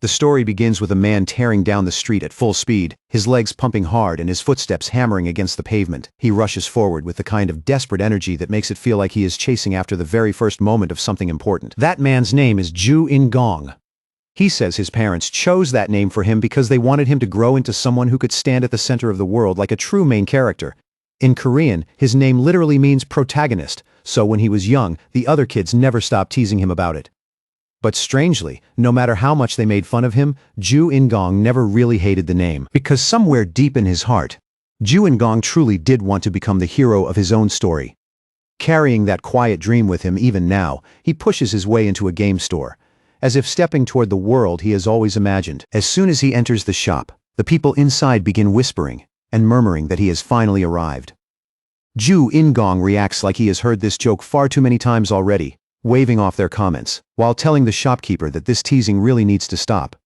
The story begins with a man tearing down the street at full speed, his legs pumping hard and his footsteps hammering against the pavement. He rushes forward with the kind of desperate energy that makes it feel like he is chasing after the very first moment of something important. That man's name is Ju In-gong. He says his parents chose that name for him because they wanted him to grow into someone who could stand at the center of the world like a true main character. In Korean, his name literally means protagonist, so when he was young, the other kids never stopped teasing him about it. But strangely, no matter how much they made fun of him, Ju In-gong never really hated the name, because somewhere deep in his heart, Ju In-gong truly did want to become the hero of his own story. Carrying that quiet dream with him even now, he pushes his way into a game store, as if stepping toward the world he has always imagined. As soon as he enters the shop, the people inside begin whispering and murmuring that he has finally arrived. Ju In-gong reacts like he has heard this joke far too many times already, waving off their comments, while telling the shopkeeper that this teasing really needs to stop.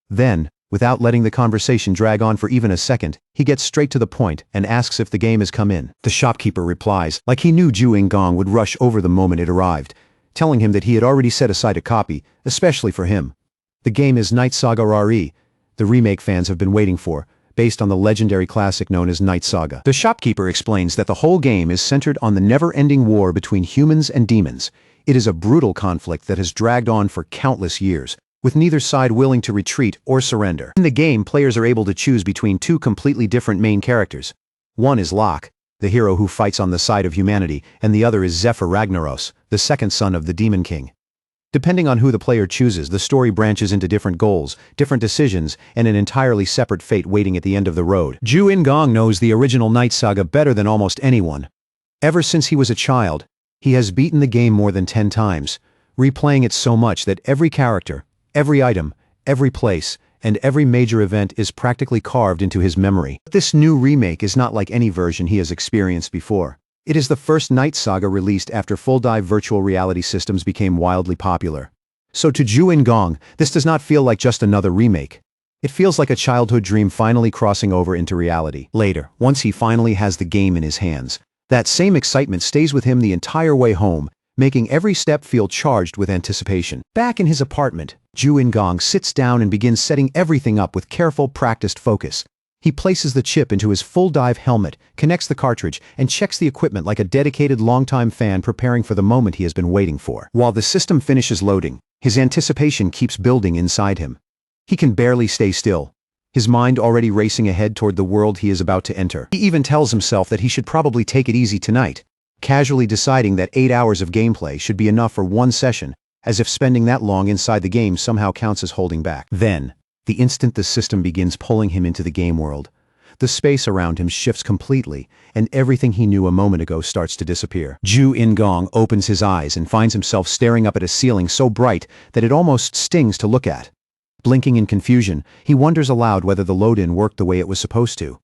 Then, without letting the conversation drag on for even a second, he gets straight to the point and asks if the game has come in. The shopkeeper replies, like he knew Ju In-gong would rush over the moment it arrived, telling him that he had already set aside a copy, especially for him. The game is Night Saga RE, the remake fans have been waiting for, based on the legendary classic known as Night Saga. The shopkeeper explains that the whole game is centered on the never-ending war between humans and demons. It is a brutal conflict that has dragged on for countless years, with neither side willing to retreat or surrender. In the game, players are able to choose between two completely different main characters. One is Locke, the hero who fights on the side of humanity, and the other is Zephyr Ragnaros, the second son of the Demon King. Depending on who the player chooses, the story branches into different goals, different decisions, and an entirely separate fate waiting at the end of the road. Ju In-gong knows the original Night Saga better than almost anyone. Ever since he was a child, he has beaten the game more than 10 times, replaying it so much that every character, every item, every place, and every major event is practically carved into his memory. But this new remake is not like any version he has experienced before. It is the first Night Saga released after full-dive virtual reality systems became wildly popular. So to Ju In-gong, this does not feel like just another remake. It feels like a childhood dream finally crossing over into reality. Later, once he finally has the game in his hands, that same excitement stays with him the entire way home, making every step feel charged with anticipation. Back in his apartment, Ju In-gong sits down and begins setting everything up with careful, practiced focus. He places the chip into his full-dive helmet, connects the cartridge, and checks the equipment like a dedicated longtime fan preparing for the moment he has been waiting for. While the system finishes loading, his anticipation keeps building inside him. He can barely stay still, his mind already racing ahead toward the world he is about to enter. He even tells himself that he should probably take it easy tonight, casually deciding that 8 hours of gameplay should be enough for one session, as if spending that long inside the game somehow counts as holding back. Then, the instant the system begins pulling him into the game world, the space around him shifts completely, and everything he knew a moment ago starts to disappear. Ju In-gong opens his eyes and finds himself staring up at a ceiling so bright that it almost stings to look at. Blinking in confusion, he wonders aloud whether the load-in worked the way it was supposed to.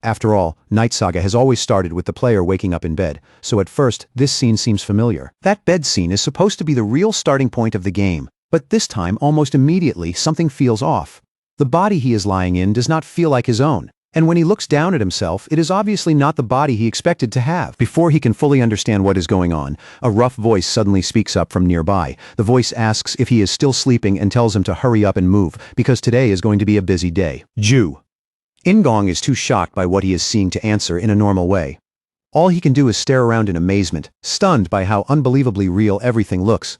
After all, Night Saga has always started with the player waking up in bed, so at first, this scene seems familiar. That bed scene is supposed to be the real starting point of the game, but this time, almost immediately, something feels off. The body he is lying in does not feel like his own, and when he looks down at himself, it is obviously not the body he expected to have. Before he can fully understand what is going on, a rough voice suddenly speaks up from nearby. The voice asks if he is still sleeping and tells him to hurry up and move, because today is going to be a busy day. Ju In-gong is too shocked by what he is seeing to answer in a normal way. All he can do is stare around in amazement, stunned by how unbelievably real everything looks.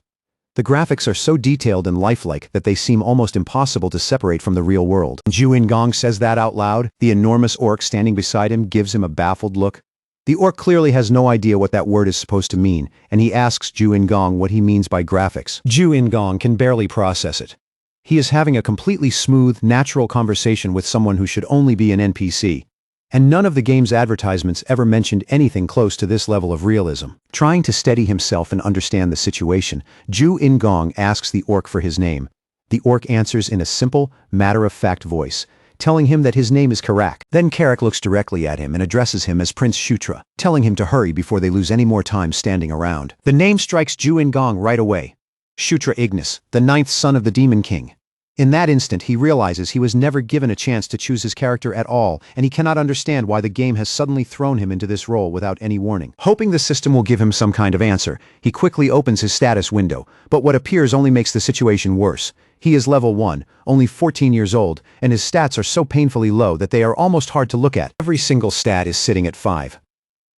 The graphics are so detailed and lifelike that they seem almost impossible to separate from the real world. Ju In-gong says that out loud. The enormous orc standing beside him gives him a baffled look. The orc clearly has no idea what that word is supposed to mean, and he asks Ju In-gong what he means by graphics. Ju In-gong can barely process it. He is having a completely smooth, natural conversation with someone who should only be an NPC. And none of the game's advertisements ever mentioned anything close to this level of realism. Trying to steady himself and understand the situation, Ju In-gong asks the orc for his name. The orc answers in a simple, matter-of-fact voice, telling him that his name is Karak. Then Karak looks directly at him and addresses him as Prince Shutra, telling him to hurry before they lose any more time standing around. The name strikes Ju In-gong right away. Shutra Ignis, the 9th son of the Demon King. In that instant, he realizes he was never given a chance to choose his character at all, and he cannot understand why the game has suddenly thrown him into this role without any warning. Hoping the system will give him some kind of answer, he quickly opens his status window, but what appears only makes the situation worse. He is level 1, only 14 years old, and his stats are so painfully low that they are almost hard to look at. Every single stat is sitting at 5.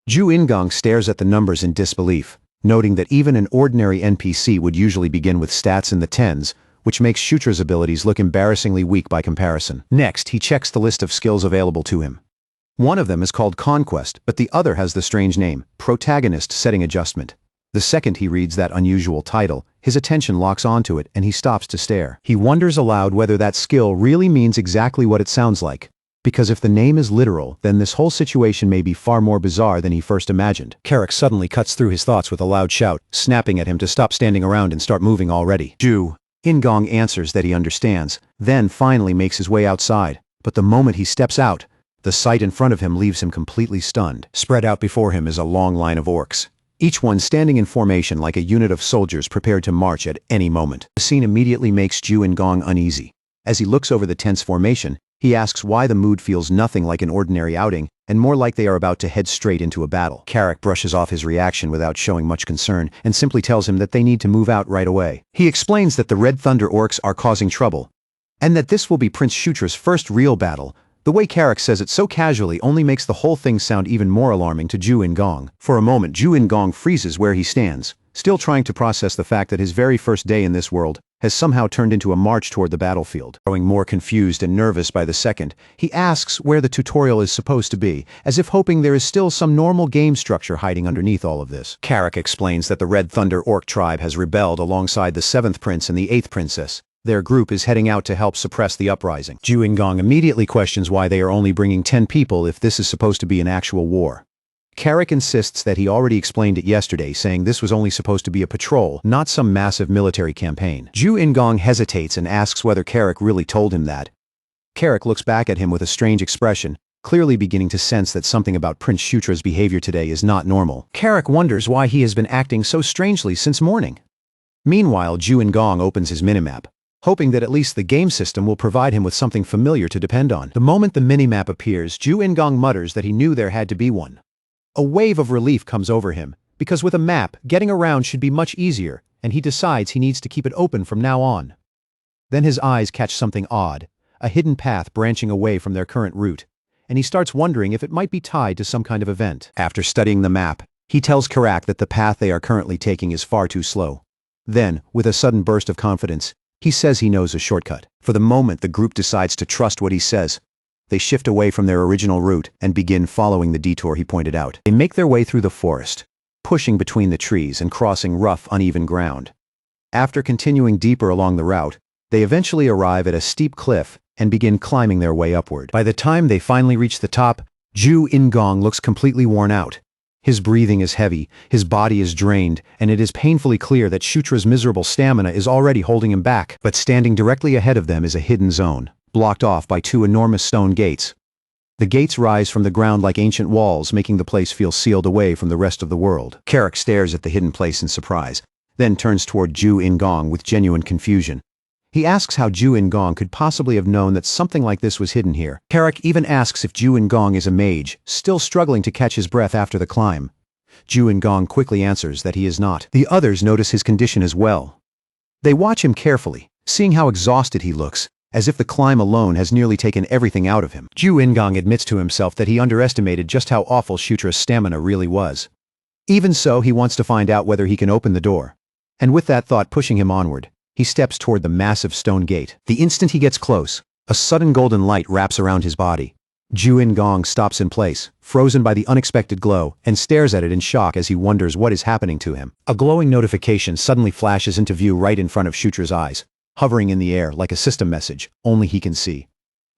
Ju In-gong stares at the numbers in disbelief, noting that even an ordinary NPC would usually begin with stats in the tens, which makes Shutra's abilities look embarrassingly weak by comparison. Next, he checks the list of skills available to him. One of them is called Conquest, but the other has the strange name, Protagonist Setting Adjustment. The second he reads that unusual title, his attention locks onto it and he stops to stare. He wonders aloud whether that skill really means exactly what it sounds like. Because if the name is literal, then this whole situation may be far more bizarre than he first imagined. Carrick suddenly cuts through his thoughts with a loud shout, snapping at him to stop standing around and start moving already. Ju In-gong answers that he understands, then finally makes his way outside. But the moment he steps out, the sight in front of him leaves him completely stunned. Spread out before him is a long line of orcs, each one standing in formation like a unit of soldiers prepared to march at any moment. The scene immediately makes Ju In-gong uneasy. As he looks over the tense formation, he asks why the mood feels nothing like an ordinary outing, and more like they are about to head straight into a battle. Carrick brushes off his reaction without showing much concern, and simply tells him that they need to move out right away. He explains that the Red Thunder orcs are causing trouble, and that this will be Prince Shutra's first real battle. The way Carrick says it so casually only makes the whole thing sound even more alarming to Ju In-gong. For a moment, Ju In-gong freezes where he stands, still trying to process the fact that his very first day in this world has somehow turned into a march toward the battlefield. Growing more confused and nervous by the second, he asks where the tutorial is supposed to be, as if hoping there is still some normal game structure hiding underneath all of this. Carrick explains that the Red Thunder Orc tribe has rebelled alongside the 7th Prince and the 8th Princess. Their group is heading out to help suppress the uprising. Ju In-gong immediately questions why they are only bringing 10 people if this is supposed to be an actual war. Carrick insists that he already explained it yesterday, saying this was only supposed to be a patrol, not some massive military campaign. Ju In-gong hesitates and asks whether Carrick really told him that. Carrick looks back at him with a strange expression, clearly beginning to sense that something about Prince Shutra's behavior today is not normal. Carrick wonders why he has been acting so strangely since morning. Meanwhile, Ju In-gong opens his minimap, hoping that at least the game system will provide him with something familiar to depend on. The moment the minimap appears, Ju In-gong mutters that he knew there had to be one. A wave of relief comes over him, because with a map, getting around should be much easier, and he decides he needs to keep it open from now on. Then his eyes catch something odd, a hidden path branching away from their current route, and he starts wondering if it might be tied to some kind of event. After studying the map, he tells Carrick that the path they are currently taking is far too slow. Then, with a sudden burst of confidence, he says he knows a shortcut. For the moment, the group decides to trust what he says. They shift away from their original route and begin following the detour he pointed out. They make their way through the forest, pushing between the trees and crossing rough, uneven ground. After continuing deeper along the route, they eventually arrive at a steep cliff and begin climbing their way upward. By the time they finally reach the top, Ju In-gong looks completely worn out. His breathing is heavy, his body is drained, and it is painfully clear that Shutra's miserable stamina is already holding him back. But standing directly ahead of them is a hidden zone, blocked off by 2 enormous stone gates. The gates rise from the ground like ancient walls, making the place feel sealed away from the rest of the world. Carrick stares at the hidden place in surprise, then turns toward Ju In-gong with genuine confusion. He asks how Ju In-gong could possibly have known that something like this was hidden here. Carrick even asks if Ju In-gong is a mage, still struggling to catch his breath after the climb. Ju In-gong quickly answers that he is not. The others notice his condition as well. They watch him carefully, seeing how exhausted he looks, as if the climb alone has nearly taken everything out of him. Ju In-gong admits to himself that he underestimated just how awful Shutra's stamina really was. Even so, he wants to find out whether he can open the door. And with that thought pushing him onward, he steps toward the massive stone gate. The instant he gets close, a sudden golden light wraps around his body. Ju In-gong stops in place, frozen by the unexpected glow, and stares at it in shock as he wonders what is happening to him. A glowing notification suddenly flashes into view right in front of Shutra's eyes, hovering in the air like a system message only he can see.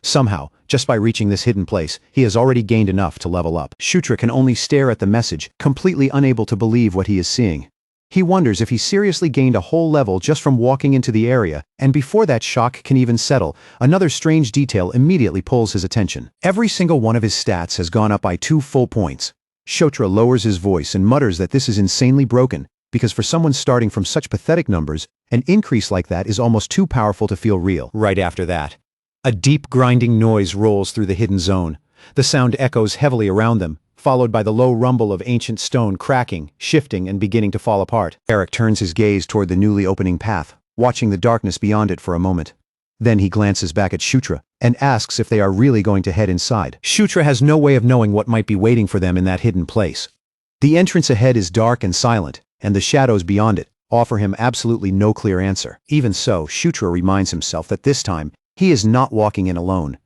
Somehow, just by reaching this hidden place, he has already gained enough to level up. Shutra can only stare at the message, completely unable to believe what he is seeing. He wonders if he seriously gained a whole level just from walking into the area, and before that shock can even settle, another strange detail immediately pulls his attention. Every single one of his stats has gone up by 2 full points. Shutra lowers his voice and mutters that this is insanely broken, because for someone starting from such pathetic numbers, an increase like that is almost too powerful to feel real. Right after that, a deep grinding noise rolls through the hidden zone. The sound echoes heavily around them, followed by the low rumble of ancient stone cracking, shifting, and beginning to fall apart. Eric turns his gaze toward the newly opening path, watching the darkness beyond it for a moment. Then he glances back at Shutra and asks if they are really going to head inside. Shutra has no way of knowing what might be waiting for them in that hidden place. The entrance ahead is dark and silent, and the shadows beyond it offer him absolutely no clear answer. Even so, Shutra reminds himself that this time, he is not walking in alone.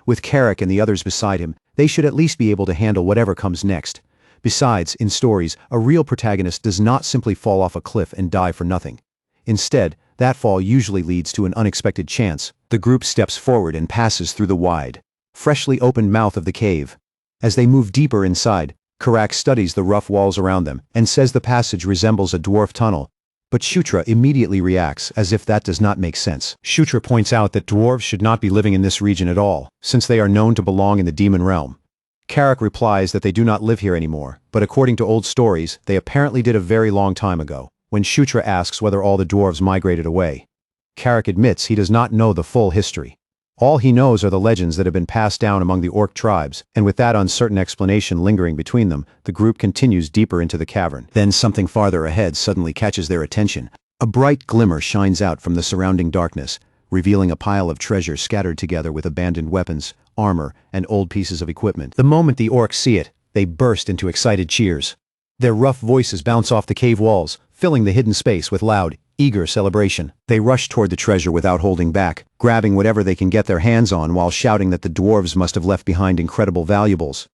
With Carrick and the others beside him, they should at least be able to handle whatever comes next. Besides, in stories, a real protagonist does not simply fall off a cliff and die for nothing. Instead, that fall usually leads to an unexpected chance. The group steps forward and passes through the wide, freshly opened mouth of the cave. As they move deeper inside, Carrick studies the rough walls around them and says the passage resembles a dwarf tunnel. But Shutra immediately reacts as if that does not make sense. Shutra points out that dwarves should not be living in this region at all, since they are known to belong in the demon realm. Carrick replies that they do not live here anymore, but according to old stories, they apparently did a very long time ago. When Shutra asks whether all the dwarves migrated away, Carrick admits he does not know the full history. All he knows are the legends that have been passed down among the orc tribes, and with that uncertain explanation lingering between them, the group continues deeper into the cavern. Then something farther ahead suddenly catches their attention. A bright glimmer shines out from the surrounding darkness, revealing a pile of treasure scattered together with abandoned weapons, armor, and old pieces of equipment. The moment the orcs see it, they burst into excited cheers. Their rough voices bounce off the cave walls, filling the hidden space with loud, eager celebration. They rush toward the treasure without holding back, grabbing whatever they can get their hands on while shouting that the dwarves must have left behind incredible valuables.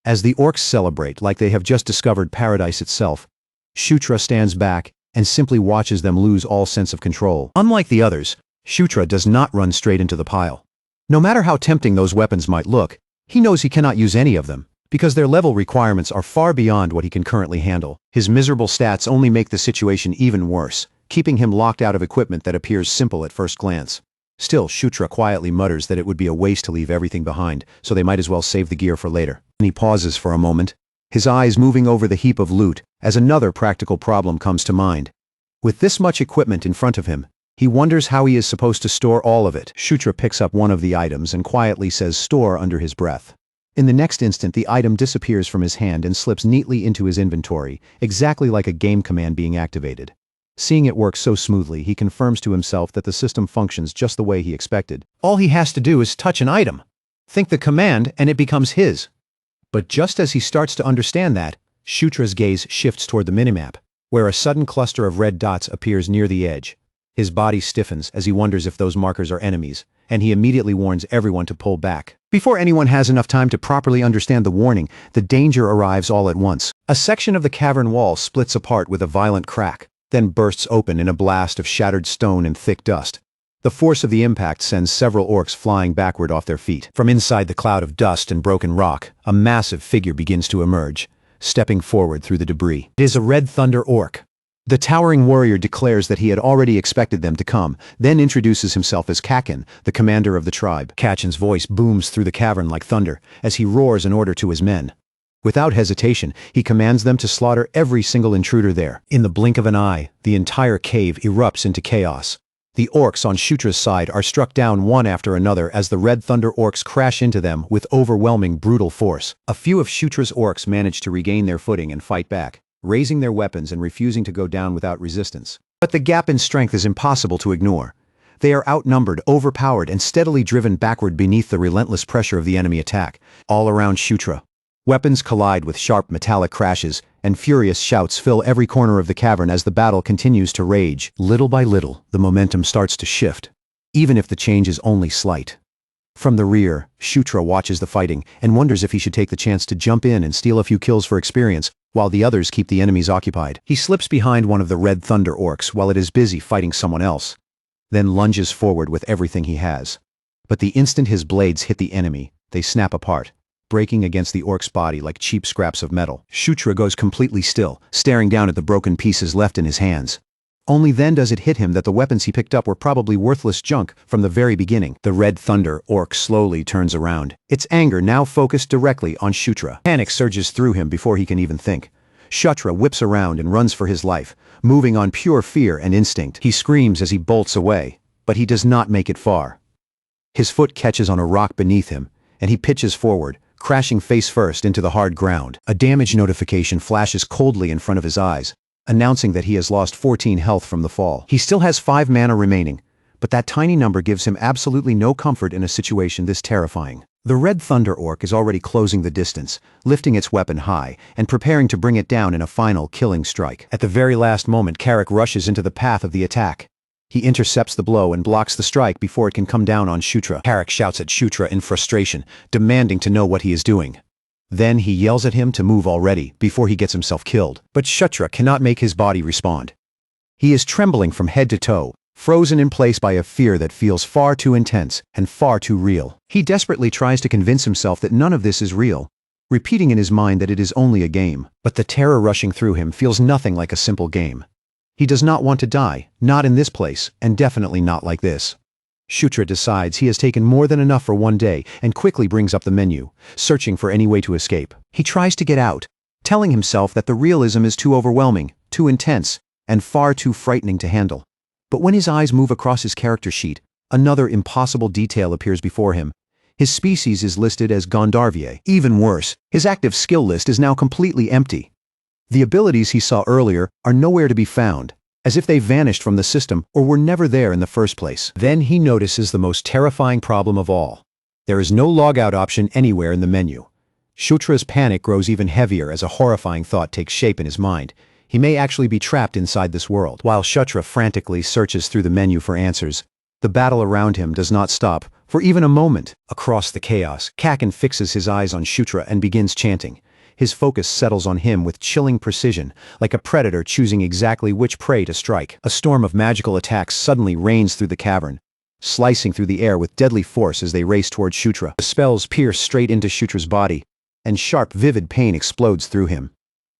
As the orcs celebrate like they have just discovered paradise itself, Shutra stands back and simply watches them lose all sense of control. Unlike the others, Shutra does not run straight into the pile. No matter how tempting those weapons might look, he knows he cannot use any of them, because their level requirements are far beyond what he can currently handle. His miserable stats only make the situation even worse, keeping him locked out of equipment that appears simple at first glance. Still, Shutra quietly mutters that it would be a waste to leave everything behind, so they might as well save the gear for later. And he pauses for a moment, his eyes moving over the heap of loot, as another practical problem comes to mind. With this much equipment in front of him, he wonders how he is supposed to store all of it. Shutra picks up one of the items and quietly says "store" under his breath. In the next instant, the item disappears from his hand and slips neatly into his inventory, exactly like a game command being activated. Seeing it work so smoothly, he confirms to himself that the system functions just the way he expected. All he has to do is touch an item, think the command, and it becomes his. But just as he starts to understand that, Shutra's gaze shifts toward the minimap, where a sudden cluster of red dots appears near the edge. His body stiffens as he wonders if those markers are enemies, and he immediately warns everyone to pull back. Before anyone has enough time to properly understand the warning, the danger arrives all at once. A section of the cavern wall splits apart with a violent crack, then bursts open in a blast of shattered stone and thick dust. The force of the impact sends several orcs flying backward off their feet. From inside the cloud of dust and broken rock, a massive figure begins to emerge, stepping forward through the debris. It is a Red Thunder orc. The towering warrior declares that he had already expected them to come, then introduces himself as Kakin, the commander of the tribe. Kachin's voice booms through the cavern like thunder, as he roars an order to his men. Without hesitation, he commands them to slaughter every single intruder there. In the blink of an eye, the entire cave erupts into chaos. The orcs on Shutra's side are struck down one after another as the Red Thunder orcs crash into them with overwhelming brutal force. A few of Shutra's orcs manage to regain their footing and fight back, raising their weapons and refusing to go down without resistance. But the gap in strength is impossible to ignore. They are outnumbered, overpowered, and steadily driven backward beneath the relentless pressure of the enemy attack. All around Shutra, weapons collide with sharp metallic crashes, and furious shouts fill every corner of the cavern as the battle continues to rage. Little by little, the momentum starts to shift, even if the change is only slight. From the rear, Shutra watches the fighting and wonders if he should take the chance to jump in and steal a few kills for experience, while the others keep the enemies occupied. He slips behind one of the Red Thunder orcs while it is busy fighting someone else, then lunges forward with everything he has. But the instant his blades hit the enemy, they snap apart, breaking against the orc's body like cheap scraps of metal. Shutra goes completely still, staring down at the broken pieces left in his hands. Only then does it hit him that the weapons he picked up were probably worthless junk from the very beginning. The Red Thunder orc slowly turns around, its anger now focused directly on Shutra. Panic surges through him before he can even think. Shutra whips around and runs for his life, moving on pure fear and instinct. He screams as he bolts away, but he does not make it far. His foot catches on a rock beneath him, and he pitches forward, crashing face first into the hard ground. A damage notification flashes coldly in front of his eyes, announcing that he has lost 14 health from the fall. He still has 5 mana remaining, but that tiny number gives him absolutely no comfort in a situation this terrifying. The Red Thunder Orc is already closing the distance, lifting its weapon high, and preparing to bring it down in a final killing strike. At the very last moment, Carrick rushes into the path of the attack. He intercepts the blow and blocks the strike before it can come down on Shutra. Carrick shouts at Shutra in frustration, demanding to know what he is doing. Then he yells at him to move already, before he gets himself killed. But Shutra cannot make his body respond. He is trembling from head to toe, frozen in place by a fear that feels far too intense and far too real. He desperately tries to convince himself that none of this is real, repeating in his mind that it is only a game. But the terror rushing through him feels nothing like a simple game. He does not want to die, not in this place, and definitely not like this. Shutra decides he has taken more than enough for one day and quickly brings up the menu, searching for any way to escape. He tries to get out, telling himself that the realism is too overwhelming, too intense, and far too frightening to handle. But when his eyes move across his character sheet, another impossible detail appears before him. His species is listed as Gondarvier. Even worse, his active skill list is now completely empty. The abilities he saw earlier are nowhere to be found, as if they vanished from the system or were never there in the first place. Then he notices the most terrifying problem of all. There is no logout option anywhere in the menu. Shutra's panic grows even heavier as a horrifying thought takes shape in his mind. He may actually be trapped inside this world. While Shutra frantically searches through the menu for answers, the battle around him does not stop for even a moment. Across the chaos, Kakin fixes his eyes on Shutra and begins chanting. His focus settles on him with chilling precision, like a predator choosing exactly which prey to strike. A storm of magical attacks suddenly rains through the cavern, slicing through the air with deadly force as they race toward Shutra. The spells pierce straight into Shutra's body, and sharp, vivid pain explodes through him.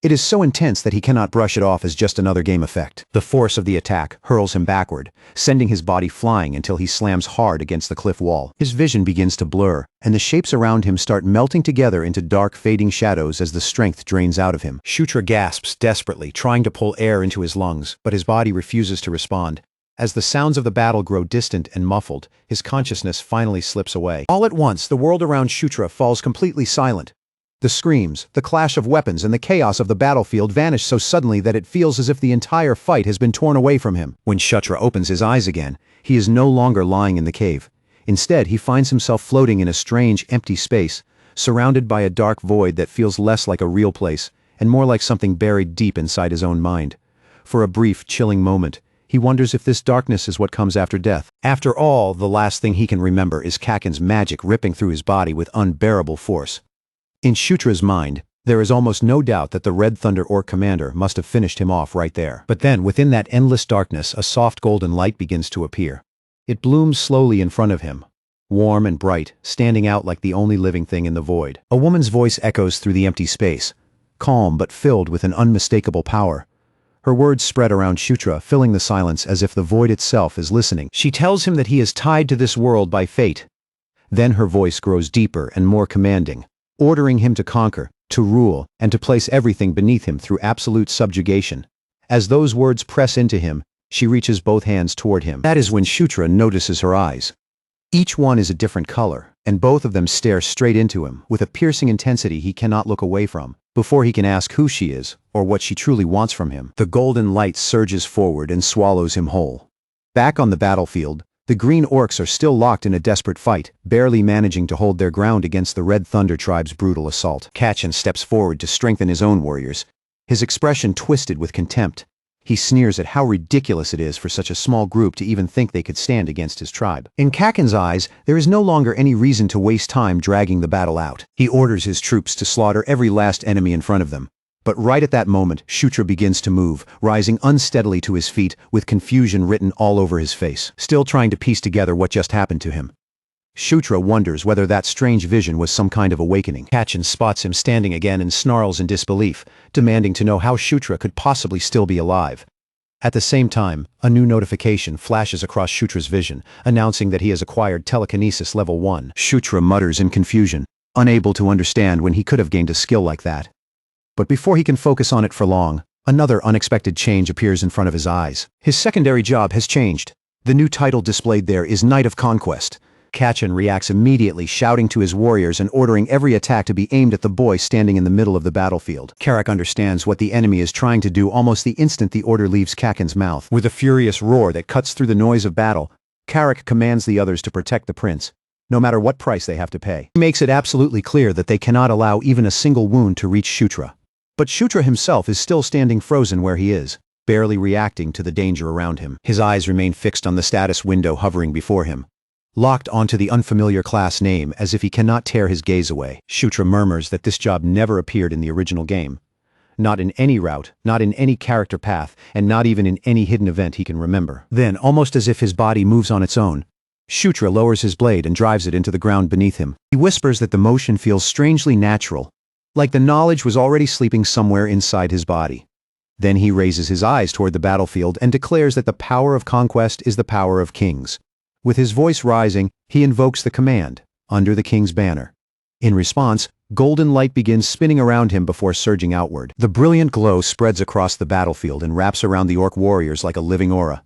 It is so intense that he cannot brush it off as just another game effect. The force of the attack hurls him backward, sending his body flying until he slams hard against the cliff wall. His vision begins to blur, and the shapes around him start melting together into dark, fading shadows as the strength drains out of him. Shutra gasps desperately, trying to pull air into his lungs, but his body refuses to respond. As the sounds of the battle grow distant and muffled, his consciousness finally slips away. All at once, the world around Shutra falls completely silent. The screams, the clash of weapons, and the chaos of the battlefield vanish so suddenly that it feels as if the entire fight has been torn away from him. When Shutra opens his eyes again, he is no longer lying in the cave. Instead, he finds himself floating in a strange, empty space, surrounded by a dark void that feels less like a real place, and more like something buried deep inside his own mind. For a brief, chilling moment, he wonders if this darkness is what comes after death. After all, the last thing he can remember is Kakin's magic ripping through his body with unbearable force. In Shutra's mind, there is almost no doubt that the Red Thunder Orc commander must have finished him off right there. But then, within that endless darkness, a soft golden light begins to appear. It blooms slowly in front of him, warm and bright, standing out like the only living thing in the void. A woman's voice echoes through the empty space, calm but filled with an unmistakable power. Her words spread around Shutra, filling the silence as if the void itself is listening. She tells him that he is tied to this world by fate. Then her voice grows deeper and more commanding, ordering him to conquer, to rule, and to place everything beneath him through absolute subjugation. As those words press into him, she reaches both hands toward him. That is when Shutra notices her eyes. Each one is a different color, and both of them stare straight into him, with a piercing intensity he cannot look away from, before he can ask who she is, or what she truly wants from him. The golden light surges forward and swallows him whole. Back on the battlefield, the green orcs are still locked in a desperate fight, barely managing to hold their ground against the Red Thunder tribe's brutal assault. Kachin steps forward to strengthen his own warriors, his expression twisted with contempt. He sneers at how ridiculous it is for such a small group to even think they could stand against his tribe. In Kakin's eyes, there is no longer any reason to waste time dragging the battle out. He orders his troops to slaughter every last enemy in front of them. But right at that moment, Shutra begins to move, rising unsteadily to his feet with confusion written all over his face, still trying to piece together what just happened to him. Shutra wonders whether that strange vision was some kind of awakening. Kachin spots him standing again and snarls in disbelief, demanding to know how Shutra could possibly still be alive. At the same time, a new notification flashes across Shutra's vision, announcing that he has acquired telekinesis level 1. Shutra mutters in confusion, unable to understand when he could have gained a skill like that. But before he can focus on it for long, Another unexpected change appears in front of his eyes. His secondary job has changed. The new title displayed there is Knight of Conquest. Kachin reacts immediately, shouting to his warriors and ordering every attack to be aimed at the boy standing in the middle of the battlefield. Karak understands what the enemy is trying to do almost the instant the order leaves Kachin's mouth. With a furious roar that cuts through the noise of battle, Karak commands the others to protect the prince, no matter what price they have to pay. He makes it absolutely clear that they cannot allow even a single wound to reach Shutra. But Shutra himself is still standing frozen where he is, barely reacting to the danger around him. His eyes remain fixed on the status window hovering before him, locked onto the unfamiliar class name as if he cannot tear his gaze away. Shutra murmurs that this job never appeared in the original game. Not in any route, not in any character path, and not even in any hidden event he can remember. Then, almost as if his body moves on its own, Shutra lowers his blade and drives it into the ground beneath him. He whispers that the motion feels strangely natural, like the knowledge was already sleeping somewhere inside his body. Then he raises his eyes toward the battlefield and declares that the power of conquest is the power of kings. With his voice rising, he invokes the command, under the king's banner. In response, golden light begins spinning around him before surging outward. The brilliant glow spreads across the battlefield and wraps around the orc warriors like a living aura.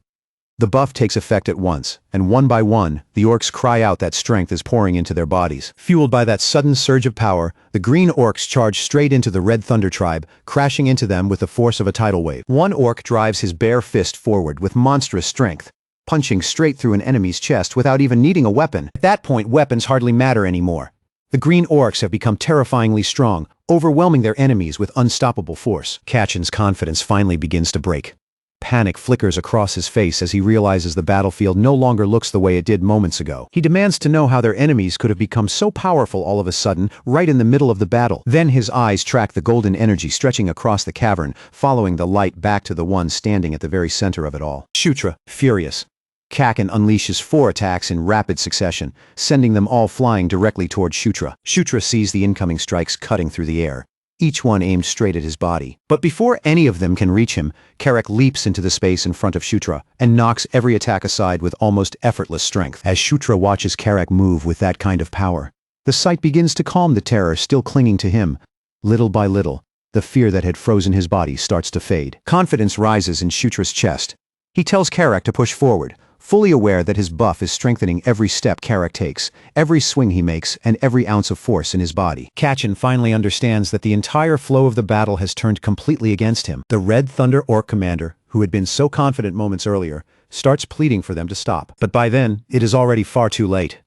The buff takes effect at once, and one by one, the orcs cry out that strength is pouring into their bodies. Fueled by that sudden surge of power, the green orcs charge straight into the Red Thunder tribe, crashing into them with the force of a tidal wave. One orc drives his bare fist forward with monstrous strength, punching straight through an enemy's chest without even needing a weapon. At that point, weapons hardly matter anymore. The green orcs have become terrifyingly strong, overwhelming their enemies with unstoppable force. Kachin's confidence finally begins to break. Panic flickers across his face as he realizes the battlefield no longer looks the way it did moments ago. He demands to know how their enemies could have become so powerful all of a sudden, right in the middle of the battle. Then his eyes track the golden energy stretching across the cavern, following the light back to the one standing at the very center of it all. Shutra, furious, Kachin unleashes 4 attacks in rapid succession, sending them all flying directly toward Shutra. Shutra sees the incoming strikes cutting through the air, each one aimed straight at his body. But before any of them can reach him, Karak leaps into the space in front of Shutra and knocks every attack aside with almost effortless strength. As Shutra watches Karak move with that kind of power, the sight begins to calm the terror still clinging to him. Little by little, the fear that had frozen his body starts to fade. Confidence rises in Shutra's chest. He tells Karak to push forward, fully aware that his buff is strengthening every step Karak takes, every swing he makes, and every ounce of force in his body. Kachin finally understands that the entire flow of the battle has turned completely against him. The Red Thunder Orc commander, who had been so confident moments earlier, starts pleading for them to stop. But by then, it is already far too late.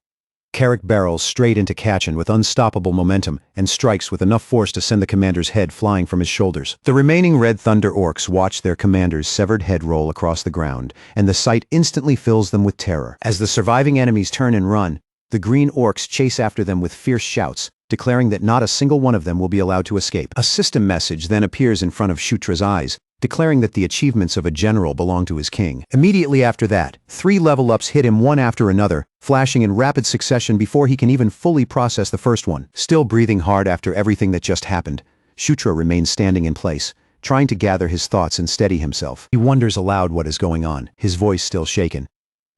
Karak barrels straight into Kachin with unstoppable momentum and strikes with enough force to send the commander's head flying from his shoulders. The remaining Red Thunder orcs watch their commander's severed head roll across the ground, and the sight instantly fills them with terror. As the surviving enemies turn and run, the green orcs chase after them with fierce shouts, declaring that not a single one of them will be allowed to escape. A system message then appears in front of Shutra's eyes, declaring that the achievements of a general belong to his king. Immediately after that, 3 level-ups hit him one after another, flashing in rapid succession before he can even fully process the first one. Still breathing hard after everything that just happened, Shutra remains standing in place, trying to gather his thoughts and steady himself. He wonders aloud what is going on, his voice still shaken.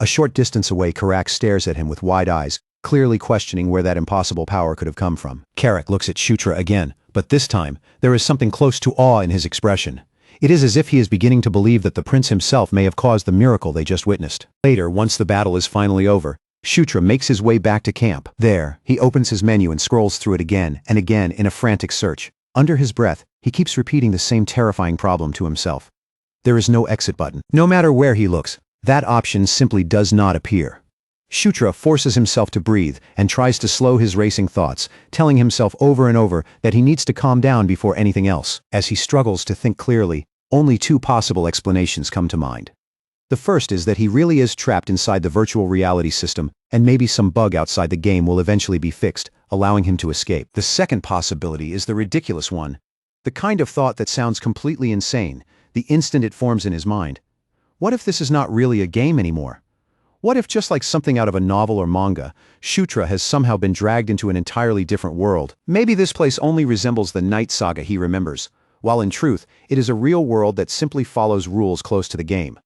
A short distance away, Karak stares at him with wide eyes, clearly questioning where that impossible power could have come from. Karak looks at Shutra again, but this time, there is something close to awe in his expression. It is as if he is beginning to believe that the prince himself may have caused the miracle they just witnessed. Later, once the battle is finally over, Shutra makes his way back to camp. There, he opens his menu and scrolls through it again and again in a frantic search. Under his breath, he keeps repeating the same terrifying problem to himself. There is no exit button. No matter where he looks, that option simply does not appear. Shutra forces himself to breathe and tries to slow his racing thoughts, telling himself over and over that he needs to calm down before anything else. As he struggles to think clearly, only 2 possible explanations come to mind. The first is that he really is trapped inside the virtual reality system, and maybe some bug outside the game will eventually be fixed, allowing him to escape. The second possibility is the ridiculous one, the kind of thought that sounds completely insane, the instant it forms in his mind. What if this is not really a game anymore? What if, just like something out of a novel or manga, Shutra has somehow been dragged into an entirely different world? Maybe this place only resembles the Night Saga he remembers, while in truth, it is a real world that simply follows rules close to the game.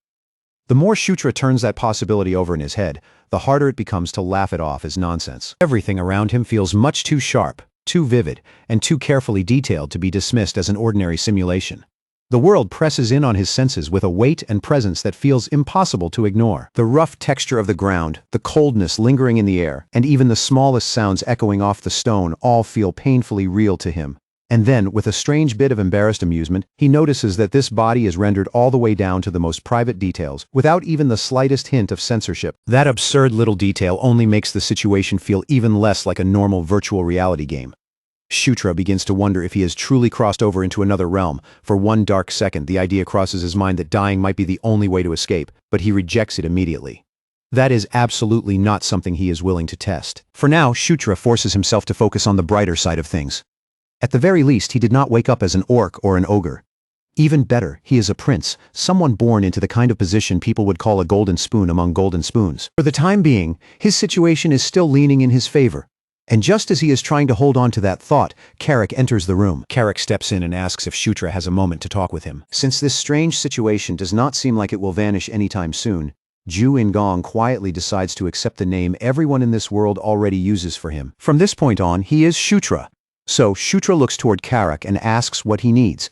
The more Shutra turns that possibility over in his head, the harder it becomes to laugh it off as nonsense. Everything around him feels much too sharp, too vivid, and too carefully detailed to be dismissed as an ordinary simulation. The world presses in on his senses with a weight and presence that feels impossible to ignore. The rough texture of the ground, the coldness lingering in the air, and even the smallest sounds echoing off the stone all feel painfully real to him. And then, with a strange bit of embarrassed amusement, he notices that this body is rendered all the way down to the most private details, without even the slightest hint of censorship. That absurd little detail only makes the situation feel even less like a normal virtual reality game. Shutra begins to wonder if he has truly crossed over into another realm. For one dark second, the idea crosses his mind that dying might be the only way to escape, but he rejects it immediately. That is absolutely not something he is willing to test. For now, Shutra forces himself to focus on the brighter side of things. At the very least, he did not wake up as an orc or an ogre. Even better, he is a prince, someone born into the kind of position people would call a golden spoon among golden spoons. For the time being, his situation is still leaning in his favor. And just as he is trying to hold on to that thought, Carrick enters the room. Carrick steps in and asks if Shutra has a moment to talk with him. Since this strange situation does not seem like it will vanish anytime soon, Ju Ingong quietly decides to accept the name everyone in this world already uses for him. From this point on, he is Shutra. So, Shutra looks toward Carrick and asks what he needs.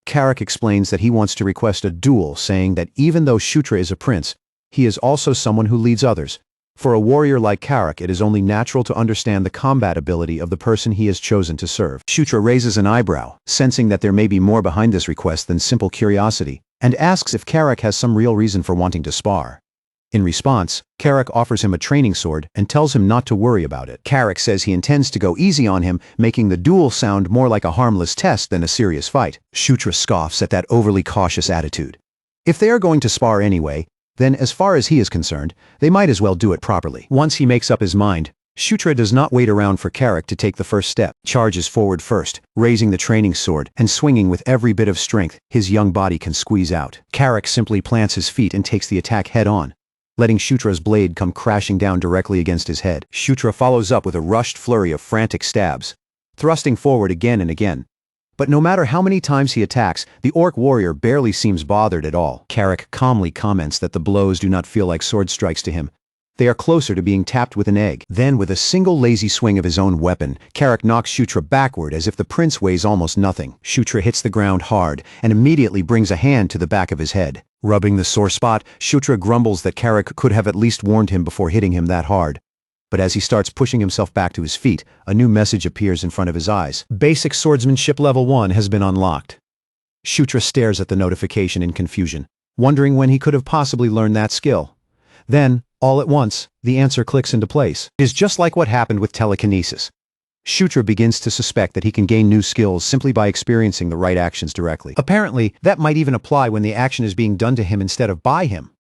Carrick explains that he wants to request a duel, saying that even though Shutra is a prince, he is also someone who leads others. For a warrior like Carrick, it is only natural to understand the combat ability of the person he has chosen to serve. Shutra raises an eyebrow, sensing that there may be more behind this request than simple curiosity, and asks if Carrick has some real reason for wanting to spar. In response, Carrick offers him a training sword and tells him not to worry about it. Carrick says he intends to go easy on him, making the duel sound more like a harmless test than a serious fight. Shutra scoffs at that overly cautious attitude. If they are going to spar anyway, then as far as he is concerned, they might as well do it properly. Once he makes up his mind, Shutra does not wait around for Carrick to take the first step. Charges forward first, raising the training sword and swinging with every bit of strength his young body can squeeze out. Carrick simply plants his feet and takes the attack head-on, letting Shutra's blade come crashing down directly against his head. Shutra follows up with a rushed flurry of frantic stabs, thrusting forward again and again. But no matter how many times he attacks, the orc warrior barely seems bothered at all. Carrick calmly comments that the blows do not feel like sword strikes to him. They are closer to being tapped with an egg. Then, with a single lazy swing of his own weapon, Carrick knocks Shutra backward as if the prince weighs almost nothing. Shutra hits the ground hard and immediately brings a hand to the back of his head. Rubbing the sore spot, Shutra grumbles that Carrick could have at least warned him before hitting him that hard. But as he starts pushing himself back to his feet, a new message appears in front of his eyes. Basic Swordsmanship Level 1 has been unlocked. Shutra stares at the notification in confusion, wondering when he could have possibly learned that skill. Then, all at once, the answer clicks into place. It is just like what happened with telekinesis. Shutra begins to suspect that he can gain new skills simply by experiencing the right actions directly. Apparently, that might even apply when the action is being done to him instead of by him.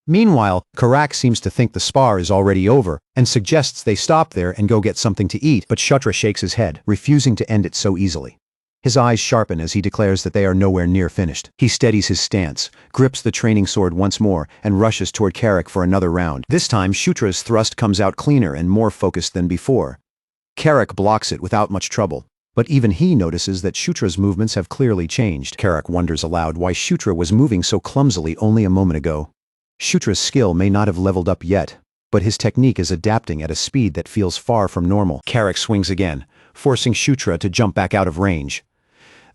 Meanwhile, Carrick seems to think the spar is already over and suggests they stop there and go get something to eat, but Shutra shakes his head, refusing to end it so easily. His eyes sharpen as he declares that they are nowhere near finished. He steadies his stance, grips the training sword once more, and rushes toward Carrick for another round. This time, Shutra's thrust comes out cleaner and more focused than before. Carrick blocks it without much trouble, but even he notices that Shutra's movements have clearly changed. Carrick wonders aloud why Shutra was moving so clumsily only a moment ago. Shutra's skill may not have leveled up yet, but his technique is adapting at a speed that feels far from normal. Carrick swings again, forcing Shutra to jump back out of range.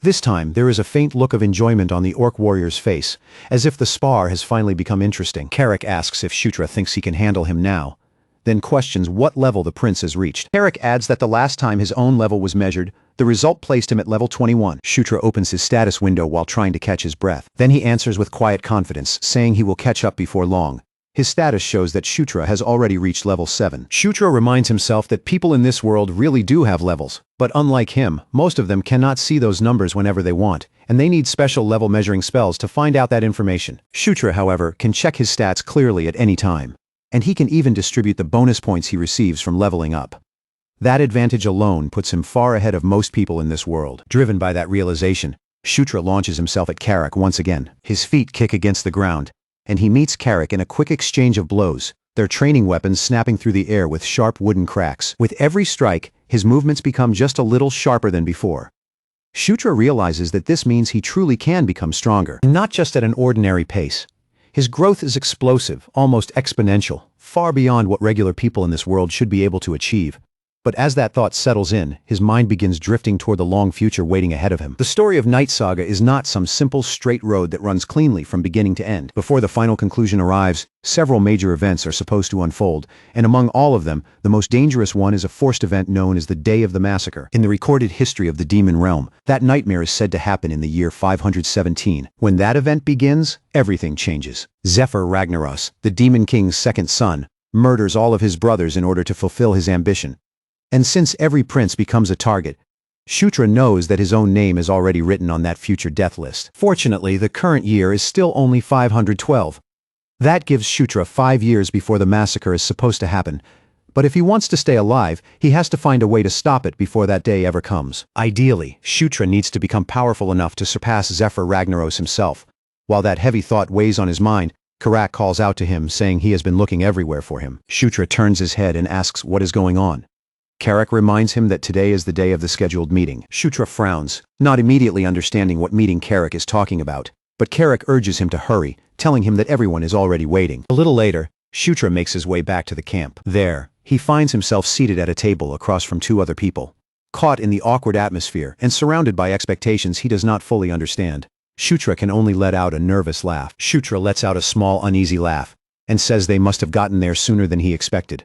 This time, there is a faint look of enjoyment on the orc warrior's face, as if the spar has finally become interesting. Carrick asks if Shutra thinks he can handle him now, then questions what level the prince has reached. Carrick adds that the last time his own level was measured, the result placed him at level 21. Shutra opens his status window while trying to catch his breath. Then he answers with quiet confidence, saying he will catch up before long. His status shows that Shutra has already reached level 7. Shutra reminds himself that people in this world really do have levels, but unlike him, most of them cannot see those numbers whenever they want, and they need special level measuring spells to find out that information. Shutra, however, can check his stats clearly at any time, and he can even distribute the bonus points he receives from leveling up. That advantage alone puts him far ahead of most people in this world. Driven by that realization, Shutra launches himself at Carrick once again. His feet kick against the ground, and he meets Carrick in a quick exchange of blows, their training weapons snapping through the air with sharp wooden cracks. With every strike, his movements become just a little sharper than before. Shutra realizes that this means he truly can become stronger, and not just at an ordinary pace. His growth is explosive, almost exponential, far beyond what regular people in this world should be able to achieve. But as that thought settles in, his mind begins drifting toward the long future waiting ahead of him. The story of Night Saga is not some simple straight road that runs cleanly from beginning to end. Before the final conclusion arrives, several major events are supposed to unfold, and among all of them, the most dangerous one is a forced event known as the Day of the Massacre. In the recorded history of the demon realm, that nightmare is said to happen in the year 517. When that event begins, everything changes. Zephyr Ragnaros, the Demon King's second son, murders all of his brothers in order to fulfill his ambition. And since every prince becomes a target, Shutra knows that his own name is already written on that future death list. Fortunately, the current year is still only 512. That gives Shutra 5 years before the massacre is supposed to happen. But if he wants to stay alive, he has to find a way to stop it before that day ever comes. Ideally, Shutra needs to become powerful enough to surpass Zephyr Ragnaros himself. While that heavy thought weighs on his mind, Karak calls out to him, saying he has been looking everywhere for him. Shutra turns his head and asks what is going on. Karak reminds him that today is the day of the scheduled meeting. Shutra frowns, not immediately understanding what meeting Karak is talking about, but Karak urges him to hurry, telling him that everyone is already waiting. A little later, Shutra makes his way back to the camp. There, he finds himself seated at a table across from 2 other people. Caught in the awkward atmosphere and surrounded by expectations he does not fully understand, Shutra can only let out a nervous laugh. Shutra lets out a small uneasy laugh and says they must have gotten there sooner than he expected.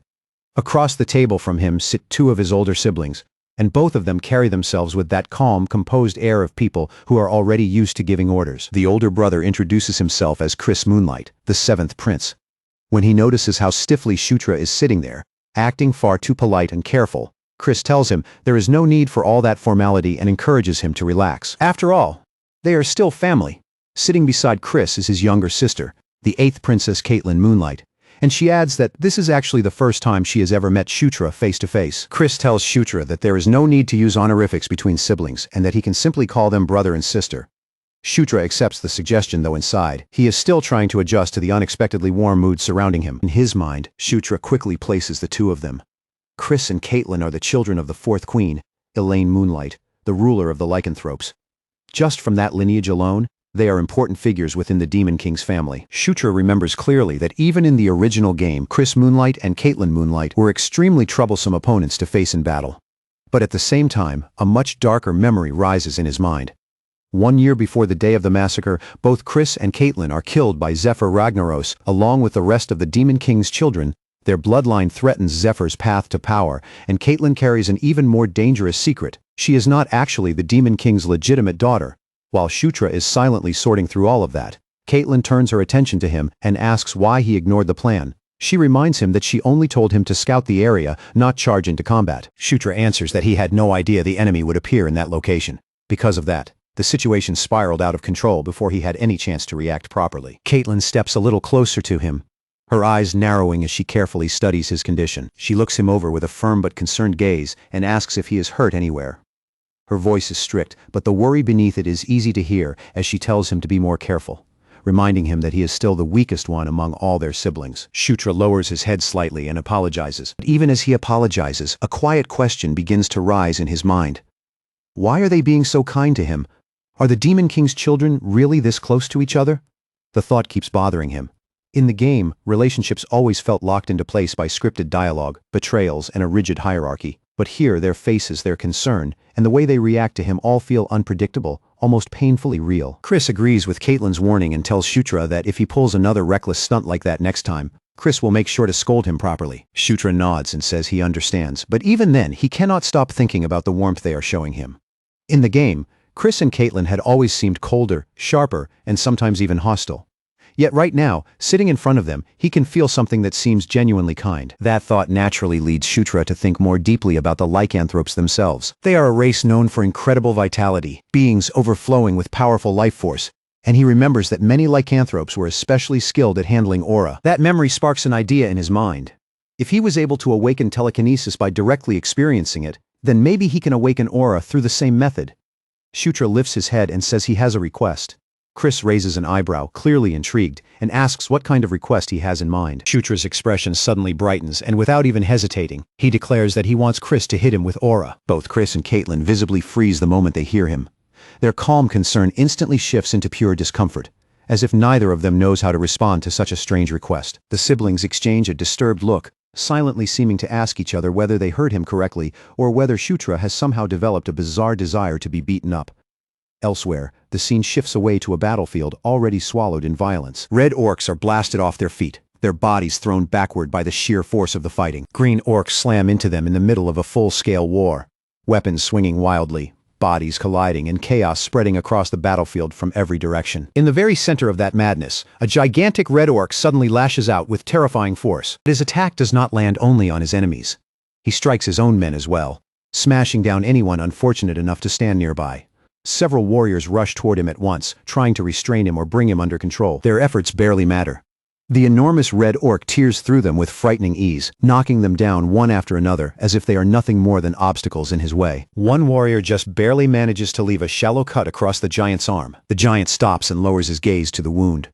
Across the table from him sit 2 of his older siblings, and both of them carry themselves with that calm, composed air of people who are already used to giving orders. The older brother introduces himself as Chris Moonlight, the 7th prince. When he notices how stiffly Shutra is sitting there, acting far too polite and careful, Chris tells him there is no need for all that formality and encourages him to relax. After all, they are still family. Sitting beside Chris is his younger sister, the 8th Princess Caitlin Moonlight, and she adds that this is actually the first time she has ever met Shutra face to face. Chris tells Shutra that there is no need to use honorifics between siblings and that he can simply call them brother and sister. Shutra accepts the suggestion, though inside, he is still trying to adjust to the unexpectedly warm mood surrounding him. In his mind, Shutra quickly places the 2 of them. Chris and Caitlin are the children of the 4th queen, Elaine Moonlight, the ruler of the lycanthropes. Just from that lineage alone, they are important figures within the Demon King's family. Shutra remembers clearly that even in the original game, Chris Moonlight and Caitlin Moonlight were extremely troublesome opponents to face in battle. But at the same time, a much darker memory rises in his mind. 1 year before the day of the massacre, both Chris and Caitlin are killed by Zephyr Ragnaros, along with the rest of the Demon King's children. Their bloodline threatens Zephyr's path to power, and Caitlin carries an even more dangerous secret. She is not actually the Demon King's legitimate daughter. While Shutra is silently sorting through all of that, Caitlin turns her attention to him and asks why he ignored the plan. She reminds him that she only told him to scout the area, not charge into combat. Shutra answers that he had no idea the enemy would appear in that location. Because of that, the situation spiraled out of control before he had any chance to react properly. Caitlin steps a little closer to him, her eyes narrowing as she carefully studies his condition. She looks him over with a firm but concerned gaze and asks if he is hurt anywhere. Her voice is strict, but the worry beneath it is easy to hear as she tells him to be more careful, reminding him that he is still the weakest one among all their siblings. Shutra lowers his head slightly and apologizes. But even as he apologizes, a quiet question begins to rise in his mind. Why are they being so kind to him? Are the Demon King's children really this close to each other? The thought keeps bothering him. In the game, relationships always felt locked into place by scripted dialogue, betrayals, and a rigid hierarchy. But here their faces, their concern, and the way they react to him all feel unpredictable, almost painfully real. Chris agrees with Caitlin's warning and tells Shutra that if he pulls another reckless stunt like that next time, Chris will make sure to scold him properly. Shutra nods and says he understands, but even then he cannot stop thinking about the warmth they are showing him. In the game, Chris and Caitlin had always seemed colder, sharper, and sometimes even hostile. Yet right now, sitting in front of them, he can feel something that seems genuinely kind. That thought naturally leads Shutra to think more deeply about the lycanthropes themselves. They are a race known for incredible vitality, beings overflowing with powerful life force, and he remembers that many lycanthropes were especially skilled at handling aura. That memory sparks an idea in his mind. If he was able to awaken telekinesis by directly experiencing it, then maybe he can awaken aura through the same method. Shutra lifts his head and says he has a request. Chris raises an eyebrow, clearly intrigued, and asks what kind of request he has in mind. Shutra's expression suddenly brightens, and without even hesitating, he declares that he wants Chris to hit him with aura. Both Chris and Caitlin visibly freeze the moment they hear him. Their calm concern instantly shifts into pure discomfort, as if neither of them knows how to respond to such a strange request. The siblings exchange a disturbed look, silently seeming to ask each other whether they heard him correctly or whether Shutra has somehow developed a bizarre desire to be beaten up. Elsewhere, the scene shifts away to a battlefield already swallowed in violence. Red orcs are blasted off their feet, their bodies thrown backward by the sheer force of the fighting. Green orcs slam into them in the middle of a full-scale war, weapons swinging wildly, bodies colliding, and chaos spreading across the battlefield from every direction. In the very center of that madness, a gigantic red orc suddenly lashes out with terrifying force. But his attack does not land only on his enemies. He strikes his own men as well, smashing down anyone unfortunate enough to stand nearby. Several warriors rush toward him at once, trying to restrain him or bring him under control. Their efforts barely matter. The enormous red orc tears through them with frightening ease, knocking them down one after another as if they are nothing more than obstacles in his way. One warrior just barely manages to leave a shallow cut across the giant's arm. The giant stops and lowers his gaze to the wound.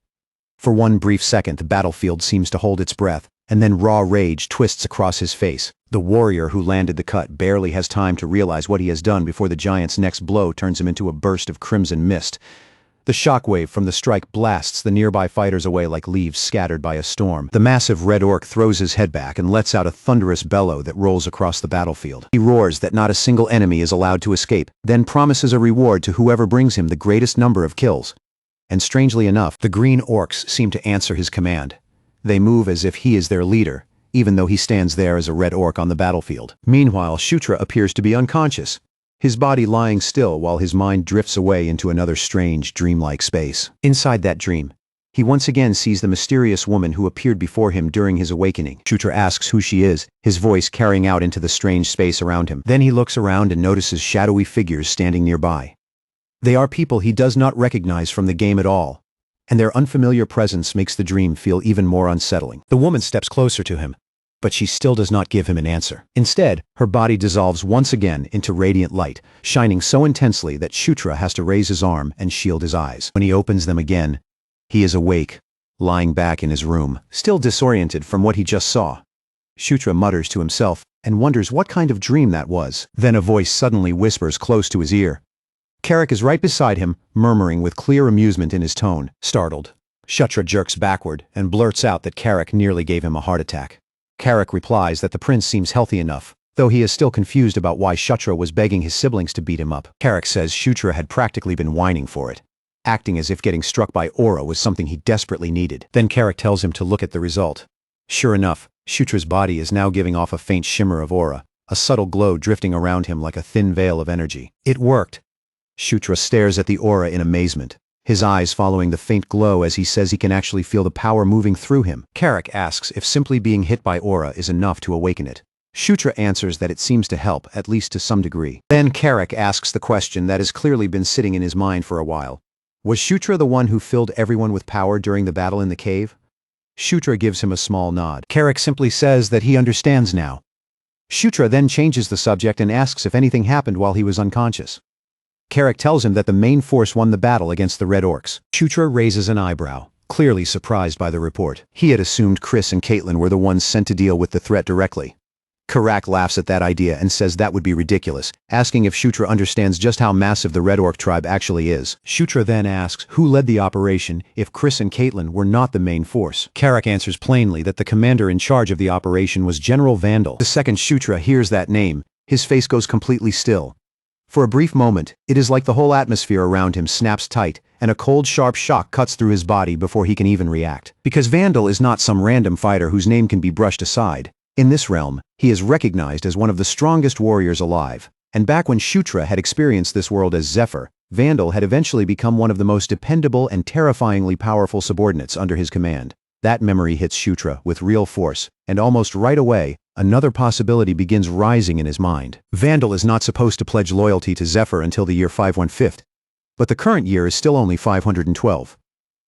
For one brief second, the battlefield seems to hold its breath, and then raw rage twists across his face. The warrior who landed the cut barely has time to realize what he has done before the giant's next blow turns him into a burst of crimson mist. The shockwave from the strike blasts the nearby fighters away like leaves scattered by a storm. The massive red orc throws his head back and lets out a thunderous bellow that rolls across the battlefield. He roars that not a single enemy is allowed to escape, then promises a reward to whoever brings him the greatest number of kills. And strangely enough, the green orcs seem to answer his command. They move as if he is their leader, even though he stands there as a red orc on the battlefield. Meanwhile, Shutra appears to be unconscious, his body lying still while his mind drifts away into another strange, dreamlike space. Inside that dream, he once again sees the mysterious woman who appeared before him during his awakening. Shutra asks who she is, his voice carrying out into the strange space around him. Then he looks around and notices shadowy figures standing nearby. They are people he does not recognize from the game at all, and their unfamiliar presence makes the dream feel even more unsettling. The woman steps closer to him, but she still does not give him an answer. Instead, her body dissolves once again into radiant light, shining so intensely that Shutra has to raise his arm and shield his eyes. When he opens them again, he is awake, lying back in his room, still disoriented from what he just saw. Shutra mutters to himself and wonders what kind of dream that was. Then a voice suddenly whispers close to his ear. Carrick is right beside him, murmuring with clear amusement in his tone. Startled, Shutra jerks backward and blurts out that Carrick nearly gave him a heart attack. Carrick replies that the prince seems healthy enough, though he is still confused about why Shutra was begging his siblings to beat him up. Carrick says Shutra had practically been whining for it, acting as if getting struck by aura was something he desperately needed. Then Carrick tells him to look at the result. Sure enough, Shutra's body is now giving off a faint shimmer of aura, a subtle glow drifting around him like a thin veil of energy. It worked. Shutra stares at the aura in amazement, his eyes following the faint glow as he says he can actually feel the power moving through him. Carrick asks if simply being hit by aura is enough to awaken it. Shutra answers that it seems to help, at least to some degree. Then Carrick asks the question that has clearly been sitting in his mind for a while. Was Shutra the one who filled everyone with power during the battle in the cave? Shutra gives him a small nod. Carrick simply says that he understands now. Shutra then changes the subject and asks if anything happened while he was unconscious. Carrick tells him that the main force won the battle against the red orcs. Shutra raises an eyebrow, clearly surprised by the report. He had assumed Chris and Caitlin were the ones sent to deal with the threat directly. Carrick laughs at that idea and says that would be ridiculous, asking if Shutra understands just how massive the red orc tribe actually is. Shutra then asks who led the operation if Chris and Caitlin were not the main force. Carrick answers plainly that the commander in charge of the operation was General Vandal. The second Shutra hears that name, his face goes completely still. For a brief moment, it is like the whole atmosphere around him snaps tight, and a cold, sharp shock cuts through his body before he can even react. Because Vandal is not some random fighter whose name can be brushed aside. In this realm, he is recognized as one of the strongest warriors alive. And back when Shutra had experienced this world as Zephyr, Vandal had eventually become one of the most dependable and terrifyingly powerful subordinates under his command. That memory hits Shutra with real force, and almost right away, another possibility begins rising in his mind. Vandal is not supposed to pledge loyalty to Zephyr until the year 515, but the current year is still only 512.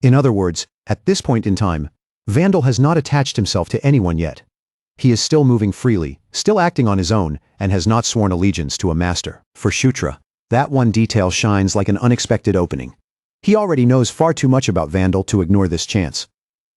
In other words, at this point in time, Vandal has not attached himself to anyone yet. He is still moving freely, still acting on his own, and has not sworn allegiance to a master. For Shutra, that one detail shines like an unexpected opening. He already knows far too much about Vandal to ignore this chance.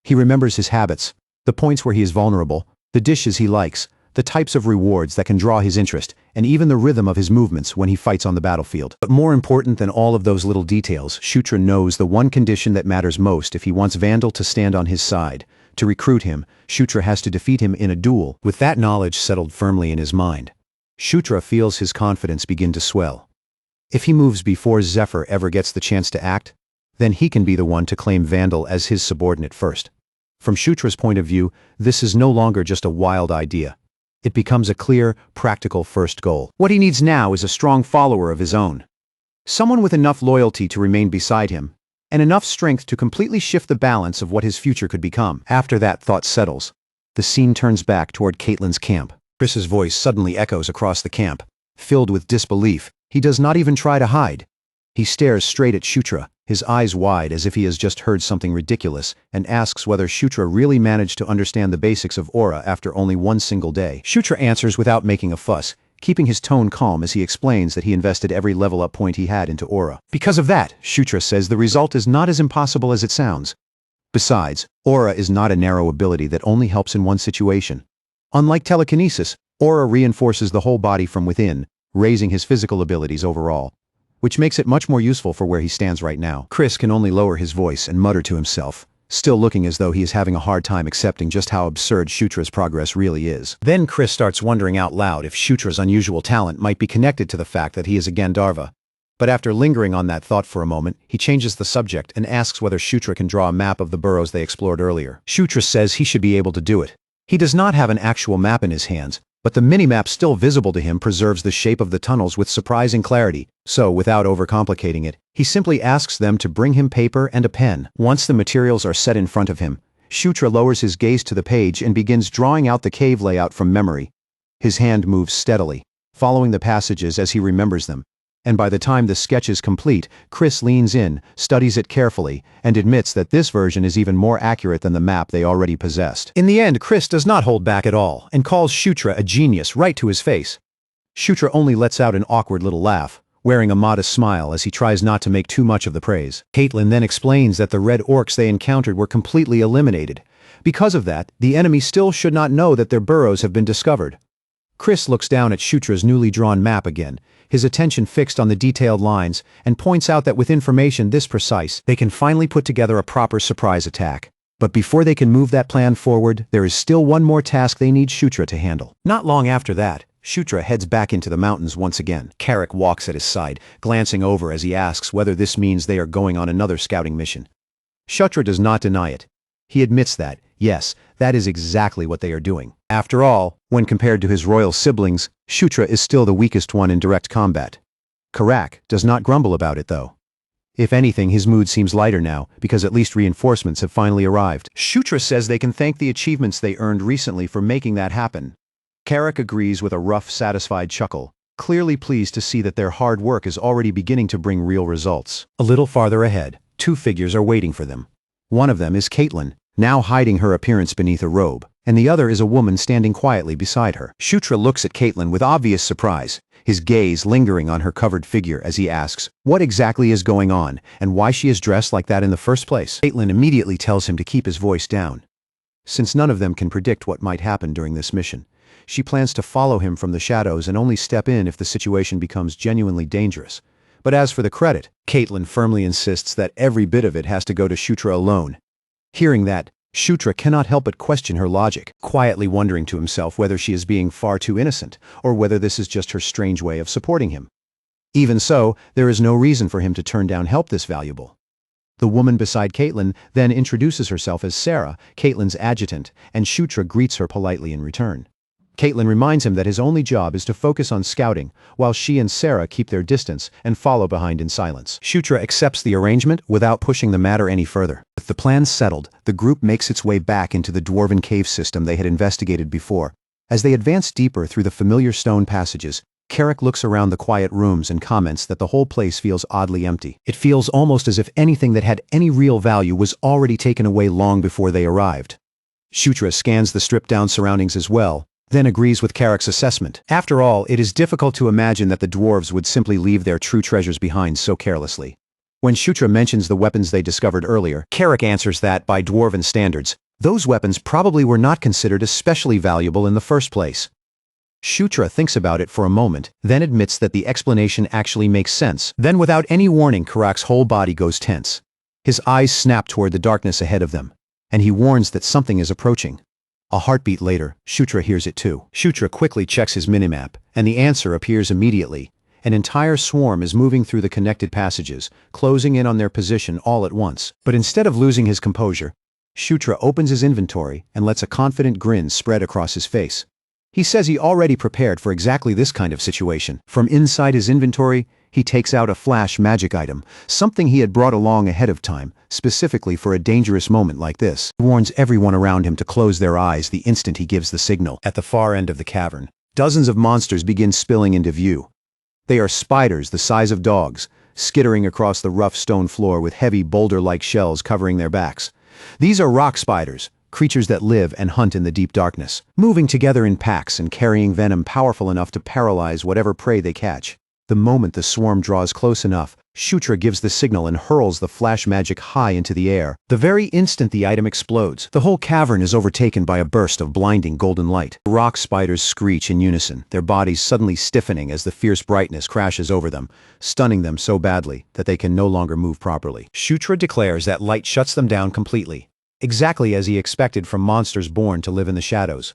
He remembers his habits, the points where he is vulnerable, the dishes he likes, the types of rewards that can draw his interest, and even the rhythm of his movements when he fights on the battlefield. But more important than all of those little details, Shutra knows the one condition that matters most if he wants Vandal to stand on his side. To recruit him, Shutra has to defeat him in a duel. With that knowledge settled firmly in his mind, Shutra feels his confidence begin to swell. If he moves before Zephyr ever gets the chance to act, then he can be the one to claim Vandal as his subordinate first. From Shutra's point of view, this is no longer just a wild idea. It becomes a clear, practical first goal. What he needs now is a strong follower of his own. Someone with enough loyalty to remain beside him, and enough strength to completely shift the balance of what his future could become. After that thought settles, the scene turns back toward Caitlin's camp. Chris's voice suddenly echoes across the camp. Filled with disbelief, he does not even try to hide. He stares straight at Shutra, his eyes wide as if he has just heard something ridiculous, and asks whether Shutra really managed to understand the basics of aura after only one single day. Shutra answers without making a fuss, keeping his tone calm as he explains that he invested every level-up point he had into aura. Because of that, Shutra says the result is not as impossible as it sounds. Besides, aura is not a narrow ability that only helps in one situation. Unlike telekinesis, aura reinforces the whole body from within, raising his physical abilities overall, which makes it much more useful for where he stands right now. Chris can only lower his voice and mutter to himself, still looking as though he is having a hard time accepting just how absurd Shutra's progress really is. Then Chris starts wondering out loud if Shutra's unusual talent might be connected to the fact that he is a Gandharva. But after lingering on that thought for a moment, he changes the subject and asks whether Shutra can draw a map of the burrows they explored earlier. Shutra says he should be able to do it. He does not have an actual map in his hands, but the minimap still visible to him preserves the shape of the tunnels with surprising clarity, so without overcomplicating it, he simply asks them to bring him paper and a pen. Once the materials are set in front of him, Shutra lowers his gaze to the page and begins drawing out the cave layout from memory. His hand moves steadily, following the passages as he remembers them, and by the time the sketch is complete, Chris leans in, studies it carefully, and admits that this version is even more accurate than the map they already possessed. In the end, Chris does not hold back at all, and calls Shutra a genius right to his face. Shutra only lets out an awkward little laugh, wearing a modest smile as he tries not to make too much of the praise. Caitlin then explains that the red orcs they encountered were completely eliminated. Because of that, the enemy still should not know that their burrows have been discovered. Chris looks down at Shutra's newly drawn map again, his attention fixed on the detailed lines, and points out that with information this precise, they can finally put together a proper surprise attack. But before they can move that plan forward, there is still one more task they need Shutra to handle. Not long after that, Shutra heads back into the mountains once again. Carrick walks at his side, glancing over as he asks whether this means they are going on another scouting mission. Shutra does not deny it. He admits that, yes, that is exactly what they are doing. After all, when compared to his royal siblings, Shutra is still the weakest one in direct combat. Karak does not grumble about it though. If anything, his mood seems lighter now, because at least reinforcements have finally arrived. Shutra says they can thank the achievements they earned recently for making that happen. Karak agrees with a rough, satisfied chuckle, clearly pleased to see that their hard work is already beginning to bring real results. A little farther ahead, two figures are waiting for them. One of them is Caitlin, now hiding her appearance beneath a robe, and the other is a woman standing quietly beside her. Shutra looks at Caitlin with obvious surprise, his gaze lingering on her covered figure as he asks what exactly is going on and why she is dressed like that in the first place. Caitlin immediately tells him to keep his voice down. Since none of them can predict what might happen during this mission, she plans to follow him from the shadows and only step in if the situation becomes genuinely dangerous. But as for the credit, Caitlin firmly insists that every bit of it has to go to Shutra alone. Hearing that, Shutra cannot help but question her logic, quietly wondering to himself whether she is being far too innocent, or whether this is just her strange way of supporting him. Even so, there is no reason for him to turn down help this valuable. The woman beside Caitlin then introduces herself as Sarah, Caitlin's adjutant, and Shutra greets her politely in return. Caitlin reminds him that his only job is to focus on scouting, while she and Sarah keep their distance and follow behind in silence. Shutra accepts the arrangement without pushing the matter any further. With the plans settled, the group makes its way back into the dwarven cave system they had investigated before. As they advance deeper through the familiar stone passages, Carrick looks around the quiet rooms and comments that the whole place feels oddly empty. It feels almost as if anything that had any real value was already taken away long before they arrived. Shutra scans the stripped-down surroundings as well, then agrees with Carrick's assessment. After all, it is difficult to imagine that the dwarves would simply leave their true treasures behind so carelessly. When Shutra mentions the weapons they discovered earlier, Carrick answers that, by dwarven standards, those weapons probably were not considered especially valuable in the first place. Shutra thinks about it for a moment, then admits that the explanation actually makes sense. Then without any warning, Carrick's whole body goes tense. His eyes snap toward the darkness ahead of them. and he warns that something is approaching. A heartbeat later, Shutra hears it too. Shutra quickly checks his minimap, and the answer appears immediately. An entire swarm is moving through the connected passages, closing in on their position all at once. But instead of losing his composure, Shutra opens his inventory and lets a confident grin spread across his face. He says he already prepared for exactly this kind of situation. From inside his inventory, he takes out a flash magic item, something he had brought along ahead of time, specifically for a dangerous moment like this. He warns everyone around him to close their eyes the instant he gives the signal. At the far end of the cavern, dozens of monsters begin spilling into view. They are spiders the size of dogs, skittering across the rough stone floor with heavy boulder-like shells covering their backs. These are rock spiders, creatures that live and hunt in the deep darkness, moving together in packs and carrying venom powerful enough to paralyze whatever prey they catch. The moment the swarm draws close enough, Shutra gives the signal and hurls the flash magic high into the air. The very instant the item explodes, the whole cavern is overtaken by a burst of blinding golden light. The rock spiders screech in unison, their bodies suddenly stiffening as the fierce brightness crashes over them, stunning them so badly that they can no longer move properly. Shutra declares that light shuts them down completely, exactly as he expected from monsters born to live in the shadows.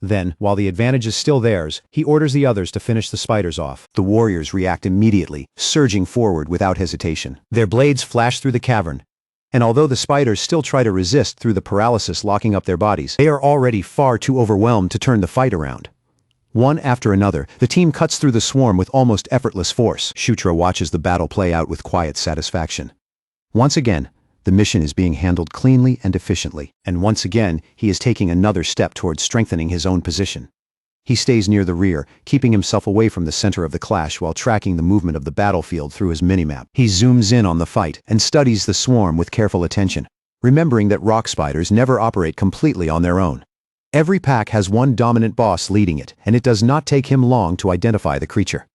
Then, while the advantage is still theirs, he orders the others to finish the spiders off. The warriors react immediately, surging forward without hesitation. Their blades flash through the cavern, and although the spiders still try to resist through the paralysis locking up their bodies, they are already far too overwhelmed to turn the fight around. One after another, the team cuts through the swarm with almost effortless force. Shutra watches the battle play out with quiet satisfaction. Once again, the mission is being handled cleanly and efficiently, and once again, he is taking another step towards strengthening his own position. He stays near the rear, keeping himself away from the center of the clash while tracking the movement of the battlefield through his minimap. He zooms in on the fight and studies the swarm with careful attention, remembering that rock spiders never operate completely on their own. Every pack has one dominant boss leading it, and it does not take him long to identify the creature.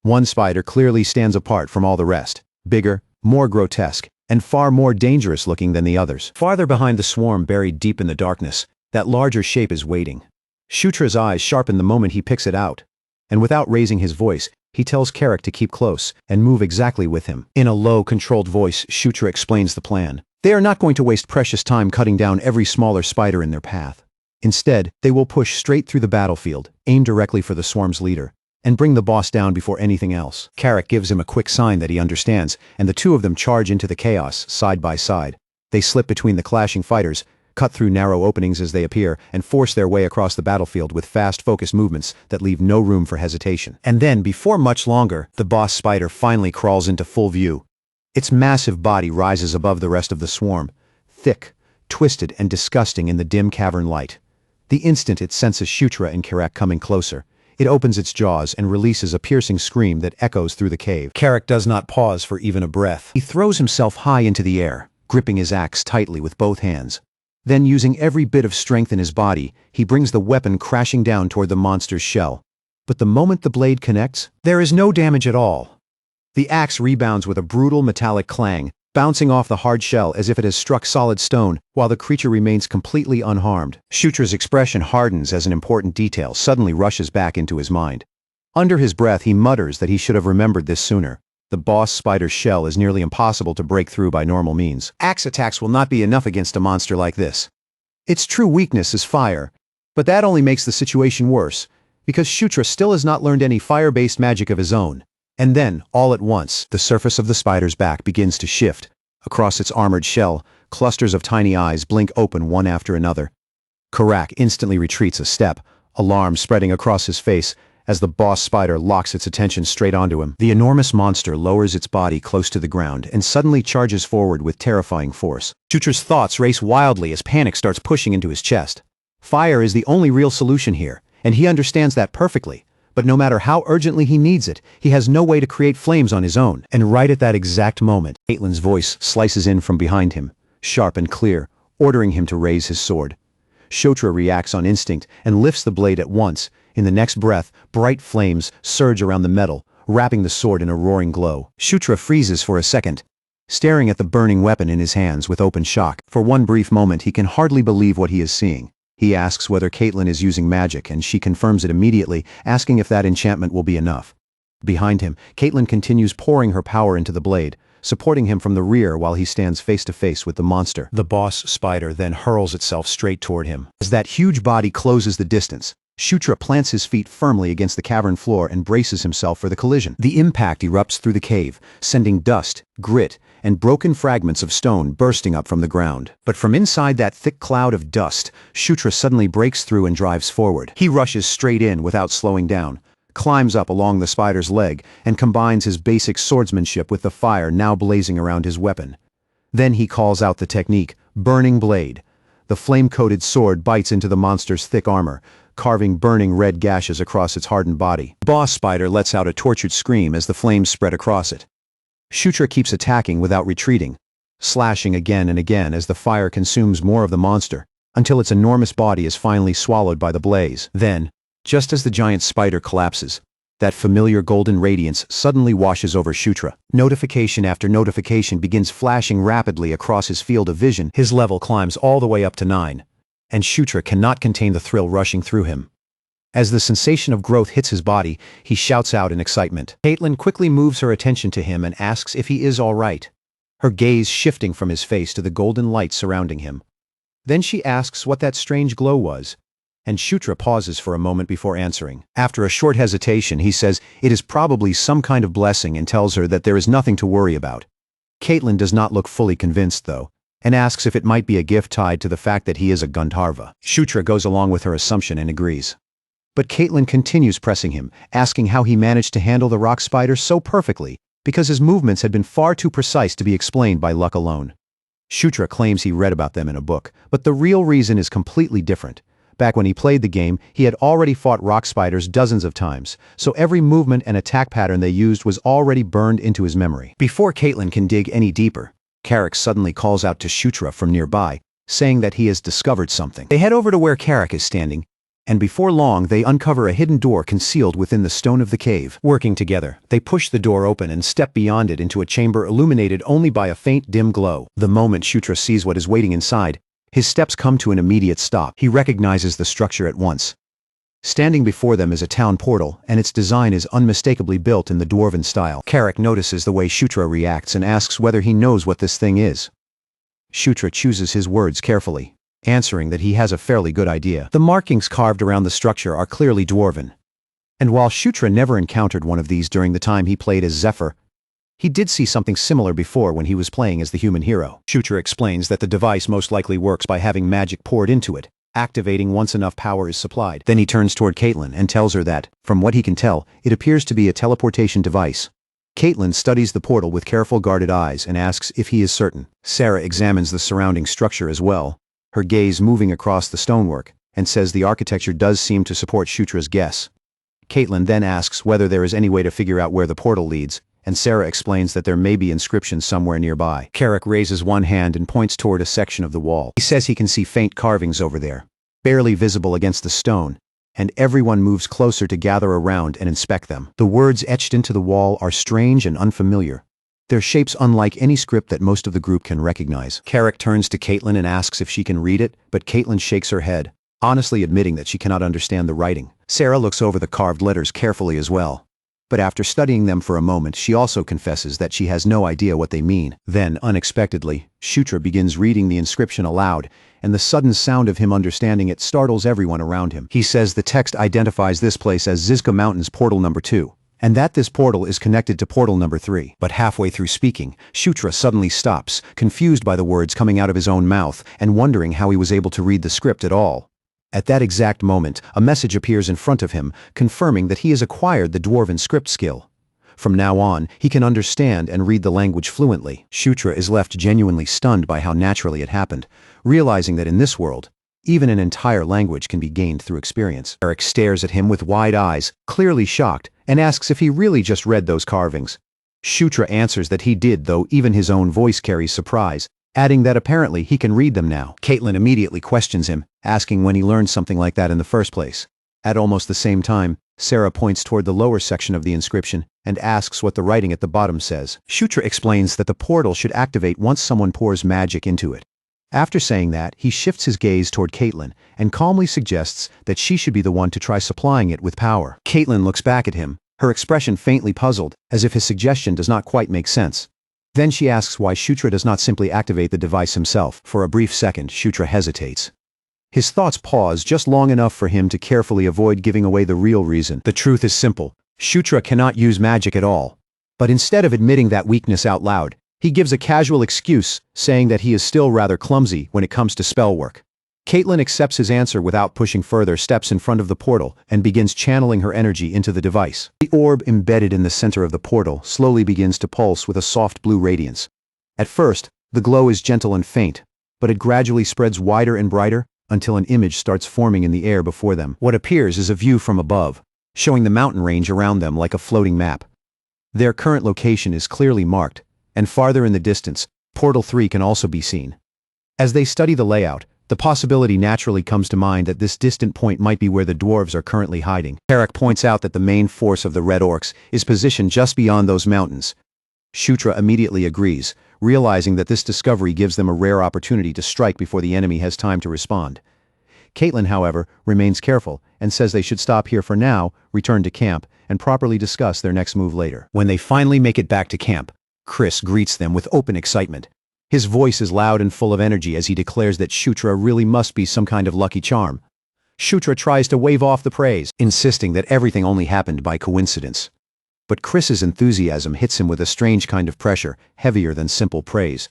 One spider clearly stands apart from all the rest, bigger, more grotesque, and far more dangerous looking than the others. Farther behind the swarm, buried deep in the darkness, that larger shape is waiting. Shutra's eyes sharpen the moment he picks it out, and without raising his voice, he tells Carrick to keep close and move exactly with him. In a low, controlled voice, Shutra explains the plan. They are not going to waste precious time cutting down every smaller spider in their path. Instead, they will push straight through the battlefield, aim directly for the swarm's leader, and bring the boss down before anything else. Carrick gives him a quick sign that he understands, and the two of them charge into the chaos, side by side. They slip between the clashing fighters, cut through narrow openings as they appear, and force their way across the battlefield with fast, focused movements that leave no room for hesitation. And then, before much longer, the boss spider finally crawls into full view. Its massive body rises above the rest of the swarm, thick, twisted, and disgusting in the dim cavern light. The instant it senses Shutra and Carrick coming closer, it opens its jaws and releases a piercing scream that echoes through the cave. Carrick does not pause for even a breath. He throws himself high into the air, gripping his axe tightly with both hands. Then, using every bit of strength in his body, he brings the weapon crashing down toward the monster's shell. But the moment the blade connects, there is no damage at all. The axe rebounds with a brutal metallic clang, bouncing off the hard shell as if it has struck solid stone, while the creature remains completely unharmed. Shutra's expression hardens as an important detail suddenly rushes back into his mind. Under his breath, he mutters that he should have remembered this sooner. The boss spider's shell is nearly impossible to break through by normal means. Axe attacks will not be enough against a monster like this. Its true weakness is fire, but that only makes the situation worse, because Shutra still has not learned any fire-based magic of his own. And then, all at once, the surface of the spider's back begins to shift. Across its armored shell, clusters of tiny eyes blink open one after another. Carrick instantly retreats a step, alarm spreading across his face as the boss spider locks its attention straight onto him. The enormous monster lowers its body close to the ground and suddenly charges forward with terrifying force. Shutra's thoughts race wildly as panic starts pushing into his chest. Fire is the only real solution here, and he understands that perfectly. But no matter how urgently he needs it, he has no way to create flames on his own. And right at that exact moment, Caitlin's voice slices in from behind him, sharp and clear, ordering him to raise his sword. Shutra reacts on instinct and lifts the blade at once. In the next breath, bright flames surge around the metal, wrapping the sword in a roaring glow. Shutra freezes for a second, staring at the burning weapon in his hands with open shock. For one brief moment, he can hardly believe what he is seeing. He asks whether Caitlin is using magic, and she confirms it immediately, asking if that enchantment will be enough. Behind him, Caitlin continues pouring her power into the blade, supporting him from the rear while he stands face to face with the monster. The boss spider then hurls itself straight toward him. As that huge body closes the distance, Shutra plants his feet firmly against the cavern floor and braces himself for the collision. The impact erupts through the cave, sending dust, grit, and broken fragments of stone bursting up from the ground. But from inside that thick cloud of dust, Shutra suddenly breaks through and drives forward. He rushes straight in without slowing down, climbs up along the spider's leg, and combines his basic swordsmanship with the fire now blazing around his weapon. Then he calls out the technique, Burning Blade. The flame-coated sword bites into the monster's thick armor, carving burning red gashes across its hardened body. The boss spider lets out a tortured scream as the flames spread across it. Shutra keeps attacking without retreating, slashing again and again as the fire consumes more of the monster, until its enormous body is finally swallowed by the blaze. Then, just as the giant spider collapses, that familiar golden radiance suddenly washes over Shutra. Notification after notification begins flashing rapidly across his field of vision. His level climbs all the way up to 9. And Shutra cannot contain the thrill rushing through him. As the sensation of growth hits his body, he shouts out in excitement. Caitlin quickly moves her attention to him and asks if he is all right, her gaze shifting from his face to the golden light surrounding him. Then she asks what that strange glow was, and Shutra pauses for a moment before answering. After a short hesitation, he says it is probably some kind of blessing and tells her that there is nothing to worry about. Caitlin does not look fully convinced, though, and asks if it might be a gift tied to the fact that he is a Gandharva. Shutra goes along with her assumption and agrees. But Caitlin continues pressing him, asking how he managed to handle the rock spider so perfectly, because his movements had been far too precise to be explained by luck alone. Shutra claims he read about them in a book, but the real reason is completely different. Back when he played the game, he had already fought rock spiders dozens of times, so every movement and attack pattern they used was already burned into his memory. Before Caitlin can dig any deeper, Carrick suddenly calls out to Shutra from nearby, saying that he has discovered something. They head over to where Carrick is standing, and before long they uncover a hidden door concealed within the stone of the cave. Working together, they push the door open and step beyond it into a chamber illuminated only by a faint dim glow. The moment Shutra sees what is waiting inside, his steps come to an immediate stop. He recognizes the structure at once. Standing before them is a town portal, and its design is unmistakably built in the dwarven style. Carrick notices the way Shutra reacts and asks whether he knows what this thing is. Shutra chooses his words carefully, answering that he has a fairly good idea. The markings carved around the structure are clearly dwarven. And while Shutra never encountered one of these during the time he played as Zephyr, he did see something similar before when he was playing as the human hero. Shutra explains that the device most likely works by having magic poured into it, activating once enough power is supplied. Then he turns toward Caitlin and tells her that, from what he can tell, it appears to be a teleportation device. Caitlin studies the portal with careful guarded eyes and asks if he is certain. Sarah examines the surrounding structure as well, her gaze moving across the stonework, and says the architecture does seem to support Shutra's guess. Caitlin then asks whether there is any way to figure out where the portal leads, and Sarah explains that there may be inscriptions somewhere nearby. Carrick raises one hand and points toward a section of the wall. He says he can see faint carvings over there, barely visible against the stone, and everyone moves closer to gather around and inspect them. The words etched into the wall are strange and unfamiliar, their shapes unlike any script that most of the group can recognize. Carrick turns to Caitlin and asks if she can read it, but Caitlin shakes her head, honestly admitting that she cannot understand the writing. Sarah looks over the carved letters carefully as well, but after studying them for a moment, she also confesses that she has no idea what they mean. Then, unexpectedly, Shutra begins reading the inscription aloud, and the sudden sound of him understanding it startles everyone around him. He says the text identifies this place as Zizka Mountains Portal Number 2, and that this portal is connected to Portal Number 3. But halfway through speaking, Shutra suddenly stops, confused by the words coming out of his own mouth, and wondering how he was able to read the script at all. At that exact moment, a message appears in front of him, confirming that he has acquired the dwarven script skill. From now on, he can understand and read the language fluently. Shutra is left genuinely stunned by how naturally it happened, realizing that in this world, even an entire language can be gained through experience. Eric stares at him with wide eyes, clearly shocked, and asks if he really just read those carvings. Shutra answers that he did, though even his own voice carries surprise, adding that apparently he can read them now. Caitlin immediately questions him, asking when he learned something like that in the first place. At almost the same time, Sarah points toward the lower section of the inscription and asks what the writing at the bottom says. Shutra explains that the portal should activate once someone pours magic into it. After saying that, he shifts his gaze toward Caitlin and calmly suggests that she should be the one to try supplying it with power. Caitlin looks back at him, her expression faintly puzzled, as if his suggestion does not quite make sense. Then she asks why Shutra does not simply activate the device himself. For a brief second, Shutra hesitates. His thoughts pause just long enough for him to carefully avoid giving away the real reason. The truth is simple. Shutra cannot use magic at all. But instead of admitting that weakness out loud, he gives a casual excuse, saying that he is still rather clumsy when it comes to spell work. Caitlin accepts his answer without pushing further, steps in front of the portal, and begins channeling her energy into the device. The orb embedded in the center of the portal slowly begins to pulse with a soft blue radiance. At first, the glow is gentle and faint, but it gradually spreads wider and brighter until an image starts forming in the air before them. What appears is a view from above, showing the mountain range around them like a floating map. Their current location is clearly marked, and farther in the distance, Portal 3 can also be seen. As they study the layout, the possibility naturally comes to mind that this distant point might be where the dwarves are currently hiding. Tarek points out that the main force of the Red Orcs is positioned just beyond those mountains. Shutra immediately agrees, realizing that this discovery gives them a rare opportunity to strike before the enemy has time to respond. Caitlin, however, remains careful and says they should stop here for now, return to camp, and properly discuss their next move later. When they finally make it back to camp, Chris greets them with open excitement. His voice is loud and full of energy as he declares that Shutra really must be some kind of lucky charm. Shutra tries to wave off the praise, insisting that everything only happened by coincidence. But Chris's enthusiasm hits him with a strange kind of pressure, heavier than simple praise.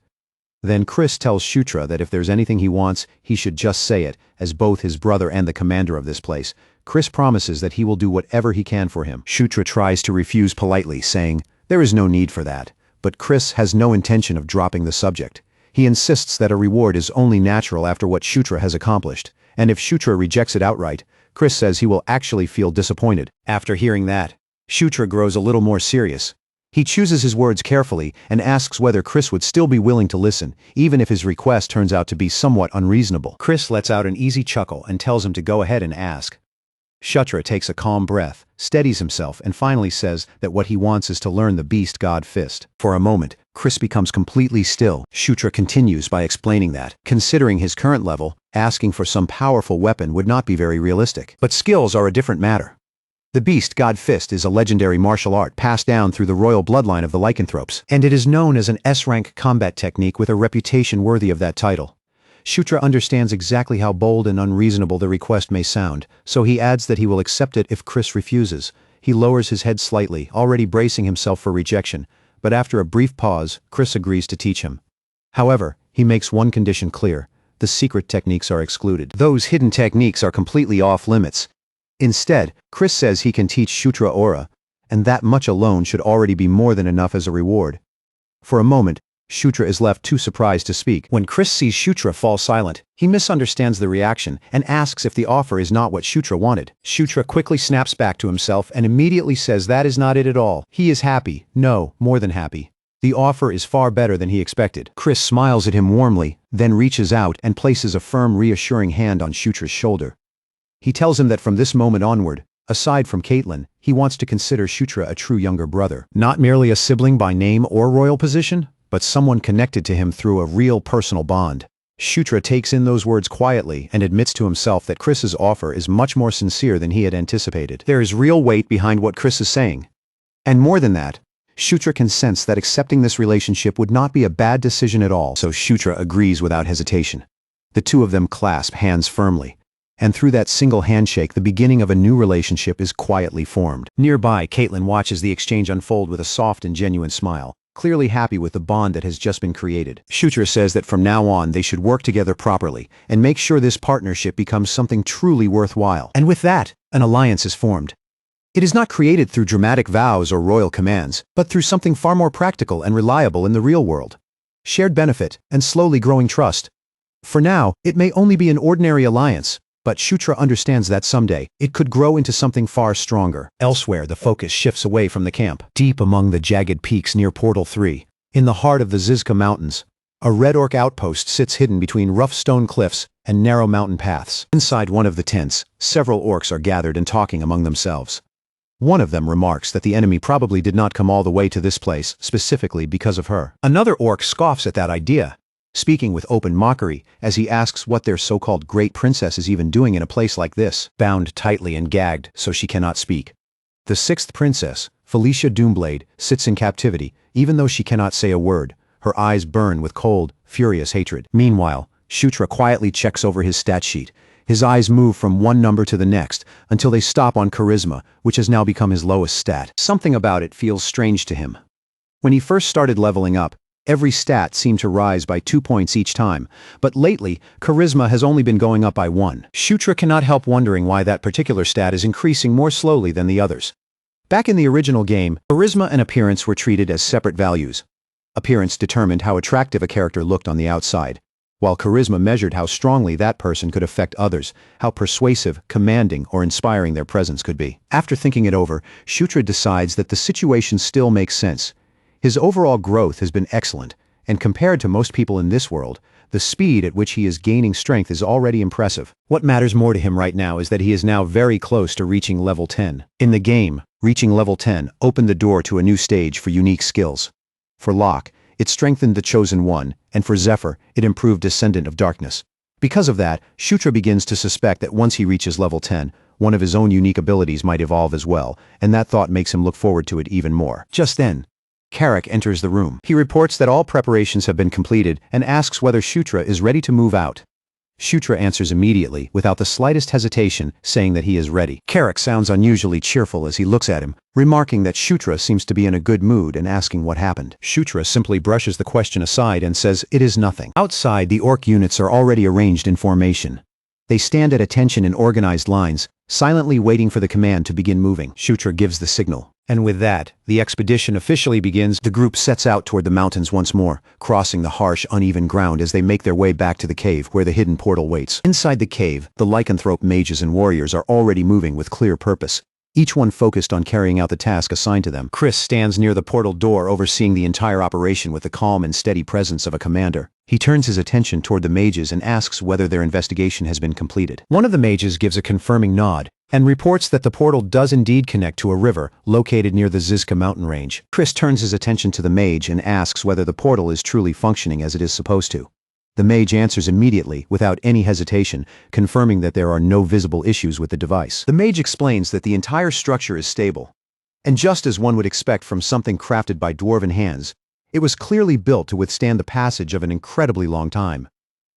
Then Chris tells Shutra that if there's anything he wants, he should just say it. As both his brother and the commander of this place, Chris promises that he will do whatever he can for him. Shutra tries to refuse politely, saying, "There is no need for that." But Chris has no intention of dropping the subject. He insists that a reward is only natural after what Shutra has accomplished, and if Shutra rejects it outright, Chris says he will actually feel disappointed. After hearing that, Shutra grows a little more serious. He chooses his words carefully and asks whether Chris would still be willing to listen, even if his request turns out to be somewhat unreasonable. Chris lets out an easy chuckle and tells him to go ahead and ask. Shutra takes a calm breath, steadies himself, and finally says that what he wants is to learn the beast god fist. For a moment, Chris becomes completely still. Shutra continues by explaining that, considering his current level, asking for some powerful weapon would not be very realistic. But skills are a different matter. The beast god fist is a legendary martial art passed down through the royal bloodline of the lycanthropes, and it is known as an S-rank combat technique with a reputation worthy of that title. Shutra understands exactly how bold and unreasonable the request may sound, so he adds that he will accept it if Chris refuses. He lowers his head slightly, already bracing himself for rejection, but after a brief pause, Chris agrees to teach him. However, he makes one condition clear: the secret techniques are excluded. Those hidden techniques are completely off limits. Instead, Chris says he can teach Shutra Aura, and that much alone should already be more than enough as a reward. For a moment, Shutra is left too surprised to speak. When Chris sees Shutra fall silent, he misunderstands the reaction and asks if the offer is not what Shutra wanted. Shutra quickly snaps back to himself and immediately says that is not it at all. He is happy, no, more than happy. The offer is far better than he expected. Chris smiles at him warmly, then reaches out and places a firm, reassuring hand on Shutra's shoulder. He tells him that from this moment onward, aside from Caitlin, he wants to consider Shutra a true younger brother. Not merely a sibling by name or royal position, but someone connected to him through a real personal bond. Shutra takes in those words quietly and admits to himself that Chris's offer is much more sincere than he had anticipated. There is real weight behind what Chris is saying. And more than that, Shutra can sense that accepting this relationship would not be a bad decision at all, so Shutra agrees without hesitation. The two of them clasp hands firmly, and through that single handshake the beginning of a new relationship is quietly formed. Nearby, Caitlin watches the exchange unfold with a soft and genuine smile, clearly happy with the bond that has just been created. Shutra says that from now on they should work together properly and make sure this partnership becomes something truly worthwhile. And with that, an alliance is formed. It is not created through dramatic vows or royal commands, but through something far more practical and reliable in the real world. Shared benefit and slowly growing trust. For now, it may only be an ordinary alliance, but Shutra understands that someday, it could grow into something far stronger. Elsewhere, the focus shifts away from the camp. Deep among the jagged peaks near Portal 3, in the heart of the Zizka Mountains, a Red Orc outpost sits hidden between rough stone cliffs and narrow mountain paths. Inside one of the tents, several orcs are gathered and talking among themselves. One of them remarks that the enemy probably did not come all the way to this place specifically because of her. Another orc scoffs at that idea, speaking with open mockery as he asks what their so-called great princess is even doing in a place like this, bound tightly and gagged so she cannot speak. The sixth princess, Felicia Doomblade, sits in captivity, even though she cannot say a word. Her eyes burn with cold, furious hatred. Meanwhile, Shutra quietly checks over his stat sheet. His eyes move from one number to the next, until they stop on charisma, which has now become his lowest stat. Something about it feels strange to him. When he first started leveling up, every stat seemed to rise by 2 points each time, but lately, charisma has only been going up by 1. Shutra cannot help wondering why that particular stat is increasing more slowly than the others. Back in the original game, charisma and appearance were treated as separate values. Appearance determined how attractive a character looked on the outside, while charisma measured how strongly that person could affect others, how persuasive, commanding, or inspiring their presence could be. After thinking it over, Shutra decides that the situation still makes sense. His overall growth has been excellent, and compared to most people in this world, the speed at which he is gaining strength is already impressive. What matters more to him right now is that he is now very close to reaching level 10. In the game, reaching level 10 opened the door to a new stage for unique skills. For Locke, it strengthened the Chosen One, and for Zephyr, it improved Descendant of Darkness. Because of that, Shutra begins to suspect that once he reaches level 10, one of his own unique abilities might evolve as well, and that thought makes him look forward to it even more. Just then, Carrick enters the room. He reports that all preparations have been completed and asks whether Shutra is ready to move out. Shutra answers immediately, without the slightest hesitation, saying that he is ready. Carrick sounds unusually cheerful as he looks at him, remarking that Shutra seems to be in a good mood and asking what happened. Shutra simply brushes the question aside and says it is nothing. Outside, the orc units are already arranged in formation. They stand at attention in organized lines, silently waiting for the command to begin moving. Shutra gives the signal. And with that, the expedition officially begins. The group sets out toward the mountains once more, crossing the harsh, uneven ground as they make their way back to the cave where the hidden portal waits. Inside the cave, the lycanthrope mages and warriors are already moving with clear purpose, each one focused on carrying out the task assigned to them. Chris stands near the portal door overseeing the entire operation with the calm and steady presence of a commander. He turns his attention toward the mages and asks whether their investigation has been completed. One of the mages gives a confirming nod, and reports that the portal does indeed connect to a river located near the Zizka mountain range. Chris turns his attention to the mage and asks whether the portal is truly functioning as it is supposed to. The mage answers immediately, without any hesitation, confirming that there are no visible issues with the device. The mage explains that the entire structure is stable, and just as one would expect from something crafted by dwarven hands, it was clearly built to withstand the passage of an incredibly long time.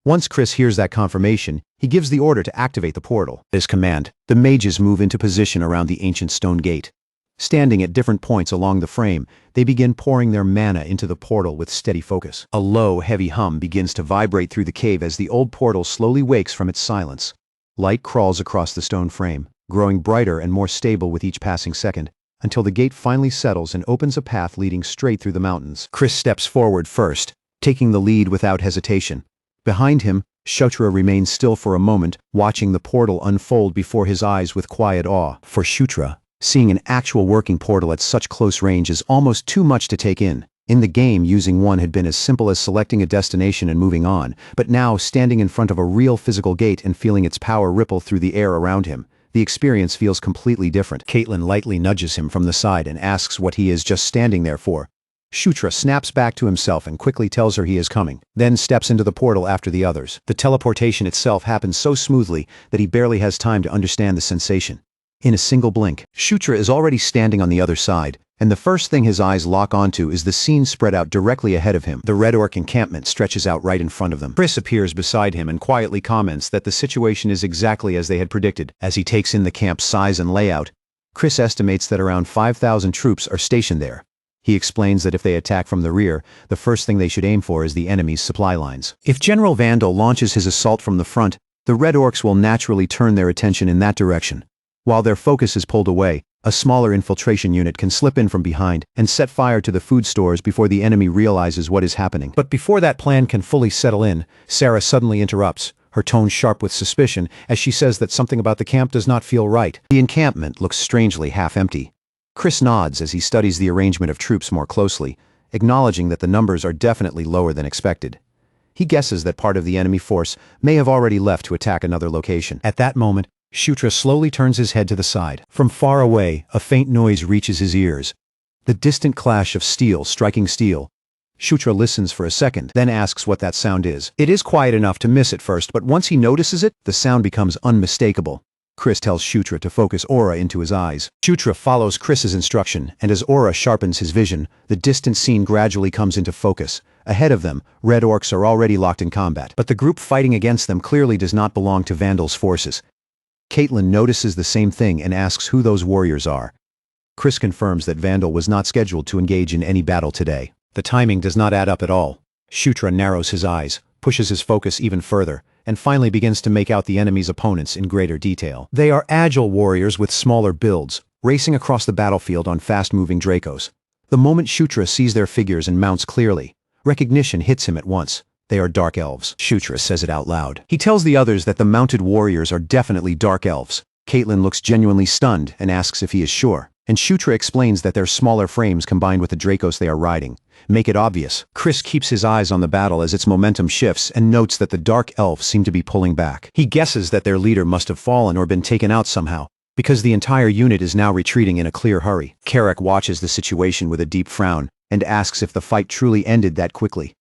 Once Chris hears that confirmation, he gives the order to activate the portal. At his command, the mages move into position around the ancient stone gate. Standing at different points along the frame, they begin pouring their mana into the portal with steady focus. A low, heavy hum begins to vibrate through the cave as the old portal slowly wakes from its silence. Light crawls across the stone frame, growing brighter and more stable with each passing second, until the gate finally settles and opens a path leading straight through the mountains. Chris steps forward first, taking the lead without hesitation. Behind him, Shutra remains still for a moment, watching the portal unfold before his eyes with quiet awe. For Shutra, seeing an actual working portal at such close range is almost too much to take in. In the game, using one had been as simple as selecting a destination and moving on, but now, standing in front of a real physical gate and feeling its power ripple through the air around him, the experience feels completely different. Caitlin lightly nudges him from the side and asks what he is just standing there for. Shutra snaps back to himself and quickly tells her he is coming, then steps into the portal after the others. The teleportation itself happens so smoothly that he barely has time to understand the sensation. In a single blink, Shutra is already standing on the other side, and the first thing his eyes lock onto is the scene spread out directly ahead of him. The Red Orc encampment stretches out right in front of them. Chris appears beside him and quietly comments that the situation is exactly as they had predicted. As he takes in the camp's size and layout, Chris estimates that around 5,000 troops are stationed there. He explains that if they attack from the rear, the first thing they should aim for is the enemy's supply lines. If General Vandal launches his assault from the front, the Red Orcs will naturally turn their attention in that direction. While their focus is pulled away, a smaller infiltration unit can slip in from behind and set fire to the food stores before the enemy realizes what is happening. But before that plan can fully settle in, Sarah suddenly interrupts, her tone sharp with suspicion, as she says that something about the camp does not feel right. The encampment looks strangely half-empty. Chris nods as he studies the arrangement of troops more closely, acknowledging that the numbers are definitely lower than expected. He guesses that part of the enemy force may have already left to attack another location. At that moment, Shutra slowly turns his head to the side. From far away, a faint noise reaches his ears. The distant clash of steel striking steel. Shutra listens for a second, then asks what that sound is. It is quiet enough to miss at first, but once he notices it, the sound becomes unmistakable. Chris tells Shutra to focus aura into his eyes. Shutra follows Chris's instruction, and as aura sharpens his vision, the distant scene gradually comes into focus. Ahead of them, red orcs are already locked in combat, but the group fighting against them clearly does not belong to Vandal's forces. Caitlin notices the same thing and asks who those warriors are. Chris confirms that Vandal was not scheduled to engage in any battle today. The timing does not add up at all. Shutra narrows his eyes, pushes his focus even further, and finally begins to make out the enemy's opponents in greater detail. They are agile warriors with smaller builds, racing across the battlefield on fast-moving Dracos. The moment Shutra sees their figures and mounts clearly, recognition hits him at once. They are Dark Elves. Shutra says it out loud. He tells the others that the mounted warriors are definitely Dark Elves. Caitlin looks genuinely stunned and asks if he is sure, and Shutra explains that their smaller frames combined with the Dracos they are riding make it obvious. Chris keeps his eyes on the battle as its momentum shifts and notes that the Dark Elves seem to be pulling back. He guesses that their leader must have fallen or been taken out somehow, because the entire unit is now retreating in a clear hurry. Carrick watches the situation with a deep frown and asks if the fight truly ended that quickly.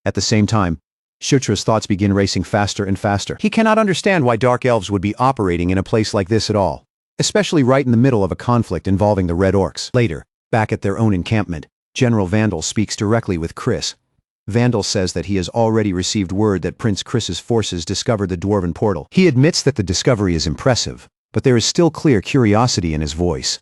At the same time, Shutra's thoughts begin racing faster and faster. He cannot understand why Dark Elves would be operating in a place like this at all, especially right in the middle of a conflict involving the Red Orcs. Later, back at their own encampment, General Vandal speaks directly with Chris. Vandal says that he has already received word that Prince Chris's forces discovered the Dwarven portal. He admits that the discovery is impressive, but there is still clear curiosity in his voice.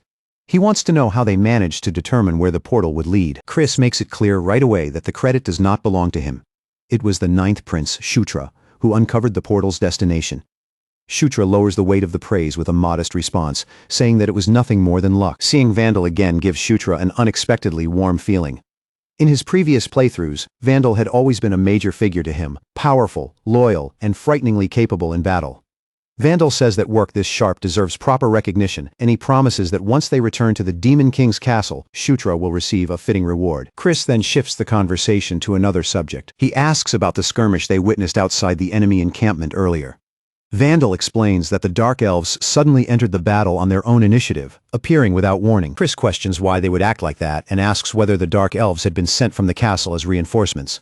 He wants to know how they managed to determine where the portal would lead. Chris makes it clear right away that the credit does not belong to him. It was the 9th Prince, Shutra, who uncovered the portal's destination. Shutra lowers the weight of the praise with a modest response, saying that it was nothing more than luck. Seeing Vandal again gives Shutra an unexpectedly warm feeling. In his previous playthroughs, Vandal had always been a major figure to him, powerful, loyal, and frighteningly capable in battle. Vandal says that work this sharp deserves proper recognition, and he promises that once they return to the Demon King's castle, Shutra will receive a fitting reward. Chris then shifts the conversation to another subject. He asks about the skirmish they witnessed outside the enemy encampment earlier. Vandal explains that the Dark Elves suddenly entered the battle on their own initiative, appearing without warning. Chris questions why they would act like that and asks whether the Dark Elves had been sent from the castle as reinforcements.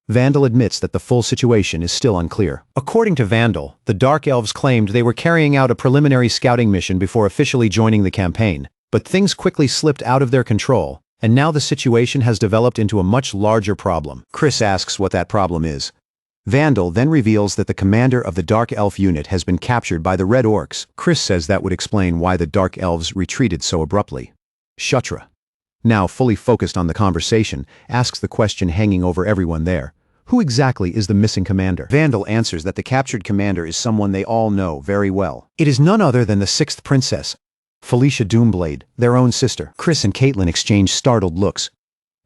Vandal admits that the full situation is still unclear. According to Vandal, the Dark Elves claimed they were carrying out a preliminary scouting mission before officially joining the campaign, but things quickly slipped out of their control, and now the situation has developed into a much larger problem. Chris asks what that problem is. Vandal then reveals that the commander of the Dark Elf unit has been captured by the Red Orcs. Chris says that would explain why the Dark Elves retreated so abruptly. Shutra, now fully focused on the conversation, asks the question hanging over everyone there. Who exactly is the missing commander? Vandal answers that the captured commander is someone they all know very well. It is none other than the 6th princess, Felicia Doomblade, their own sister. Chris and Caitlin exchange startled looks,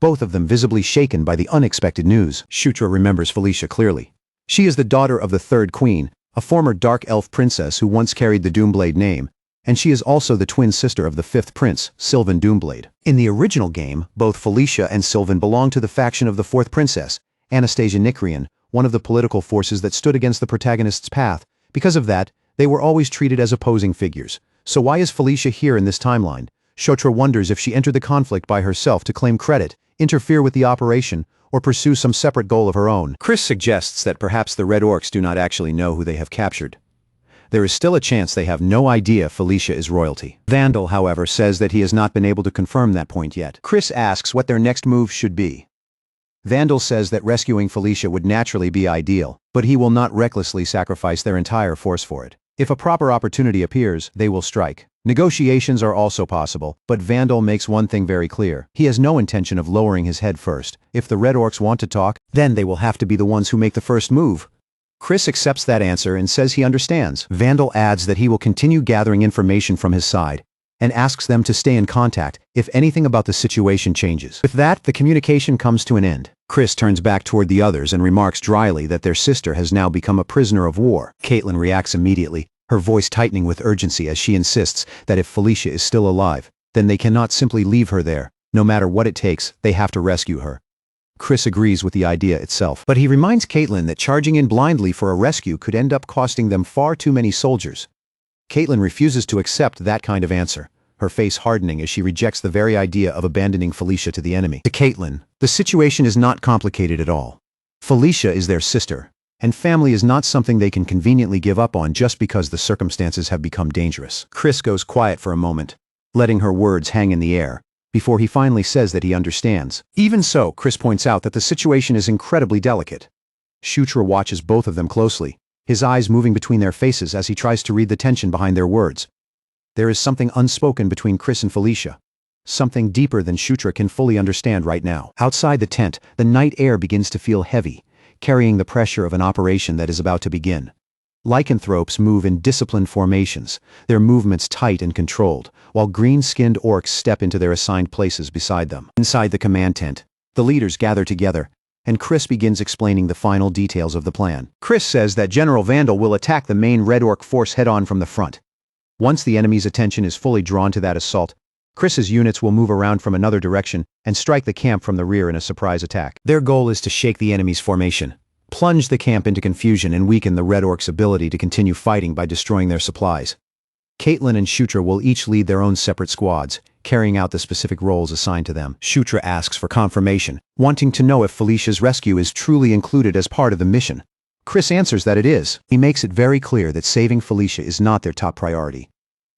both of them visibly shaken by the unexpected news. Shutra remembers Felicia clearly. She is the daughter of the 3rd Queen, a former Dark Elf princess who once carried the Doomblade name, and she is also the twin sister of the 5th Prince, Sylvan Doomblade. In the original game, both Felicia and Sylvan belonged to the faction of the 4th Princess, Anastasia Nicrian, one of the political forces that stood against the protagonist's path. Because of that, they were always treated as opposing figures. So why is Felicia here in this timeline? Shutra wonders if she entered the conflict by herself to claim credit, interfere with the operation, or pursue some separate goal of her own. Chris suggests that perhaps the Red Orcs do not actually know who they have captured. There is still a chance they have no idea Felicia is royalty. Vandal, however, says that he has not been able to confirm that point yet. Chris asks what their next move should be. Vandal says that rescuing Felicia would naturally be ideal, but he will not recklessly sacrifice their entire force for it. If a proper opportunity appears, they will strike. Negotiations are also possible, but Vandal makes one thing very clear. He has no intention of lowering his head first. If the Red Orcs want to talk, then they will have to be the ones who make the first move. Chris accepts that answer and says he understands. Vandal adds that he will continue gathering information from his side, and asks them to stay in contact if anything about the situation changes. With that, the communication comes to an end. Chris turns back toward the others and remarks dryly that their sister has now become a prisoner of war. Caitlin reacts immediately, her voice tightening with urgency as she insists that if Felicia is still alive, then they cannot simply leave her there. No matter what it takes, they have to rescue her. Chris agrees with the idea itself, but he reminds Caitlin that charging in blindly for a rescue could end up costing them far too many soldiers. Caitlin refuses to accept that kind of answer, her face hardening as she rejects the very idea of abandoning Felicia to the enemy. To Caitlin, the situation is not complicated at all. Felicia is their sister, and family is not something they can conveniently give up on just because the circumstances have become dangerous. Chris goes quiet for a moment, letting her words hang in the air, before he finally says that he understands. Even so, Chris points out that the situation is incredibly delicate. Shutra watches both of them closely, his eyes moving between their faces as he tries to read the tension behind their words. There is something unspoken between Chris and Felicia, something deeper than Shutra can fully understand right now. Outside the tent, the night air begins to feel heavy, carrying the pressure of an operation that is about to begin. Lycanthropes move in disciplined formations, their movements tight and controlled, while green-skinned orcs step into their assigned places beside them. Inside the command tent, the leaders gather together, and Chris begins explaining the final details of the plan. Chris says that General Vandal will attack the main Red Orc force head-on from the front. Once the enemy's attention is fully drawn to that assault, Chris's units will move around from another direction and strike the camp from the rear in a surprise attack. Their goal is to shake the enemy's formation, plunge the camp into confusion, and weaken the Red Orcs' ability to continue fighting by destroying their supplies. Caitlin and Shutra will each lead their own separate squads, carrying out the specific roles assigned to them. Shutra asks for confirmation, wanting to know if Felicia's rescue is truly included as part of the mission. Chris answers that it is. He makes it very clear that saving Felicia is not their top priority.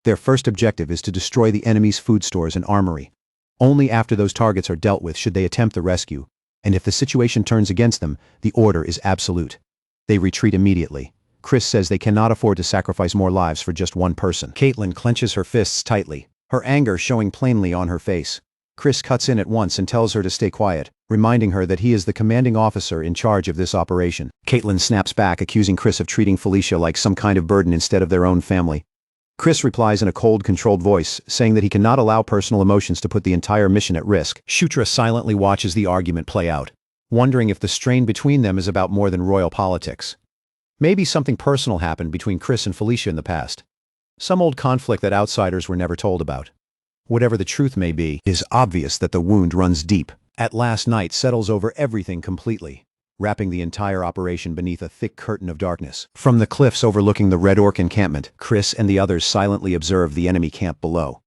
Their first objective is to destroy the enemy's food stores and armory. Only after those targets are dealt with should they attempt the rescue, and if the situation turns against them, the order is absolute. They retreat immediately. Chris says they cannot afford to sacrifice more lives for just one person. Caitlin clenches her fists tightly, her anger showing plainly on her face. Chris cuts in at once and tells her to stay quiet, reminding her that he is the commanding officer in charge of this operation. Caitlin snaps back, accusing Chris of treating Felicia like some kind of burden instead of their own family. Chris replies in a cold, controlled voice, saying that he cannot allow personal emotions to put the entire mission at risk. Shutra silently watches the argument play out, wondering if the strain between them is about more than royal politics. Maybe something personal happened between Chris and Felicia in the past. Some old conflict that outsiders were never told about. Whatever the truth may be, it is obvious that the wound runs deep. At last, night settles over everything completely, wrapping the entire operation beneath a thick curtain of darkness. From the cliffs overlooking the Red Orc encampment, Chris and the others silently observe the enemy camp below.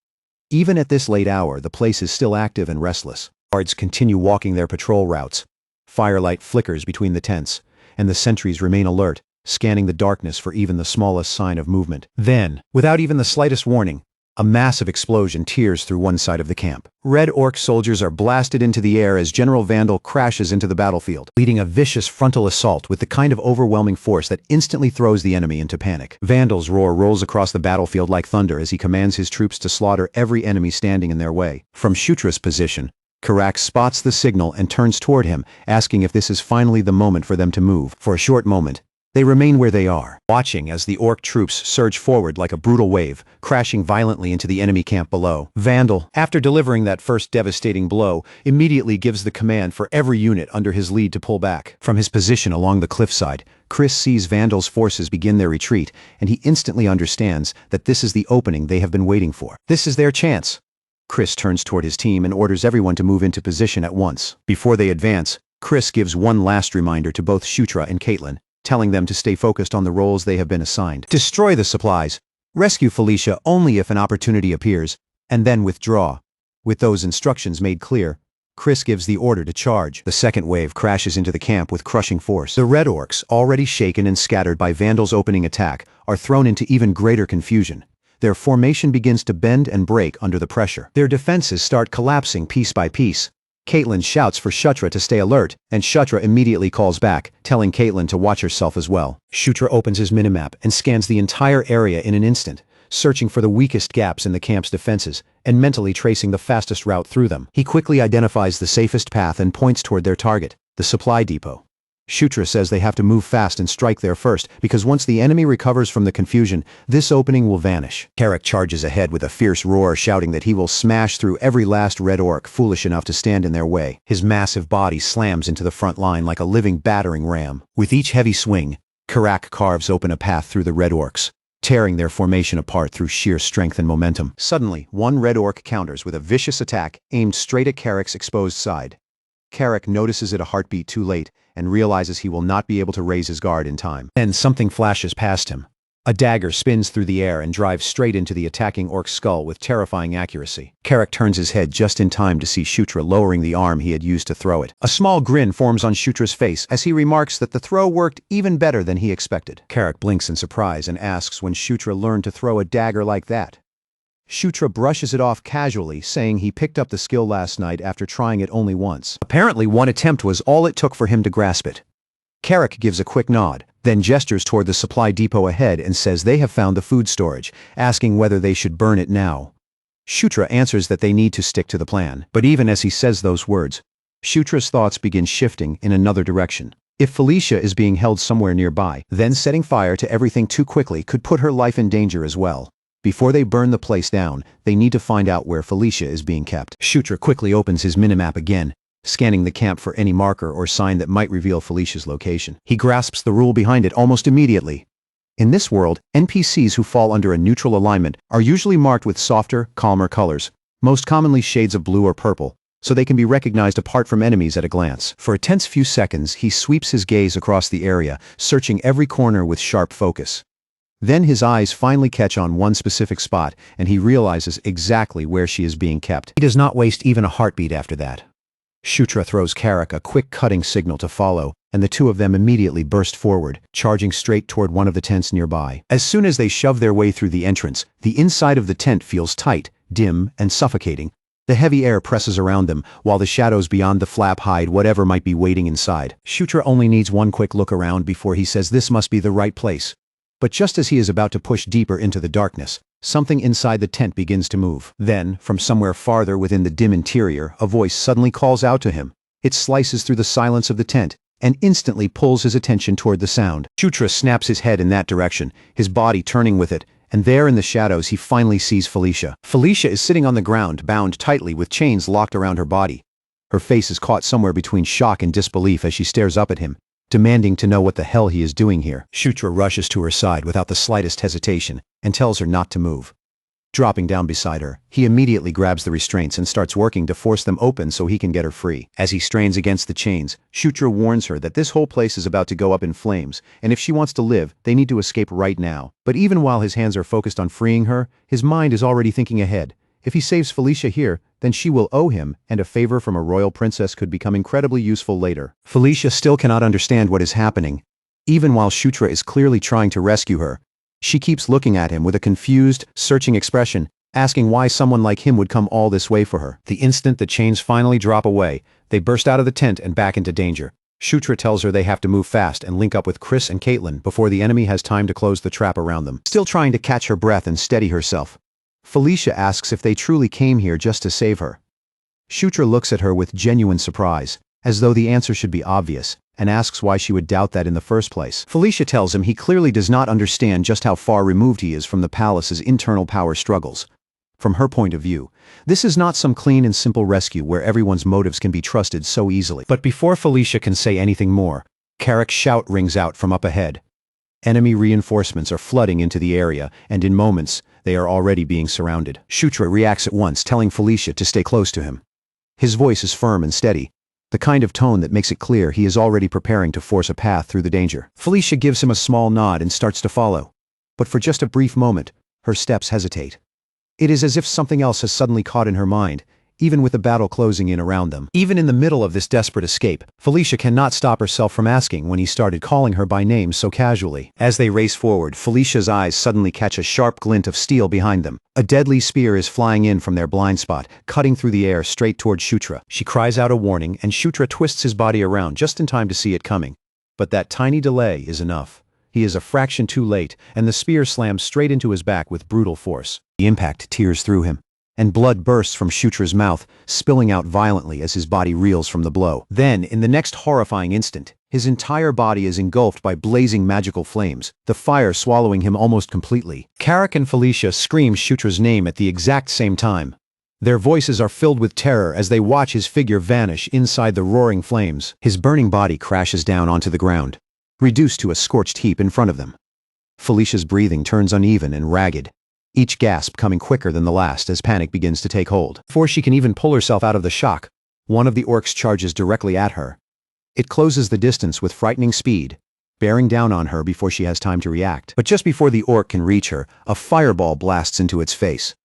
Even at this late hour, the place is still active and restless. Guards continue walking their patrol routes. Firelight flickers between the tents, and the sentries remain alert, scanning the darkness for even the smallest sign of movement. Then, without even the slightest warning, a massive explosion tears through one side of the camp. Red Orc soldiers are blasted into the air as General Vandal crashes into the battlefield, leading a vicious frontal assault with the kind of overwhelming force that instantly throws the enemy into panic. Vandal's roar rolls across the battlefield like thunder as he commands his troops to slaughter every enemy standing in their way. From Shutra's position, Karak spots the signal and turns toward him, asking if this is finally the moment for them to move. For a short moment, they remain where they are, watching as the Orc troops surge forward like a brutal wave, crashing violently into the enemy camp below. Vandal, after delivering that first devastating blow, immediately gives the command for every unit under his lead to pull back. From his position along the cliffside, Chris sees Vandal's forces begin their retreat, and he instantly understands that this is the opening they have been waiting for. This is their chance. Chris turns toward his team and orders everyone to move into position at once. Before they advance, Chris gives one last reminder to both Shutra and Caitlin, telling them to stay focused on the roles they have been assigned. Destroy the supplies, rescue Felicia only if an opportunity appears, and then withdraw. With those instructions made clear, Chris gives the order to charge. The second wave crashes into the camp with crushing force. The Red Orcs, already shaken and scattered by Vandal's opening attack, are thrown into even greater confusion. Their formation begins to bend and break under the pressure. Their defenses start collapsing piece by piece. Caitlin shouts for Shutra to stay alert, and Shutra immediately calls back, telling Caitlin to watch herself as well. Shutra opens his minimap and scans the entire area in an instant, searching for the weakest gaps in the camp's defenses and mentally tracing the fastest route through them. He quickly identifies the safest path and points toward their target, the supply depot. Shutra says they have to move fast and strike there first, because once the enemy recovers from the confusion, this opening will vanish. Karak charges ahead with a fierce roar, shouting that he will smash through every last Red Orc foolish enough to stand in their way. His massive body slams into the front line like a living battering ram. With each heavy swing, Karak carves open a path through the Red Orcs, tearing their formation apart through sheer strength and momentum. Suddenly, one Red Orc counters with a vicious attack aimed straight at Karak's exposed side. Karak notices it a heartbeat too late and realizes he will not be able to raise his guard in time. Then something flashes past him. A dagger spins through the air and drives straight into the attacking orc's skull with terrifying accuracy. Carrick turns his head just in time to see Shutra lowering the arm he had used to throw it. A small grin forms on Shutra's face as he remarks that the throw worked even better than he expected. Carrick blinks in surprise and asks when Shutra learned to throw a dagger like that. Shutra brushes it off casually, saying he picked up the skill last night after trying it only once. Apparently, one attempt was all it took for him to grasp it. Carrick gives a quick nod, then gestures toward the supply depot ahead and says they have found the food storage, asking whether they should burn it now. Shutra answers that they need to stick to the plan, but even as he says those words, Shutra's thoughts begin shifting in another direction. If Felicia is being held somewhere nearby, then setting fire to everything too quickly could put her life in danger as well. Before they burn the place down, they need to find out where Felicia is being kept. Shutra quickly opens his minimap again, scanning the camp for any marker or sign that might reveal Felicia's location. He grasps the rule behind it almost immediately. In this world, NPCs who fall under a neutral alignment are usually marked with softer, calmer colors, most commonly shades of blue or purple, so they can be recognized apart from enemies at a glance. For a tense few seconds, he sweeps his gaze across the area, searching every corner with sharp focus. Then his eyes finally catch on one specific spot, and he realizes exactly where she is being kept. He does not waste even a heartbeat after that. Shutra throws Carrick a quick cutting signal to follow, and the two of them immediately burst forward, charging straight toward one of the tents nearby. As soon as they shove their way through the entrance, the inside of the tent feels tight, dim, and suffocating. The heavy air presses around them, while the shadows beyond the flap hide whatever might be waiting inside. Shutra only needs one quick look around before he says this must be the right place. But just as he is about to push deeper into the darkness, something inside the tent begins to move. Then, from somewhere farther within the dim interior, a voice suddenly calls out to him. It slices through the silence of the tent, and instantly pulls his attention toward the sound. Shutra snaps his head in that direction, his body turning with it, and there in the shadows he finally sees Felicia. Felicia is sitting on the ground, bound tightly with chains locked around her body. Her face is caught somewhere between shock and disbelief as she stares up at him, demanding to know what the hell he is doing here. Shutra rushes to her side without the slightest hesitation and tells her not to move. Dropping down beside her, he immediately grabs the restraints and starts working to force them open so he can get her free. As he strains against the chains, Shutra warns her that this whole place is about to go up in flames, and if she wants to live, they need to escape right now. But even while his hands are focused on freeing her, his mind is already thinking ahead. If he saves Felicia here, then she will owe him, and a favor from a royal princess could become incredibly useful later. Felicia still cannot understand what is happening. Even while Shutra is clearly trying to rescue her, she keeps looking at him with a confused, searching expression, asking why someone like him would come all this way for her. The instant the chains finally drop away, they burst out of the tent and back into danger. Shutra tells her they have to move fast and link up with Chris and Caitlin before the enemy has time to close the trap around them. Still trying to catch her breath and steady herself, Felicia asks if they truly came here just to save her. Shutra looks at her with genuine surprise, as though the answer should be obvious, and asks why she would doubt that in the first place. Felicia tells him he clearly does not understand just how far removed he is from the palace's internal power struggles. From her point of view, this is not some clean and simple rescue where everyone's motives can be trusted so easily. But before Felicia can say anything more, Carrick's shout rings out from up ahead. Enemy reinforcements are flooding into the area, and in moments, they are already being surrounded. Shutra reacts at once, telling Felicia to stay close to him. His voice is firm and steady, the kind of tone that makes it clear he is already preparing to force a path through the danger. Felicia gives him a small nod and starts to follow. But for just a brief moment, her steps hesitate. It is as if something else has suddenly caught in her mind, even with the battle closing in around them. Even in the middle of this desperate escape, Felicia cannot stop herself from asking when he started calling her by name so casually. As they race forward, Felicia's eyes suddenly catch a sharp glint of steel behind them. A deadly spear is flying in from their blind spot, cutting through the air straight toward Shutra. She cries out a warning, and Shutra twists his body around just in time to see it coming. But that tiny delay is enough. He is a fraction too late, and the spear slams straight into his back with brutal force. The impact tears through him, and blood bursts from Shutra's mouth, spilling out violently as his body reels from the blow. Then, in the next horrifying instant, his entire body is engulfed by blazing magical flames, the fire swallowing him almost completely. Carrick and Felicia scream Shutra's name at the exact same time. Their voices are filled with terror as they watch his figure vanish inside the roaring flames. His burning body crashes down onto the ground, reduced to a scorched heap in front of them. Felicia's breathing turns uneven and ragged, each gasp coming quicker than the last as panic begins to take hold. Before she can even pull herself out of the shock, one of the orcs charges directly at her. It closes the distance with frightening speed, bearing down on her before she has time to react. But just before the orc can reach her, a fireball blasts into its face.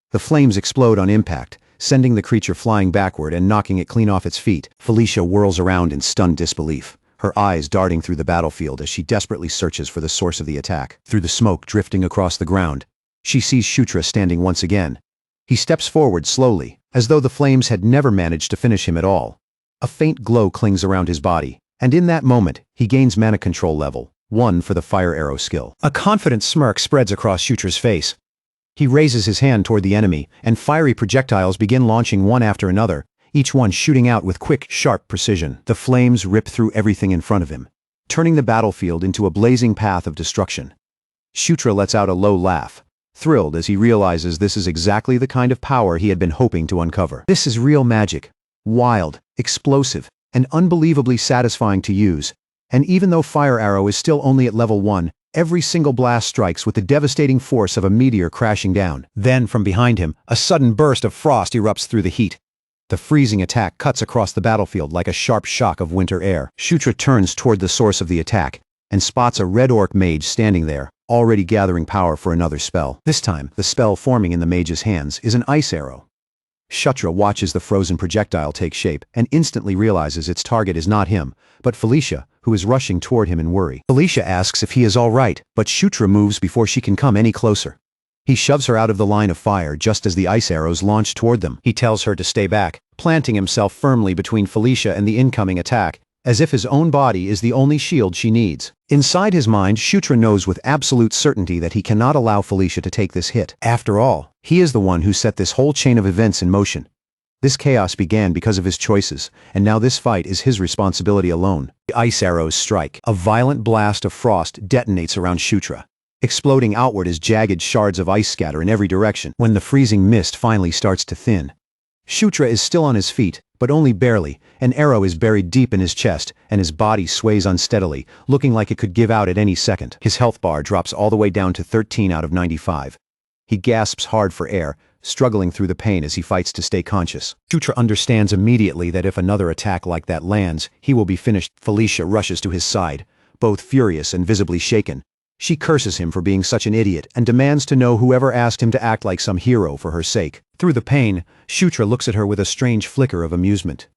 The flames explode on impact, sending the creature flying backward and knocking it clean off its feet. Felicia whirls around in stunned disbelief, her eyes darting through the battlefield as she desperately searches for the source of the attack. Through the smoke drifting across the ground, she sees Shutra standing once again. He steps forward slowly, as though the flames had never managed to finish him at all. A faint glow clings around his body, and in that moment, he gains mana control level 1 for the fire arrow skill. A confident smirk spreads across Shutra's face. He raises his hand toward the enemy, and fiery projectiles begin launching one after another, each one shooting out with quick, sharp precision. The flames rip through everything in front of him, turning the battlefield into a blazing path of destruction. Shutra lets out a low laugh, thrilled as he realizes this is exactly the kind of power he had been hoping to uncover. This is real magic, wild, explosive, and unbelievably satisfying to use. And even though Fire Arrow is still only at level 1, every single blast strikes with the devastating force of a meteor crashing down. Then, from behind him, a sudden burst of frost erupts through the heat. The freezing attack cuts across the battlefield like a sharp shock of winter air. Shutra turns toward the source of the attack, and spots a red orc mage standing there, already gathering power for another spell. This time, the spell forming in the mage's hands is an ice arrow. Shutra watches the frozen projectile take shape and instantly realizes its target is not him, but Felicia, who is rushing toward him in worry. Felicia asks if he is all right, but Shutra moves before she can come any closer. He shoves her out of the line of fire just as the ice arrows launch toward them. He tells her to stay back, planting himself firmly between Felicia and the incoming attack, as if his own body is the only shield she needs. Inside his mind, Shutra knows with absolute certainty that he cannot allow Felicia to take this hit. After all, he is the one who set this whole chain of events in motion. This chaos began because of his choices, and now this fight is his responsibility alone. The ice arrows strike. A violent blast of frost detonates around Shutra, exploding outward as jagged shards of ice scatter in every direction. When the freezing mist finally starts to thin, Shutra is still on his feet, but only barely. An arrow is buried deep in his chest, and his body sways unsteadily, looking like it could give out at any second. His health bar drops all the way down to 13 out of 95. He gasps hard for air, struggling through the pain as he fights to stay conscious. Shutra understands immediately that if another attack like that lands, he will be finished. Felicia rushes to his side, both furious and visibly shaken. She curses him for being such an idiot and demands to know whoever asked him to act like some hero for her sake. Through the pain, Shutra looks at her with a strange flicker of amusement.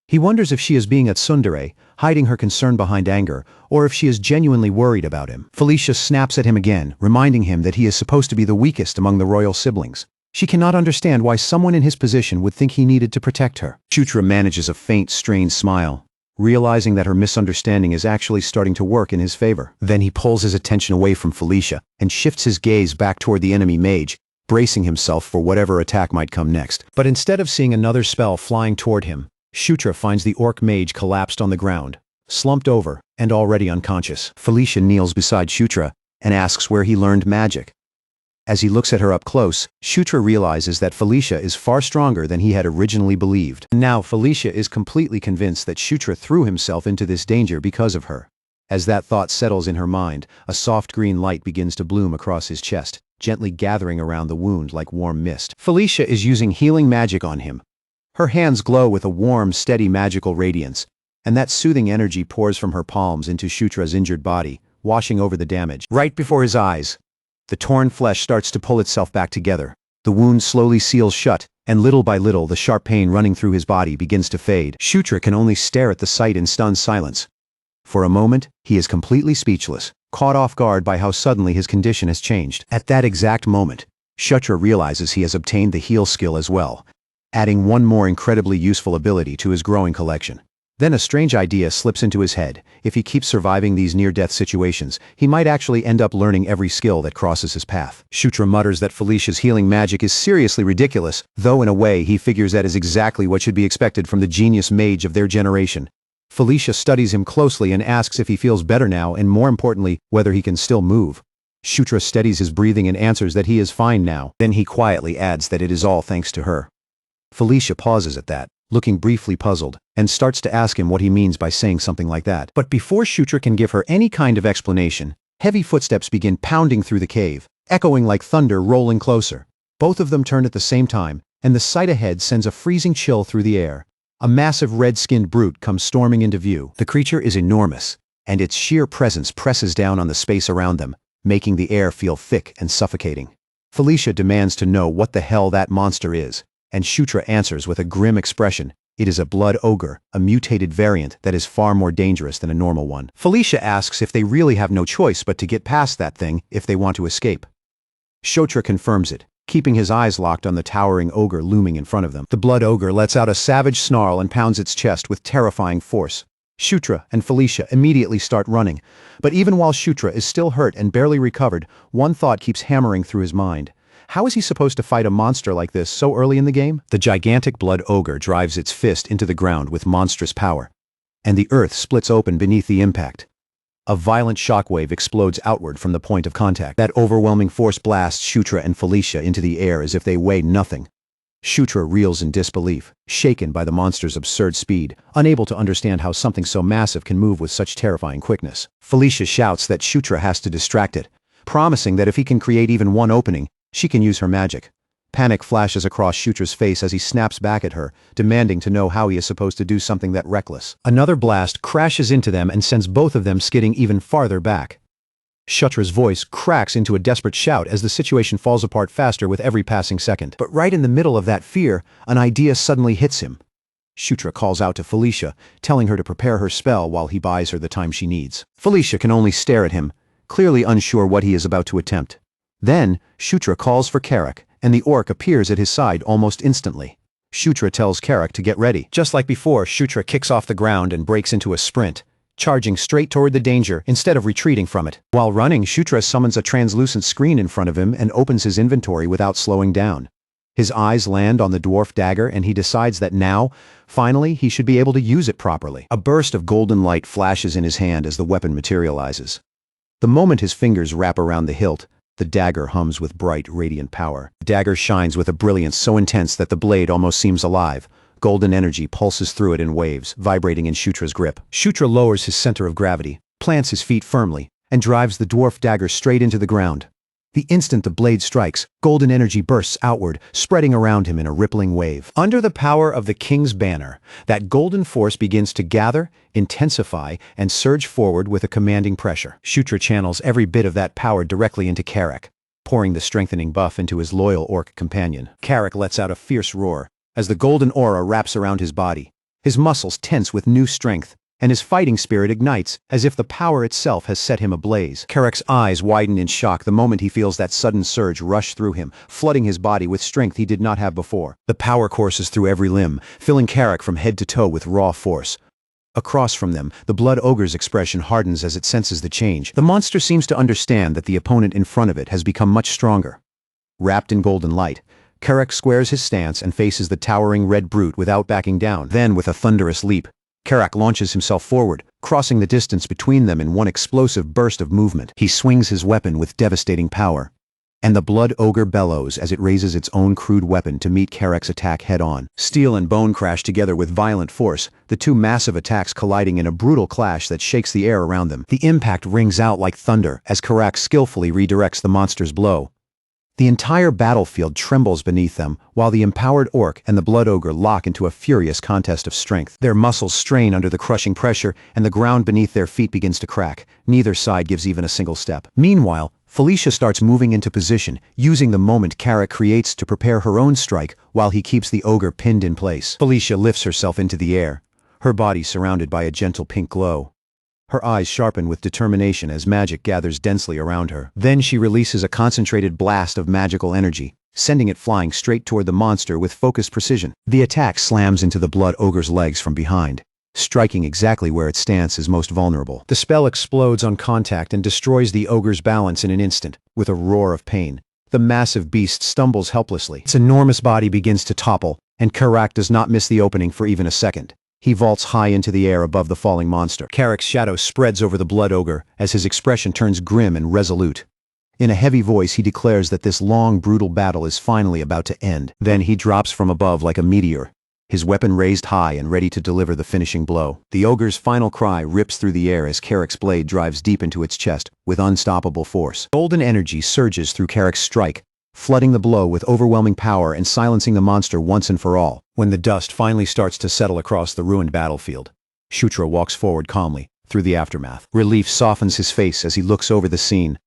He wonders if she is being a tsundere, hiding her concern behind anger, or if she is genuinely worried about him. Felicia snaps at him again, reminding him that he is supposed to be the weakest among the royal siblings. She cannot understand why someone in his position would think he needed to protect her. Shutra manages a faint, strained smile, realizing that her misunderstanding is actually starting to work in his favor. Then he pulls his attention away from Felicia and shifts his gaze back toward the enemy mage, bracing himself for whatever attack might come next. But instead of seeing another spell flying toward him, Shutra finds the orc mage collapsed on the ground, slumped over, and already unconscious. Felicia kneels beside Shutra and asks where he learned magic. As he looks at her up close, Shutra realizes that Felicia is far stronger than he had originally believed. Now Felicia is completely convinced that Shutra threw himself into this danger because of her. As that thought settles in her mind, a soft green light begins to bloom across his chest, gently gathering around the wound like warm mist. Felicia is using healing magic on him. Her hands glow with a warm, steady magical radiance, and that soothing energy pours from her palms into Shutra's injured body, washing over the damage. Right before his eyes, the torn flesh starts to pull itself back together. The wound slowly seals shut, and little by little the sharp pain running through his body begins to fade. Shutra can only stare at the sight in stunned silence. For a moment, he is completely speechless, caught off guard by how suddenly his condition has changed. At that exact moment, Shutra realizes he has obtained the heal skill as well, adding one more incredibly useful ability to his growing collection. Then a strange idea slips into his head. If he keeps surviving these near-death situations, he might actually end up learning every skill that crosses his path. Shutra mutters that Felicia's healing magic is seriously ridiculous, though in a way he figures that is exactly what should be expected from the genius mage of their generation. Felicia studies him closely and asks if he feels better now and, more importantly, whether he can still move. Shutra steadies his breathing and answers that he is fine now. Then he quietly adds that it is all thanks to her. Felicia pauses at that, looking briefly puzzled, and starts to ask him what he means by saying something like that. But before Shutra can give her any kind of explanation, heavy footsteps begin pounding through the cave, echoing like thunder rolling closer. Both of them turn at the same time, and the sight ahead sends a freezing chill through the air. A massive red-skinned brute comes storming into view. The creature is enormous, and its sheer presence presses down on the space around them, making the air feel thick and suffocating. Felicia demands to know what the hell that monster is, and Shutra answers with a grim expression. It is a blood ogre, a mutated variant that is far more dangerous than a normal one. Felicia asks if they really have no choice but to get past that thing if they want to escape. Shutra confirms it, keeping his eyes locked on the towering ogre looming in front of them. The blood ogre lets out a savage snarl and pounds its chest with terrifying force. Shutra and Felicia immediately start running, but even while Shutra is still hurt and barely recovered, one thought keeps hammering through his mind. How is he supposed to fight a monster like this so early in the game? The gigantic blood ogre drives its fist into the ground with monstrous power, and the earth splits open beneath the impact. A violent shockwave explodes outward from the point of contact. That overwhelming force blasts Shutra and Felicia into the air as if they weigh nothing. Shutra reels in disbelief, shaken by the monster's absurd speed, unable to understand how something so massive can move with such terrifying quickness. Felicia shouts that Shutra has to distract it, promising that if he can create even one opening, she can use her magic. Panic flashes across Shutra's face as he snaps back at her, demanding to know how he is supposed to do something that reckless. Another blast crashes into them and sends both of them skidding even farther back. Shutra's voice cracks into a desperate shout as the situation falls apart faster with every passing second. But right in the middle of that fear, an idea suddenly hits him. Shutra calls out to Felicia, telling her to prepare her spell while he buys her the time she needs. Felicia can only stare at him, clearly unsure what he is about to attempt. Then, Shutra calls for Karak, and the orc appears at his side almost instantly. Shutra tells Karak to get ready. Just like before, Shutra kicks off the ground and breaks into a sprint, charging straight toward the danger instead of retreating from it. While running, Shutra summons a translucent screen in front of him and opens his inventory without slowing down. His eyes land on the dwarf dagger and he decides that now, finally, he should be able to use it properly. A burst of golden light flashes in his hand as the weapon materializes. The moment his fingers wrap around the hilt, the dagger hums with bright, radiant power. The dagger shines with a brilliance so intense that the blade almost seems alive. Golden energy pulses through it in waves, vibrating in Shutra's grip. Shutra lowers his center of gravity, plants his feet firmly, and drives the dwarf dagger straight into the ground. The instant the blade strikes, golden energy bursts outward, spreading around him in a rippling wave. Under the power of the king's banner, that golden force begins to gather, intensify, and surge forward with a commanding pressure. Shutra channels every bit of that power directly into Karak, pouring the strengthening buff into his loyal orc companion. Karak lets out a fierce roar as the golden aura wraps around his body. His muscles tense with new strength, and his fighting spirit ignites, as if the power itself has set him ablaze. Karak's eyes widen in shock the moment he feels that sudden surge rush through him, flooding his body with strength he did not have before. The power courses through every limb, filling Karak from head to toe with raw force. Across from them, the blood ogre's expression hardens as it senses the change. The monster seems to understand that the opponent in front of it has become much stronger. Wrapped in golden light, Karak squares his stance and faces the towering red brute without backing down. Then, with a thunderous leap, Karak launches himself forward, crossing the distance between them in one explosive burst of movement. He swings his weapon with devastating power, and the blood ogre bellows as it raises its own crude weapon to meet Karak's attack head-on. Steel and bone crash together with violent force, the two massive attacks colliding in a brutal clash that shakes the air around them. The impact rings out like thunder as Karak skillfully redirects the monster's blow. The entire battlefield trembles beneath them, while the empowered orc and the blood ogre lock into a furious contest of strength. Their muscles strain under the crushing pressure, and the ground beneath their feet begins to crack. Neither side gives even a single step. Meanwhile, Felicia starts moving into position, using the moment Karak creates to prepare her own strike while he keeps the ogre pinned in place. Felicia lifts herself into the air, her body surrounded by a gentle pink glow. Her eyes sharpen with determination as magic gathers densely around her. Then she releases a concentrated blast of magical energy, sending it flying straight toward the monster with focused precision. The attack slams into the blood ogre's legs from behind, striking exactly where its stance is most vulnerable. The spell explodes on contact and destroys the ogre's balance in an instant. With a roar of pain, the massive beast stumbles helplessly. Its enormous body begins to topple, and Karak does not miss the opening for even a second. He vaults high into the air above the falling monster. Karak's shadow spreads over the blood ogre as his expression turns grim and resolute. In a heavy voice, he declares that this long, brutal battle is finally about to end. Then he drops from above like a meteor, his weapon raised high and ready to deliver the finishing blow. The ogre's final cry rips through the air as Karak's blade drives deep into its chest with unstoppable force. Golden energy surges through Karak's strike, flooding the blow with overwhelming power and silencing the monster once and for all. When the dust finally starts to settle across the ruined battlefield, Shutra walks forward calmly, through the aftermath. Relief softens his face as he looks over the scene,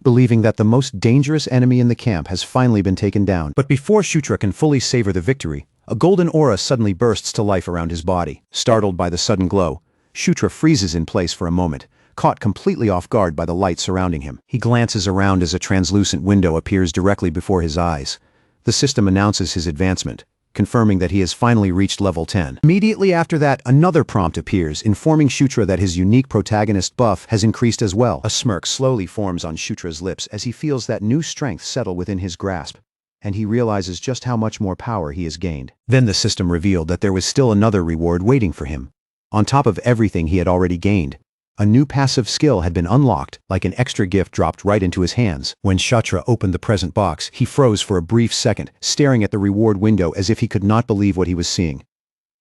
believing that the most dangerous enemy in the camp has finally been taken down. But before Shutra can fully savor the victory, a golden aura suddenly bursts to life around his body. Startled by the sudden glow, Shutra freezes in place for a moment, caught completely off guard by the light surrounding him. He glances around as a translucent window appears directly before his eyes. The system announces his advancement, confirming that he has finally reached level 10. Immediately after that, another prompt appears, informing Shutra that his unique protagonist buff has increased as well. A smirk slowly forms on Shutra's lips as he feels that new strength settle within his grasp, and he realizes just how much more power he has gained. Then the system revealed that there was still another reward waiting for him. On top of everything he had already gained, a new passive skill had been unlocked, like an extra gift dropped right into his hands. When Shutra opened the present box, he froze for a brief second, staring at the reward window as if he could not believe what he was seeing.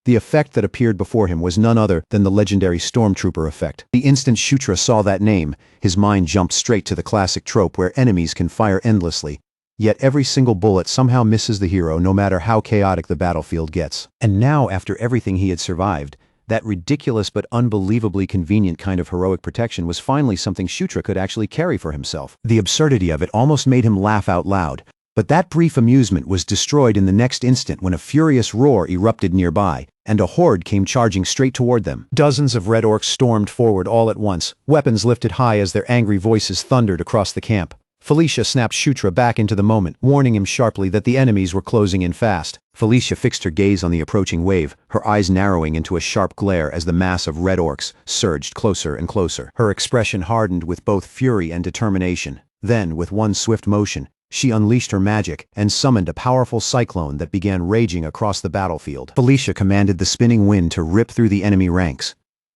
The effect that appeared before him was none other than the legendary Stormtrooper effect. The instant Shutra saw that name, his mind jumped straight to the classic trope where enemies can fire endlessly, yet every single bullet somehow misses the hero no matter how chaotic the battlefield gets. And now, after everything he had survived, that ridiculous but unbelievably convenient kind of heroic protection was finally something Shutra could actually carry for himself. The absurdity of it almost made him laugh out loud, but that brief amusement was destroyed in the next instant when a furious roar erupted nearby, and a horde came charging straight toward them. Dozens of red orcs stormed forward all at once, weapons lifted high as their angry voices thundered across the camp. Felicia snapped Shutra back into the moment, warning him sharply that the enemies were closing in fast. Felicia fixed her gaze on the approaching wave, her eyes narrowing into a sharp glare as the mass of red orcs surged closer and closer. Her expression hardened with both fury and determination. Then, with one swift motion, she unleashed her magic and summoned a powerful cyclone that began raging across the battlefield. Felicia commanded the spinning wind to rip through the enemy ranks.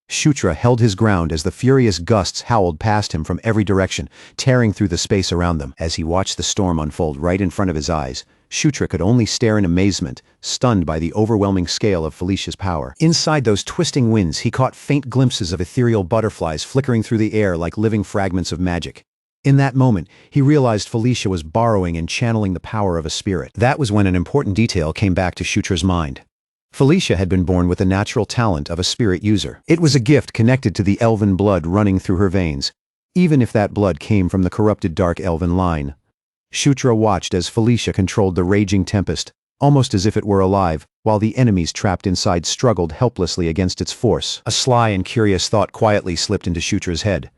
Shutra held his ground as the furious gusts howled past him from every direction, tearing through the space around them. As he watched the storm unfold right in front of his eyes, Shutra could only stare in amazement, stunned by the overwhelming scale of Felicia's power. Inside those twisting winds, he caught faint glimpses of ethereal butterflies flickering through the air like living fragments of magic. In that moment, he realized Felicia was borrowing and channeling the power of a spirit. That was when an important detail came back to Shutra's mind. Felicia had been born with the natural talent of a spirit user. It was a gift connected to the elven blood running through her veins, even if that blood came from the corrupted dark elven line. Shutra watched as Felicia controlled the raging tempest, almost as if it were alive, while the enemies trapped inside struggled helplessly against its force. A sly and curious thought quietly slipped into Shutra's head.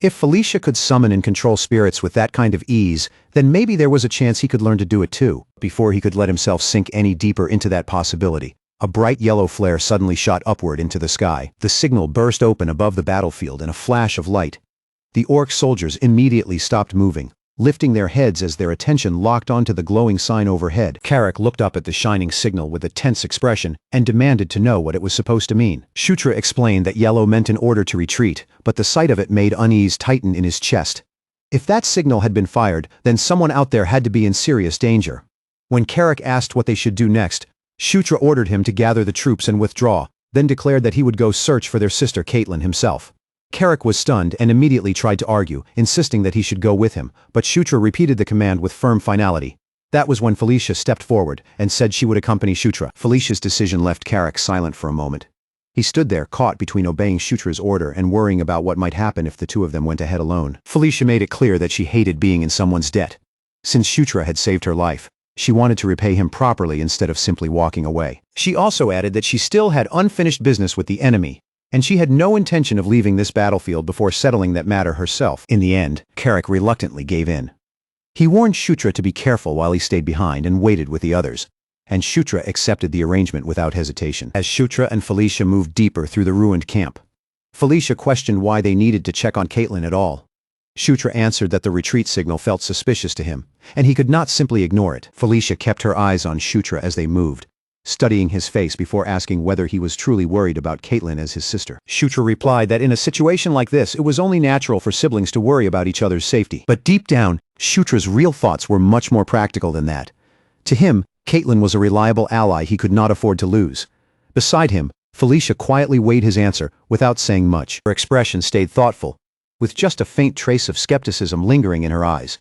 If Felicia could summon and control spirits with that kind of ease, then maybe there was a chance he could learn to do it too. Before he could let himself sink any deeper into that possibility, a bright yellow flare suddenly shot upward into the sky. The signal burst open above the battlefield in a flash of light. The orc soldiers immediately stopped moving, lifting their heads as their attention locked onto the glowing sign overhead. Carrick looked up at the shining signal with a tense expression and demanded to know what it was supposed to mean. Shutra explained that yellow meant an order to retreat, but the sight of it made unease tighten in his chest. If that signal had been fired, then someone out there had to be in serious danger. When Carrick asked what they should do next, Shutra ordered him to gather the troops and withdraw, then declared that he would go search for their sister Caitlin himself. Carrick was stunned and immediately tried to argue, insisting that he should go with him, but Shutra repeated the command with firm finality. That was when Felicia stepped forward and said she would accompany Shutra. Felicia's decision left Carrick silent for a moment. He stood there, caught between obeying Shutra's order and worrying about what might happen if the two of them went ahead alone. Felicia made it clear that she hated being in someone's debt. Since Shutra had saved her life, she wanted to repay him properly instead of simply walking away. She also added that she still had unfinished business with the enemy, and she had no intention of leaving this battlefield before settling that matter herself. In the end, Carrick reluctantly gave in. He warned Shutra to be careful while he stayed behind and waited with the others, and Shutra accepted the arrangement without hesitation. As Shutra and Felicia moved deeper through the ruined camp, Felicia questioned why they needed to check on Caitlin at all. Shutra answered that the retreat signal felt suspicious to him, and he could not simply ignore it. Felicia kept her eyes on Shutra as they moved, studying his face before asking whether he was truly worried about Caitlin as his sister. Shutra replied that in a situation like this, it was only natural for siblings to worry about each other's safety. But deep down, Shutra's real thoughts were much more practical than that. To him, Caitlin was a reliable ally he could not afford to lose. Beside him, Felicia quietly weighed his answer without saying much. Her expression stayed thoughtful, with just a faint trace of skepticism lingering in her eyes.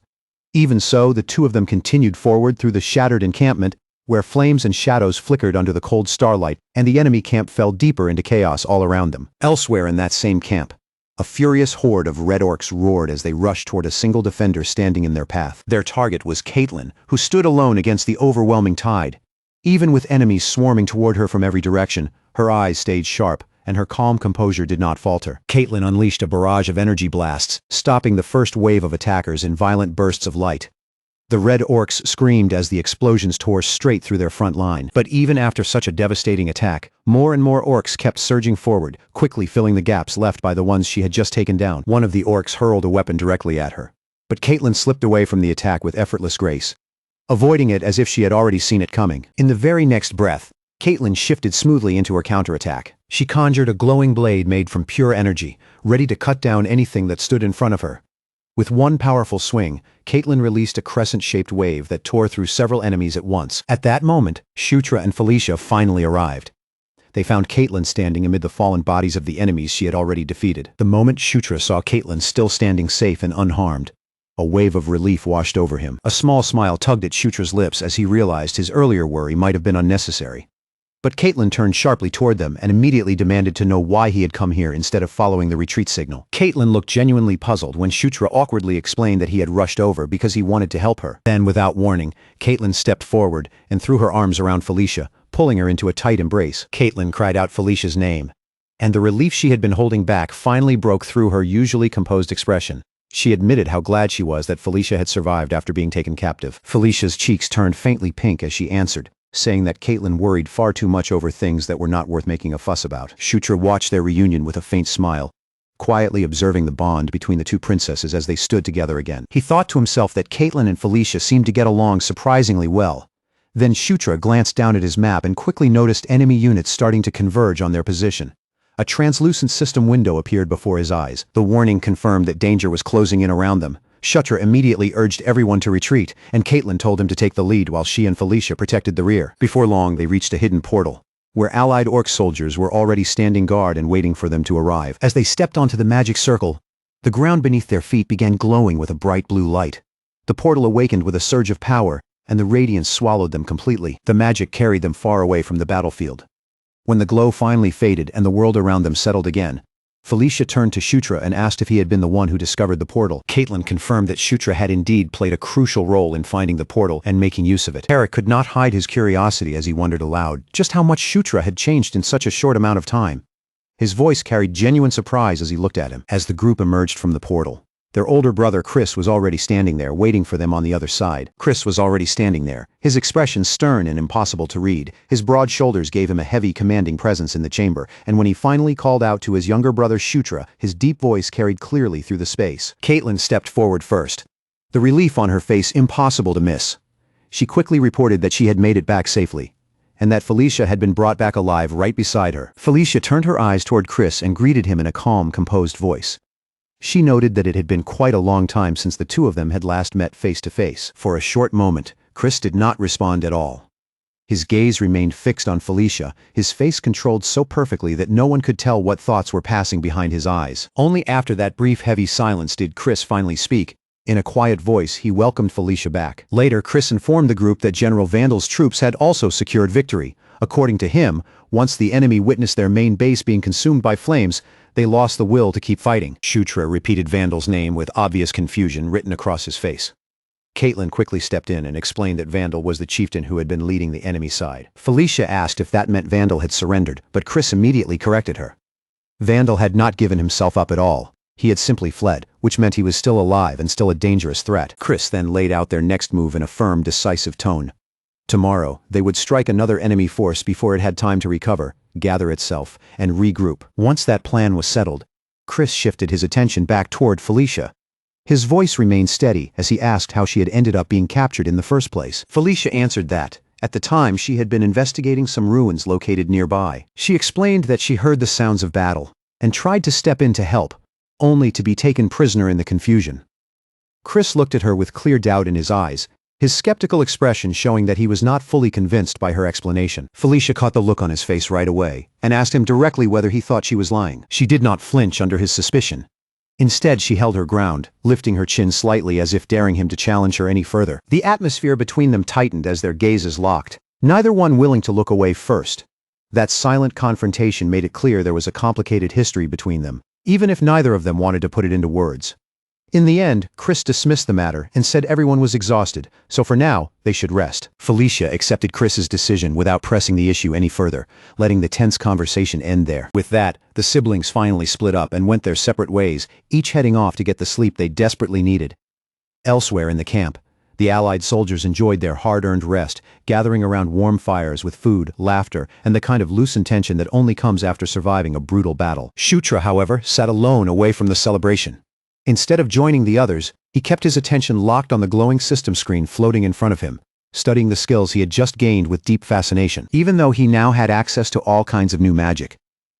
Even so, the two of them continued forward through the shattered encampment, where flames and shadows flickered under the cold starlight, and the enemy camp fell deeper into chaos all around them. Elsewhere in that same camp, A furious horde of red orcs roared as they rushed toward a single defender standing in their path. Their target was Caitlin, who stood alone against the overwhelming tide. Even with enemies swarming toward her from every direction, her eyes stayed sharp, and her calm composure did not falter. Caitlin unleashed a barrage of energy blasts, stopping the first wave of attackers in violent bursts of light. The red orcs screamed as the explosions tore straight through their front line. But even after such a devastating attack, more and more orcs kept surging forward, quickly filling the gaps left by the ones she had just taken down. One of the orcs hurled a weapon directly at her. But Caitlin slipped away from the attack with effortless grace, avoiding it as if she had already seen it coming. In the very next breath, Caitlin shifted smoothly into her counterattack. She conjured a glowing blade made from pure energy, ready to cut down anything that stood in front of her. With one powerful swing, Caitlin released a crescent-shaped wave that tore through several enemies at once. At that moment, Shutra and Felicia finally arrived. They found Caitlin standing amid the fallen bodies of the enemies she had already defeated. The moment Shutra saw Caitlin still standing safe and unharmed, a wave of relief washed over him. A small smile tugged at Shutra's lips as he realized his earlier worry might have been unnecessary. But Caitlin turned sharply toward them and immediately demanded to know why he had come here instead of following the retreat signal. Caitlin looked genuinely puzzled when Shutra awkwardly explained that he had rushed over because he wanted to help her. Then, without warning, Caitlin stepped forward and threw her arms around Felicia, pulling her into a tight embrace. Caitlin cried out Felicia's name, and the relief she had been holding back finally broke through her usually composed expression. She admitted how glad she was that Felicia had survived after being taken captive. Felicia's cheeks turned faintly pink as she answered, saying that Caitlin worried far too much over things that were not worth making a fuss about. Shutra watched their reunion with a faint smile, quietly observing the bond between the two princesses as they stood together again. He thought to himself that Caitlin and Felicia seemed to get along surprisingly well. Then Shutra glanced down at his map and quickly noticed enemy units starting to converge on their position. A translucent system window appeared before his eyes. The warning confirmed that danger was closing in around them. Shutra immediately urged everyone to retreat, and Caitlin told him to take the lead while she and Felicia protected the rear. Before long, they reached a hidden portal, where allied orc soldiers were already standing guard and waiting for them to arrive. As they stepped onto the magic circle, the ground beneath their feet began glowing with a bright blue light. The portal awakened with a surge of power, and the radiance swallowed them completely. The magic carried them far away from the battlefield. When the glow finally faded and the world around them settled again, Felicia turned to Shutra and asked if he had been the one who discovered the portal. Caitlin confirmed that Shutra had indeed played a crucial role in finding the portal and making use of it. Eric could not hide his curiosity as he wondered aloud just how much Shutra had changed in such a short amount of time. His voice carried genuine surprise as he looked at him. As the group emerged from the portal, their older brother Chris was already standing there, waiting for them on the other side. Chris was already standing there, his expression stern and impossible to read. His broad shoulders gave him a heavy, commanding presence in the chamber, and when he finally called out to his younger brother Shutra, his deep voice carried clearly through the space. Caitlin stepped forward first, the relief on her face impossible to miss. She quickly reported that she had made it back safely, and that Felicia had been brought back alive right beside her. Felicia turned her eyes toward Chris and greeted him in a calm, composed voice. She noted that it had been quite a long time since the two of them had last met face to face. For a short moment, Chris did not respond at all. His gaze remained fixed on Felicia, his face controlled so perfectly that no one could tell what thoughts were passing behind his eyes. Only after that brief heavy silence did Chris finally speak. In a quiet voice, he welcomed Felicia back. Later, Chris informed the group that General Vandal's troops had also secured victory. According to him, once the enemy witnessed their main base being consumed by flames, they lost the will to keep fighting. Shutra repeated Vandal's name with obvious confusion written across his face. Caitlin quickly stepped in and explained that Vandal was the chieftain who had been leading the enemy side. Felicia asked if that meant Vandal had surrendered, but Chris immediately corrected her. Vandal had not given himself up at all. He had simply fled, which meant he was still alive and still a dangerous threat. Chris then laid out their next move in a firm, decisive tone. Tomorrow, they would strike another enemy force before it had time to recover, gather itself, and regroup. Once that plan was settled, Chris shifted his attention back toward Felicia. His voice remained steady as he asked how she had ended up being captured in the first place. Felicia answered that, at the time, she had been investigating some ruins located nearby. She explained that she heard the sounds of battle and tried to step in to help, only to be taken prisoner in the confusion. Chris looked at her with clear doubt in his eyes, his skeptical expression showing that he was not fully convinced by her explanation. Felicia caught the look on his face right away and asked him directly whether he thought she was lying. She did not flinch under his suspicion. Instead, she held her ground, lifting her chin slightly as if daring him to challenge her any further. The atmosphere between them tightened as their gazes locked, neither one willing to look away first. That silent confrontation made it clear there was a complicated history between them, even if neither of them wanted to put it into words. In the end, Chris dismissed the matter and said everyone was exhausted, so for now, they should rest. Felicia accepted Chris's decision without pressing the issue any further, letting the tense conversation end there. With that, the siblings finally split up and went their separate ways, each heading off to get the sleep they desperately needed. Elsewhere in the camp, the Allied soldiers enjoyed their hard-earned rest, gathering around warm fires with food, laughter, and the kind of loosened tension that only comes after surviving a brutal battle. Shutra, however, sat alone away from the celebration. Instead of joining the others, he kept his attention locked on the glowing system screen floating in front of him, studying the skills he had just gained with deep fascination. Even though he now had access to all kinds of new magic,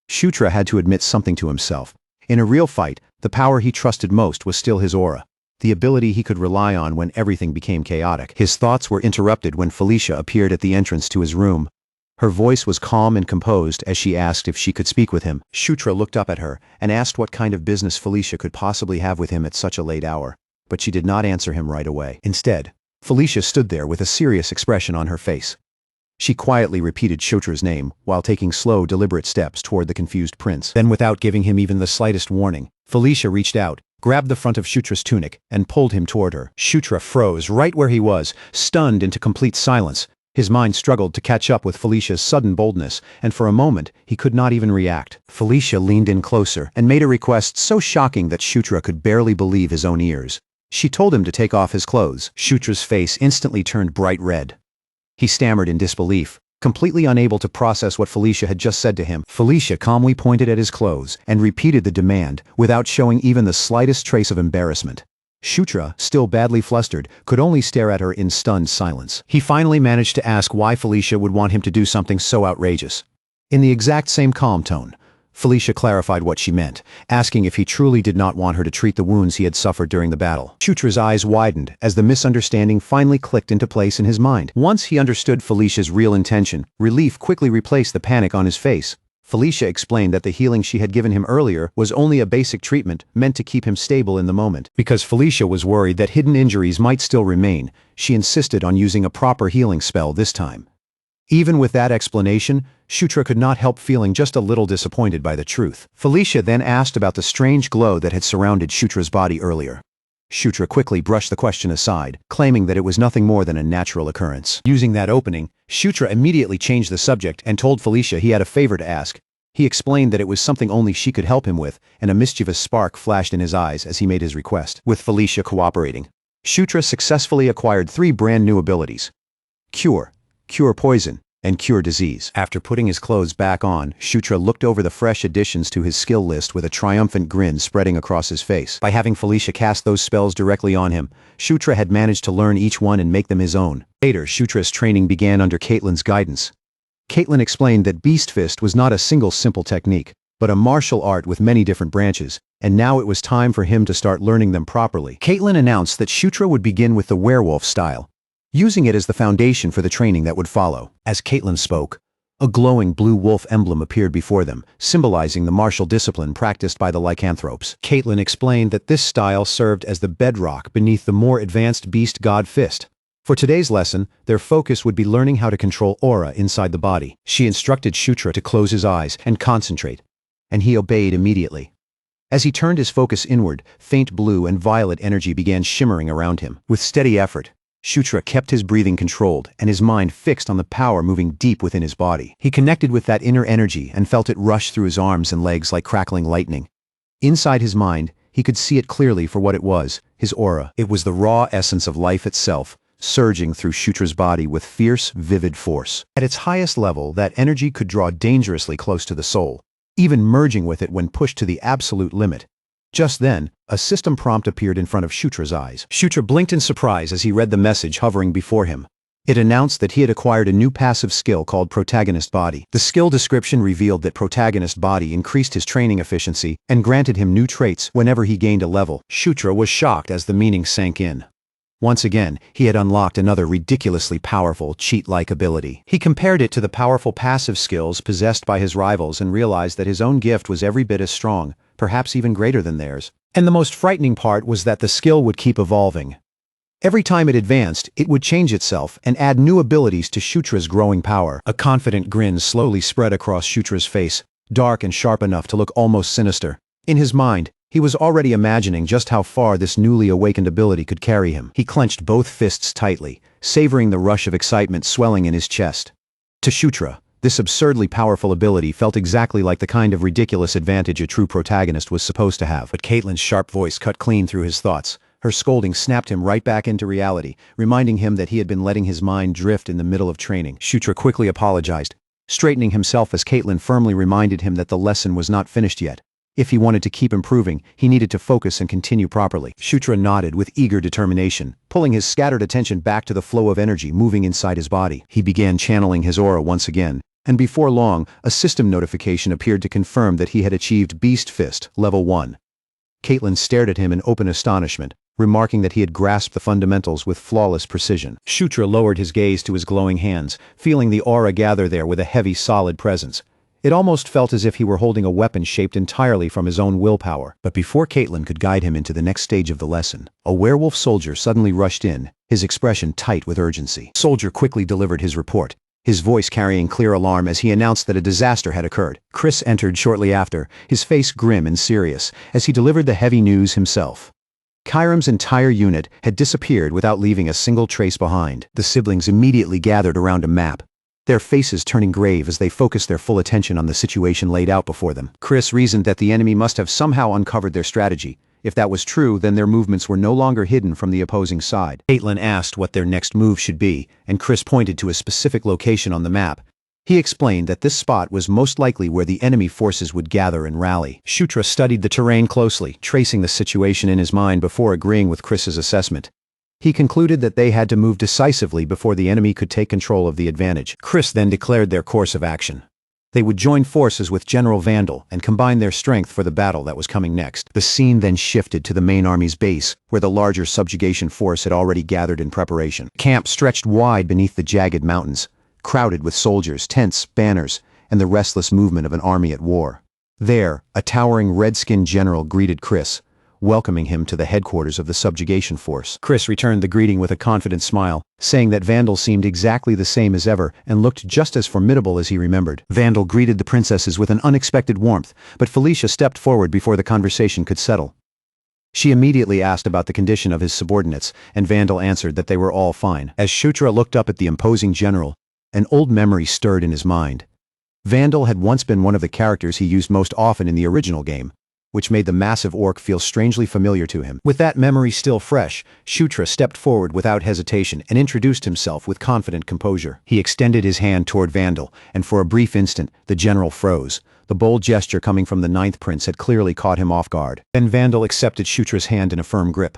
Shutra had to admit something to himself. In a real fight, the power he trusted most was still his aura, the ability he could rely on when everything became chaotic. His thoughts were interrupted when Felicia appeared at the entrance to his room. Her voice was calm and composed as she asked if she could speak with him. Shutra looked up at her and asked what kind of business Felicia could possibly have with him at such a late hour, but she did not answer him right away. Instead, Felicia stood there with a serious expression on her face. She quietly repeated Shutra's name while taking slow, deliberate steps toward the confused prince. Then, without giving him even the slightest warning, Felicia reached out, grabbed the front of Shutra's tunic, and pulled him toward her. Shutra froze right where he was, stunned into complete silence. His mind struggled to catch up with Felicia's sudden boldness, and for a moment, he could not even react. Felicia leaned in closer and made a request so shocking that Shutra could barely believe his own ears. She told him to take off his clothes. Shutra's face instantly turned bright red. He stammered in disbelief, completely unable to process what Felicia had just said to him. Felicia calmly pointed at his clothes and repeated the demand without showing even the slightest trace of embarrassment. Shutra, still badly flustered, could only stare at her in stunned silence. He finally managed to ask why Felicia would want him to do something so outrageous. In the exact same calm tone, Felicia clarified what she meant, asking if he truly did not want her to treat the wounds he had suffered during the battle. Shutra's eyes widened as the misunderstanding finally clicked into place in his mind. Once he understood Felicia's real intention, relief quickly replaced the panic on his face. Felicia explained that the healing she had given him earlier was only a basic treatment meant to keep him stable in the moment. Because Felicia was worried that hidden injuries might still remain, she insisted on using a proper healing spell this time. Even with that explanation, Shutra could not help feeling just a little disappointed by the truth. Felicia then asked about the strange glow that had surrounded Shutra's body earlier. Shutra quickly brushed the question aside, claiming that it was nothing more than a natural occurrence. Using that opening, Shutra immediately changed the subject and told Felicia he had a favor to ask. He explained that it was something only she could help him with, and a mischievous spark flashed in his eyes as he made his request. With Felicia cooperating, Shutra successfully acquired 3 brand new abilities: Cure, Cure Poison, and Cure Disease. After putting his clothes back on, Shutra looked over the fresh additions to his skill list with a triumphant grin spreading across his face. By having Felicia cast those spells directly on him, Shutra had managed to learn each one and make them his own. Later, Shutra's training began under Caitlin's guidance. Caitlin explained that Beast Fist was not a single simple technique, but a martial art with many different branches, and now it was time for him to start learning them properly. Caitlin announced that Shutra would begin with the werewolf style, using it as the foundation for the training that would follow. As Caitlin spoke, a glowing blue wolf emblem appeared before them, symbolizing the martial discipline practiced by the lycanthropes. Caitlin explained that this style served as the bedrock beneath the more advanced beast god fist. For today's lesson, their focus would be learning how to control aura inside the body. She instructed Shutra to close his eyes and concentrate, and he obeyed immediately. As he turned his focus inward, faint blue and violet energy began shimmering around him. With steady effort, Shutra kept his breathing controlled and his mind fixed on the power moving deep within his body. He connected with that inner energy and felt it rush through his arms and legs like crackling lightning. Inside his mind, he could see it clearly for what it was, his aura. It was the raw essence of life itself, surging through Shutra's body with fierce, vivid force. At its highest level, that energy could draw dangerously close to the soul, even merging with it when pushed to the absolute limit. Just then, a system prompt appeared in front of Shutra's eyes. Shutra blinked in surprise as he read the message hovering before him. It announced that he had acquired a new passive skill called Protagonist Body. The skill description revealed that Protagonist Body increased his training efficiency and granted him new traits whenever he gained a level. Shutra was shocked as the meaning sank in. Once again, he had unlocked another ridiculously powerful, cheat-like ability. He compared it to the powerful passive skills possessed by his rivals and realized that his own gift was every bit as strong, perhaps even greater than theirs. And the most frightening part was that the skill would keep evolving. Every time it advanced, it would change itself and add new abilities to Shutra's growing power. A confident grin slowly spread across Shutra's face, dark and sharp enough to look almost sinister. In his mind, he was already imagining just how far this newly awakened ability could carry him. He clenched both fists tightly, savoring the rush of excitement swelling in his chest. To Shutra, this absurdly powerful ability felt exactly like the kind of ridiculous advantage a true protagonist was supposed to have. But Caitlin's sharp voice cut clean through his thoughts. Her scolding snapped him right back into reality, reminding him that he had been letting his mind drift in the middle of training. Shutra quickly apologized, straightening himself as Caitlin firmly reminded him that the lesson was not finished yet. If he wanted to keep improving, he needed to focus and continue properly. Shutra nodded with eager determination, pulling his scattered attention back to the flow of energy moving inside his body. He began channeling his aura once again, and before long, a system notification appeared to confirm that he had achieved Beast Fist, Level 1. Caitlin stared at him in open astonishment, remarking that he had grasped the fundamentals with flawless precision. Shutra lowered his gaze to his glowing hands, feeling the aura gather there with a heavy, solid presence. It almost felt as if he were holding a weapon shaped entirely from his own willpower. But before Caitlin could guide him into the next stage of the lesson, a werewolf soldier suddenly rushed in, his expression tight with urgency. Soldier quickly delivered his report, his voice carrying clear alarm as he announced that a disaster had occurred. Chris entered shortly after, his face grim and serious, as he delivered the heavy news himself. Kyram's entire unit had disappeared without leaving a single trace behind. The siblings immediately gathered around a map, their faces turning grave as they focused their full attention on the situation laid out before them. Chris reasoned that the enemy must have somehow uncovered their strategy. If that was true, then their movements were no longer hidden from the opposing side. Caitlin asked what their next move should be, and Chris pointed to a specific location on the map. He explained that this spot was most likely where the enemy forces would gather and rally. Shutra studied the terrain closely, tracing the situation in his mind before agreeing with Chris's assessment. He concluded that they had to move decisively before the enemy could take control of the advantage. Chris then declared their course of action. They would join forces with General Vandal and combine their strength for the battle that was coming next. The scene then shifted to the main army's base, where the larger subjugation force had already gathered in preparation. Camp stretched wide beneath the jagged mountains, crowded with soldiers, tents, banners, and the restless movement of an army at war. There, a towering red-skinned general greeted Chris, welcoming him to the headquarters of the subjugation force. Chris returned the greeting with a confident smile, saying that Vandal seemed exactly the same as ever and looked just as formidable as he remembered. Vandal greeted the princesses with an unexpected warmth, but Felicia stepped forward before the conversation could settle. She immediately asked about the condition of his subordinates, and Vandal answered that they were all fine. As Shutra looked up at the imposing general, an old memory stirred in his mind. Vandal had once been one of the characters he used most often in the original game, which made the massive orc feel strangely familiar to him. With that memory still fresh, Shutra stepped forward without hesitation and introduced himself with confident composure. He extended his hand toward Vandal, and for a brief instant, the general froze. The bold gesture coming from the ninth prince had clearly caught him off guard. Then Vandal accepted Shutra's hand in a firm grip.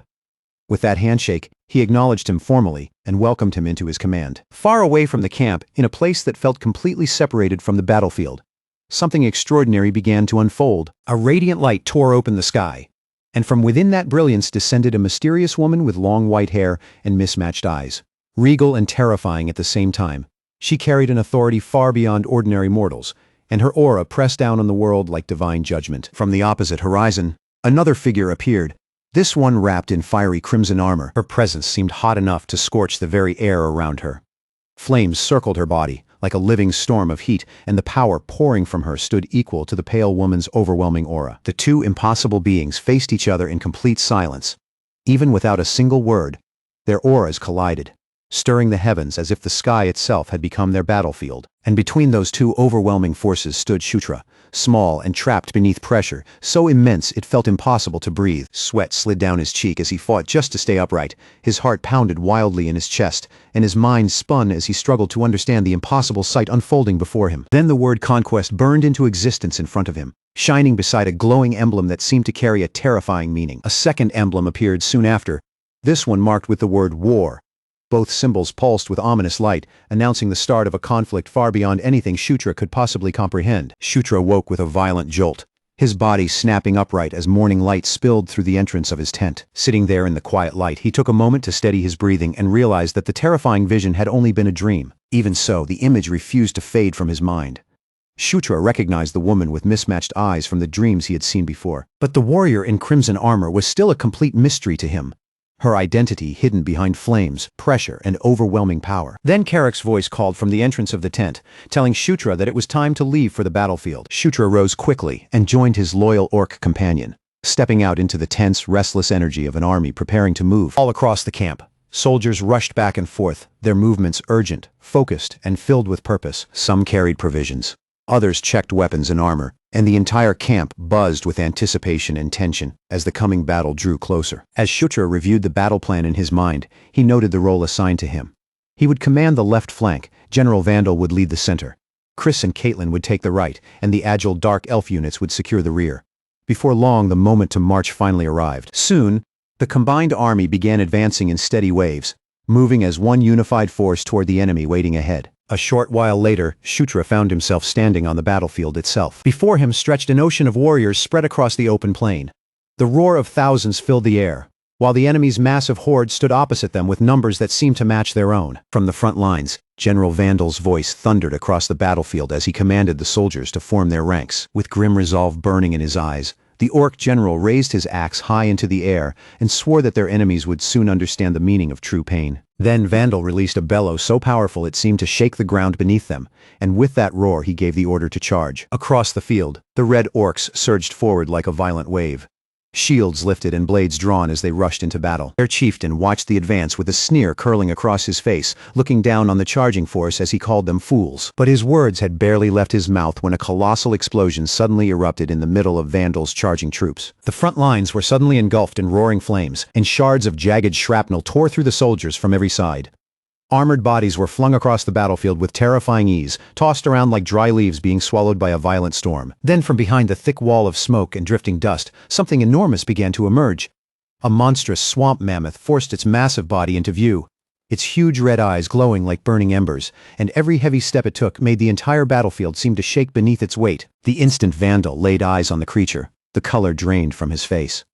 With that handshake, he acknowledged him formally and welcomed him into his command. Far away from the camp, in a place that felt completely separated from the battlefield, something extraordinary began to unfold. A radiant light tore open the sky, and from within that brilliance descended a mysterious woman with long white hair and mismatched eyes. Regal and terrifying at the same time, she carried an authority far beyond ordinary mortals, and her aura pressed down on the world like divine judgment. From the opposite horizon, another figure appeared, this one wrapped in fiery crimson armor. Her presence seemed hot enough to scorch the very air around her. Flames circled her body, like a living storm of heat, and the power pouring from her stood equal to the pale woman's overwhelming aura. The two impossible beings faced each other in complete silence. Even without a single word, their auras collided, stirring the heavens as if the sky itself had become their battlefield. And between those two overwhelming forces stood Shutra, small and trapped beneath pressure, so immense it felt impossible to breathe. Sweat slid down his cheek as he fought just to stay upright. His heart pounded wildly in his chest, and his mind spun as he struggled to understand the impossible sight unfolding before him. Then the word conquest burned into existence in front of him, shining beside a glowing emblem that seemed to carry a terrifying meaning. A second emblem appeared soon after, this one marked with the word war. Both symbols pulsed with ominous light, announcing the start of a conflict far beyond anything Shutra could possibly comprehend. Shutra woke with a violent jolt, his body snapping upright as morning light spilled through the entrance of his tent. Sitting there in the quiet light, he took a moment to steady his breathing and realized that the terrifying vision had only been a dream. Even so, the image refused to fade from his mind. Shutra recognized the woman with mismatched eyes from the dreams he had seen before. But the warrior in crimson armor was still a complete mystery to him. her identity hidden behind flames, pressure, and overwhelming power. Then Carrick's voice called from the entrance of the tent, telling Shutra that it was time to leave for the battlefield. Shutra rose quickly and joined his loyal orc companion, stepping out into the tense, restless energy of an army preparing to move. All across the camp, soldiers rushed back and forth, their movements urgent, focused, and filled with purpose. Some carried provisions. Others checked weapons and armor, and the entire camp buzzed with anticipation and tension as the coming battle drew closer. As Shutra reviewed the battle plan in his mind, he noted the role assigned to him. He would command the left flank, General Vandal would lead the center. Chris and Caitlin would take the right, and the agile dark elf units would secure the rear. Before long, the moment to march finally arrived. Soon, the combined army began advancing in steady waves, moving as one unified force toward the enemy waiting ahead. A short while later, Shutra found himself standing on the battlefield itself. Before him stretched an ocean of warriors spread across the open plain. The roar of thousands filled the air, while the enemy's massive horde stood opposite them with numbers that seemed to match their own. From the front lines, General Vandal's voice thundered across the battlefield as he commanded the soldiers to form their ranks. With grim resolve burning in his eyes, the orc general raised his axe high into the air and swore that their enemies would soon understand the meaning of true pain. Then Vandal released a bellow so powerful it seemed to shake the ground beneath them, and with that roar he gave the order to charge. Across the field, the red orcs surged forward like a violent wave. Shields lifted and blades drawn as they rushed into battle. Their chieftain watched the advance with a sneer curling across his face, looking down on the charging force as he called them fools. But his words had barely left his mouth when a colossal explosion suddenly erupted in the middle of Vandal's charging troops. The front lines were suddenly engulfed in roaring flames, and shards of jagged shrapnel tore through the soldiers from every side. Armored bodies were flung across the battlefield with terrifying ease, tossed around like dry leaves being swallowed by a violent storm. Then from behind the thick wall of smoke and drifting dust, something enormous began to emerge. A monstrous swamp mammoth forced its massive body into view, its huge red eyes glowing like burning embers, and every heavy step it took made the entire battlefield seem to shake beneath its weight. The instant Vandal laid eyes on the creature, the color drained from his face.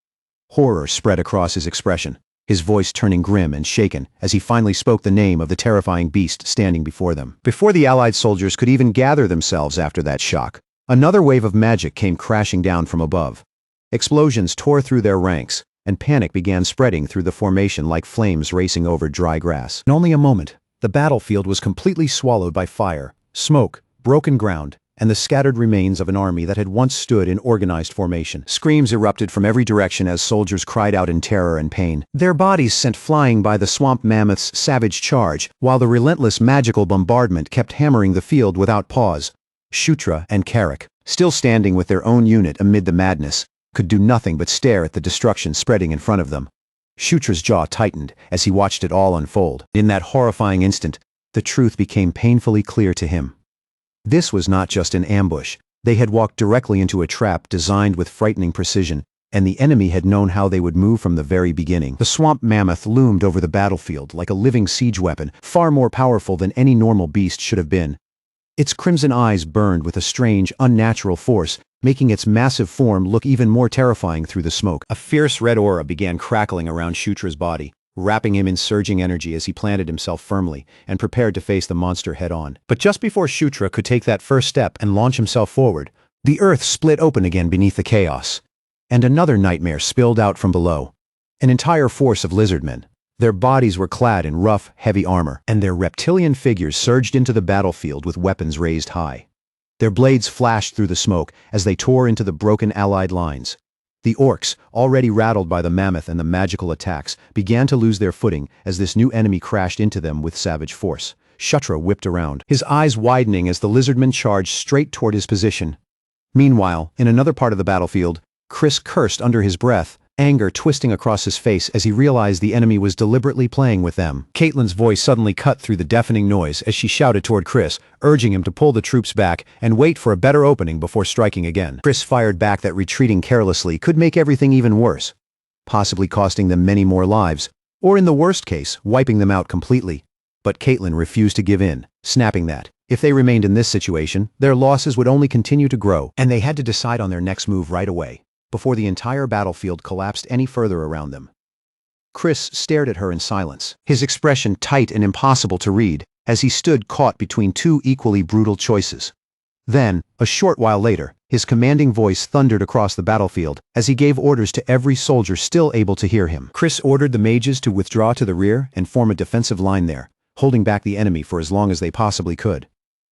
Horror spread across his expression, his voice turning grim and shaken as he finally spoke the name of the terrifying beast standing before them. Before the Allied soldiers could even gather themselves after that shock, another wave of magic came crashing down from above. Explosions tore through their ranks, and panic began spreading through the formation like flames racing over dry grass. In only a moment, the battlefield was completely swallowed by fire, smoke, broken ground, and the scattered remains of an army that had once stood in organized formation. Screams erupted from every direction as soldiers cried out in terror and pain, their bodies sent flying by the swamp mammoth's savage charge, while the relentless magical bombardment kept hammering the field without pause. Shutra and Carrick, still standing with their own unit amid the madness, could do nothing but stare at the destruction spreading in front of them. Shutra's jaw tightened as he watched it all unfold. In that horrifying instant, the truth became painfully clear to him. This was not just an ambush. They had walked directly into a trap designed with frightening precision, and the enemy had known how they would move from the very beginning. The swamp mammoth loomed over the battlefield like a living siege weapon, far more powerful than any normal beast should have been. Its crimson eyes burned with a strange, unnatural force, making its massive form look even more terrifying through the smoke. A fierce red aura began crackling around Shutra's body, wrapping him in surging energy as he planted himself firmly and prepared to face the monster head-on. But just before Shutra could take that first step and launch himself forward, the earth split open again beneath the chaos, and another nightmare spilled out from below. An entire force of lizardmen. Their bodies were clad in rough, heavy armor, and their reptilian figures surged into the battlefield with weapons raised high. Their blades flashed through the smoke as they tore into the broken Allied lines. The orcs, already rattled by the mammoth and the magical attacks, began to lose their footing as this new enemy crashed into them with savage force. Shutra whipped around, his eyes widening as the lizardmen charged straight toward his position. Meanwhile, in another part of the battlefield, Chris cursed under his breath, anger twisting across his face as he realized the enemy was deliberately playing with them. Caitlin's voice suddenly cut through the deafening noise as she shouted toward Chris, urging him to pull the troops back and wait for a better opening before striking again. Chris fired back that retreating carelessly could make everything even worse, possibly costing them many more lives, or in the worst case, wiping them out completely. But Caitlin refused to give in, snapping that, if they remained in this situation, their losses would only continue to grow, and they had to decide on their next move right away, before the entire battlefield collapsed any further around them. Chris stared at her in silence, his expression tight and impossible to read, as he stood caught between two equally brutal choices. Then, a short while later, his commanding voice thundered across the battlefield as he gave orders to every soldier still able to hear him. Chris ordered the mages to withdraw to the rear and form a defensive line there, holding back the enemy for as long as they possibly could.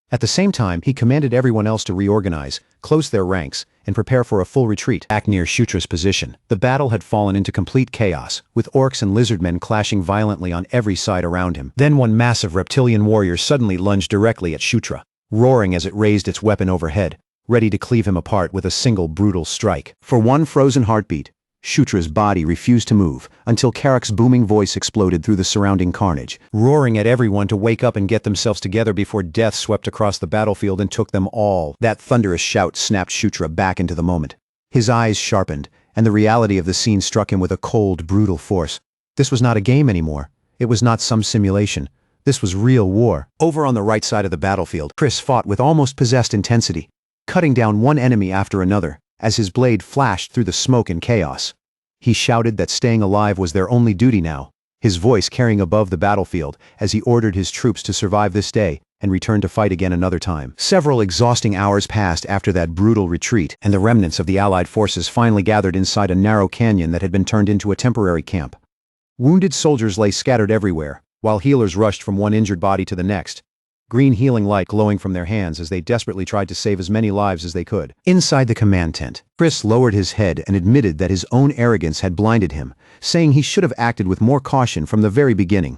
At the same time, he commanded everyone else to reorganize, close their ranks, and prepare for a full retreat back near Shutra's position. The battle had fallen into complete chaos, with orcs and lizardmen clashing violently on every side around him. Then one massive reptilian warrior suddenly lunged directly at Shutra, roaring as it raised its weapon overhead, ready to cleave him apart with a single brutal strike. For one frozen heartbeat, Shutra's body refused to move until Karak's booming voice exploded through the surrounding carnage, roaring at everyone to wake up and get themselves together before death swept across the battlefield and took them all. That thunderous shout snapped Shutra back into the moment. His eyes sharpened, and the reality of the scene struck him with a cold, brutal force. This was not a game anymore. It was not some simulation. This was real war. Over on the right side of the battlefield, Chris fought with almost possessed intensity, cutting down one enemy after another, as his blade flashed through the smoke and chaos. He shouted that staying alive was their only duty now, his voice carrying above the battlefield as he ordered his troops to survive this day and return to fight again another time. Several exhausting hours passed after that brutal retreat, and the remnants of the Allied forces finally gathered inside a narrow canyon that had been turned into a temporary camp. Wounded soldiers lay scattered everywhere, while healers rushed from one injured body to the next, green healing light glowing from their hands as they desperately tried to save as many lives as they could. Inside the command tent, Chris lowered his head and admitted that his own arrogance had blinded him, saying he should have acted with more caution from the very beginning.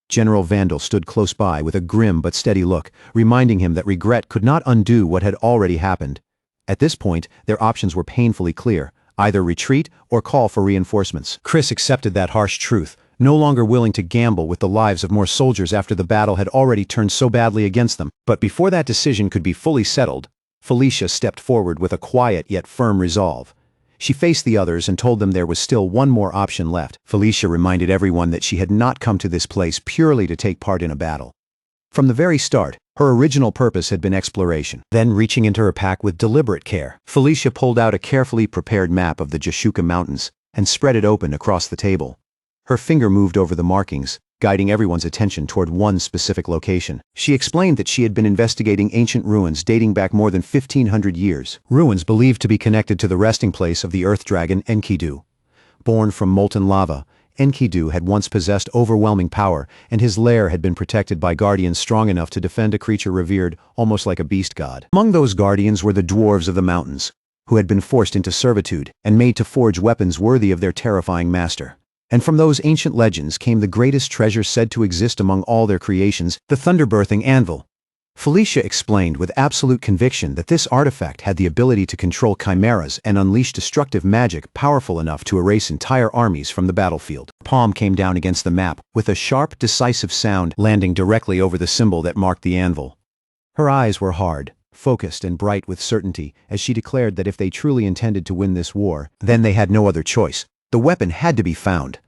General Vandal stood close by with a grim but steady look, reminding him that regret could not undo what had already happened. At this point, their options were painfully clear: either retreat or call for reinforcements. Chris accepted that harsh truth, no longer willing to gamble with the lives of more soldiers after the battle had already turned so badly against them. But before that decision could be fully settled, Felicia stepped forward with a quiet yet firm resolve. She faced the others and told them there was still one more option left. Felicia reminded everyone that she had not come to this place purely to take part in a battle. From the very start, her original purpose had been exploration. Then, reaching into her pack with deliberate care, Felicia pulled out a carefully prepared map of the Jashuka Mountains and spread it open across the table. Her finger moved over the markings, guiding everyone's attention toward one specific location. She explained that she had been investigating ancient ruins dating back more than 1,500 years, ruins believed to be connected to the resting place of the earth dragon Enkidu. Born from molten lava, Enkidu had once possessed overwhelming power, and his lair had been protected by guardians strong enough to defend a creature revered almost like a beast god. Among those guardians were the dwarves of the mountains, who had been forced into servitude and made to forge weapons worthy of their terrifying master. And from those ancient legends came the greatest treasure said to exist among all their creations, the thunder-birthing anvil. Felicia explained with absolute conviction that this artifact had the ability to control chimeras and unleash destructive magic powerful enough to erase entire armies from the battlefield. Her palm came down against the map, with a sharp, decisive sound landing directly over the symbol that marked the anvil. Her eyes were hard, focused and bright with certainty, as she declared that if they truly intended to win this war, then they had no other choice. The weapon had to be found.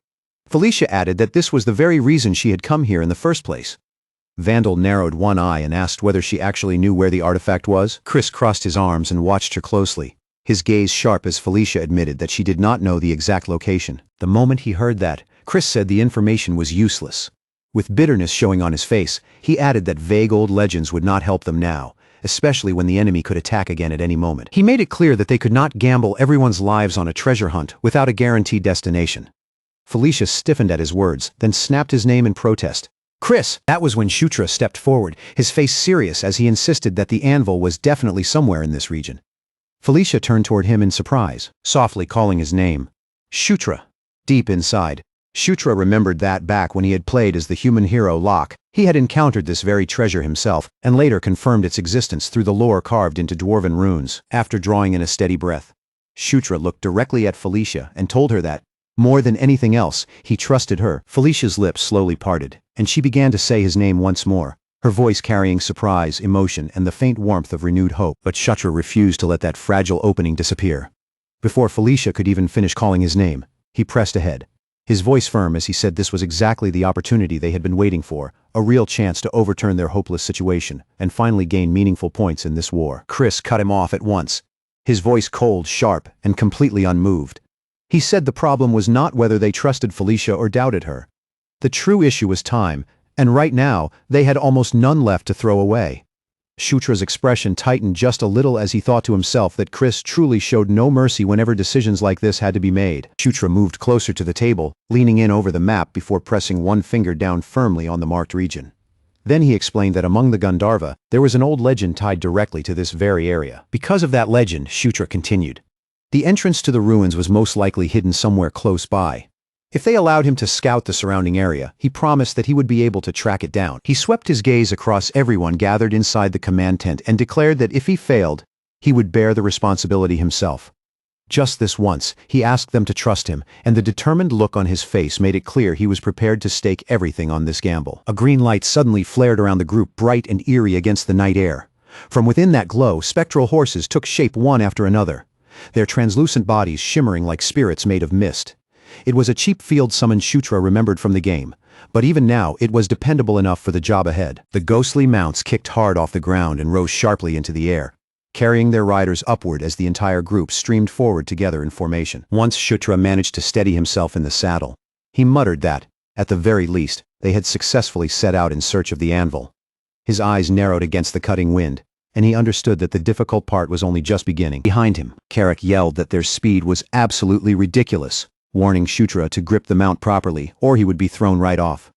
Felicia added that this was the very reason she had come here in the first place. Vandal narrowed one eye and asked whether she actually knew where the artifact was. Chris crossed his arms and watched her closely, his gaze sharp as Felicia admitted that she did not know the exact location. The moment he heard that, Chris said the information was useless. With bitterness showing on his face, he added that vague old legends would not help them now, especially when the enemy could attack again at any moment. He made it clear that they could not gamble everyone's lives on a treasure hunt without a guaranteed destination. Felicia stiffened at his words, then snapped his name in protest. "Chris!" That was when Shutra stepped forward, his face serious as he insisted that the anvil was definitely somewhere in this region. Felicia turned toward him in surprise, softly calling his name. Shutra. Deep inside, Shutra remembered that back when he had played as the human hero Locke, he had encountered this very treasure himself, and later confirmed its existence through the lore carved into dwarven runes. After drawing in a steady breath, Shutra looked directly at Felicia and told her that, more than anything else, he trusted her. Felicia's lips slowly parted, and she began to say his name once more, her voice carrying surprise, emotion, and the faint warmth of renewed hope. But Shutra refused to let that fragile opening disappear. Before Felicia could even finish calling his name, he pressed ahead, his voice firm as he said this was exactly the opportunity they had been waiting for, a real chance to overturn their hopeless situation and finally gain meaningful points in this war. Chris cut him off at once, his voice cold, sharp, and completely unmoved. He said the problem was not whether they trusted Felicia or doubted her. The true issue was time, and right now, they had almost none left to throw away. Shutra's expression tightened just a little as he thought to himself that Chris truly showed no mercy whenever decisions like this had to be made. Shutra moved closer to the table, leaning in over the map before pressing one finger down firmly on the marked region. Then he explained that among the Gandharva, there was an old legend tied directly to this very area. Because of that legend, Shutra continued, the entrance to the ruins was most likely hidden somewhere close by. If they allowed him to scout the surrounding area, he promised that he would be able to track it down. He swept his gaze across everyone gathered inside the command tent and declared that if he failed, he would bear the responsibility himself. Just this once, he asked them to trust him, and the determined look on his face made it clear he was prepared to stake everything on this gamble. A green light suddenly flared around the group, bright and eerie against the night air. From within that glow, spectral horses took shape one after another, their translucent bodies shimmering like spirits made of mist. It was a cheap field summon Shutra remembered from the game, but even now it was dependable enough for the job ahead. The ghostly mounts kicked hard off the ground and rose sharply into the air, carrying their riders upward as the entire group streamed forward together in formation. Once Shutra managed to steady himself in the saddle, he muttered that, at the very least, they had successfully set out in search of the anvil. His eyes narrowed against the cutting wind, and he understood that the difficult part was only just beginning. Behind him, Carrick yelled that their speed was absolutely ridiculous, warning Shutra to grip the mount properly, or he would be thrown right off.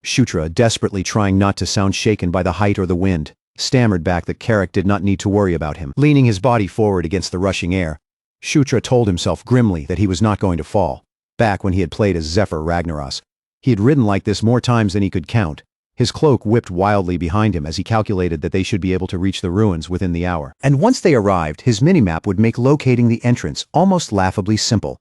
Shutra, desperately trying not to sound shaken by the height or the wind, stammered back that Carrick did not need to worry about him. Leaning his body forward against the rushing air, Shutra told himself grimly that he was not going to fall. Back when he had played as Zephyr Ragnaros, he had ridden like this more times than he could count. His cloak whipped wildly behind him as he calculated that they should be able to reach the ruins within the hour. And once they arrived, his minimap would make locating the entrance almost laughably simple.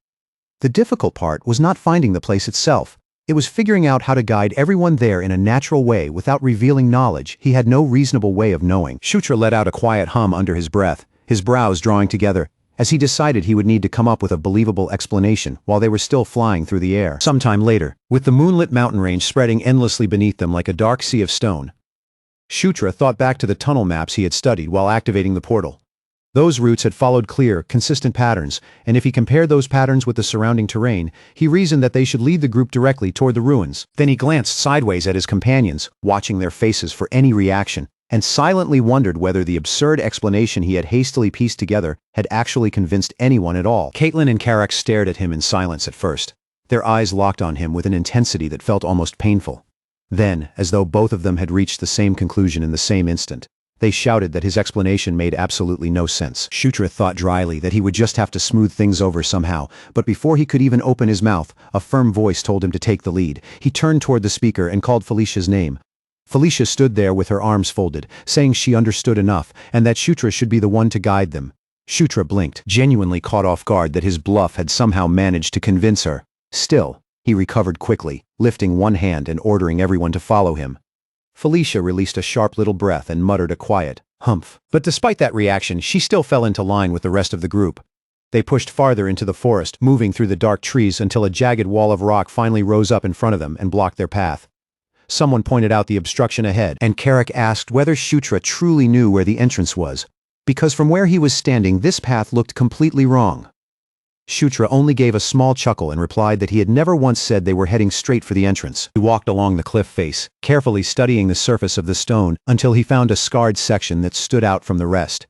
The difficult part was not finding the place itself. It was figuring out how to guide everyone there in a natural way without revealing knowledge he had no reasonable way of knowing. Shutra let out a quiet hum under his breath, his brows drawing together, as he decided he would need to come up with a believable explanation while they were still flying through the air. Sometime later, with the moonlit mountain range spreading endlessly beneath them like a dark sea of stone, Shutra thought back to the tunnel maps he had studied while activating the portal. Those routes had followed clear, consistent patterns, and if he compared those patterns with the surrounding terrain, he reasoned that they should lead the group directly toward the ruins. Then he glanced sideways at his companions, watching their faces for any reaction, and silently wondered whether the absurd explanation he had hastily pieced together had actually convinced anyone at all. Caitlin and Carrick stared at him in silence at first, their eyes locked on him with an intensity that felt almost painful. Then, as though both of them had reached the same conclusion in the same instant, they shouted that his explanation made absolutely no sense. Shutra thought dryly that he would just have to smooth things over somehow, but before he could even open his mouth, a firm voice told him to take the lead. He turned toward the speaker and called Felicia's name. Felicia stood there with her arms folded, saying she understood enough, and that Shutra should be the one to guide them. Shutra blinked, genuinely caught off guard that his bluff had somehow managed to convince her. Still, he recovered quickly, lifting one hand and ordering everyone to follow him. Felicia released a sharp little breath and muttered a quiet humph. But despite that reaction, she still fell into line with the rest of the group. They pushed farther into the forest, moving through the dark trees until a jagged wall of rock finally rose up in front of them and blocked their path. Someone pointed out the obstruction ahead, and Carrick asked whether Shutra truly knew where the entrance was, because from where he was standing this path looked completely wrong. Shutra only gave a small chuckle and replied that he had never once said they were heading straight for the entrance. He walked along the cliff face, carefully studying the surface of the stone until he found a scarred section that stood out from the rest.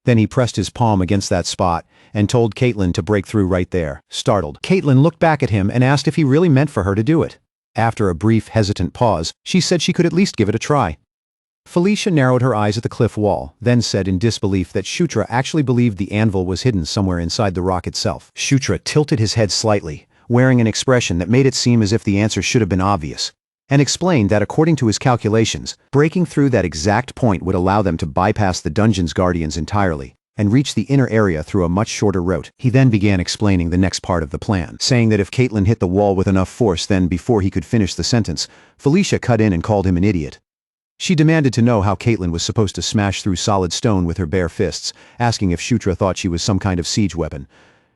Then he pressed his palm against that spot and told Caitlin to break through right there. Startled, Caitlin looked back at him and asked if he really meant for her to do it. After a brief, hesitant pause, she said she could at least give it a try. Felicia narrowed her eyes at the cliff wall, then said in disbelief that Shutra actually believed the anvil was hidden somewhere inside the rock itself. Shutra tilted his head slightly, wearing an expression that made it seem as if the answer should have been obvious, and explained that according to his calculations, breaking through that exact point would allow them to bypass the dungeon's guardians entirely and reach the inner area through a much shorter route. He then began explaining the next part of the plan, saying that if Caitlin hit the wall with enough force, then before he could finish the sentence, Felicia cut in and called him an idiot. She demanded to know how Caitlin was supposed to smash through solid stone with her bare fists, asking if Shutra thought she was some kind of siege weapon.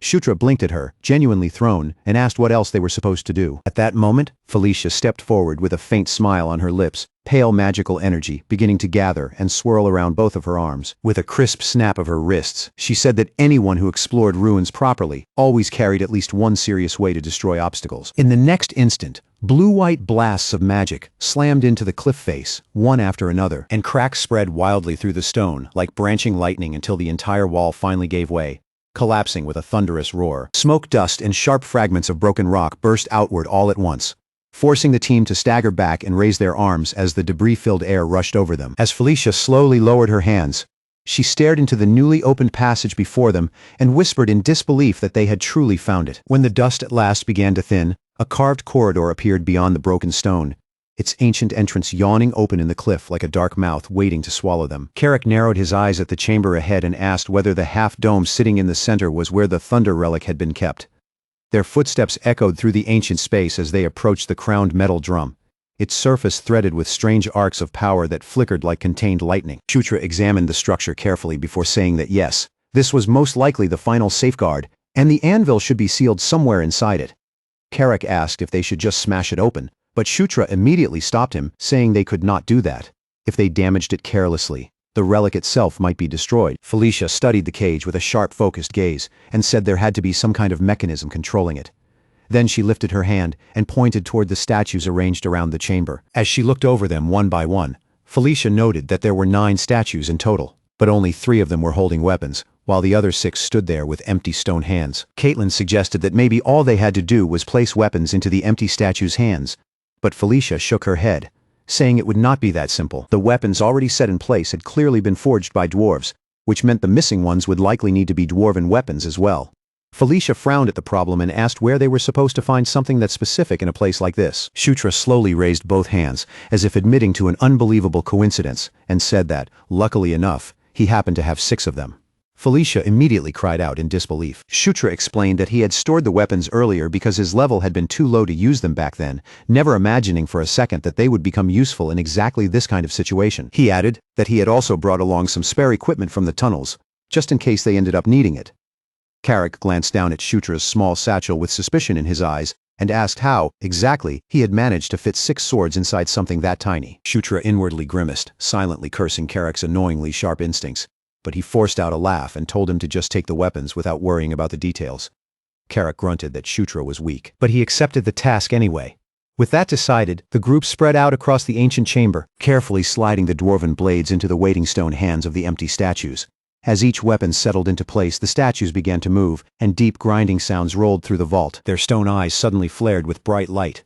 Shutra blinked at her, genuinely thrown, and asked what else they were supposed to do. At that moment, Felicia stepped forward with a faint smile on her lips, pale magical energy beginning to gather and swirl around both of her arms. With a crisp snap of her wrists, she said that anyone who explored ruins properly always carried at least one serious way to destroy obstacles. In the next instant, Blue-white blasts of magic slammed into the cliff face, one after another, and cracks spread wildly through the stone, like branching lightning until the entire wall finally gave way, collapsing with a thunderous roar. Smoke, dust, and sharp fragments of broken rock burst outward all at once, forcing the team to stagger back and raise their arms as the debris-filled air rushed over them. As Felicia slowly lowered her hands, she stared into the newly opened passage before them and whispered in disbelief that they had truly found it. When the dust at last began to thin, a carved corridor appeared beyond the broken stone, its ancient entrance yawning open in the cliff like a dark mouth waiting to swallow them. Carrick narrowed his eyes at the chamber ahead and asked whether the half-dome sitting in the center was where the thunder relic had been kept. Their footsteps echoed through the ancient space as they approached the crowned metal drum, its surface threaded with strange arcs of power that flickered like contained lightning. Shutra examined the structure carefully before saying that yes, this was most likely the final safeguard, and the anvil should be sealed somewhere inside it. Carrick asked if they should just smash it open, but Shutra immediately stopped him, saying they could not do that. If they damaged it carelessly, the relic itself might be destroyed. Felicia studied the cage with a sharp, focused gaze, and said there had to be some kind of mechanism controlling it. Then she lifted her hand and pointed toward the statues arranged around the chamber. As she looked over them one by one, Felicia noted that there were 9 statues in total, but only 3 of them were holding weapons, while the other 6 stood there with empty stone hands. Caitlin suggested that maybe all they had to do was place weapons into the empty statues' hands, but Felicia shook her head, saying it would not be that simple. The weapons already set in place had clearly been forged by dwarves, which meant the missing ones would likely need to be dwarven weapons as well. Felicia frowned at the problem and asked where they were supposed to find something that specific in a place like this. Shutra slowly raised both hands, as if admitting to an unbelievable coincidence, and said that, luckily enough, he happened to have 6 of them. Felicia immediately cried out in disbelief. Shutra explained that he had stored the weapons earlier because his level had been too low to use them back then, never imagining for a second that they would become useful in exactly this kind of situation. He added that he had also brought along some spare equipment from the tunnels, just in case they ended up needing it. Carrick glanced down at Shutra's small satchel with suspicion in his eyes and asked how, exactly, he had managed to fit 6 swords inside something that tiny. Shutra inwardly grimaced, silently cursing Carrick's annoyingly sharp instincts, but he forced out a laugh and told him to just take the weapons without worrying about the details. Carrick grunted that Shutra was weak, but he accepted the task anyway. With that decided, the group spread out across the ancient chamber, carefully sliding the dwarven blades into the waiting stone hands of the empty statues. As each weapon settled into place, the statues began to move, and deep grinding sounds rolled through the vault. Their stone eyes suddenly flared with bright light.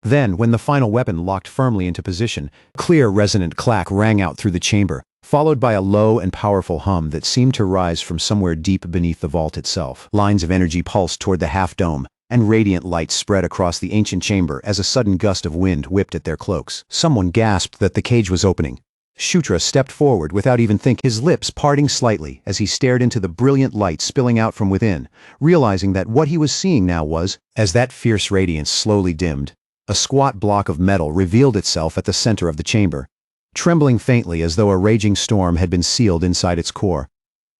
Then, when the final weapon locked firmly into position, a clear resonant clack rang out through the chamber, followed by a low and powerful hum that seemed to rise from somewhere deep beneath the vault itself. Lines of energy pulsed toward the half-dome, and radiant light spread across the ancient chamber as a sudden gust of wind whipped at their cloaks. Someone gasped that the cage was opening. Shutra stepped forward without even thinking, his lips parting slightly as he stared into the brilliant light spilling out from within, realizing that what he was seeing now was, as that fierce radiance slowly dimmed, a squat block of metal revealed itself at the center of the chamber, trembling faintly as though a raging storm had been sealed inside its core.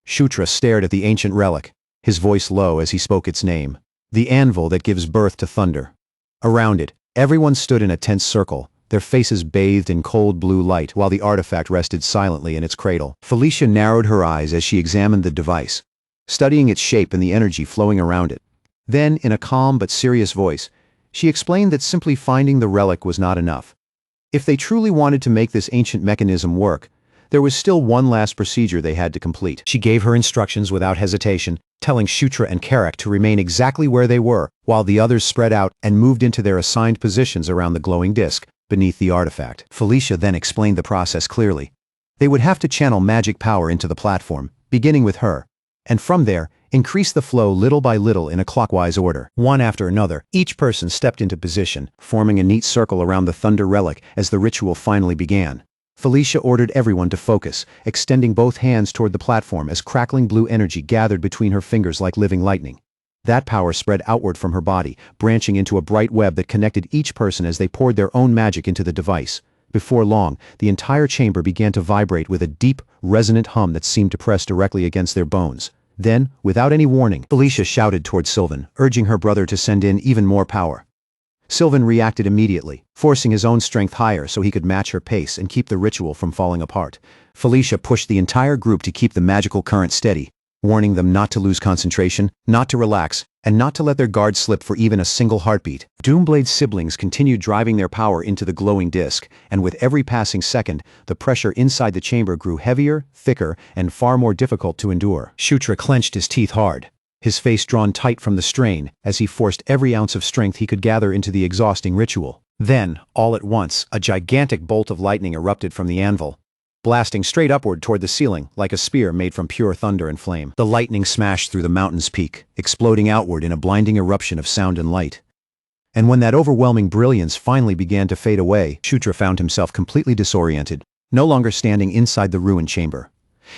Shutra stared at the ancient relic, his voice low as he spoke its name. The anvil that gives birth to thunder. Around it, everyone stood in a tense circle, their faces bathed in cold blue light while the artifact rested silently in its cradle. Felicia narrowed her eyes as she examined the device, studying its shape and the energy flowing around it. Then, in a calm but serious voice, she explained that simply finding the relic was not enough. If they truly wanted to make this ancient mechanism work, there was still one last procedure they had to complete. She gave her instructions without hesitation, telling Shutra and Carrick to remain exactly where they were, while the others spread out and moved into their assigned positions around the glowing disc beneath the artifact. Felicia then explained the process clearly. They would have to channel magic power into the platform, beginning with her, and from there, increase the flow little by little in a clockwise order. One after another, each person stepped into position, forming a neat circle around the thunder relic as the ritual finally began. Felicia ordered everyone to focus, extending both hands toward the platform as crackling blue energy gathered between her fingers like living lightning. That power spread outward from her body, branching into a bright web that connected each person as they poured their own magic into the device. Before long, the entire chamber began to vibrate with a deep, resonant hum that seemed to press directly against their bones. Then, without any warning, Felicia shouted toward Sylvan, urging her brother to send in even more power. Sylvan reacted immediately, forcing his own strength higher so he could match her pace and keep the ritual from falling apart. Felicia pushed the entire group to keep the magical current steady, warning them not to lose concentration, not to relax, and not to let their guard slip for even a single heartbeat. Doomblade's siblings continued driving their power into the glowing disk, and with every passing second, the pressure inside the chamber grew heavier, thicker, and far more difficult to endure. Shutra clenched his teeth hard, his face drawn tight from the strain, as he forced every ounce of strength he could gather into the exhausting ritual. Then, all at once, a gigantic bolt of lightning erupted from the anvil, blasting straight upward toward the ceiling like a spear made from pure thunder and flame. The lightning smashed through the mountain's peak, exploding outward in a blinding eruption of sound and light. And when that overwhelming brilliance finally began to fade away, Shutra found himself completely disoriented, no longer standing inside the ruined chamber.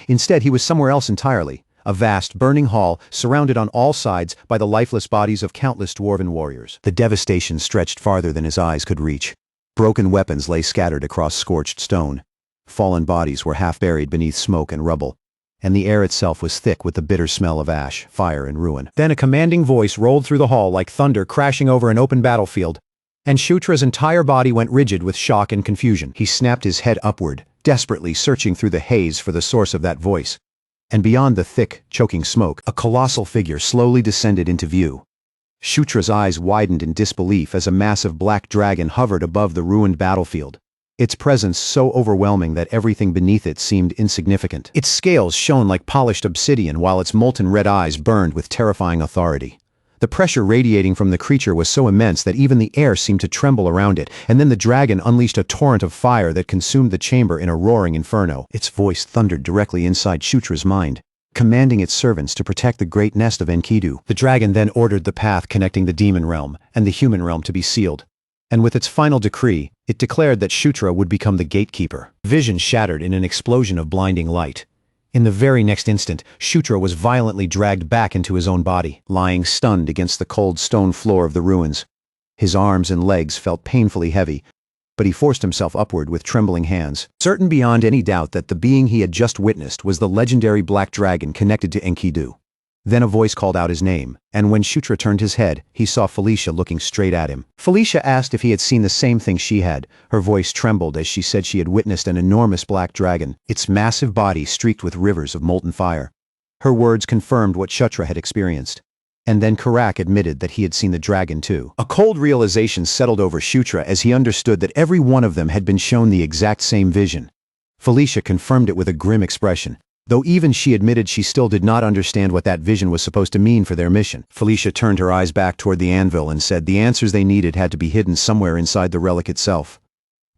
Instead, he was somewhere else entirely, a vast, burning hall surrounded on all sides by the lifeless bodies of countless dwarven warriors. The devastation stretched farther than his eyes could reach. Broken weapons lay scattered across scorched stone. Fallen bodies were half buried beneath smoke and rubble, and the air itself was thick with the bitter smell of ash, fire, and ruin. Then a commanding voice rolled through the hall like thunder crashing over an open battlefield, and Shutra's entire body went rigid with shock and confusion. He snapped his head upward, desperately searching through the haze for the source of that voice. And beyond the thick, choking smoke, a colossal figure slowly descended into view. Shutra's eyes widened in disbelief as a massive black dragon hovered above the ruined battlefield, its presence so overwhelming that everything beneath it seemed insignificant. Its scales shone like polished obsidian while its molten red eyes burned with terrifying authority. The pressure radiating from the creature was so immense that even the air seemed to tremble around it, and then the dragon unleashed a torrent of fire that consumed the chamber in a roaring inferno. Its voice thundered directly inside Shutra's mind, commanding its servants to protect the great nest of Enkidu. The dragon then ordered the path connecting the demon realm and the human realm to be sealed. And with its final decree, it declared that Shutra would become the gatekeeper. Vision shattered in an explosion of blinding light. In the very next instant, Shutra was violently dragged back into his own body, lying stunned against the cold stone floor of the ruins. His arms and legs felt painfully heavy, but he forced himself upward with trembling hands, certain beyond any doubt that the being he had just witnessed was the legendary black dragon connected to Enkidu. Then a voice called out his name, and when Shutra turned his head, he saw Felicia looking straight at him. Felicia asked if he had seen the same thing she had. Her voice trembled as she said she had witnessed an enormous black dragon, its massive body streaked with rivers of molten fire. Her words confirmed what Shutra had experienced. And then Karak admitted that he had seen the dragon too. A cold realization settled over Shutra as he understood that every one of them had been shown the exact same vision. Felicia confirmed it with a grim expression, though even she admitted she still did not understand what that vision was supposed to mean for their mission. Felicia turned her eyes back toward the anvil and said the answers they needed had to be hidden somewhere inside the relic itself.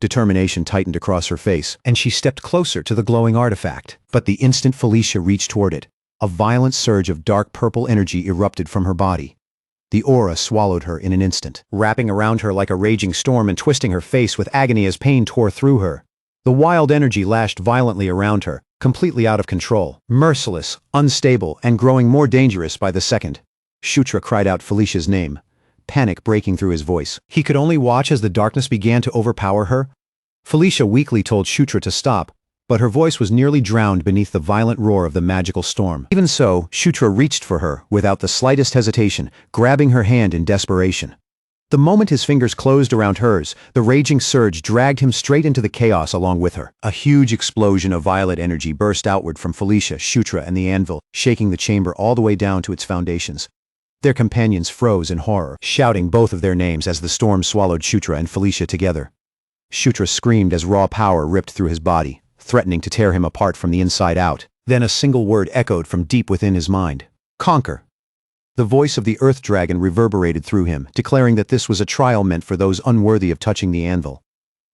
Determination tightened across her face, and she stepped closer to the glowing artifact. But the instant Felicia reached toward it, a violent surge of dark purple energy erupted from her body. The aura swallowed her in an instant, wrapping around her like a raging storm and twisting her face with agony as pain tore through her. The wild energy lashed violently around her, completely out of control, merciless, unstable, and growing more dangerous by the second. Shutra cried out Felicia's name, panic breaking through his voice. He could only watch as the darkness began to overpower her. Felicia weakly told Shutra to stop, but her voice was nearly drowned beneath the violent roar of the magical storm. Even so, Shutra reached for her without the slightest hesitation, grabbing her hand in desperation. The moment his fingers closed around hers, the raging surge dragged him straight into the chaos along with her. A huge explosion of violet energy burst outward from Felicia, Shutra, and the anvil, shaking the chamber all the way down to its foundations. Their companions froze in horror, shouting both of their names as the storm swallowed Shutra and Felicia together. Shutra screamed as raw power ripped through his body, threatening to tear him apart from the inside out. Then a single word echoed from deep within his mind: conquer. The voice of the Earth Dragon reverberated through him, declaring that this was a trial meant for those unworthy of touching the anvil.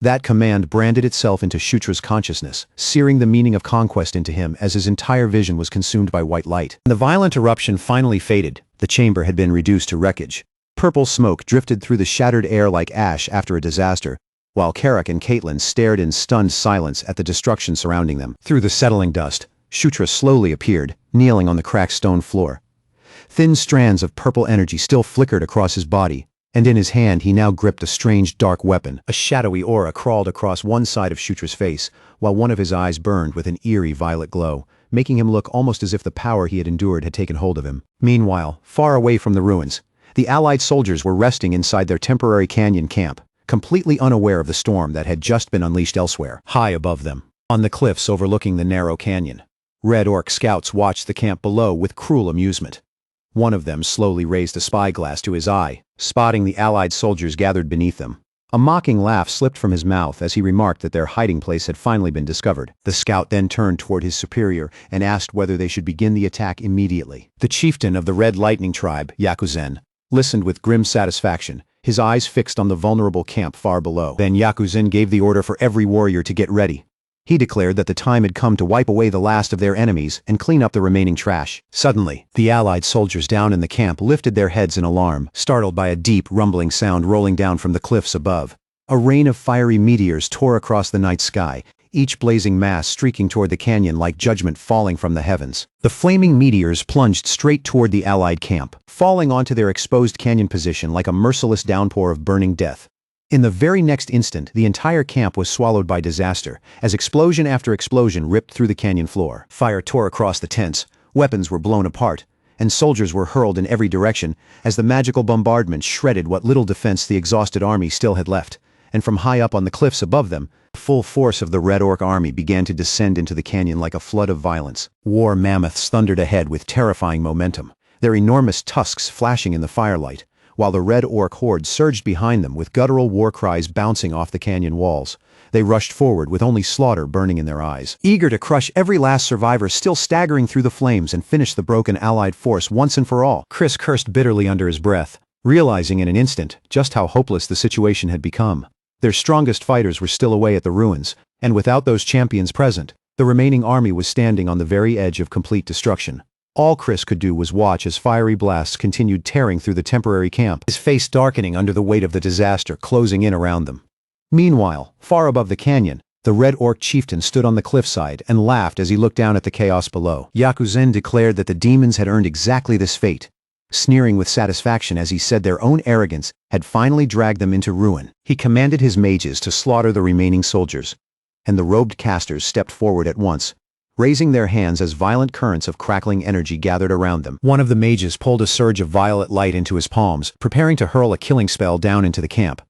That command branded itself into Shutra's consciousness, searing the meaning of conquest into him as his entire vision was consumed by white light. The violent eruption finally faded. The chamber had been reduced to wreckage. Purple smoke drifted through the shattered air like ash after a disaster, while Karak and Caitlin stared in stunned silence at the destruction surrounding them. Through the settling dust, Shutra slowly appeared, kneeling on the cracked stone floor. Thin strands of purple energy still flickered across his body, and in his hand he now gripped a strange dark weapon. A shadowy aura crawled across one side of Shutra's face, while one of his eyes burned with an eerie violet glow, making him look almost as if the power he had endured had taken hold of him. Meanwhile, far away from the ruins, the Allied soldiers were resting inside their temporary canyon camp, completely unaware of the storm that had just been unleashed elsewhere. High above them, on the cliffs overlooking the narrow canyon, Red Orc scouts watched the camp below with cruel amusement. One of them slowly raised a spyglass to his eye, spotting the allied soldiers gathered beneath them. A mocking laugh slipped from his mouth as he remarked that their hiding place had finally been discovered. The scout then turned toward his superior and asked whether they should begin the attack immediately. The chieftain of the Red Lightning tribe, Yakuzen, listened with grim satisfaction, his eyes fixed on the vulnerable camp far below. Then Yakuzen gave the order for every warrior to get ready. He declared that the time had come to wipe away the last of their enemies and clean up the remaining trash. Suddenly, the allied soldiers down in the camp lifted their heads in alarm, startled by a deep, rumbling sound rolling down from the cliffs above. A rain of fiery meteors tore across the night sky, each blazing mass streaking toward the canyon like judgment falling from the heavens. The flaming meteors plunged straight toward the allied camp, falling onto their exposed canyon position like a merciless downpour of burning death. In the very next instant, the entire camp was swallowed by disaster, as explosion after explosion ripped through the canyon floor. Fire tore across the tents, weapons were blown apart, and soldiers were hurled in every direction as the magical bombardment shredded what little defense the exhausted army still had left. And from high up on the cliffs above them, the full force of the Red Orc army began to descend into the canyon like a flood of violence. War mammoths thundered ahead with terrifying momentum, their enormous tusks flashing in the firelight, while the Red Orc horde surged behind them with guttural war cries bouncing off the canyon walls. They rushed forward with only slaughter burning in their eyes, eager to crush every last survivor still staggering through the flames and finish the broken allied force once and for all. Chris cursed bitterly under his breath, realizing in an instant just how hopeless the situation had become. Their strongest fighters were still away at the ruins, and without those champions present, the remaining army was standing on the very edge of complete destruction. All Chris could do was watch as fiery blasts continued tearing through the temporary camp, his face darkening under the weight of the disaster closing in around them. Meanwhile, far above the canyon, the Red Orc chieftain stood on the cliffside and laughed as he looked down at the chaos below. Yakuzen declared that the demons had earned exactly this fate, sneering with satisfaction as he said their own arrogance had finally dragged them into ruin. He commanded his mages to slaughter the remaining soldiers, and the robed casters stepped forward at once, raising their hands as violent currents of crackling energy gathered around them. One of the mages pulled a surge of violet light into his palms, preparing to hurl a killing spell down into the camp.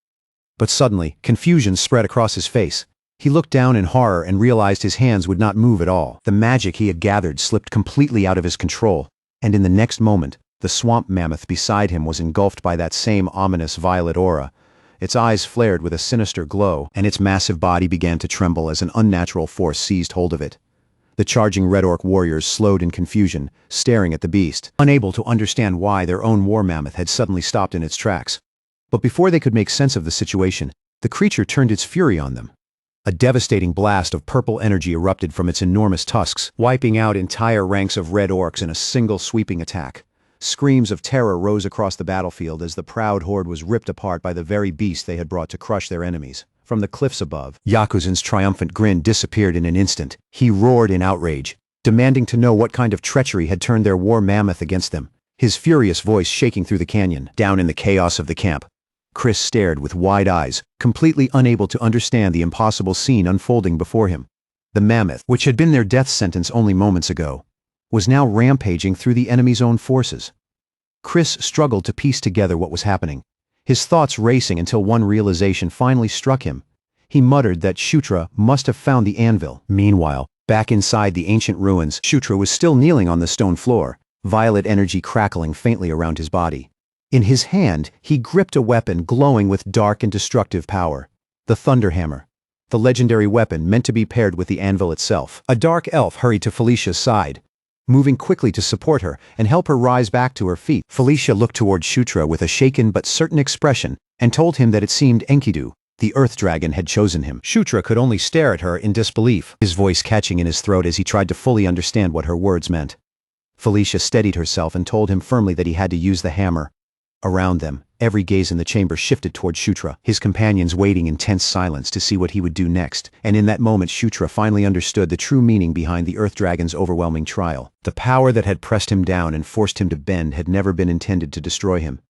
But suddenly, confusion spread across his face. He looked down in horror and realized his hands would not move at all. The magic he had gathered slipped completely out of his control, and in the next moment, the swamp mammoth beside him was engulfed by that same ominous violet aura. Its eyes flared with a sinister glow, and its massive body began to tremble as an unnatural force seized hold of it. The charging Red Orc warriors slowed in confusion, staring at the beast, unable to understand why their own war mammoth had suddenly stopped in its tracks. But before they could make sense of the situation, the creature turned its fury on them. A devastating blast of purple energy erupted from its enormous tusks, wiping out entire ranks of Red Orcs in a single sweeping attack. Screams of terror rose across the battlefield as the proud horde was ripped apart by the very beast they had brought to crush their enemies. From the cliffs above, Yakuzen's triumphant grin disappeared in an instant. He roared in outrage, demanding to know what kind of treachery had turned their war mammoth against them, his furious voice shaking through the canyon. Down in the chaos of the camp, Chris stared with wide eyes, completely unable to understand the impossible scene unfolding before him. The mammoth, which had been their death sentence only moments ago, was now rampaging through the enemy's own forces. Chris struggled to piece together what was happening, his thoughts racing until one realization finally struck him. He muttered that Shutra must have found the anvil. Meanwhile, back inside the ancient ruins, Shutra was still kneeling on the stone floor, violet energy crackling faintly around his body. In his hand, he gripped a weapon glowing with dark and destructive power. The Thunder Hammer, the legendary weapon meant to be paired with the anvil itself. A dark elf hurried to Felicia's side, moving quickly to support her and help her rise back to her feet. Felicia looked toward Shutra with a shaken but certain expression and told him that it seemed Enkidu, the Earth Dragon, had chosen him. Shutra could only stare at her in disbelief, his voice catching in his throat as he tried to fully understand what her words meant. Felicia steadied herself and told him firmly that he had to use the hammer. Around them, every gaze in the chamber shifted toward Shutra, his companions waiting in tense silence to see what he would do next, and in that moment Shutra finally understood the true meaning behind the Earth Dragon's overwhelming trial. The power that had pressed him down and forced him to bend had never been intended to destroy him.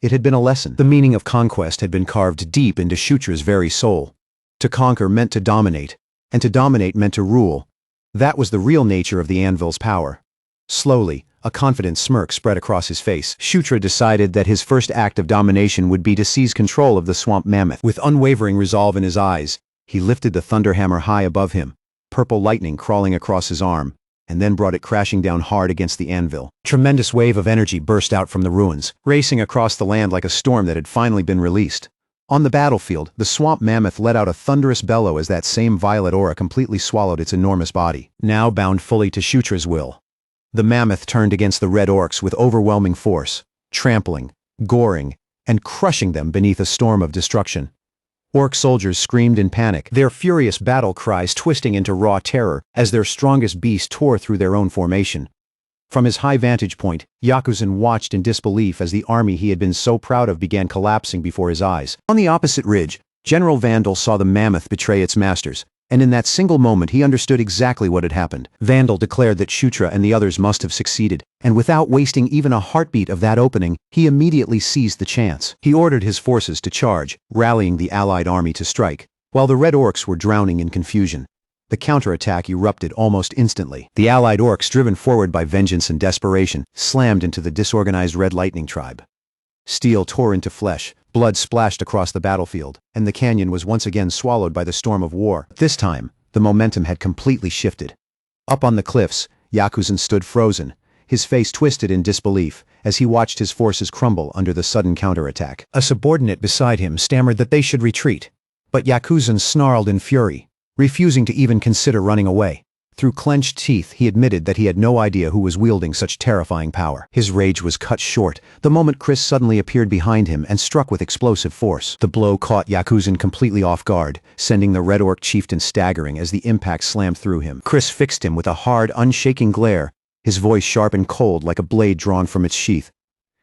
It had been a lesson. The meaning of conquest had been carved deep into Shutra's very soul. To conquer meant to dominate, and to dominate meant to rule. That was the real nature of the anvil's power. Slowly, a confident smirk spread across his face. Shutra decided that his first act of domination would be to seize control of the swamp mammoth. With unwavering resolve in his eyes, he lifted the thunder hammer high above him, purple lightning crawling across his arm. and then brought it crashing down hard against the anvil. A tremendous wave of energy burst out from the ruins, racing across the land like a storm that had finally been released. On the battlefield, the swamp mammoth let out a thunderous bellow as that same violet aura completely swallowed its enormous body, now bound fully to Shutra's will. The mammoth turned against the red orcs with overwhelming force, trampling, goring, and crushing them beneath a storm of destruction. Orc soldiers screamed in panic, their furious battle cries twisting into raw terror as their strongest beast tore through their own formation. From his high vantage point, Yakuzan watched in disbelief as the army he had been so proud of began collapsing before his eyes. On the opposite ridge, General Vandal saw the mammoth betray its masters, and in that single moment he understood exactly what had happened. Vandal declared that Shutra and the others must have succeeded, and without wasting even a heartbeat of that opening, he immediately seized the chance. He ordered his forces to charge, rallying the allied army to strike, while the red orcs were drowning in confusion. The counterattack erupted almost instantly. The allied orcs, driven forward by vengeance and desperation, slammed into the disorganized Red Lightning tribe. Steel tore into flesh, blood splashed across the battlefield, and the canyon was once again swallowed by the storm of war. This time, the momentum had completely shifted. Up on the cliffs, Yakuzan stood frozen, his face twisted in disbelief as he watched his forces crumble under the sudden counterattack. A subordinate beside him stammered that they should retreat, but Yakuzan snarled in fury, refusing to even consider running away. Through clenched teeth, he admitted that he had no idea who was wielding such terrifying power. His rage was cut short the moment Chris suddenly appeared behind him and struck with explosive force. The blow caught Yakuzan completely off guard, sending the Red Orc chieftain staggering as the impact slammed through him. Chris fixed him with a hard, unshaking glare, his voice sharp and cold like a blade drawn from its sheath.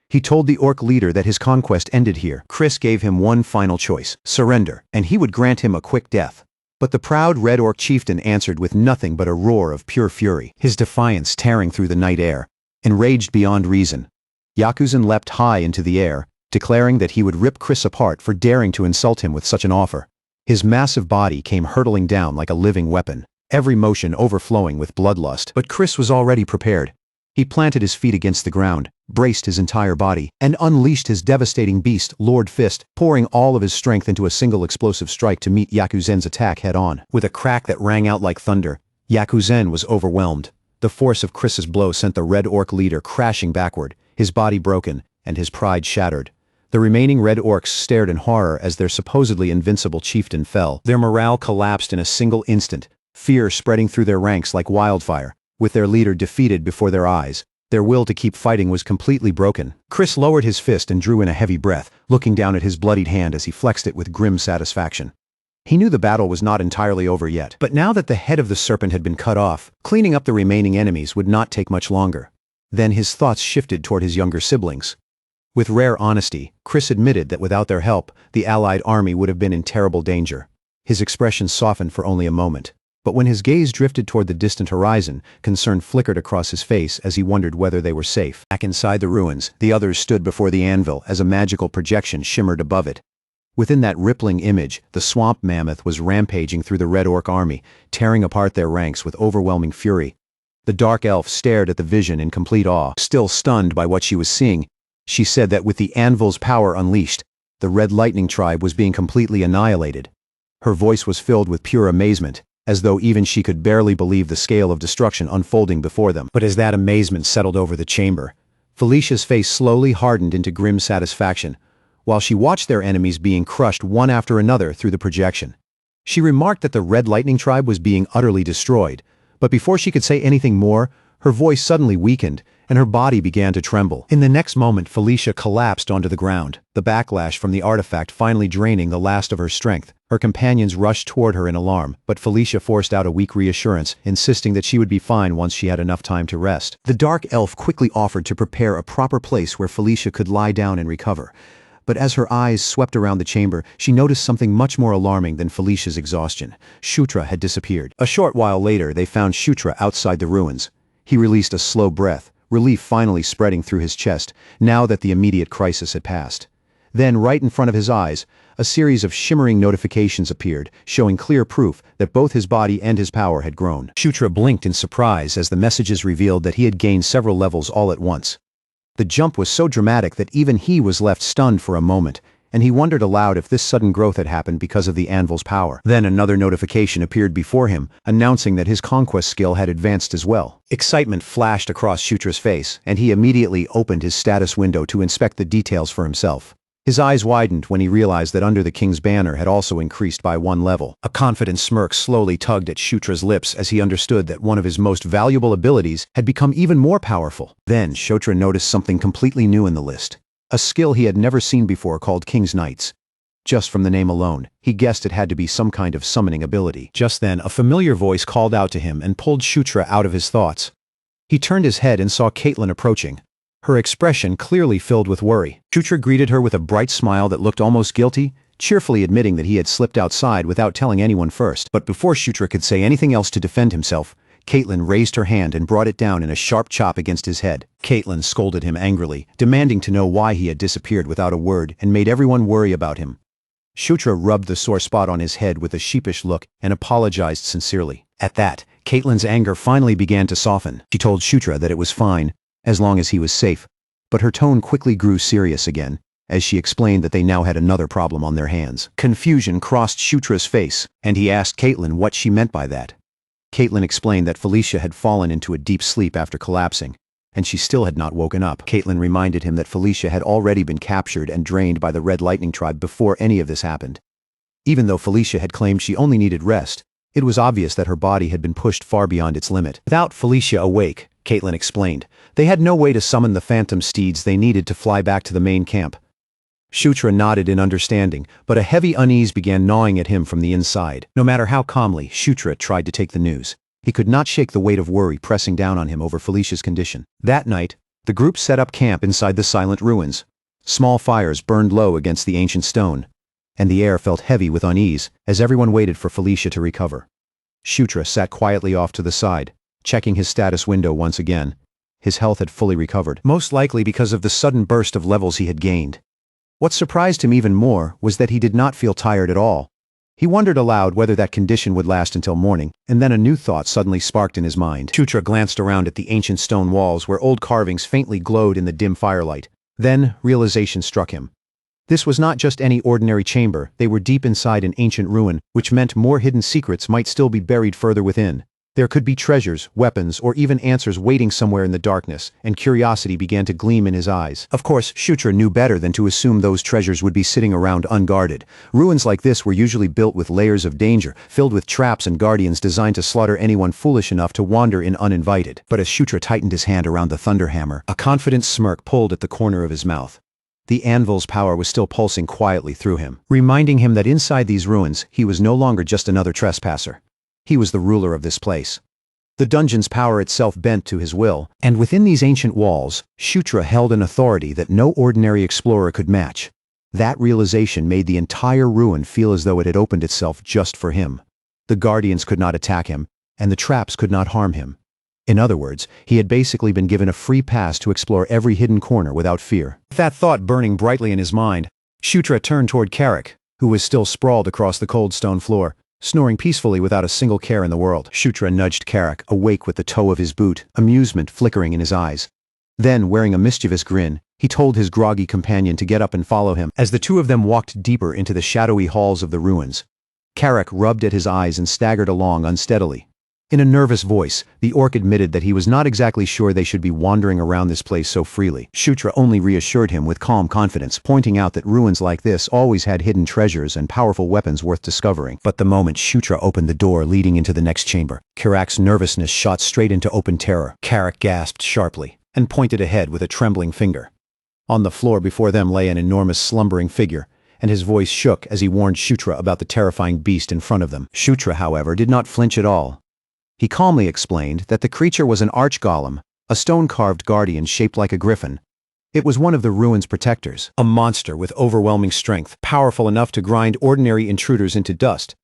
He told the Orc leader that his conquest ended here. Chris gave him one final choice: surrender, and he would grant him a quick death. But the proud Red Orc chieftain answered with nothing but a roar of pure fury, his defiance tearing through the night air. Enraged beyond reason, Yakuzan leapt high into the air, declaring that he would rip Chris apart for daring to insult him with such an offer. His massive body came hurtling down like a living weapon, every motion overflowing with bloodlust. But Chris was already prepared. He planted his feet against the ground, braced his entire body, and unleashed his devastating beast, Lord Fist, pouring all of his strength into a single explosive strike to meet Yakuzan's attack head-on. With a crack that rang out like thunder, Yakuzan was overwhelmed. The force of Chris's blow sent the Red Orc leader crashing backward, his body broken, and his pride shattered. The remaining Red Orcs stared in horror as their supposedly invincible chieftain fell. Their morale collapsed in a single instant, fear spreading through their ranks like wildfire. With their leader defeated before their eyes, their will to keep fighting was completely broken. Chris lowered his fist and drew in a heavy breath, looking down at his bloodied hand as he flexed it with grim satisfaction. He knew the battle was not entirely over yet, but now that the head of the serpent had been cut off, cleaning up the remaining enemies would not take much longer. Then his thoughts shifted toward his younger siblings. With rare honesty, Chris admitted that without their help, the allied army would have been in terrible danger. His expression softened for only a moment. But when his gaze drifted toward the distant horizon, concern flickered across his face as he wondered whether they were safe. Back inside the ruins, the others stood before the anvil as a magical projection shimmered above it. Within that rippling image, the swamp mammoth was rampaging through the Red Orc army, tearing apart their ranks with overwhelming fury. The dark elf stared at the vision in complete awe. Still stunned by what she was seeing, she said that with the anvil's power unleashed, the Red Lightning tribe was being completely annihilated. Her voice was filled with pure amazement, as though even she could barely believe the scale of destruction unfolding before them. But as that amazement settled over the chamber, Felicia's face slowly hardened into grim satisfaction, while she watched their enemies being crushed one after another through the projection. She remarked that the Red Lightning tribe was being utterly destroyed, but before she could say anything more, her voice suddenly weakened, and her body began to tremble. In the next moment, Felicia collapsed onto the ground, the backlash from the artifact finally draining the last of her strength. Her companions rushed toward her in alarm, but Felicia forced out a weak reassurance, insisting that she would be fine once she had enough time to rest. The dark elf quickly offered to prepare a proper place where Felicia could lie down and recover. But as her eyes swept around the chamber, she noticed something much more alarming than Felicia's exhaustion. Shutra had disappeared. A short while later, they found Shutra outside the ruins. He released a slow breath, relief finally spreading through his chest, now that the immediate crisis had passed. Then, right in front of his eyes, a series of shimmering notifications appeared, showing clear proof that both his body and his power had grown. Shutra blinked in surprise as the messages revealed that he had gained several levels all at once. The jump was so dramatic that even he was left stunned for a moment, and he wondered aloud if this sudden growth had happened because of the anvil's power. Then another notification appeared before him, announcing that his conquest skill had advanced as well. Excitement flashed across Shutra's face, and he immediately opened his status window to inspect the details for himself. His eyes widened when he realized that under the king's banner had also increased by 1 level. A confident smirk slowly tugged at Shutra's lips as he understood that one of his most valuable abilities had become even more powerful. Then Shutra noticed something completely new in the list. A skill he had never seen before called King's Knights. Just from the name alone, he guessed it had to be some kind of summoning ability. Just then, a familiar voice called out to him and pulled Shutra out of his thoughts. He turned his head and saw Caitlin approaching, her expression clearly filled with worry. Shutra greeted her with a bright smile that looked almost guilty, cheerfully admitting that he had slipped outside without telling anyone first. But before Shutra could say anything else to defend himself, Caitlin raised her hand and brought it down in a sharp chop against his head. Caitlin scolded him angrily, demanding to know why he had disappeared without a word and made everyone worry about him. Shutra rubbed the sore spot on his head with a sheepish look and apologized sincerely. At that, Caitlin's anger finally began to soften. She told Shutra that it was fine, as long as he was safe, but her tone quickly grew serious again, as she explained that they now had another problem on their hands. Confusion crossed Shutra's face, and he asked Caitlin what she meant by that. Caitlin explained that Felicia had fallen into a deep sleep after collapsing, and she still had not woken up. Caitlin reminded him that Felicia had already been captured and drained by the Red Lightning Tribe before any of this happened. Even though Felicia had claimed she only needed rest, it was obvious that her body had been pushed far beyond its limit. Without Felicia awake, Caitlin explained, they had no way to summon the phantom steeds they needed to fly back to the main camp. Shutra nodded in understanding, but a heavy unease began gnawing at him from the inside. No matter how calmly Shutra tried to take the news, he could not shake the weight of worry pressing down on him over Felicia's condition. That night, the group set up camp inside the silent ruins. Small fires burned low against the ancient stone, and the air felt heavy with unease as everyone waited for Felicia to recover. Shutra sat quietly off to the side, checking his status window once again. His health had fully recovered, most likely because of the sudden burst of levels he had gained. What surprised him even more was that he did not feel tired at all. He wondered aloud whether that condition would last until morning, and then a new thought suddenly sparked in his mind. Shutra glanced around at the ancient stone walls where old carvings faintly glowed in the dim firelight. Then realization struck him. This was not just any ordinary chamber, they were deep inside an ancient ruin, which meant more hidden secrets might still be buried further within. There could be treasures, weapons, or even answers waiting somewhere in the darkness, and curiosity began to gleam in his eyes. Of course, Shutra knew better than to assume those treasures would be sitting around unguarded. Ruins like this were usually built with layers of danger, filled with traps and guardians designed to slaughter anyone foolish enough to wander in uninvited. But as Shutra tightened his hand around the thunderhammer, a confident smirk pulled at the corner of his mouth. The anvil's power was still pulsing quietly through him, reminding him that inside these ruins, he was no longer just another trespasser. He was the ruler of this place. The dungeon's power itself bent to his will, and within these ancient walls, Shutra held an authority that no ordinary explorer could match. That realization made the entire ruin feel as though it had opened itself just for him. The guardians could not attack him, and the traps could not harm him. In other words, he had basically been given a free pass to explore every hidden corner without fear. With that thought burning brightly in his mind, Shutra turned toward Carrick, who was still sprawled across the cold stone floor, snoring peacefully without a single care in the world. Shutra nudged Carrick, awake with the toe of his boot, amusement flickering in his eyes. Then, wearing a mischievous grin, he told his groggy companion to get up and follow him. As the two of them walked deeper into the shadowy halls of the ruins, Carrick rubbed at his eyes and staggered along unsteadily. In a nervous voice, the orc admitted that he was not exactly sure they should be wandering around this place so freely. Shutra only reassured him with calm confidence, pointing out that ruins like this always had hidden treasures and powerful weapons worth discovering. But the moment Shutra opened the door leading into the next chamber, Carrick's nervousness shot straight into open terror. Carrick gasped sharply and pointed ahead with a trembling finger. On the floor before them lay an enormous slumbering figure, and his voice shook as he warned Shutra about the terrifying beast in front of them. Shutra, however, did not flinch at all. He calmly explained that the creature was an arch-golem, a stone-carved guardian shaped like a griffin. It was one of the ruin's protectors, a monster with overwhelming strength, powerful enough to grind ordinary intruders into dust.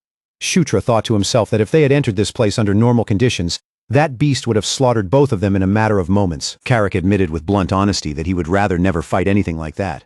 Shutra thought to himself that if they had entered this place under normal conditions, that beast would have slaughtered both of them in a matter of moments. Carrick admitted with blunt honesty that he would rather never fight anything like that.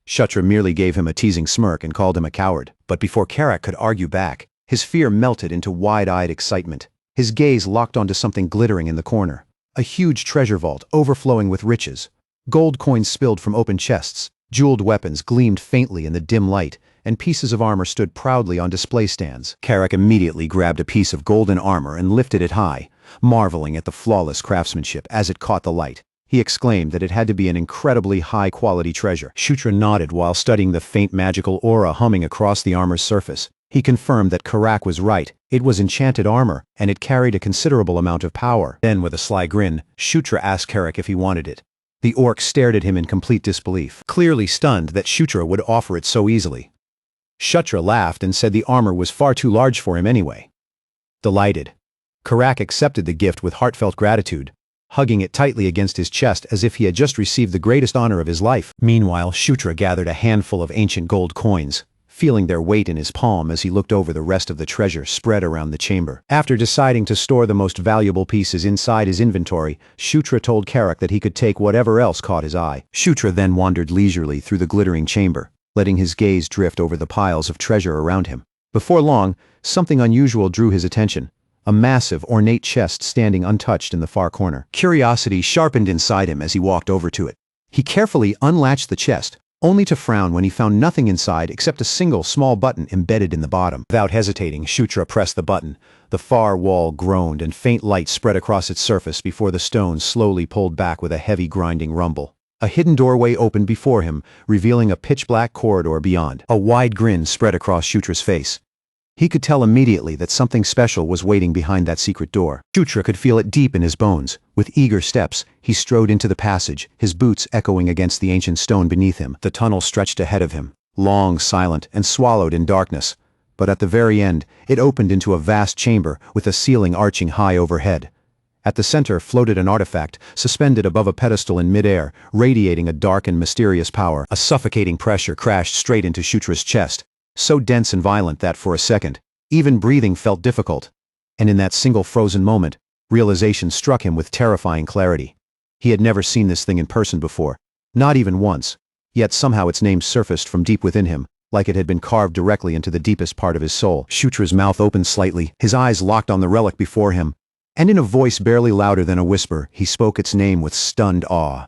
Shutra merely gave him a teasing smirk and called him a coward. But before Carrick could argue back, his fear melted into wide-eyed excitement. His gaze locked onto something glittering in the corner. A huge treasure vault overflowing with riches. Gold coins spilled from open chests, Jeweled weapons gleamed faintly in the dim light, and pieces of armor stood proudly on display stands. Carrack immediately grabbed a piece of golden armor and lifted it high, marveling at the flawless craftsmanship as it caught the light. He exclaimed that it had to be an incredibly high-quality treasure. Shutra nodded while studying the faint magical aura humming across the armor's surface. He confirmed that Carrack was right. It was enchanted armor, and it carried a considerable amount of power. Then, with a sly grin, Shutra asked Carrack if he wanted it. The orc stared at him in complete disbelief, clearly stunned that Shutra would offer it so easily. Shutra laughed and said the armor was far too large for him anyway. Delighted, Carrack accepted the gift with heartfelt gratitude, hugging it tightly against his chest as if he had just received the greatest honor of his life. Meanwhile, Shutra gathered a handful of ancient gold coins, feeling their weight in his palm as he looked over the rest of the treasure spread around the chamber. After deciding to store the most valuable pieces inside his inventory, Shutra told Carrack that he could take whatever else caught his eye. Shutra then wandered leisurely through the glittering chamber, letting his gaze drift over the piles of treasure around him. Before long, something unusual drew his attention. A massive, ornate chest standing untouched in the far corner. Curiosity sharpened inside him as he walked over to it. He carefully unlatched the chest, only to frown when he found nothing inside except a single small button embedded in the bottom. Without hesitating, Shutra pressed the button. The far wall groaned and faint light spread across its surface before the stone slowly pulled back with a heavy grinding rumble. A hidden doorway opened before him, revealing a pitch-black corridor beyond. A wide grin spread across Shutra's face. He could tell immediately that something special was waiting behind that secret door. Shutra could feel it deep in his bones. With eager steps, he strode into the passage, his boots echoing against the ancient stone beneath him. The tunnel stretched ahead of him, long, silent, and swallowed in darkness. But at the very end, it opened into a vast chamber with a ceiling arching high overhead. At the center floated an artifact, suspended above a pedestal in midair, radiating a dark and mysterious power. A suffocating pressure crashed straight into Shutra's chest, so dense and violent that for a second, even breathing felt difficult. And in that single frozen moment, realization struck him with terrifying clarity. He had never seen this thing in person before, not even once, yet somehow its name surfaced from deep within him, like it had been carved directly into the deepest part of his soul. Shutra's mouth opened slightly, his eyes locked on the relic before him, and in a voice barely louder than a whisper, he spoke its name with stunned awe.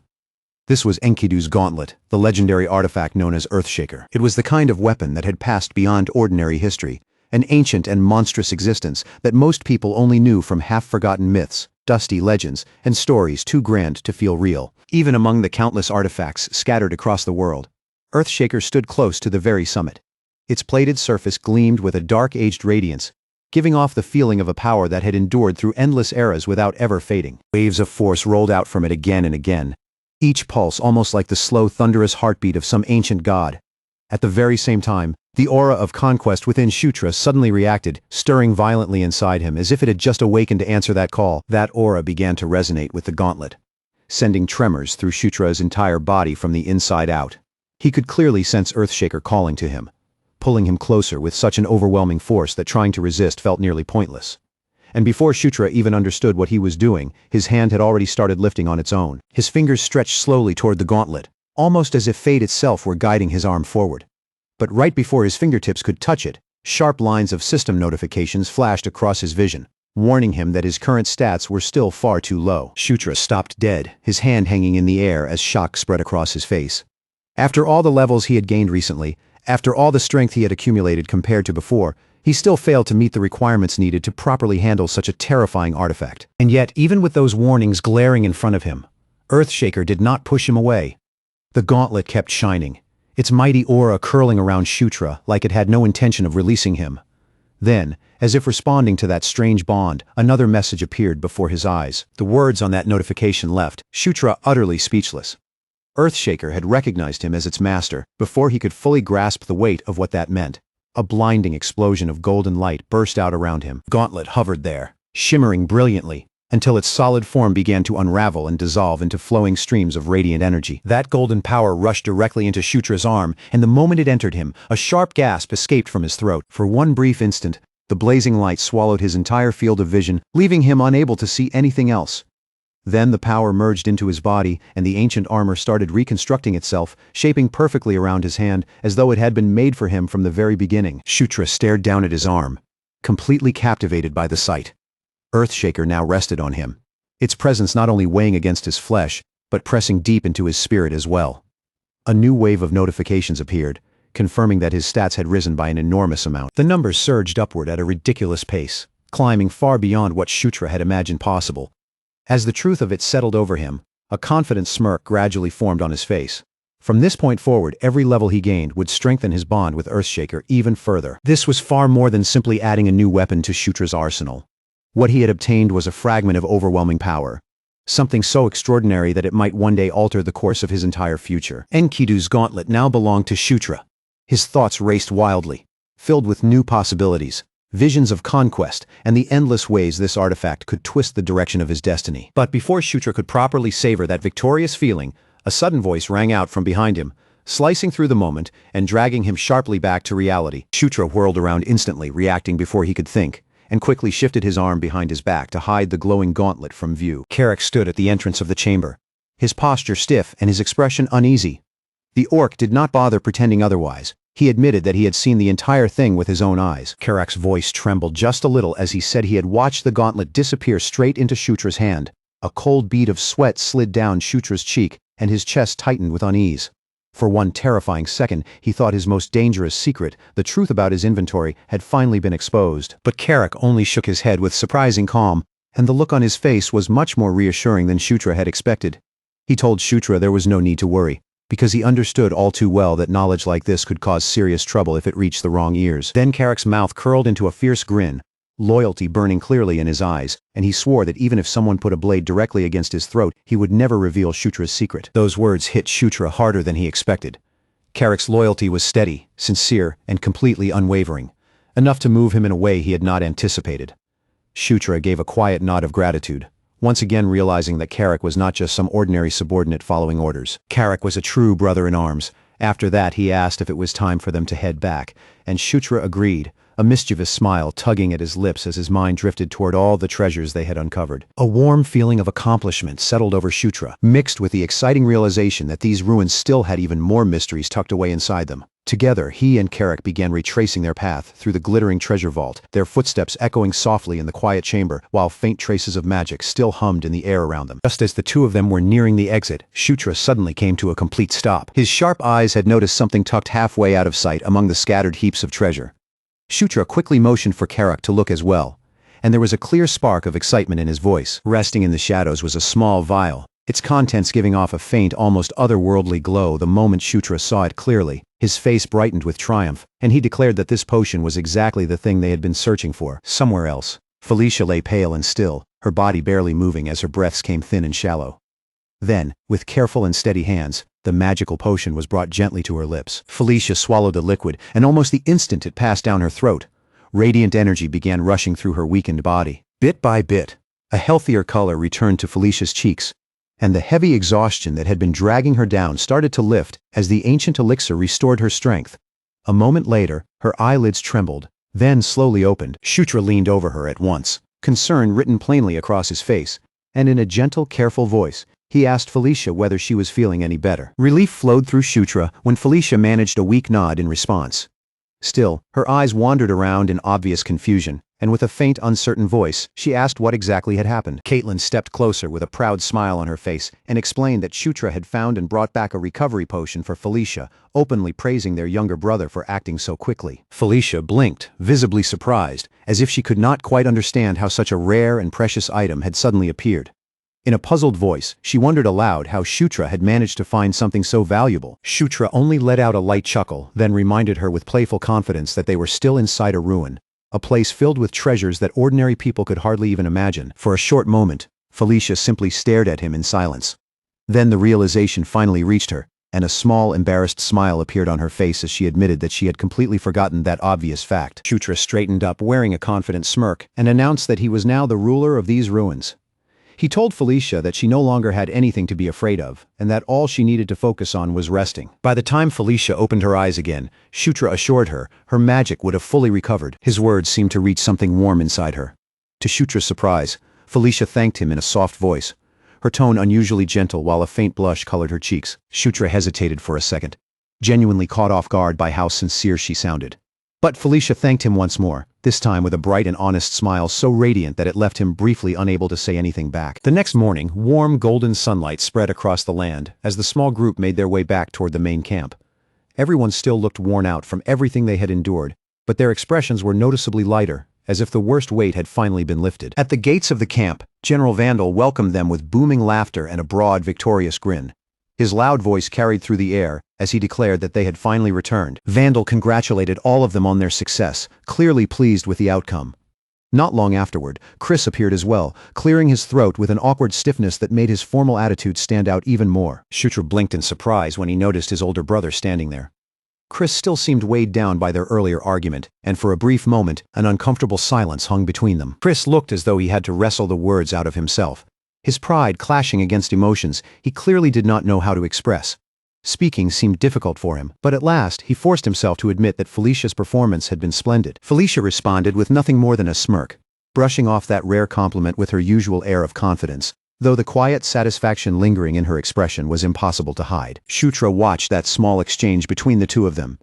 This was Enkidu's gauntlet, the legendary artifact known as Earthshaker. It was the kind of weapon that had passed beyond ordinary history, an ancient and monstrous existence that most people only knew from half-forgotten myths, dusty legends, and stories too grand to feel real. Even among the countless artifacts scattered across the world, Earthshaker stood close to the very summit. Its plated surface gleamed with a dark-aged radiance, giving off the feeling of a power that had endured through endless eras without ever fading. Waves of force rolled out from it again and again, each pulse almost like the slow, thunderous heartbeat of some ancient god. At the very same time, the aura of conquest within Shutra suddenly reacted, stirring violently inside him as if it had just awakened to answer that call. That aura began to resonate with the gauntlet, sending tremors through Shutra's entire body from the inside out. He could clearly sense Earthshaker calling to him, pulling him closer with such an overwhelming force that trying to resist felt nearly pointless. And before Shutra even understood what he was doing, his hand had already started lifting on its own. His fingers stretched slowly toward the gauntlet, almost as if fate itself were guiding his arm forward. But right before his fingertips could touch it, sharp lines of system notifications flashed across his vision, warning him that his current stats were still far too low. Shutra stopped dead, his hand hanging in the air as shock spread across his face. After all the levels he had gained recently, after all the strength he had accumulated compared to before, he still failed to meet the requirements needed to properly handle such a terrifying artifact. And yet, even with those warnings glaring in front of him, Earthshaker did not push him away. The gauntlet kept shining, its mighty aura curling around Shutra like it had no intention of releasing him. Then, as if responding to that strange bond, another message appeared before his eyes. The words on that notification left Shutra utterly speechless. Earthshaker had recognized him as its master before he could fully grasp the weight of what that meant. A blinding explosion of golden light burst out around him. Gauntlet hovered there, shimmering brilliantly, until its solid form began to unravel and dissolve into flowing streams of radiant energy. That golden power rushed directly into Shutra's arm, and the moment it entered him, a sharp gasp escaped from his throat. For one brief instant, the blazing light swallowed his entire field of vision, leaving him unable to see anything else. Then the power merged into his body, and the ancient armor started reconstructing itself, shaping perfectly around his hand, as though it had been made for him from the very beginning. Shutra stared down at his arm, completely captivated by the sight. Earthshaker now rested on him, its presence not only weighing against his flesh, but pressing deep into his spirit as well. A new wave of notifications appeared, confirming that his stats had risen by an enormous amount. The numbers surged upward at a ridiculous pace, climbing far beyond what Shutra had imagined possible. As the truth of it settled over him, a confident smirk gradually formed on his face. From this point forward, every level he gained would strengthen his bond with Earthshaker even further. This was far more than simply adding a new weapon to Shutra's arsenal. What he had obtained was a fragment of overwhelming power. Something so extraordinary that it might one day alter the course of his entire future. Enkidu's gauntlet now belonged to Shutra. His thoughts raced wildly, filled with new possibilities, visions of conquest, and the endless ways this artifact could twist the direction of his destiny. But before Shutra could properly savor that victorious feeling, a sudden voice rang out from behind him, slicing through the moment and dragging him sharply back to reality. Shutra whirled around instantly, reacting before he could think, and quickly shifted his arm behind his back to hide the glowing gauntlet from view. Carrick stood at the entrance of the chamber, his posture stiff and his expression uneasy. The orc did not bother pretending otherwise. He admitted that he had seen the entire thing with his own eyes. Carrick's voice trembled just a little as he said he had watched the gauntlet disappear straight into Shutra's hand. A cold bead of sweat slid down Shutra's cheek, and his chest tightened with unease. For one terrifying second, he thought his most dangerous secret, the truth about his inventory, had finally been exposed. But Carrick only shook his head with surprising calm, and the look on his face was much more reassuring than Shutra had expected. He told Shutra there was no need to worry, because he understood all too well that knowledge like this could cause serious trouble if it reached the wrong ears. Then Carrick's mouth curled into a fierce grin, loyalty burning clearly in his eyes, and he swore that even if someone put a blade directly against his throat, he would never reveal Shutra's secret. Those words hit Shutra harder than he expected. Carrick's loyalty was steady, sincere, and completely unwavering, enough to move him in a way he had not anticipated. Shutra gave a quiet nod of gratitude, once again realizing that Carrick was not just some ordinary subordinate following orders. Carrick was a true brother-in-arms. After that, he asked if it was time for them to head back, and Shutra agreed, a mischievous smile tugging at his lips as his mind drifted toward all the treasures they had uncovered. A warm feeling of accomplishment settled over Shutra, mixed with the exciting realization that these ruins still had even more mysteries tucked away inside them. Together, he and Carrick began retracing their path through the glittering treasure vault, their footsteps echoing softly in the quiet chamber, while faint traces of magic still hummed in the air around them. Just as the two of them were nearing the exit, Shutra suddenly came to a complete stop. His sharp eyes had noticed something tucked halfway out of sight among the scattered heaps of treasure. Shutra quickly motioned for Carrick to look as well, and there was a clear spark of excitement in his voice. Resting in the shadows was a small vial, its contents giving off a faint, almost otherworldly glow the moment Shutra saw it clearly. His face brightened with triumph, and he declared that this potion was exactly the thing they had been searching for. Somewhere else, Felicia lay pale and still, her body barely moving as her breaths came thin and shallow. Then, with careful and steady hands, the magical potion was brought gently to her lips. Felicia swallowed the liquid, and almost the instant it passed down her throat, radiant energy began rushing through her weakened body. Bit by bit, a healthier color returned to Felicia's cheeks, and the heavy exhaustion that had been dragging her down started to lift as the ancient elixir restored her strength. A moment later, her eyelids trembled, then slowly opened. Shutra leaned over her at once, concern written plainly across his face, and in a gentle, careful voice, he asked Felicia whether she was feeling any better. Relief flowed through Shutra when Felicia managed a weak nod in response. Still, her eyes wandered around in obvious confusion, and with a faint, uncertain voice, she asked what exactly had happened. Caitlin stepped closer with a proud smile on her face and explained that Shutra had found and brought back a recovery potion for Felicia, openly praising their younger brother for acting so quickly. Felicia blinked, visibly surprised, as if she could not quite understand how such a rare and precious item had suddenly appeared. In a puzzled voice, she wondered aloud how Shutra had managed to find something so valuable. Shutra only let out a light chuckle, then reminded her with playful confidence that they were still inside a ruin, a place filled with treasures that ordinary people could hardly even imagine. For a short moment, Felicia simply stared at him in silence. Then the realization finally reached her, and a small, embarrassed smile appeared on her face as she admitted that she had completely forgotten that obvious fact. Shutra straightened up, wearing a confident smirk, and announced that he was now the ruler of these ruins. He told Felicia that she no longer had anything to be afraid of, and that all she needed to focus on was resting. By the time Felicia opened her eyes again, Shutra assured her her magic would have fully recovered. His words seemed to reach something warm inside her. To Shutra's surprise, Felicia thanked him in a soft voice, her tone unusually gentle while a faint blush colored her cheeks. Shutra hesitated for a second, genuinely caught off guard by how sincere she sounded. But Felicia thanked him once more, this time with a bright and honest smile so radiant that it left him briefly unable to say anything back. The next morning, warm golden sunlight spread across the land as the small group made their way back toward the main camp. Everyone still looked worn out from everything they had endured, but their expressions were noticeably lighter, as if the worst weight had finally been lifted. At the gates of the camp, General Vandal welcomed them with booming laughter and a broad, victorious grin. His loud voice carried through the air as he declared that they had finally returned. Vandal congratulated all of them on their success, clearly pleased with the outcome. Not long afterward, Chris appeared as well, clearing his throat with an awkward stiffness that made his formal attitude stand out even more. Shutra blinked in surprise when he noticed his older brother standing there. Chris still seemed weighed down by their earlier argument, and for a brief moment, an uncomfortable silence hung between them. Chris looked as though he had to wrestle the words out of himself. His pride clashing against emotions he clearly did not know how to express. Speaking seemed difficult for him, but at last he forced himself to admit that Felicia's performance had been splendid. Felicia responded with nothing more than a smirk, brushing off that rare compliment with her usual air of confidence, though the quiet satisfaction lingering in her expression was impossible to hide. Shutra watched that small exchange between the two of them,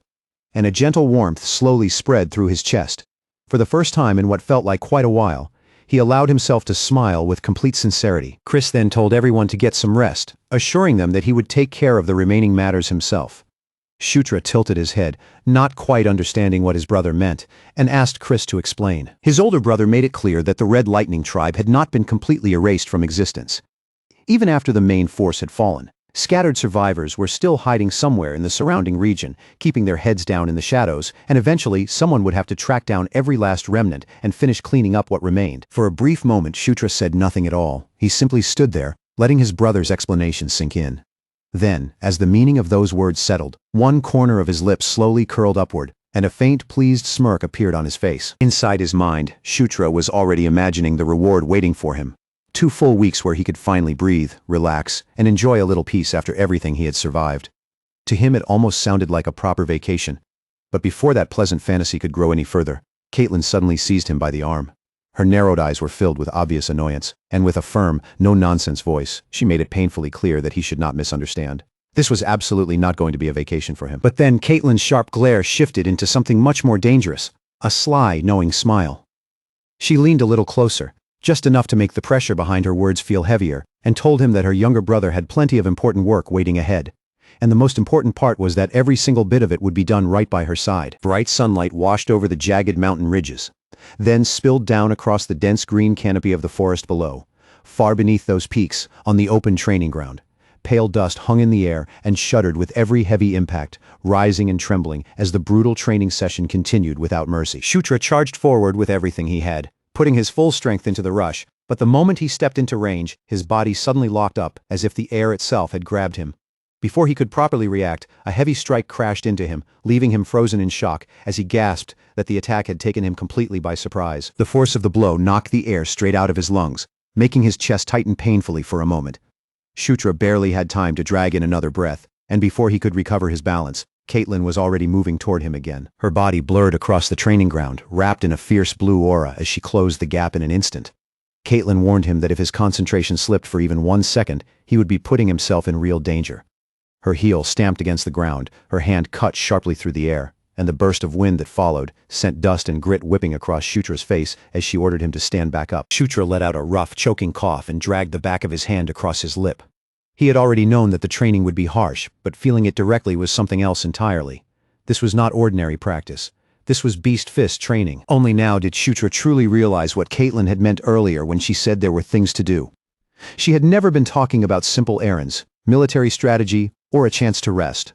and a gentle warmth slowly spread through his chest. For the first time in what felt like quite a while, he allowed himself to smile with complete sincerity. Chris then told everyone to get some rest, assuring them that he would take care of the remaining matters himself. Shutra tilted his head, not quite understanding what his brother meant, and asked Chris to explain. His older brother made it clear that the Red Lightning tribe had not been completely erased from existence. Even after the main force had fallen, scattered survivors were still hiding somewhere in the surrounding region, keeping their heads down in the shadows, and eventually someone would have to track down every last remnant and finish cleaning up what remained. For a brief moment, Shutra said nothing at all. He simply stood there, letting his brother's explanation sink in. Then, as the meaning of those words settled, one corner of his lips slowly curled upward, and a faint, pleased smirk appeared on his face. Inside his mind, Shutra was already imagining the reward waiting for him. 2 full weeks where he could finally breathe, relax, and enjoy a little peace after everything he had survived. To him it almost sounded like a proper vacation. But before that pleasant fantasy could grow any further, Caitlin suddenly seized him by the arm. Her narrowed eyes were filled with obvious annoyance, and with a firm, no-nonsense voice, she made it painfully clear that he should not misunderstand. This was absolutely not going to be a vacation for him. But then Caitlin's sharp glare shifted into something much more dangerous, a sly, knowing smile. She leaned a little closer, just enough to make the pressure behind her words feel heavier, and told him that her younger brother had plenty of important work waiting ahead. And the most important part was that every single bit of it would be done right by her side. Bright sunlight washed over the jagged mountain ridges, then spilled down across the dense green canopy of the forest below. Far beneath those peaks, on the open training ground, pale dust hung in the air and shuddered with every heavy impact, rising and trembling as the brutal training session continued without mercy. Shutra charged forward with everything he had, putting his full strength into the rush, but the moment he stepped into range, his body suddenly locked up as if the air itself had grabbed him. Before he could properly react, a heavy strike crashed into him, leaving him frozen in shock as he gasped that the attack had taken him completely by surprise. The force of the blow knocked the air straight out of his lungs, making his chest tighten painfully for a moment. Shutra barely had time to drag in another breath, and before he could recover his balance, Caitlin was already moving toward him again. Her body blurred across the training ground, wrapped in a fierce blue aura as she closed the gap in an instant. Caitlin warned him that if his concentration slipped for even 1 second, he would be putting himself in real danger. Her heel stamped against the ground, her hand cut sharply through the air, and the burst of wind that followed sent dust and grit whipping across Shutra's face as she ordered him to stand back up. Shutra let out a rough, choking cough and dragged the back of his hand across his lip. He had already known that the training would be harsh, but feeling it directly was something else entirely. This was not ordinary practice. This was beast fist training. Only now did Shutra truly realize what Caitlin had meant earlier when she said there were things to do. She had never been talking about simple errands, military strategy, or a chance to rest.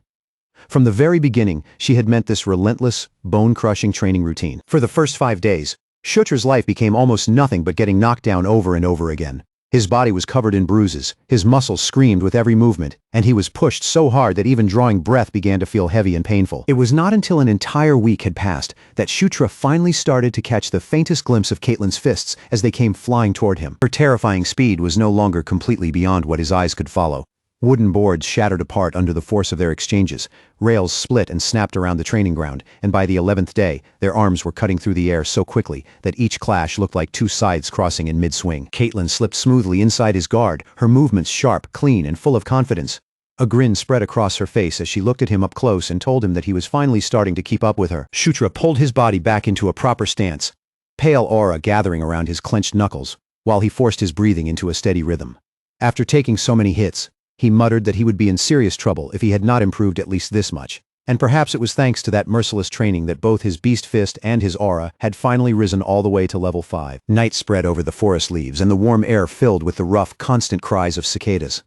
From the very beginning, she had meant this relentless, bone-crushing training routine. For the first 5 days, Shutra's life became almost nothing but getting knocked down over and over again. His body was covered in bruises, his muscles screamed with every movement, and he was pushed so hard that even drawing breath began to feel heavy and painful. It was not until an entire week had passed that Shutra finally started to catch the faintest glimpse of Caitlin's fists as they came flying toward him. Her terrifying speed was no longer completely beyond what his eyes could follow. Wooden boards shattered apart under the force of their exchanges, rails split and snapped around the training ground, and by the 11th day, their arms were cutting through the air so quickly that each clash looked like 2 sides crossing in mid-swing. Caitlin slipped smoothly inside his guard, her movements sharp, clean, and full of confidence. A grin spread across her face as she looked at him up close and told him that he was finally starting to keep up with her. Shutra pulled his body back into a proper stance, pale aura gathering around his clenched knuckles, while he forced his breathing into a steady rhythm. After taking so many hits, he muttered that he would be in serious trouble if he had not improved at least this much. And perhaps it was thanks to that merciless training that both his beast fist and his aura had finally risen all the way to level 5. Night spread over the forest leaves and the warm air filled with the rough, constant cries of cicadas.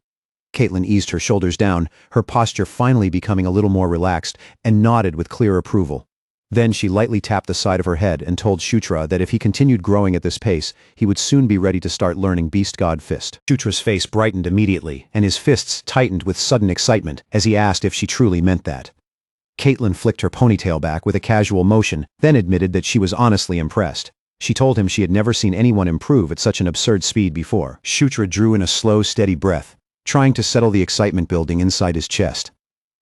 Caitlin eased her shoulders down, her posture finally becoming a little more relaxed, and nodded with clear approval. Then she lightly tapped the side of her head and told Shutra that if he continued growing at this pace, he would soon be ready to start learning Beast God Fist. Shutra's face brightened immediately, and his fists tightened with sudden excitement as he asked if she truly meant that. Caitlin flicked her ponytail back with a casual motion, then admitted that she was honestly impressed. She told him she had never seen anyone improve at such an absurd speed before. Shutra drew in a slow, steady breath, trying to settle the excitement building inside his chest.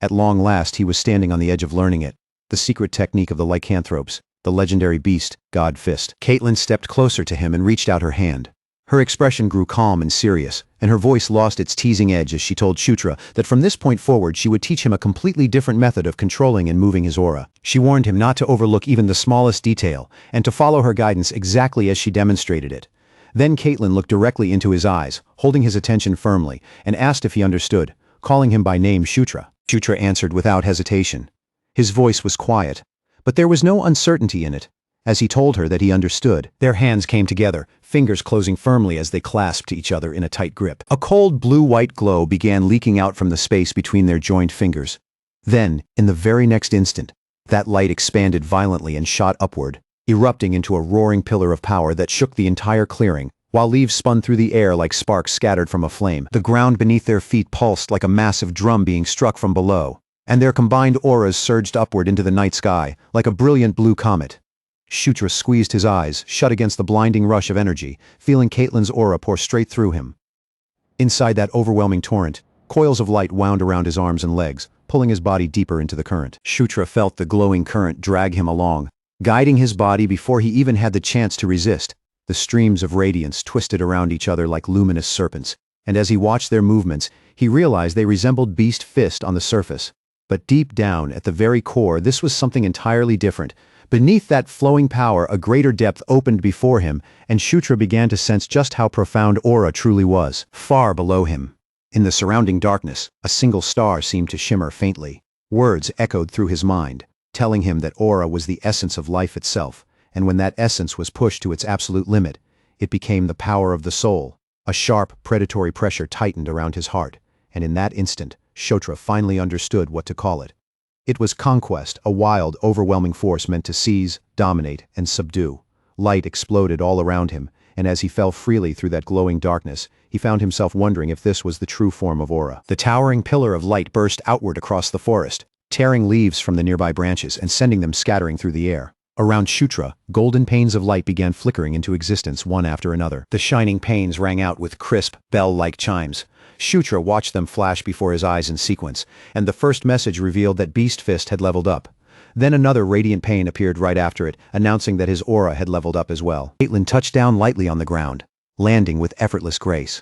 At long last, he was standing on the edge of learning it, the secret technique of the lycanthropes, the legendary beast, God Fist. Caitlin stepped closer to him and reached out her hand. Her expression grew calm and serious, and her voice lost its teasing edge as she told Shutra that from this point forward she would teach him a completely different method of controlling and moving his aura. She warned him not to overlook even the smallest detail, and to follow her guidance exactly as she demonstrated it. Then Caitlin looked directly into his eyes, holding his attention firmly, and asked if he understood, calling him by name Shutra. Shutra answered without hesitation. His voice was quiet, but there was no uncertainty in it. As he told her that he understood, their hands came together, fingers closing firmly as they clasped each other in a tight grip. A cold blue-white glow began leaking out from the space between their joined fingers. Then, in the very next instant, that light expanded violently and shot upward, erupting into a roaring pillar of power that shook the entire clearing, while leaves spun through the air like sparks scattered from a flame. The ground beneath their feet pulsed like a massive drum being struck from below, and their combined auras surged upward into the night sky, like a brilliant blue comet. Shutra squeezed his eyes, shut against the blinding rush of energy, feeling Caitlin's aura pour straight through him. Inside that overwhelming torrent, coils of light wound around his arms and legs, pulling his body deeper into the current. Shutra felt the glowing current drag him along, guiding his body before he even had the chance to resist. The streams of radiance twisted around each other like luminous serpents, and as he watched their movements, he realized they resembled Beast Fist on the surface. But deep down, at the very core, this was something entirely different. Beneath that flowing power, a greater depth opened before him, and Shutra began to sense just how profound aura truly was. Far below him, in the surrounding darkness, a single star seemed to shimmer faintly. Words echoed through his mind, telling him that aura was the essence of life itself, and when that essence was pushed to its absolute limit, it became the power of the soul. A sharp, predatory pressure tightened around his heart, and in that instant, Shutra finally understood what to call it. It was conquest, a wild, overwhelming force meant to seize, dominate, and subdue. Light exploded all around him, and as he fell freely through that glowing darkness, he found himself wondering if this was the true form of aura. The towering pillar of light burst outward across the forest, tearing leaves from the nearby branches and sending them scattering through the air. Around Shutra, golden panes of light began flickering into existence one after another. The shining panes rang out with crisp, bell-like chimes. Shutra watched them flash before his eyes in sequence, and the first message revealed that Beast Fist had leveled up. Then another radiant pane appeared right after it, announcing that his aura had leveled up as well. Caitlin touched down lightly on the ground, landing with effortless grace.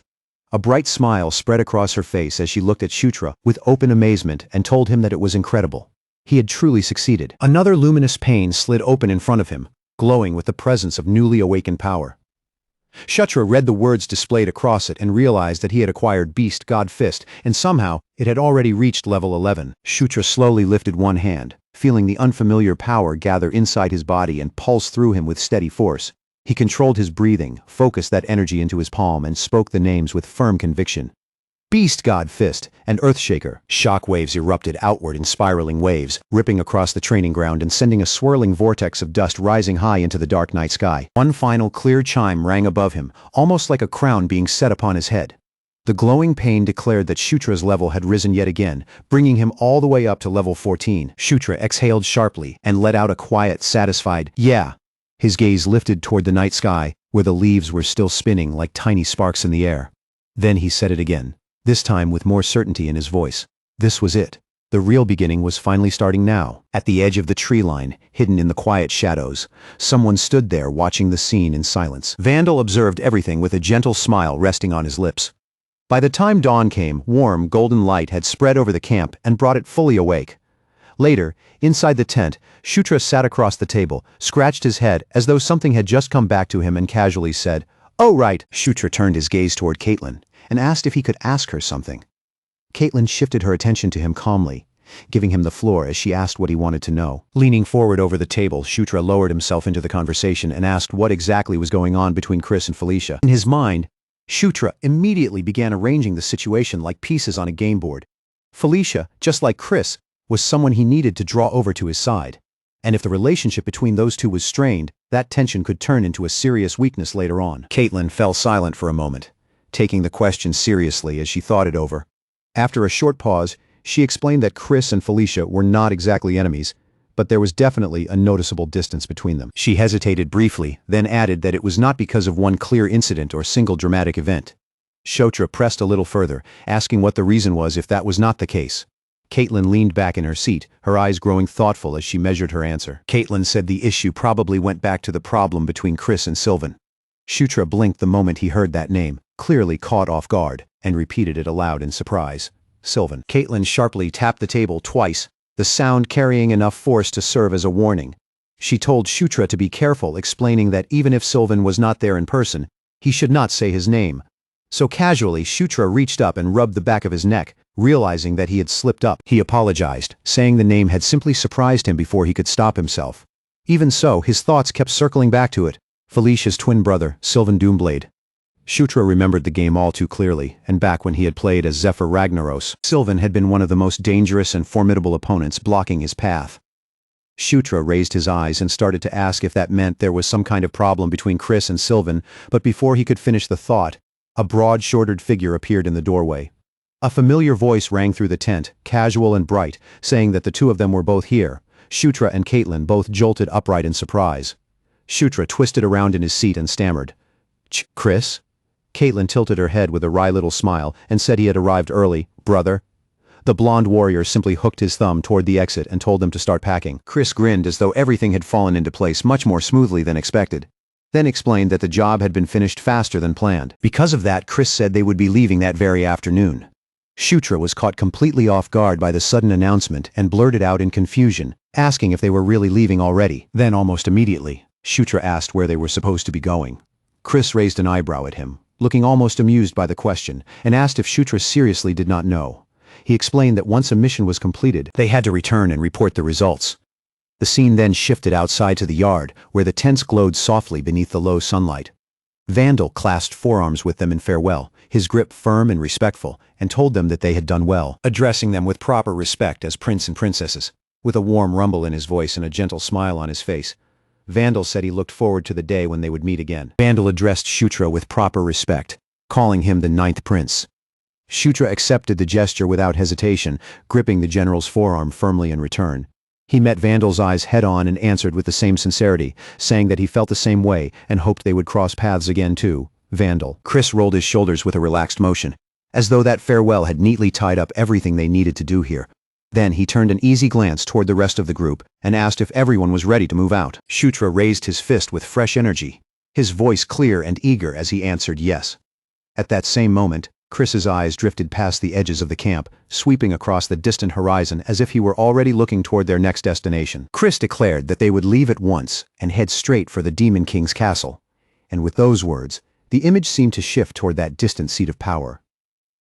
A bright smile spread across her face as she looked at Shutra with open amazement and told him that it was incredible. He had truly succeeded. Another luminous pane slid open in front of him, glowing with the presence of newly awakened power. Shutra read the words displayed across it and realized that he had acquired Beast God Fist, and somehow it had already reached level 11. Shutra slowly lifted one hand, feeling the unfamiliar power gather inside his body and pulse through him with steady force. He controlled his breathing, focused that energy into his palm, and spoke the names with firm conviction. Beast God Fist and Earthshaker. Shock waves erupted outward in spiraling waves, ripping across the training ground and sending a swirling vortex of dust rising high into the dark night sky. One final clear chime rang above him, almost like a crown being set upon his head. The glowing pane declared that Shutra's level had risen yet again, bringing him all the way up to level 14. Shutra exhaled sharply and let out a quiet, satisfied, "Yeah." His gaze lifted toward the night sky, where the leaves were still spinning like tiny sparks in the air. Then he said it again, this time with more certainty in his voice. This was it. The real beginning was finally starting now. At the edge of the tree line, hidden in the quiet shadows, someone stood there watching the scene in silence. Vandal observed everything with a gentle smile resting on his lips. By the time dawn came, warm, golden light had spread over the camp and brought it fully awake. Later, inside the tent, Shutra sat across the table, scratched his head as though something had just come back to him and casually said, "Oh, right." Shutra turned his gaze toward Caitlin and asked if he could ask her something. Caitlin shifted her attention to him calmly, giving him the floor as she asked what he wanted to know. Leaning forward over the table, Shutra lowered himself into the conversation and asked what exactly was going on between Chris and Felicia. In his mind, Shutra immediately began arranging the situation like pieces on a game board. Felicia, just like Chris, was someone he needed to draw over to his side. And if the relationship between those two was strained, that tension could turn into a serious weakness later on. Caitlin fell silent for a moment, taking the question seriously as she thought it over. After a short pause, she explained that Chris and Felicia were not exactly enemies, but there was definitely a noticeable distance between them. She hesitated briefly, then added that it was not because of one clear incident or single dramatic event. Shutra pressed a little further, asking what the reason was if that was not the case. Caitlin leaned back in her seat, her eyes growing thoughtful as she measured her answer. Caitlin said the issue probably went back to the problem between Chris and Sylvan. Shutra blinked the moment he heard that name, clearly caught off guard, and repeated it aloud in surprise. Sylvan. Caitlin sharply tapped the table twice, the sound carrying enough force to serve as a warning. She told Shutra to be careful, explaining that even if Sylvan was not there in person, he should not say his name. So casually, Shutra reached up and rubbed the back of his neck, realizing that he had slipped up. He apologized, saying the name had simply surprised him before he could stop himself. Even so, his thoughts kept circling back to it. Felicia's twin brother, Sylvan Doomblade. Shutra remembered the game all too clearly, and back when he had played as Zephyr Ragnaros, Sylvan had been one of the most dangerous and formidable opponents blocking his path. Shutra raised his eyes and started to ask if that meant there was some kind of problem between Chris and Sylvan, but before he could finish the thought, a broad-shouldered figure appeared in the doorway. A familiar voice rang through the tent, casual and bright, saying that the two of them were both here. Shutra and Caitlin both jolted upright in surprise. Shutra twisted around in his seat and stammered, "Chris?" Caitlin tilted her head with a wry little smile and said he had arrived early. "Brother?" The blonde warrior simply hooked his thumb toward the exit and told them to start packing. Chris grinned as though everything had fallen into place much more smoothly than expected, then explained that the job had been finished faster than planned. Because of that, Chris said they would be leaving that very afternoon. Shutra was caught completely off guard by the sudden announcement and blurted out in confusion, asking if they were really leaving already. Then almost immediately, Shutra asked where they were supposed to be going. Chris raised an eyebrow at him, looking almost amused by the question, and asked if Shutra seriously did not know. He explained that once a mission was completed, they had to return and report the results. The scene then shifted outside to the yard, where the tents glowed softly beneath the low sunlight. Vandal clasped forearms with them in farewell, his grip firm and respectful, and told them that they had done well, addressing them with proper respect as prince and princesses. With a warm rumble in his voice and a gentle smile on his face, Vandal said he looked forward to the day when they would meet again. Vandal addressed Shutra with proper respect, calling him the Ninth Prince. Shutra accepted the gesture without hesitation, gripping the general's forearm firmly in return. He met Vandal's eyes head-on and answered with the same sincerity, saying that he felt the same way and hoped they would cross paths again too. Vandal. Chris rolled his shoulders with a relaxed motion, as though that farewell had neatly tied up everything they needed to do here. Then he turned an easy glance toward the rest of the group and asked if everyone was ready to move out. Shutra raised his fist with fresh energy, his voice clear and eager as he answered yes. At that same moment, Chris's eyes drifted past the edges of the camp, sweeping across the distant horizon as if he were already looking toward their next destination. Chris declared that they would leave at once and head straight for the Demon King's castle. And with those words, the image seemed to shift toward that distant seat of power.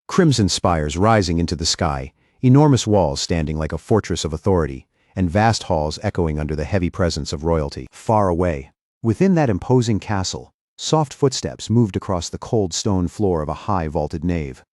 Crimson spires rising into the sky, enormous walls standing like a fortress of authority, and vast halls echoing under the heavy presence of royalty. Far away, within that imposing castle, soft footsteps moved across the cold stone floor of a high vaulted nave.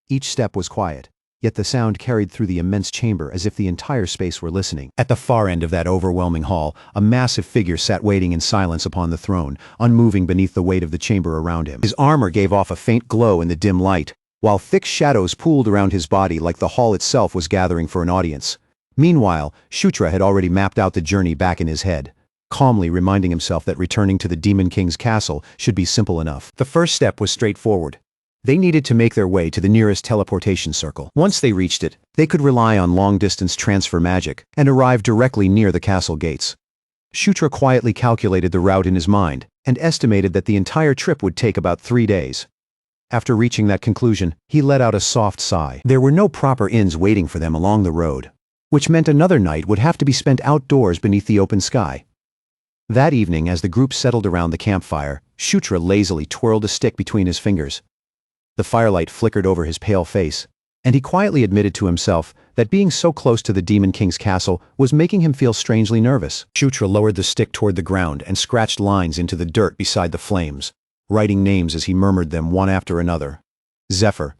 Each step was quiet, yet the sound carried through the immense chamber as if the entire space were listening. At the far end of that overwhelming hall, a massive figure sat waiting in silence upon the throne, unmoving beneath the weight of the chamber around him. His armor gave off a faint glow in the dim light, while thick shadows pooled around his body like the hall itself was gathering for an audience. Meanwhile, Shutra had already mapped out the journey back in his head, calmly reminding himself that returning to the Demon King's castle should be simple enough. The first step was straightforward. They needed to make their way to the nearest teleportation circle. Once they reached it, they could rely on long-distance transfer magic and arrive directly near the castle gates. Shutra quietly calculated the route in his mind and estimated that the entire trip would take about 3 days. After reaching that conclusion, he let out a soft sigh. There were no proper inns waiting for them along the road, which meant another night would have to be spent outdoors beneath the open sky. That evening, as the group settled around the campfire, Shutra lazily twirled a stick between his fingers. The firelight flickered over his pale face, and he quietly admitted to himself that being so close to the Demon King's castle was making him feel strangely nervous. Shutra lowered the stick toward the ground and scratched lines into the dirt beside the flames, writing names as he murmured them one after another. Zephyr,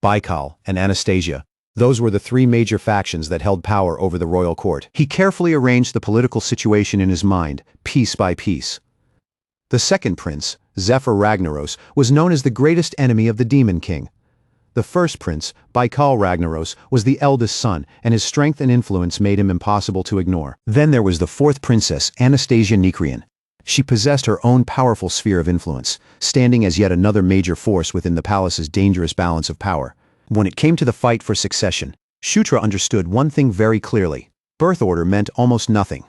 Baikal, and Anastasia. Those were the three major factions that held power over the royal court. He carefully arranged the political situation in his mind, piece by piece. The second prince, Zephyr Ragnaros, was known as the greatest enemy of the Demon King. The first prince, Baikal Ragnaros, was the eldest son, and his strength and influence made him impossible to ignore. Then there was the fourth princess, Anastasia Nikrian. She possessed her own powerful sphere of influence, standing as yet another major force within the palace's dangerous balance of power. When it came to the fight for succession, Shutra understood one thing very clearly. Birth order meant almost nothing.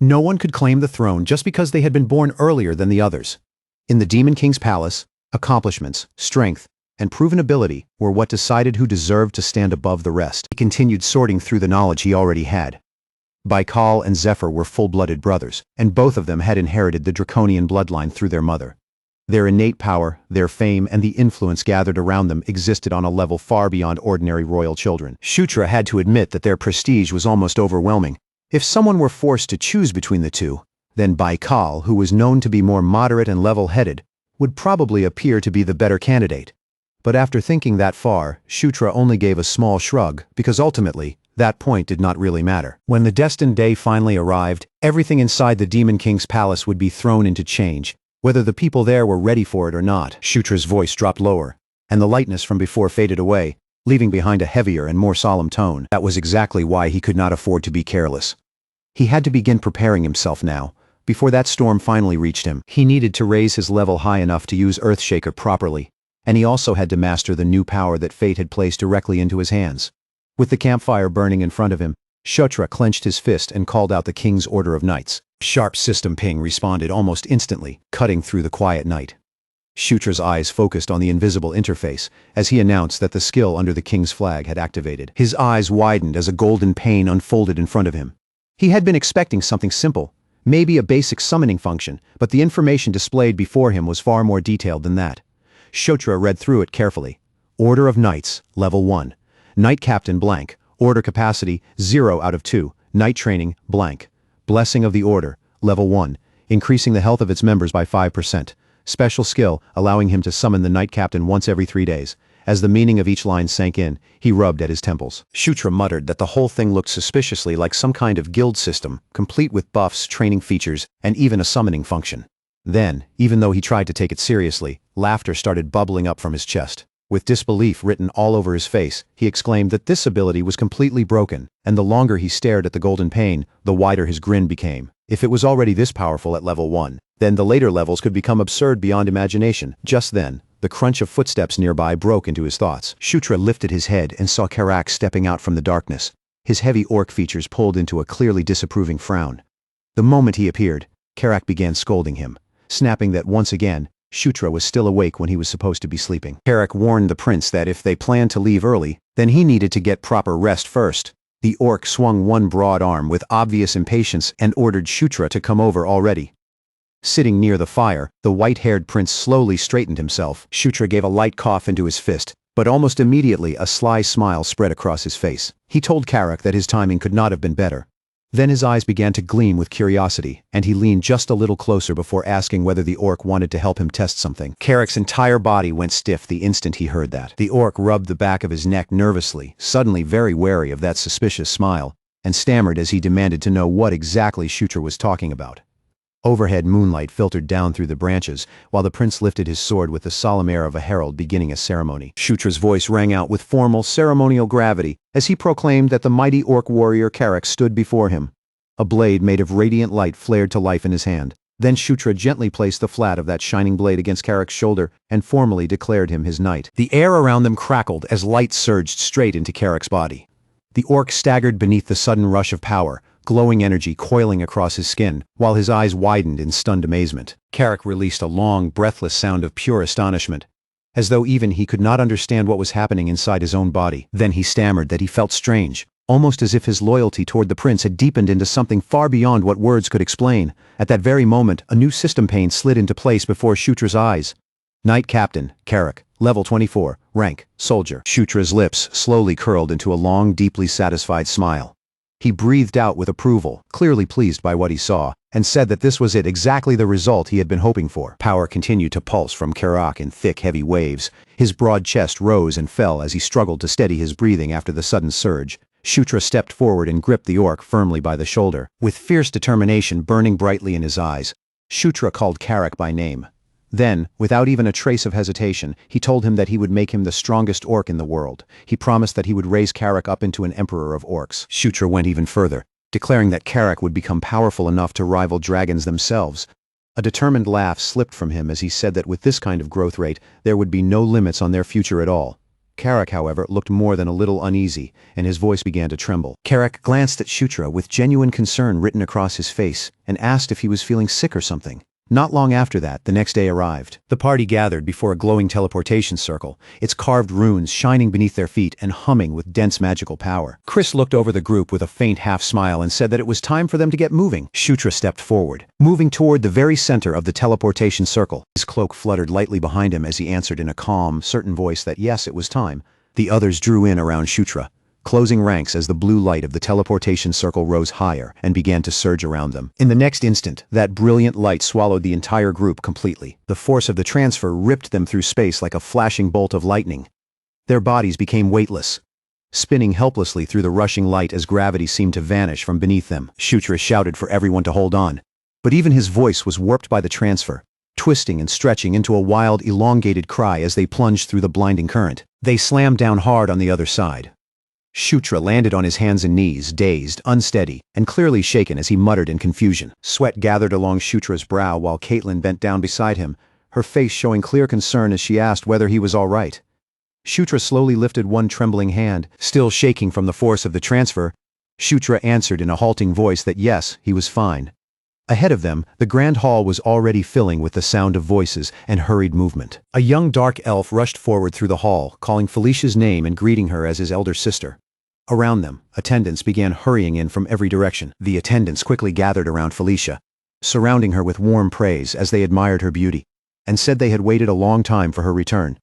No one could claim the throne just because they had been born earlier than the others. In the Demon King's palace, accomplishments, strength, and proven ability were what decided who deserved to stand above the rest. He continued sorting through the knowledge he already had. Baikal and Zephyr were full-blooded brothers, and both of them had inherited the draconian bloodline through their mother. Their innate power, their fame, and the influence gathered around them existed on a level far beyond ordinary royal children. Shutra had to admit that their prestige was almost overwhelming. If someone were forced to choose between the two, then Baikal, who was known to be more moderate and level-headed, would probably appear to be the better candidate. But after thinking that far, Shutra only gave a small shrug, because ultimately, that point did not really matter. When the destined day finally arrived, everything inside the Demon King's palace would be thrown into change, whether the people there were ready for it or not. Shutra's voice dropped lower, and the lightness from before faded away, leaving behind a heavier and more solemn tone. That was exactly why he could not afford to be careless. He had to begin preparing himself now, before that storm finally reached him. He needed to raise his level high enough to use Earthshaker properly, and he also had to master the new power that fate had placed directly into his hands. With the campfire burning in front of him, Shutra clenched his fist and called out the King's Order of Knights. Sharp system ping responded almost instantly, cutting through the quiet night. Shutra's eyes focused on the invisible interface as he announced that the skill under the King's flag had activated. His eyes widened as a golden pane unfolded in front of him. He had been expecting something simple, maybe a basic summoning function, but the information displayed before him was far more detailed than that. Shutra read through it carefully. Order of Knights, Level 1. Knight Captain blank. Order capacity, 0 out of 2. Knight training, blank. Blessing of the Order, Level 1. Increasing the health of its members by 5%. Special skill, allowing him to summon the Knight Captain once every 3 days. As the meaning of each line sank in, he rubbed at his temples. Shutra muttered that the whole thing looked suspiciously like some kind of guild system, complete with buffs, training features, and even a summoning function. Then, even though he tried to take it seriously, laughter started bubbling up from his chest. With disbelief written all over his face, he exclaimed that this ability was completely broken, and the longer he stared at the golden pane, the wider his grin became. If it was already this powerful at level 1, then the later levels could become absurd beyond imagination. Just then, the crunch of footsteps nearby broke into his thoughts. Shutra lifted his head and saw Karak stepping out from the darkness, his heavy orc features pulled into a clearly disapproving frown. The moment he appeared, Karak began scolding him, snapping that once again, Shutra was still awake when he was supposed to be sleeping. Karak warned the prince that if they planned to leave early, then he needed to get proper rest first. The orc swung one broad arm with obvious impatience and ordered Shutra to come over already. Sitting near the fire, the white-haired prince slowly straightened himself. Shutra gave a light cough into his fist, but almost immediately a sly smile spread across his face. He told Karak that his timing could not have been better. Then his eyes began to gleam with curiosity, and he leaned just a little closer before asking whether the orc wanted to help him test something. Karak's entire body went stiff the instant he heard that. The orc rubbed the back of his neck nervously, suddenly very wary of that suspicious smile, and stammered as he demanded to know what exactly Shutra was talking about. Overhead moonlight filtered down through the branches, while the prince lifted his sword with the solemn air of a herald beginning a ceremony. Shutra's voice rang out with formal, ceremonial gravity as he proclaimed that the mighty orc warrior Karak stood before him. A blade made of radiant light flared to life in his hand. Then Shutra gently placed the flat of that shining blade against Karak's shoulder and formally declared him his knight. The air around them crackled as light surged straight into Karak's body. The orc staggered beneath the sudden rush of power, glowing energy coiling across his skin, while his eyes widened in stunned amazement. Karak released a long, breathless sound of pure astonishment. as though even he could not understand what was happening inside his own body. Then he stammered that he felt strange, almost as if his loyalty toward the prince had deepened into something far beyond what words could explain. At that very moment, a new system pane slid into place before Shutra's eyes. Knight Captain, Carrick, Level 24, Rank, Soldier. Shutra's lips slowly curled into a long, deeply satisfied smile. He breathed out with approval, clearly pleased by what he saw, and said that this was exactly the result he had been hoping for. Power continued to pulse from Carrick in thick, heavy waves. His broad chest rose and fell as he struggled to steady his breathing after the sudden surge. Shutra stepped forward and gripped the orc firmly by the shoulder. With fierce determination burning brightly in his eyes, Shutra called Carrick by name. Then, without even a trace of hesitation, he told him that he would make him the strongest orc in the world. He promised that he would raise Carrick up into an emperor of orcs. Shutra went even further, declaring that Carrick would become powerful enough to rival dragons themselves. A determined laugh slipped from him as he said that with this kind of growth rate, there would be no limits on their future at all. Carrick, however, looked more than a little uneasy, and his voice began to tremble. Carrick glanced at Shutra with genuine concern written across his face, and asked if he was feeling sick or something. Not long after that, the next day arrived. The party gathered before a glowing teleportation circle, its carved runes shining beneath their feet and humming with dense magical power. Chris looked over the group with a faint half-smile and said that it was time for them to get moving. Shutra stepped forward, moving toward the very center of the teleportation circle. His cloak fluttered lightly behind him as he answered in a calm, certain voice that yes, it was time. The others drew in around Shutra, closing ranks as the blue light of the teleportation circle rose higher and began to surge around them. In the next instant, that brilliant light swallowed the entire group completely. The force of the transfer ripped them through space like a flashing bolt of lightning. Their bodies became weightless, spinning helplessly through the rushing light as gravity seemed to vanish from beneath them. Shutra shouted for everyone to hold on, but even his voice was warped by the transfer, twisting and stretching into a wild, elongated cry as they plunged through the blinding current. They slammed down hard on the other side. Shutra landed on his hands and knees, dazed, unsteady, and clearly shaken as he muttered in confusion. Sweat gathered along Shutra's brow while Caitlin bent down beside him, her face showing clear concern as she asked whether he was all right. Shutra slowly lifted one trembling hand, still shaking from the force of the transfer. Shutra answered in a halting voice that yes, he was fine. Ahead of them, the grand hall was already filling with the sound of voices and hurried movement. A young dark elf rushed forward through the hall, calling Felicia's name and greeting her as his elder sister. Around them, attendants began hurrying in from every direction. The attendants quickly gathered around Felicia, surrounding her with warm praise as they admired her beauty, and said they had waited a long time for her return.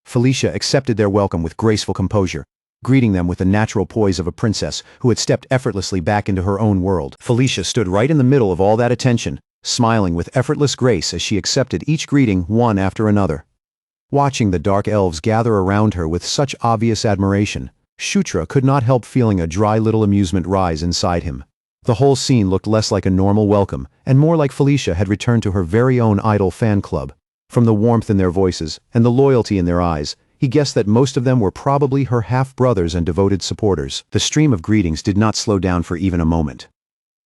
Felicia accepted their welcome with graceful composure, greeting them with the natural poise of a princess who had stepped effortlessly back into her own world. Felicia stood right in the middle of all that attention, smiling with effortless grace as she accepted each greeting one after another. Watching the dark elves gather around her with such obvious admiration, Shutra could not help feeling a dry little amusement rise inside him. The whole scene looked less like a normal welcome and more like Felicia had returned to her very own idol fan club. From the warmth in their voices and the loyalty in their eyes, he guessed that most of them were probably her half-brothers and devoted supporters. The stream of greetings did not slow down for even a moment.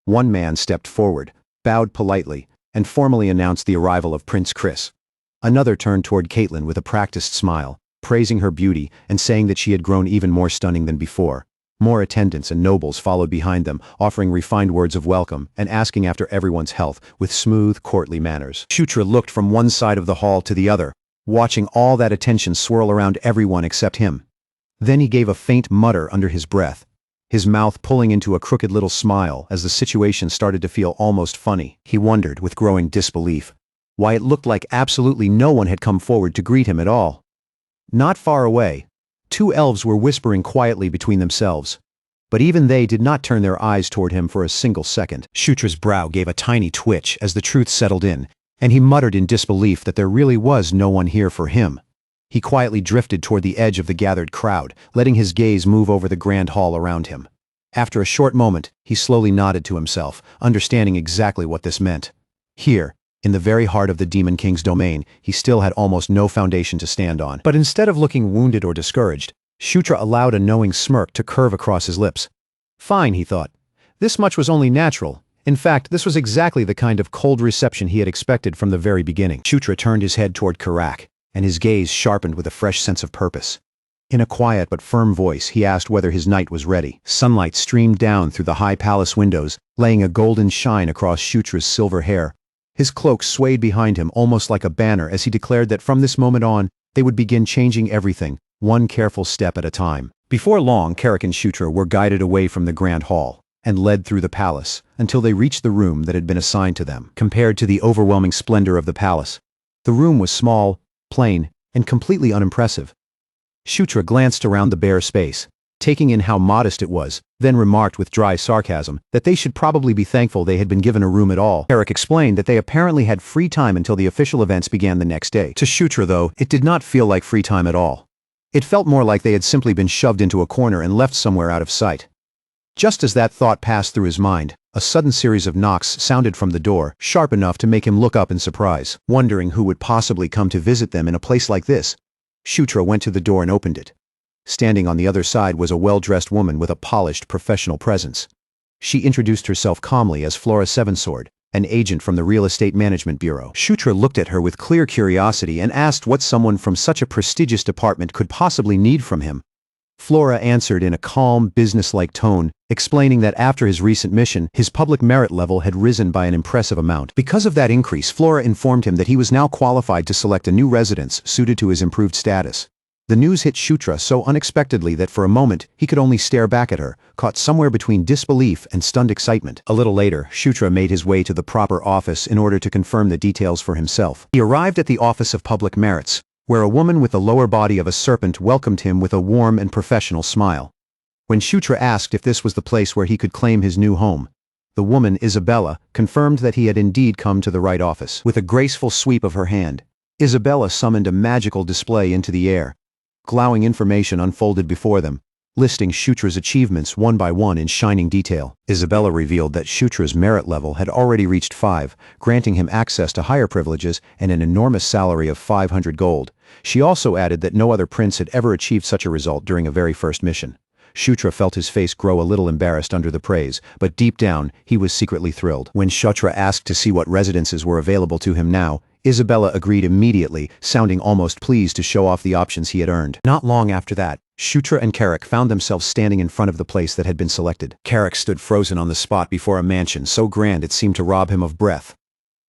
One man stepped forward, bowed politely, and formally announced the arrival of Prince Chris. Another turned toward Caitlin with a practiced smile, praising her beauty and saying that she had grown even more stunning than before. More attendants and nobles followed behind them, offering refined words of welcome and asking after everyone's health with smooth, courtly manners. Shutra looked from one side of the hall to the other, watching all that attention swirl around everyone except him. Then he gave a faint mutter under his breath, his mouth pulling into a crooked little smile as the situation started to feel almost funny. He wondered, with growing disbelief, why it looked like absolutely no one had come forward to greet him at all. Not far away, two elves were whispering quietly between themselves, but even they did not turn their eyes toward him for a single second. Shutra's brow gave a tiny twitch as the truth settled in, and he muttered in disbelief that there really was no one here for him. He quietly drifted toward the edge of the gathered crowd, letting his gaze move over the grand hall around him. After a short moment, he slowly nodded to himself, understanding exactly what this meant. Here, in the very heart of the Demon King's domain, he still had almost no foundation to stand on. But instead of looking wounded or discouraged, Shutra allowed a knowing smirk to curve across his lips. Fine, he thought. This much was only natural. In fact, this was exactly the kind of cold reception he had expected from the very beginning. Shutra turned his head toward Carrick, and his gaze sharpened with a fresh sense of purpose. In a quiet but firm voice, he asked whether his knight was ready. Sunlight streamed down through the high palace windows, laying a golden shine across Shutra's silver hair. His cloak swayed behind him almost like a banner as he declared that from this moment on, They would begin changing everything, one careful step at a time. Before long, Carrick and Shutra were guided away from the grand hall and led through the palace until they reached the room that had been assigned to them. Compared to the overwhelming splendor of the palace, the room was small, plain, and completely unimpressive. Shutra glanced around the bare space, taking in how modest it was, then remarked with dry sarcasm that they should probably be thankful they had been given a room at all. Carrick explained that they apparently had free time until the official events began the next day. To Shutra, though, it did not feel like free time at all. It felt more like they had simply been shoved into a corner and left somewhere out of sight. Just as that thought passed through his mind, a sudden series of knocks sounded from the door, sharp enough to make him look up in surprise. Wondering who would possibly come to visit them in a place like this, Shutra went to the door and opened it. Standing on the other side was a well-dressed woman with a polished, professional presence. She introduced herself calmly as Flora Sevensword, an agent from the Real Estate Management Bureau. Shutra looked at her with clear curiosity and asked what someone from such a prestigious department could possibly need from him. Flora answered in a calm, businesslike tone, explaining that after his recent mission, his public merit level had risen by an impressive amount. Because of that increase, Flora informed him that he was now qualified to select a new residence suited to his improved status. The news hit Shutra so unexpectedly that for a moment he could only stare back at her, caught somewhere between disbelief and stunned excitement. A little later, Shutra made his way to the proper office in order to confirm the details for himself. He arrived at the Office of Public Merits, where a woman with the lower body of a serpent welcomed him with a warm and professional smile. When Shutra asked if this was the place where he could claim his new home, the woman, Isabella, confirmed that he had indeed come to the right office. With a graceful sweep of her hand, Isabella summoned a magical display into the air. Glowing information unfolded before them, listing Shutra's achievements one by one in shining detail. Isabella revealed that Shutra's merit level had already reached 5, granting him access to higher privileges and an enormous salary of 500 gold. She also added that no other prince had ever achieved such a result during a very first mission. Shutra felt his face grow a little embarrassed under the praise, but deep down, he was secretly thrilled. When Shutra asked to see what residences were available to him now, Isabella agreed immediately, sounding almost pleased to show off the options he had earned. Not long after that, Shutra and Carrick found themselves standing in front of the place that had been selected. Carrick stood frozen on the spot before a mansion so grand it seemed to rob him of breath.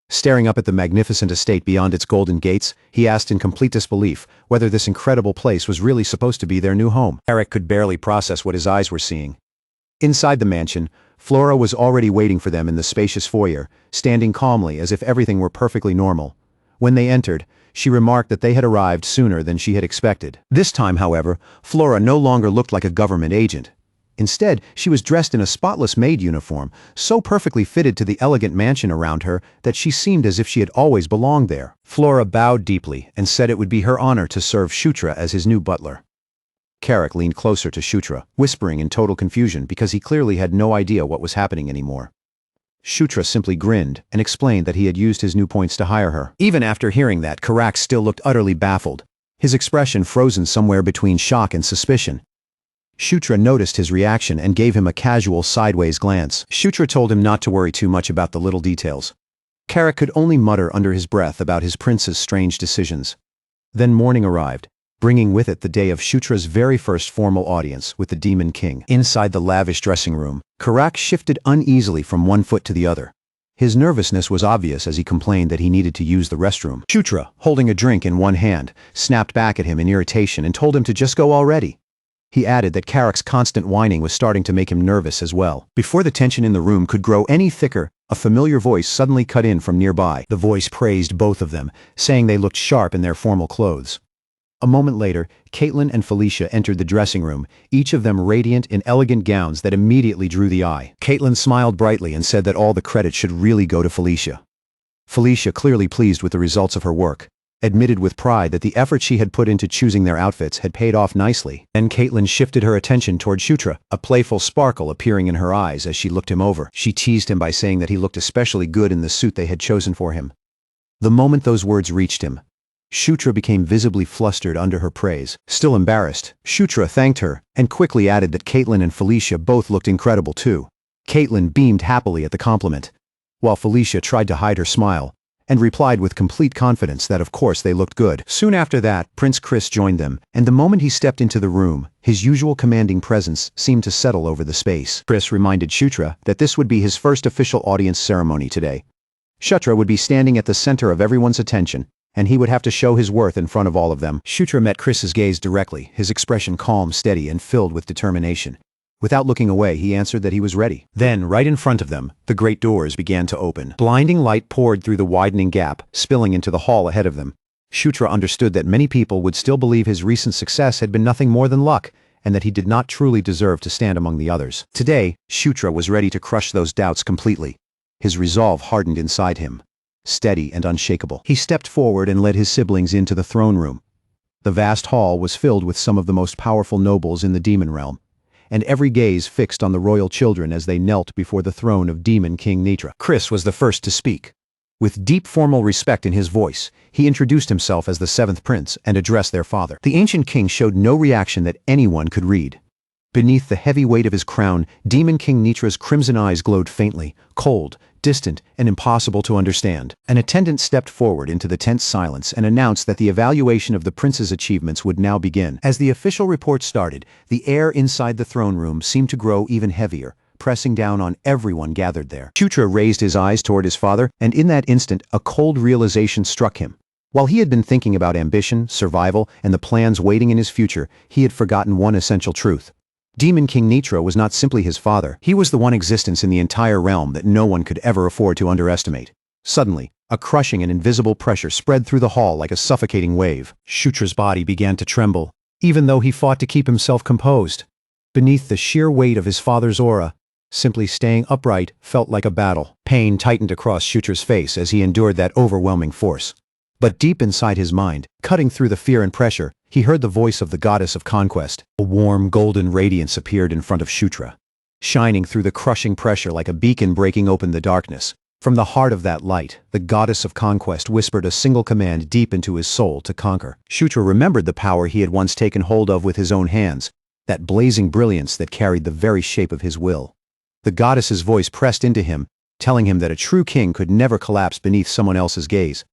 Staring up at the magnificent estate beyond its golden gates, he asked in complete disbelief whether this incredible place was really supposed to be their new home. Carrick could barely process what his eyes were seeing. Inside the mansion, Flora was already waiting for them in the spacious foyer, standing calmly as if everything were perfectly normal. When they entered, she remarked that they had arrived sooner than she had expected. This time, however, Flora no longer looked like a government agent. Instead, she was dressed in a spotless maid uniform, so perfectly fitted to the elegant mansion around her that she seemed as if she had always belonged there. Flora bowed deeply and said it would be her honor to serve Shutra as his new butler. Carrick leaned closer to Shutra, whispering in total confusion because he clearly had no idea what was happening anymore. Shutra simply grinned and explained that he had used his new points to hire her. Even after hearing that, Carrick still looked utterly baffled, his expression frozen somewhere between shock and suspicion. Shutra noticed his reaction and gave him a casual sideways glance. Shutra told him not to worry too much about the little details. Carrick could only mutter under his breath about his prince's strange decisions. Then morning arrived, bringing with it the day of Shutra's very first formal audience with the Demon King. Inside the lavish dressing room, Carrick shifted uneasily from one foot to the other. His nervousness was obvious as he complained that he needed to use the restroom. Shutra, holding a drink in one hand, snapped back at him in irritation and told him to just go already. He added that Carrick's constant whining was starting to make him nervous as well. Before the tension in the room could grow any thicker, a familiar voice suddenly cut in from nearby. The voice praised both of them, saying they looked sharp in their formal clothes. A moment later, Caitlin and Felicia entered the dressing room, each of them radiant in elegant gowns that immediately drew the eye. Caitlin smiled brightly and said that all the credit should really go to Felicia. Felicia, clearly pleased with the results of her work, admitted with pride that the effort she had put into choosing their outfits had paid off nicely. Then Caitlin shifted her attention toward Shutra, a playful sparkle appearing in her eyes as she looked him over. She teased him by saying that he looked especially good in the suit they had chosen for him. The moment those words reached him, Shutra became visibly flustered under her praise. Still embarrassed, Shutra thanked her and quickly added that Caitlin and Felicia both looked incredible too. Caitlin beamed happily at the compliment, while Felicia tried to hide her smile and replied with complete confidence that of course they looked good. Soon after that, Prince Chris joined them, and the moment he stepped into the room, his usual commanding presence seemed to settle over the space. Chris reminded Shutra that this would be his first official audience ceremony today. Shutra would be standing at the center of everyone's attention, and he would have to show his worth in front of all of them. Shutra met Chris's gaze directly, his expression calm, steady, and filled with determination. Without looking away, he answered that he was ready. Then, right in front of them, the great doors began to open. Blinding light poured through the widening gap, spilling into the hall ahead of them. Shutra understood that many people would still believe his recent success had been nothing more than luck, and that he did not truly deserve to stand among the others. Today, Shutra was ready to crush those doubts completely. His resolve hardened inside him. Steady and unshakable, he stepped forward and led his siblings into the throne room. The vast hall was filled with some of the most powerful nobles in the demon realm, and every gaze fixed on the royal children as they knelt before the throne of Demon King Nitra. Chris was the first to speak. With deep formal respect in his voice, he introduced himself as the seventh prince and addressed their father. The ancient king showed no reaction that anyone could read. Beneath the heavy weight of his crown, Demon King Nitra's crimson eyes glowed faintly, cold, distant, and impossible to understand. An attendant stepped forward into the tense silence and announced that the evaluation of the prince's achievements would now begin. As the official report started, the air inside the throne room seemed to grow even heavier, pressing down on everyone gathered there. Shutra raised his eyes toward his father, and in that instant, a cold realization struck him. While he had been thinking about ambition, survival, and the plans waiting in his future, he had forgotten one essential truth. Demon King Nitra was not simply his father. He was the one existence in the entire realm that no one could ever afford to underestimate. Suddenly, a crushing and invisible pressure spread through the hall like a suffocating wave. Shutra's body began to tremble, even though he fought to keep himself composed. Beneath the sheer weight of his father's aura, simply staying upright felt like a battle. Pain tightened across Shutra's face as he endured that overwhelming force. But deep inside his mind, cutting through the fear and pressure, he heard the voice of the goddess of conquest. A warm, golden radiance appeared in front of Shutra, shining through the crushing pressure like a beacon breaking open the darkness. From the heart of that light, the goddess of conquest whispered a single command deep into his soul to conquer. Shutra remembered the power he had once taken hold of with his own hands, that blazing brilliance that carried the very shape of his will. The goddess's voice pressed into him, telling him that a true king could never collapse beneath someone else's gaze.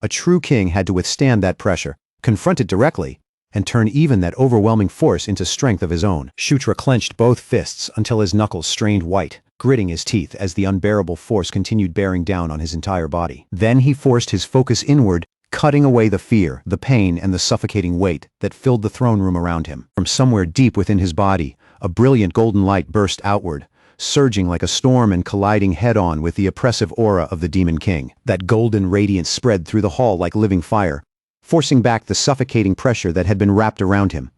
A true king had to withstand that pressure, confront it directly, and turn even that overwhelming force into strength of his own. Shutra clenched both fists until his knuckles strained white, gritting his teeth as the unbearable force continued bearing down on his entire body. Then he forced his focus inward, cutting away the fear, the pain, and the suffocating weight that filled the throne room around him. From somewhere deep within his body, a brilliant golden light burst outward, surging like a storm and colliding head-on with the oppressive aura of the Demon King. That golden radiance spread through the hall like living fire, forcing back the suffocating pressure that had been wrapped around him.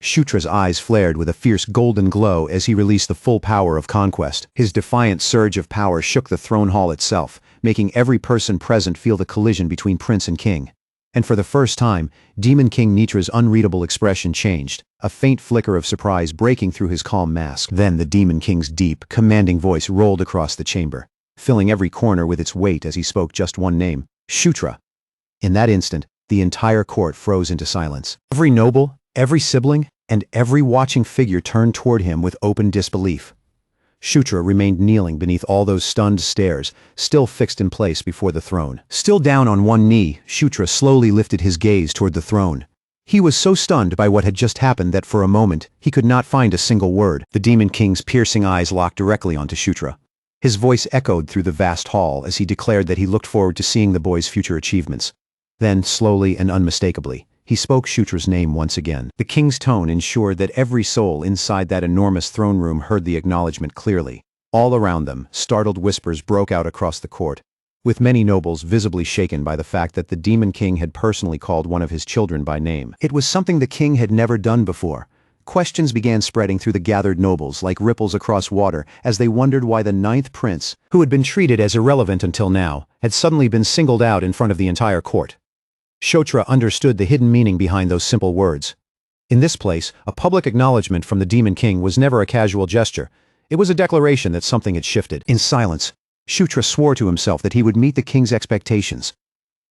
Shutra's eyes flared with a fierce golden glow as he released the full power of conquest. His defiant surge of power shook the throne hall itself, making every person present feel the collision between prince and king. And for the first time, Demon King Nitra's unreadable expression changed, a faint flicker of surprise breaking through his calm mask. Then the Demon King's deep, commanding voice rolled across the chamber, filling every corner with its weight as he spoke just one name: Shutra. In that instant, the entire court froze into silence. Every noble, every sibling, and every watching figure turned toward him with open disbelief. Shutra remained kneeling beneath all those stunned stares, still fixed in place before the throne. Still down on one knee, Shutra slowly lifted his gaze toward the throne. He was so stunned by what had just happened that for a moment, he could not find a single word. The Demon King's piercing eyes locked directly onto Shutra. His voice echoed through the vast hall as he declared that he looked forward to seeing the boy's future achievements. Then, slowly and unmistakably, he spoke Shutra's name once again. The king's tone ensured that every soul inside that enormous throne room heard the acknowledgement clearly. All around them, startled whispers broke out across the court, with many nobles visibly shaken by the fact that the Demon King had personally called one of his children by name. It was something the king had never done before. Questions began spreading through the gathered nobles like ripples across water as they wondered why the ninth prince, who had been treated as irrelevant until now, had suddenly been singled out in front of the entire court. Shutra understood the hidden meaning behind those simple words. In this place, a public acknowledgement from the Demon King was never a casual gesture. It was a declaration that something had shifted. In silence, Shutra swore to himself that he would meet the king's expectations.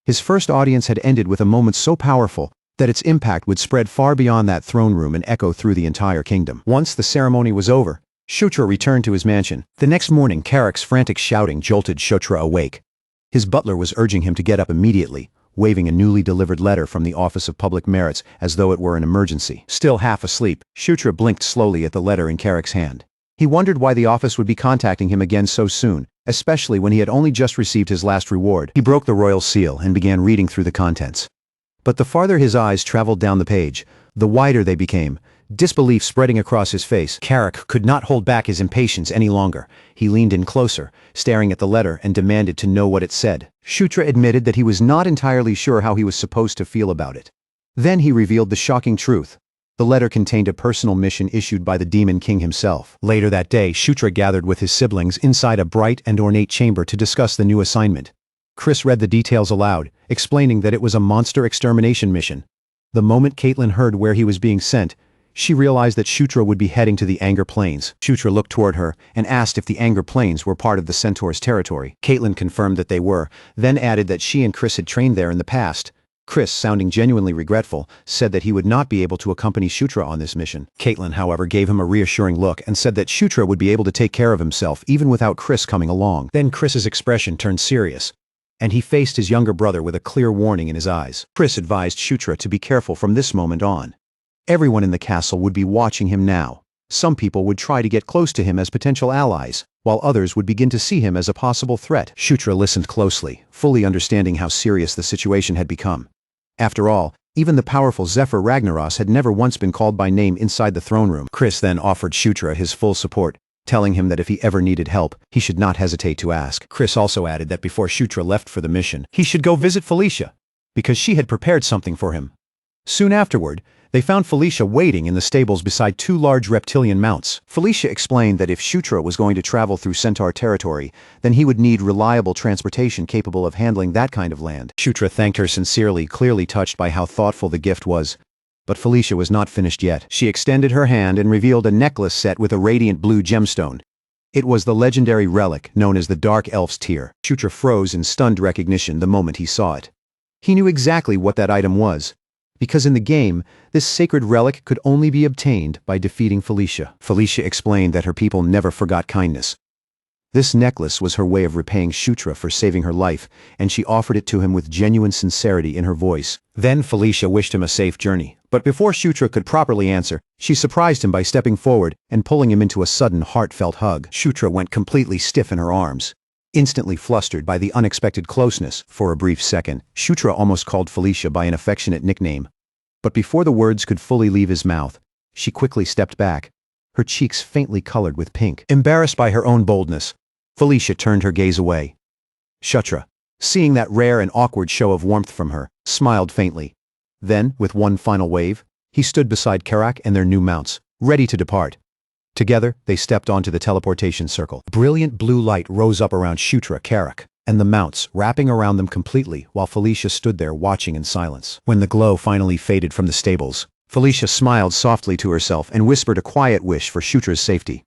His first audience had ended with a moment so powerful that its impact would spread far beyond that throne room and echo through the entire kingdom. Once the ceremony was over, Shutra returned to his mansion. The next morning, Karak's frantic shouting jolted Shutra awake. His butler was urging him to get up immediately, waving a newly delivered letter from the Office of Public Merits as though it were an emergency. Still half asleep, Shutra blinked slowly at the letter in Karak's hand. He wondered why the office would be contacting him again so soon, especially when he had only just received his last reward. He broke the royal seal and began reading through the contents. But the farther his eyes traveled down the page, the wider they became, disbelief spreading across his face. Carrick could not hold back his impatience any longer. He leaned in closer, staring at the letter, and demanded to know what it said. Shutra admitted that he was not entirely sure how he was supposed to feel about it. Then he revealed the shocking truth. The letter contained a personal mission issued by the Demon King himself. Later that day, Shutra gathered with his siblings inside a bright and ornate chamber to discuss the new assignment. Chris read the details aloud, explaining that it was a monster extermination mission. The moment Caitlin heard where he was being sent, she realized that Shutra would be heading to the Anger Plains. Shutra looked toward her and asked if the Anger Plains were part of the Centaur's territory. Caitlin confirmed that they were, then added that she and Chris had trained there in the past. Chris, sounding genuinely regretful, said that he would not be able to accompany Shutra on this mission. Caitlin, however, gave him a reassuring look and said that Shutra would be able to take care of himself even without Chris coming along. Then Chris's expression turned serious, and he faced his younger brother with a clear warning in his eyes. Chris advised Shutra to be careful from this moment on. Everyone in the castle would be watching him now. Some people would try to get close to him as potential allies, while others would begin to see him as a possible threat. Shutra listened closely, fully understanding how serious the situation had become. After all, even the powerful Zephyr Ragnaros had never once been called by name inside the throne room. Chris then offered Shutra his full support, telling him that if he ever needed help, he should not hesitate to ask. Chris also added that before Shutra left for the mission, he should go visit Felicia, because she had prepared something for him. Soon afterward, they found Felicia waiting in the stables beside two large reptilian mounts. Felicia explained that if Shutra was going to travel through Centaur territory, then he would need reliable transportation capable of handling that kind of land. Shutra thanked her sincerely, clearly touched by how thoughtful the gift was. But Felicia was not finished yet. She extended her hand and revealed a necklace set with a radiant blue gemstone. It was the legendary relic known as the Dark Elf's Tear. Shutra froze in stunned recognition the moment he saw it. He knew exactly what that item was, because in the game, this sacred relic could only be obtained by defeating Felicia. Felicia explained that her people never forgot kindness. This necklace was her way of repaying Shutra for saving her life, and she offered it to him with genuine sincerity in her voice. Then Felicia wished him a safe journey, but before Shutra could properly answer, she surprised him by stepping forward and pulling him into a sudden heartfelt hug. Shutra went completely stiff in her arms. Instantly flustered by the unexpected closeness, for a brief second, Shutra almost called Felicia by an affectionate nickname. But before the words could fully leave his mouth, she quickly stepped back, her cheeks faintly colored with pink. Embarrassed by her own boldness, Felicia turned her gaze away. Shutra, seeing that rare and awkward show of warmth from her, smiled faintly. Then, with one final wave, he stood beside Carrick and their new mounts, ready to depart. Together, they stepped onto the teleportation circle. Brilliant blue light rose up around Shutra, Carrick, and the mounts, wrapping around them completely, while Felicia stood there watching in silence. When the glow finally faded from the stables, Felicia smiled softly to herself and whispered a quiet wish for Shutra's safety.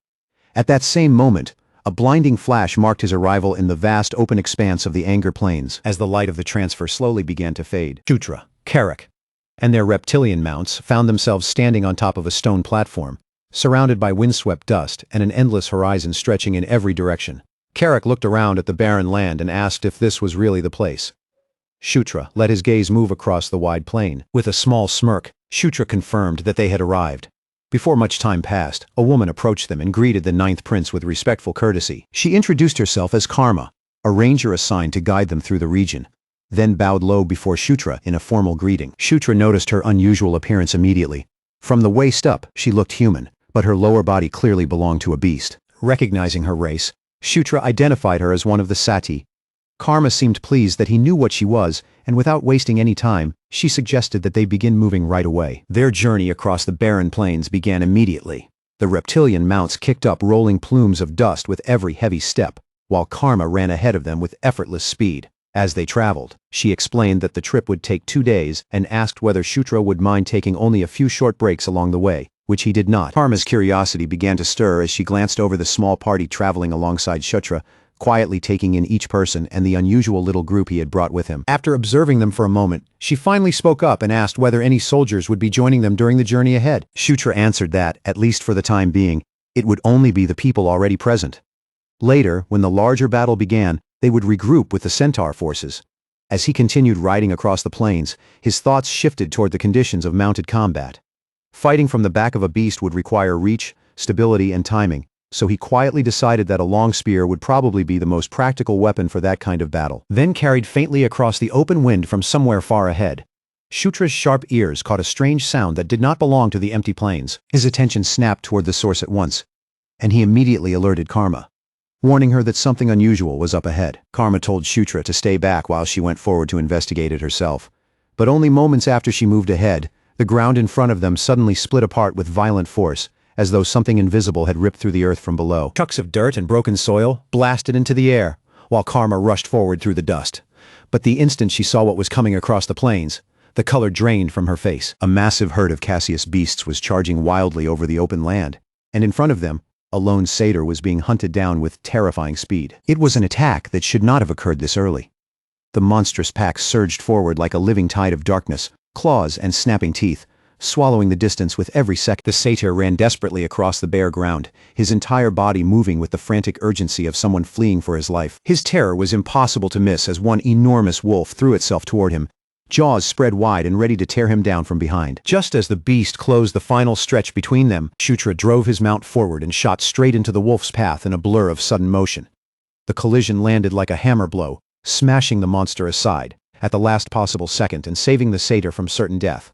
At that same moment, a blinding flash marked his arrival in the vast open expanse of the Anger Plains. As the light of the transfer slowly began to fade, Shutra, Carrick, and their reptilian mounts found themselves standing on top of a stone platform, surrounded by windswept dust and an endless horizon stretching in every direction. Carrick looked around at the barren land and asked if this was really the place. Shutra let his gaze move across the wide plain. With a small smirk, Shutra confirmed that they had arrived. Before much time passed, a woman approached them and greeted the ninth prince with respectful courtesy. She introduced herself as Karma, a ranger assigned to guide them through the region, then bowed low before Shutra in a formal greeting. Shutra noticed her unusual appearance immediately. From the waist up, she looked human, but her lower body clearly belonged to a beast. Recognizing her race, Shutra identified her as one of the Sati. Karma seemed pleased that he knew what she was, and without wasting any time, she suggested that they begin moving right away. Their journey across the barren plains began immediately. The reptilian mounts kicked up rolling plumes of dust with every heavy step, while Karma ran ahead of them with effortless speed. As they traveled, she explained that the trip would take 2 days and asked whether Shutra would mind taking only a few short breaks along the way, which he did not. Karma's curiosity began to stir as she glanced over the small party traveling alongside Shutra, quietly taking in each person and the unusual little group he had brought with him. After observing them for a moment, she finally spoke up and asked whether any soldiers would be joining them during the journey ahead. Shutra answered that, at least for the time being, it would only be the people already present. Later, when the larger battle began, they would regroup with the Centaur forces. As he continued riding across the plains, his thoughts shifted toward the conditions of mounted combat. Fighting from the back of a beast would require reach, stability, and timing, so he quietly decided that a long spear would probably be the most practical weapon for that kind of battle. Then carried faintly across the open wind from somewhere far ahead, Shutra's sharp ears caught a strange sound that did not belong to the empty plains. His attention snapped toward the source at once, and he immediately alerted Karma, warning her that something unusual was up ahead. Karma told Shutra to stay back while she went forward to investigate it herself. But only moments after she moved ahead, the ground in front of them suddenly split apart with violent force, as though something invisible had ripped through the earth from below. Chunks of dirt and broken soil blasted into the air, while Karma rushed forward through the dust. But the instant she saw what was coming across the plains, the color drained from her face. A massive herd of Cassius beasts was charging wildly over the open land, and in front of them, a lone satyr was being hunted down with terrifying speed. It was an attack that should not have occurred this early. The monstrous pack surged forward like a living tide of darkness, claws and snapping teeth, swallowing the distance with every second. The satyr ran desperately across the bare ground, his entire body moving with the frantic urgency of someone fleeing for his life. His terror was impossible to miss as one enormous wolf threw itself toward him, jaws spread wide and ready to tear him down from behind. Just as the beast closed the final stretch between them, Shutra drove his mount forward and shot straight into the wolf's path in a blur of sudden motion. The collision landed like a hammer blow, smashing the monster aside at the last possible second and saving the satyr from certain death.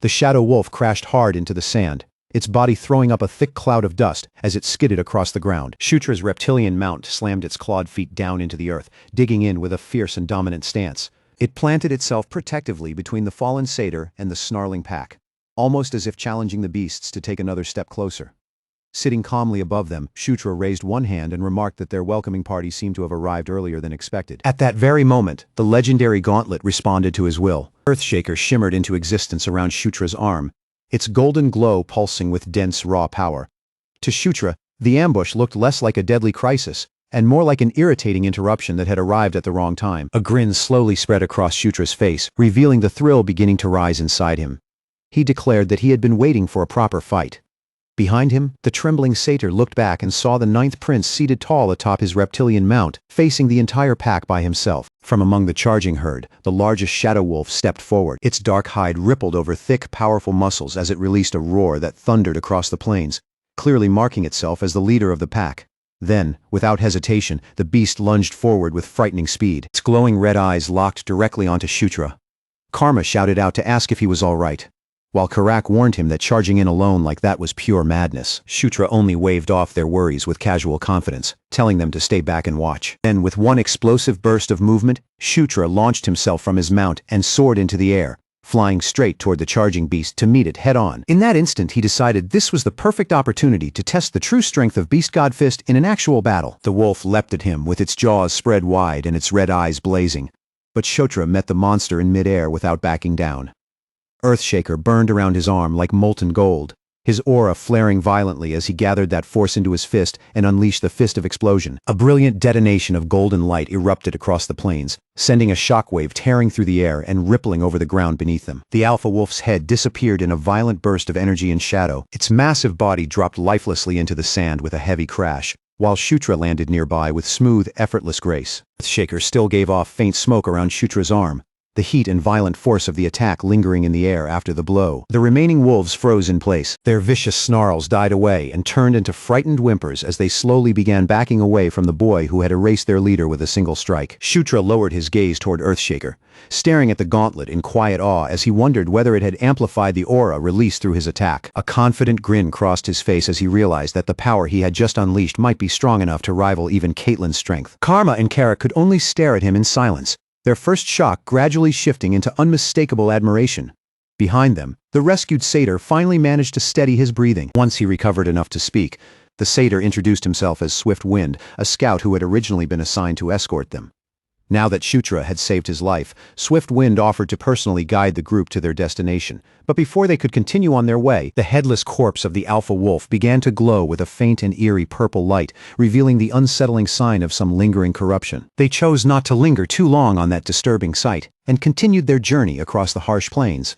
The shadow wolf crashed hard into the sand, its body throwing up a thick cloud of dust as it skidded across the ground. Shutra's reptilian mount slammed its clawed feet down into the earth, digging in with a fierce and dominant stance. It planted itself protectively between the fallen satyr and the snarling pack, almost as if challenging the beasts to take another step closer. Sitting calmly above them, Shutra raised one hand and remarked that their welcoming party seemed to have arrived earlier than expected. At that very moment, the legendary gauntlet responded to his will. Earthshaker shimmered into existence around Shutra's arm, its golden glow pulsing with dense, raw power. To Shutra, the ambush looked less like a deadly crisis, and more like an irritating interruption that had arrived at the wrong time. A grin slowly spread across Shutra's face, revealing the thrill beginning to rise inside him. He declared that he had been waiting for a proper fight. Behind him, the trembling satyr looked back and saw the ninth prince seated tall atop his reptilian mount, facing the entire pack by himself. From among the charging herd, the largest shadow wolf stepped forward. Its dark hide rippled over thick, powerful muscles as it released a roar that thundered across the plains, clearly marking itself as the leader of the pack. Then, without hesitation, the beast lunged forward with frightening speed. Its glowing red eyes locked directly onto Shutra. Karma shouted out to ask if he was all right, while Karak warned him that charging in alone like that was pure madness. Shutra only waved off their worries with casual confidence, telling them to stay back and watch. Then, with one explosive burst of movement, Shutra launched himself from his mount and soared into the air, flying straight toward the charging beast to meet it head-on. In that instant, he decided this was the perfect opportunity to test the true strength of Beast God Fist in an actual battle. The wolf leapt at him with its jaws spread wide and its red eyes blazing, but Shutra met the monster in midair without backing down. Earthshaker burned around his arm like molten gold, his aura flaring violently as he gathered that force into his fist and unleashed the Fist of Explosion. A brilliant detonation of golden light erupted across the plains, sending a shockwave tearing through the air and rippling over the ground beneath them. The alpha wolf's head disappeared in a violent burst of energy and shadow. Its massive body dropped lifelessly into the sand with a heavy crash, while Shutra landed nearby with smooth, effortless grace. Earthshaker still gave off faint smoke around Shutra's arm, the heat and violent force of the attack lingering in the air after the blow. The remaining wolves froze in place. Their vicious snarls died away and turned into frightened whimpers as they slowly began backing away from the boy who had erased their leader with a single strike. Shutra lowered his gaze toward Earthshaker, staring at the gauntlet in quiet awe as he wondered whether it had amplified the aura released through his attack. A confident grin crossed his face as he realized that the power he had just unleashed might be strong enough to rival even Caitlyn's strength. Karma and Karak could only stare at him in silence, their first shock gradually shifting into unmistakable admiration. Behind them, the rescued satyr finally managed to steady his breathing. Once he recovered enough to speak, the satyr introduced himself as Swift Wind, a scout who had originally been assigned to escort them. Now that Shutra had saved his life, Swift Wind offered to personally guide the group to their destination. But before they could continue on their way, the headless corpse of the alpha wolf began to glow with a faint and eerie purple light, revealing the unsettling sign of some lingering corruption. They chose not to linger too long on that disturbing sight, and continued their journey across the harsh plains.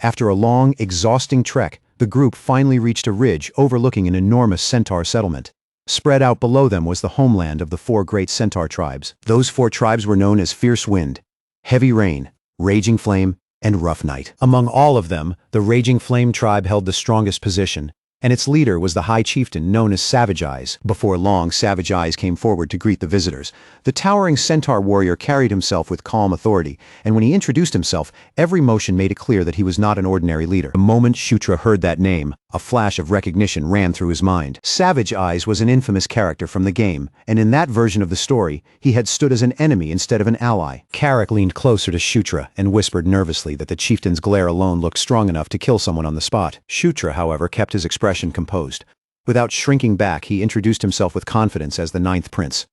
After a long, exhausting trek, the group finally reached a ridge overlooking an enormous centaur settlement. Spread out below them was the homeland of the 4 great centaur tribes. Those 4 tribes were known as Fierce Wind, Heavy Rain, Raging Flame, and Rough Night. Among all of them, the Raging Flame tribe held the strongest position, and its leader was the High Chieftain known as Savage Eyes. Before long, Savage Eyes came forward to greet the visitors. The towering centaur warrior carried himself with calm authority, and when he introduced himself, every motion made it clear that he was not an ordinary leader. The moment Shutra heard that name, a flash of recognition ran through his mind. Savage Eyes was an infamous character from the game, and in that version of the story, he had stood as an enemy instead of an ally. Carrick leaned closer to Shutra and whispered nervously that the chieftain's glare alone looked strong enough to kill someone on the spot. Shutra, however, kept his expression composed. Without shrinking back, he introduced himself with confidence as the 9th prince.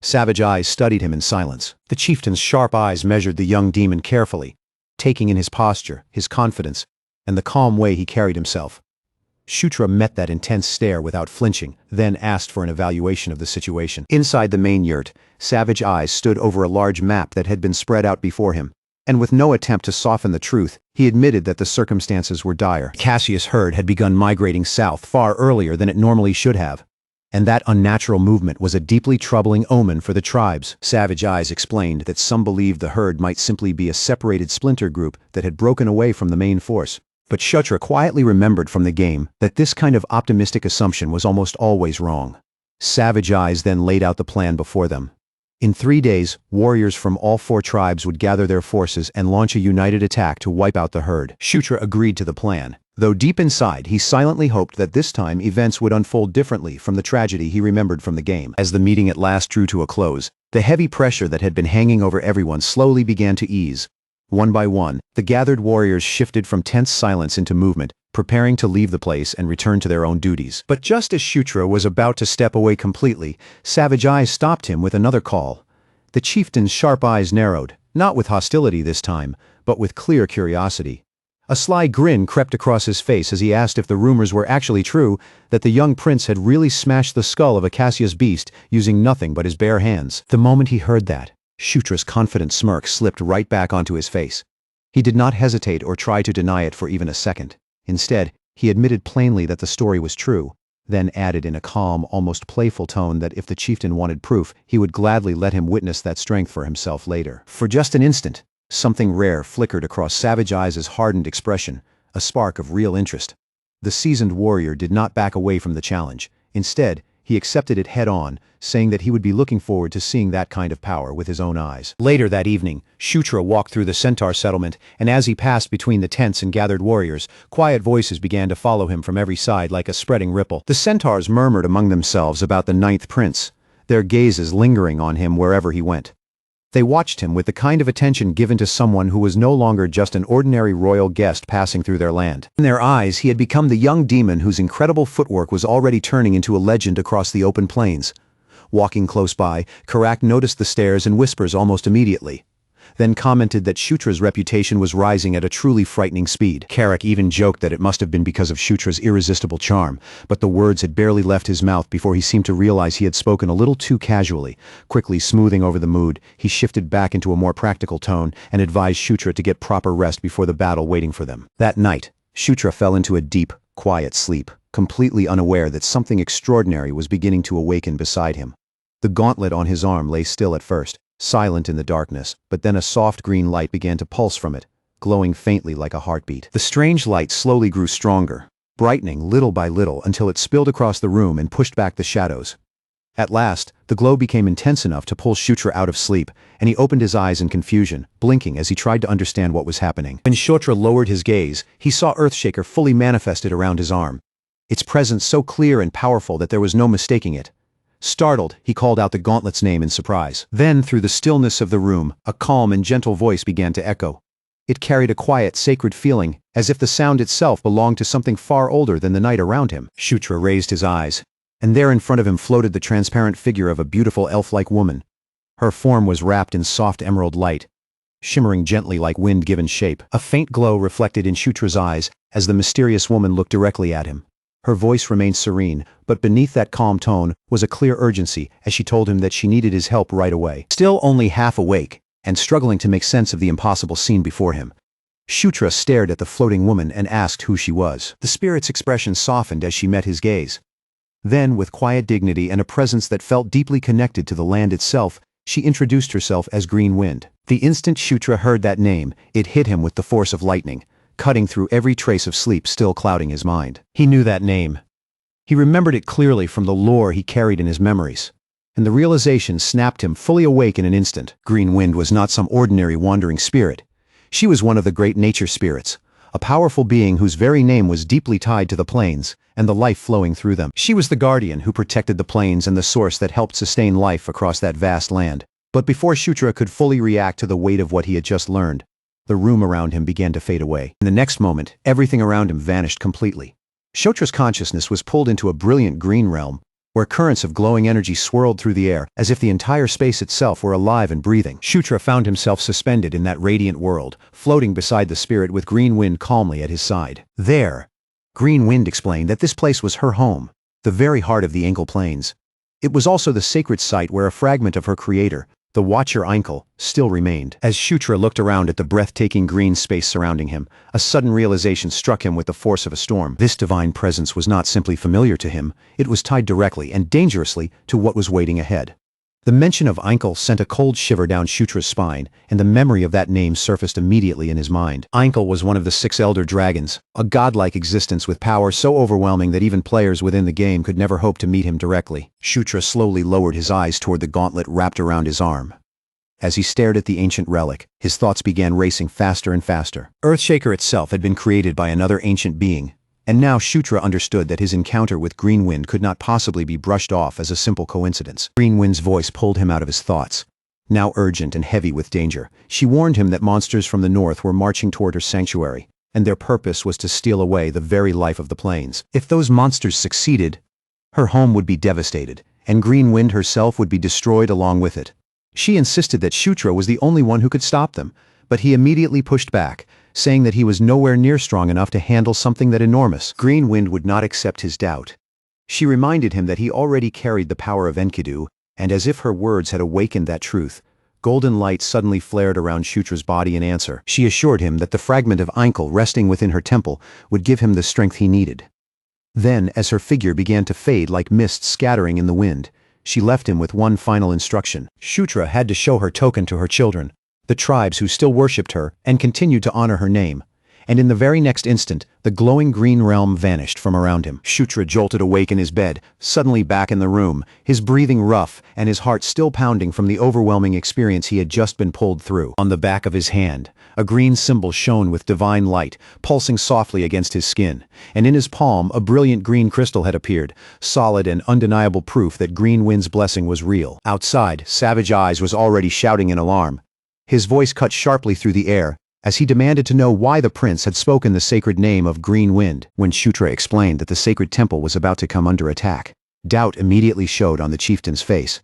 Savage Eyes studied him in silence. The chieftain's sharp eyes measured the young demon carefully, taking in his posture, his confidence, and the calm way he carried himself. Shutra met that intense stare without flinching, then asked for an evaluation of the situation. Inside the main yurt, Savage Eyes stood over a large map that had been spread out before him, and with no attempt to soften the truth, he admitted that the circumstances were dire. Cassius' herd had begun migrating south far earlier than it normally should have, and that unnatural movement was a deeply troubling omen for the tribes. Savage Eyes explained that some believed the herd might simply be a separated splinter group that had broken away from the main force. But Shutra quietly remembered from the game that this kind of optimistic assumption was almost always wrong. Savage Eyes then laid out the plan before them. In 3 days, warriors from all 4 tribes would gather their forces and launch a united attack to wipe out the herd. Shutra agreed to the plan, though deep inside he silently hoped that this time events would unfold differently from the tragedy he remembered from the game. As the meeting at last drew to a close, the heavy pressure that had been hanging over everyone slowly began to ease. One by one, the gathered warriors shifted from tense silence into movement, preparing to leave the place and return to their own duties. But just as Shutra was about to step away completely, Savage Eyes stopped him with another call. The chieftain's sharp eyes narrowed, not with hostility this time, but with clear curiosity. A sly grin crept across his face as he asked if the rumors were actually true, that the young prince had really smashed the skull of a Cassius beast using nothing but his bare hands. The moment he heard that, Shutra's confident smirk slipped right back onto his face. He did not hesitate or try to deny it for even a second. Instead, he admitted plainly that the story was true, then added in a calm, almost playful tone that if the chieftain wanted proof, he would gladly let him witness that strength for himself later. For just an instant, something rare flickered across Savage Eyes' hardened expression, a spark of real interest. The seasoned warrior did not back away from the challenge. Instead, he accepted it head-on, saying that he would be looking forward to seeing that kind of power with his own eyes. Later that evening, Shutra walked through the centaur settlement, and as he passed between the tents and gathered warriors, quiet voices began to follow him from every side like a spreading ripple. The centaurs murmured among themselves about the 9th prince, their gazes lingering on him wherever he went. They watched him with the kind of attention given to someone who was no longer just an ordinary royal guest passing through their land. In their eyes, he had become the young demon whose incredible footwork was already turning into a legend across the open plains. Walking close by, Karak noticed the stares and whispers almost immediately, then commented that Shutra's reputation was rising at a truly frightening speed. Karak even joked that it must have been because of Shutra's irresistible charm, but the words had barely left his mouth before he seemed to realize he had spoken a little too casually. Quickly smoothing over the mood, he shifted back into a more practical tone and advised Shutra to get proper rest before the battle waiting for them. That night, Shutra fell into a deep, quiet sleep, completely unaware that something extraordinary was beginning to awaken beside him. The gauntlet on his arm lay still at first, silent in the darkness, but then a soft green light began to pulse from it, glowing faintly like a heartbeat. The strange light slowly grew stronger, brightening little by little until it spilled across the room and pushed back the shadows. At last, the glow became intense enough to pull Shutra out of sleep, and he opened his eyes in confusion, blinking as he tried to understand what was happening. When Shutra lowered his gaze, he saw Earthshaker fully manifested around his arm, its presence so clear and powerful that there was no mistaking it. Startled, he called out the gauntlet's name in surprise. Then, through the stillness of the room, a calm and gentle voice began to echo. It carried a quiet, sacred feeling, as if the sound itself belonged to something far older than the night around him. Shutra raised his eyes, and there in front of him floated the transparent figure of a beautiful elf-like woman. Her form was wrapped in soft emerald light, shimmering gently like wind-given shape. A faint glow reflected in Shutra's eyes as the mysterious woman looked directly at him. Her voice remained serene, but beneath that calm tone was a clear urgency as she told him that she needed his help right away. Still only half awake, and struggling to make sense of the impossible scene before him, Shutra stared at the floating woman and asked who she was. The spirit's expression softened as she met his gaze. Then, with quiet dignity and a presence that felt deeply connected to the land itself, she introduced herself as Green Wind. The instant Shutra heard that name, it hit him with the force of lightning, cutting through every trace of sleep still clouding his mind. He knew that name, He remembered it clearly from the lore he carried in his memories. And the realization snapped him fully awake in an instant. Green Wind was not some ordinary wandering spirit. She was one of the great nature spirits, a powerful being whose very name was deeply tied to the plains and the life flowing through them. She was the guardian who protected the plains and the source that helped sustain life across that vast land. But before Shutra could fully react to the weight of what he had just learned, the room around him began to fade away. In the next moment, everything around him vanished completely. Shutra's consciousness was pulled into a brilliant green realm, where currents of glowing energy swirled through the air as if the entire space itself were alive and breathing. Shutra found himself suspended in that radiant world, floating beside the spirit with Green Wind calmly at his side. There, Green Wind explained that this place was her home, the very heart of the Ankle Plains. It was also the sacred site where a fragment of her creator, the Watcher Ankle, still remained. As Shutra looked around at the breathtaking green space surrounding him, a sudden realization struck him with the force of a storm. This divine presence was not simply familiar to him, it was tied directly and dangerously to what was waiting ahead. The mention of Ankle sent a cold shiver down Shutra's spine, and the memory of that name surfaced immediately in his mind. Ankle was one of the 6 elder dragons, a godlike existence with power so overwhelming that even players within the game could never hope to meet him directly. Shutra slowly lowered his eyes toward the gauntlet wrapped around his arm. As he stared at the ancient relic, his thoughts began racing faster and faster. Earthshaker itself had been created by another ancient being, and now Shutra understood that his encounter with Green Wind could not possibly be brushed off as a simple coincidence. Green Wind's voice pulled him out of his thoughts. Now urgent and heavy with danger, she warned him that monsters from the north were marching toward her sanctuary, and their purpose was to steal away the very life of the plains. If those monsters succeeded, her home would be devastated, and Green Wind herself would be destroyed along with it. She insisted that Shutra was the only one who could stop them, but he immediately pushed back, saying that he was nowhere near strong enough to handle something that enormous. Green Wind would not accept his doubt. She reminded him that he already carried the power of Enkidu, and as if her words had awakened that truth, golden light suddenly flared around Shutra's body in answer. She assured him that the fragment of Ankle resting within her temple would give him the strength he needed. Then, as her figure began to fade like mist scattering in the wind, she left him with one final instruction. Shutra had to show her token to her children, the tribes who still worshipped her and continued to honor her name. And in the very next instant, the glowing green realm vanished from around him. Shutra jolted awake in his bed, suddenly back in the room, his breathing rough and his heart still pounding from the overwhelming experience he had just been pulled through. On the back of his hand, a green symbol shone with divine light, pulsing softly against his skin, and in his palm a brilliant green crystal had appeared, solid and undeniable proof that Green Wind's blessing was real. Outside, Savage Eyes was already shouting in alarm. His voice cut sharply through the air, as he demanded to know why the prince had spoken the sacred name of Green Wind. When Shutra explained that the sacred temple was about to come under attack, doubt immediately showed on the chieftain's face.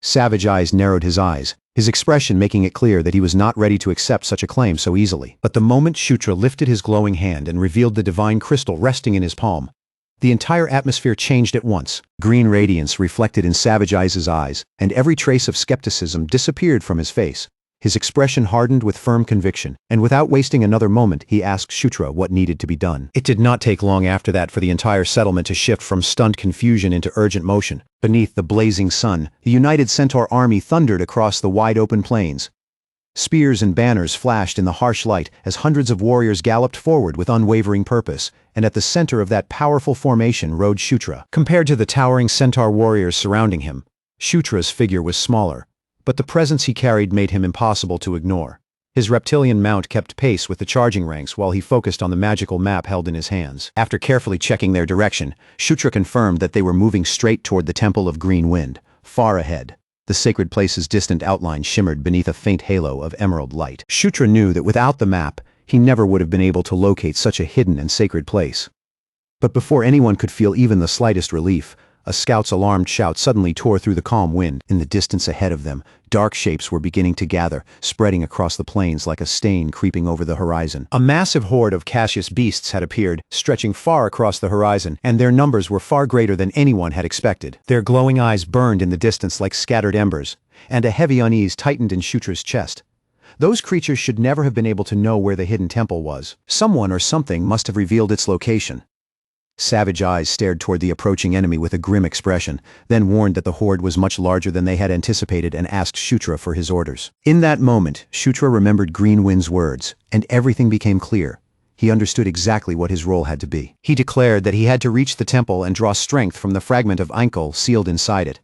Savage Eyes narrowed his eyes, his expression making it clear that he was not ready to accept such a claim so easily. But the moment Shutra lifted his glowing hand and revealed the divine crystal resting in his palm, the entire atmosphere changed at once. Green radiance reflected in Savage Eyes' eyes, and every trace of skepticism disappeared from his face. His expression hardened with firm conviction, and without wasting another moment, he asked Shutra what needed to be done. It did not take long after that for the entire settlement to shift from stunned confusion into urgent motion. Beneath the blazing sun, the United Centaur army thundered across the wide-open plains. Spears and banners flashed in the harsh light as hundreds of warriors galloped forward with unwavering purpose, and at the center of that powerful formation rode Shutra. Compared to the towering Centaur warriors surrounding him, Shutra's figure was smaller, but the presence he carried made him impossible to ignore. His reptilian mount kept pace with the charging ranks while he focused on the magical map held in his hands. After carefully checking their direction, Shutra confirmed that they were moving straight toward the Temple of Green Wind, far ahead. The sacred place's distant outline shimmered beneath a faint halo of emerald light. Shutra knew that without the map, he never would have been able to locate such a hidden and sacred place. But before anyone could feel even the slightest relief, a scout's alarmed shout suddenly tore through the calm wind. In the distance ahead of them, dark shapes were beginning to gather, spreading across the plains like a stain creeping over the horizon. A massive horde of Cassius beasts had appeared, stretching far across the horizon, and their numbers were far greater than anyone had expected. Their glowing eyes burned in the distance like scattered embers, and a heavy unease tightened in Shutra's chest. Those creatures should never have been able to know where the hidden temple was. Someone or something must have revealed its location. Savage Eyes stared toward the approaching enemy with a grim expression, then warned that the horde was much larger than they had anticipated and asked Shutra for his orders. In that moment, Shutra remembered Green Wind's words, and everything became clear. He understood exactly what his role had to be. He declared that he had to reach the temple and draw strength from the fragment of Einkel sealed inside it.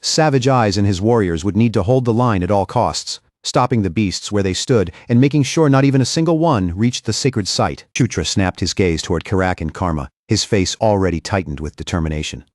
Savage Eyes and his warriors would need to hold the line at all costs, stopping the beasts where they stood and making sure not even a single one reached the sacred site. Shutra snapped his gaze toward Karak and Karma, his face already tightened with determination.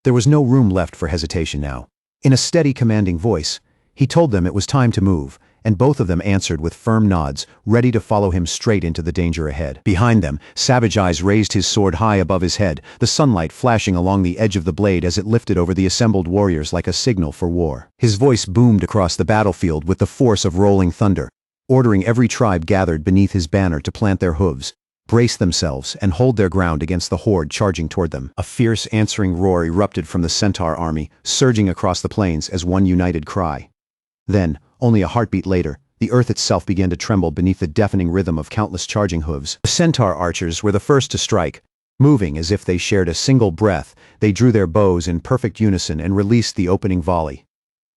There was no room left for hesitation now. In a steady, commanding voice, he told them it was time to move, and both of them answered with firm nods, ready to follow him straight into the danger ahead. Behind them, Savage Eyes raised his sword high above his head, the sunlight flashing along the edge of the blade as it lifted over the assembled warriors like a signal for war. His voice boomed across the battlefield with the force of rolling thunder, ordering every tribe gathered beneath his banner to plant their hooves, brace themselves, and hold their ground against the horde charging toward them. A fierce answering roar erupted from the Centaur army, surging across the plains as one united cry. Then, only a heartbeat later, the earth itself began to tremble beneath the deafening rhythm of countless charging hooves. The Centaur archers were the first to strike. Moving as if they shared a single breath, they drew their bows in perfect unison and released the opening volley.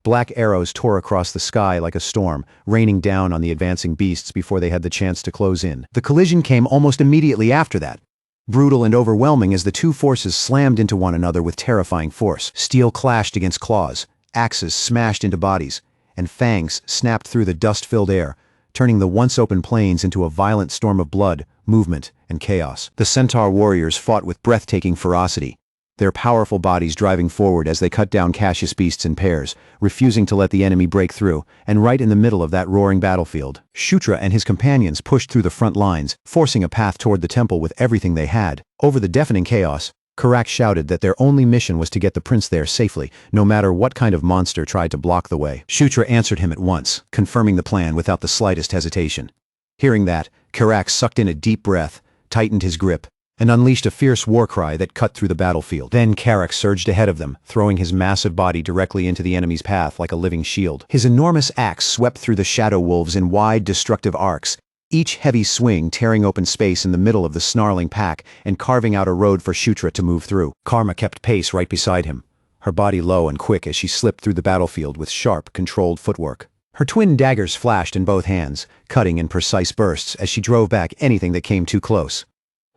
Black arrows tore across the sky like a storm, raining down on the advancing beasts before they had the chance to close in. The collision came almost immediately after that, brutal and overwhelming as the two forces slammed into one another with terrifying force. Steel clashed against claws, axes smashed into bodies, and fangs snapped through the dust-filled air, turning the once-open plains into a violent storm of blood, movement, and chaos. The Centaur warriors fought with breathtaking ferocity, their powerful bodies driving forward as they cut down Cassius beasts in pairs, refusing to let the enemy break through, and right in the middle of that roaring battlefield, Shutra and his companions pushed through the front lines, forcing a path toward the temple with everything they had. Over the deafening chaos, Karak shouted that their only mission was to get the prince there safely, no matter what kind of monster tried to block the way. Shutra answered him at once, confirming the plan without the slightest hesitation. Hearing that, Karak sucked in a deep breath, tightened his grip, and unleashed a fierce war cry that cut through the battlefield. Then Karak surged ahead of them, throwing his massive body directly into the enemy's path like a living shield. His enormous axe swept through the shadow wolves in wide, destructive arcs, each heavy swing tearing open space in the middle of the snarling pack and carving out a road for Shutra to move through. Karma kept pace right beside him, her body low and quick as she slipped through the battlefield with sharp, controlled footwork. Her twin daggers flashed in both hands, cutting in precise bursts as she drove back anything that came too close.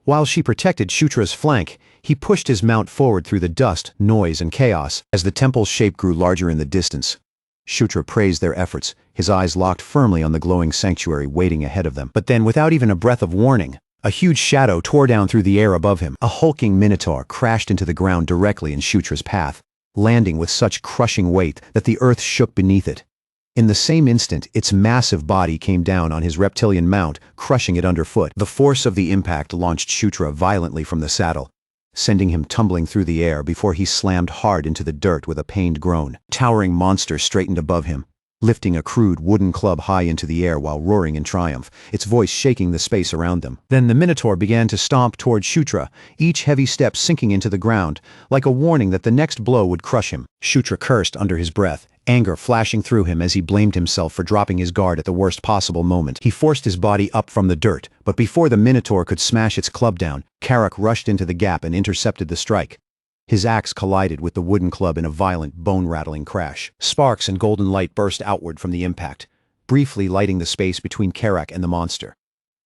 While she protected Shutra's flank, he pushed his mount forward through the dust, noise, and chaos as the temple's shape grew larger in the distance. Shutra praised their efforts, his eyes locked firmly on the glowing sanctuary waiting ahead of them. But then, without even a breath of warning, a huge shadow tore down through the air above him. A hulking minotaur crashed into the ground directly in Shutra's path, landing with such crushing weight that the earth shook beneath it. In the same instant, its massive body came down on his reptilian mount, crushing it underfoot. The force of the impact launched Shutra violently from the saddle, sending him tumbling through the air before he slammed hard into the dirt with a pained groan. A towering monster straightened above him, lifting a crude wooden club high into the air while roaring in triumph, its voice shaking the space around them. Then the Minotaur began to stomp toward Shutra, each heavy step sinking into the ground, like a warning that the next blow would crush him. Shutra cursed under his breath, anger flashing through him as he blamed himself for dropping his guard at the worst possible moment. He forced his body up from the dirt, but before the Minotaur could smash its club down, Karak rushed into the gap and intercepted the strike. His axe collided with the wooden club in a violent, bone-rattling crash. Sparks and golden light burst outward from the impact, briefly lighting the space between Karak and the monster.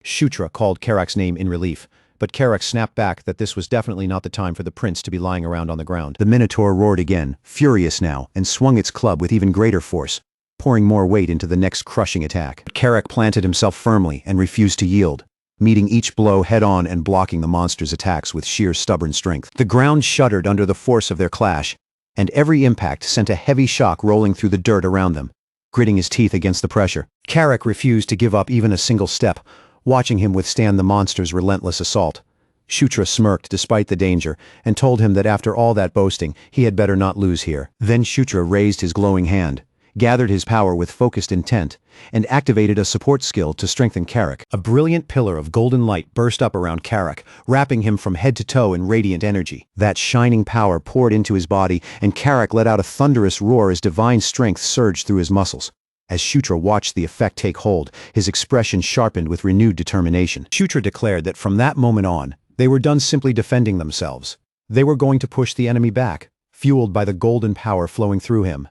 Shutra called Karak's name in relief, but Karak snapped back that this was definitely not the time for the prince to be lying around on the ground. The Minotaur roared again, furious now, and swung its club with even greater force, pouring more weight into the next crushing attack. But Karak planted himself firmly and refused to yield, meeting each blow head-on and blocking the monster's attacks with sheer stubborn strength. The ground shuddered under the force of their clash, and every impact sent a heavy shock rolling through the dirt around them, gritting his teeth against the pressure. Karak refused to give up even a single step, watching him withstand the monster's relentless assault. Shutra smirked despite the danger, and told him that after all that boasting, he had better not lose here. Then Shutra raised his glowing hand, gathered his power with focused intent, and activated a support skill to strengthen Karak. A brilliant pillar of golden light burst up around Karak, wrapping him from head to toe in radiant energy. That shining power poured into his body, and Karak let out a thunderous roar as divine strength surged through his muscles. As Shutra watched the effect take hold, his expression sharpened with renewed determination. Shutra declared that from that moment on, they were done simply defending themselves. They were going to push the enemy back, fueled by the golden power flowing through him.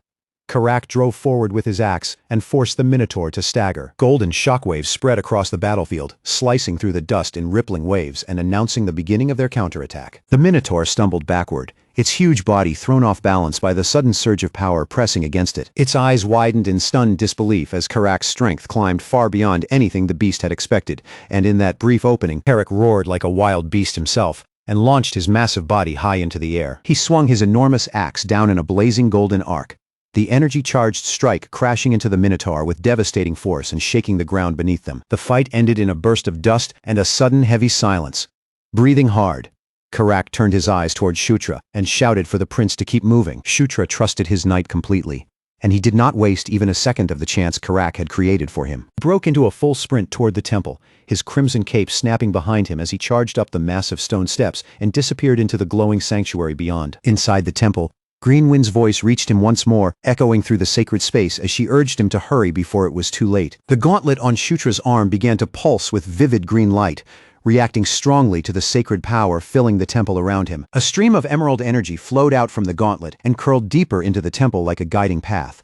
Karak drove forward with his axe and forced the Minotaur to stagger. Golden shockwaves spread across the battlefield, slicing through the dust in rippling waves and announcing the beginning of their counterattack. The Minotaur stumbled backward, its huge body thrown off balance by the sudden surge of power pressing against it. Its eyes widened in stunned disbelief as Karak's strength climbed far beyond anything the beast had expected, and in that brief opening, Karak roared like a wild beast himself and launched his massive body high into the air. He swung his enormous axe down in a blazing golden arc, the energy-charged strike crashing into the Minotaur with devastating force and shaking the ground beneath them. The fight ended in a burst of dust and a sudden heavy silence. Breathing hard, Karak turned his eyes toward Shutra and shouted for the prince to keep moving. Shutra trusted his knight completely, and he did not waste even a second of the chance Karak had created for him. He broke into a full sprint toward the temple, his crimson cape snapping behind him as he charged up the massive stone steps and disappeared into the glowing sanctuary beyond. Inside the temple, Greenwind's voice reached him once more, echoing through the sacred space as she urged him to hurry before it was too late. The gauntlet on Shutra's arm began to pulse with vivid green light, reacting strongly to the sacred power filling the temple around him. A stream of emerald energy flowed out from the gauntlet and curled deeper into the temple like a guiding path.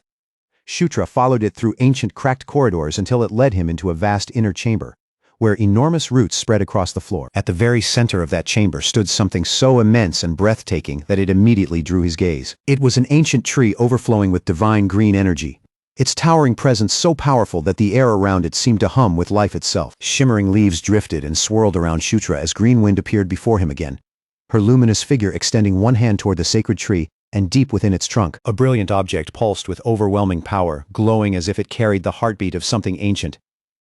Shutra followed it through ancient cracked corridors until it led him into a vast inner chamber, where enormous roots spread across the floor. At the very center of that chamber stood something so immense and breathtaking that it immediately drew his gaze. It was an ancient tree overflowing with divine green energy, its towering presence so powerful that the air around it seemed to hum with life itself. Shimmering leaves drifted and swirled around Shutra as Greenwind appeared before him again, her luminous figure extending one hand toward the sacred tree, and deep within its trunk, a brilliant object pulsed with overwhelming power, glowing as if it carried the heartbeat of something ancient.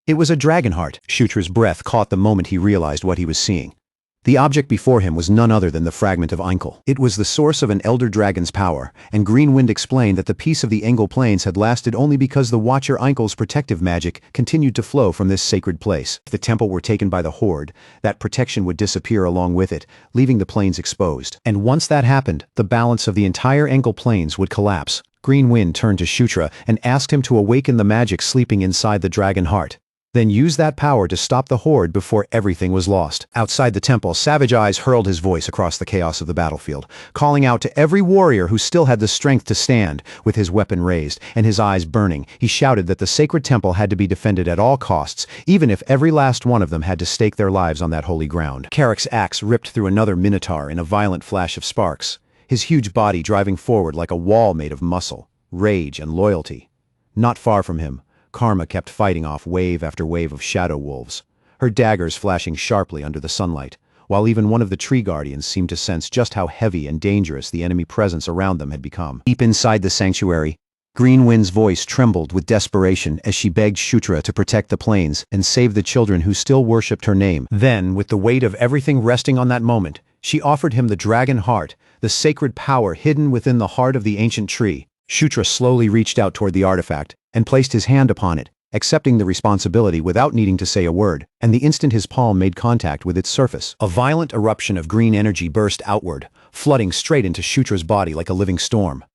It was a dragon heart. Shutra's breath caught the moment he realized what he was seeing. The object before him was none other than the fragment of Einkel. It was the source of an elder dragon's power, and Greenwind explained that the peace of the Engel Plains had lasted only because the Watcher Einkel's protective magic continued to flow from this sacred place. If the temple were taken by the Horde, that protection would disappear along with it, leaving the plains exposed. And once that happened, the balance of the entire Engel Plains would collapse. Greenwind turned to Shutra and asked him to awaken the magic sleeping inside the dragon heart, then use that power to stop the Horde before everything was lost. Outside the temple, Savage Eyes hurled his voice across the chaos of the battlefield, calling out to every warrior who still had the strength to stand. With his weapon raised and his eyes burning, he shouted that the sacred temple had to be defended at all costs, even if every last one of them had to stake their lives on that holy ground. Karak's axe ripped through another Minotaur in a violent flash of sparks, his huge body driving forward like a wall made of muscle, rage, and loyalty. Not far from him, Karma kept fighting off wave after wave of shadow wolves, her daggers flashing sharply under the sunlight, while even one of the tree guardians seemed to sense just how heavy and dangerous the enemy presence around them had become. Deep inside the sanctuary, Greenwind's voice trembled with desperation as she begged Shutra to protect the plains and save the children who still worshipped her name. Then, with the weight of everything resting on that moment, she offered him the dragon heart, the sacred power hidden within the heart of the ancient tree. Shutra slowly reached out toward the artifact and placed his hand upon it, accepting the responsibility without needing to say a word, and the instant his palm made contact with its surface, a violent eruption of green energy burst outward, flooding straight into Shutra's body like a living storm.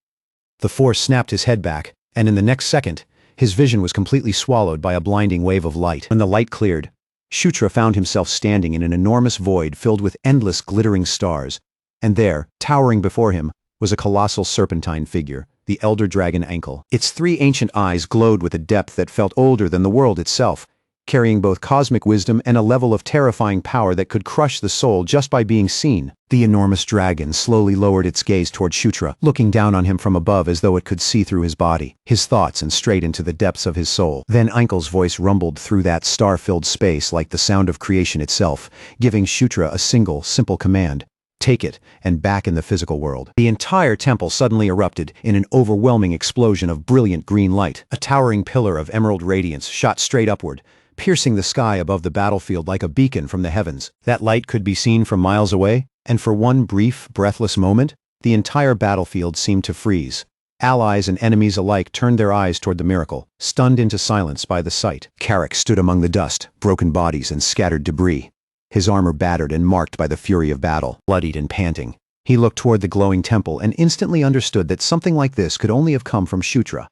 The force snapped his head back, and in the next second, his vision was completely swallowed by a blinding wave of light. When the light cleared, Shutra found himself standing in an enormous void filled with endless glittering stars, and there, towering before him, was a colossal serpentine figure, the elder dragon Einkel. Its three ancient eyes glowed with a depth that felt older than the world itself, carrying both cosmic wisdom and a level of terrifying power that could crush the soul just by being seen. The enormous dragon slowly lowered its gaze toward Shutra, looking down on him from above as though it could see through his body, his thoughts, and straight into the depths of his soul. Then Einkel's voice rumbled through that star-filled space like the sound of creation itself, giving Shutra a single, simple command: take it, and back in the physical world. The entire temple suddenly erupted in an overwhelming explosion of brilliant green light. A towering pillar of emerald radiance shot straight upward, piercing the sky above the battlefield like a beacon from the heavens. That light could be seen from miles away, and for one brief, breathless moment, the entire battlefield seemed to freeze. Allies and enemies alike turned their eyes toward the miracle, stunned into silence by the sight. Karak stood among the dust, broken bodies, and scattered debris, his armor battered and marked by the fury of battle. Bloodied and panting, he looked toward the glowing temple and instantly understood that something like this could only have come from Shutra.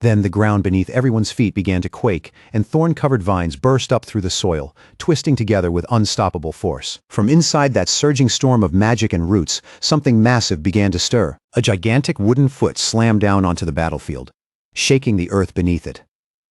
Then the ground beneath everyone's feet began to quake, and thorn-covered vines burst up through the soil, twisting together with unstoppable force. From inside that surging storm of magic and roots, something massive began to stir. A gigantic wooden foot slammed down onto the battlefield, shaking the earth beneath it.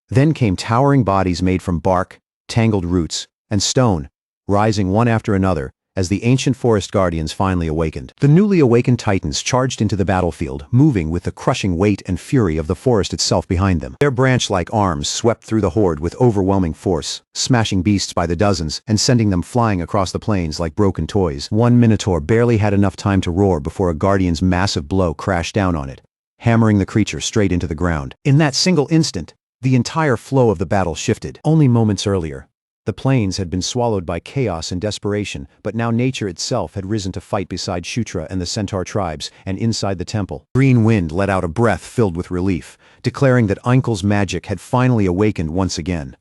Then came towering bodies made from bark, tangled roots, and stone, rising one after another, as the ancient forest guardians finally awakened. The newly awakened titans charged into the battlefield, moving with the crushing weight and fury of the forest itself behind them. Their branch-like arms swept through the horde with overwhelming force, smashing beasts by the dozens and sending them flying across the plains like broken toys. One minotaur barely had enough time to roar before a guardian's massive blow crashed down on it, hammering the creature straight into the ground. In that single instant, the entire flow of the battle shifted. Only moments earlier, the plains had been swallowed by chaos and desperation, but now nature itself had risen to fight beside Shutra and the centaur tribes, and inside the temple. Green Wind let out a breath filled with relief, declaring that Einkel's magic had finally awakened once again.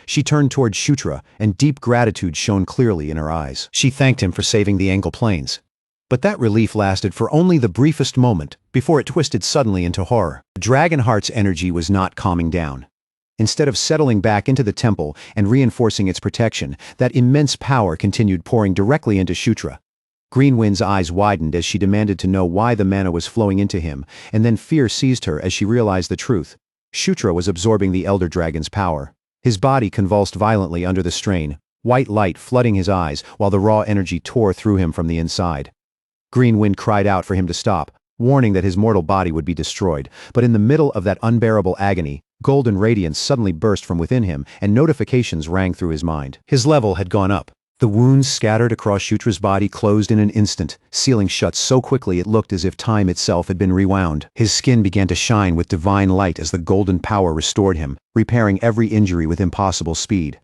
She turned toward Shutra, and deep gratitude shone clearly in her eyes. She thanked him for saving the Enkel Plains. But that relief lasted for only the briefest moment, before it twisted suddenly into horror. Dragonheart's energy was not calming down. Instead of settling back into the temple and reinforcing its protection, that immense power continued pouring directly into Shutra. Greenwind's eyes widened as she demanded to know why the mana was flowing into him, and then fear seized her as she realized the truth. Shutra was absorbing the Elder Dragon's power. His body convulsed violently under the strain, white light flooding his eyes while the raw energy tore through him from the inside. Greenwind cried out for him to stop, warning that his mortal body would be destroyed, but in the middle of that unbearable agony, golden radiance suddenly burst from within him, and notifications rang through his mind. His level had gone up. The wounds scattered across Shutra's body closed in an instant, sealing shut so quickly it looked as if time itself had been rewound. His skin began to shine with divine light as the golden power restored him, repairing every injury with impossible speed.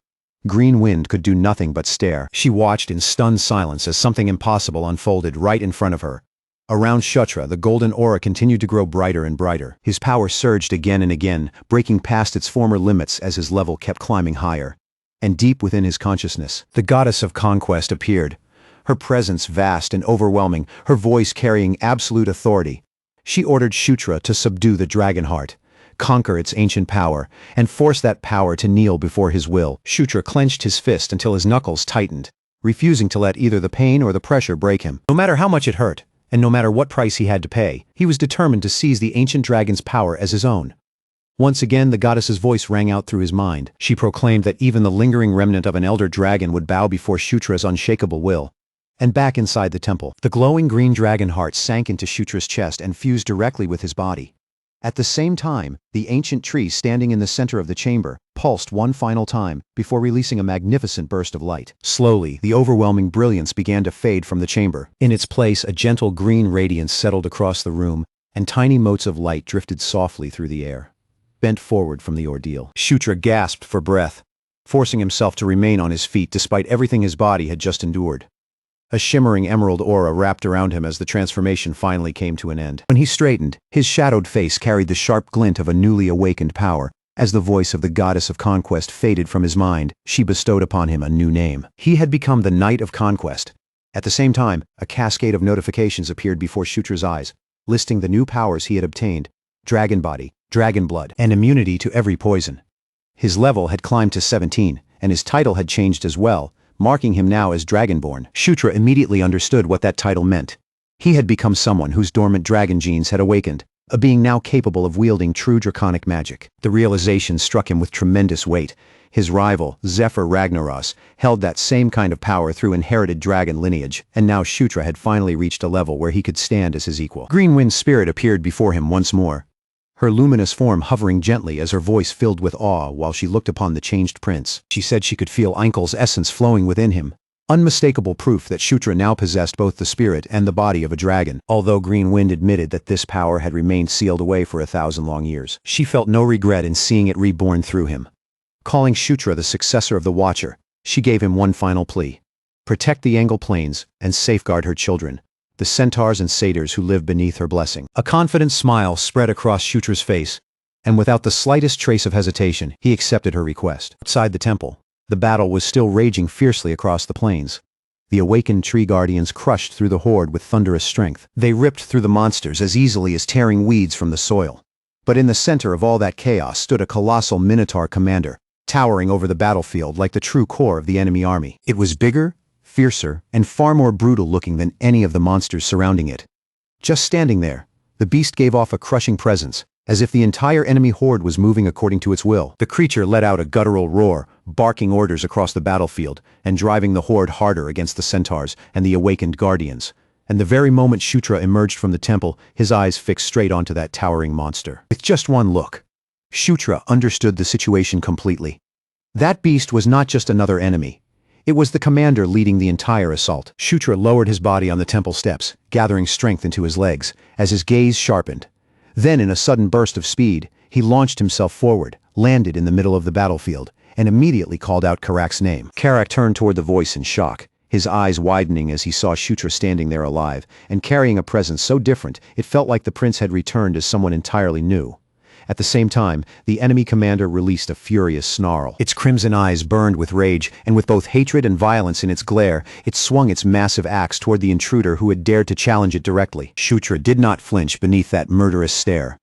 Green Wind could do nothing but stare. She watched in stunned silence as something impossible unfolded right in front of her. Around Shutra, the golden aura continued to grow brighter and brighter. His power surged again and again, breaking past its former limits as his level kept climbing higher. And deep within his consciousness, the goddess of conquest appeared. Her presence vast and overwhelming, her voice carrying absolute authority. She ordered Shutra to subdue the Dragonheart, conquer its ancient power, and force that power to kneel before his will. Shutra clenched his fist until his knuckles tightened, refusing to let either the pain or the pressure break him. No matter how much it hurt, and no matter what price he had to pay, he was determined to seize the ancient dragon's power as his own. Once again, the goddess's voice rang out through his mind. She proclaimed that even the lingering remnant of an elder dragon would bow before Shutra's unshakable will. And back inside the temple, the glowing green dragon heart sank into Shutra's chest and fused directly with his body. At the same time, the ancient tree standing in the center of the chamber pulsed one final time before releasing a magnificent burst of light. Slowly, the overwhelming brilliance began to fade from the chamber. In its place, a gentle green radiance settled across the room, and tiny motes of light drifted softly through the air. Bent forward from the ordeal, Shutra gasped for breath, forcing himself to remain on his feet despite everything his body had just endured. A shimmering emerald aura wrapped around him as the transformation finally came to an end. When he straightened, his shadowed face carried the sharp glint of a newly awakened power. As the voice of the goddess of conquest faded from his mind, she bestowed upon him a new name. He had become the Knight of Conquest. At the same time, a cascade of notifications appeared before Shutra's eyes, listing the new powers he had obtained: dragon body, dragon blood, and immunity to every poison. His level had climbed to 17, and his title had changed as well, marking him now as Dragonborn. Shutra immediately understood what that title meant. He had become someone whose dormant dragon genes had awakened, a being now capable of wielding true draconic magic. The realization struck him with tremendous weight. His rival, Zephyr Ragnaros, held that same kind of power through inherited dragon lineage, and now Shutra had finally reached a level where he could stand as his equal. Greenwind's spirit appeared before him once more, her luminous form hovering gently as her voice filled with awe while she looked upon the changed prince. She said she could feel Einkel's essence flowing within him, unmistakable proof that Shutra now possessed both the spirit and the body of a dragon. Although Green Wind admitted that this power had remained sealed away for 1,000 long years, she felt no regret in seeing it reborn through him. Calling Shutra the successor of the Watcher, she gave him one final plea: protect the Enkel Plains and safeguard her children, the centaurs and satyrs who live beneath her blessing. A confident smile spread across Shutra's face, and without the slightest trace of hesitation, he accepted her request. Outside the temple, the battle was still raging fiercely across the plains. The awakened tree guardians crushed through the horde with thunderous strength. They ripped through the monsters as easily as tearing weeds from the soil. But in the center of all that chaos stood a colossal minotaur commander, towering over the battlefield like the true core of the enemy army. It was bigger, fiercer, and far more brutal looking than any of the monsters surrounding it. Just standing there, the beast gave off a crushing presence, as if the entire enemy horde was moving according to its will. The creature let out a guttural roar, barking orders across the battlefield, and driving the horde harder against the centaurs and the awakened guardians. And the very moment Shutra emerged from the temple, his eyes fixed straight onto that towering monster. With just one look, Shutra understood the situation completely. That beast was not just another enemy. It was the commander leading the entire assault. Shutra lowered his body on the temple steps, gathering strength into his legs, as his gaze sharpened. Then, in a sudden burst of speed, he launched himself forward, landed in the middle of the battlefield, and immediately called out Karak's name. Karak turned toward the voice in shock, his eyes widening as he saw Shutra standing there alive, and carrying a presence so different it felt like the prince had returned as someone entirely new. At the same time, the enemy commander released a furious snarl. Its crimson eyes burned with rage, and with both hatred and violence in its glare, it swung its massive axe toward the intruder who had dared to challenge it directly. Shutra did not flinch beneath that murderous stare.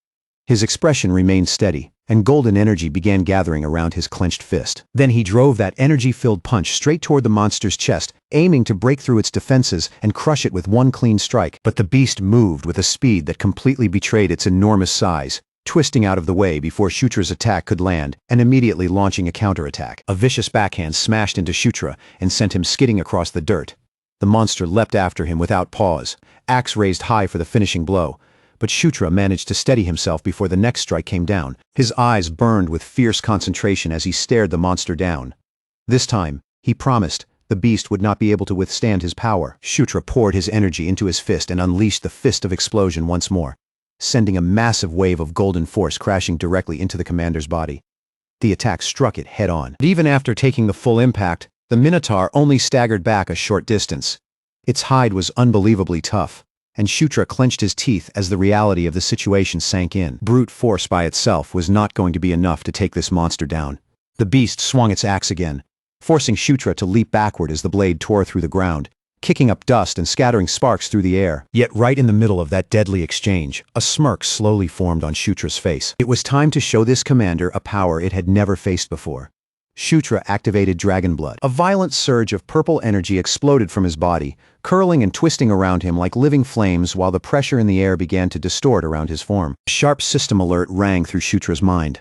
His expression remained steady, and golden energy began gathering around his clenched fist. Then he drove that energy-filled punch straight toward the monster's chest, aiming to break through its defenses and crush it with one clean strike. But the beast moved with a speed that completely betrayed its enormous size, twisting out of the way before Shutra's attack could land, and immediately launching a counterattack. A vicious backhand smashed into Shutra and sent him skidding across the dirt. The monster leapt after him without pause, axe raised high for the finishing blow. But Shutra managed to steady himself before the next strike came down. His eyes burned with fierce concentration as he stared the monster down. This time, he promised, the beast would not be able to withstand his power. Shutra poured his energy into his fist and unleashed the fist of explosion once more, sending a massive wave of golden force crashing directly into the commander's body. The attack struck it head-on. But even after taking the full impact, the Minotaur only staggered back a short distance. Its hide was unbelievably tough, and Shutra clenched his teeth as the reality of the situation sank in. Brute force by itself was not going to be enough to take this monster down. The beast swung its axe again, forcing Shutra to leap backward as the blade tore through the ground, kicking up dust and scattering sparks through the air. Yet right in the middle of that deadly exchange, a smirk slowly formed on Shutra's face. It was time to show this commander a power it had never faced before. Shutra activated Dragon Blood. A violent surge of purple energy exploded from his body, curling and twisting around him like living flames while the pressure in the air began to distort around his form. A sharp system alert rang through Shutra's mind.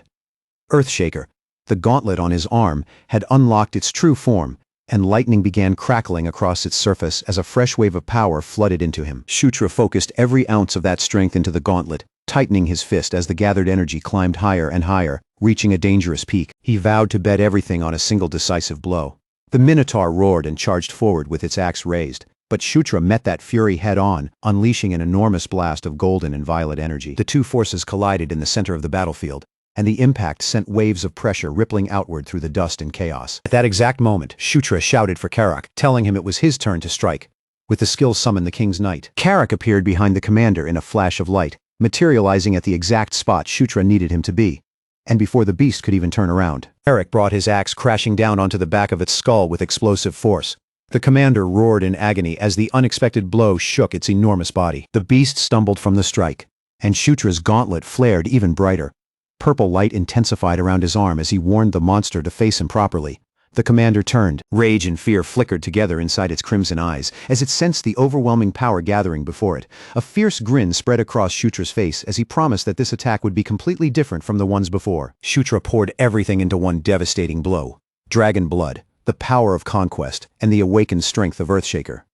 Earthshaker, the gauntlet on his arm, had unlocked its true form, and lightning began crackling across its surface as a fresh wave of power flooded into him. Shutra focused every ounce of that strength into the gauntlet, tightening his fist as the gathered energy climbed higher and higher, reaching a dangerous peak. He vowed to bet everything on a single decisive blow. The Minotaur roared and charged forward with its axe raised, but Shutra met that fury head-on, unleashing an enormous blast of golden and violet energy. The two forces collided in the center of the battlefield, and the impact sent waves of pressure rippling outward through the dust and chaos. At that exact moment, Shutra shouted for Karak, telling him it was his turn to strike. With the skill summoned the king's knight, Karak appeared behind the commander in a flash of light, materializing at the exact spot Shutra needed him to be. And before the beast could even turn around, Karak brought his axe crashing down onto the back of its skull with explosive force. The commander roared in agony as the unexpected blow shook its enormous body. The beast stumbled from the strike, and Shutra's gauntlet flared even brighter. Purple light intensified around his arm as he warned the monster to face him properly. The commander turned. Rage and fear flickered together inside its crimson eyes as it sensed the overwhelming power gathering before it. A fierce grin spread across Shutra's face as he promised that this attack would be completely different from the ones before. Shutra poured everything into one devastating blow. Dragon Blood, the power of conquest, and the awakened strength of Earthshaker.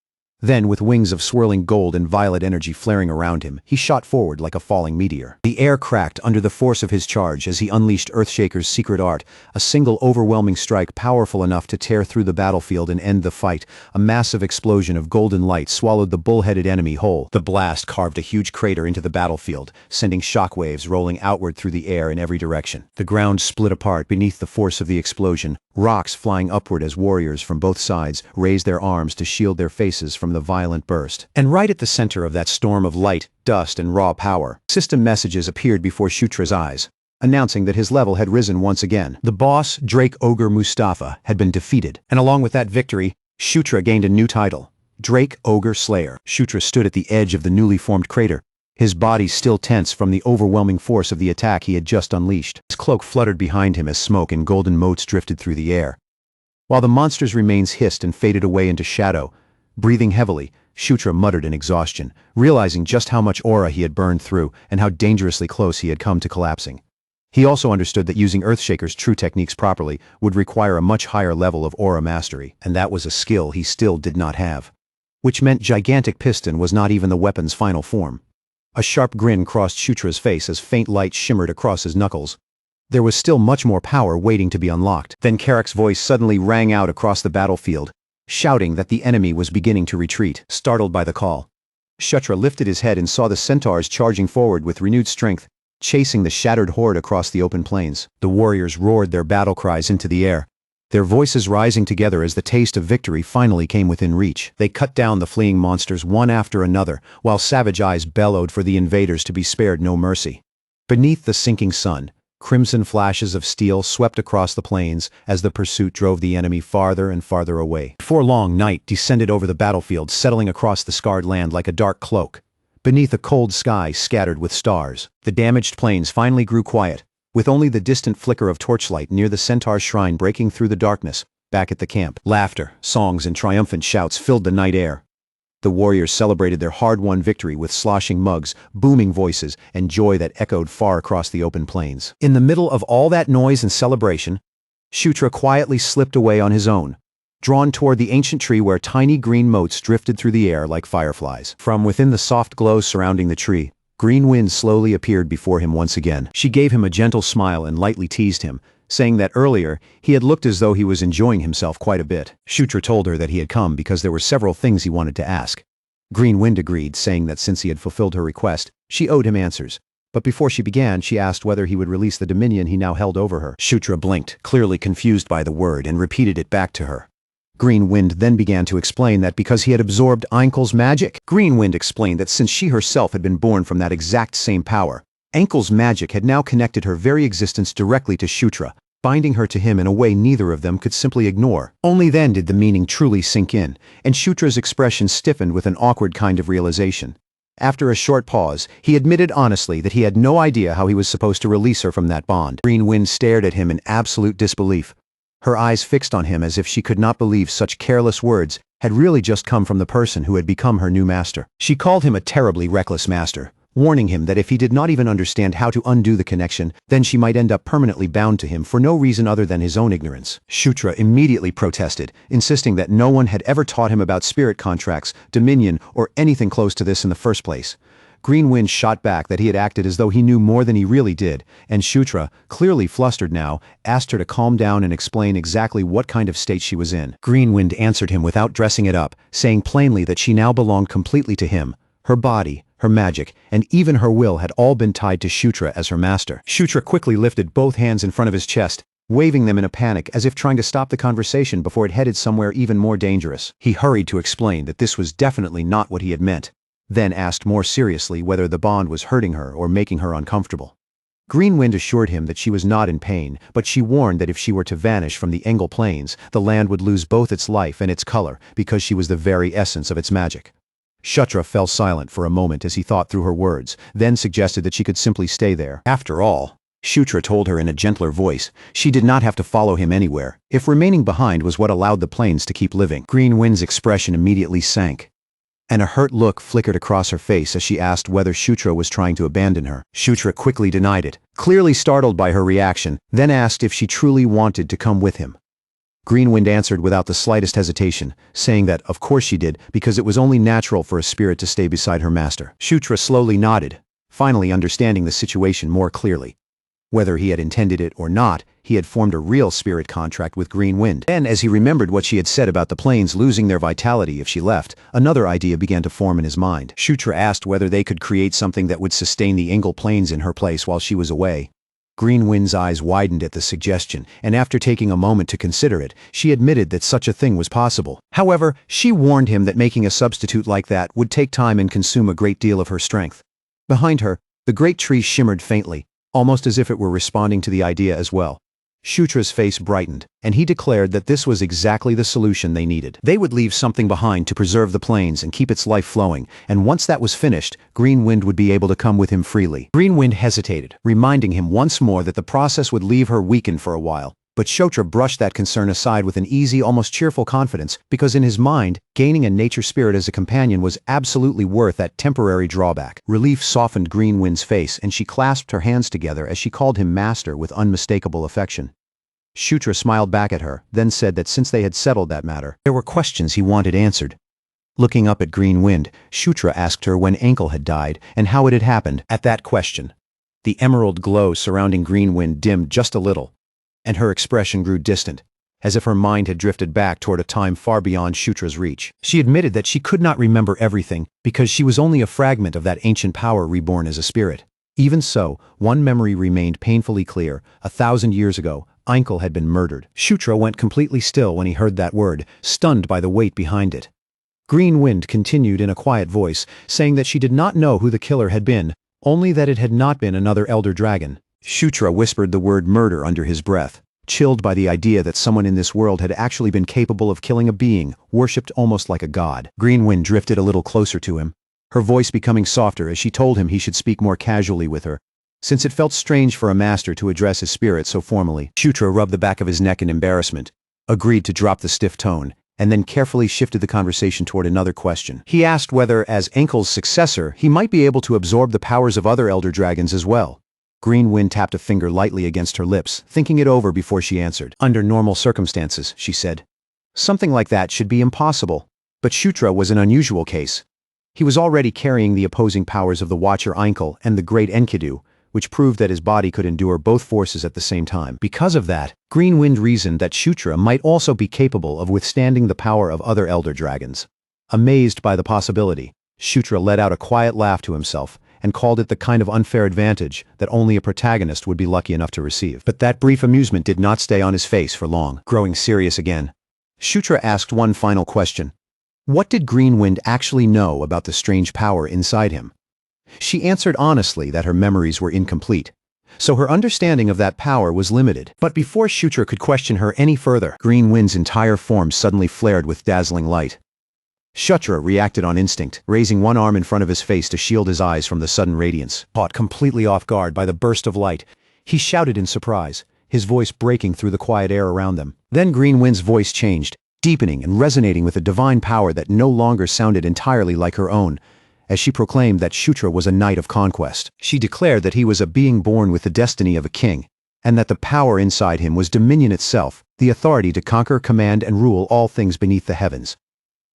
Then, with wings of swirling gold and violet energy flaring around him, he shot forward like a falling meteor. The air cracked under the force of his charge as he unleashed Earthshaker's secret art, a single overwhelming strike powerful enough to tear through the battlefield and end the fight. A massive explosion of golden light swallowed the bull-headed enemy whole. The blast carved a huge crater into the battlefield, sending shockwaves rolling outward through the air in every direction. The ground split apart beneath the force of the explosion, rocks flying upward as warriors from both sides raised their arms to shield their faces from the violent burst. And right at the center of that storm of light, dust, and raw power, system messages appeared before Shutra's eyes, announcing that his level had risen once again. The boss, Drake Ogre Mustafa, had been defeated, and along with that victory, Shutra gained a new title, Drake Ogre Slayer. Shutra stood at the edge of the newly formed crater, his body still tense from the overwhelming force of the attack he had just unleashed. His cloak fluttered behind him as smoke and golden motes drifted through the air. While the monster's remains hissed and faded away into shadow, breathing heavily, Shutra muttered in exhaustion, realizing just how much aura he had burned through and how dangerously close he had come to collapsing. He also understood that using Earthshaker's true techniques properly would require a much higher level of aura mastery, and that was a skill he still did not have. Which meant Gigantic Piston was not even the weapon's final form. A sharp grin crossed Shutra's face as faint light shimmered across his knuckles. There was still much more power waiting to be unlocked. Then Karak's voice suddenly rang out across the battlefield, shouting that the enemy was beginning to retreat. Startled by the call, Shutra lifted his head and saw the centaurs charging forward with renewed strength, chasing the shattered horde across the open plains. The warriors roared their battle cries into the air, their voices rising together as the taste of victory finally came within reach. They cut down the fleeing monsters one after another, while savage eyes bellowed for the invaders to be spared no mercy. Beneath the sinking sun, crimson flashes of steel swept across the plains as the pursuit drove the enemy farther and farther away. Before long, night descended over the battlefield, settling across the scarred land like a dark cloak. Beneath a cold sky scattered with stars, the damaged plains finally grew quiet, with only the distant flicker of torchlight near the centaur's shrine breaking through the darkness. Back at the camp, laughter, songs, and triumphant shouts filled the night air. The warriors celebrated their hard-won victory with sloshing mugs, booming voices, and joy that echoed far across the open plains. In the middle of all that noise and celebration, Shutra quietly slipped away on his own, drawn toward the ancient tree where tiny green motes drifted through the air like fireflies. From within the soft glow surrounding the tree, Green Wind slowly appeared before him once again. She gave him a gentle smile and lightly teased him, saying that earlier he had looked as though he was enjoying himself quite a bit. Shutra told her that he had come because there were several things he wanted to ask. Green Wind agreed, saying that since he had fulfilled her request, she owed him answers. But before she began, she asked whether he would release the dominion he now held over her. Shutra blinked, clearly confused by the word, and repeated it back to her. Green Wind then began to explain that because he had absorbed Einkel's magic. Green Wind explained that since she herself had been born from that exact same power, Einkel's magic had now connected her very existence directly to Shutra, binding her to him in a way neither of them could simply ignore. Only then did the meaning truly sink in, and Shutra's expression stiffened with an awkward kind of realization. After a short pause, he admitted honestly that he had no idea how he was supposed to release her from that bond. Green Wind stared at him in absolute disbelief, her eyes fixed on him as if she could not believe such careless words had really just come from the person who had become her new master. She called him a terribly reckless master, warning him that if he did not even understand how to undo the connection, then she might end up permanently bound to him for no reason other than his own ignorance. Shutra immediately protested, insisting that no one had ever taught him about spirit contracts, dominion, or anything close to this in the first place. Green Wind shot back that he had acted as though he knew more than he really did, and Shutra, clearly flustered now, asked her to calm down and explain exactly what kind of state she was in. Green Wind answered him without dressing it up, saying plainly that she now belonged completely to him. Her body, her magic, and even her will had all been tied to Shutra as her master. Shutra quickly lifted both hands in front of his chest, waving them in a panic as if trying to stop the conversation before it headed somewhere even more dangerous. He hurried to explain that this was definitely not what he had meant, then asked more seriously whether the bond was hurting her or making her uncomfortable. Green Wind assured him that she was not in pain, but she warned that if she were to vanish from the Engel Plains, the land would lose both its life and its color because she was the very essence of its magic. Shutra fell silent for a moment as he thought through her words, then suggested that she could simply stay there. After all, Shutra told her in a gentler voice, she did not have to follow him anywhere, if remaining behind was what allowed the plains to keep living. Green Wind's expression immediately sank, and a hurt look flickered across her face as she asked whether Shutra was trying to abandon her. Shutra quickly denied it, clearly startled by her reaction, then asked if she truly wanted to come with him. Green Wind answered without the slightest hesitation, saying that of course she did because it was only natural for a spirit to stay beside her master. Shutra slowly nodded, finally understanding the situation more clearly. Whether he had intended it or not, he had formed a real spirit contract with Green Wind. Then, as he remembered what she had said about the plains losing their vitality if she left, another idea began to form in his mind. Shutra asked whether they could create something that would sustain the Engel Plains in her place while she was away. Green Wind's eyes widened at the suggestion, and after taking a moment to consider it, she admitted that such a thing was possible. However, she warned him that making a substitute like that would take time and consume a great deal of her strength. Behind her, the great tree shimmered faintly, almost as if it were responding to the idea as well. Shutra's face brightened, and he declared that this was exactly the solution they needed. They would leave something behind to preserve the plains and keep its life flowing, and once that was finished, Green Wind would be able to come with him freely. Green Wind hesitated, reminding him once more that the process would leave her weakened for a while, But Shotra brushed that concern aside with an easy, almost cheerful confidence, because in his mind, gaining a nature spirit as a companion was absolutely worth that temporary drawback. Relief softened Green Wind's face, and she clasped her hands together as she called him master with unmistakable affection. Shutra smiled back at her, then said that since they had settled that matter, there were questions he wanted answered. Looking up at Green Wind, Shutra asked her when Ankle had died and how it had happened. At that question, the emerald glow surrounding Green Wind dimmed just a little, and her expression grew distant, as if her mind had drifted back toward a time far beyond Shutra's reach. She admitted that she could not remember everything because she was only a fragment of that ancient power reborn as a spirit. Even so, one memory remained painfully clear. 1,000 years ago, Ankle had been murdered. Shutra went completely still when he heard that word, stunned by the weight behind it. Green Wind continued in a quiet voice, saying that she did not know who the killer had been, only that it had not been another elder dragon. Shutra whispered the word murder under his breath, chilled by the idea that someone in this world had actually been capable of killing a being, worshipped almost like a god. Green Wind drifted a little closer to him, her voice becoming softer as she told him he should speak more casually with her, since it felt strange for a master to address his spirit so formally. Shutra rubbed the back of his neck in embarrassment, agreed to drop the stiff tone, and then carefully shifted the conversation toward another question. He asked whether, as Ankle's successor, he might be able to absorb the powers of other elder dragons as well. Green Wind tapped a finger lightly against her lips, thinking it over before she answered. Under normal circumstances, she said, something like that should be impossible. But Shutra was an unusual case. He was already carrying the opposing powers of the Watcher Ankle and the Great Enkidu, which proved that his body could endure both forces at the same time. Because of that, Green Wind reasoned that Shutra might also be capable of withstanding the power of other elder dragons. Amazed by the possibility, Shutra let out a quiet laugh to himself and called it the kind of unfair advantage that only a protagonist would be lucky enough to receive. But that brief amusement did not stay on his face for long. Growing serious again, Shutra asked one final question. What did Green Wind actually know about the strange power inside him? She answered honestly that her memories were incomplete, so her understanding of that power was limited. But before Shutra could question her any further, Green Wind's entire form suddenly flared with dazzling light. Shutra reacted on instinct, raising one arm in front of his face to shield his eyes from the sudden radiance. Caught completely off guard by the burst of light, he shouted in surprise, his voice breaking through the quiet air around them. Then Green Wind's voice changed, deepening and resonating with a divine power that no longer sounded entirely like her own, as she proclaimed that Shutra was a knight of conquest. She declared that he was a being born with the destiny of a king, and that the power inside him was dominion itself, the authority to conquer, command, and rule all things beneath the heavens.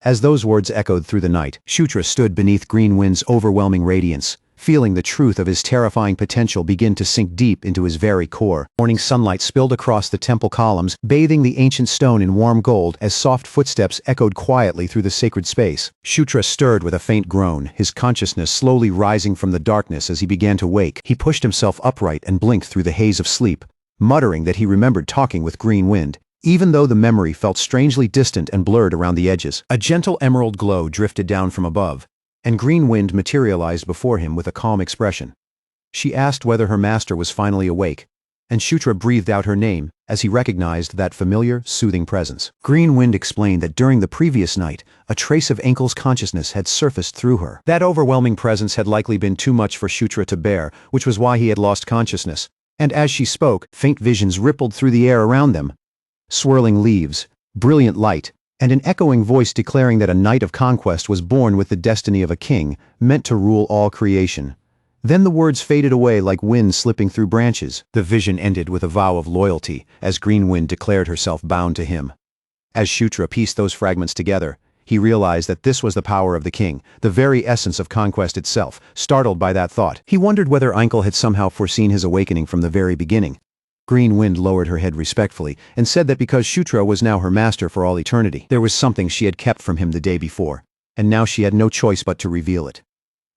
As those words echoed through the night, Shutra stood beneath Green Wind's overwhelming radiance, feeling the truth of his terrifying potential begin to sink deep into his very core. Morning sunlight spilled across the temple columns, bathing the ancient stone in warm gold as soft footsteps echoed quietly through the sacred space. Shutra stirred with a faint groan, his consciousness slowly rising from the darkness as he began to wake. He pushed himself upright and blinked through the haze of sleep, muttering that he remembered talking with Green Wind, even though the memory felt strangely distant and blurred around the edges. A gentle emerald glow drifted down from above, and Green Wind materialized before him with a calm expression. She asked whether her master was finally awake, and Shutra breathed out her name as he recognized that familiar, soothing presence. Green Wind explained that during the previous night, a trace of Ankle's consciousness had surfaced through her. That overwhelming presence had likely been too much for Shutra to bear, which was why he had lost consciousness. And as she spoke, faint visions rippled through the air around them. Swirling leaves, brilliant light, and an echoing voice declaring that a knight of conquest was born with the destiny of a king, meant to rule all creation. Then the words faded away like wind slipping through branches. The vision ended with a vow of loyalty, as Green Wind declared herself bound to him. As Shutra pieced those fragments together, he realized that this was the power of the king, the very essence of conquest itself. Startled by that thought, he wondered whether Ankle had somehow foreseen his awakening from the very beginning. Green Wind lowered her head respectfully and said that because Shutra was now her master for all eternity, there was something she had kept from him the day before, and now she had no choice but to reveal it.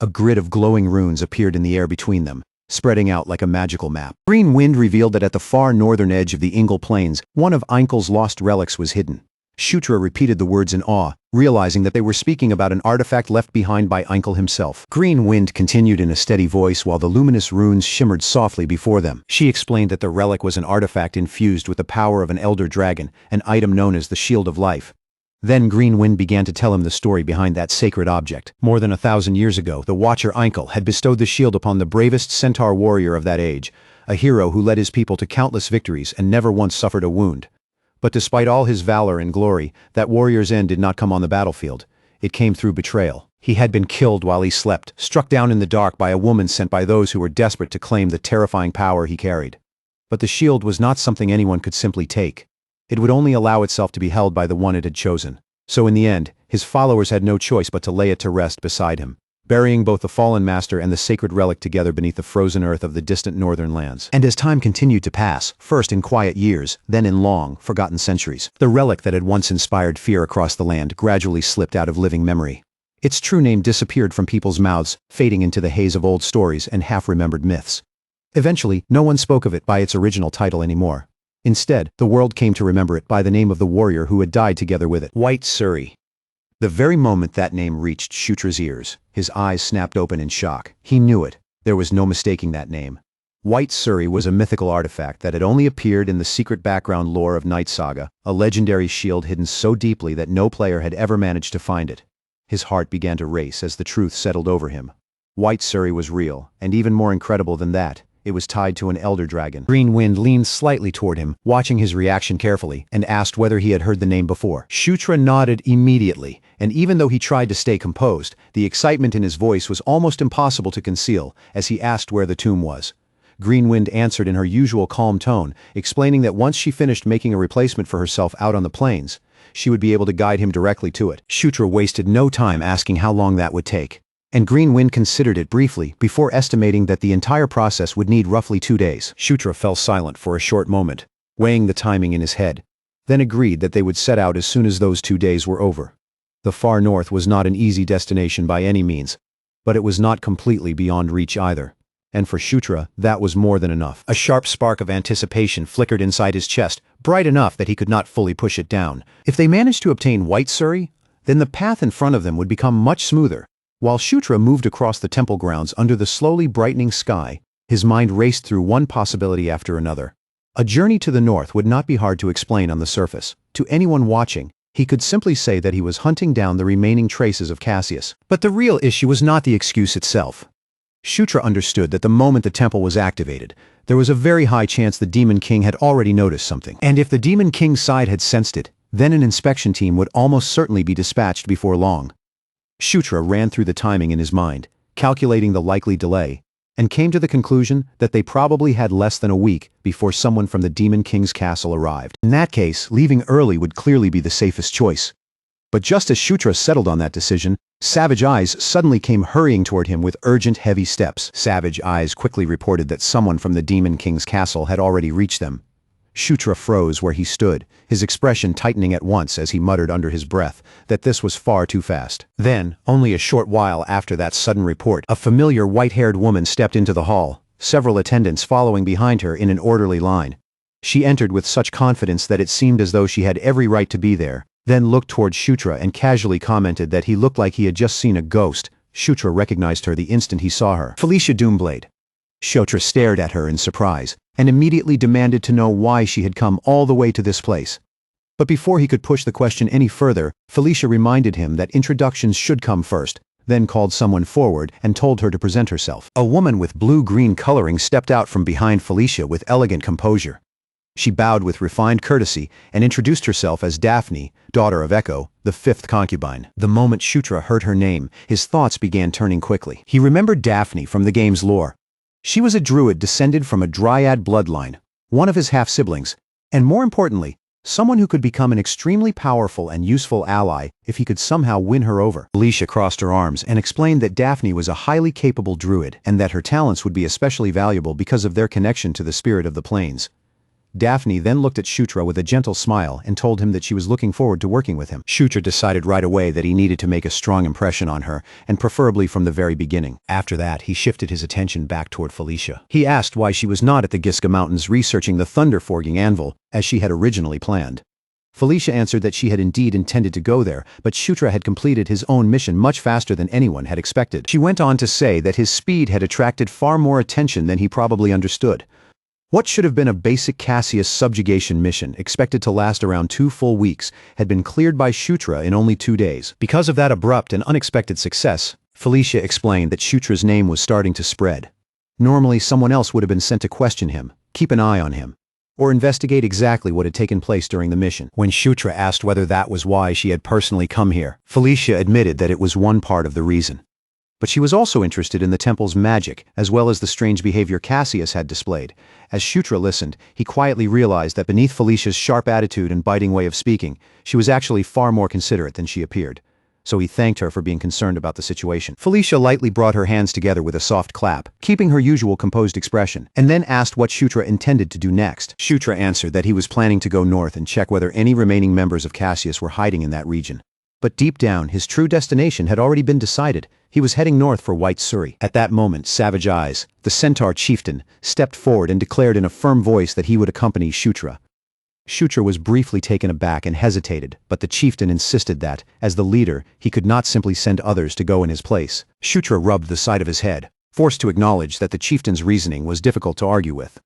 A grid of glowing runes appeared in the air between them, spreading out like a magical map. Green Wind revealed that at the far northern edge of the Ingle Plains, one of Ankle's lost relics was hidden. Shutra repeated the words in awe, realizing that they were speaking about an artifact left behind by Ankle himself. Green Wind continued in a steady voice while the luminous runes shimmered softly before them. She explained that the relic was an artifact infused with the power of an elder dragon, an item known as the Shield of Life. Then Green Wind began to tell him the story behind that sacred object. More than 1,000 years ago, the Watcher Ankle had bestowed the shield upon the bravest centaur warrior of that age, a hero who led his people to countless victories and never once suffered a wound. But despite all his valor and glory, that warrior's end did not come on the battlefield. It came through betrayal. He had been killed while he slept, struck down in the dark by a woman sent by those who were desperate to claim the terrifying power he carried. But the shield was not something anyone could simply take. It would only allow itself to be held by the one it had chosen. So in the end, his followers had no choice but to lay it to rest beside him, burying both the fallen master and the sacred relic together beneath the frozen earth of the distant northern lands. And as time continued to pass, first in quiet years, then in long, forgotten centuries, the relic that had once inspired fear across the land gradually slipped out of living memory. Its true name disappeared from people's mouths, fading into the haze of old stories and half-remembered myths. Eventually, no one spoke of it by its original title anymore. Instead, the world came to remember it by the name of the warrior who had died together with it, White Suri. The very moment that name reached Shutra's ears, his eyes snapped open in shock. He knew it. There was no mistaking that name. White Suri was a mythical artifact that had only appeared in the secret background lore of Night Saga, a legendary shield hidden so deeply that no player had ever managed to find it. His heart began to race as the truth settled over him. White Suri was real, and even more incredible than that, it was tied to an elder dragon. Green Wind leaned slightly toward him, watching his reaction carefully, and asked whether he had heard the name before. Shutra nodded immediately, and even though he tried to stay composed, the excitement in his voice was almost impossible to conceal as he asked where the tomb was. Green Wind answered in her usual calm tone, explaining that once she finished making a replacement for herself out on the plains, she would be able to guide him directly to it. Shutra wasted no time asking how long that would take. And Green Wind considered it briefly before estimating that the entire process would need roughly 2 days. Shutra fell silent for a short moment, weighing the timing in his head, then agreed that they would set out as soon as those 2 days were over. The far north was not an easy destination by any means, but it was not completely beyond reach either. And for Shutra, that was more than enough. A sharp spark of anticipation flickered inside his chest, bright enough that he could not fully push it down. If they managed to obtain White Suri, then the path in front of them would become much smoother. While Shutra moved across the temple grounds under the slowly brightening sky, his mind raced through one possibility after another. A journey to the north would not be hard to explain on the surface. To anyone watching, he could simply say that he was hunting down the remaining traces of Cassius. But the real issue was not the excuse itself. Shutra understood that the moment the temple was activated, there was a very high chance the Demon King had already noticed something. And if the Demon King's side had sensed it, then an inspection team would almost certainly be dispatched before long. Shutra ran through the timing in his mind, calculating the likely delay, and came to the conclusion that they probably had less than a week before someone from the Demon King's castle arrived. In that case, leaving early would clearly be the safest choice. But just as Shutra settled on that decision, Savage Eyes suddenly came hurrying toward him with urgent, heavy steps. Savage Eyes quickly reported that someone from the Demon King's castle had already reached them. Shutra froze where he stood, his expression tightening at once as he muttered under his breath that this was far too fast. Then, only a short while after that sudden report, a familiar white-haired woman stepped into the hall, several attendants following behind her in an orderly line. She entered with such confidence that it seemed as though she had every right to be there, then looked toward Shutra and casually commented that he looked like he had just seen a ghost. Shutra recognized her the instant he saw her. Felicia Doomblade. Shutra stared at her in surprise, and immediately demanded to know why she had come all the way to this place. But before he could push the question any further, Felicia reminded him that introductions should come first, then called someone forward and told her to present herself. A woman with blue-green coloring stepped out from behind Felicia with elegant composure. She bowed with refined courtesy and introduced herself as Daphne, daughter of Echo, the 5th concubine. The moment Shutra heard her name, his thoughts began turning quickly. He remembered Daphne from the game's lore. She was a druid descended from a dryad bloodline, one of his half-siblings, and more importantly, someone who could become an extremely powerful and useful ally if he could somehow win her over. Felicia crossed her arms and explained that Daphne was a highly capable druid and that her talents would be especially valuable because of their connection to the spirit of the plains. Daphne then looked at Shutra with a gentle smile and told him that she was looking forward to working with him. Shutra decided right away that he needed to make a strong impression on her, and preferably from the very beginning. After that, he shifted his attention back toward Felicia. He asked why she was not at the Giska Mountains researching the thunder-forging anvil, as she had originally planned. Felicia answered that she had indeed intended to go there, but Shutra had completed his own mission much faster than anyone had expected. She went on to say that his speed had attracted far more attention than he probably understood. What should have been a basic Cassius subjugation mission, expected to last around 2 full weeks, had been cleared by Shutra in only 2 days. Because of that abrupt and unexpected success, Felicia explained that Shutra's name was starting to spread. Normally someone else would have been sent to question him, keep an eye on him, or investigate exactly what had taken place during the mission. When Shutra asked whether that was why she had personally come here, Felicia admitted that it was one part of the reason. But she was also interested in the temple's magic, as well as the strange behavior Cassius had displayed. As Shutra listened, he quietly realized that beneath Felicia's sharp attitude and biting way of speaking, she was actually far more considerate than she appeared. So he thanked her for being concerned about the situation. Felicia lightly brought her hands together with a soft clap, keeping her usual composed expression, and then asked what Shutra intended to do next. Shutra answered that he was planning to go north and check whether any remaining members of Cassius were hiding in that region. But deep down, his true destination had already been decided. He was heading north for White Suri. At that moment, Savage Eyes, the centaur chieftain, stepped forward and declared in a firm voice that he would accompany Shutra. Shutra was briefly taken aback and hesitated, but the chieftain insisted that, as the leader, he could not simply send others to go in his place. Shutra rubbed the side of his head, forced to acknowledge that the chieftain's reasoning was difficult to argue with.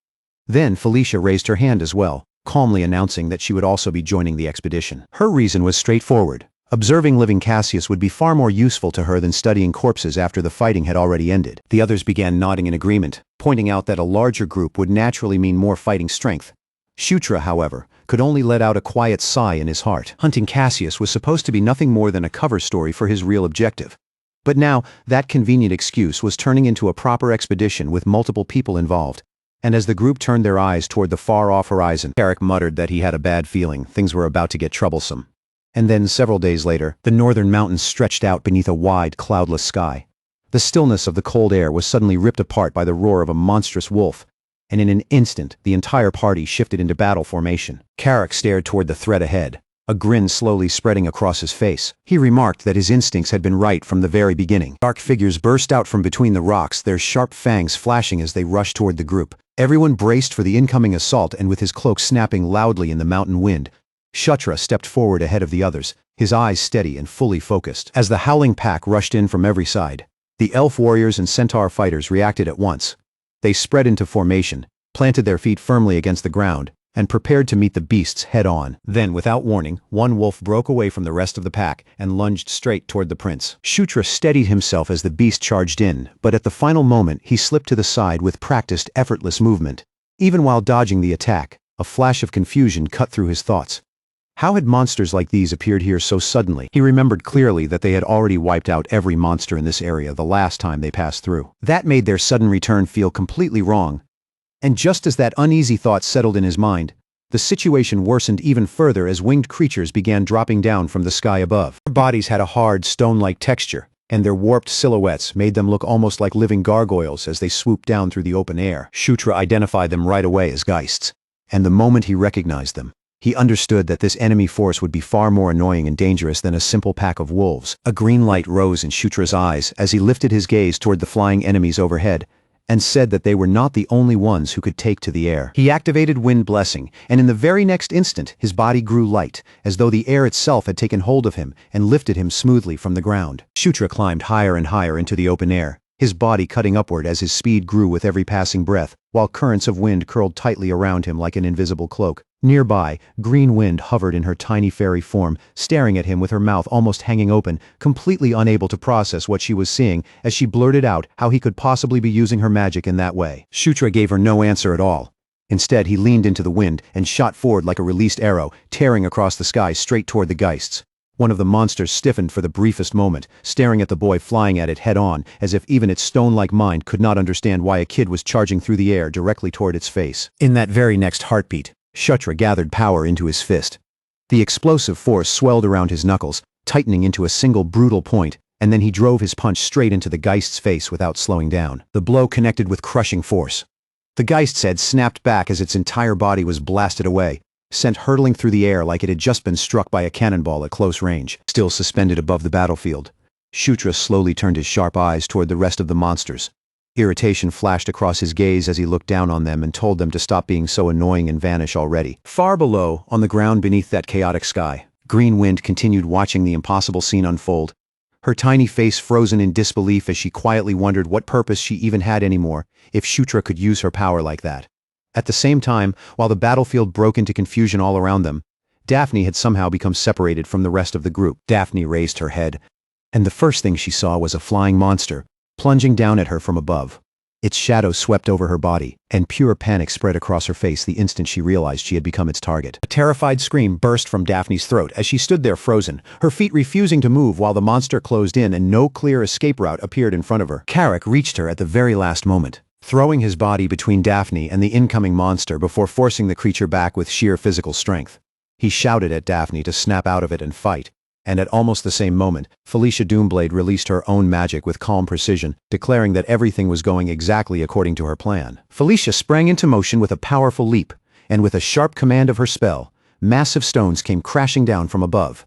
Then Felicia raised her hand as well, calmly announcing that she would also be joining the expedition. Her reason was straightforward. Observing living Cassius would be far more useful to her than studying corpses after the fighting had already ended. The others began nodding in agreement, pointing out that a larger group would naturally mean more fighting strength. Shutra, however, could only let out a quiet sigh in his heart. Hunting Cassius was supposed to be nothing more than a cover story for his real objective. But now, that convenient excuse was turning into a proper expedition with multiple people involved. And as the group turned their eyes toward the far-off horizon, Carrick muttered that he had a bad feeling things were about to get troublesome. And then, several days later, the northern mountains stretched out beneath a wide, cloudless sky. The stillness of the cold air was suddenly ripped apart by the roar of a monstrous wolf, and in an instant, the entire party shifted into battle formation. Carrick stared toward the threat ahead, a grin slowly spreading across his face. He remarked that his instincts had been right from the very beginning. Dark figures burst out from between the rocks, their sharp fangs flashing as they rushed toward the group. Everyone braced for the incoming assault, and with his cloak snapping loudly in the mountain wind, Shutra stepped forward ahead of the others, his eyes steady and fully focused. As the howling pack rushed in from every side, the elf warriors and centaur fighters reacted at once. They spread into formation, planted their feet firmly against the ground, and prepared to meet the beasts head-on. Then, without warning, one wolf broke away from the rest of the pack and lunged straight toward the prince. Shutra steadied himself as the beast charged in, but at the final moment he slipped to the side with practiced, effortless movement. Even while dodging the attack, a flash of confusion cut through his thoughts. How had monsters like these appeared here so suddenly? He remembered clearly that they had already wiped out every monster in this area the last time they passed through. That made their sudden return feel completely wrong. And just as that uneasy thought settled in his mind, the situation worsened even further as winged creatures began dropping down from the sky above. Their bodies had a hard, stone-like texture, and their warped silhouettes made them look almost like living gargoyles as they swooped down through the open air. Shutra identified them right away as Geists, and the moment he recognized them, he understood that this enemy force would be far more annoying and dangerous than a simple pack of wolves. A green light rose in Shutra's eyes as he lifted his gaze toward the flying enemies overhead, and said that they were not the only ones who could take to the air. He activated Wind Blessing, and in the very next instant, his body grew light, as though the air itself had taken hold of him and lifted him smoothly from the ground. Shutra climbed higher and higher into the open air, his body cutting upward as his speed grew with every passing breath, while currents of wind curled tightly around him like an invisible cloak. Nearby, Green Wind hovered in her tiny fairy form, staring at him with her mouth almost hanging open, completely unable to process what she was seeing as she blurted out how he could possibly be using her magic in that way. Shutra gave her no answer at all. Instead, he leaned into the wind and shot forward like a released arrow, tearing across the sky straight toward the Geists. One of the monsters stiffened for the briefest moment, staring at the boy flying at it head-on, as if even its stone-like mind could not understand why a kid was charging through the air directly toward its face. In that very next heartbeat, Shutra gathered power into his fist. The explosive force swelled around his knuckles, tightening into a single brutal point, and then he drove his punch straight into the Geist's face without slowing down. The blow connected with crushing force. The Geist's head snapped back as its entire body was blasted away, sent hurtling through the air like it had just been struck by a cannonball at close range. Still suspended above the battlefield, Shutra slowly turned his sharp eyes toward the rest of the monsters. Irritation flashed across his gaze as he looked down on them and told them to stop being so annoying and vanish already. Far below, on the ground beneath that chaotic sky, Green Wind continued watching the impossible scene unfold, her tiny face frozen in disbelief as she quietly wondered what purpose she even had anymore if Shutra could use her power like that. At the same time, while the battlefield broke into confusion all around them, Daphne had somehow become separated from the rest of the group. Daphne raised her head, and the first thing she saw was a flying monster, plunging down at her from above. Its shadow swept over her body, and pure panic spread across her face the instant she realized she had become its target. A terrified scream burst from Daphne's throat as she stood there frozen, her feet refusing to move while the monster closed in and no clear escape route appeared in front of her. Carrick reached her at the very last moment, throwing his body between Daphne and the incoming monster before forcing the creature back with sheer physical strength. He shouted at Daphne to snap out of it and fight. And at almost the same moment, Felicia Doomblade released her own magic with calm precision, declaring that everything was going exactly according to her plan. Felicia sprang into motion with a powerful leap, and with a sharp command of her spell, massive stones came crashing down from above.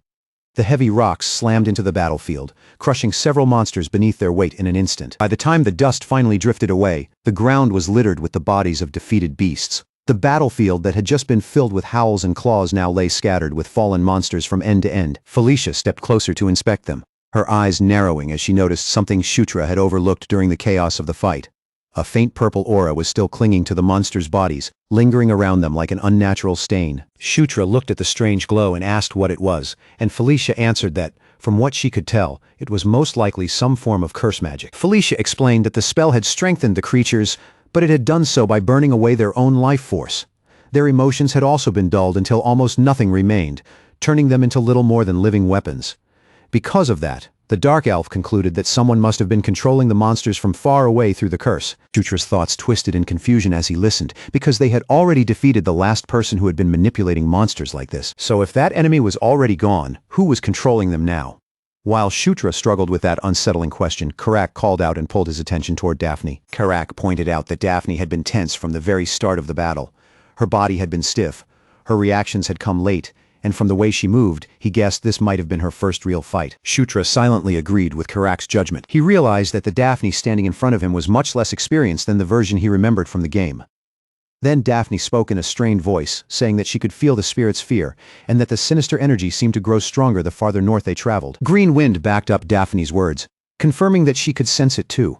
The heavy rocks slammed into the battlefield, crushing several monsters beneath their weight in an instant. By the time the dust finally drifted away, the ground was littered with the bodies of defeated beasts. The battlefield that had just been filled with howls and claws now lay scattered with fallen monsters from end to end. Felicia stepped closer to inspect them, her eyes narrowing as she noticed something Shutra had overlooked during the chaos of the fight. A faint purple aura was still clinging to the monsters' bodies, lingering around them like an unnatural stain. Shutra looked at the strange glow and asked what it was, and Felicia answered that, from what she could tell, it was most likely some form of curse magic. Felicia explained that the spell had strengthened the creatures, but it had done so by burning away their own life force. Their emotions had also been dulled until almost nothing remained, turning them into little more than living weapons. Because of that, the Dark Elf concluded that someone must have been controlling the monsters from far away through the curse. Shutra's thoughts twisted in confusion as he listened, because they had already defeated the last person who had been manipulating monsters like this. So if that enemy was already gone, who was controlling them now? While Shutra struggled with that unsettling question, Karak called out and pulled his attention toward Daphne. Karak pointed out that Daphne had been tense from the very start of the battle. Her body had been stiff, her reactions had come late, and from the way she moved, he guessed this might have been her first real fight. Shutra silently agreed with Karak's judgment. He realized that the Daphne standing in front of him was much less experienced than the version he remembered from the game. Then Daphne spoke in a strained voice, saying that she could feel the spirit's fear, and that the sinister energy seemed to grow stronger the farther north they traveled. Green wind backed up Daphne's words, confirming that she could sense it too.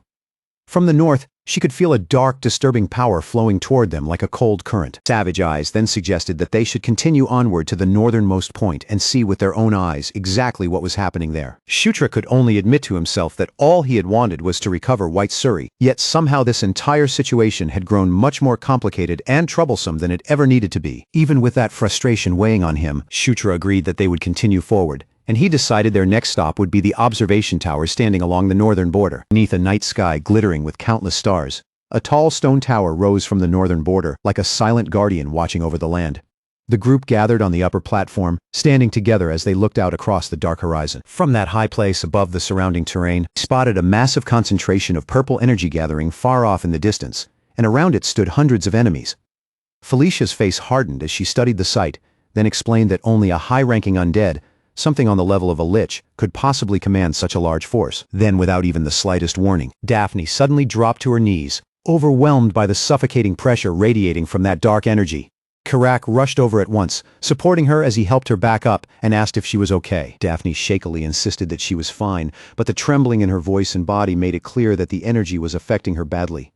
From the north, she could feel a dark, disturbing power flowing toward them like a cold current. Savage Eyes then suggested that they should continue onward to the northernmost point and see with their own eyes exactly what was happening there. Shutra could only admit to himself that all he had wanted was to recover White Surrey, yet somehow this entire situation had grown much more complicated and troublesome than it ever needed to be. Even with that frustration weighing on him, Shutra agreed that they would continue forward, and he decided their next stop would be the observation tower standing along the northern border. Beneath a night sky glittering with countless stars, a tall stone tower rose from the northern border, like a silent guardian watching over the land. The group gathered on the upper platform, standing together as they looked out across the dark horizon. From that high place above the surrounding terrain, spotted a massive concentration of purple energy gathering far off in the distance, and around it stood hundreds of enemies. Felicia's face hardened as she studied the sight, then explained that only a high-ranking undead, something on the level of a lich, could possibly command such a large force. Then, without even the slightest warning, Daphne suddenly dropped to her knees, overwhelmed by the suffocating pressure radiating from that dark energy. Karak rushed over at once, supporting her as he helped her back up and asked if she was okay. Daphne shakily insisted that she was fine, but the trembling in her voice and body made it clear that the energy was affecting her badly.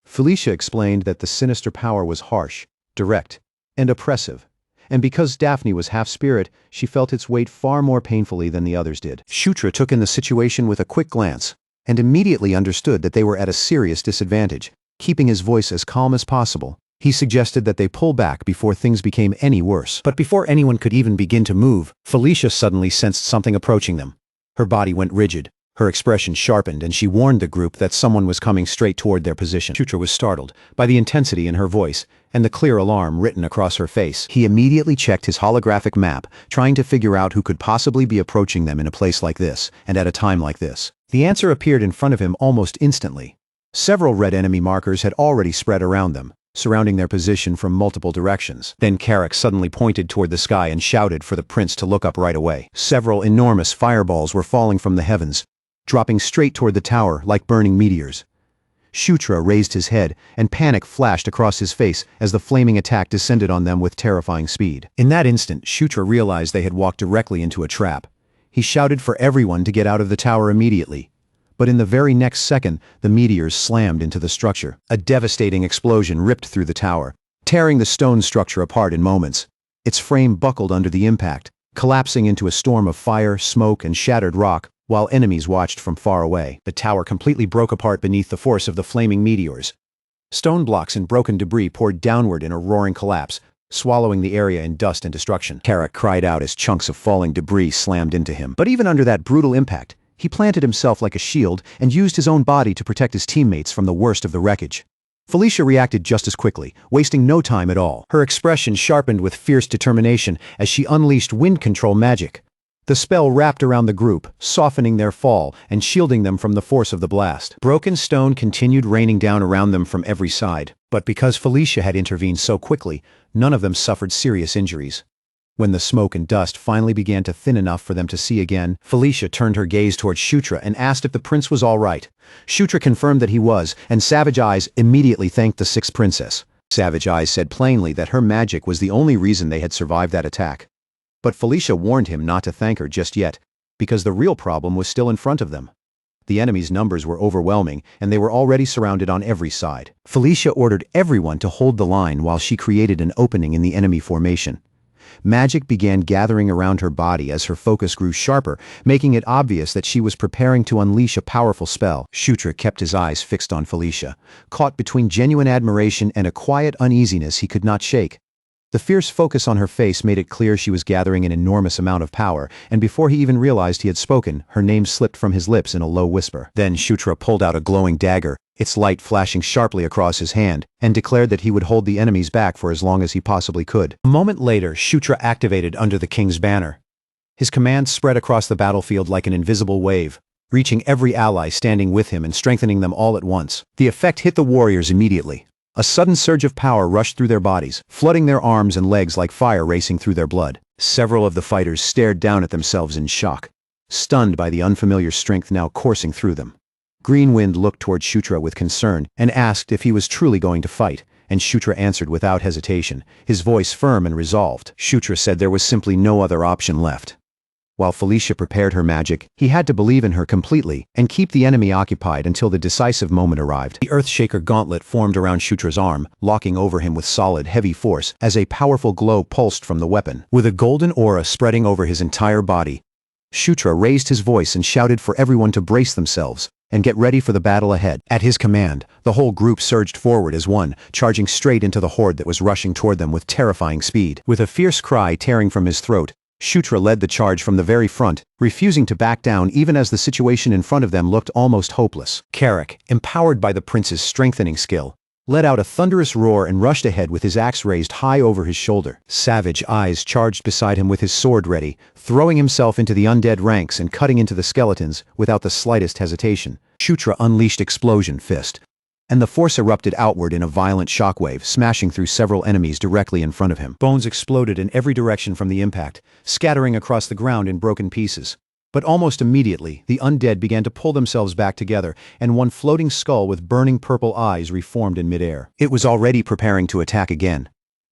Felicia explained that the sinister power was harsh, direct, and oppressive. And because Daphne was half-spirit, she felt its weight far more painfully than the others did. Shutra took in the situation with a quick glance, and immediately understood that they were at a serious disadvantage. Keeping his voice as calm as possible, he suggested that they pull back before things became any worse. But before anyone could even begin to move, Felicia suddenly sensed something approaching them. Her body went rigid, her expression sharpened, and she warned the group that someone was coming straight toward their position. Shutra was startled by the intensity in her voice and the clear alarm written across her face. He immediately checked his holographic map, trying to figure out who could possibly be approaching them in a place like this, and at a time like this. The answer appeared in front of him almost instantly. Several red enemy markers had already spread around them, surrounding their position from multiple directions. Then Karak suddenly pointed toward the sky and shouted for the prince to look up right away. Several enormous fireballs were falling from the heavens, dropping straight toward the tower like burning meteors. Shutra raised his head, and panic flashed across his face as the flaming attack descended on them with terrifying speed. In that instant, Shutra realized they had walked directly into a trap. He shouted for everyone to get out of the tower immediately. But in the very next second, the meteors slammed into the structure. A devastating explosion ripped through the tower, tearing the stone structure apart in moments. Its frame buckled under the impact, collapsing into a storm of fire, smoke, and shattered rock, while enemies watched from far away. The tower completely broke apart beneath the force of the flaming meteors. Stone blocks and broken debris poured downward in a roaring collapse, swallowing the area in dust and destruction. Carrick cried out as chunks of falling debris slammed into him. But even under that brutal impact, he planted himself like a shield and used his own body to protect his teammates from the worst of the wreckage. Felicia reacted just as quickly, wasting no time at all. Her expression sharpened with fierce determination as she unleashed wind control magic. The spell wrapped around the group, softening their fall and shielding them from the force of the blast. Broken stone continued raining down around them from every side, but because Felicia had intervened so quickly, none of them suffered serious injuries. When the smoke and dust finally began to thin enough for them to see again, Felicia turned her gaze towards Shutra and asked if the prince was all right. Shutra confirmed that he was, and Savage Eyes immediately thanked the sixth princess. Savage Eyes said plainly that her magic was the only reason they had survived that attack. But Felicia warned him not to thank her just yet, because the real problem was still in front of them. The enemy's numbers were overwhelming, and they were already surrounded on every side. Felicia ordered everyone to hold the line while she created an opening in the enemy formation. Magic began gathering around her body as her focus grew sharper, making it obvious that she was preparing to unleash a powerful spell. Shutra kept his eyes fixed on Felicia, caught between genuine admiration and a quiet uneasiness he could not shake. The fierce focus on her face made it clear she was gathering an enormous amount of power, and before he even realized he had spoken, her name slipped from his lips in a low whisper. Then Shutra pulled out a glowing dagger, its light flashing sharply across his hand, and declared that he would hold the enemies back for as long as he possibly could. A moment later, Shutra activated under the king's banner. His command spread across the battlefield like an invisible wave, reaching every ally standing with him and strengthening them all at once. The effect hit the warriors immediately. A sudden surge of power rushed through their bodies, flooding their arms and legs like fire racing through their blood. Several of the fighters stared down at themselves in shock, stunned by the unfamiliar strength now coursing through them. Greenwind looked toward Shutra with concern and asked if he was truly going to fight, and Shutra answered without hesitation, his voice firm and resolved. Shutra said there was simply no other option left. While Felicia prepared her magic, he had to believe in her completely and keep the enemy occupied until the decisive moment arrived. The Earthshaker gauntlet formed around Shutra's arm, locking over him with solid, heavy force as a powerful glow pulsed from the weapon. With a golden aura spreading over his entire body, Shutra raised his voice and shouted for everyone to brace themselves and get ready for the battle ahead. At his command, the whole group surged forward as one, charging straight into the horde that was rushing toward them with terrifying speed. With a fierce cry tearing from his throat, Shutra led the charge from the very front, refusing to back down even as the situation in front of them looked almost hopeless. Carrick, empowered by the prince's strengthening skill, let out a thunderous roar and rushed ahead with his axe raised high over his shoulder. Savage Eyes charged beside him with his sword ready, throwing himself into the undead ranks and cutting into the skeletons without the slightest hesitation. Shutra unleashed Explosion Fist, and the force erupted outward in a violent shockwave, smashing through several enemies directly in front of him. Bones exploded in every direction from the impact, scattering across the ground in broken pieces. But almost immediately, the undead began to pull themselves back together, and one floating skull with burning purple eyes reformed in midair. It was already preparing to attack again.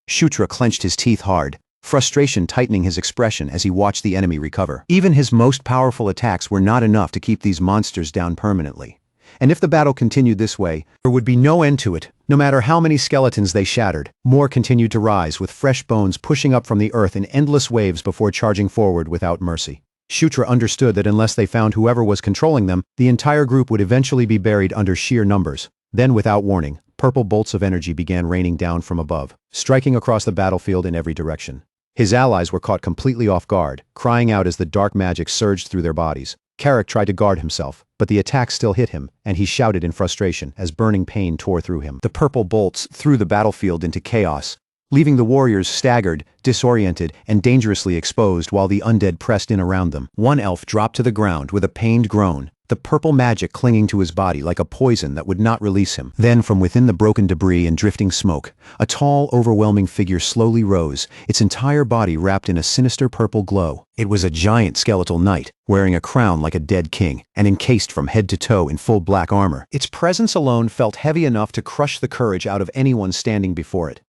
Shutra clenched his teeth hard, frustration tightening his expression as he watched the enemy recover. Even his most powerful attacks were not enough to keep these monsters down permanently. And if the battle continued this way, there would be no end to it. No matter how many skeletons they shattered, more continued to rise, with fresh bones pushing up from the earth in endless waves before charging forward without mercy. Shutra understood that unless they found whoever was controlling them, the entire group would eventually be buried under sheer numbers. Then, without warning, purple bolts of energy began raining down from above, striking across the battlefield in every direction. His allies were caught completely off guard, crying out as the dark magic surged through their bodies. Carrick tried to guard himself, but the attack still hit him, and he shouted in frustration as burning pain tore through him. The purple bolts threw the battlefield into chaos, leaving the warriors staggered, disoriented, and dangerously exposed while the undead pressed in around them. One elf dropped to the ground with a pained groan, the purple magic clinging to his body like a poison that would not release him. Then, from within the broken debris and drifting smoke, a tall, overwhelming figure slowly rose, its entire body wrapped in a sinister purple glow. It was a giant skeletal knight, wearing a crown like a dead king, and encased from head to toe in full black armor. Its presence alone felt heavy enough to crush the courage out of anyone standing before it.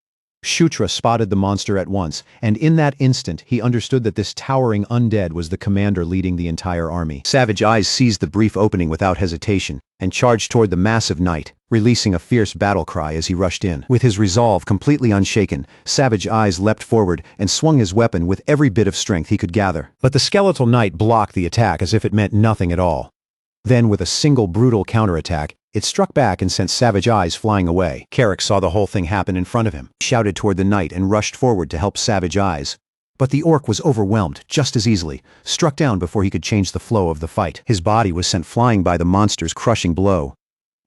Shutra spotted the monster at once, and in that instant he understood that this towering undead was the commander leading the entire army. Savage Eyes seized the brief opening without hesitation and charged toward the massive knight, releasing a fierce battle cry as he rushed in. With his resolve completely unshaken, Savage Eyes leapt forward and swung his weapon with every bit of strength he could gather. But the skeletal knight blocked the attack as if it meant nothing at all. Then, with a single brutal counterattack, it struck back and sent Savage Eyes flying away. Carrick saw the whole thing happen in front of him, shouted toward the knight and rushed forward to help Savage Eyes. But the orc was overwhelmed just as easily, struck down before he could change the flow of the fight. His body was sent flying by the monster's crushing blow.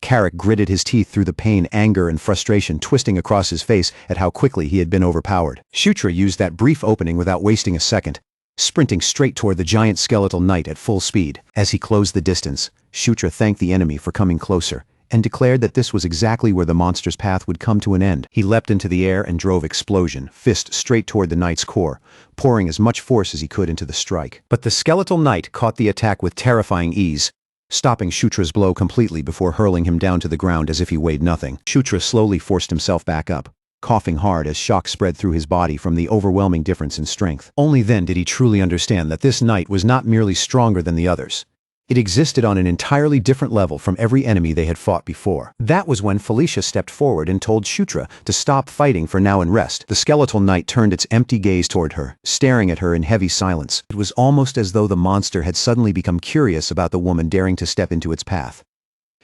Carrick gritted his teeth through the pain, anger, and frustration twisting across his face at how quickly he had been overpowered. Shutra used that brief opening without wasting a second, sprinting straight toward the giant skeletal knight at full speed. As he closed the distance, Shutra thanked the enemy for coming closer and declared that this was exactly where the monster's path would come to an end. He leapt into the air and drove Explosion, fist straight toward the knight's core, pouring as much force as he could into the strike. But the skeletal knight caught the attack with terrifying ease, stopping Shutra's blow completely before hurling him down to the ground as if he weighed nothing. Shutra slowly forced himself back up, coughing hard as shock spread through his body from the overwhelming difference in strength. Only then did he truly understand that this knight was not merely stronger than the others. It existed on an entirely different level from every enemy they had fought before. That was when Felicia stepped forward and told Shutra to stop fighting for now and rest. The skeletal knight turned its empty gaze toward her, staring at her in heavy silence. It was almost as though the monster had suddenly become curious about the woman daring to step into its path.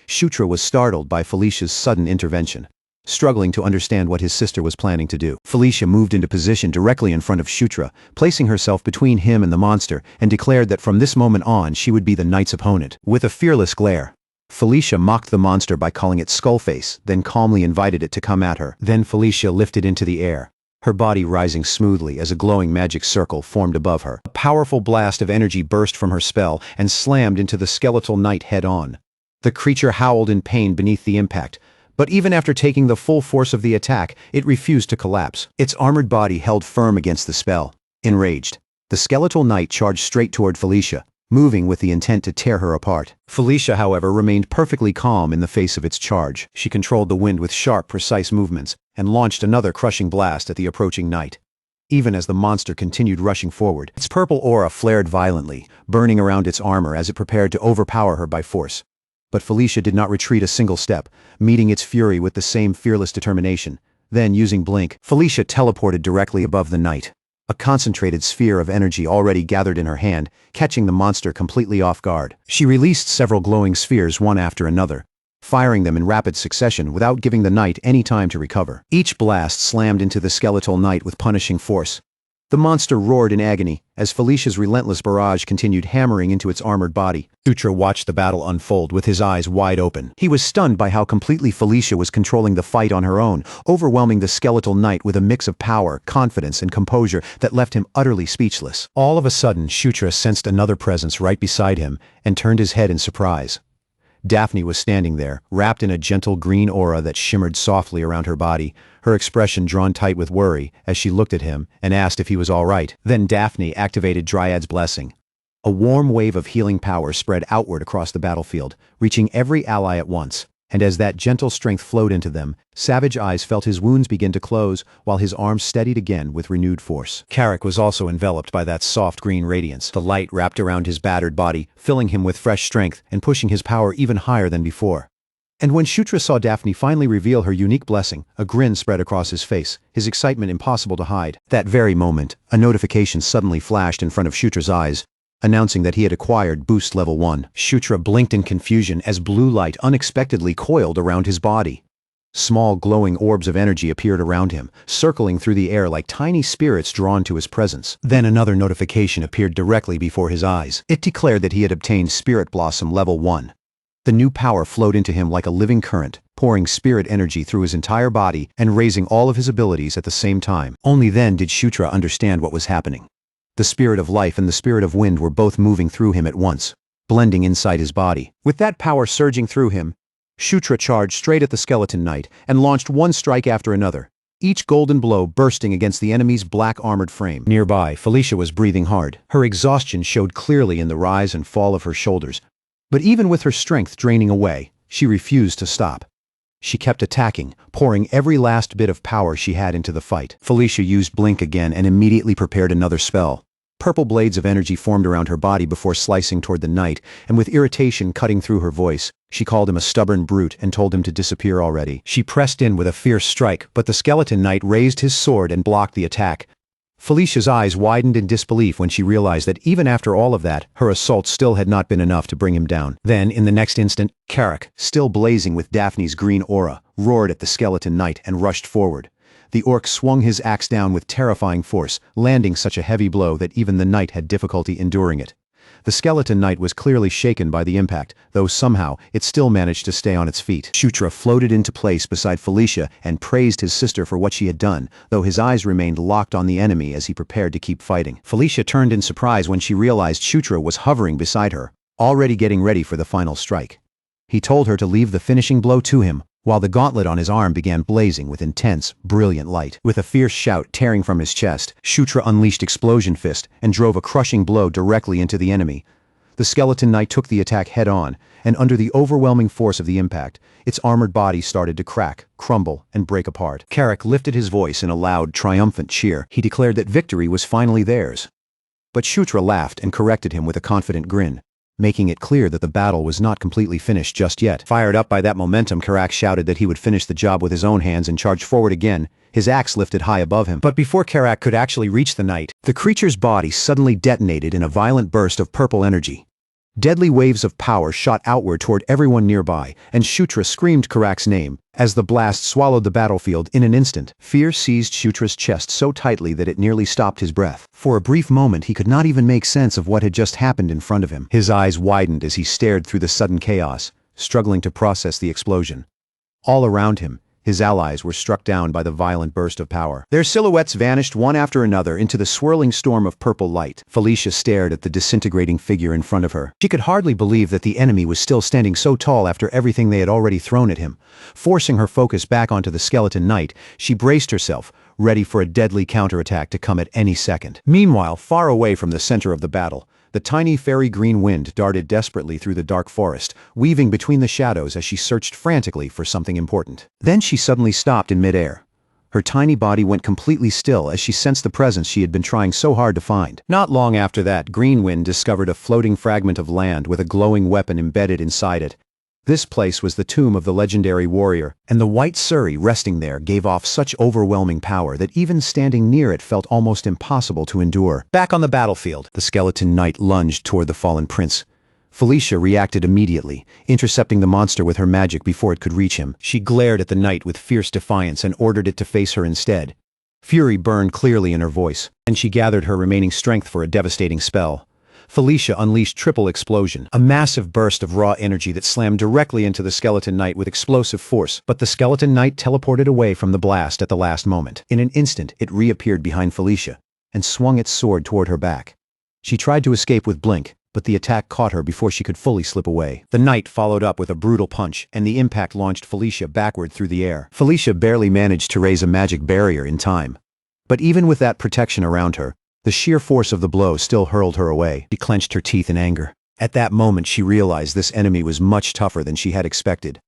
Shutra was startled by Felicia's sudden intervention, struggling to understand what his sister was planning to do. Felicia moved into position directly in front of Shutra, placing herself between him and the monster, and declared that from this moment on she would be the knight's opponent. With a fearless glare, Felicia mocked the monster by calling it Skullface, then calmly invited it to come at her. Then Felicia lifted into the air, her body rising smoothly as a glowing magic circle formed above her. A powerful blast of energy burst from her spell and slammed into the skeletal knight head-on. The creature howled in pain beneath the impact, but even after taking the full force of the attack, it refused to collapse. Its armored body held firm against the spell. Enraged, the skeletal knight charged straight toward Felicia, moving with the intent to tear her apart. Felicia, however, remained perfectly calm in the face of its charge. She controlled the wind with sharp, precise movements and launched another crushing blast at the approaching knight. Even as the monster continued rushing forward, its purple aura flared violently, burning around its armor as it prepared to overpower her by force. But Felicia did not retreat a single step, meeting its fury with the same fearless determination. Then, using Blink, Felicia teleported directly above the knight, a concentrated sphere of energy already gathered in her hand, catching the monster completely off guard. She released several glowing spheres one after another, firing them in rapid succession without giving the knight any time to recover. Each blast slammed into the skeletal knight with punishing force. The monster roared in agony as Felicia's relentless barrage continued hammering into its armored body. Shutra watched the battle unfold with his eyes wide open. He was stunned by how completely Felicia was controlling the fight on her own, overwhelming the skeletal knight with a mix of power, confidence, and composure that left him utterly speechless. All of a sudden, Shutra sensed another presence right beside him and turned his head in surprise. Daphne was standing there, wrapped in a gentle green aura that shimmered softly around her body, her expression drawn tight with worry as she looked at him and asked if he was all right. Then Daphne activated Dryad's blessing. A warm wave of healing power spread outward across the battlefield, reaching every ally at once. And as that gentle strength flowed into them, Savage Eyes felt his wounds begin to close while his arms steadied again with renewed force. Carrick was also enveloped by that soft green radiance. The light wrapped around his battered body, filling him with fresh strength and pushing his power even higher than before. And when Shutra saw Daphne finally reveal her unique blessing, a grin spread across his face, his excitement impossible to hide. That very moment, a notification suddenly flashed in front of Shutra's eyes, announcing that he had acquired Boost Level 1. Shutra blinked in confusion as blue light unexpectedly coiled around his body. Small glowing orbs of energy appeared around him, circling through the air like tiny spirits drawn to his presence. Then another notification appeared directly before his eyes. It declared that he had obtained Spirit Blossom Level 1. The new power flowed into him like a living current, pouring spirit energy through his entire body and raising all of his abilities at the same time. Only then did Shutra understand what was happening. The spirit of life and the spirit of wind were both moving through him at once, blending inside his body. With that power surging through him, Shutra charged straight at the skeleton knight and launched one strike after another, each golden blow bursting against the enemy's black armored frame. Nearby, Felicia was breathing hard. Her exhaustion showed clearly in the rise and fall of her shoulders, but even with her strength draining away, she refused to stop. She kept attacking, pouring every last bit of power she had into the fight. Felicia used Blink again and immediately prepared another spell. Purple blades of energy formed around her body before slicing toward the knight, and with irritation cutting through her voice, she called him a stubborn brute and told him to disappear already. She pressed in with a fierce strike, but the skeleton knight raised his sword and blocked the attack. Felicia's eyes widened in disbelief when she realized that even after all of that, her assault still had not been enough to bring him down. Then, in the next instant, Carrick, still blazing with Daphne's green aura, roared at the skeleton knight and rushed forward. The orc swung his axe down with terrifying force, landing such a heavy blow that even the knight had difficulty enduring it. The skeleton knight was clearly shaken by the impact, though somehow it still managed to stay on its feet. Shutra floated into place beside Felicia and praised his sister for what she had done, though his eyes remained locked on the enemy as he prepared to keep fighting. Felicia turned in surprise when she realized Shutra was hovering beside her, already getting ready for the final strike. He told her to leave the finishing blow to him, while the gauntlet on his arm began blazing with intense, brilliant light. With a fierce shout tearing from his chest, Shutra unleashed Explosion Fist and drove a crushing blow directly into the enemy. The skeleton knight took the attack head-on, and under the overwhelming force of the impact, its armored body started to crack, crumble, and break apart. Carrick lifted his voice in a loud, triumphant cheer. He declared that victory was finally theirs. But Shutra laughed and corrected him with a confident grin, making it clear that the battle was not completely finished just yet. Fired up by that momentum, Carrick shouted that he would finish the job with his own hands and charged forward again, his axe lifted high above him. But before Carrick could actually reach the knight, the creature's body suddenly detonated in a violent burst of purple energy. Deadly waves of power shot outward toward everyone nearby, and Shutra screamed Carrick's name. As the blast swallowed the battlefield in an instant, fear seized Shutra's chest so tightly that it nearly stopped his breath. For a brief moment he could not even make sense of what had just happened in front of him. His eyes widened as he stared through the sudden chaos, struggling to process the explosion. All around him, his allies were struck down by the violent burst of power. Their silhouettes vanished one after another into the swirling storm of purple light. Felicia stared at the disintegrating figure in front of her. She could hardly believe that the enemy was still standing so tall after everything they had already thrown at him. Forcing her focus back onto the skeleton knight, she braced herself, ready for a deadly counterattack to come at any second. Meanwhile, far away from the center of the battle, the tiny fairy green wind darted desperately through the dark forest, weaving between the shadows as she searched frantically for something important. Then she suddenly stopped in midair. Her tiny body went completely still as she sensed the presence she had been trying so hard to find. Not long after that, Green Wind discovered a floating fragment of land with a glowing weapon embedded inside it. This place was the tomb of the legendary warrior, and the white Surrey resting there gave off such overwhelming power that even standing near it felt almost impossible to endure. Back on the battlefield, the skeleton knight lunged toward the fallen prince. Felicia reacted immediately, intercepting the monster with her magic before it could reach him. She glared at the knight with fierce defiance and ordered it to face her instead. Fury burned clearly in her voice, and she gathered her remaining strength for a devastating spell. Felicia unleashed Triple Explosion, a massive burst of raw energy that slammed directly into the skeleton knight with explosive force, but the skeleton knight teleported away from the blast at the last moment. In an instant, it reappeared behind Felicia, and swung its sword toward her back. She tried to escape with Blink, but the attack caught her before she could fully slip away. The knight followed up with a brutal punch, and the impact launched Felicia backward through the air. Felicia barely managed to raise a magic barrier in time. But even with that protection around her, the sheer force of the blow still hurled her away. She clenched her teeth in anger. At that moment she realized this enemy was much tougher than she had expected.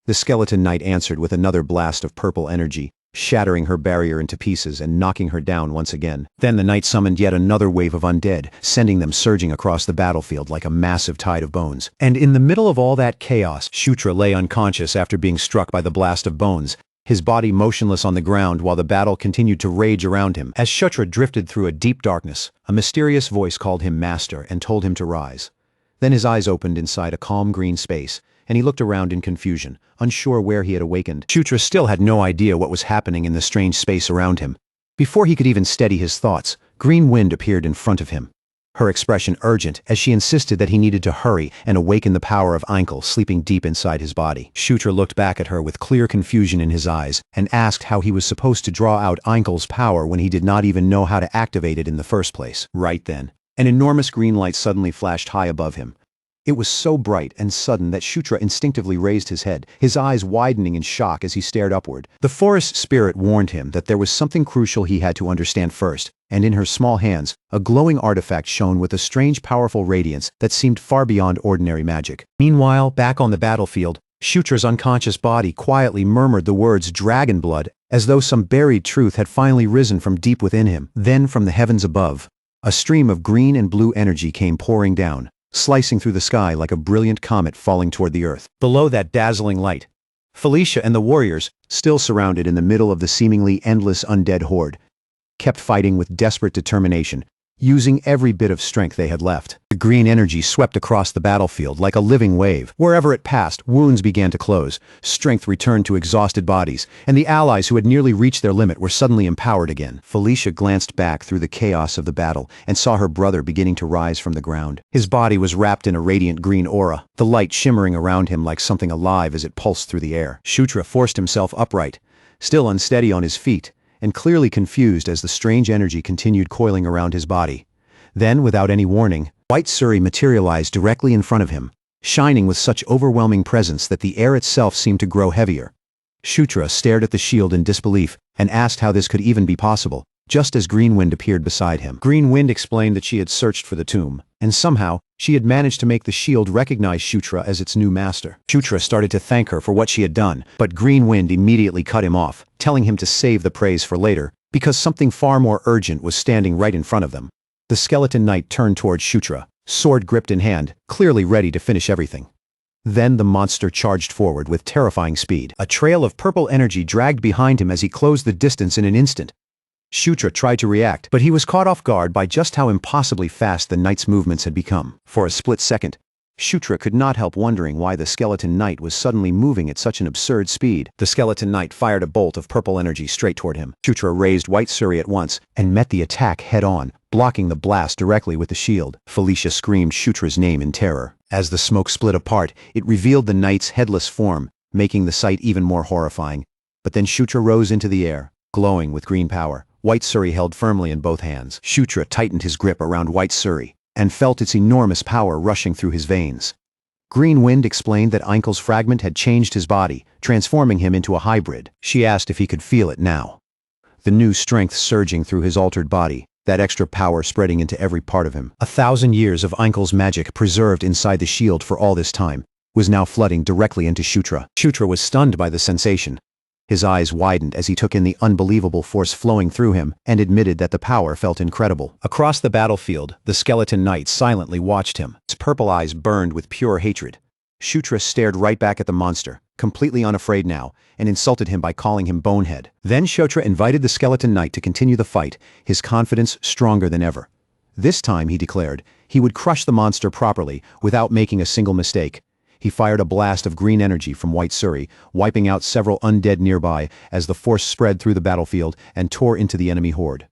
The skeleton knight answered with another blast of purple energy, shattering her barrier into pieces and knocking her down once again. Then the knight summoned yet another wave of undead, sending them surging across the battlefield like a massive tide of bones. And in the middle of all that chaos, Shutra lay unconscious after being struck by the blast of bones, his body motionless on the ground while the battle continued to rage around him. As Shutra drifted through a deep darkness, a mysterious voice called him master and told him to rise. Then his eyes opened inside a calm green space, and he looked around in confusion, unsure where he had awakened. Shutra still had no idea what was happening in the strange space around him. Before he could even steady his thoughts, Green Wind appeared in front of him, her expression urgent as she insisted that he needed to hurry and awaken the power of Einkel sleeping deep inside his body. Shutra looked back at her with clear confusion in his eyes and asked how he was supposed to draw out Einkel's power when he did not even know how to activate it in the first place. Right then, an enormous green light suddenly flashed high above him. It was so bright and sudden that Shutra instinctively raised his head, his eyes widening in shock as he stared upward. The forest spirit warned him that there was something crucial he had to understand first, and in her small hands, a glowing artifact shone with a strange powerful radiance that seemed far beyond ordinary magic. Meanwhile, back on the battlefield, Shutra's unconscious body quietly murmured the words dragon blood, as though some buried truth had finally risen from deep within him. Then from the heavens above, a stream of green and blue energy came pouring down, slicing through the sky like a brilliant comet falling toward the earth. Below that dazzling light, Felicia and the warriors, still surrounded in the middle of the seemingly endless undead horde, kept fighting with desperate determination, using every bit of strength they had left. The green energy swept across the battlefield like a living wave. Wherever it passed, wounds began to close, strength returned to exhausted bodies, and the allies who had nearly reached their limit were suddenly empowered again. Felicia glanced back through the chaos of the battle and saw her brother beginning to rise from the ground. His body was wrapped in a radiant green aura, the light shimmering around him like something alive as it pulsed through the air. Shutra forced himself upright, still unsteady on his feet, and clearly confused as the strange energy continued coiling around his body. Then, without any warning, White Suri materialized directly in front of him, shining with such overwhelming presence that the air itself seemed to grow heavier. Shutra stared at the shield in disbelief and asked how this could even be possible, just as Green Wind appeared beside him. Green Wind explained that she had searched for the tomb, and somehow, she had managed to make the shield recognize Shutra as its new master. Shutra started to thank her for what she had done, but Green Wind immediately cut him off, telling him to save the praise for later, because something far more urgent was standing right in front of them. The skeleton knight turned towards Shutra, sword gripped in hand, clearly ready to finish everything. Then the monster charged forward with terrifying speed. A trail of purple energy dragged behind him as he closed the distance in an instant. Shutra tried to react, but he was caught off guard by just how impossibly fast the knight's movements had become. For a split second, Shutra could not help wondering why the skeleton knight was suddenly moving at such an absurd speed. The skeleton knight fired a bolt of purple energy straight toward him. Shutra raised White Suri at once and met the attack head-on, blocking the blast directly with the shield. Felicia screamed Shutra's name in terror. As the smoke split apart, it revealed the knight's headless form, making the sight even more horrifying. But then Shutra rose into the air, glowing with green power. White Suri held firmly in both hands. Shutra tightened his grip around White Suri and felt its enormous power rushing through his veins. Green Wind explained that Einkel's fragment had changed his body, transforming him into a hybrid. She asked if he could feel it now. The new strength surging through his altered body, that extra power spreading into every part of him. 1,000 years of Einkel's magic preserved inside the shield for all this time was now flooding directly into Shutra. Shutra was stunned by the sensation. His eyes widened as he took in the unbelievable force flowing through him and admitted that the power felt incredible. Across the battlefield, the skeleton knight silently watched him. His purple eyes burned with pure hatred. Shutra stared right back at the monster, completely unafraid now, and insulted him by calling him bonehead. Then Shutra invited the skeleton knight to continue the fight, his confidence stronger than ever. This time, he declared, he would crush the monster properly, without making a single mistake. He fired a blast of green energy from White Suri, wiping out several undead nearby as the force spread through the battlefield and tore into the enemy horde.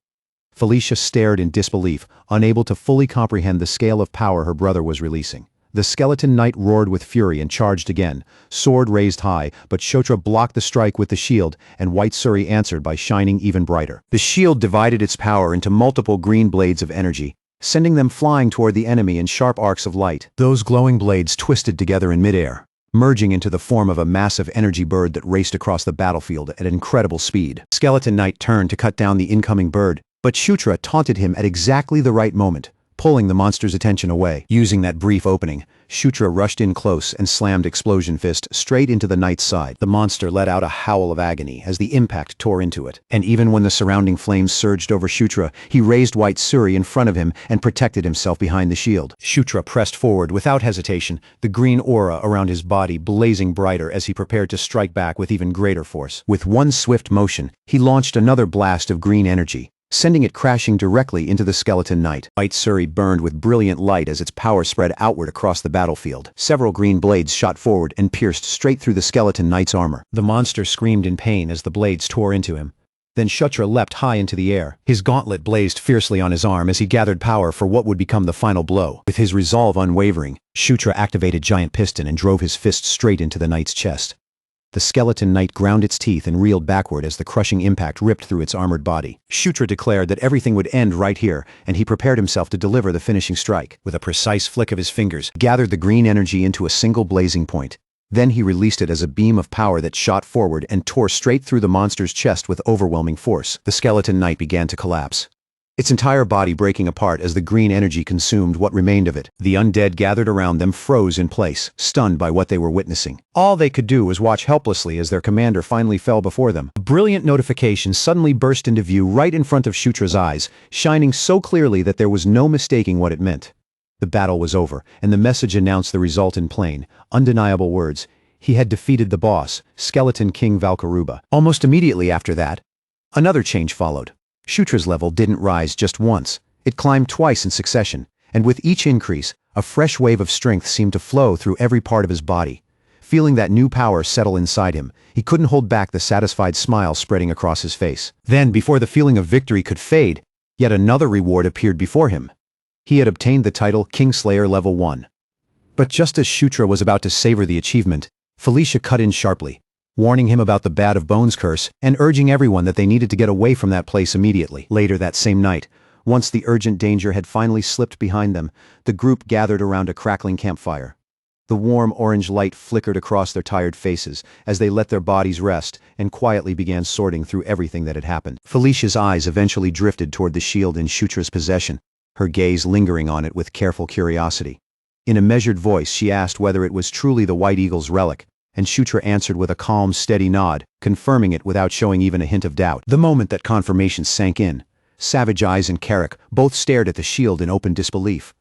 Felicia stared in disbelief, unable to fully comprehend the scale of power her brother was releasing. The skeleton knight roared with fury and charged again, sword raised high, but Shutra blocked the strike with the shield, and White Suri answered by shining even brighter. The shield divided its power into multiple green blades of energy, sending them flying toward the enemy in sharp arcs of light. Those glowing blades twisted together in midair, merging into the form of a massive energy bird that raced across the battlefield at incredible speed. Skeleton Knight turned to cut down the incoming bird, but Shutra taunted him at exactly the right moment, pulling the monster's attention away. Using that brief opening, Shutra rushed in close and slammed Explosion Fist straight into the knight's side. The monster let out a howl of agony as the impact tore into it. And even when the surrounding flames surged over Shutra, he raised White Suri in front of him and protected himself behind the shield. Shutra pressed forward without hesitation, the green aura around his body blazing brighter as he prepared to strike back with even greater force. With one swift motion, he launched another blast of green energy, sending it crashing directly into the skeleton knight. White Suri burned with brilliant light as its power spread outward across the battlefield. Several green blades shot forward and pierced straight through the skeleton knight's armor. The monster screamed in pain as the blades tore into him. Then Shutra leapt high into the air. His gauntlet blazed fiercely on his arm as he gathered power for what would become the final blow. With his resolve unwavering, Shutra activated Giant Piston and drove his fist straight into the knight's chest. The skeleton knight ground its teeth and reeled backward as the crushing impact ripped through its armored body. Shutra declared that everything would end right here, and he prepared himself to deliver the finishing strike. With a precise flick of his fingers, he gathered the green energy into a single blazing point. Then he released it as a beam of power that shot forward and tore straight through the monster's chest with overwhelming force. The skeleton knight began to collapse. its entire body breaking apart as the green energy consumed what remained of it. The undead gathered around them froze in place, stunned by what they were witnessing. All they could do was watch helplessly as their commander finally fell before them. A brilliant notification suddenly burst into view right in front of Shutra's eyes, shining so clearly that there was no mistaking what it meant. The battle was over, and the message announced the result in plain, undeniable words. He had defeated the boss, Skeleton King Valkyruba. Almost immediately after that, another change followed. Shutra's level didn't rise just once. It climbed twice in succession, and with each increase, a fresh wave of strength seemed to flow through every part of his body. Feeling that new power settle inside him, he couldn't hold back the satisfied smile spreading across his face. Then, before the feeling of victory could fade, yet another reward appeared before him. He had obtained the title Kingslayer Level 1. But just as Shutra was about to savor the achievement, Felicia cut in sharply, warning him about the Bad of Bones curse and urging everyone that they needed to get away from that place immediately. Later that same night, once the urgent danger had finally slipped behind them, the group gathered around a crackling campfire. The warm orange light flickered across their tired faces as they let their bodies rest and quietly began sorting through everything that had happened. Felicia's eyes eventually drifted toward the shield in Shutra's possession, her gaze lingering on it with careful curiosity. In a measured voice, she asked whether it was truly the White Eagle's relic, and Shutra answered with a calm, steady nod, confirming it without showing even a hint of doubt. The moment that confirmation sank in, Savage Eyes and Carrick both stared at the shield in open disbelief.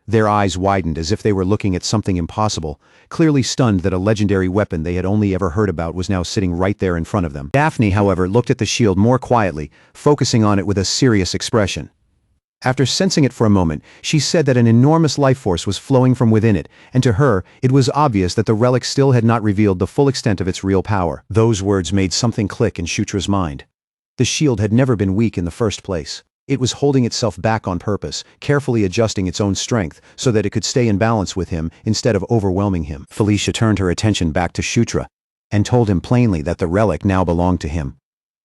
Their eyes widened as if they were looking at something impossible, clearly stunned that a legendary weapon they had only ever heard about was now sitting right there in front of them. Daphne, however, looked at the shield more quietly, focusing on it with a serious expression. After sensing it for a moment, she said that an enormous life force was flowing from within it, and to her, it was obvious that the relic still had not revealed the full extent of its real power. Those words made something click in Shutra's mind. The shield had never been weak in the first place. It was holding itself back on purpose, carefully adjusting its own strength so that it could stay in balance with him instead of overwhelming him. Felicia turned her attention back to Shutra and told him plainly that the relic now belonged to him.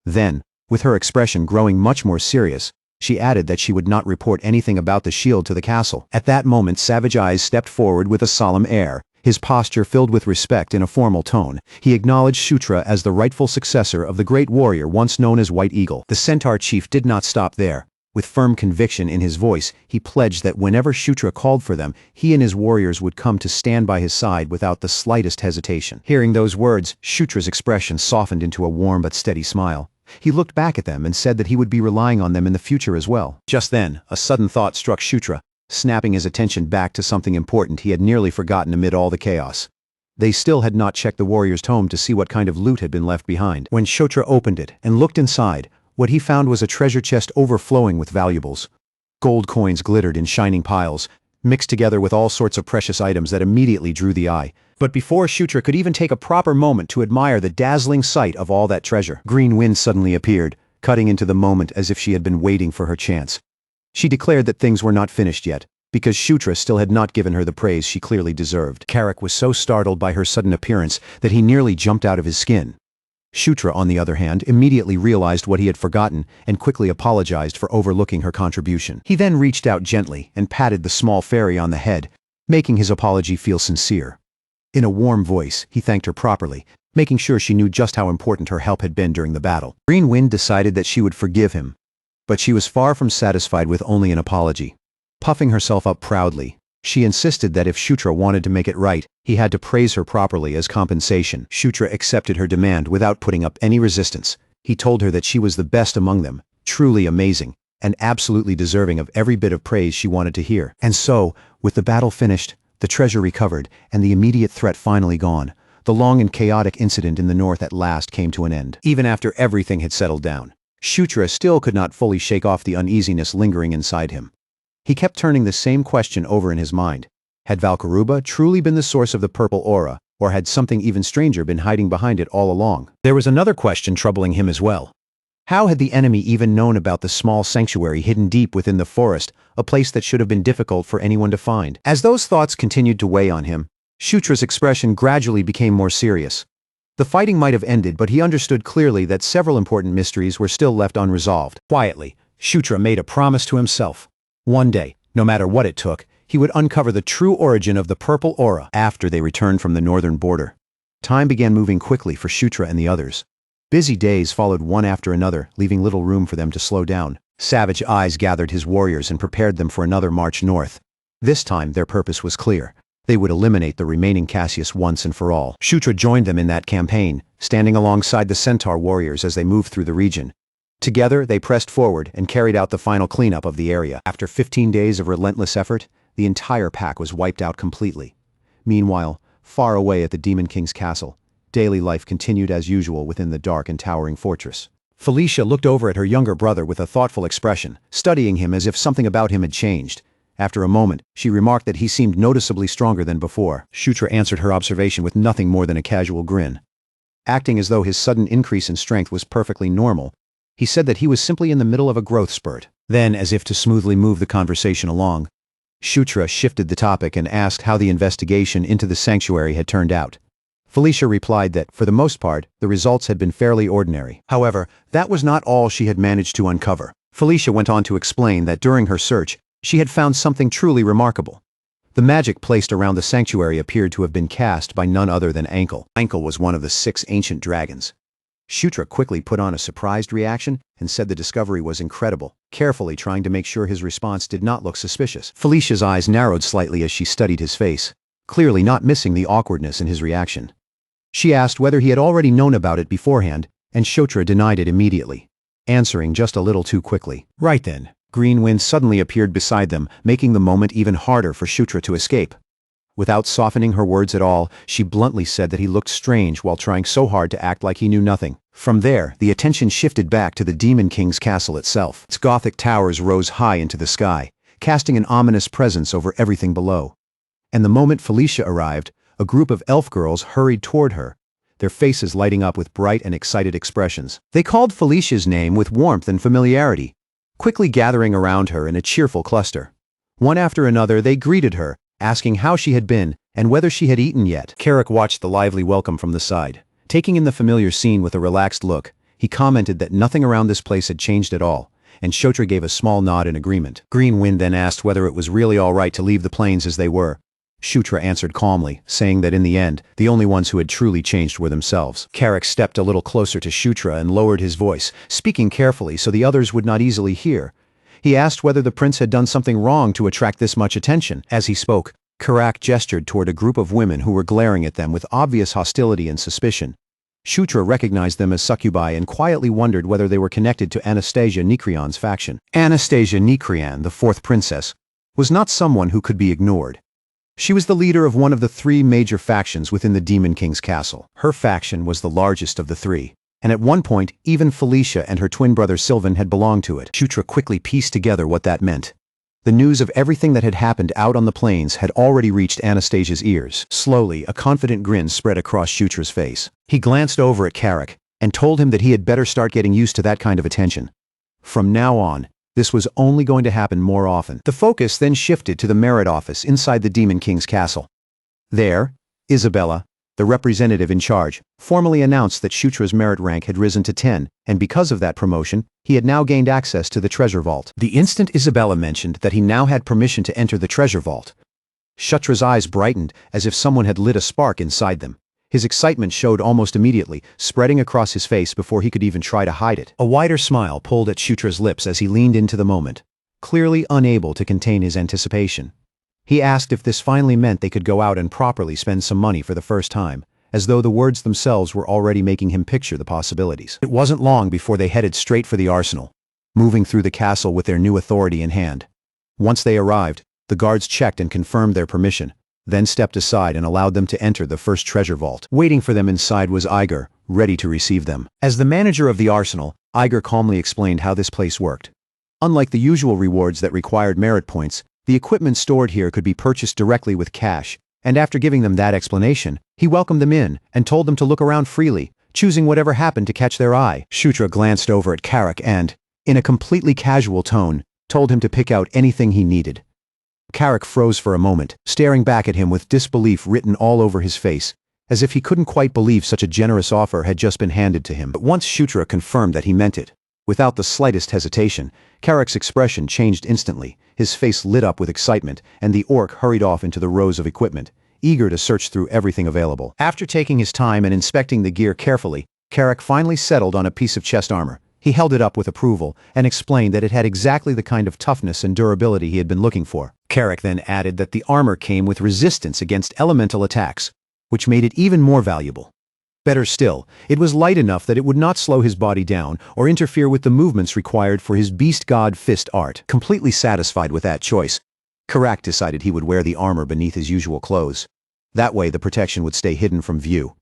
Then, with her expression growing much more serious, she added that she would not report anything about the shield to the castle. At that moment, Savage Eyes stepped forward with a solemn air, his posture filled with respect in a formal tone. He acknowledged Shutra as the rightful successor of the great warrior once known as White Eagle. The Centaur chief did not stop there. With firm conviction in his voice, he pledged that whenever Shutra called for them, he and his warriors would come to stand by his side without the slightest hesitation. Hearing those words, Shutra's expression softened into a warm but steady smile. He looked back at them and said that he would be relying on them in the future as well. Just then, a sudden thought struck Shutra, snapping his attention back to something important he had nearly forgotten amid all the chaos. They still had not checked the warrior's home to see what kind of loot had been left behind. When Shutra opened it and looked inside, what he found was a treasure chest overflowing with valuables. Gold coins glittered in shining piles, mixed together with all sorts of precious items that immediately drew the eye. But before Shutra could even take a proper moment to admire the dazzling sight of all that treasure, Green Wind suddenly appeared, cutting into the moment as if she had been waiting for her chance. She declared that things were not finished yet, because Shutra still had not given her the praise she clearly deserved. Carrick was so startled by her sudden appearance that he nearly jumped out of his skin. Shutra, on the other hand, immediately realized what he had forgotten and quickly apologized for overlooking her contribution. He then reached out gently and patted the small fairy on the head, making his apology feel sincere. In a warm voice, he thanked her properly, making sure she knew just how important her help had been during the battle. Green Wind decided that she would forgive him, but she was far from satisfied with only an apology. Puffing herself up proudly, she insisted that if Shutra wanted to make it right, he had to praise her properly as compensation. Shutra accepted her demand without putting up any resistance. He told her that she was the best among them, truly amazing, and absolutely deserving of every bit of praise she wanted to hear. And so, with the battle finished, the treasure recovered, and the immediate threat finally gone, the long and chaotic incident in the north at last came to an end. Even after everything had settled down, Shutra still could not fully shake off the uneasiness lingering inside him. He kept turning the same question over in his mind. Had Valkyruba truly been the source of the purple aura, or had something even stranger been hiding behind it all along? There was another question troubling him as well. How had the enemy even known about the small sanctuary hidden deep within the forest, a place that should have been difficult for anyone to find? As those thoughts continued to weigh on him, Shutra's expression gradually became more serious. The fighting might have ended, but he understood clearly that several important mysteries were still left unresolved. Quietly, Shutra made a promise to himself. One day, no matter what it took, he would uncover the true origin of the purple aura. After they returned from the northern border, time began moving quickly for Shutra and the others. Busy days followed one after another, leaving little room for them to slow down. Savage eyes gathered his warriors and prepared them for another march north. This time, their purpose was clear. They would eliminate the remaining Cassius once and for all. Shutra joined them in that campaign, standing alongside the Centaur warriors as they moved through the region. Together, they pressed forward and carried out the final cleanup of the area. After 15 days of relentless effort, the entire pack was wiped out completely. Meanwhile, far away at the Demon King's castle, daily life continued as usual within the dark and towering fortress. Felicia looked over at her younger brother with a thoughtful expression, studying him as if something about him had changed. After a moment, she remarked that he seemed noticeably stronger than before. Shutra answered her observation with nothing more than a casual grin. Acting as though his sudden increase in strength was perfectly normal, he said that he was simply in the middle of a growth spurt. Then, as if to smoothly move the conversation along, Shutra shifted the topic and asked how the investigation into the sanctuary had turned out. Felicia replied that, for the most part, the results had been fairly ordinary. However, that was not all she had managed to uncover. Felicia went on to explain that during her search, she had found something truly remarkable. The magic placed around the sanctuary appeared to have been cast by none other than Ankle. Ankle was one of the 6 ancient dragons. Shutra quickly put on a surprised reaction and said the discovery was incredible, carefully trying to make sure his response did not look suspicious. Felicia's eyes narrowed slightly as she studied his face, clearly not missing the awkwardness in his reaction. She asked whether he had already known about it beforehand, and Shutra denied it immediately, answering just a little too quickly. Right then, Green Wind suddenly appeared beside them, making the moment even harder for Shutra to escape. Without softening her words at all, she bluntly said that he looked strange while trying so hard to act like he knew nothing. From there, the attention shifted back to the Demon King's castle itself. Its Gothic towers rose high into the sky, casting an ominous presence over everything below. And the moment Felicia arrived, a group of elf girls hurried toward her, their faces lighting up with bright and excited expressions. They called Felicia's name with warmth and familiarity, quickly gathering around her in a cheerful cluster. One after another, they greeted her, asking how she had been and whether she had eaten yet. Carrick watched the lively welcome from the side. Taking in the familiar scene with a relaxed look, he commented that nothing around this place had changed at all, and Shutra gave a small nod in agreement. Green Wind then asked whether it was really all right to leave the plains as they were. Shutra answered calmly, saying that in the end, the only ones who had truly changed were themselves. Carrick stepped a little closer to Shutra and lowered his voice, speaking carefully so the others would not easily hear. He asked whether the prince had done something wrong to attract this much attention. As he spoke, Carrick gestured toward a group of women who were glaring at them with obvious hostility and suspicion. Shutra recognized them as succubi and quietly wondered whether they were connected to Anastasia Nikrion's faction. Anastasia Nikrion, the 4th princess, was not someone who could be ignored. She was the leader of one of the 3 major factions within the Demon King's castle. Her faction was the largest of the 3, and at one point, even Felicia and her twin brother Sylvan had belonged to it. Shutra quickly pieced together what that meant. The news of everything that had happened out on the plains had already reached Anastasia's ears. Slowly, a confident grin spread across Shutra's face. He glanced over at Carrick and told him that he had better start getting used to that kind of attention. From now on, this was only going to happen more often. The focus then shifted to the merit office inside the Demon King's castle. There, Isabella, the representative in charge, formally announced that Shutra's merit rank had risen to 10, and because of that promotion, he had now gained access to the treasure vault. The instant Isabella mentioned that he now had permission to enter the treasure vault, Shutra's eyes brightened as if someone had lit a spark inside them. His excitement showed almost immediately, spreading across his face before he could even try to hide it. A wider smile pulled at Shutra's lips as he leaned into the moment, clearly unable to contain his anticipation. He asked if this finally meant they could go out and properly spend some money for the first time, as though the words themselves were already making him picture the possibilities. It wasn't long before they headed straight for the arsenal, moving through the castle with their new authority in hand. Once they arrived, the guards checked and confirmed their permission, then stepped aside and allowed them to enter the first treasure vault. Waiting for them inside was Iger, ready to receive them. As the manager of the arsenal, Iger calmly explained how this place worked. Unlike the usual rewards that required merit points, the equipment stored here could be purchased directly with cash, and after giving them that explanation, he welcomed them in and told them to look around freely, choosing whatever happened to catch their eye. Shutra glanced over at Carrick and, in a completely casual tone, told him to pick out anything he needed. Carrick froze for a moment, staring back at him with disbelief written all over his face, as if he couldn't quite believe such a generous offer had just been handed to him. But once Shutra confirmed that he meant it, without the slightest hesitation, Carrick's expression changed instantly. His face lit up with excitement, and the orc hurried off into the rows of equipment, eager to search through everything available. After taking his time and inspecting the gear carefully, Carrick finally settled on a piece of chest armor. He held it up with approval and explained that it had exactly the kind of toughness and durability he had been looking for. Carrack then added that the armor came with resistance against elemental attacks, which made it even more valuable. Better still, it was light enough that it would not slow his body down or interfere with the movements required for his beast god fist art. Completely satisfied with that choice, Carrack decided he would wear the armor beneath his usual clothes. That way the protection would stay hidden from view.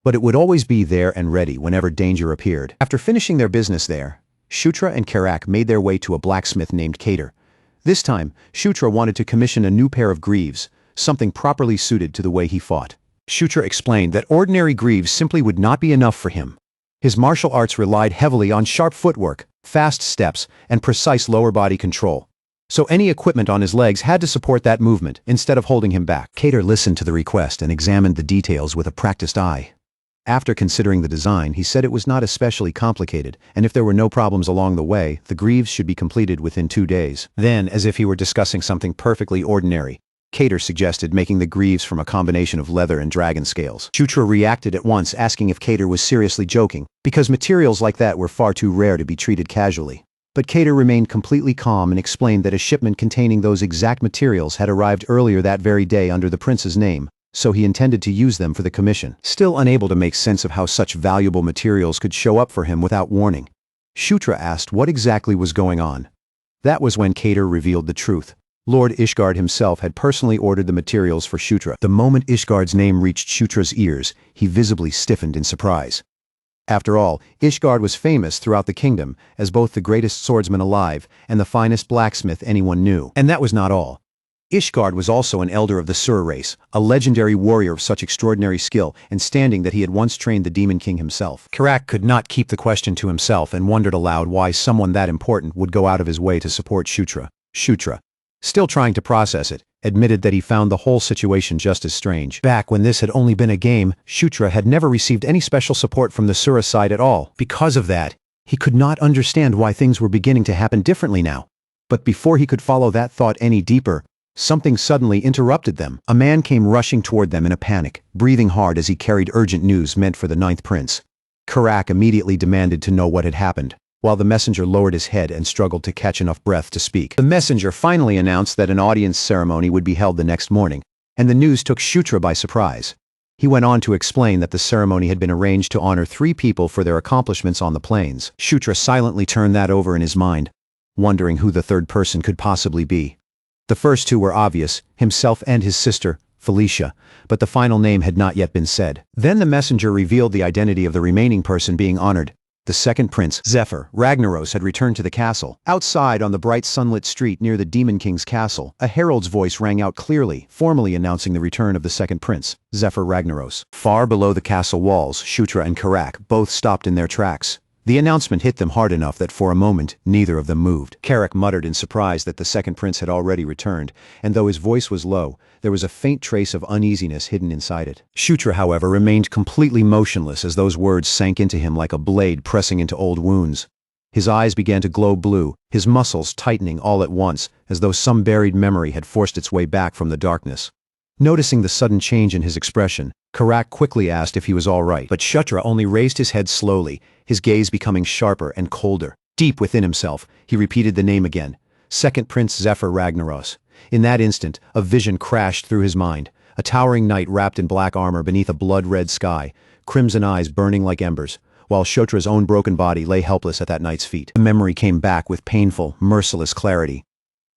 But it would always be there and ready whenever danger appeared. After finishing their business there, Shutra and Carrack made their way to a blacksmith named Cater. This time, Shutra wanted to commission a new pair of greaves, something properly suited to the way he fought. Shutra explained that ordinary greaves simply would not be enough for him. His martial arts relied heavily on sharp footwork, fast steps, and precise lower body control. So any equipment on his legs had to support that movement instead of holding him back. Cater listened to the request and examined the details with a practiced eye. After considering the design, he said it was not especially complicated, and if there were no problems along the way, the greaves should be completed within 2 days. Then, as if he were discussing something perfectly ordinary, Cater suggested making the greaves from a combination of leather and dragon scales. Shutra reacted at once, asking if Cater was seriously joking, because materials like that were far too rare to be treated casually. But Cater remained completely calm and explained that a shipment containing those exact materials had arrived earlier that very day under the prince's name, so he intended to use them for the commission. Still unable to make sense of how such valuable materials could show up for him without warning, Shutra asked what exactly was going on. That was when Cater revealed the truth. Lord Ishgard himself had personally ordered the materials for Shutra. The moment Ishgard's name reached Shutra's ears, he visibly stiffened in surprise. After all, Ishgard was famous throughout the kingdom as both the greatest swordsman alive and the finest blacksmith anyone knew. And that was not all. Ishgard was also an elder of the Sura race, a legendary warrior of such extraordinary skill and standing that he had once trained the Demon King himself. Carrack could not keep the question to himself and wondered aloud why someone that important would go out of his way to support Shutra. Shutra, still trying to process it, admitted that he found the whole situation just as strange. Back when this had only been a game, Shutra had never received any special support from the Sura side at all. Because of that, he could not understand why things were beginning to happen differently now. But before he could follow that thought any deeper, something suddenly interrupted them. A man came rushing toward them in a panic, breathing hard as he carried urgent news meant for the 9th prince. Carrack immediately demanded to know what had happened, while the messenger lowered his head and struggled to catch enough breath to speak. The messenger finally announced that an audience ceremony would be held the next morning, and the news took Shutra by surprise. He went on to explain that the ceremony had been arranged to honor 3 people for their accomplishments on the plains. Shutra silently turned that over in his mind, wondering who the 3rd person could possibly be. The first 2 were obvious, himself and his sister, Felicia, but the final name had not yet been said. Then the messenger revealed the identity of the remaining person being honored. The 2nd prince, Zephyr Ragnaros, had returned to the castle. Outside on the bright sunlit street near the Demon King's castle, a herald's voice rang out clearly, formally announcing the return of the 2nd prince, Zephyr Ragnaros. Far below the castle walls, Shutra and Carrack both stopped in their tracks. The announcement hit them hard enough that for a moment, neither of them moved. Carrack muttered in surprise that the 2nd prince had already returned, and though his voice was low, there was a faint trace of uneasiness hidden inside it. Shutra, however, remained completely motionless as those words sank into him like a blade pressing into old wounds. His eyes began to glow blue, his muscles tightening all at once, as though some buried memory had forced its way back from the darkness. Noticing the sudden change in his expression, Carrack quickly asked if he was all right, but Shutra only raised his head slowly, his gaze becoming sharper and colder. Deep within himself, he repeated the name again, 2nd Prince Zephyr Ragnaros. In that instant, a vision crashed through his mind, a towering knight wrapped in black armor beneath a blood-red sky, crimson eyes burning like embers, while Shutra's own broken body lay helpless at that knight's feet. The memory came back with painful, merciless clarity.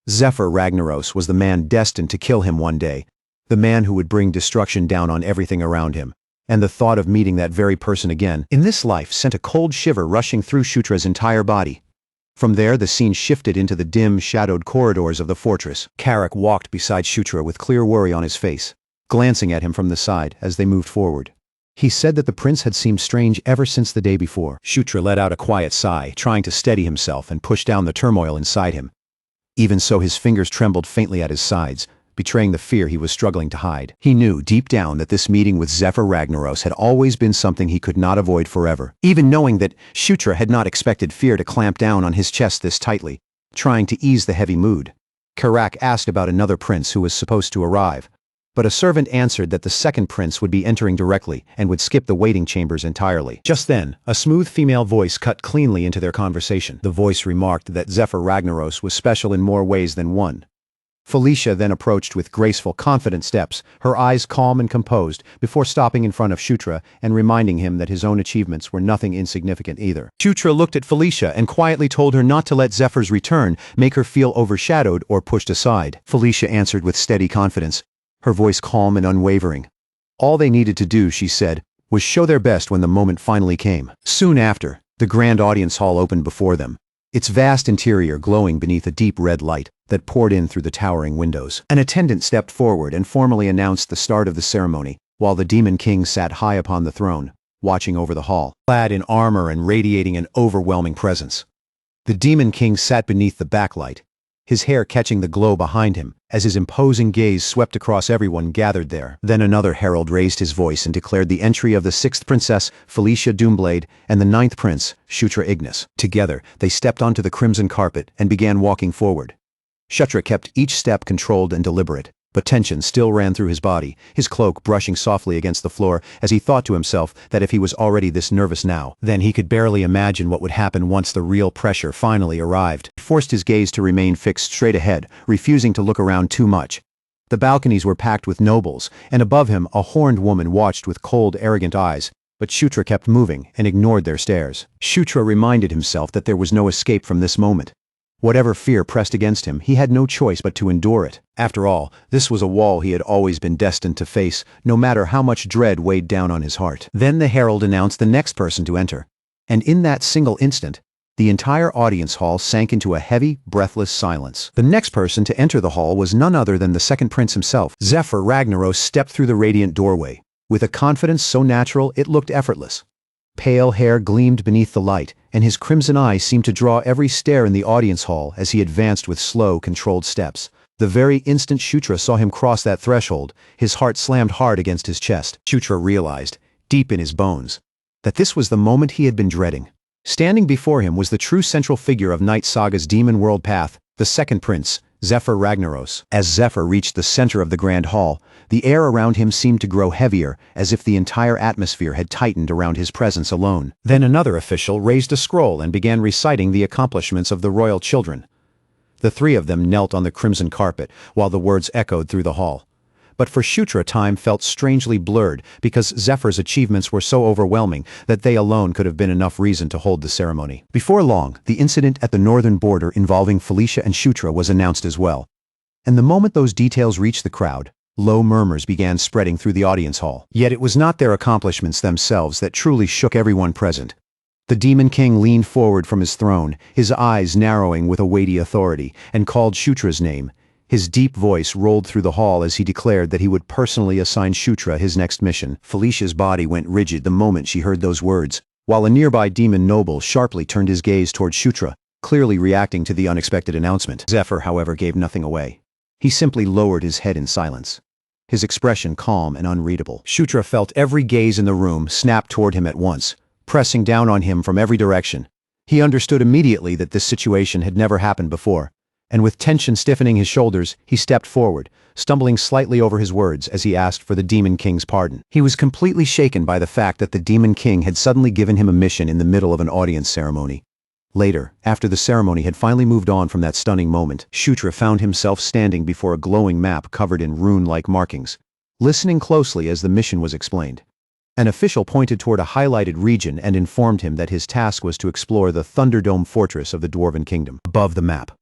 Zephyr Ragnaros was the man destined to kill him one day, the man who would bring destruction down on everything around him. And the thought of meeting that very person again, in this life, sent a cold shiver rushing through Shutra's entire body. From there, the scene shifted into the dim, shadowed corridors of the fortress. Carrack walked beside Shutra with clear worry on his face, glancing at him from the side as they moved forward. He said that the prince had seemed strange ever since the day before. Shutra let out a quiet sigh, trying to steady himself and push down the turmoil inside him. Even so, his fingers trembled faintly at his sides, betraying the fear he was struggling to hide. He knew deep down that this meeting with Zephyr Ragnaros had always been something he could not avoid forever. Even knowing that Shutra had not expected fear to clamp down on his chest this tightly, trying to ease the heavy mood, Carrack asked about another prince who was supposed to arrive. but a servant answered that the second prince would be entering directly and would skip the waiting chambers entirely. Just then, a smooth female voice cut cleanly into their conversation. The voice remarked that Zephyr Ragnaros was special in more ways than one. Felicia then approached with graceful, confident steps, her eyes calm and composed, before stopping in front of Shutra and reminding him that his own achievements were nothing insignificant either. Shutra looked at Felicia and quietly told her not to let Zephyr's return make her feel overshadowed or pushed aside. Felicia answered with steady confidence, her voice calm and unwavering. All they needed to do, she said, was show their best when the moment finally came. Soon after, the grand audience hall opened before them, its vast interior glowing beneath a deep red light that poured in through the towering windows. An attendant stepped forward and formally announced the start of the ceremony, while the Demon King sat high upon the throne, watching over the hall, clad in armor and radiating an overwhelming presence. The Demon King sat beneath the backlight, his hair catching the glow behind him, as his imposing gaze swept across everyone gathered there. Then another herald raised his voice and declared the entry of the 6th princess, Felicia Doomblade, and the 9th prince, Shutra Ignis. Together, they stepped onto the crimson carpet and began walking forward. Shutra kept each step controlled and deliberate, but tension still ran through his body, his cloak brushing softly against the floor as he thought to himself that if he was already this nervous now, then he could barely imagine what would happen once the real pressure finally arrived. He forced his gaze to remain fixed straight ahead, refusing to look around too much. The balconies were packed with nobles, and above him a horned woman watched with cold, arrogant eyes, but Shutra kept moving and ignored their stares. Shutra reminded himself that there was no escape from this moment. Whatever fear pressed against him, he had no choice but to endure it. After all, this was a wall he had always been destined to face, no matter how much dread weighed down on his heart. Then the herald announced the next person to enter, and in that single instant, the entire audience hall sank into a heavy, breathless silence. The next person to enter the hall was none other than the second prince himself. Zephyr Ragnaros stepped through the radiant doorway, with a confidence so natural it looked effortless. Pale hair gleamed beneath the light, and his crimson eyes seemed to draw every stare in the audience hall as he advanced with slow, controlled steps. The very instant Shutra saw him cross that threshold, his heart slammed hard against his chest. Shutra realized, deep in his bones, that this was the moment he had been dreading. Standing before him was the true central figure of Night Saga's demon world path, the second prince, Zephyr Ragnaros. As Zephyr reached the center of the grand hall, the air around him seemed to grow heavier, as if the entire atmosphere had tightened around his presence alone. Then another official raised a scroll and began reciting the accomplishments of the royal children. The three of them knelt on the crimson carpet, while the words echoed through the hall. But for Shutra, time felt strangely blurred, because Zephyr's achievements were so overwhelming that they alone could have been enough reason to hold the ceremony. Before long, the incident at the northern border involving Felicia and Shutra was announced as well. And the moment those details reached the crowd, low murmurs began spreading through the audience hall. Yet it was not their accomplishments themselves that truly shook everyone present. The Demon King leaned forward from his throne, his eyes narrowing with a weighty authority, and called Shutra's name. His deep voice rolled through the hall as he declared that he would personally assign Shutra his next mission. Felicia's body went rigid the moment she heard those words, while a nearby demon noble sharply turned his gaze toward Shutra, clearly reacting to the unexpected announcement. Zephyr, however, gave nothing away. He simply lowered his head in silence, his expression calm and unreadable. Shutra felt every gaze in the room snap toward him at once, pressing down on him from every direction. He understood immediately that this situation had never happened before, and with tension stiffening his shoulders, he stepped forward, stumbling slightly over his words as he asked for the Demon King's pardon. He was completely shaken by the fact that the Demon King had suddenly given him a mission in the middle of an audience ceremony. Later, after the ceremony had finally moved on from that stunning moment, Shutra found himself standing before a glowing map covered in rune-like markings, listening closely as the mission was explained. An official pointed toward a highlighted region and informed him that his task was to explore the Thunderdome fortress of the Dwarven Kingdom. Above the map,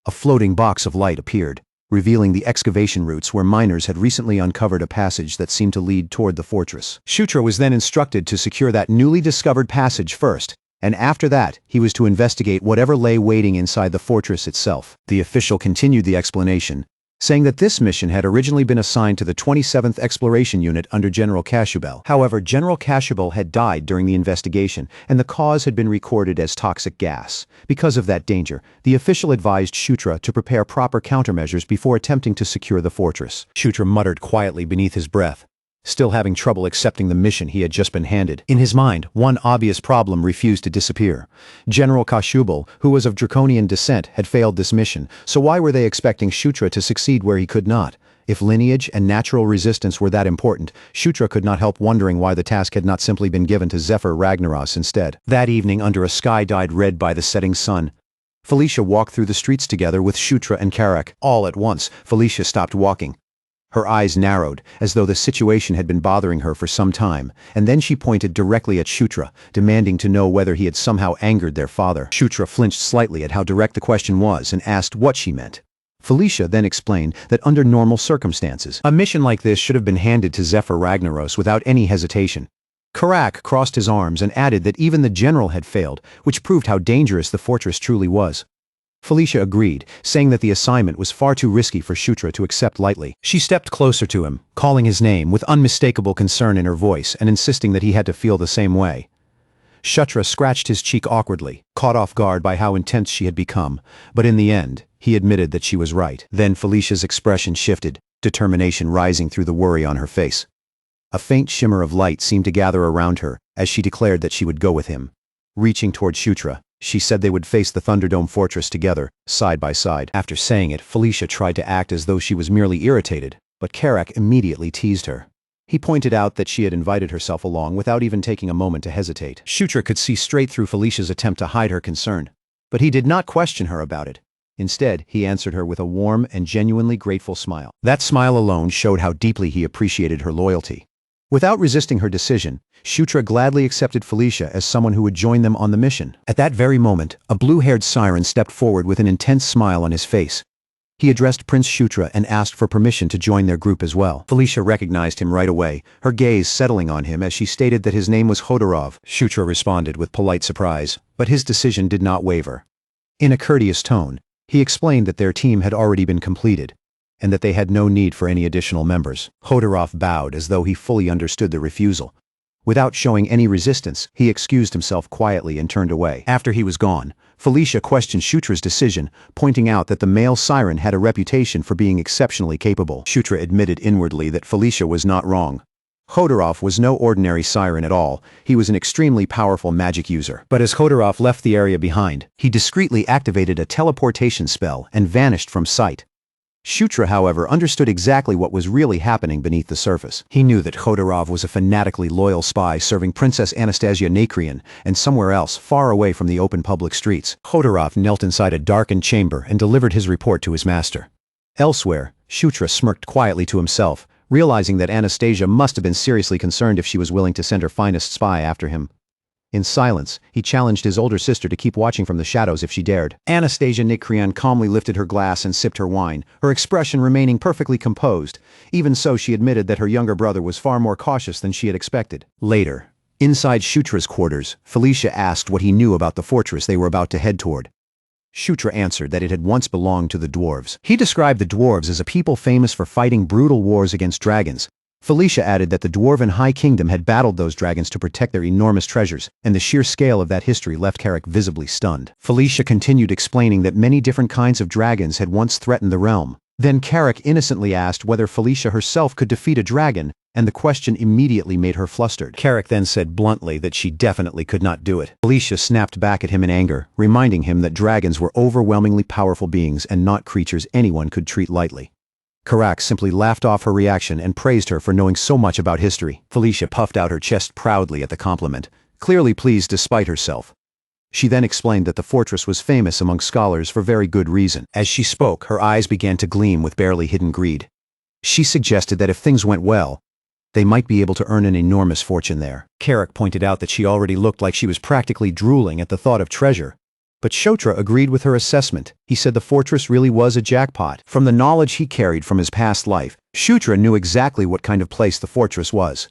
a floating box of light appeared, revealing the excavation routes where miners had recently uncovered a passage that seemed to lead toward the fortress. Shutra was then instructed to secure that newly discovered passage first, and after that, he was to investigate whatever lay waiting inside the fortress itself. The official continued the explanation, saying that this mission had originally been assigned to the 27th Exploration Unit under General Kashubel. However, General Kashubel had died during the investigation, and the cause had been recorded as toxic gas. Because of that danger, the official advised Shutra to prepare proper countermeasures before attempting to secure the fortress. Shutra muttered quietly beneath his breath, still having trouble accepting the mission he had just been handed. In his mind, one obvious problem refused to disappear. General Kashubel, who was of Draconian descent, had failed this mission, so why were they expecting Shutra to succeed where he could not? If lineage and natural resistance were that important, Shutra could not help wondering why the task had not simply been given to Zephyr Ragnaros instead. That evening, under a sky dyed red by the setting sun, Felicia walked through the streets together with Shutra and Karak. All at once, Felicia stopped walking. Her eyes narrowed, as though the situation had been bothering her for some time, and then she pointed directly at Shutra, demanding to know whether he had somehow angered their father. Shutra flinched slightly at how direct the question was and asked what she meant. Felicia then explained that under normal circumstances, a mission like this should have been handed to Zephyr Ragnaros without any hesitation. Karak crossed his arms and added that even the general had failed, which proved how dangerous the fortress truly was. Felicia agreed, saying that the assignment was far too risky for Shutra to accept lightly. She stepped closer to him, calling his name with unmistakable concern in her voice and insisting that he had to feel the same way. Shutra scratched his cheek awkwardly, caught off guard by how intense she had become, but in the end, he admitted that she was right. Then Felicia's expression shifted, determination rising through the worry on her face. A faint shimmer of light seemed to gather around her as she declared that she would go with him. Reaching toward Shutra, she said they would face the Thunderdome fortress together, side by side. After saying it, Felicia tried to act as though she was merely irritated, but Karak immediately teased her. He pointed out that she had invited herself along without even taking a moment to hesitate. Shutra could see straight through Felicia's attempt to hide her concern, but he did not question her about it. Instead, he answered her with a warm and genuinely grateful smile. That smile alone showed how deeply he appreciated her loyalty. Without resisting her decision, Shutra gladly accepted Felicia as someone who would join them on the mission. At that very moment, a blue-haired siren stepped forward with an intense smile on his face. He addressed Prince Shutra and asked for permission to join their group as well. Felicia recognized him right away, her gaze settling on him as she stated that his name was Hodorov. Shutra responded with polite surprise, but his decision did not waver. In a courteous tone, he explained that their team had already been completed, and that they had no need for any additional members. Hodorov bowed as though he fully understood the refusal. Without showing any resistance, he excused himself quietly and turned away. After he was gone, Felicia questioned Shutra's decision, pointing out that the male siren had a reputation for being exceptionally capable. Shutra admitted inwardly that Felicia was not wrong. Hodorov was no ordinary siren at all. He was an extremely powerful magic user. But as Hodorov left the area behind, he discreetly activated a teleportation spell and vanished from sight. Shutra, however, understood exactly what was really happening beneath the surface. He knew that Hodorov was a fanatically loyal spy serving Princess Anastasia Nakrian, and somewhere else, far away from the open public streets. Hodorov knelt inside a darkened chamber and delivered his report to his master. Elsewhere, Shutra smirked quietly to himself, realizing that Anastasia must have been seriously concerned if she was willing to send her finest spy after him. In silence, he challenged his older sister to keep watching from the shadows if she dared. Anastasia Nikrian calmly lifted her glass and sipped her wine, her expression remaining perfectly composed. Even so, she admitted that her younger brother was far more cautious than she had expected. Later, inside Shutra's quarters, Felicia asked what he knew about the fortress they were about to head toward. Shutra answered that it had once belonged to the dwarves. He described the dwarves as a people famous for fighting brutal wars against dragons. Felicia added that the Dwarven High Kingdom had battled those dragons to protect their enormous treasures, and the sheer scale of that history left Karak visibly stunned. Felicia continued explaining that many different kinds of dragons had once threatened the realm. Then Karak innocently asked whether Felicia herself could defeat a dragon, and the question immediately made her flustered. Karak then said bluntly that she definitely could not do it. Felicia snapped back at him in anger, reminding him that dragons were overwhelmingly powerful beings and not creatures anyone could treat lightly. Karak simply laughed off her reaction and praised her for knowing so much about history. Felicia puffed out her chest proudly at the compliment, clearly pleased despite herself. She then explained that the fortress was famous among scholars for very good reason. As she spoke, her eyes began to gleam with barely hidden greed. She suggested that if things went well, they might be able to earn an enormous fortune there. Karak pointed out that she already looked like she was practically drooling at the thought of treasure. But Shutra agreed with her assessment. He said the fortress really was a jackpot. From the knowledge he carried from his past life, Shutra knew exactly what kind of place the fortress was.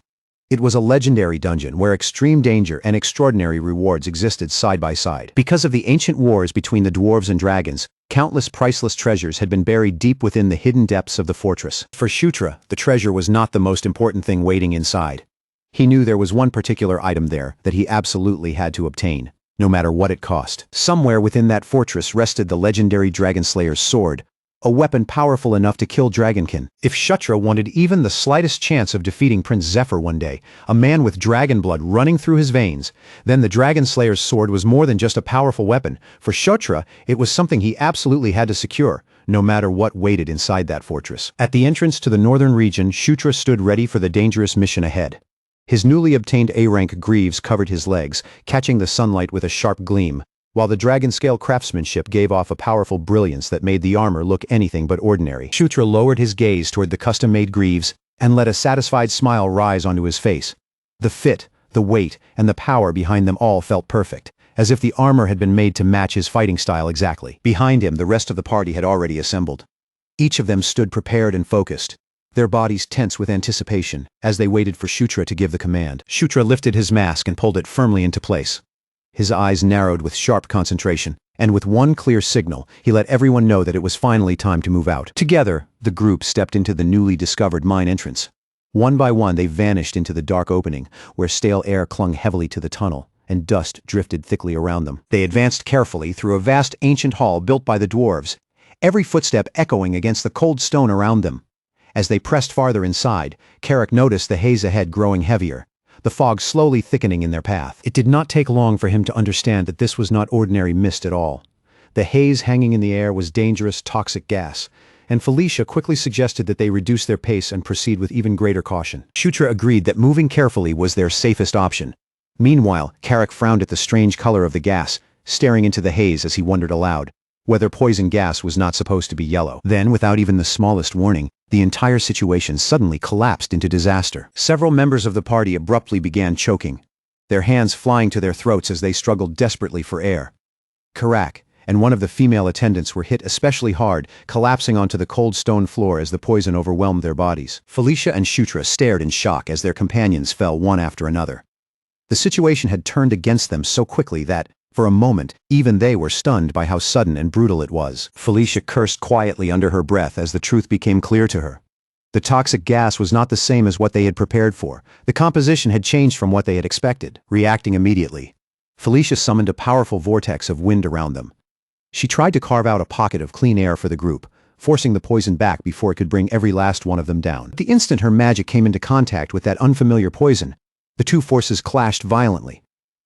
It was a legendary dungeon where extreme danger and extraordinary rewards existed side by side. Because of the ancient wars between the dwarves and dragons, countless priceless treasures had been buried deep within the hidden depths of the fortress. For Shutra, the treasure was not the most important thing waiting inside. He knew there was one particular item there that he absolutely had to obtain, no matter what it cost. Somewhere within that fortress rested the legendary Dragon Slayer's sword, a weapon powerful enough to kill Dragonkin. If Shutra wanted even the slightest chance of defeating Prince Zephyr one day, a man with dragon blood running through his veins, then the Dragon Slayer's sword was more than just a powerful weapon. For Shutra, it was something he absolutely had to secure, no matter what waited inside that fortress. At the entrance to the northern region, Shutra stood ready for the dangerous mission ahead. His newly obtained A-rank greaves covered his legs, catching the sunlight with a sharp gleam, while the dragon-scale craftsmanship gave off a powerful brilliance that made the armor look anything but ordinary. Shutra lowered his gaze toward the custom-made greaves and let a satisfied smile rise onto his face. The fit, the weight, and the power behind them all felt perfect, as if the armor had been made to match his fighting style exactly. Behind him, the rest of the party had already assembled. Each of them stood prepared and focused, their bodies tense with anticipation, as they waited for Shutra to give the command. Shutra lifted his mask and pulled it firmly into place. His eyes narrowed with sharp concentration, and with one clear signal, he let everyone know that it was finally time to move out. Together, the group stepped into the newly discovered mine entrance. One by one, they vanished into the dark opening, where stale air clung heavily to the tunnel, and dust drifted thickly around them. They advanced carefully through a vast ancient hall built by the dwarves, every footstep echoing against the cold stone around them. As they pressed farther inside, Carrick noticed the haze ahead growing heavier, the fog slowly thickening in their path. It did not take long for him to understand that this was not ordinary mist at all. The haze hanging in the air was dangerous, toxic gas, and Felicia quickly suggested that they reduce their pace and proceed with even greater caution. Shutra agreed that moving carefully was their safest option. Meanwhile, Carrick frowned at the strange color of the gas, staring into the haze as he wondered aloud whether poison gas was not supposed to be yellow. Then, without even the smallest warning, the entire situation suddenly collapsed into disaster. Several members of the party abruptly began choking, their hands flying to their throats as they struggled desperately for air. Carrick and one of the female attendants were hit especially hard, collapsing onto the cold stone floor as the poison overwhelmed their bodies. Felicia and Shutra stared in shock as their companions fell one after another. The situation had turned against them so quickly that, for a moment, even they were stunned by how sudden and brutal it was. Felicia cursed quietly under her breath as the truth became clear to her. The toxic gas was not the same as what they had prepared for. The composition had changed from what they had expected. Reacting immediately, Felicia summoned a powerful vortex of wind around them. She tried to carve out a pocket of clean air for the group, forcing the poison back before it could bring every last one of them down. The instant her magic came into contact with that unfamiliar poison, the two forces clashed violently,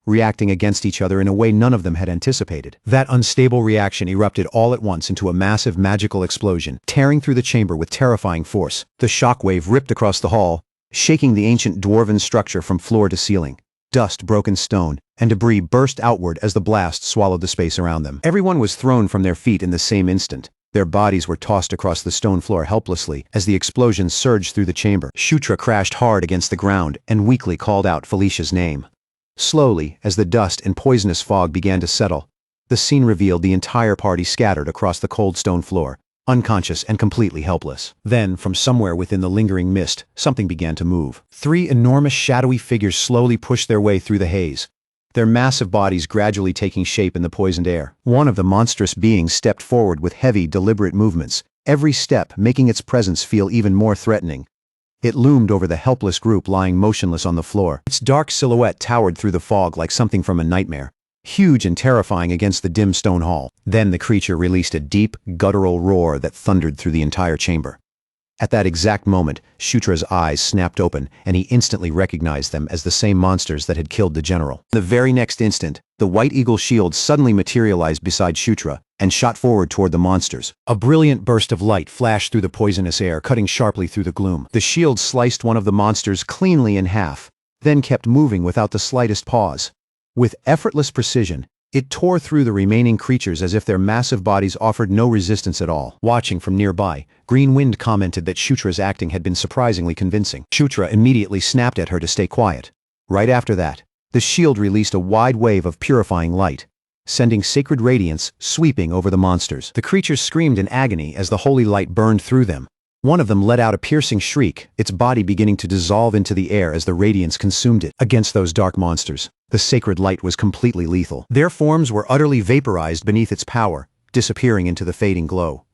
reacting against each other in a way none of them had anticipated. That unstable reaction erupted all at once into a massive magical explosion, tearing through the chamber with terrifying force. The shockwave ripped across the hall, shaking the ancient dwarven structure from floor to ceiling. Dust, broken stone, and debris burst outward as the blast swallowed the space around them. Everyone was thrown from their feet in the same instant. Their bodies were tossed across the stone floor helplessly as the explosion surged through the chamber. Shutra crashed hard against the ground and weakly called out Felicia's name. Slowly, as the dust and poisonous fog began to settle, the scene revealed the entire party scattered across the cold stone floor, unconscious and completely helpless. Then, from somewhere within the lingering mist, something began to move. Three enormous shadowy figures slowly pushed their way through the haze, their massive bodies gradually taking shape in the poisoned air. One of the monstrous beings stepped forward with heavy, deliberate movements, every step making its presence feel even more threatening. It loomed over the helpless group lying motionless on the floor. Its dark silhouette towered through the fog like something from a nightmare, huge and terrifying against the dim stone hall. Then the creature released a deep, guttural roar that thundered through the entire chamber. At that exact moment, Shutra's eyes snapped open, and he instantly recognized them as the same monsters that had killed the general. The very next instant, the White Eagle shield suddenly materialized beside Shutra and shot forward toward the monsters. A brilliant burst of light flashed through the poisonous air, cutting sharply through the gloom. The shield sliced one of the monsters cleanly in half, then kept moving without the slightest pause. With effortless precision, it tore through the remaining creatures as if their massive bodies offered no resistance at all. Watching from nearby, Green Wind commented that Shutra's acting had been surprisingly convincing. Shutra immediately snapped at her to stay quiet. Right after that, the shield released a wide wave of purifying light, sending sacred radiance sweeping over the monsters. The creatures screamed in agony as the holy light burned through them. One of them let out a piercing shriek, its body beginning to dissolve into the air as the radiance consumed it. Against those dark monsters, the sacred light was completely lethal. Their forms were utterly vaporized beneath its power, disappearing into the fading glow.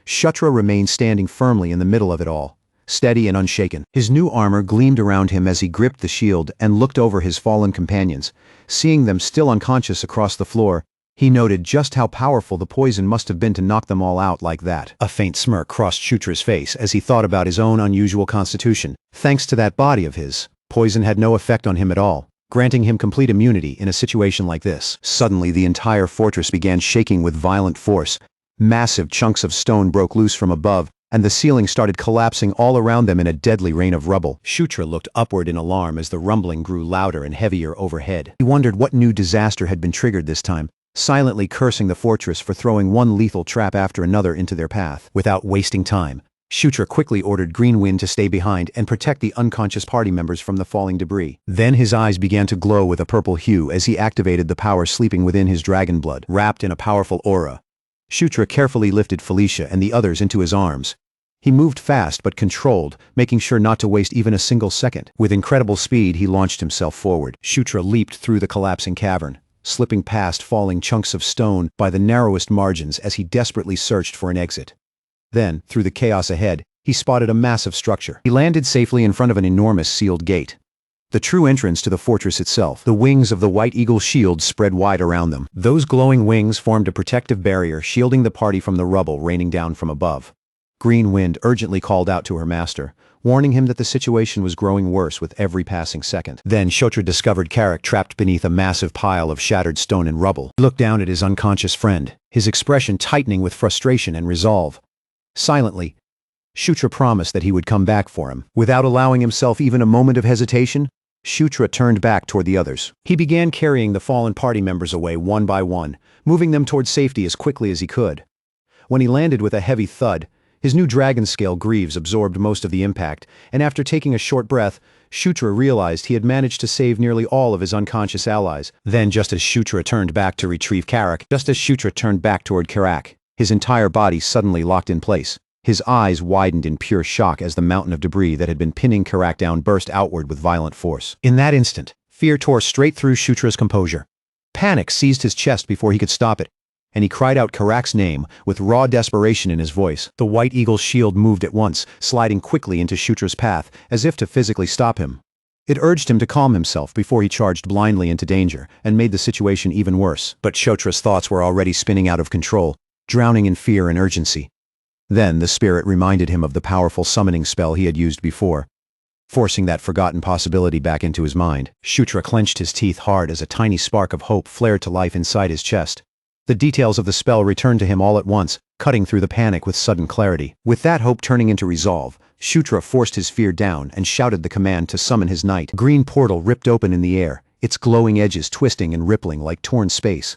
Shutra remained standing firmly in the middle of it all, steady and unshaken. His new armor gleamed around him as he gripped the shield and looked over his fallen companions. Seeing them still unconscious across the floor, he noted just how powerful the poison must have been to knock them all out like that. A faint smirk crossed Shutra's face as he thought about his own unusual constitution. Thanks to that body of his, poison had no effect on him at all, granting him complete immunity in a situation like this. Suddenly, the entire fortress began shaking with violent force, Massive chunks of stone broke loose from above, and the ceiling started collapsing all around them in a deadly rain of rubble. Shutra looked upward in alarm as the rumbling grew louder and heavier overhead. He wondered what new disaster had been triggered this time, silently cursing the fortress for throwing one lethal trap after another into their path. Without wasting time, Shutra quickly ordered Green Wind to stay behind and protect the unconscious party members from the falling debris. Then his eyes began to glow with a purple hue as he activated the power sleeping within his dragon blood. Wrapped in a powerful aura, Shutra carefully lifted Felicia and the others into his arms. He moved fast but controlled, making sure not to waste even a single second. With incredible speed, he launched himself forward. Shutra leaped through the collapsing cavern, slipping past falling chunks of stone by the narrowest margins as he desperately searched for an exit. Then, through the chaos ahead, he spotted a massive structure. He landed safely in front of an enormous sealed gate. The true entrance to the fortress itself. The wings of the White Eagle shield spread wide around them. Those glowing wings formed a protective barrier shielding the party from the rubble raining down from above. Green Wind urgently called out to her master, warning him that the situation was growing worse with every passing second. Then Shutra discovered Karak trapped beneath a massive pile of shattered stone and rubble. He looked down at his unconscious friend, his expression tightening with frustration and resolve. Silently, Shutra promised that he would come back for him. Without allowing himself even a moment of hesitation, Shutra turned back toward the others. He began carrying the fallen party members away one by one, moving them toward safety as quickly as he could. When he landed with a heavy thud, his new dragon scale greaves absorbed most of the impact, and after taking a short breath, Shutra realized he had managed to save nearly all of his unconscious allies. Then, just as Shutra turned back to retrieve Karak, toward Karak, his entire body suddenly locked in place. His eyes widened in pure shock as the mountain of debris that had been pinning Karak down burst outward with violent force. In that instant, fear tore straight through Shutra's composure. Panic seized his chest before he could stop it, and he cried out Karak's name with raw desperation in his voice. The White Eagle's shield moved at once, sliding quickly into Shutra's path, as if to physically stop him. It urged him to calm himself before he charged blindly into danger, and made the situation even worse. But Shutra's thoughts were already spinning out of control, drowning in fear and urgency. Then the spirit reminded him of the powerful summoning spell he had used before, forcing that forgotten possibility back into his mind. Shutra clenched his teeth hard as a tiny spark of hope flared to life inside his chest. The details of the spell returned to him all at once, cutting through the panic with sudden clarity. With that hope turning into resolve, Shutra forced his fear down and shouted the command to summon his knight. A green portal ripped open in the air, its glowing edges twisting and rippling like torn space.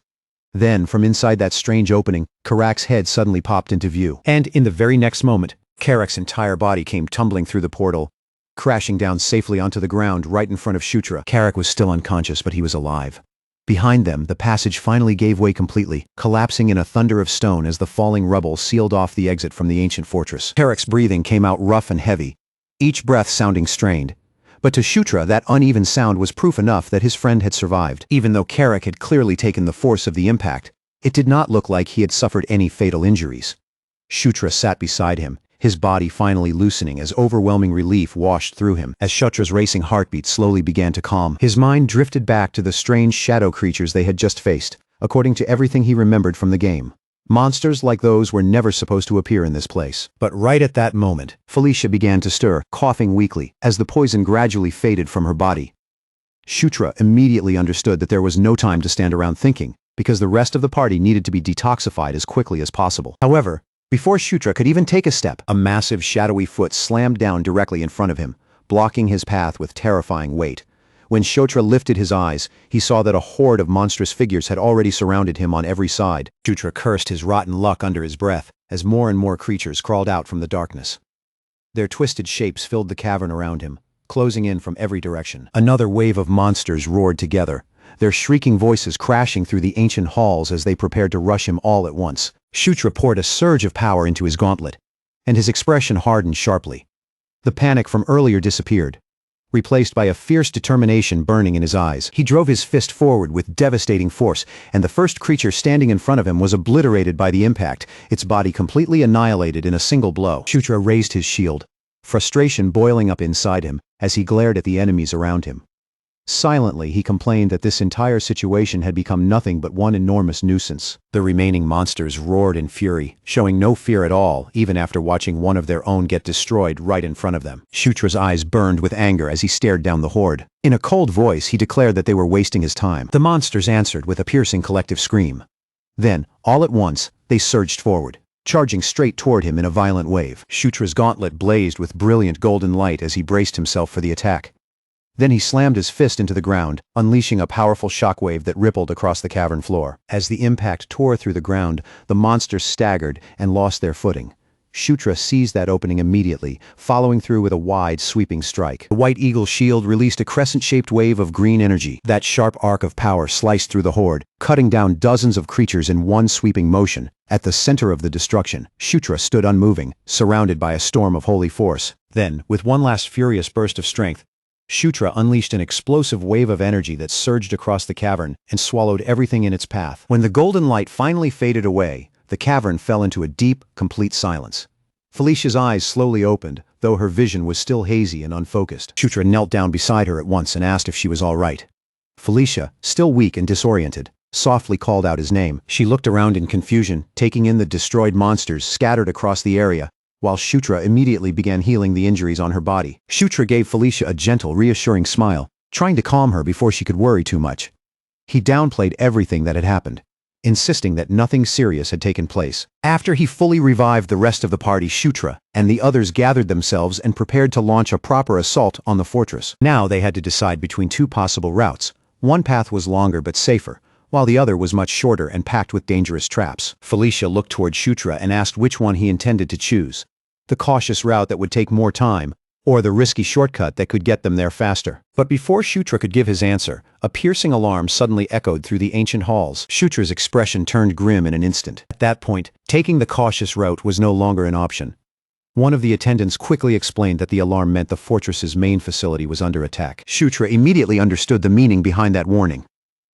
Then, from inside that strange opening, Karak's head suddenly popped into view. And in the very next moment, Karak's entire body came tumbling through the portal, crashing down safely onto the ground right in front of Shutra. Karak was still unconscious, but he was alive. Behind them, the passage finally gave way completely, collapsing in a thunder of stone as the falling rubble sealed off the exit from the ancient fortress. Karak's breathing came out rough and heavy, each breath sounding strained. But to Shutra, that uneven sound was proof enough that his friend had survived. Even though Karak had clearly taken the force of the impact, it did not look like he had suffered any fatal injuries. Shutra sat beside him, his body finally loosening as overwhelming relief washed through him. As Shutra's racing heartbeat slowly began to calm, his mind drifted back to the strange shadow creatures they had just faced, according to everything he remembered from the game. Monsters like those were never supposed to appear in this place. But right at that moment, Felicia began to stir, coughing weakly, as the poison gradually faded from her body. Shutra immediately understood that there was no time to stand around thinking, because the rest of the party needed to be detoxified as quickly as possible. However, before Shutra could even take a step, a massive shadowy foot slammed down directly in front of him, blocking his path with terrifying weight. When Shutra lifted his eyes, he saw that a horde of monstrous figures had already surrounded him on every side. Shutra cursed his rotten luck under his breath, as more and more creatures crawled out from the darkness. Their twisted shapes filled the cavern around him, closing in from every direction. Another wave of monsters roared together, their shrieking voices crashing through the ancient halls as they prepared to rush him all at once. Shutra poured a surge of power into his gauntlet, and his expression hardened sharply. The panic from earlier disappeared, replaced by a fierce determination burning in his eyes. He drove his fist forward with devastating force, and the first creature standing in front of him was obliterated by the impact, its body completely annihilated in a single blow. Shutra raised his shield, frustration boiling up inside him as he glared at the enemies around him. Silently, he complained that this entire situation had become nothing but one enormous nuisance. The remaining monsters roared in fury, showing no fear at all, even after watching one of their own get destroyed right in front of them. Shutra's eyes burned with anger as he stared down the horde. In a cold voice, he declared that they were wasting his time. The monsters answered with a piercing collective scream. Then, all at once, they surged forward, charging straight toward him in a violent wave. Shutra's gauntlet blazed with brilliant golden light as he braced himself for the attack. Then he slammed his fist into the ground, unleashing a powerful shockwave that rippled across the cavern floor. As the impact tore through the ground, the monsters staggered and lost their footing. Shutra seized that opening immediately, following through with a wide, sweeping strike. The White Eagle shield released a crescent-shaped wave of green energy. That sharp arc of power sliced through the horde, cutting down dozens of creatures in one sweeping motion. At the center of the destruction, Shutra stood unmoving, surrounded by a storm of holy force. Then, with one last furious burst of strength, Shutra unleashed an explosive wave of energy that surged across the cavern and swallowed everything in its path. When the golden light finally faded away, the cavern fell into a deep, complete silence. Felicia's eyes slowly opened, though her vision was still hazy and unfocused. Shutra knelt down beside her at once and asked if she was all right. Felicia, still weak and disoriented, softly called out his name. She looked around in confusion, taking in the destroyed monsters scattered across the area, while Shutra immediately began healing the injuries on her body. Shutra gave Felicia a gentle, reassuring smile, trying to calm her before she could worry too much. He downplayed everything that had happened, insisting that nothing serious had taken place. After he fully revived the rest of the party, Shutra and the others gathered themselves and prepared to launch a proper assault on the fortress. Now they had to decide between two possible routes. One path was longer but safer, while the other was much shorter and packed with dangerous traps. Felicia looked toward Shutra and asked which one he intended to choose: the cautious route that would take more time, or the risky shortcut that could get them there faster. But before Shutra could give his answer, a piercing alarm suddenly echoed through the ancient halls. Shutra's expression turned grim in an instant. At that point, taking the cautious route was no longer an option. One of the attendants quickly explained that the alarm meant the fortress's main facility was under attack. Shutra immediately understood the meaning behind that warning.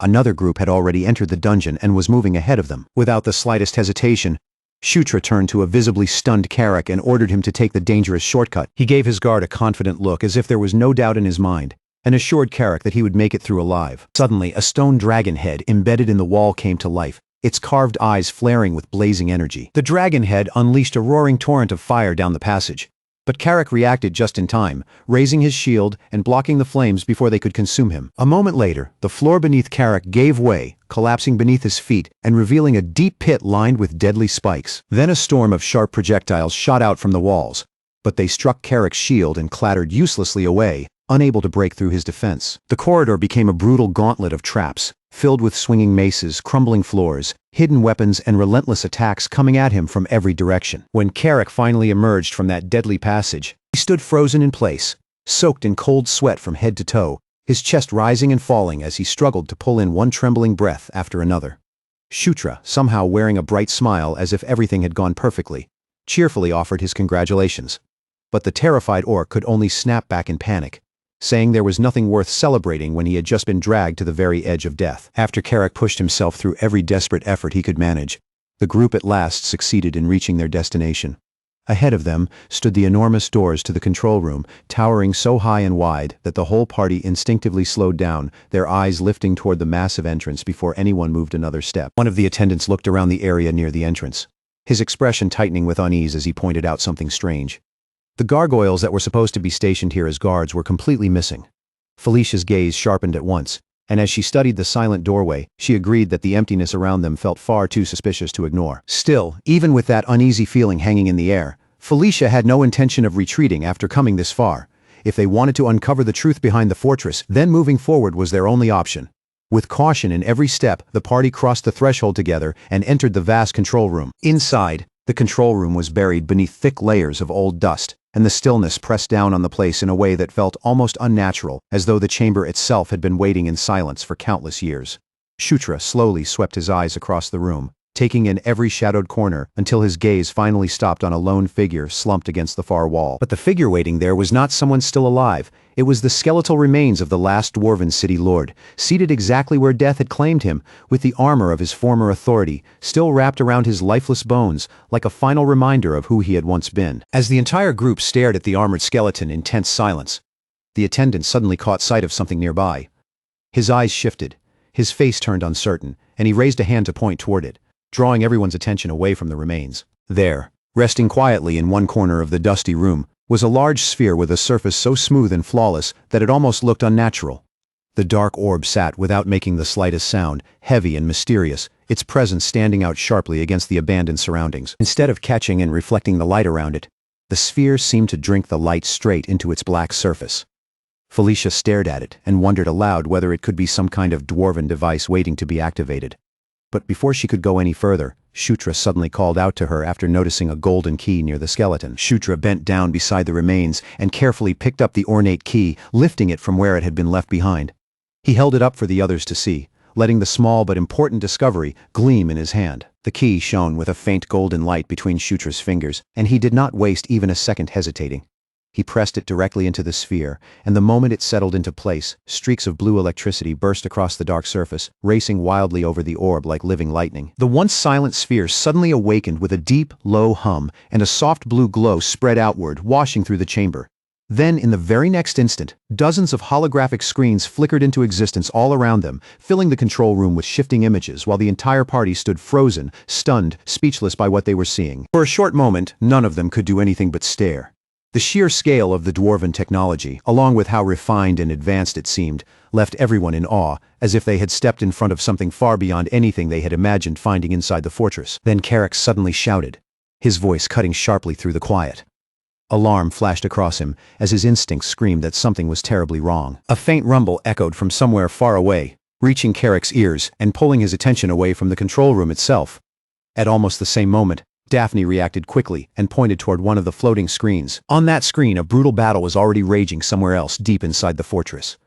Another group had already entered the dungeon and was moving ahead of them. Without the slightest hesitation, Shutra turned to a visibly stunned Carrick and ordered him to take the dangerous shortcut. He gave his guard a confident look as if there was no doubt in his mind, and assured Carrick that he would make it through alive. Suddenly, a stone dragon head embedded in the wall came to life, its carved eyes flaring with blazing energy. The dragon head unleashed a roaring torrent of fire down the passage, but Carrick reacted just in time, raising his shield and blocking the flames before they could consume him. A moment later, the floor beneath Carrick gave way, collapsing beneath his feet and revealing a deep pit lined with deadly spikes. Then a storm of sharp projectiles shot out from the walls, but they struck Carrick's shield and clattered uselessly away, unable to break through his defense. The corridor became a brutal gauntlet of traps, filled with swinging maces, crumbling floors, hidden weapons, and relentless attacks coming at him from every direction. When Carrick finally emerged from that deadly passage, he stood frozen in place, soaked in cold sweat from head to toe, his chest rising and falling as he struggled to pull in one trembling breath after another. Shutra, somehow wearing a bright smile as if everything had gone perfectly, cheerfully offered his congratulations. But the terrified orc could only snap back in panic, saying there was nothing worth celebrating when he had just been dragged to the very edge of death. After Carrick pushed himself through every desperate effort he could manage, the group at last succeeded in reaching their destination. Ahead of them stood the enormous doors to the control room, towering so high and wide that the whole party instinctively slowed down, their eyes lifting toward the massive entrance before anyone moved another step. One of the attendants looked around the area near the entrance, his expression tightening with unease as he pointed out something strange. The gargoyles that were supposed to be stationed here as guards were completely missing. Felicia's gaze sharpened at once, and as she studied the silent doorway, she agreed that the emptiness around them felt far too suspicious to ignore. Still, even with that uneasy feeling hanging in the air, Felicia had no intention of retreating after coming this far. If they wanted to uncover the truth behind the fortress, then moving forward was their only option. With caution in every step, the party crossed the threshold together and entered the vast control room. Inside, the control room was buried beneath thick layers of old dust, and the stillness pressed down on the place in a way that felt almost unnatural, as though the chamber itself had been waiting in silence for countless years. Shutra slowly swept his eyes across the room, taking in every shadowed corner until his gaze finally stopped on a lone figure slumped against the far wall. But the figure waiting there was not someone still alive. It was the skeletal remains of the last dwarven city lord, seated exactly where death had claimed him, with the armor of his former authority still wrapped around his lifeless bones, like a final reminder of who he had once been. As the entire group stared at the armored skeleton in tense silence, the attendant suddenly caught sight of something nearby. His eyes shifted, his face turned uncertain, and he raised a hand to point toward it, drawing everyone's attention away from the remains. There, resting quietly in one corner of the dusty room, was a large sphere with a surface so smooth and flawless that it almost looked unnatural. The dark orb sat without making the slightest sound, heavy and mysterious, its presence standing out sharply against the abandoned surroundings. Instead of catching and reflecting the light around it, the sphere seemed to drink the light straight into its black surface. Felicia stared at it and wondered aloud whether it could be some kind of dwarven device waiting to be activated. But before she could go any further, Shutra suddenly called out to her after noticing a golden key near the skeleton. Shutra bent down beside the remains and carefully picked up the ornate key, lifting it from where it had been left behind. He held it up for the others to see, letting the small but important discovery gleam in his hand. The key shone with a faint golden light between Shutra's fingers, and he did not waste even a second hesitating. He pressed it directly into the sphere, and the moment it settled into place, streaks of blue electricity burst across the dark surface, racing wildly over the orb like living lightning. The once silent sphere suddenly awakened with a deep, low hum, and a soft blue glow spread outward, washing through the chamber. Then, in the very next instant, dozens of holographic screens flickered into existence all around them, filling the control room with shifting images, while the entire party stood frozen, stunned, speechless by what they were seeing. For a short moment, none of them could do anything but stare. The sheer scale of the dwarven technology, along with how refined and advanced it seemed, left everyone in awe, as if they had stepped in front of something far beyond anything they had imagined finding inside the fortress. Then Carrick suddenly shouted, his voice cutting sharply through the quiet. Alarm flashed across him as his instincts screamed that something was terribly wrong. A faint rumble echoed from somewhere far away, reaching Carrick's ears and pulling his attention away from the control room itself. At almost the same moment, Daphne reacted quickly and pointed toward one of the floating screens. On that screen, a brutal battle was already raging somewhere else deep inside the fortress.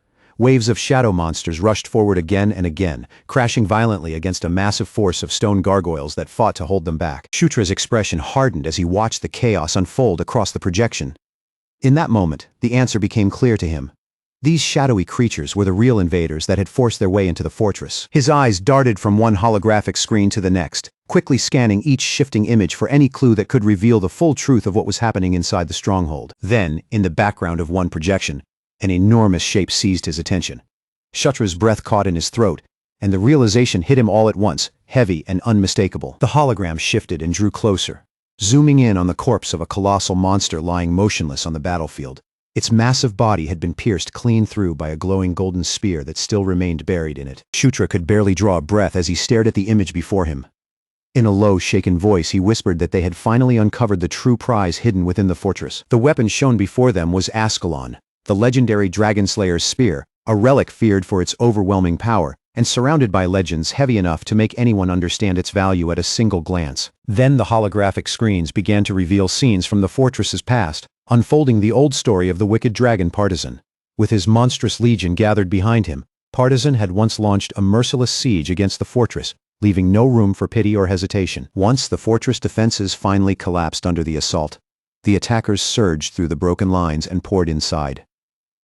Waves of shadow monsters rushed forward again and again, crashing violently against a massive force of stone gargoyles that fought to hold them back. Shutra's expression hardened as he watched the chaos unfold across the projection. In that moment, the answer became clear to him. These shadowy creatures were the real invaders that had forced their way into the fortress. His eyes darted from one holographic screen to the next, quickly scanning each shifting image for any clue that could reveal the full truth of what was happening inside the stronghold. Then, in the background of one projection, an enormous shape seized his attention. Shutra's breath caught in his throat, and the realization hit him all at once, heavy and unmistakable. The hologram shifted and drew closer, zooming in on the corpse of a colossal monster lying motionless on the battlefield. Its massive body had been pierced clean through by a glowing golden spear that still remained buried in it. Shutra could barely draw a breath as he stared at the image before him. In a low, shaken voice, he whispered that they had finally uncovered the true prize hidden within the fortress. The weapon shown before them was Ascalon, the legendary Dragon Slayer's spear, a relic feared for its overwhelming power, and surrounded by legends heavy enough to make anyone understand its value at a single glance. Then the holographic screens began to reveal scenes from the fortress's past, unfolding the old story of the wicked dragon Partisan. With his monstrous legion gathered behind him, Partisan had once launched a merciless siege against the fortress, leaving no room for pity or hesitation. Once the fortress defenses finally collapsed under the assault, the attackers surged through the broken lines and poured inside.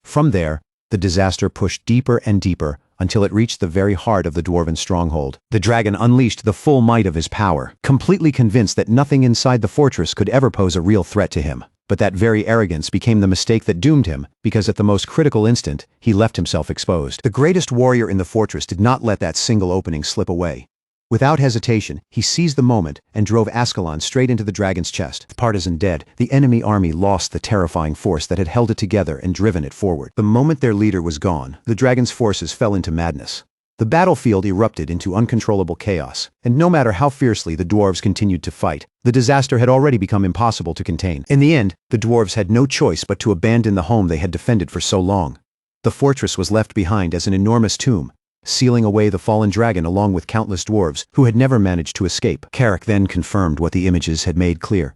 From there, the disaster pushed deeper and deeper until it reached the very heart of the dwarven stronghold. The dragon unleashed the full might of his power, completely convinced that nothing inside the fortress could ever pose a real threat to him. But that very arrogance became the mistake that doomed him, because at the most critical instant, he left himself exposed. The greatest warrior in the fortress did not let that single opening slip away. Without hesitation, he seized the moment and drove Ascalon straight into the dragon's chest. With Partisan dead, the enemy army lost the terrifying force that had held it together and driven it forward. The moment their leader was gone, the dragon's forces fell into madness. The battlefield erupted into uncontrollable chaos, and no matter how fiercely the dwarves continued to fight, the disaster had already become impossible to contain. In the end, the dwarves had no choice but to abandon the home they had defended for so long. The fortress was left behind as an enormous tomb, sealing away the fallen dragon along with countless dwarves who had never managed to escape. Carrick then confirmed what the images had made clear.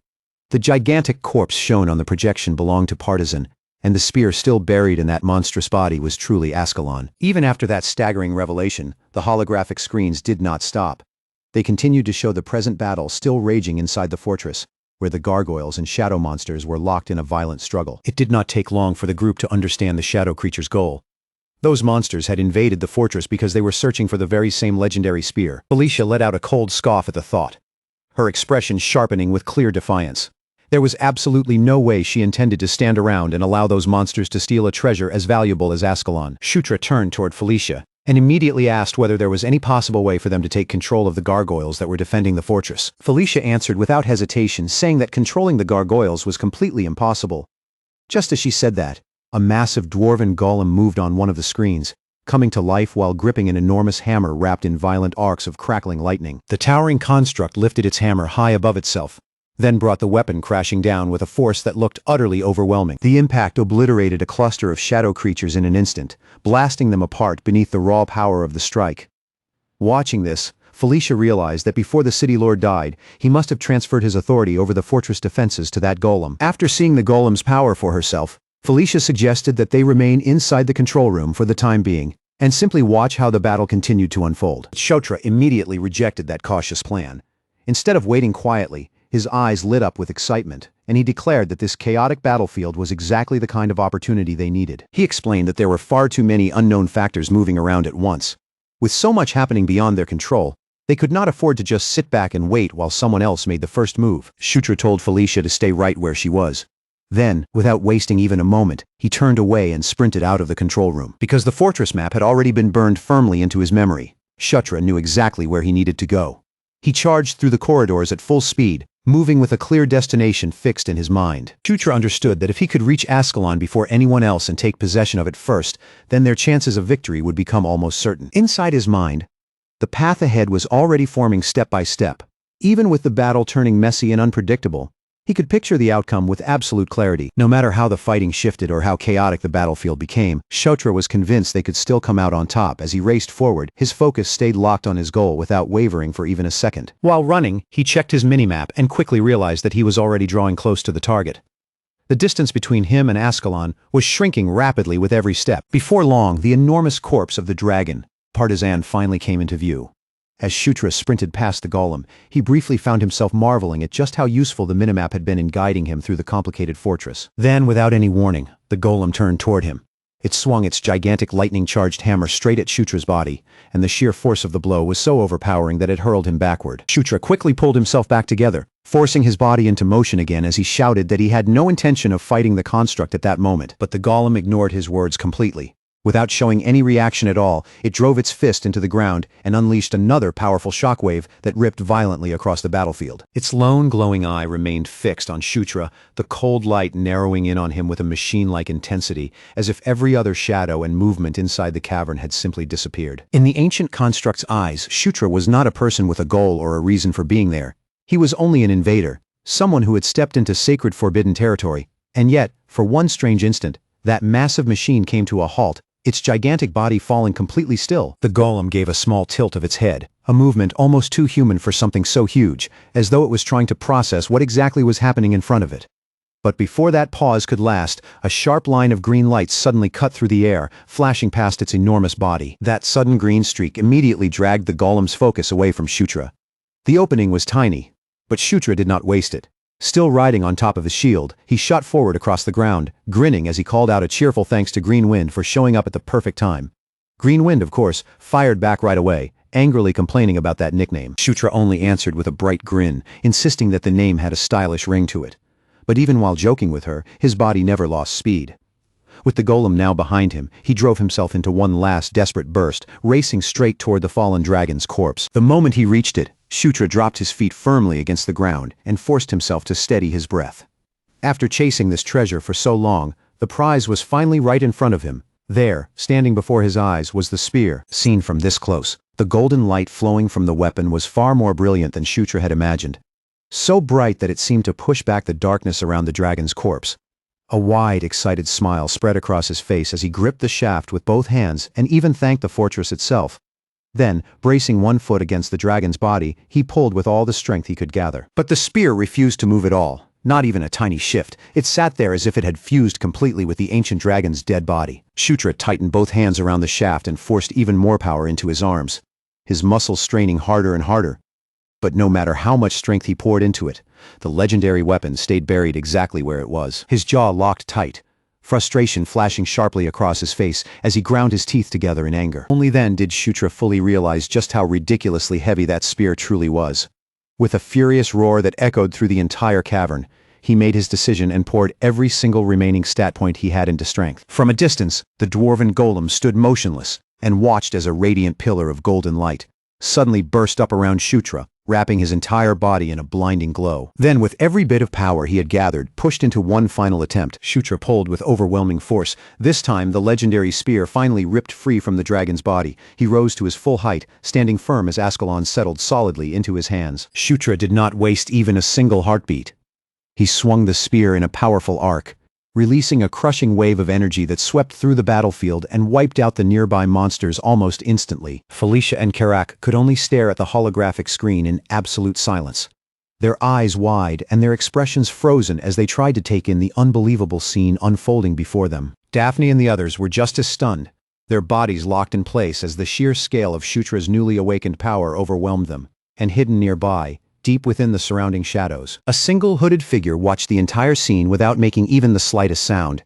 The gigantic corpse shown on the projection belonged to Partisan, and the spear still buried in that monstrous body was truly Ascalon. Even after that staggering revelation, the holographic screens did not stop. They continued to show the present battle still raging inside the fortress, where the gargoyles and shadow monsters were locked in a violent struggle. It did not take long for the group to understand the shadow creature's goal. Those monsters had invaded the fortress because they were searching for the very same legendary spear. Felicia let out a cold scoff at the thought, her expression sharpening with clear defiance. There was absolutely no way she intended to stand around and allow those monsters to steal a treasure as valuable as Ascalon. Shutra turned toward Felicia and immediately asked whether there was any possible way for them to take control of the gargoyles that were defending the fortress. Felicia answered without hesitation, saying that controlling the gargoyles was completely impossible. Just as she said that, a massive dwarven golem moved on one of the screens, coming to life while gripping an enormous hammer wrapped in violent arcs of crackling lightning. The towering construct lifted its hammer high above itself, then brought the weapon crashing down with a force that looked utterly overwhelming. The impact obliterated a cluster of shadow creatures in an instant, blasting them apart beneath the raw power of the strike. Watching this, Felicia realized that before the city lord died, he must have transferred his authority over the fortress defenses to that golem. After seeing the golem's power for herself, Felicia suggested that they remain inside the control room for the time being, and simply watch how the battle continued to unfold. Kshotra immediately rejected that cautious plan. Instead of waiting quietly, his eyes lit up with excitement, and he declared that this chaotic battlefield was exactly the kind of opportunity they needed. He explained that there were far too many unknown factors moving around at once. With so much happening beyond their control, they could not afford to just sit back and wait while someone else made the first move. Kshotra told Felicia to stay right where she was. Then, without wasting even a moment, he turned away and sprinted out of the control room. Because the fortress map had already been burned firmly into his memory, Kshotra knew exactly where he needed to go. He charged through the corridors at full speed, moving with a clear destination fixed in his mind. Kshotra understood that if he could reach Ascalon before anyone else and take possession of it first, then their chances of victory would become almost certain. Inside his mind, the path ahead was already forming step by step. Even with the battle turning messy and unpredictable, he could picture the outcome with absolute clarity. No matter how the fighting shifted or how chaotic the battlefield became, Kshotra was convinced they could still come out on top. As he raced forward, his focus stayed locked on his goal without wavering for even a second. While running, he checked his minimap and quickly realized that he was already drawing close to the target. The distance between him and Ascalon was shrinking rapidly with every step. Before long, the enormous corpse of the dragon, Partisan, finally came into view. As Kshotra sprinted past the golem, he briefly found himself marveling at just how useful the minimap had been in guiding him through the complicated fortress. Then, without any warning, the golem turned toward him. It swung its gigantic lightning-charged hammer straight at Kshotra's body, and the sheer force of the blow was so overpowering that it hurled him backward. Kshotra quickly pulled himself back together, forcing his body into motion again as he shouted that he had no intention of fighting the construct at that moment. But the golem ignored his words completely. Without showing any reaction at all, it drove its fist into the ground and unleashed another powerful shockwave that ripped violently across the battlefield. Its lone glowing eye remained fixed on Kshotra, the cold light narrowing in on him with a machine-like intensity, as if every other shadow and movement inside the cavern had simply disappeared. In the ancient construct's eyes, Kshotra was not a person with a goal or a reason for being there. He was only an invader, someone who had stepped into sacred forbidden territory. And yet, for one strange instant, that massive machine came to a halt, its gigantic body falling completely still. The golem gave a small tilt of its head, a movement almost too human for something so huge, as though it was trying to process what exactly was happening in front of it. But before that pause could last, a sharp line of green light suddenly cut through the air, flashing past its enormous body. That sudden green streak immediately dragged the golem's focus away from Kshotra. The opening was tiny, but Kshotra did not waste it. Still riding on top of his shield, he shot forward across the ground, grinning as he called out a cheerful thanks to Green Wind for showing up at the perfect time. Green Wind, of course, fired back right away, angrily complaining about that nickname. Kshotra only answered with a bright grin, insisting that the name had a stylish ring to it. But even while joking with her, his body never lost speed. With the golem now behind him, he drove himself into one last desperate burst, racing straight toward the fallen dragon's corpse. The moment he reached it, Kshotra dropped his feet firmly against the ground and forced himself to steady his breath. After chasing this treasure for so long, the prize was finally right in front of him. There, standing before his eyes, was the spear. Seen from this close, the golden light flowing from the weapon was far more brilliant than Kshotra had imagined. So bright that it seemed to push back the darkness around the dragon's corpse. A wide, excited smile spread across his face as he gripped the shaft with both hands and even thanked the fortress itself. Then, bracing one foot against the dragon's body, he pulled with all the strength he could gather. But the spear refused to move at all, not even a tiny shift. It sat there as if it had fused completely with the ancient dragon's dead body. Kshotra tightened both hands around the shaft and forced even more power into his arms, his muscles straining harder and harder. But no matter how much strength he poured into it, the legendary weapon stayed buried exactly where it was. His jaw locked tight, frustration flashing sharply across his face as he ground his teeth together in anger. Only then did Kshotra fully realize just how ridiculously heavy that spear truly was. With a furious roar that echoed through the entire cavern, he made his decision and poured every single remaining stat point he had into strength. From a distance, the dwarven golem stood motionless and watched as a radiant pillar of golden light suddenly burst up around Kshotra, wrapping his entire body in a blinding glow. Then, with every bit of power he had gathered, pushed into one final attempt, Shutra pulled with overwhelming force. This time, the legendary spear finally ripped free from the dragon's body. He rose to his full height, standing firm as Ascalon settled solidly into his hands. Shutra did not waste even a single heartbeat. He swung the spear in a powerful arc, releasing a crushing wave of energy that swept through the battlefield and wiped out the nearby monsters almost instantly. Felicia and Karak could only stare at the holographic screen in absolute silence, their eyes wide and their expressions frozen as they tried to take in the unbelievable scene unfolding before them. Daphne and the others were just as stunned, their bodies locked in place as the sheer scale of Shutra's newly awakened power overwhelmed them. And hidden nearby, deep within the surrounding shadows, a single hooded figure watched the entire scene without making even the slightest sound.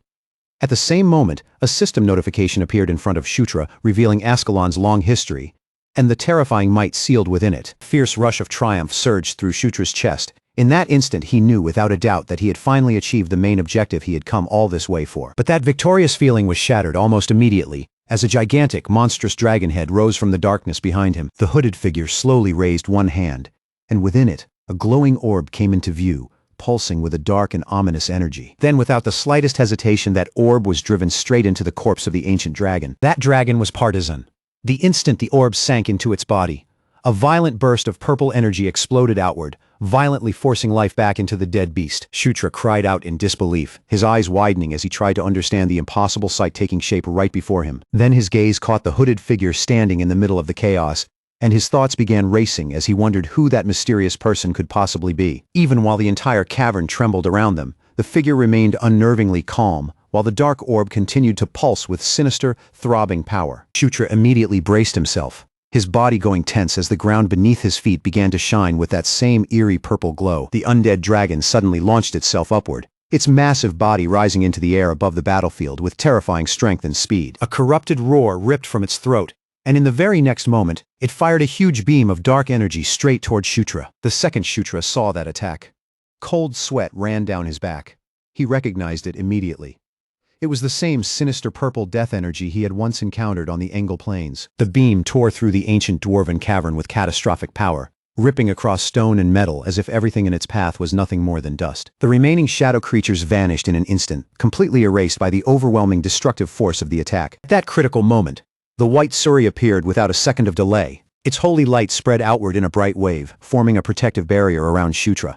At the same moment, a system notification appeared in front of Shutra, revealing Ascalon's long history, and the terrifying might sealed within it. A fierce rush of triumph surged through Shutra's chest. In that instant he knew without a doubt that he had finally achieved the main objective he had come all this way for. But that victorious feeling was shattered almost immediately, as a gigantic, monstrous dragon head rose from the darkness behind him. The hooded figure slowly raised one hand, and within it, a glowing orb came into view, pulsing with a dark and ominous energy. Then, without the slightest hesitation, that orb was driven straight into the corpse of the ancient dragon. That dragon was Partisan. The instant the orb sank into its body, a violent burst of purple energy exploded outward, violently forcing life back into the dead beast. Shutra cried out in disbelief, his eyes widening as he tried to understand the impossible sight taking shape right before him. Then his gaze caught the hooded figure standing in the middle of the chaos, and his thoughts began racing as he wondered who that mysterious person could possibly be. Even while the entire cavern trembled around them, the figure remained unnervingly calm, while the dark orb continued to pulse with sinister, throbbing power. Shutra immediately braced himself, his body going tense as the ground beneath his feet began to shine with that same eerie purple glow. The undead dragon suddenly launched itself upward, its massive body rising into the air above the battlefield with terrifying strength and speed. A corrupted roar ripped from its throat, and in the very next moment, it fired a huge beam of dark energy straight toward Shutra. The second Shutra saw that attack. Cold sweat ran down his back. He recognized it immediately. It was the same sinister purple death energy he had once encountered on the Engel Plains. The beam tore through the ancient dwarven cavern with catastrophic power, ripping across stone and metal as if everything in its path was nothing more than dust. The remaining shadow creatures vanished in an instant, completely erased by the overwhelming destructive force of the attack. At that critical moment, the white Suri appeared without a second of delay. Its holy light spread outward in a bright wave, forming a protective barrier around Shutra.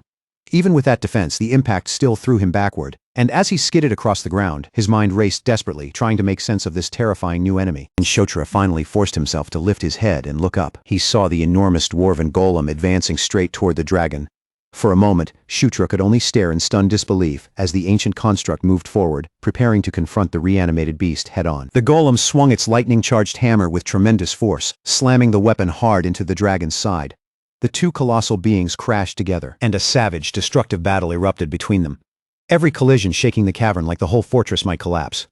Even with that defense, the impact still threw him backward, and as he skidded across the ground, his mind raced desperately, trying to make sense of this terrifying new enemy. And Shutra finally forced himself to lift his head and look up. He saw the enormous dwarven golem advancing straight toward the dragon. For a moment, Shutra could only stare in stunned disbelief as the ancient construct moved forward, preparing to confront the reanimated beast head-on. The golem swung its lightning-charged hammer with tremendous force, slamming the weapon hard into the dragon's side. The two colossal beings crashed together, and a savage, destructive battle erupted between them, every collision shaking the cavern like the whole fortress might collapse.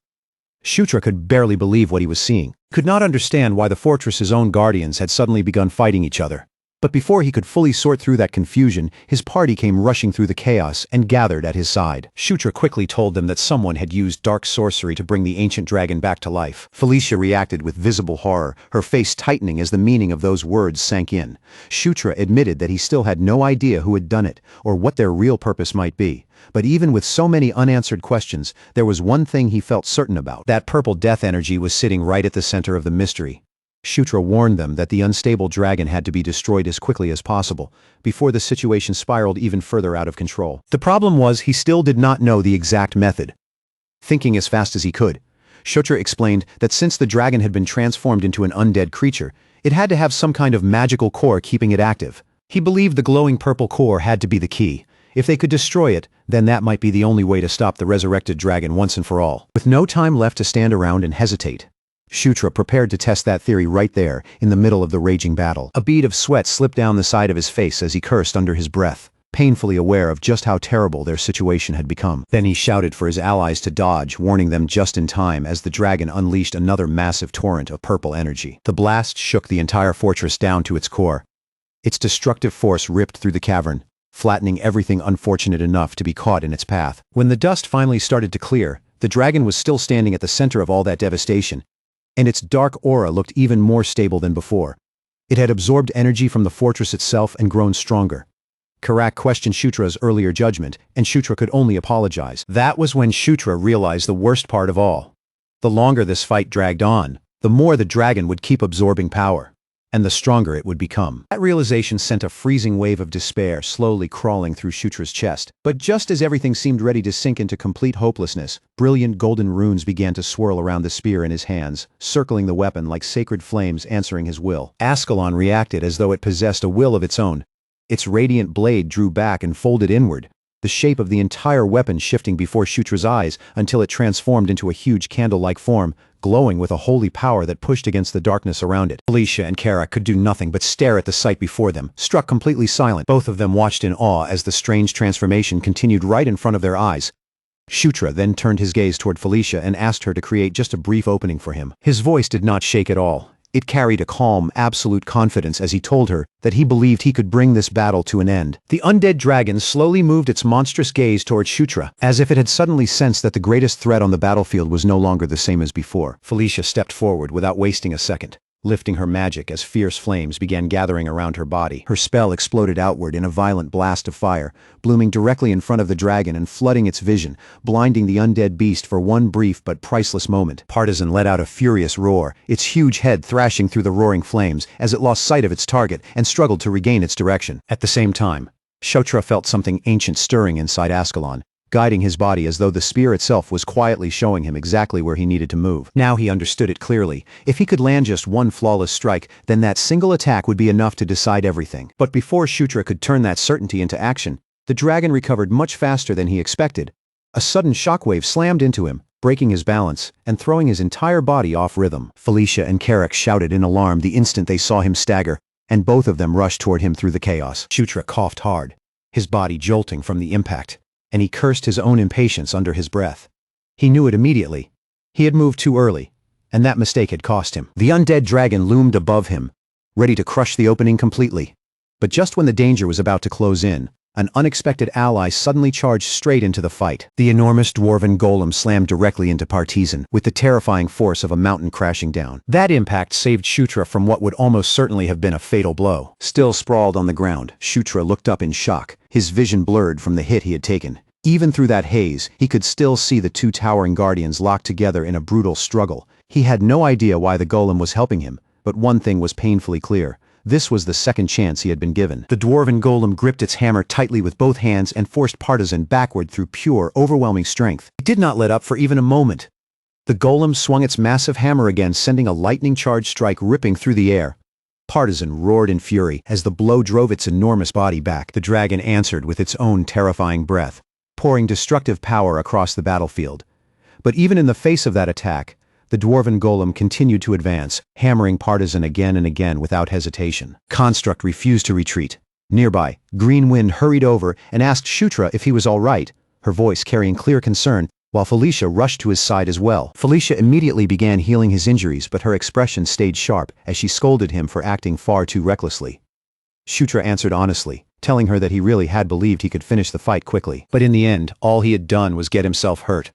Shutra could barely believe what he was seeing, could not understand why the fortress's own guardians had suddenly begun fighting each other. But before he could fully sort through that confusion, his party came rushing through the chaos and gathered at his side. Shutra quickly told them that someone had used dark sorcery to bring the ancient dragon back to life. Felicia reacted with visible horror, her face tightening as the meaning of those words sank in. Shutra admitted that he still had no idea who had done it, or what their real purpose might be. But even with so many unanswered questions, there was one thing he felt certain about. That purple death energy was sitting right at the center of the mystery. Shutra warned them that the unstable dragon had to be destroyed as quickly as possible, before the situation spiraled even further out of control. The problem was he still did not know the exact method. Thinking as fast as he could, Shutra explained that since the dragon had been transformed into an undead creature, it had to have some kind of magical core keeping it active. He believed the glowing purple core had to be the key. If they could destroy it, then that might be the only way to stop the resurrected dragon once and for all. With no time left to stand around and hesitate, Shutra prepared to test that theory right there, in the middle of the raging battle. A bead of sweat slipped down the side of his face as he cursed under his breath, painfully aware of just how terrible their situation had become. Then he shouted for his allies to dodge, warning them just in time as the dragon unleashed another massive torrent of purple energy. The blast shook the entire fortress down to its core. Its destructive force ripped through the cavern, flattening everything unfortunate enough to be caught in its path. When the dust finally started to clear, the dragon was still standing at the center of all that devastation, and its dark aura looked even more stable than before. It had absorbed energy from the fortress itself and grown stronger. Karak questioned Shutra's earlier judgment, and Shutra could only apologize. That was when Shutra realized the worst part of all. The longer this fight dragged on, the more the dragon would keep absorbing power, and the stronger it would become. That realization sent a freezing wave of despair slowly crawling through Shutra's chest. But just as everything seemed ready to sink into complete hopelessness, brilliant golden runes began to swirl around the spear in his hands, circling the weapon like sacred flames answering his will. Ascalon reacted as though it possessed a will of its own. Its radiant blade drew back and folded inward, the shape of the entire weapon shifting before Shutra's eyes until it transformed into a huge candle-like form, glowing with a holy power that pushed against the darkness around it. Felicia and Karak could do nothing but stare at the sight before them, struck completely silent. Both of them watched in awe as the strange transformation continued right in front of their eyes. Shutra then turned his gaze toward Felicia and asked her to create just a brief opening for him. His voice did not shake at all. It carried a calm, absolute confidence as he told her that he believed he could bring this battle to an end. The undead dragon slowly moved its monstrous gaze toward Shutra, as if it had suddenly sensed that the greatest threat on the battlefield was no longer the same as before. Felicia stepped forward without wasting a second, lifting her magic as fierce flames began gathering around her body. Her spell exploded outward in a violent blast of fire, blooming directly in front of the dragon and flooding its vision, blinding the undead beast for one brief but priceless moment. Partisan let out a furious roar, its huge head thrashing through the roaring flames as it lost sight of its target and struggled to regain its direction. At the same time, Shutra felt something ancient stirring inside Ascalon, guiding his body as though the spear itself was quietly showing him exactly where he needed to move. Now he understood it clearly. If he could land just one flawless strike, then that single attack would be enough to decide everything. But before Shutra could turn that certainty into action, the dragon recovered much faster than he expected. A sudden shockwave slammed into him, breaking his balance and throwing his entire body off rhythm. Felicia and Karak shouted in alarm the instant they saw him stagger, and both of them rushed toward him through the chaos. Shutra coughed hard, his body jolting from the impact, and he cursed his own impatience under his breath. He knew it immediately. He had moved too early, and that mistake had cost him. The undead dragon loomed above him, ready to crush the opening completely. But just when the danger was about to close in, an unexpected ally suddenly charged straight into the fight. The enormous dwarven golem slammed directly into Partisan, with the terrifying force of a mountain crashing down. That impact saved Shutra from what would almost certainly have been a fatal blow. Still sprawled on the ground, Shutra looked up in shock, his vision blurred from the hit he had taken. Even through that haze, he could still see the two towering guardians locked together in a brutal struggle. He had no idea why the golem was helping him, but one thing was painfully clear. This was the second chance he had been given. The dwarven golem gripped its hammer tightly with both hands and forced Partisan backward through pure, overwhelming strength. It did not let up for even a moment. The golem swung its massive hammer again, sending a lightning-charged strike ripping through the air. Partisan roared in fury as the blow drove its enormous body back. The dragon answered with its own terrifying breath, pouring destructive power across the battlefield. But even in the face of that attack, the dwarven golem continued to advance, hammering Partisan again and again without hesitation. Construct refused to retreat. Nearby, Green Wind hurried over and asked Shutra if he was all right, her voice carrying clear concern, while Felicia rushed to his side as well. Felicia immediately began healing his injuries, but her expression stayed sharp as she scolded him for acting far too recklessly. Shutra answered honestly, telling her that he really had believed he could finish the fight quickly. But in the end, all he had done was get himself hurt.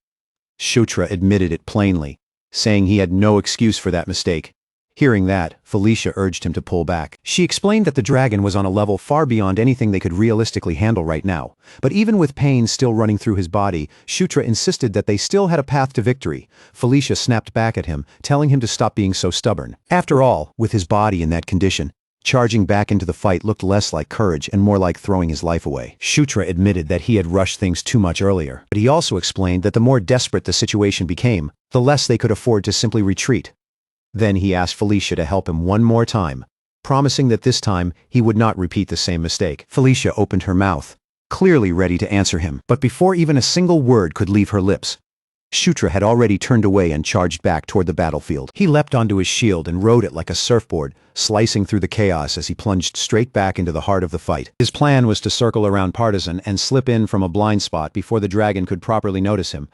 Shutra admitted it plainly, saying he had no excuse for that mistake. Hearing that, Felicia urged him to pull back. She explained that the dragon was on a level far beyond anything they could realistically handle right now. But even with pain still running through his body, Shutra insisted that they still had a path to victory. Felicia snapped back at him, telling him to stop being so stubborn. After all, with his body in that condition, charging back into the fight looked less like courage and more like throwing his life away. Shutra admitted that he had rushed things too much earlier, but he also explained that the more desperate the situation became, the less they could afford to simply retreat. Then he asked Felicia to help him one more time, promising that this time he would not repeat the same mistake. Felicia opened her mouth, clearly ready to answer him, but before even a single word could leave her lips, Shutra had already turned away and charged back toward the battlefield. He leapt onto his shield and rode it like a surfboard, slicing through the chaos as he plunged straight back into the heart of the fight. His plan was to circle around Partisan and slip in from a blind spot before the dragon could properly notice him.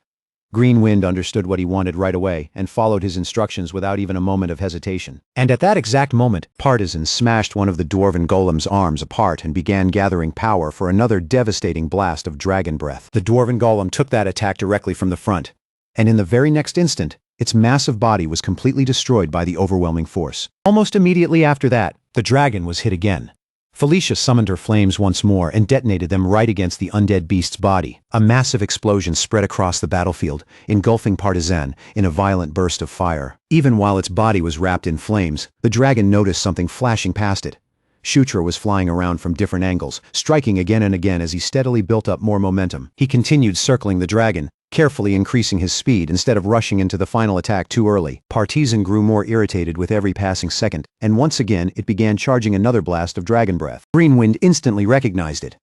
Green Wind understood what he wanted right away and followed his instructions without even a moment of hesitation. And at that exact moment, Partisan smashed one of the dwarven golem's arms apart and began gathering power for another devastating blast of dragon breath. The dwarven golem took that attack directly from the front, and in the very next instant, Its massive body was completely destroyed by the overwhelming force. Almost immediately after that, the dragon was hit again. Felicia summoned her flames once more and detonated them right against the undead beast's body. A massive explosion spread across the battlefield, engulfing Partisan in a violent burst of fire. Even while its body was wrapped in flames, the dragon noticed something flashing past it. Shutra was flying around from different angles, striking again and again as he steadily built up more momentum. He continued circling the dragon, carefully increasing his speed instead of rushing into the final attack too early. Partisan grew more irritated with every passing second, and once again it began charging another blast of dragon breath. Greenwind instantly recognized it.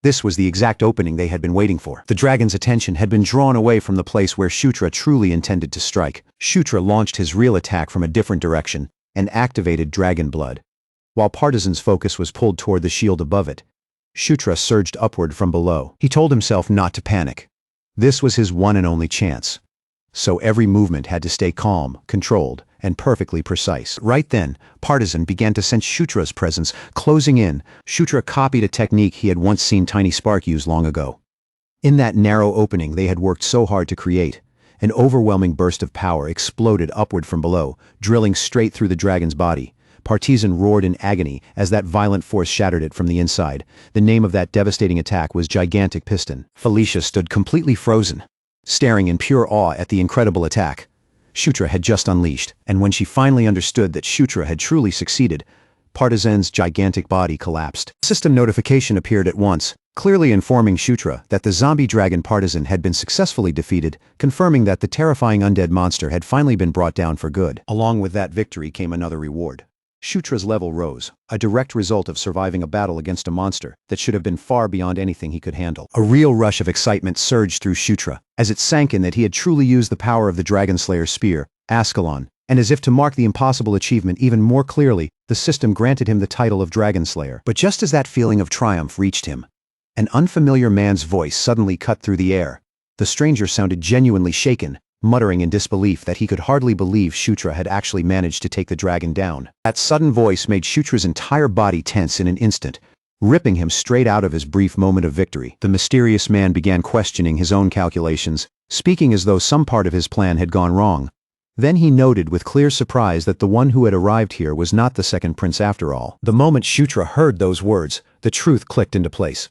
This was the exact opening they had been waiting for. The dragon's attention had been drawn away from the place where Shutra truly intended to strike. Shutra launched his real attack from a different direction and activated Dragon Blood. While Partisan's focus was pulled toward the shield above it, Shutra surged upward from below. He told himself not to panic. This was his one and only chance. So every movement had to stay calm, controlled, and perfectly precise. Right then, Partisan began to sense Shutra's presence closing in. Shutra copied a technique he had once seen Tiny Spark use long ago. In that narrow opening they had worked so hard to create, an overwhelming burst of power exploded upward from below, drilling straight through the dragon's body. Partisan roared in agony as that violent force shattered it from the inside. The name of that devastating attack was Gigantic Piston. Felicia stood completely frozen, staring in pure awe at the incredible attack Shutra had just unleashed, and when she finally understood that Shutra had truly succeeded, Partisan's gigantic body collapsed. A system notification appeared at once, clearly informing Shutra that the zombie dragon Partisan had been successfully defeated, confirming that the terrifying undead monster had finally been brought down for good. Along with that victory came another reward. Shutra's level rose, a direct result of surviving a battle against a monster that should have been far beyond anything he could handle. A real rush of excitement surged through Shutra, as it sank in that he had truly used the power of the Dragonslayer's spear, Ascalon, and as if to mark the impossible achievement even more clearly, the system granted him the title of Dragonslayer. But just as that feeling of triumph reached him, an unfamiliar man's voice suddenly cut through the air. The stranger sounded genuinely shaken, muttering in disbelief that he could hardly believe Shutra had actually managed to take the dragon down. That sudden voice made Shutra's entire body tense in an instant, ripping him straight out of his brief moment of victory. The mysterious man began questioning his own calculations, speaking as though some part of his plan had gone wrong. Then he noted with clear surprise that the one who had arrived here was not the second prince after all. The moment Shutra heard those words, the truth clicked into place.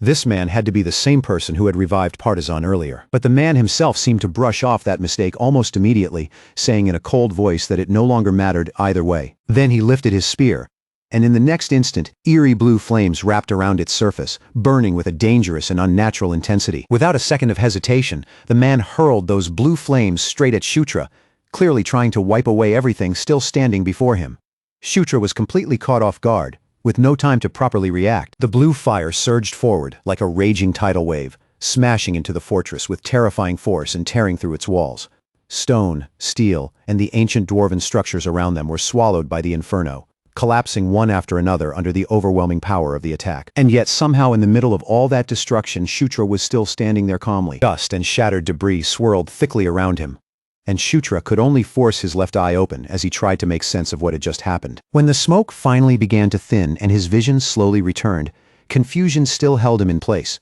This man had to be the same person who had revived Partisan earlier. But the man himself seemed to brush off that mistake almost immediately, saying in a cold voice that it no longer mattered either way. Then he lifted his spear, and in the next instant, eerie blue flames wrapped around its surface, burning with a dangerous and unnatural intensity. Without a second of hesitation, the man hurled those blue flames straight at Shutra, clearly trying to wipe away everything still standing before him. Shutra was completely caught off guard. With no time to properly react, the blue fire surged forward like a raging tidal wave, smashing into the fortress with terrifying force and tearing through its walls. Stone, steel, and the ancient dwarven structures around them were swallowed by the inferno, collapsing one after another under the overwhelming power of the attack. And yet somehow in the middle of all that destruction, Shutra was still standing there calmly. Dust and shattered debris swirled thickly around him, and Shutra could only force his left eye open as he tried to make sense of what had just happened. When the smoke finally began to thin and his vision slowly returned, confusion still held him in place.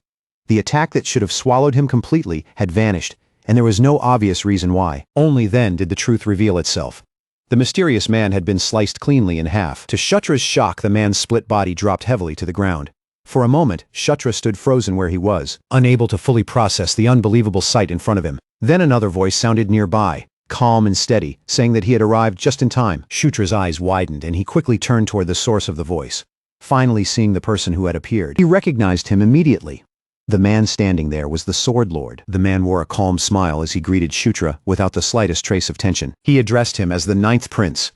The attack that should have swallowed him completely had vanished, and there was no obvious reason why. Only then did the truth reveal itself. The mysterious man had been sliced cleanly in half. To Shutra's shock, the man's split body dropped heavily to the ground. For a moment, Shutra stood frozen where he was, unable to fully process the unbelievable sight in front of him. Then another voice sounded nearby, calm and steady, saying that he had arrived just in time. Shutra's eyes widened and he quickly turned toward the source of the voice. Finally seeing the person who had appeared, he recognized him immediately. The man standing there was the Sword Lord. The man wore a calm smile as he greeted Shutra without the slightest trace of tension. He addressed him as the Ninth Prince,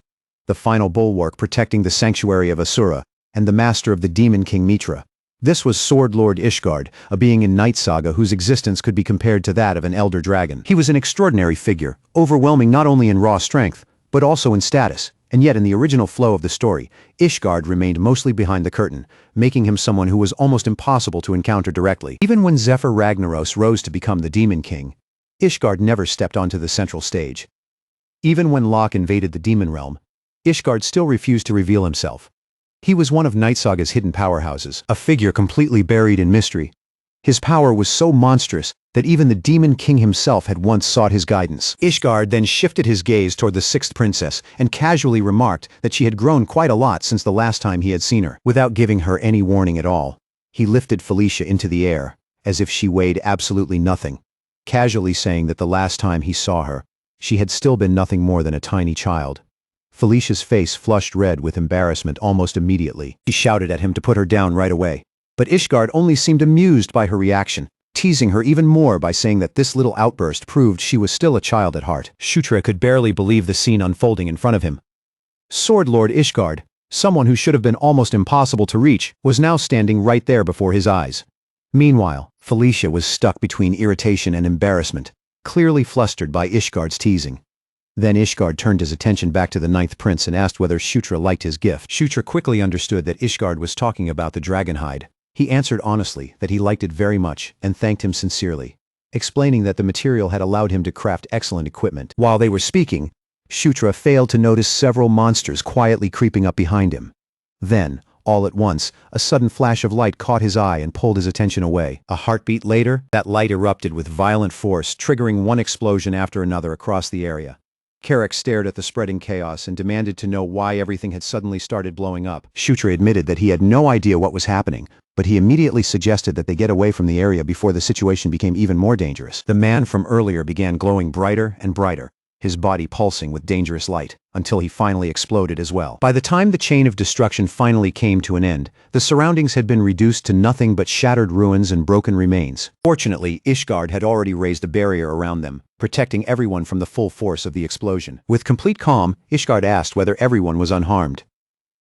the final bulwark protecting the sanctuary of Asura, and the master of the Demon King Mitra. This was Sword Lord Ishgard, a being in Night Saga whose existence could be compared to that of an elder dragon. He was an extraordinary figure, overwhelming not only in raw strength, but also in status, and yet in the original flow of the story, Ishgard remained mostly behind the curtain, making him someone who was almost impossible to encounter directly. Even when Zephyr Ragnaros rose to become the Demon King, Ishgard never stepped onto the central stage. Even when Locke invaded the demon realm, Ishgard still refused to reveal himself. He was one of Night Saga's hidden powerhouses, a figure completely buried in mystery, His power was so monstrous that even the Demon King himself had once sought his guidance. Ishgard then shifted his gaze toward the sixth princess and casually remarked that she had grown quite a lot since the last time he had seen her. Without giving her any warning at all, he lifted Felicia into the air, as if she weighed absolutely nothing, casually saying that the last time he saw her, she had still been nothing more than a tiny child. Felicia's face flushed red with embarrassment almost immediately. She shouted at him to put her down right away. But Ishgard only seemed amused by her reaction, teasing her even more by saying that this little outburst proved she was still a child at heart. Shutra could barely believe the scene unfolding in front of him. Sword Lord Ishgard, someone who should have been almost impossible to reach, was now standing right there before his eyes. Meanwhile, Felicia was stuck between irritation and embarrassment, clearly flustered by Ishgard's teasing. Then Ishgard turned his attention back to the ninth prince and asked whether Shutra liked his gift. Shutra quickly understood that Ishgard was talking about the dragon hide. He answered honestly that he liked it very much and thanked him sincerely, explaining that the material had allowed him to craft excellent equipment. While they were speaking, Shutra failed to notice several monsters quietly creeping up behind him. Then, all at once, a sudden flash of light caught his eye and pulled his attention away. A heartbeat later, that light erupted with violent force, triggering one explosion after another across the area. Carrick stared at the spreading chaos and demanded to know why everything had suddenly started blowing up. Shutra admitted that he had no idea what was happening, but he immediately suggested that they get away from the area before the situation became even more dangerous. The man from earlier began glowing brighter and brighter, his body pulsing with dangerous light, until he finally exploded as well. By the time the chain of destruction finally came to an end, the surroundings had been reduced to nothing but shattered ruins and broken remains. Fortunately, Ishgard had already raised a barrier around them, protecting everyone from the full force of the explosion. With complete calm, Ishgard asked whether everyone was unharmed.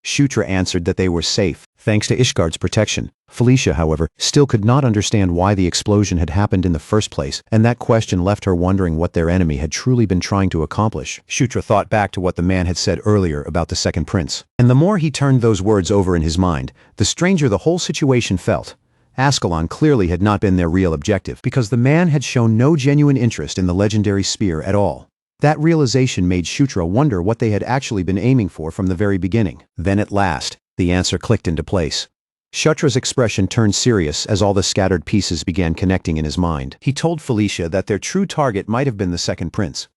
Shutra answered that they were safe, thanks to Ishgard's protection. Felicia, however, still could not understand why the explosion had happened in the first place, and that question left her wondering what their enemy had truly been trying to accomplish. Shutra thought back to what the man had said earlier about the second prince, and the more he turned those words over in his mind, the stranger the whole situation felt. Ascalon clearly had not been their real objective, because the man had shown no genuine interest in the legendary spear at all. That realization made Shutra wonder what they had actually been aiming for from the very beginning. Then at last, the answer clicked into place. Shutra's expression turned serious as all the scattered pieces began connecting in his mind. He told Felicia that their true target might have been the second prince.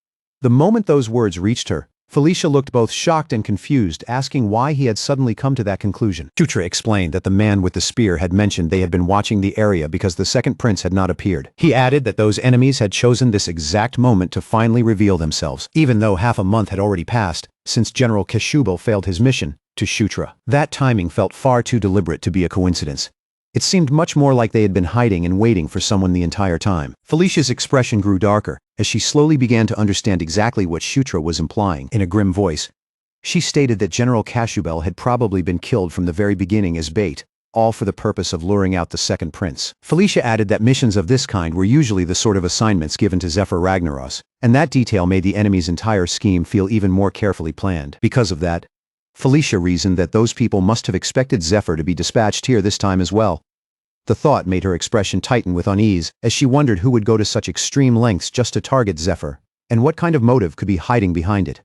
The moment those words reached her, Felicia looked both shocked and confused, asking why he had suddenly come to that conclusion. Shutra explained that the man with the spear had mentioned they had been watching the area because the second prince had not appeared. He added that those enemies had chosen this exact moment to finally reveal themselves, even though half a month had already passed since General Keshubal failed his mission to Shutra. That timing felt far too deliberate to be a coincidence. It seemed much more like they had been hiding and waiting for someone the entire time. Felicia's expression grew darker as she slowly began to understand exactly what Shutra was implying. In a grim voice, she stated that General Keshubal had probably been killed from the very beginning as bait, all for the purpose of luring out the second prince. Felicia added that missions of this kind were usually the sort of assignments given to Zephyr Ragnaros, and that detail made the enemy's entire scheme feel even more carefully planned. Because of that, Felicia reasoned that those people must have expected Zephyr to be dispatched here this time as well. The thought made her expression tighten with unease as she wondered who would go to such extreme lengths just to target Zephyr, and what kind of motive could be hiding behind it.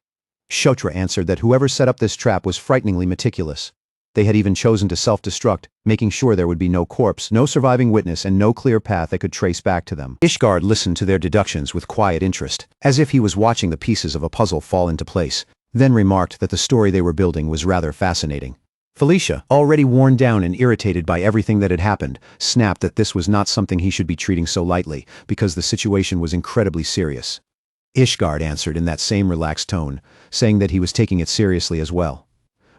Shutra answered that whoever set up this trap was frighteningly meticulous. They had even chosen to self-destruct, making sure there would be no corpse, no surviving witness, and no clear path they could trace back to them. Ishgard listened to their deductions with quiet interest, as if he was watching the pieces of a puzzle fall into place, then remarked that the story they were building was rather fascinating. Felicia, already worn down and irritated by everything that had happened, snapped that this was not something he should be treating so lightly, because the situation was incredibly serious. Ishgard answered in that same relaxed tone, saying that he was taking it seriously as well.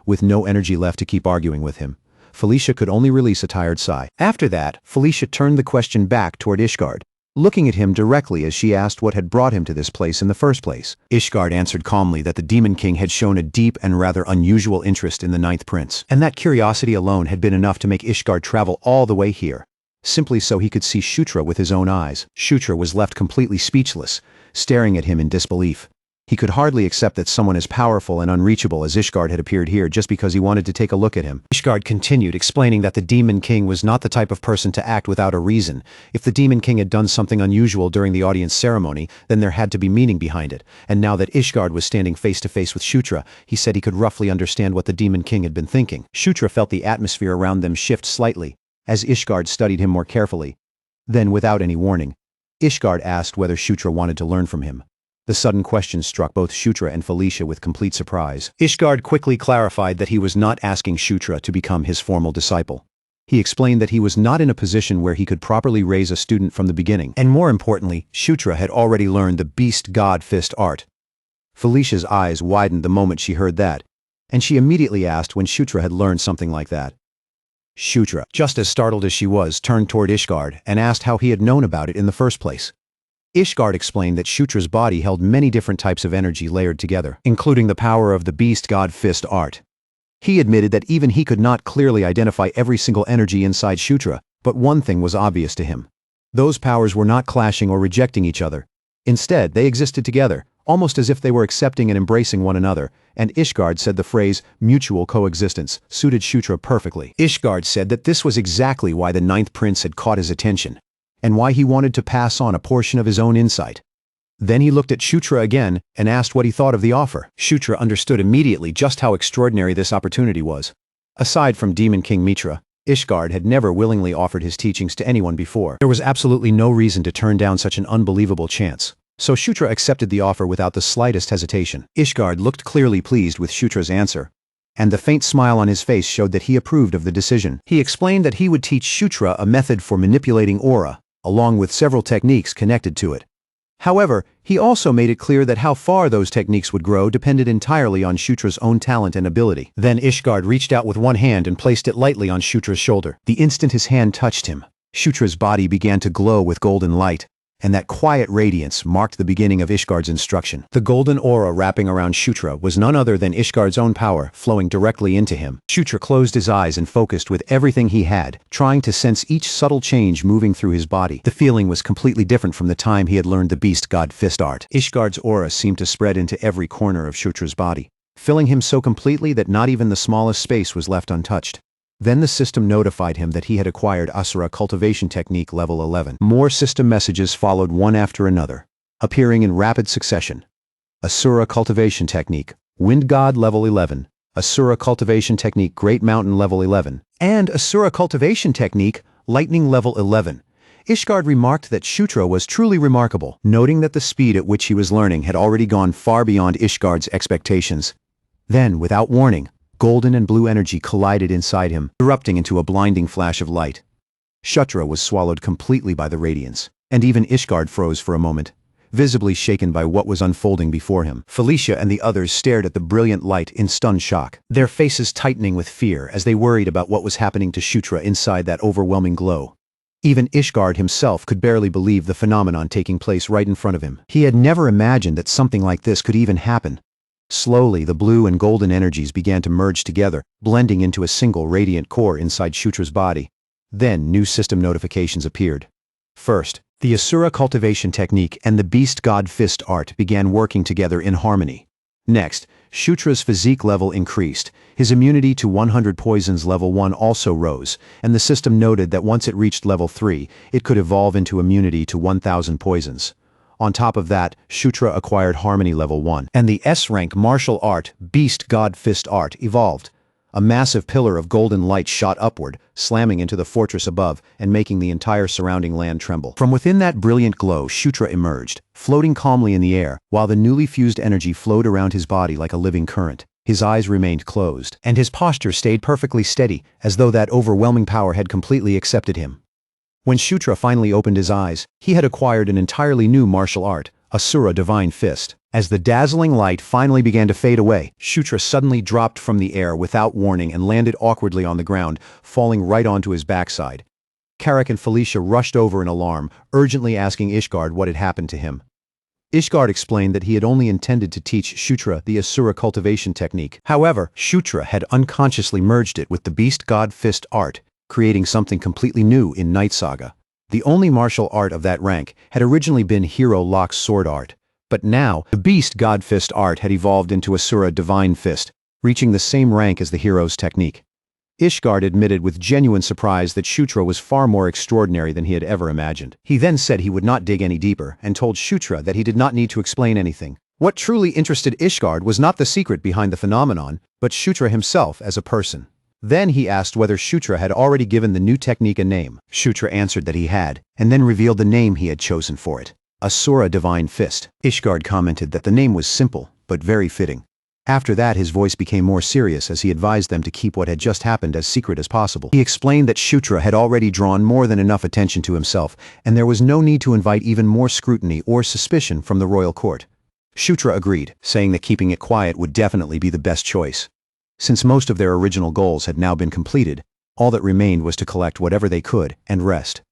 With no energy left to keep arguing with him, Felicia could only release a tired sigh. After that, Felicia turned the question back toward Ishgard, looking at him directly as she asked what had brought him to this place in the first place. Ishgard answered calmly that the Demon King had shown a deep and rather unusual interest in the ninth prince, and that curiosity alone had been enough to make Ishgard travel all the way here, simply so he could see Shutra with his own eyes. Shutra was left completely speechless, staring at him in disbelief. He could hardly accept that someone as powerful and unreachable as Ishgard had appeared here just because he wanted to take a look at him. Ishgard continued, explaining that the Demon King was not the type of person to act without a reason. If the Demon King had done something unusual during the audience ceremony, then there had to be meaning behind it, and now that Ishgard was standing face to face with Shutra, he said he could roughly understand what the Demon King had been thinking. Shutra felt the atmosphere around them shift slightly, as Ishgard studied him more carefully. Then, without any warning, Ishgard asked whether Shutra wanted to learn from him. The sudden question struck both Shutra and Felicia with complete surprise. Ishgard quickly clarified that he was not asking Shutra to become his formal disciple. He explained that he was not in a position where he could properly raise a student from the beginning, and more importantly, Shutra had already learned the Beast God Fist art. Felicia's eyes widened the moment she heard that, and she immediately asked when Shutra had learned something like that. Shutra, just as startled as she was, turned toward Ishgard and asked how he had known about it in the first place. Ishgard explained that Shutra's body held many different types of energy layered together, including the power of the Beast God Fist art. He admitted that even he could not clearly identify every single energy inside Shutra, but one thing was obvious to him. Those powers were not clashing or rejecting each other. Instead, they existed together, almost as if they were accepting and embracing one another, and Ishgard said the phrase, mutual coexistence, suited Shutra perfectly. Ishgard said that this was exactly why the Ninth Prince had caught his attention, and why he wanted to pass on a portion of his own insight. Then he looked at Shutra again and asked what he thought of the offer. Shutra understood immediately just how extraordinary this opportunity was. Aside from Demon King Mitra, Ishgard had never willingly offered his teachings to anyone before. There was absolutely no reason to turn down such an unbelievable chance. So Shutra accepted the offer without the slightest hesitation. Ishgard looked clearly pleased with Shutra's answer, and the faint smile on his face showed that he approved of the decision. He explained that he would teach Shutra a method for manipulating aura, along with several techniques connected to it. However, he also made it clear that how far those techniques would grow depended entirely on Shutra's own talent and ability. Then Ishgard reached out with one hand and placed it lightly on Shutra's shoulder. The instant his hand touched him, Shutra's body began to glow with golden light, and that quiet radiance marked the beginning of Ishgard's instruction. The golden aura wrapping around Shutra was none other than Ishgard's own power flowing directly into him. Shutra closed his eyes and focused with everything he had, trying to sense each subtle change moving through his body. The feeling was completely different from the time he had learned the Beast God Fist art. Ishgard's aura seemed to spread into every corner of Shutra's body, filling him so completely that not even the smallest space was left untouched. Then the system notified him that he had acquired Asura Cultivation Technique Level 11. More system messages followed one after another, appearing in rapid succession. Asura Cultivation Technique, Wind God Level 11, Asura Cultivation Technique Great Mountain Level 11, and Asura Cultivation Technique Lightning Level 11. Ishgard remarked that Shutra was truly remarkable, noting that the speed at which he was learning had already gone far beyond Ishgard's expectations. Then, without warning, golden and blue energy collided inside him, erupting into a blinding flash of light. Shutra was swallowed completely by the radiance, and even Ishgard froze for a moment, visibly shaken by what was unfolding before him. Felicia and the others stared at the brilliant light in stunned shock, their faces tightening with fear as they worried about what was happening to Shutra inside that overwhelming glow. Even Ishgard himself could barely believe the phenomenon taking place right in front of him. He had never imagined that something like this could even happen. Slowly, the blue and golden energies began to merge together, blending into a single radiant core inside Shutra's body. Then, new system notifications appeared. First, the Asura Cultivation Technique and the Beast God Fist art began working together in harmony. Next, Shutra's physique level increased, his immunity to 100 poisons level 1 also rose, and the system noted that once it reached level 3, it could evolve into immunity to 1,000 poisons. On top of that, Shutra acquired Harmony Level 1, and the S-rank martial art, Beast God Fist art, evolved. A massive pillar of golden light shot upward, slamming into the fortress above and making the entire surrounding land tremble. From within that brilliant glow, Shutra emerged, floating calmly in the air, while the newly fused energy flowed around his body like a living current. His eyes remained closed, and his posture stayed perfectly steady, as though that overwhelming power had completely accepted him. When Shutra finally opened his eyes, he had acquired an entirely new martial art, Asura Divine Fist. As the dazzling light finally began to fade away, Shutra suddenly dropped from the air without warning and landed awkwardly on the ground, falling right onto his backside. Carrick and Felicia rushed over in alarm, urgently asking Ishgard what had happened to him. Ishgard explained that he had only intended to teach Shutra the Asura Cultivation Technique. However, Shutra had unconsciously merged it with the Beast God Fist art, creating something completely new in Night Saga. The only martial art of that rank had originally been Hero Lock's sword art, but now the Beast God Fist art had evolved into Asura Divine Fist, reaching the same rank as the hero's technique. Ishgard admitted with genuine surprise that Shutra was far more extraordinary than he had ever imagined. He then said he would not dig any deeper and told Shutra that he did not need to explain anything. What truly interested Ishgard was not the secret behind the phenomenon, but Shutra himself as a person. Then he asked whether Shutra had already given the new technique a name. Shutra answered that he had, and then revealed the name he had chosen for it. Asura Divine Fist. Ishgard commented that the name was simple, but very fitting. After that his voice became more serious as he advised them to keep what had just happened as secret as possible. He explained that Shutra had already drawn more than enough attention to himself, and there was no need to invite even more scrutiny or suspicion from the royal court. Shutra agreed, saying that keeping it quiet would definitely be the best choice. Since most of their original goals had now been completed, all that remained was to collect whatever they could and rest.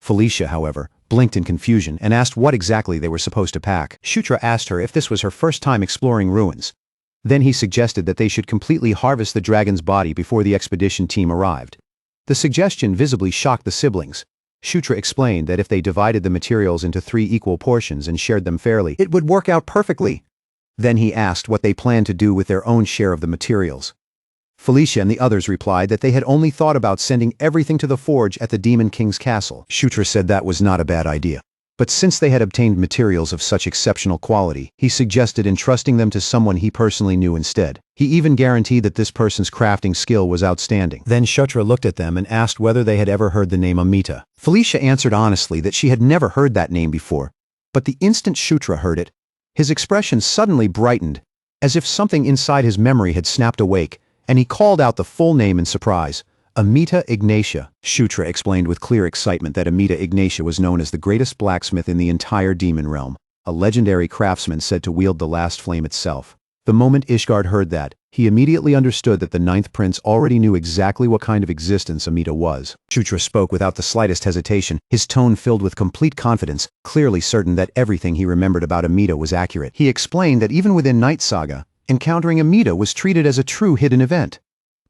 Felicia, however, blinked in confusion and asked what exactly they were supposed to pack. Shutra asked her if this was her first time exploring ruins. Then he suggested that they should completely harvest the dragon's body before the expedition team arrived. The suggestion visibly shocked the siblings. Shutra explained that if they divided the materials into 3 equal portions and shared them fairly, it would work out perfectly. Then he asked what they planned to do with their own share of the materials. Felicia and the others replied that they had only thought about sending everything to the forge at the Demon King's castle. Shutra said that was not a bad idea. But since they had obtained materials of such exceptional quality, he suggested entrusting them to someone he personally knew instead. He even guaranteed that this person's crafting skill was outstanding. Then Shutra looked at them and asked whether they had ever heard the name Amita. Felicia answered honestly that she had never heard that name before. But the instant Shutra heard it, his expression suddenly brightened, as if something inside his memory had snapped awake, and he called out the full name in surprise. Amita Ignatia. Shutra explained with clear excitement that Amita Ignatia was known as the greatest blacksmith in the entire demon realm, a legendary craftsman said to wield the last flame itself. The moment Ishgard heard that, he immediately understood that the 9th prince already knew exactly what kind of existence Amita was. Shutra spoke without the slightest hesitation, his tone filled with complete confidence, clearly certain that everything he remembered about Amita was accurate. He explained that even within Night Saga, encountering Amita was treated as a true hidden event.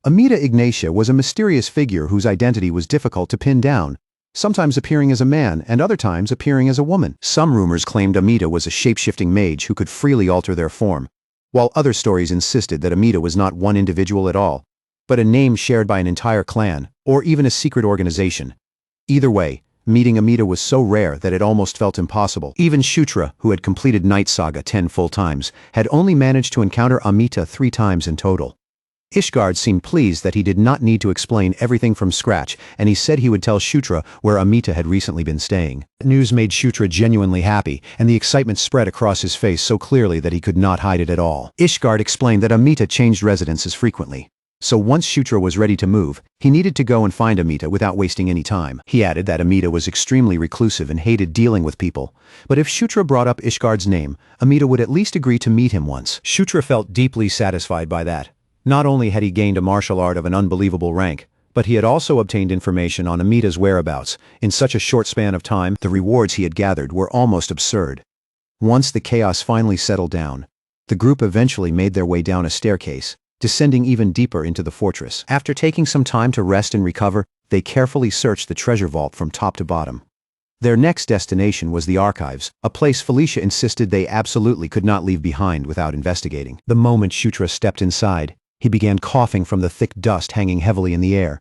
Amita Ignatia was a mysterious figure whose identity was difficult to pin down, sometimes appearing as a man and other times appearing as a woman. Some rumors claimed Amita was a shape-shifting mage who could freely alter their form, while other stories insisted that Amita was not one individual at all, but a name shared by an entire clan, or even a secret organization. Either way, meeting Amita was so rare that it almost felt impossible. Even Shutra, who had completed Night Saga 10 full times, had only managed to encounter Amita 3 times in total. Ishgard seemed pleased that he did not need to explain everything from scratch, and he said he would tell Shutra where Amita had recently been staying. The news made Shutra genuinely happy, and the excitement spread across his face so clearly that he could not hide it at all. Ishgard explained that Amita changed residences frequently. So once Shutra was ready to move, he needed to go and find Amita without wasting any time. He added that Amita was extremely reclusive and hated dealing with people, but if Shutra brought up Ishgard's name, Amita would at least agree to meet him once. Shutra felt deeply satisfied by that. Not only had he gained a martial art of an unbelievable rank, but he had also obtained information on Amita's whereabouts. In such a short span of time, the rewards he had gathered were almost absurd. Once the chaos finally settled down, the group eventually made their way down a staircase, descending even deeper into the fortress. After taking some time to rest and recover, they carefully searched the treasure vault from top to bottom. Their next destination was the archives, a place Felicia insisted they absolutely could not leave behind without investigating. The moment Shutra stepped inside, he began coughing from the thick dust hanging heavily in the air.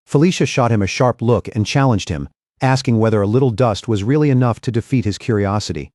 Felicia shot him a sharp look and challenged him, asking whether a little dust was really enough to defeat his curiosity.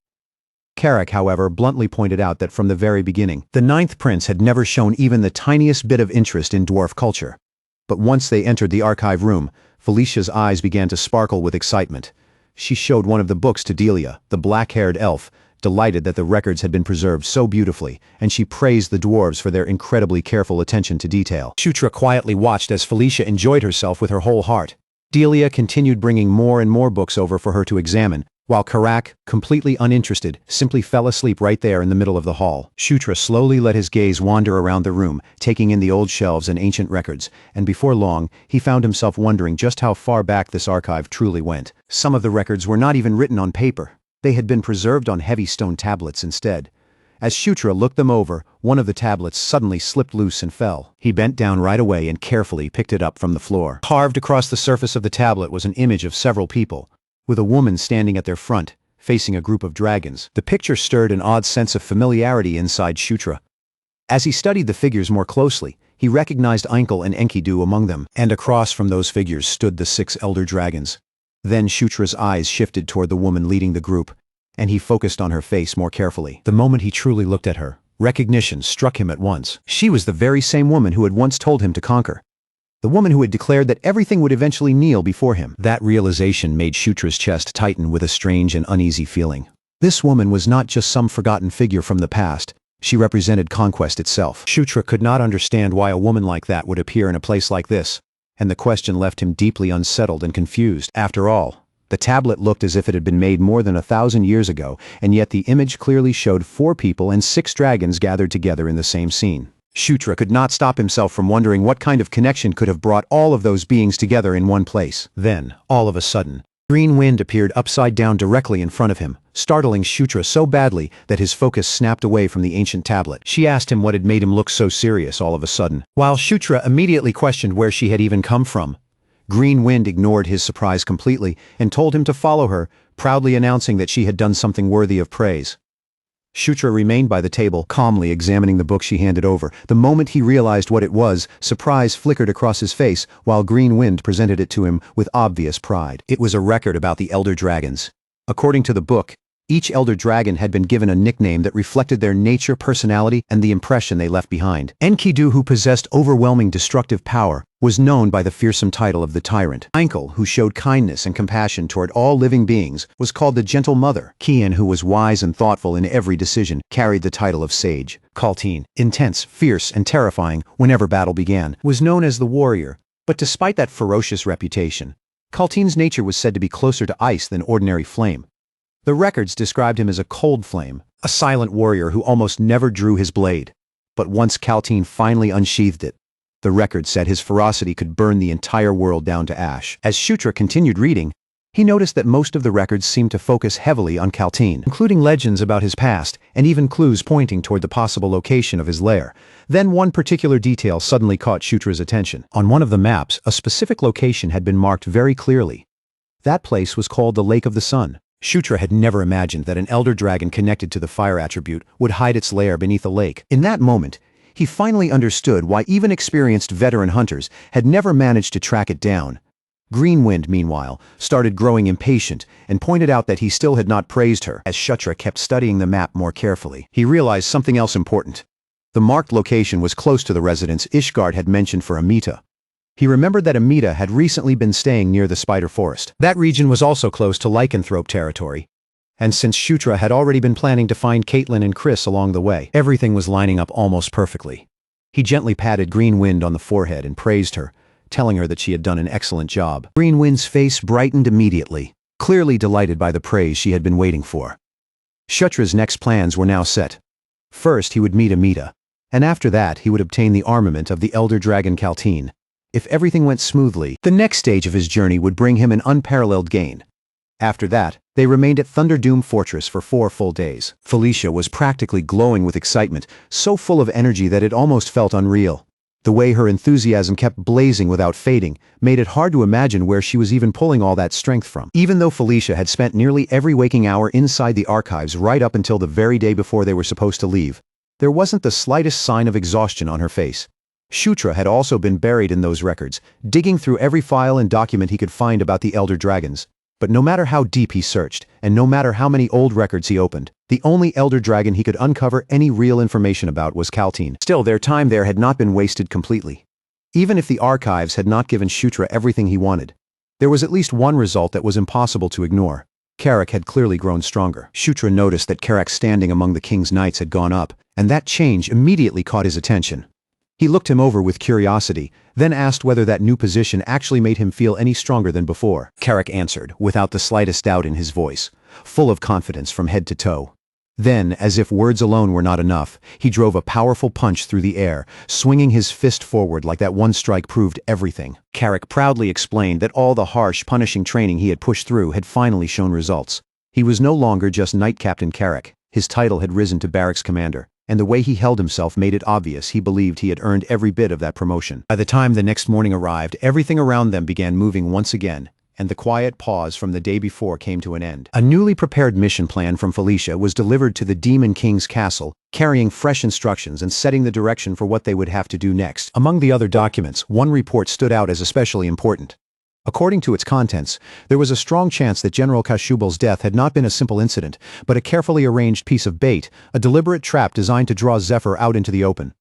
Carrick, however, bluntly pointed out that from the very beginning, the 9th prince had never shown even the tiniest bit of interest in dwarf culture. But once they entered the archive room, Felicia's eyes began to sparkle with excitement. She showed one of the books to Delia, the black-haired elf, delighted that the records had been preserved so beautifully, and she praised the dwarves for their incredibly careful attention to detail. Shutra quietly watched as Felicia enjoyed herself with her whole heart. Delia continued bringing more and more books over for her to examine, while Karak, completely uninterested, simply fell asleep right there in the middle of the hall. Shutra slowly let his gaze wander around the room, taking in the old shelves and ancient records, and before long, he found himself wondering just how far back this archive truly went. Some of the records were not even written on paper. They had been preserved on heavy stone tablets instead. As Shutra looked them over, one of the tablets suddenly slipped loose and fell. He bent down right away and carefully picked it up from the floor. Carved across the surface of the tablet was an image of several people, with a woman standing at their front, facing a group of dragons. The picture stirred an odd sense of familiarity inside Shutra. As he studied the figures more closely, he recognized Einkel and Enkidu among them, and across from those figures stood the 6 elder dragons. Then Shutra's eyes shifted toward the woman leading the group, and he focused on her face more carefully. The moment he truly looked at her, recognition struck him at once. She was the very same woman who had once told him to conquer. The woman who had declared that everything would eventually kneel before him. That realization made Shutra's chest tighten with a strange and uneasy feeling. This woman was not just some forgotten figure from the past. She represented conquest itself. Shutra could not understand why a woman like that would appear in a place like this, and the question left him deeply unsettled and confused. After all, the tablet looked as if it had been made more than 1,000 years ago, and yet the image clearly showed 4 people and 6 dragons gathered together in the same scene. Shutra could not stop himself from wondering what kind of connection could have brought all of those beings together in one place. Then, all of a sudden, green wind appeared upside down directly in front of him, startling Shutra so badly that his focus snapped away from the ancient tablet. She asked him what had made him look so serious all of a sudden. While Shutra immediately questioned where she had even come from, Green Wind ignored his surprise completely and told him to follow her, proudly announcing that she had done something worthy of praise. Shutra remained by the table, calmly examining the book she handed over. The moment he realized what it was, surprise flickered across his face, while Green Wind presented it to him with obvious pride. It was a record about the Elder Dragons. According to the book, each Elder Dragon had been given a nickname that reflected their nature, personality, and the impression they left behind. Enkidu, who possessed overwhelming destructive power, was known by the fearsome title of the Tyrant. Einkel, who showed kindness and compassion toward all living beings, was called the Gentle Mother. Kian, who was wise and thoughtful in every decision, carried the title of Sage. Kaltine, intense, fierce, and terrifying whenever battle began, was known as the Warrior. But despite that ferocious reputation, Kaltine's nature was said to be closer to ice than ordinary flame. The records described him as a cold flame, a silent warrior who almost never drew his blade. But once Kaltine finally unsheathed it, the record said his ferocity could burn the entire world down to ash. As Shutra continued reading, he noticed that most of the records seemed to focus heavily on Kaltine, including legends about his past and even clues pointing toward the possible location of his lair. Then one particular detail suddenly caught Shutra's attention. On one of the maps, a specific location had been marked very clearly. That place was called the Lake of the Sun. Shutra had never imagined that an elder dragon connected to the fire attribute would hide its lair beneath a lake. In that moment, he finally understood why even experienced veteran hunters had never managed to track it down. Greenwind, meanwhile, started growing impatient and pointed out that he still had not praised her. As Shutra kept studying the map more carefully, he realized something else important. The marked location was close to the residence Ishgard had mentioned for Amita. He remembered that Amita had recently been staying near the Spider Forest. That region was also close to Lycanthrope territory. And since Shutra had already been planning to find Caitlin and Chris along the way, everything was lining up almost perfectly. He gently patted Greenwind on the forehead and praised her, telling her that she had done an excellent job. Greenwind's face brightened immediately, clearly delighted by the praise she had been waiting for. Shutra's next plans were now set. First, he would meet Amita, and after that, he would obtain the armament of the Elder Dragon Kaltine. If everything went smoothly, the next stage of his journey would bring him an unparalleled gain. After that, they remained at Thunderdoom Fortress for 4 full days. Felicia was practically glowing with excitement, so full of energy that it almost felt unreal. The way her enthusiasm kept blazing without fading made it hard to imagine where she was even pulling all that strength from. Even though Felicia had spent nearly every waking hour inside the archives right up until the very day before they were supposed to leave, there wasn't the slightest sign of exhaustion on her face. Shutra had also been buried in those records, digging through every file and document he could find about the Elder Dragons. But no matter how deep he searched, and no matter how many old records he opened, the only Elder Dragon he could uncover any real information about was Kaltine. Still, their time there had not been wasted completely. Even if the archives had not given Shutra everything he wanted, there was at least one result that was impossible to ignore. Karak had clearly grown stronger. Shutra noticed that Karak's standing among the king's knights had gone up, and that change immediately caught his attention. He looked him over with curiosity, then asked whether that new position actually made him feel any stronger than before. Karak answered, without the slightest doubt in his voice, full of confidence from head to toe. Then, as if words alone were not enough, he drove a powerful punch through the air, swinging his fist forward like that one strike proved everything. Karak proudly explained that all the harsh, punishing training he had pushed through had finally shown results. He was no longer just Knight Captain Karak. His title had risen to Barracks Commander, and the way he held himself made it obvious he believed he had earned every bit of that promotion. By the time the next morning arrived, everything around them began moving once again, and the quiet pause from the day before came to an end. A newly prepared mission plan from Felicia was delivered to the Demon King's castle, carrying fresh instructions and setting the direction for what they would have to do next. Among the other documents, one report stood out as especially important. According to its contents, there was a strong chance that General Kashubal's death had not been a simple incident, but a carefully arranged piece of bait, a deliberate trap designed to draw Zephyr out into the open.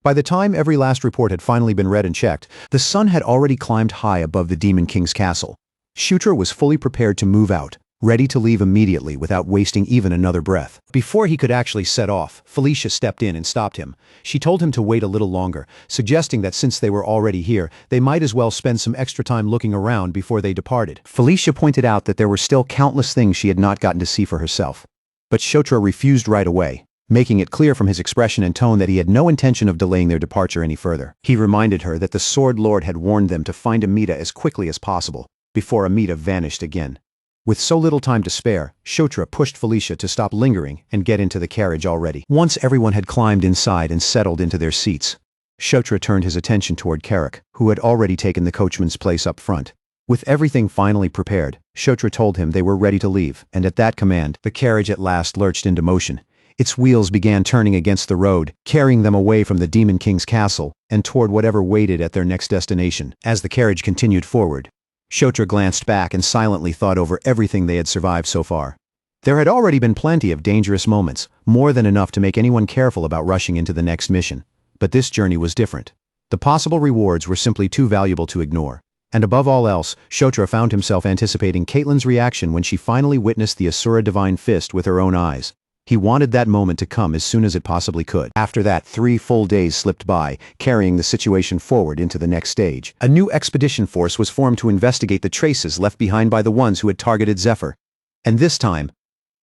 By the time every last report had finally been read and checked, the sun had already climbed high above the Demon King's castle. Shutra was fully prepared to move out, ready to leave immediately without wasting even another breath. Before he could actually set off, Felicia stepped in and stopped him. She told him to wait a little longer, suggesting that since they were already here, they might as well spend some extra time looking around before they departed. Felicia pointed out that there were still countless things she had not gotten to see for herself. But Shutra refused right away, making it clear from his expression and tone that he had no intention of delaying their departure any further. He reminded her that the Sword Lord had warned them to find Amita as quickly as possible, before Amita vanished again. With so little time to spare, Shutra pushed Felicia to stop lingering and get into the carriage already. Once everyone had climbed inside and settled into their seats, Shutra turned his attention toward Carrick, who had already taken the coachman's place up front. With everything finally prepared, Shutra told him they were ready to leave, and at that command, the carriage at last lurched into motion. Its wheels began turning against the road, carrying them away from the Demon King's castle and toward whatever waited at their next destination. As the carriage continued forward, Shutra glanced back and silently thought over everything they had survived so far. There had already been plenty of dangerous moments, more than enough to make anyone careful about rushing into the next mission. But this journey was different. The possible rewards were simply too valuable to ignore. And above all else, Shutra found himself anticipating Caitlyn's reaction when she finally witnessed the Asura Divine Fist with her own eyes. He wanted that moment to come as soon as it possibly could. After that, 3 full days slipped by, carrying the situation forward into the next stage. A new expedition force was formed to investigate the traces left behind by the ones who had targeted Zephyr. And this time,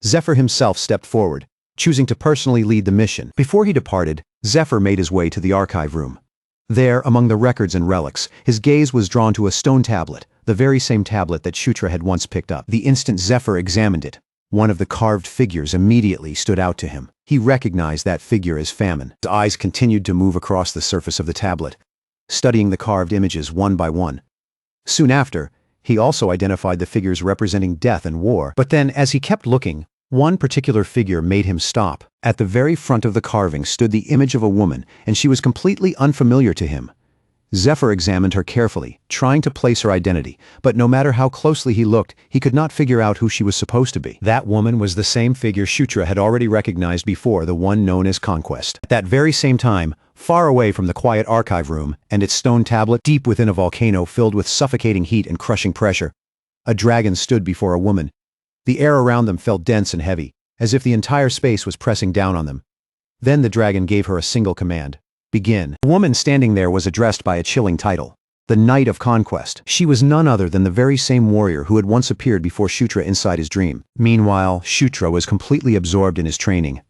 Zephyr himself stepped forward, choosing to personally lead the mission. Before he departed, Zephyr made his way to the archive room. There, among the records and relics, his gaze was drawn to a stone tablet, the very same tablet that Shutra had once picked up. The instant Zephyr examined it, one of the carved figures immediately stood out to him. He recognized that figure as Famine. His eyes continued to move across the surface of the tablet, studying the carved images one by one. Soon after, he also identified the figures representing death and war. But then, as he kept looking, one particular figure made him stop. At the very front of the carving stood the image of a woman, and she was completely unfamiliar to him. Zephyr examined her carefully, trying to place her identity, but no matter how closely he looked, he could not figure out who she was supposed to be. That woman was the same figure Shutra had already recognized before, the one known as Conquest. At that very same time, far away from the quiet archive room and its stone tablet, deep within a volcano filled with suffocating heat and crushing pressure, a dragon stood before a woman. The air around them felt dense and heavy, as if the entire space was pressing down on them. Then the dragon gave her a single command. Begin. The woman standing there was addressed by a chilling title, the Knight of Conquest. She was none other than the very same warrior who had once appeared before Shutra inside his dream. Meanwhile, Shutra was completely absorbed in his training.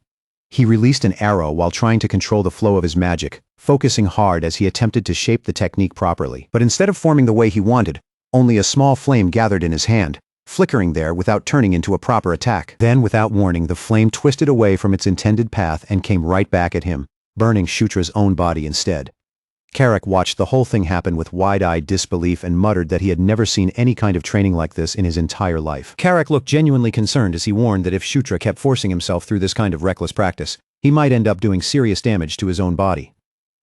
He released an arrow while trying to control the flow of his magic, focusing hard as he attempted to shape the technique properly. But instead of forming the way he wanted, only a small flame gathered in his hand, flickering there without turning into a proper attack. Then, without warning, the flame twisted away from its intended path and came right back at him, burning Shutra's own body instead. Carrick watched the whole thing happen with wide-eyed disbelief and muttered that he had never seen any kind of training like this in his entire life. Carrick looked genuinely concerned as he warned that if Shutra kept forcing himself through this kind of reckless practice, he might end up doing serious damage to his own body.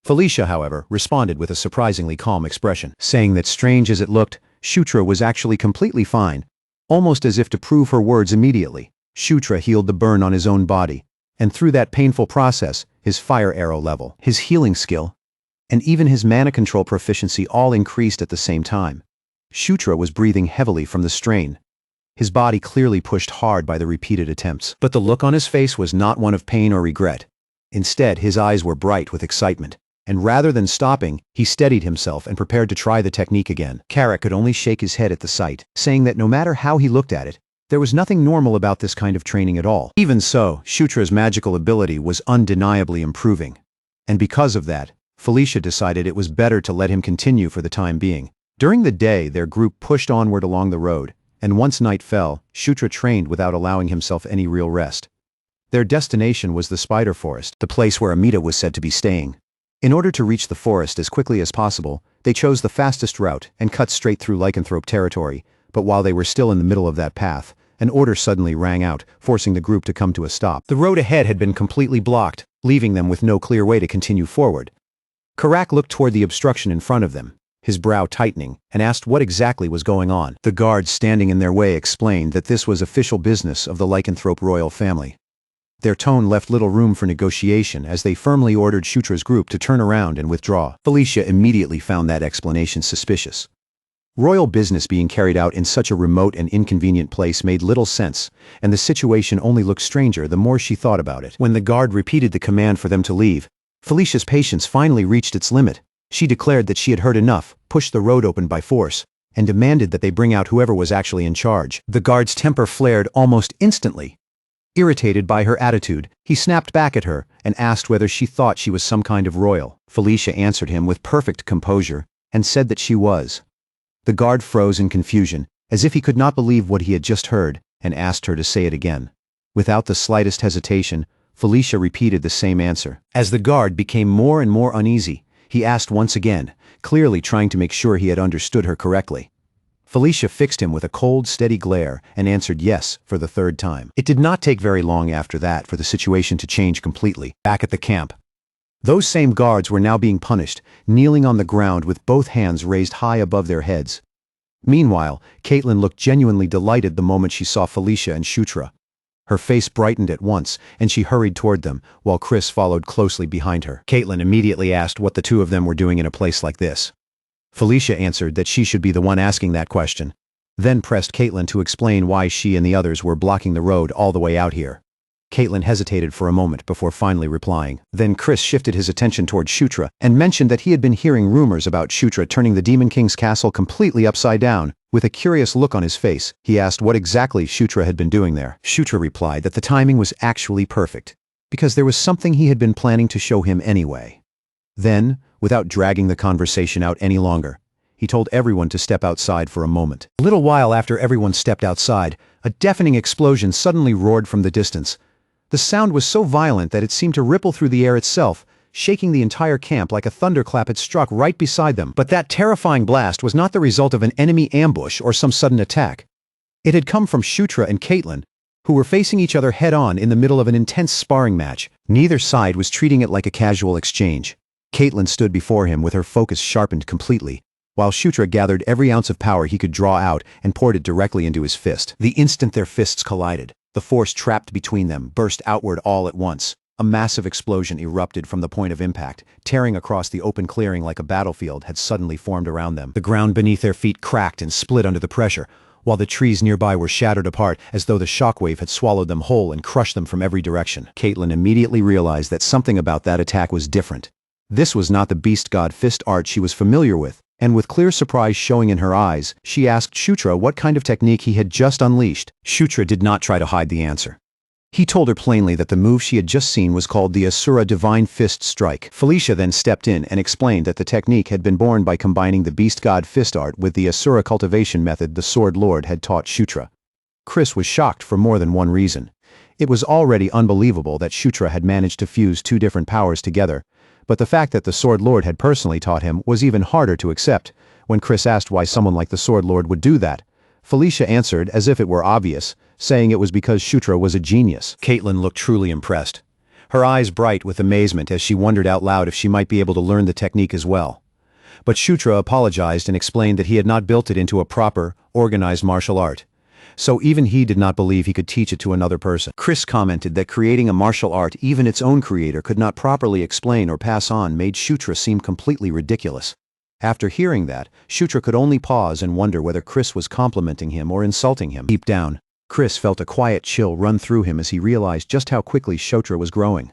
Felicia, however, responded with a surprisingly calm expression, saying that strange as it looked, Shutra was actually completely fine, almost as if to prove her words immediately. Shutra healed the burn on his own body, and through that painful process, his fire arrow level, his healing skill, and even his mana control proficiency all increased at the same time. Shutra was breathing heavily from the strain, his body clearly pushed hard by the repeated attempts. But the look on his face was not one of pain or regret. Instead, his eyes were bright with excitement, and rather than stopping, he steadied himself and prepared to try the technique again. Carrick could only shake his head at the sight, saying that no matter how he looked at it, there was nothing normal about this kind of training at all. Even so, Shutra's magical ability was undeniably improving. And because of that, Felicia decided it was better to let him continue for the time being. During the day, their group pushed onward along the road, and once night fell, Shutra trained without allowing himself any real rest. Their destination was the Spider Forest, the place where Amita was said to be staying. In order to reach the forest as quickly as possible, they chose the fastest route and cut straight through lycanthrope territory, but while they were still in the middle of that path, an order suddenly rang out, forcing the group to come to a stop. The road ahead had been completely blocked, leaving them with no clear way to continue forward. Karak looked toward the obstruction in front of them, his brow tightening, and asked what exactly was going on. The guards standing in their way explained that this was official business of the lycanthrope royal family. Their tone left little room for negotiation as they firmly ordered Shutra's group to turn around and withdraw. Felicia immediately found that explanation suspicious. Royal business being carried out in such a remote and inconvenient place made little sense, and the situation only looked stranger the more she thought about it. When the guard repeated the command for them to leave, Felicia's patience finally reached its limit. She declared that she had heard enough, pushed the road open by force, and demanded that they bring out whoever was actually in charge. The guard's temper flared almost instantly. Irritated by her attitude, he snapped back at her and asked whether she thought she was some kind of royal. Felicia answered him with perfect composure and said that she was. The guard froze in confusion, as if he could not believe what he had just heard, and asked her to say it again. Without the slightest hesitation, Felicia repeated the same answer. As the guard became more and more uneasy, he asked once again, clearly trying to make sure he had understood her correctly. Felicia fixed him with a cold, steady glare and answered yes for the third time. It did not take very long after that for the situation to change completely. Back at the camp, those same guards were now being punished, kneeling on the ground with both hands raised high above their heads. Meanwhile, Caitlin looked genuinely delighted the moment she saw Felicia and Shutra. Her face brightened at once, and she hurried toward them, while Chris followed closely behind her. Caitlin immediately asked what the two of them were doing in a place like this. Felicia answered that she should be the one asking that question, then pressed Caitlin to explain why she and the others were blocking the road all the way out here. Caitlin hesitated for a moment before finally replying. Then Chris shifted his attention toward Shutra and mentioned that he had been hearing rumors about Shutra turning the Demon King's castle completely upside down. With a curious look on his face, he asked what exactly Shutra had been doing there. Shutra replied that the timing was actually perfect, because there was something he had been planning to show him anyway. Then, without dragging the conversation out any longer, he told everyone to step outside for a moment. A little while after everyone stepped outside, a deafening explosion suddenly roared from the distance. The sound was so violent that it seemed to ripple through the air itself, shaking the entire camp like a thunderclap had struck right beside them. But that terrifying blast was not the result of an enemy ambush or some sudden attack. It had come from Shutra and Caitlin, who were facing each other head-on in the middle of an intense sparring match. Neither side was treating it like a casual exchange. Caitlin stood before him with her focus sharpened completely, while Shutra gathered every ounce of power he could draw out and poured it directly into his fist. The instant their fists collided, the force trapped between them burst outward all at once. A massive explosion erupted from the point of impact, tearing across the open clearing like a battlefield had suddenly formed around them. The ground beneath their feet cracked and split under the pressure, while the trees nearby were shattered apart as though the shockwave had swallowed them whole and crushed them from every direction. Caitlin immediately realized that something about that attack was different. This was not the beast god fist art she was familiar with, and with clear surprise showing in her eyes, she asked Shutra what kind of technique he had just unleashed. Shutra did not try to hide the answer. He told her plainly that the move she had just seen was called the Asura Divine Fist Strike. Felicia then stepped in and explained that the technique had been born by combining the beast god fist art with the Asura cultivation method the Sword Lord had taught Shutra. Chris was shocked for more than one reason. It was already unbelievable that Shutra had managed to fuse two different powers together, but the fact that the Sword Lord had personally taught him was even harder to accept. When Chris asked why someone like the Sword Lord would do that, Felicia answered as if it were obvious, saying it was because Shutra was a genius. Caitlin looked truly impressed, her eyes bright with amazement as she wondered out loud if she might be able to learn the technique as well. But Shutra apologized and explained that he had not built it into a proper, organized martial art. So even he did not believe he could teach it to another person. Chris commented that creating a martial art even its own creator could not properly explain or pass on made Shutra seem completely ridiculous. After hearing that, Shutra could only pause and wonder whether Chris was complimenting him or insulting him. Deep down, Chris felt a quiet chill run through him as he realized just how quickly Shutra was growing.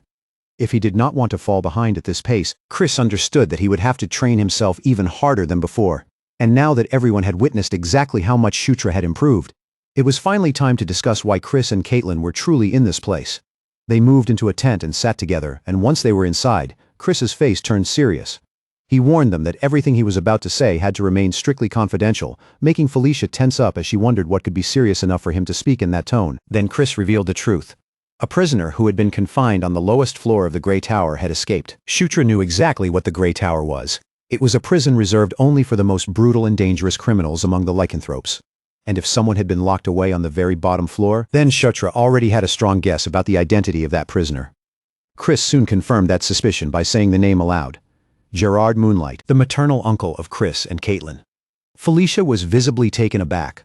If he did not want to fall behind at this pace, Chris understood that he would have to train himself even harder than before. And now that everyone had witnessed exactly how much Shutra had improved, it was finally time to discuss why Chris and Caitlin were truly in this place. They moved into a tent and sat together, and once they were inside, Chris's face turned serious. He warned them that everything he was about to say had to remain strictly confidential, making Felicia tense up as she wondered what could be serious enough for him to speak in that tone. Then Chris revealed the truth. A prisoner who had been confined on the lowest floor of the Grey Tower had escaped. Shutra knew exactly what the Grey Tower was. It was a prison reserved only for the most brutal and dangerous criminals among the lycanthropes. And if someone had been locked away on the very bottom floor, then Shutra already had a strong guess about the identity of that prisoner. Chris soon confirmed that suspicion by saying the name aloud. Gerard Moonlight, the maternal uncle of Chris and Caitlin. Felicia was visibly taken aback.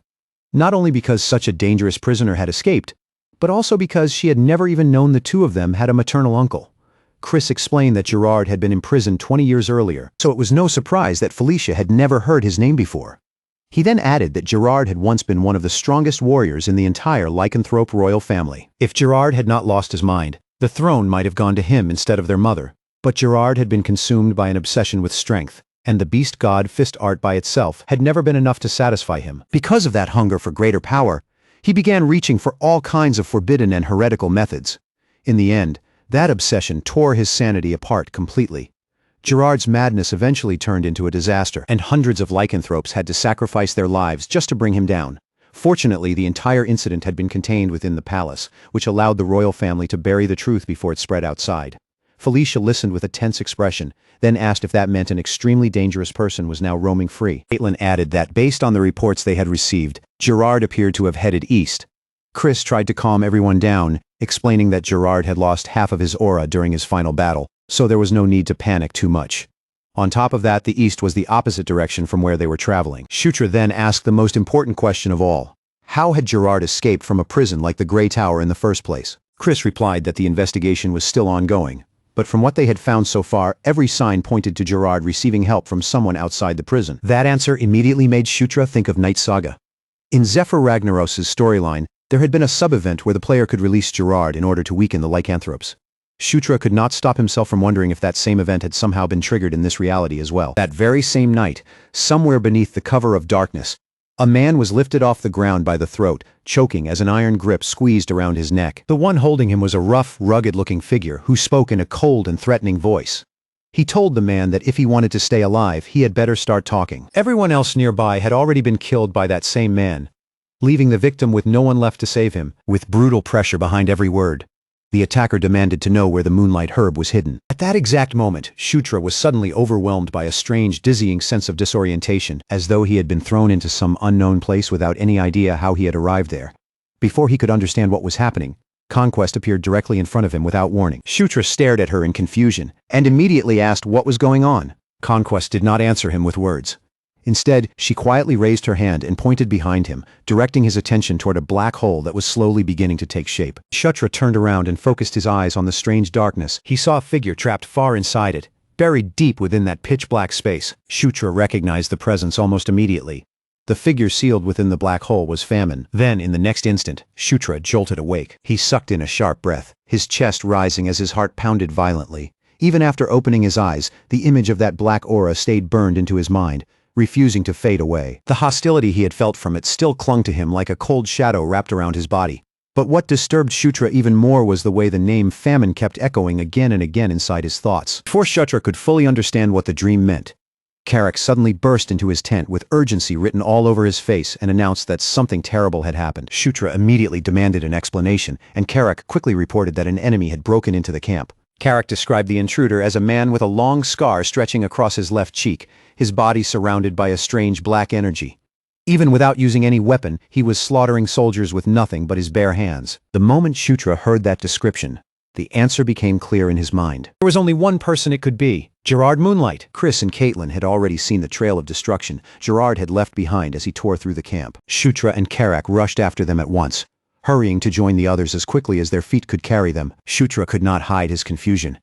Not only because such a dangerous prisoner had escaped, but also because she had never even known the two of them had a maternal uncle. Chris explained that Gerard had been imprisoned 20 years earlier, so it was no surprise that Felicia had never heard his name before. He then added that Gerard had once been one of the strongest warriors in the entire lycanthrope royal family. If Gerard had not lost his mind, the throne might have gone to him instead of their mother. But Gerard had been consumed by an obsession with strength, and the beast god fist art by itself had never been enough to satisfy him. Because of that hunger for greater power, he began reaching for all kinds of forbidden and heretical methods. In the end, that obsession tore his sanity apart completely. Gerard's madness eventually turned into a disaster, and hundreds of lycanthropes had to sacrifice their lives just to bring him down. Fortunately, the entire incident had been contained within the palace, which allowed the royal family to bury the truth before it spread outside. Felicia listened with a tense expression, then asked if that meant an extremely dangerous person was now roaming free. Caitlin added that based on the reports they had received, Gerard appeared to have headed east. Chris tried to calm everyone down, explaining that Gerard had lost half of his aura during his final battle, so there was no need to panic too much. On top of that, the east was the opposite direction from where they were traveling. Shutra then asked the most important question of all. How had Gerard escaped from a prison like the Grey Tower in the first place? Chris replied that the investigation was still ongoing, but from what they had found so far, every sign pointed to Gerard receiving help from someone outside the prison. That answer immediately made Shutra think of Night Saga. In Zephyr Ragnaros's storyline, there had been a sub-event where the player could release Gerard in order to weaken the lycanthropes. Shutra could not stop himself from wondering if that same event had somehow been triggered in this reality as well. That very same night, somewhere beneath the cover of darkness, a man was lifted off the ground by the throat, choking as an iron grip squeezed around his neck. The one holding him was a rough, rugged-looking figure who spoke in a cold and threatening voice. He told the man that if he wanted to stay alive, he had better start talking. Everyone else nearby had already been killed by that same man, leaving the victim with no one left to save him. With brutal pressure behind every word, the attacker demanded to know where the moonlight herb was hidden. At that exact moment, Shutra was suddenly overwhelmed by a strange, dizzying sense of disorientation, as though he had been thrown into some unknown place without any idea how he had arrived there. Before he could understand what was happening, Conquest appeared directly in front of him without warning. Shutra stared at her in confusion, and immediately asked what was going on. Conquest did not answer him with words. Instead, she quietly raised her hand and pointed behind him, directing his attention toward a black hole that was slowly beginning to take shape. Shutra turned around and focused his eyes on the strange darkness. He saw a figure trapped far inside it, buried deep within that pitch-black space. Shutra recognized the presence almost immediately. The figure sealed within the black hole was Famine. Then, in the next instant, Shutra jolted awake. He sucked in a sharp breath, his chest rising as his heart pounded violently. Even after opening his eyes, the image of that black aura stayed burned into his mind, refusing to fade away. The hostility he had felt from it still clung to him like a cold shadow wrapped around his body. But what disturbed Shutra even more was the way the name Famine kept echoing again and again inside his thoughts. Before Shutra could fully understand what the dream meant, Carrick suddenly burst into his tent with urgency written all over his face and announced that something terrible had happened. Shutra immediately demanded an explanation, and Carrick quickly reported that an enemy had broken into the camp. Carrick described the intruder as a man with a long scar stretching across his left cheek, his body surrounded by a strange black energy. Even without using any weapon, he was slaughtering soldiers with nothing but his bare hands. The moment Shutra heard that description, the answer became clear in his mind. There was only one person it could be: Gerard Moonlight. Chris and Caitlin had already seen the trail of destruction Gerard had left behind as he tore through the camp. Shutra and Carrick rushed after them at once, hurrying to join the others as quickly as their feet could carry them. Shutra could not hide his confusion.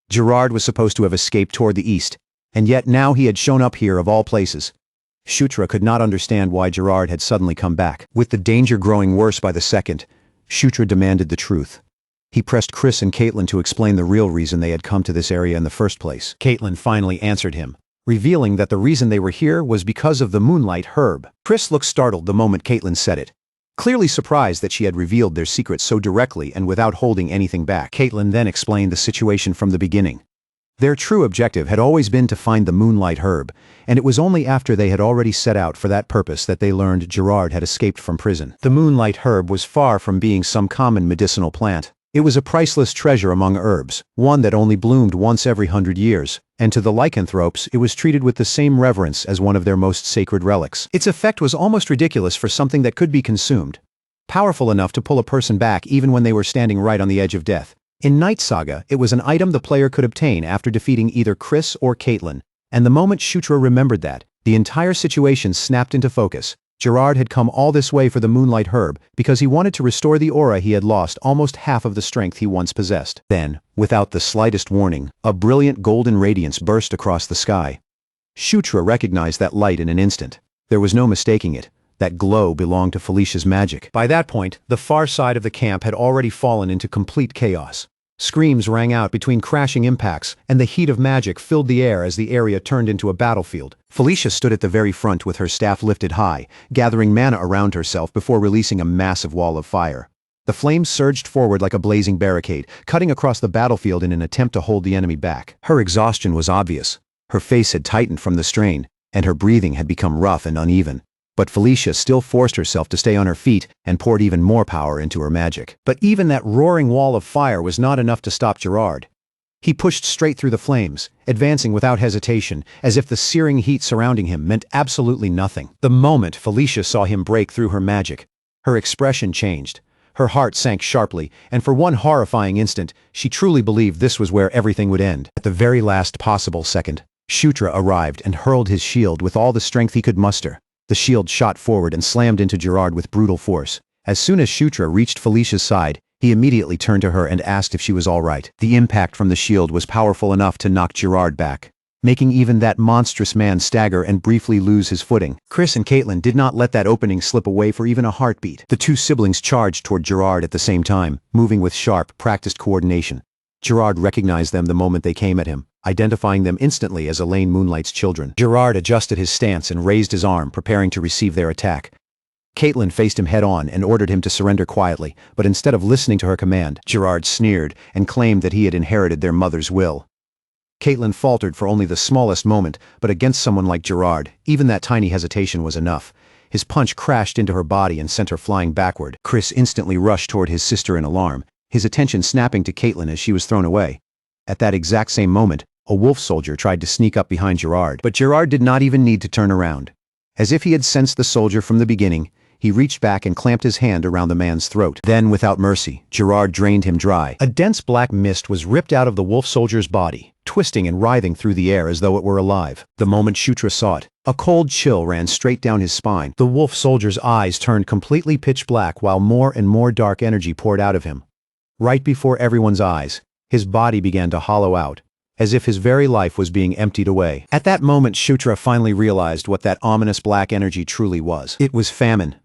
Gerard was supposed to have escaped toward the east, and yet now he had shown up here of all places. Shutra could not understand why Gerard had suddenly come back. With the danger growing worse by the second, Shutra demanded the truth. He pressed Chris and Caitlin to explain the real reason they had come to this area in the first place. Caitlin finally answered him, revealing that the reason they were here was because of the moonlight herb. Chris looked startled the moment Caitlin said it, clearly surprised that she had revealed their secret so directly and without holding anything back. Caitlin then explained the situation from the beginning. Their true objective had always been to find the moonlight herb, and it was only after they had already set out for that purpose that they learned Gerard had escaped from prison. The moonlight herb was far from being some common medicinal plant. It was a priceless treasure among herbs, one that only bloomed once every 100 years, and to the lycanthropes it was treated with the same reverence as one of their most sacred relics. Its effect was almost ridiculous for something that could be consumed, powerful enough to pull a person back even when they were standing right on the edge of death. In Night Saga, it was an item the player could obtain after defeating either Chris or Caitlin, and the moment Shutra remembered that, the entire situation snapped into focus. Gerard had come all this way for the Moonlight Herb because he wanted to restore the aura he had lost almost half of the strength he once possessed. Then, without the slightest warning, a brilliant golden radiance burst across the sky. Shutra recognized that light in an instant. There was no mistaking it. That glow belonged to Felicia's magic. By that point, the far side of the camp had already fallen into complete chaos. Screams rang out between crashing impacts, and the heat of magic filled the air as the area turned into a battlefield. Felicia stood at the very front with her staff lifted high, gathering mana around herself before releasing a massive wall of fire. The flames surged forward like a blazing barricade, cutting across the battlefield in an attempt to hold the enemy back. Her exhaustion was obvious. Her face had tightened from the strain, and her breathing had become rough and uneven. But Felicia still forced herself to stay on her feet and poured even more power into her magic. But even that roaring wall of fire was not enough to stop Gerard. He pushed straight through the flames, advancing without hesitation, as if the searing heat surrounding him meant absolutely nothing. The moment Felicia saw him break through her magic, her expression changed. Her heart sank sharply, and for one horrifying instant, she truly believed this was where everything would end. At the very last possible second, Shutra arrived and hurled his shield with all the strength he could muster. The shield shot forward and slammed into Gerard with brutal force. As soon as Shutra reached Felicia's side, he immediately turned to her and asked if she was all right. The impact from the shield was powerful enough to knock Gerard back, making even that monstrous man stagger and briefly lose his footing. Chris and Caitlin did not let that opening slip away for even a heartbeat. The two siblings charged toward Gerard at the same time, moving with sharp, practiced coordination. Gerard recognized them the moment they came at him, identifying them instantly as Elaine Moonlight's children. Gerard adjusted his stance and raised his arm, preparing to receive their attack. Caitlin faced him head-on and ordered him to surrender quietly, but instead of listening to her command, Gerard sneered and claimed that he had inherited their mother's will. Caitlin faltered for only the smallest moment, but against someone like Gerard, even that tiny hesitation was enough. His punch crashed into her body and sent her flying backward. Chris instantly rushed toward his sister in alarm, his attention snapping to Caitlin as she was thrown away. At that exact same moment, a wolf soldier tried to sneak up behind Gerard, but Gerard did not even need to turn around. As if he had sensed the soldier from the beginning, he reached back and clamped his hand around the man's throat. Then, without mercy, Gerard drained him dry. A dense black mist was ripped out of the wolf soldier's body, twisting and writhing through the air as though it were alive. The moment Shutra saw it, a cold chill ran straight down his spine. The wolf soldier's eyes turned completely pitch black while more and more dark energy poured out of him. Right before everyone's eyes, his body began to hollow out, as if his very life was being emptied away. At that moment, Shutra finally realized what that ominous black energy truly was. It was famine.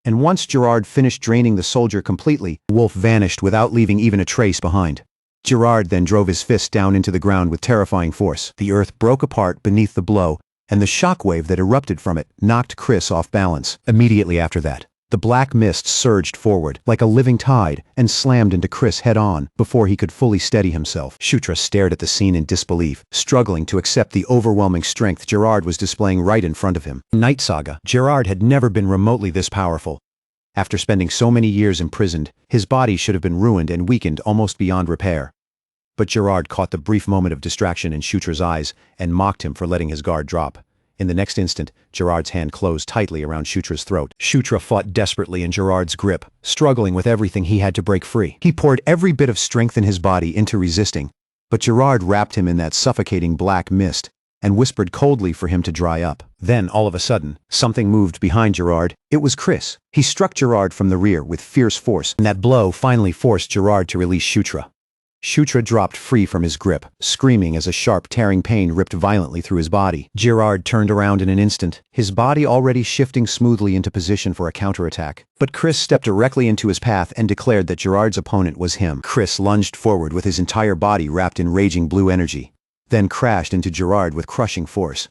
And once Gerard finished draining the soldier completely, the wolf vanished without leaving even a trace behind. Gerard then drove his fist down into the ground with terrifying force. The earth broke apart beneath the blow, and the shockwave that erupted from it knocked Chris off balance. Immediately after that, the black mist surged forward, like a living tide, and slammed into Chris head-on before he could fully steady himself. Shutra stared at the scene in disbelief, struggling to accept the overwhelming strength Gerard was displaying right in front of him. In Night Saga, Gerard had never been remotely this powerful. After spending so many years imprisoned, his body should have been ruined and weakened almost beyond repair. But Gerard caught the brief moment of distraction in Shutra's eyes and mocked him for letting his guard drop. In the next instant, Gerard's hand closed tightly around Shutra's throat. Shutra fought desperately in Gerard's grip, struggling with everything he had to break free. He poured every bit of strength in his body into resisting, but Gerard wrapped him in that suffocating black mist and whispered coldly for him to dry up. Then, all of a sudden, something moved behind Gerard. It was Chris. He struck Gerard from the rear with fierce force, and that blow finally forced Gerard to release Shutra. Shutra dropped free from his grip, screaming as a sharp tearing pain ripped violently through his body. Gerard turned around in an instant, his body already shifting smoothly into position for a counterattack. But Chris stepped directly into his path and declared that Gerard's opponent was him. Chris lunged forward with his entire body wrapped in raging blue energy, then crashed into Gerard with crushing force.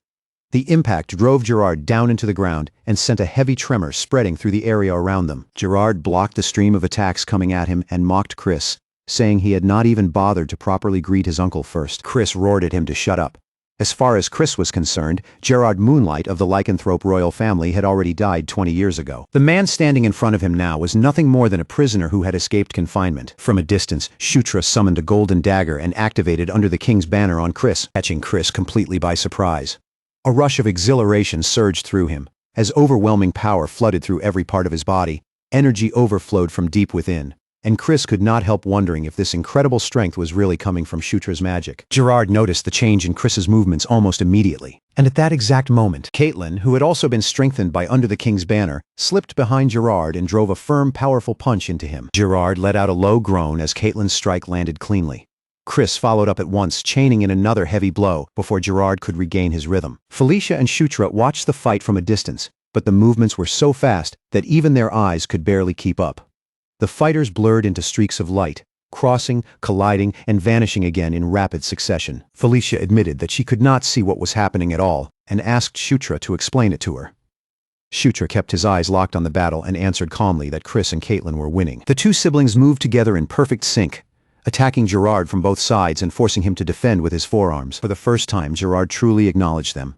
The impact drove Gerard down into the ground and sent a heavy tremor spreading through the area around them. Gerard blocked the stream of attacks coming at him and mocked Chris, saying he had not even bothered to properly greet his uncle first. Chris roared at him to shut up. As far as Chris was concerned, Gerard Moonlight of the lycanthrope royal family had already died 20 years ago. The man standing in front of him now was nothing more than a prisoner who had escaped confinement. From a distance, Shutra summoned a golden dagger and activated under the king's banner on Chris, catching Chris completely by surprise. A rush of exhilaration surged through him. As overwhelming power flooded through every part of his body, energy overflowed from deep within. And Chris could not help wondering if this incredible strength was really coming from Shutra's magic. Gerard noticed the change in Chris's movements almost immediately. And at that exact moment, Caitlin, who had also been strengthened by Under the King's banner, slipped behind Gerard and drove a firm, powerful punch into him. Gerard let out a low groan as Caitlin's strike landed cleanly. Chris followed up at once, chaining in another heavy blow before Gerard could regain his rhythm. Felicia and Shutra watched the fight from a distance, but the movements were so fast that even their eyes could barely keep up. The fighters blurred into streaks of light, crossing, colliding, and vanishing again in rapid succession. Felicia admitted that she could not see what was happening at all and asked Shutra to explain it to her. Shutra kept his eyes locked on the battle and answered calmly that Chris and Caitlin were winning. The two siblings moved together in perfect sync, attacking Gerard from both sides and forcing him to defend with his forearms. For the first time, Gerard truly acknowledged them.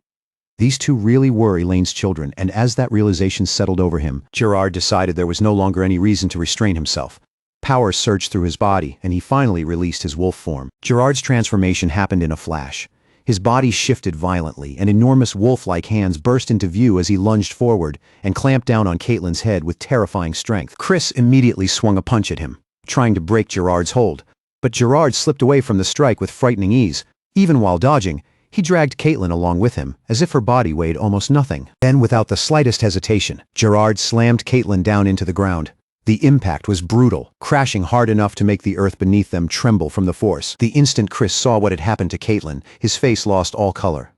These two really were Elaine's children, and as that realization settled over him, Gerard decided there was no longer any reason to restrain himself. Power surged through his body, and he finally released his wolf form. Gerard's transformation happened in a flash. His body shifted violently, and enormous wolf-like hands burst into view as he lunged forward and clamped down on Caitlin's head with terrifying strength. Chris immediately swung a punch at him, trying to break Gerard's hold, but Gerard slipped away from the strike with frightening ease. Even while dodging, he dragged Caitlin along with him, as if her body weighed almost nothing. Then, without the slightest hesitation, Gerard slammed Caitlin down into the ground. The impact was brutal, crashing hard enough to make the earth beneath them tremble from the force. The instant Chris saw what had happened to Caitlin, his face lost all color.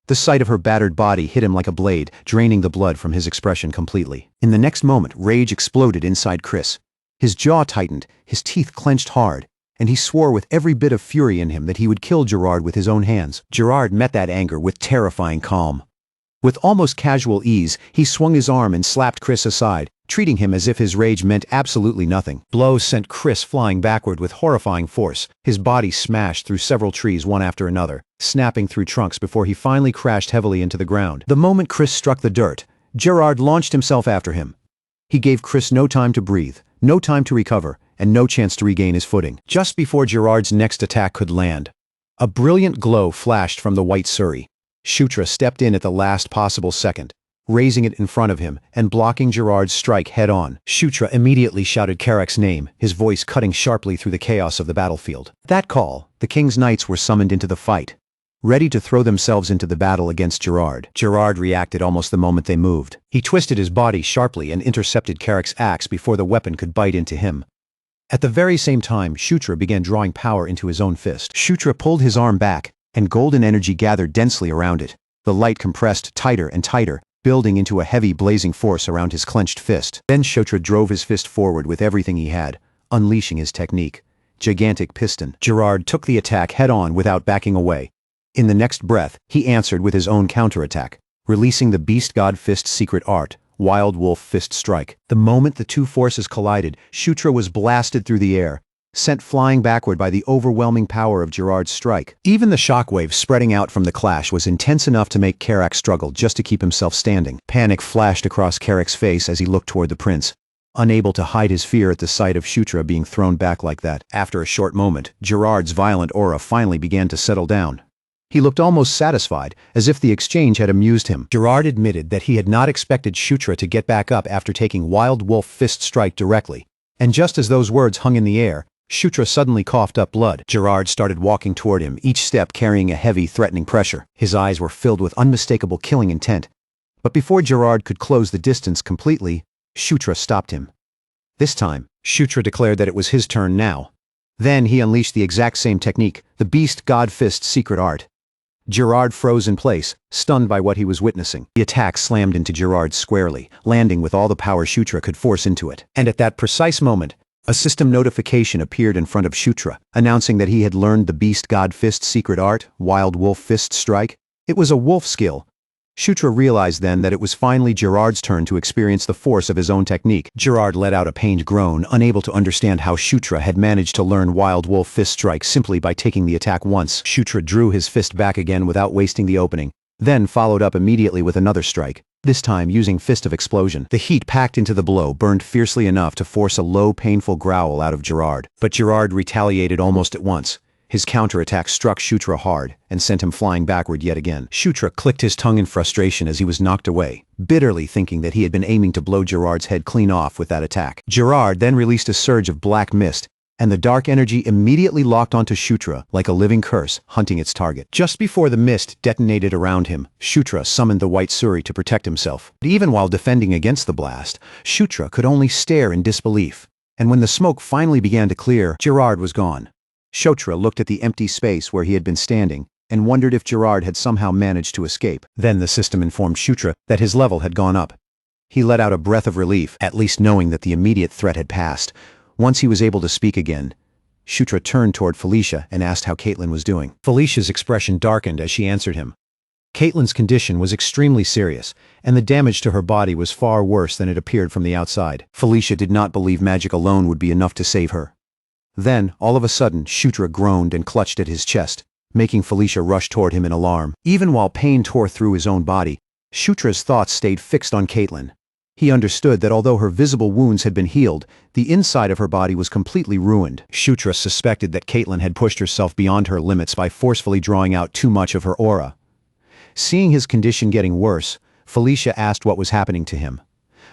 The sight of her battered body hit him like a blade, draining the blood from his expression completely. In the next moment, rage exploded inside Chris. His jaw tightened, his teeth clenched hard, and he swore with every bit of fury in him that he would kill Gerard with his own hands. Gerard met that anger with terrifying calm. With almost casual ease, he swung his arm and slapped Chris aside, treating him as if his rage meant absolutely nothing. Blows sent Chris flying backward with horrifying force. His body smashed through several trees one after another, snapping through trunks before he finally crashed heavily into the ground. The moment Chris struck the dirt, Gerard launched himself after him. He gave Chris no time to breathe, no time to recover, and no chance to regain his footing. Just before Gerard's next attack could land, a brilliant glow flashed from the white Surrey. Shutra stepped in at the last possible second, raising it in front of him and blocking Gerard's strike head-on. Shutra immediately shouted Karek's name, his voice cutting sharply through the chaos of the battlefield. At that call, the king's knights were summoned into the fight, ready to throw themselves into the battle against Gerard. Gerard reacted almost the moment they moved. He twisted his body sharply and intercepted Karek's axe before the weapon could bite into him. At the very same time, Shutra began drawing power into his own fist. Shutra pulled his arm back, and golden energy gathered densely around it. The light compressed tighter and tighter, building into a heavy blazing force around his clenched fist. Then Shutra drove his fist forward with everything he had, unleashing his technique. Gigantic piston. Gerard took the attack head-on without backing away. In the next breath, he answered with his own counterattack, releasing the Beast God Fist's secret art, Wild Wolf Fist Strike. The moment the two forces collided, Shutra was blasted through the air, sent flying backward by the overwhelming power of Gerard's strike. Even the shockwave spreading out from the clash was intense enough to make Karak struggle just to keep himself standing. Panic flashed across Karak's face as he looked toward the prince, unable to hide his fear at the sight of Shutra being thrown back like that. After a short moment, Gerard's violent aura finally began to settle down. He looked almost satisfied, as if the exchange had amused him. Gerard admitted that he had not expected Shutra to get back up after taking Wild Wolf Fist Strike directly, and just as those words hung in the air, Shutra suddenly coughed up blood. Gerard started walking toward him, each step carrying a heavy, threatening pressure. His eyes were filled with unmistakable killing intent. But before Gerard could close the distance completely, Shutra stopped him. This time, Shutra declared that it was his turn now. Then he unleashed the exact same technique, the Beast God Fist's secret art. Gerard froze in place, stunned by what he was witnessing. The attack slammed into Gerard squarely, landing with all the power Shutra could force into it. And at that precise moment, a system notification appeared in front of Shutra, announcing that he had learned the Beast God Fist's secret art, Wild Wolf Fist Strike. It was a wolf skill. Shutra realized then that it was finally Gerard's turn to experience the force of his own technique. Gerard let out a pained groan, unable to understand how Shutra had managed to learn Wild Wolf Fist Strike simply by taking the attack once. Shutra drew his fist back again without wasting the opening, then followed up immediately with another strike, this time using Fist of Explosion. The heat packed into the blow burned fiercely enough to force a low, painful growl out of Gerard. But Gerard retaliated almost at once. His counterattack struck Shutra hard and sent him flying backward yet again. Shutra clicked his tongue in frustration as he was knocked away, bitterly thinking that he had been aiming to blow Gerard's head clean off with that attack. Gerard then released a surge of black mist, and the dark energy immediately locked onto Shutra like a living curse, hunting its target. Just before the mist detonated around him, Shutra summoned the White Suri to protect himself. But even while defending against the blast, Shutra could only stare in disbelief. And when the smoke finally began to clear, Gerard was gone. Shutra looked at the empty space where he had been standing and wondered if Gerard had somehow managed to escape. Then the system informed Shutra that his level had gone up. He let out a breath of relief, at least knowing that the immediate threat had passed. Once he was able to speak again, Shutra turned toward Felicia and asked how Caitlin was doing. Felicia's expression darkened as she answered him. Caitlin's condition was extremely serious, and the damage to her body was far worse than it appeared from the outside. Felicia did not believe magic alone would be enough to save her. Then, all of a sudden, Shutra groaned and clutched at his chest, making Felicia rush toward him in alarm. Even while pain tore through his own body, Shutra's thoughts stayed fixed on Caitlin. He understood that although her visible wounds had been healed, the inside of her body was completely ruined. Shutra suspected that Caitlin had pushed herself beyond her limits by forcefully drawing out too much of her aura. Seeing his condition getting worse, Felicia asked what was happening to him.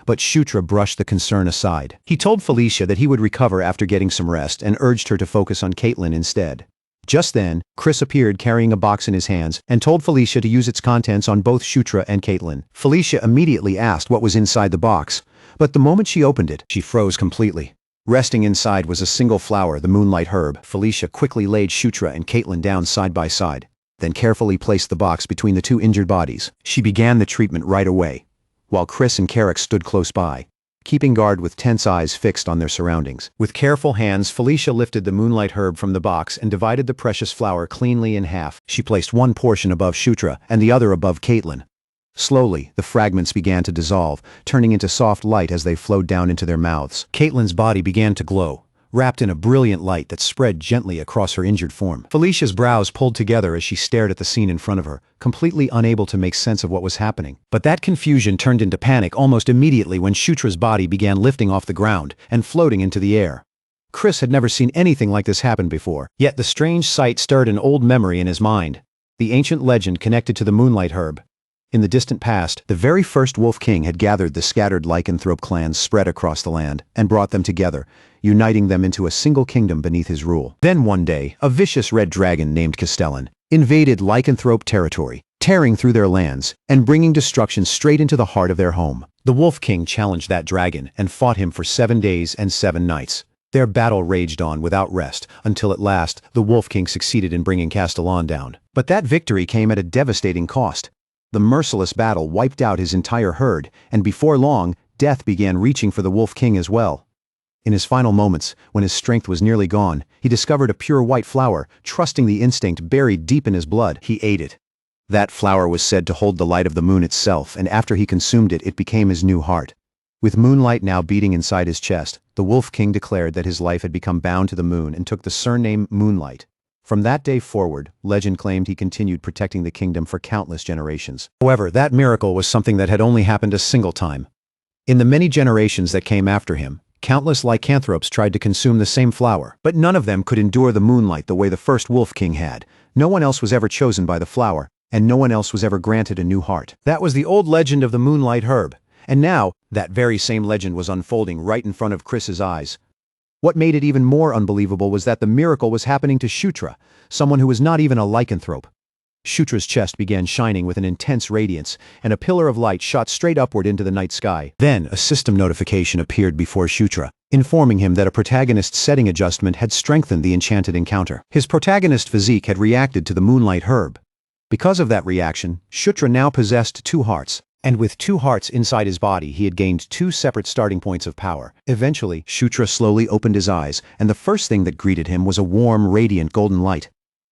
But Shutra brushed the concern aside. He told Felicia that he would recover after getting some rest and urged her to focus on Caitlin instead. Just then, Chris appeared carrying a box in his hands and told Felicia to use its contents on both Shutra and Caitlin. Felicia immediately asked what was inside the box, but the moment she opened it, she froze completely. Resting inside was a single flower, the moonlight herb. Felicia quickly laid Shutra and Caitlin down side by side, then carefully placed the box between the two injured bodies. She began the treatment right away, while Chris and Carrick stood close by, keeping guard with tense eyes fixed on their surroundings. With careful hands, Felicia lifted the moonlight herb from the box and divided the precious flower cleanly in half. She placed one portion above Shutra and the other above Caitlin. Slowly, the fragments began to dissolve, turning into soft light as they flowed down into their mouths. Caitlin's body began to glow, wrapped in a brilliant light that spread gently across her injured form. Felicia's brows pulled together as she stared at the scene in front of her, completely unable to make sense of what was happening. But that confusion turned into panic almost immediately when Shutra's body began lifting off the ground and floating into the air. Chris had never seen anything like this happen before, yet the strange sight stirred an old memory in his mind, the ancient legend connected to the moonlight herb. In the distant past, the very first Wolf King had gathered the scattered lycanthrope clans spread across the land and brought them together, uniting them into a single kingdom beneath his rule. Then one day, a vicious red dragon named Castellan invaded lycanthrope territory, tearing through their lands and bringing destruction straight into the heart of their home. The Wolf King challenged that dragon and fought him for 7 days and 7 nights. Their battle raged on without rest until at last the Wolf King succeeded in bringing Castellan down. But that victory came at a devastating cost. The merciless battle wiped out his entire herd, and before long, death began reaching for the Wolf King as well. In his final moments, when his strength was nearly gone, he discovered a pure white flower, trusting the instinct buried deep in his blood. He ate it. That flower was said to hold the light of the moon itself, and after he consumed it, it became his new heart. With moonlight now beating inside his chest, the Wolf King declared that his life had become bound to the moon and took the surname Moonlight. From that day forward, legend claimed he continued protecting the kingdom for countless generations. However, that miracle was something that had only happened a single time. In the many generations that came after him, countless lycanthropes tried to consume the same flower, but none of them could endure the moonlight the way the first Wolf King had. No one else was ever chosen by the flower, and no one else was ever granted a new heart. That was the old legend of the moonlight herb, and now, that very same legend was unfolding right in front of Chris's eyes. What made it even more unbelievable was that the miracle was happening to Shutra, someone who was not even a lycanthrope. Shutra's chest began shining with an intense radiance, and a pillar of light shot straight upward into the night sky. Then, a system notification appeared before Shutra, informing him that a protagonist setting adjustment had strengthened the enchanted encounter. His protagonist physique had reacted to the moonlight herb. Because of that reaction, Shutra now possessed 2 hearts. And with 2 hearts inside his body, he had gained 2 separate starting points of power. Eventually, Shutra slowly opened his eyes, and the first thing that greeted him was a warm, radiant golden light.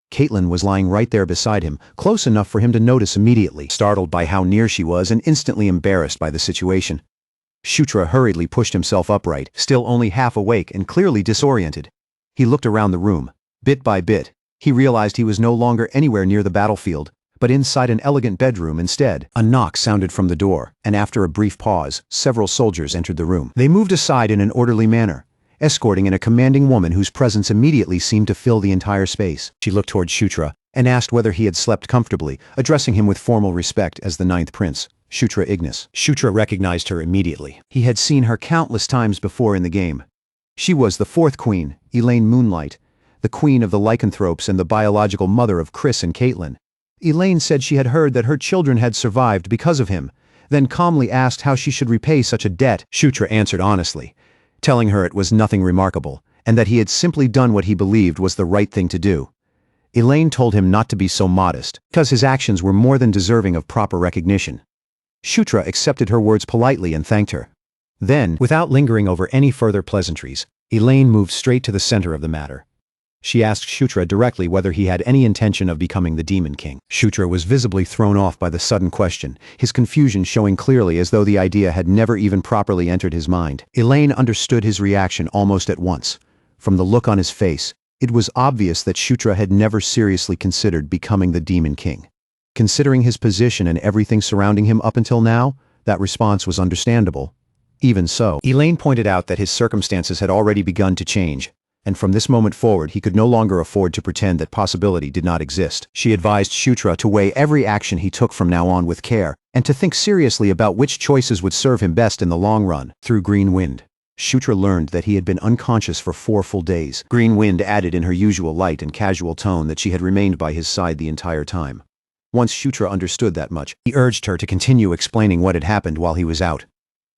Caitlin was lying right there beside him, close enough for him to notice immediately, startled by how near she was and instantly embarrassed by the situation. Shutra hurriedly pushed himself upright, still only half awake and clearly disoriented. He looked around the room. Bit by bit, he realized he was no longer anywhere near the battlefield, but inside an elegant bedroom instead. A knock sounded from the door, and after a brief pause, several soldiers entered the room. They moved aside in an orderly manner, escorting in a commanding woman whose presence immediately seemed to fill the entire space. She looked toward Shutra and asked whether he had slept comfortably, addressing him with formal respect as the 9th prince, Shutra Ignis. Shutra recognized her immediately. He had seen her countless times before in the game. She was the fourth queen, Elaine Moonlight, the queen of the lycanthropes and the biological mother of Chris and Caitlin. Elaine said she had heard that her children had survived because of him, then calmly asked how she should repay such a debt. Shutra answered honestly, telling her it was nothing remarkable, and that he had simply done what he believed was the right thing to do. Elaine told him not to be so modest, because his actions were more than deserving of proper recognition. Shutra accepted her words politely and thanked her. Then, without lingering over any further pleasantries, Elaine moved straight to the center of the matter. She asked Shutra directly whether he had any intention of becoming the Demon King. Shutra was visibly thrown off by the sudden question, his confusion showing clearly as though the idea had never even properly entered his mind. Elaine understood his reaction almost at once. From the look on his face, it was obvious that Shutra had never seriously considered becoming the Demon King. Considering his position and everything surrounding him up until now, that response was understandable. Even so, Elaine pointed out that his circumstances had already begun to change, and from this moment forward he could no longer afford to pretend that possibility did not exist. She advised Shutra to weigh every action he took from now on with care, and to think seriously about which choices would serve him best in the long run. Through Green Wind, Shutra learned that he had been unconscious for 4 full days. Green Wind added in her usual light and casual tone that she had remained by his side the entire time. Once Shutra understood that much, he urged her to continue explaining what had happened while he was out.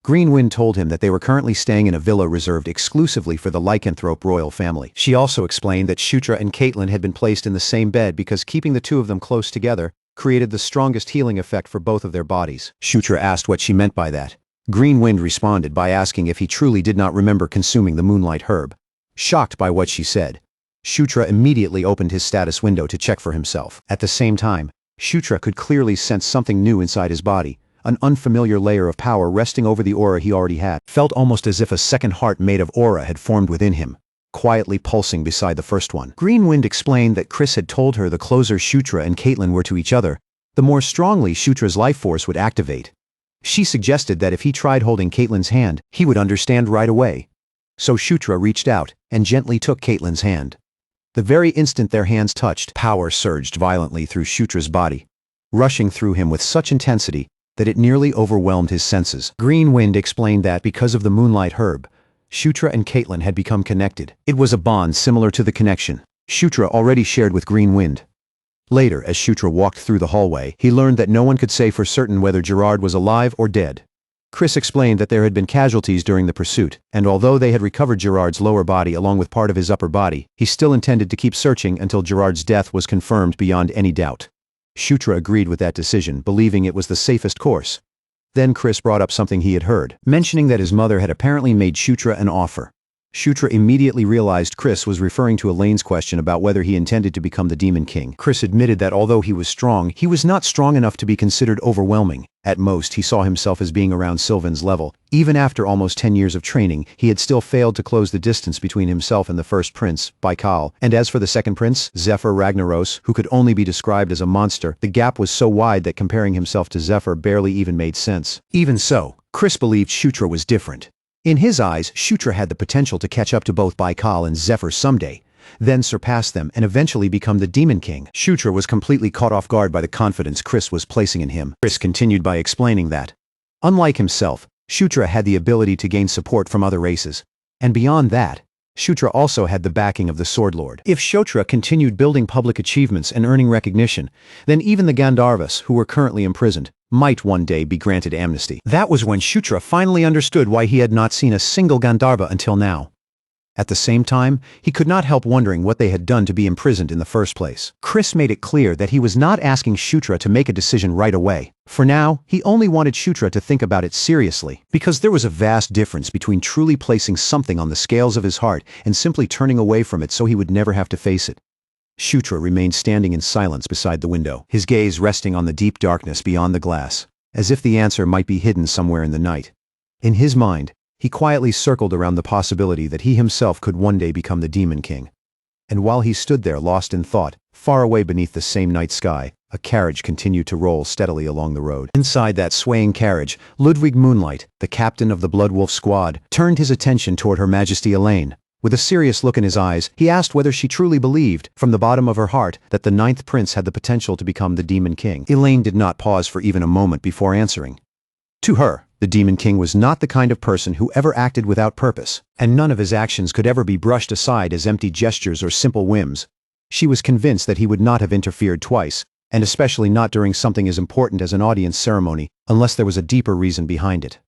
Green Wind told him that they were currently staying in a villa reserved exclusively for the lycanthrope royal family. She also explained that Shutra and Caitlin had been placed in the same bed because keeping the two of them close together created the strongest healing effect for both of their bodies. Shutra asked what she meant by that. Green Wind responded by asking if he truly did not remember consuming the moonlight herb. Shocked by what she said, Shutra immediately opened his status window to check for himself. At the same time, Shutra could clearly sense something new inside his body. An unfamiliar layer of power resting over the aura he already had. Felt almost as if a second heart made of aura had formed within him, quietly pulsing beside the first one. Green Wind explained that Chris had told her the closer Shutra and Caitlin were to each other, the more strongly Shutra's life force would activate. She suggested that if he tried holding Caitlin's hand, he would understand right away. So Shutra reached out and gently took Caitlin's hand. The very instant their hands touched, power surged violently through Shutra's body, rushing through him with such intensity that it nearly overwhelmed his senses. Green Wind explained that because of the moonlight herb, Shutra and Caitlin had become connected. It was a bond similar to the connection Shutra already shared with Green Wind. Later, as Shutra walked through the hallway, he learned that no one could say for certain whether Gerard was alive or dead. Chris explained that there had been casualties during the pursuit, and although they had recovered Gerard's lower body along with part of his upper body, he still intended to keep searching until Gerard's death was confirmed beyond any doubt. Shutra agreed with that decision, believing it was the safest course. Then Chris brought up something he had heard, mentioning that his mother had apparently made Shutra an offer. Shutra immediately realized Chris was referring to Elaine's question about whether he intended to become the Demon King. Chris admitted that although he was not strong enough to be considered overwhelming. At most, he saw himself as being around Sylvan's level. Even after almost 10 years of training, he had still failed to close the distance between himself and the first prince, Baikal. And as for the second prince, Zephyr Ragnaros, who could only be described as a monster, the gap was so wide that comparing himself to Zephyr barely even made sense. Even so, Chris believed Shutra was different. In his eyes, Shutra had the potential to catch up to both Baikal and Zephyr someday, then surpass them and eventually become the Demon King. Shutra was completely caught off guard by the confidence Chris was placing in him. Chris continued by explaining that, unlike himself, Shutra had the ability to gain support from other races. And beyond that, Shutra also had the backing of the Sword Lord. If Shutra continued building public achievements and earning recognition, then even the Gandharvas, who were currently imprisoned, might one day be granted amnesty. That was when Shutra finally understood why he had not seen a single Gandharva until now. At the same time, he could not help wondering what they had done to be imprisoned in the first place. Chris made it clear that he was not asking Shutra to make a decision right away. For now, he only wanted Shutra to think about it seriously, because there was a vast difference between truly placing something on the scales of his heart and simply turning away from it so he would never have to face it. Shutra remained standing in silence beside the window, his gaze resting on the deep darkness beyond the glass, as if the answer might be hidden somewhere in the night. In his mind, he quietly circled around the possibility that he himself could one day become the Demon King. And while he stood there lost in thought, far away beneath the same night sky, a carriage continued to roll steadily along the road. Inside that swaying carriage, Ludwig Moonlight, the captain of the Bloodwolf squad, turned his attention toward Her Majesty Elaine. With a serious look in his eyes, he asked whether she truly believed, from the bottom of her heart, that the 9th prince had the potential to become the Demon King. Elaine did not pause for even a moment before answering. To her, The Demon King was not the kind of person who ever acted without purpose, and none of his actions could ever be brushed aside as empty gestures or simple whims. She was convinced that he would not have interfered twice, and especially not during something as important as an audience ceremony, unless there was a deeper reason behind it.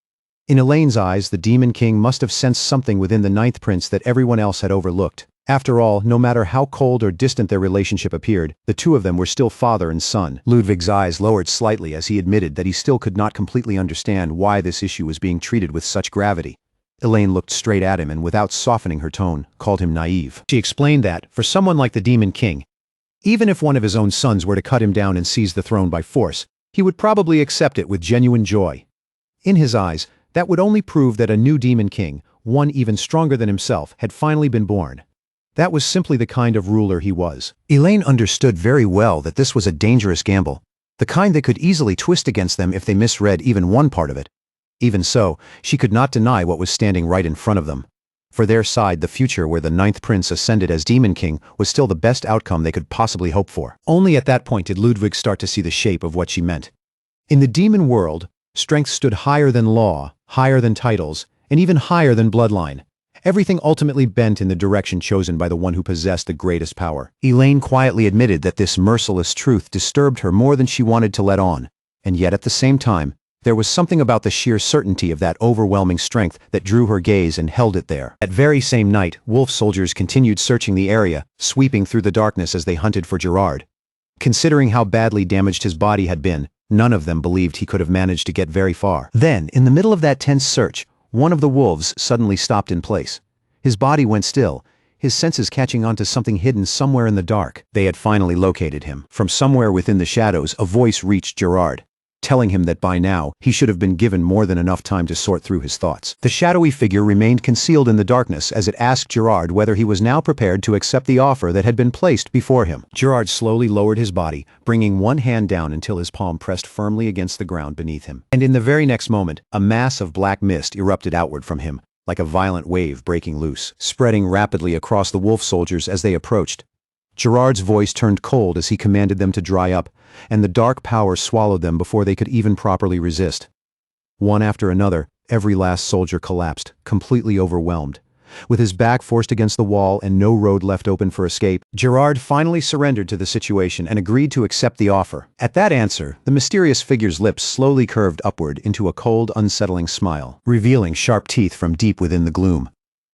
In Elaine's eyes, the Demon King must have sensed something within the Ninth Prince that everyone else had overlooked. After all, no matter how cold or distant their relationship appeared, the two of them were still father and son. Ludwig's eyes lowered slightly as he admitted that he still could not completely understand why this issue was being treated with such gravity. Elaine looked straight at him and, without softening her tone, called him naive. She explained that, for someone like the Demon King, even if one of his own sons were to cut him down and seize the throne by force, he would probably accept it with genuine joy. In his eyes, that would only prove that a new Demon King, one even stronger than himself, had finally been born. That was simply the kind of ruler he was. Elaine understood very well that this was a dangerous gamble, the kind that could easily twist against them if they misread even one part of it. Even so, she could not deny what was standing right in front of them. For their side, the future where the Ninth Prince ascended as Demon King was still the best outcome they could possibly hope for. Only at that point did Ludwig start to see the shape of what she meant. In the demon world, strength stood higher than law, higher than titles, and even higher than bloodline. Everything ultimately bent in the direction chosen by the one who possessed the greatest power. Elaine quietly admitted that this merciless truth disturbed her more than she wanted to let on, and yet at the same time, there was something about the sheer certainty of that overwhelming strength that drew her gaze and held it there. That very same night, wolf soldiers continued searching the area, sweeping through the darkness as they hunted for Gerard. Considering how badly damaged his body had been, none of them believed he could have managed to get very far. Then, in the middle of that tense search, one of the wolves suddenly stopped in place. His body went still, his senses catching on to something hidden somewhere in the dark. They had finally located him. From somewhere within the shadows, a voice reached Gerard, telling him that by now, he should have been given more than enough time to sort through his thoughts. The shadowy figure remained concealed in the darkness as it asked Gerard whether he was now prepared to accept the offer that had been placed before him. Gerard slowly lowered his body, bringing one hand down until his palm pressed firmly against the ground beneath him. And in the very next moment, a mass of black mist erupted outward from him, like a violent wave breaking loose, spreading rapidly across the wolf soldiers as they approached. Gerard's voice turned cold as he commanded them to dry up, and the dark power swallowed them before they could even properly resist. One after another, every last soldier collapsed, completely overwhelmed. With his back forced against the wall and no road left open for escape, Gerard finally surrendered to the situation and agreed to accept the offer. At that answer, the mysterious figure's lips slowly curved upward into a cold, unsettling smile, revealing sharp teeth from deep within the gloom.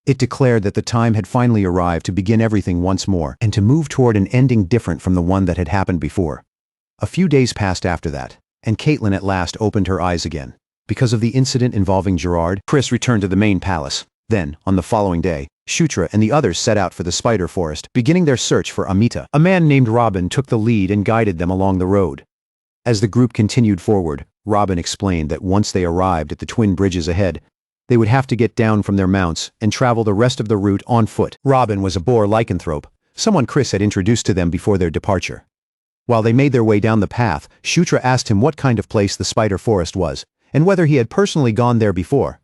It declared that the time had finally arrived to begin everything once more and to move toward an ending different from the one that had happened before. A few days passed after that, and Caitlin at last opened her eyes again. Because of the incident involving Gerard, Chris returned to the main palace. Then, on the following day, Shutra and the others set out for the spider forest, beginning their search for Amita. A man named Robin took the lead and guided them along the road. As the group continued forward, Robin explained that once they arrived at the twin bridges ahead, they would have to get down from their mounts and travel the rest of the route on foot. Robin was a boar lycanthrope, someone Chris had introduced to them before their departure. While they made their way down the path, Shutra asked him what kind of place the spider forest was, and whether he had personally gone there before.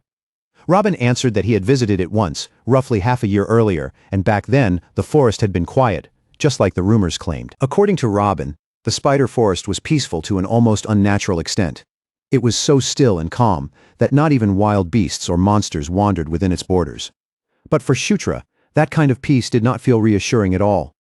Robin answered that he had visited it once, roughly half a year earlier, and back then, the forest had been quiet, just like the rumors claimed. According to Robin, the spider forest was peaceful to an almost unnatural extent. It was so still and calm that not even wild beasts or monsters wandered within its borders. But for Shutra, that kind of peace did not feel reassuring at all.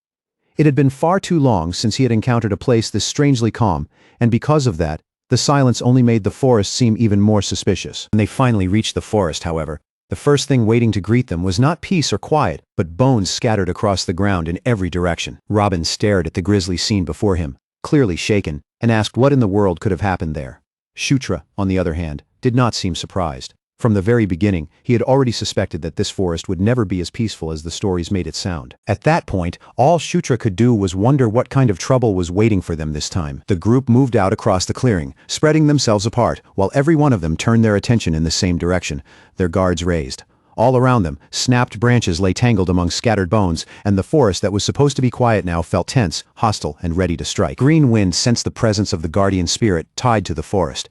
It had been far too long since he had encountered a place this strangely calm, and because of that, the silence only made the forest seem even more suspicious. When they finally reached the forest, however, the first thing waiting to greet them was not peace or quiet, but bones scattered across the ground in every direction. Robin stared at the grisly scene before him, clearly shaken, and asked what in the world could have happened there. Shutra, on the other hand, did not seem surprised. From the very beginning, he had already suspected that this forest would never be as peaceful as the stories made it sound. At that point, all Shutra could do was wonder what kind of trouble was waiting for them this time. The group moved out across the clearing, spreading themselves apart, while every one of them turned their attention in the same direction, their guards raised. All around them, snapped branches lay tangled among scattered bones, and the forest that was supposed to be quiet now felt tense, hostile, and ready to strike. Green Wind sensed the presence of the guardian spirit tied to the forest.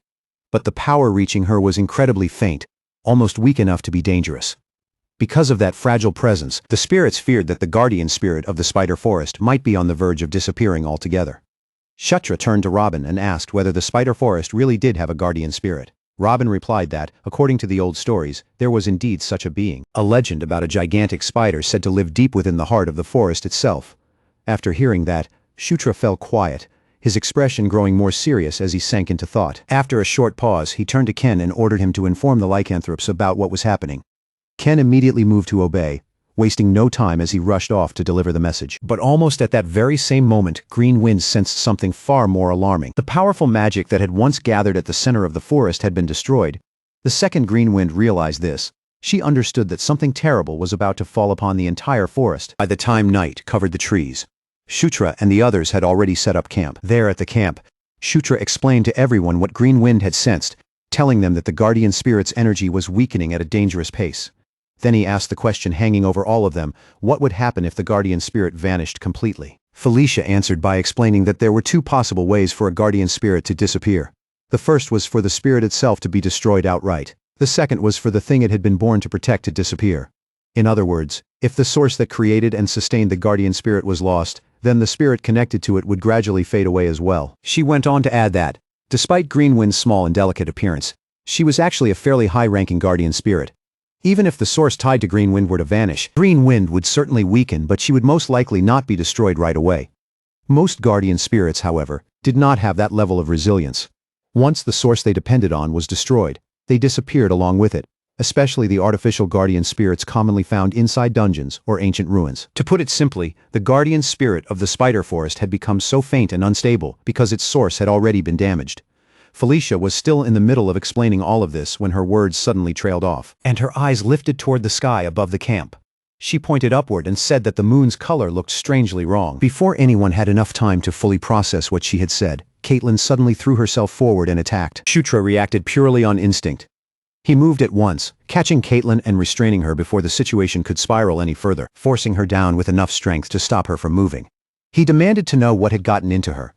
But the power reaching her was incredibly faint, almost weak enough to be dangerous. Because of that fragile presence, the spirits feared that the guardian spirit of the spider forest might be on the verge of disappearing altogether. Shutra turned to Robin and asked whether the spider forest really did have a guardian spirit. Robin replied that, according to the old stories, there was indeed such a being, a legend about a gigantic spider said to live deep within the heart of the forest itself. After hearing that, Shutra fell quiet, his expression growing more serious as he sank into thought. After a short pause, he turned to Ken and ordered him to inform the lycanthropes about what was happening. Ken immediately moved to obey, wasting no time as he rushed off to deliver the message. But almost at that very same moment, Green Wind sensed something far more alarming. The powerful magic that had once gathered at the center of the forest had been destroyed. The second Green Wind realized this, she understood that something terrible was about to fall upon the entire forest. By the time night covered the trees, Shutra and the others had already set up camp. There at the camp, Shutra explained to everyone what Green Wind had sensed, telling them that the guardian spirit's energy was weakening at a dangerous pace. Then he asked the question hanging over all of them, what would happen if the guardian spirit vanished completely? Felicia answered by explaining that there were two possible ways for a guardian spirit to disappear. The first was for the spirit itself to be destroyed outright. The second was for the thing it had been born to protect to disappear. In other words, if the source that created and sustained the guardian spirit was lost, then the spirit connected to it would gradually fade away as well. She went on to add that, despite Green Wind's small and delicate appearance, she was actually a fairly high-ranking guardian spirit. Even if the source tied to Green Wind were to vanish, Green Wind would certainly weaken, but she would most likely not be destroyed right away. Most guardian spirits, however, did not have that level of resilience. Once the source they depended on was destroyed, they disappeared along with it, especially the artificial guardian spirits commonly found inside dungeons or ancient ruins. To put it simply, the guardian spirit of the spider forest had become so faint and unstable because its source had already been damaged. Felicia was still in the middle of explaining all of this when her words suddenly trailed off, and her eyes lifted toward the sky above the camp. She pointed upward and said that the moon's color looked strangely wrong. Before anyone had enough time to fully process what she had said, Caitlin suddenly threw herself forward and attacked. Shutra reacted purely on instinct. He moved at once, catching Caitlin and restraining her before the situation could spiral any further, forcing her down with enough strength to stop her from moving. He demanded to know what had gotten into her,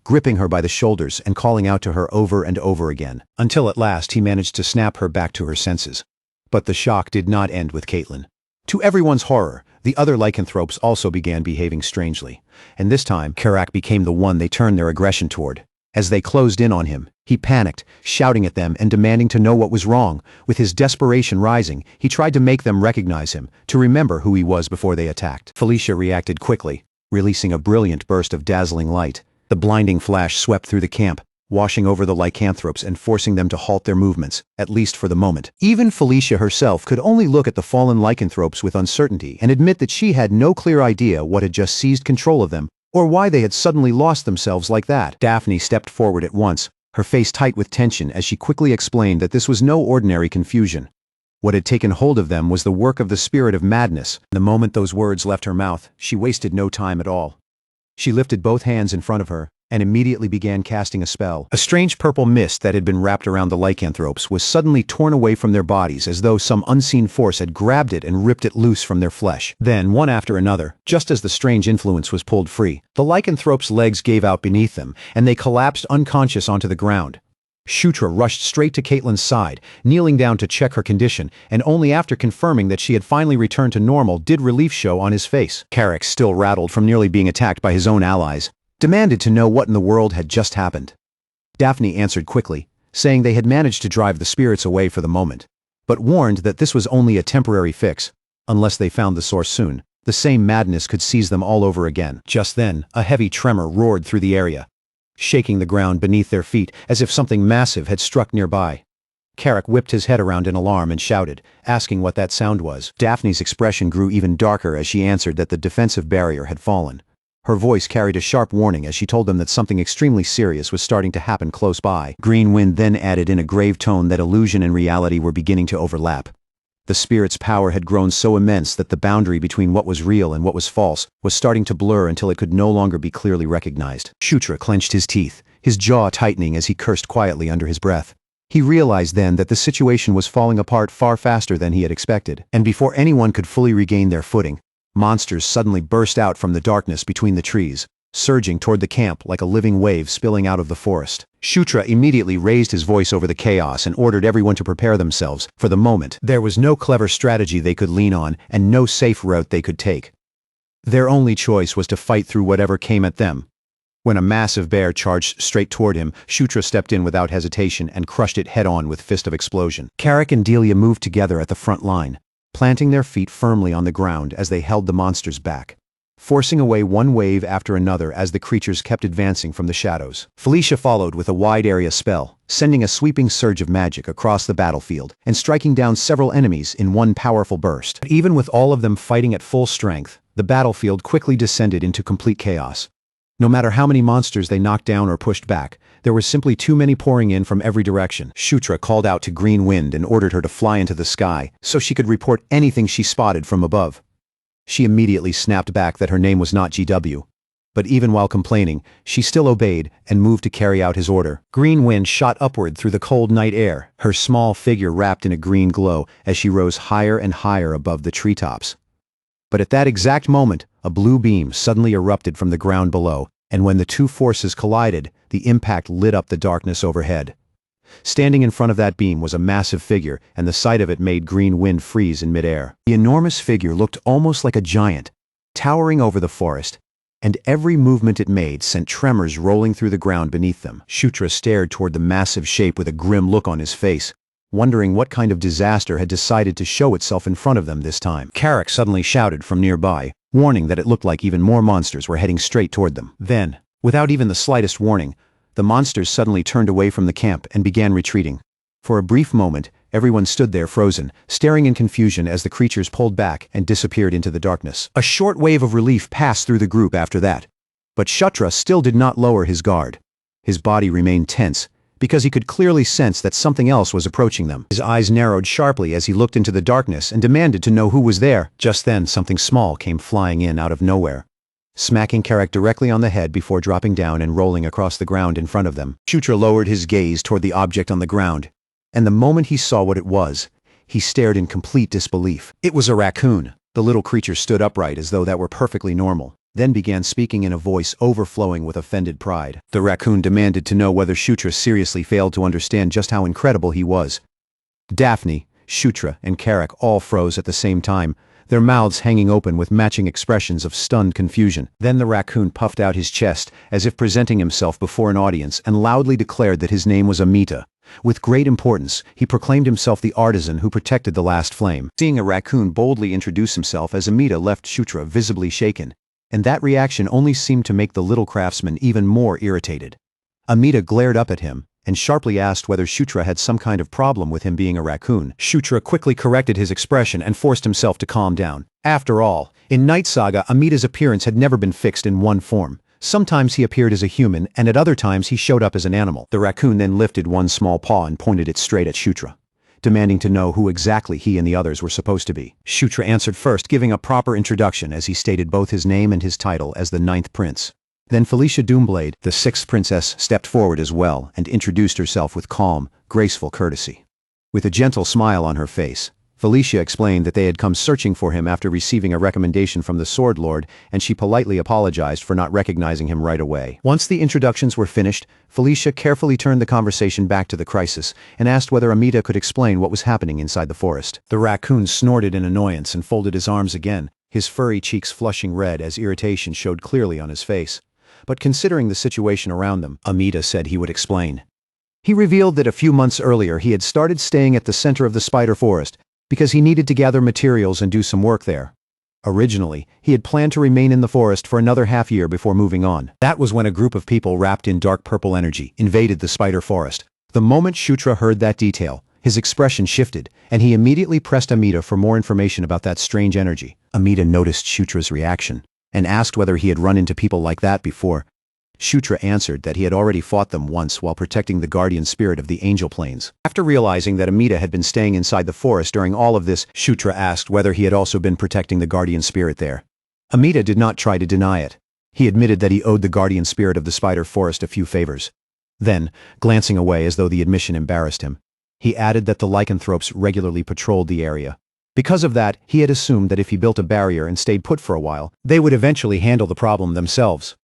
gripping her by the shoulders and calling out to her over and over again, until at last he managed to snap her back to her senses. But the shock did not end with Caitlin. To everyone's horror, the other lycanthropes also began behaving strangely, and this time Karak became the one they turned their aggression toward. As they closed in on him, he panicked, shouting at them and demanding to know what was wrong. With his desperation rising, he tried to make them recognize him, to remember who he was before they attacked. Felicia reacted quickly, releasing a brilliant burst of dazzling light. The blinding flash swept through the camp, washing over the lycanthropes and forcing them to halt their movements, at least for the moment. Even Felicia herself could only look at the fallen lycanthropes with uncertainty and admit that she had no clear idea what had just seized control of them, or why they had suddenly lost themselves like that. Daphne stepped forward at once, her face tight with tension as she quickly explained that this was no ordinary confusion. What had taken hold of them was the work of the spirit of madness. The moment those words left her mouth, she wasted no time at all. She lifted both hands in front of her and immediately began casting a spell. A strange purple mist that had been wrapped around the lycanthropes was suddenly torn away from their bodies as though some unseen force had grabbed it and ripped it loose from their flesh. Then, one after another, just as the strange influence was pulled free, the lycanthropes' legs gave out beneath them, and they collapsed unconscious onto the ground. Shutra rushed straight to Caitlin's side, kneeling down to check her condition, and only after confirming that she had finally returned to normal did relief show on his face. Karak, still rattled from nearly being attacked by his own allies, demanded to know what in the world had just happened. Daphne answered quickly, saying they had managed to drive the spirits away for the moment, but warned that this was only a temporary fix. Unless they found the source soon, the same madness could seize them all over again. Just then, a heavy tremor roared through the area, shaking the ground beneath their feet as if something massive had struck nearby. Karak whipped his head around in alarm and shouted, asking what that sound was. Daphne's expression grew even darker as she answered that the defensive barrier had fallen. Her voice carried a sharp warning as she told them that something extremely serious was starting to happen close by. Green Wind then added in a grave tone that illusion and reality were beginning to overlap. The spirit's power had grown so immense that the boundary between what was real and what was false was starting to blur until it could no longer be clearly recognized. Shutra clenched his teeth, his jaw tightening as he cursed quietly under his breath. He realized then that the situation was falling apart far faster than he had expected, and before anyone could fully regain their footing, monsters suddenly burst out from the darkness between the trees, surging toward the camp like a living wave spilling out of the forest. Shutra immediately raised his voice over the chaos and ordered everyone to prepare themselves. For the moment, there was no clever strategy they could lean on and no safe route they could take. Their only choice was to fight through whatever came at them. When a massive bear charged straight toward him, Shutra stepped in without hesitation and crushed it head-on with Fist of Explosion. Carrick and Delia moved together at the front line, planting their feet firmly on the ground as they held the monsters back, forcing away one wave after another as the creatures kept advancing from the shadows. Felicia followed with a wide-area spell, sending a sweeping surge of magic across the battlefield and striking down several enemies in one powerful burst. But even with all of them fighting at full strength, the battlefield quickly descended into complete chaos. No matter how many monsters they knocked down or pushed back, there were simply too many pouring in from every direction. Shutra called out to Green Wind and ordered her to fly into the sky so she could report anything she spotted from above. She immediately snapped back that her name was not GW. But even while complaining, she still obeyed and moved to carry out his order. Green Wind shot upward through the cold night air, her small figure wrapped in a green glow as she rose higher and higher above the treetops. But at that exact moment, a blue beam suddenly erupted from the ground below, and when the two forces collided, the impact lit up the darkness overhead. Standing in front of that beam was a massive figure, and the sight of it made Green Wind freeze in midair. The enormous figure looked almost like a giant, towering over the forest, and every movement it made sent tremors rolling through the ground beneath them. Shutra stared toward the massive shape with a grim look on his face, wondering what kind of disaster had decided to show itself in front of them this time. Carrick suddenly shouted from nearby, warning that it looked like even more monsters were heading straight toward them. Then, without even the slightest warning, the monsters suddenly turned away from the camp and began retreating. For a brief moment, everyone stood there frozen, staring in confusion as the creatures pulled back and disappeared into the darkness. A short wave of relief passed through the group after that, but Shutra still did not lower his guard. His body remained tense, because he could clearly sense that something else was approaching them. His eyes narrowed sharply as he looked into the darkness and demanded to know who was there. Just then, something small came flying in out of nowhere, smacking Carrick directly on the head before dropping down and rolling across the ground in front of them. Shutra lowered his gaze toward the object on the ground, and the moment he saw what it was, he stared in complete disbelief. It was a raccoon. The little creature stood upright as though that were perfectly normal, then began speaking in a voice overflowing with offended pride. The raccoon demanded to know whether Shutra seriously failed to understand just how incredible he was. Daphne, Shutra, and Carrick all froze at the same time, their mouths hanging open with matching expressions of stunned confusion. Then the raccoon puffed out his chest as if presenting himself before an audience and loudly declared that his name was Amita. With great importance, he proclaimed himself the artisan who protected the last flame. Seeing a raccoon boldly introduce himself as Amita left Shutra visibly shaken, and that reaction only seemed to make the little craftsman even more irritated. Amita glared up at him and sharply asked whether Shutra had some kind of problem with him being a raccoon. Shutra quickly corrected his expression and forced himself to calm down. After all, in Night Saga, Amita's appearance had never been fixed in one form. Sometimes he appeared as a human, and at other times he showed up as an animal. The raccoon then lifted one small paw and pointed it straight at Shutra, demanding to know who exactly he and the others were supposed to be. Shutra answered first, giving a proper introduction as he stated both his name and his title as the 9th Prince. Then Felicia Doomblade, the 6th Princess, stepped forward as well and introduced herself with calm, graceful courtesy. With a gentle smile on her face, Felicia explained that they had come searching for him after receiving a recommendation from the Sword Lord, and she politely apologized for not recognizing him right away. Once the introductions were finished, Felicia carefully turned the conversation back to the crisis and asked whether Amita could explain what was happening inside the forest. The raccoon snorted in annoyance and folded his arms again, his furry cheeks flushing red as irritation showed clearly on his face. But considering the situation around them, Amita said he would explain. He revealed that a few months earlier he had started staying at the center of the spider forest because he needed to gather materials and do some work there. Originally, he had planned to remain in the forest for another half-year before moving on. That was when a group of people wrapped in dark purple energy invaded the spider forest. The moment Shutra heard that detail, his expression shifted, and he immediately pressed Amita for more information about that strange energy. Amita noticed Shutra's reaction and asked whether he had run into people like that before. Shutra answered that he had already fought them once while protecting the guardian spirit of the angel planes. After realizing that Amita had been staying inside the forest during all of this, Shutra asked whether he had also been protecting the guardian spirit there. Amita did not try to deny it. He admitted that he owed the guardian spirit of the spider forest a few favors. Then, glancing away as though the admission embarrassed him, he added that the lycanthropes regularly patrolled the area. Because of that, he had assumed that if he built a barrier and stayed put for a while, they would eventually handle the problem themselves.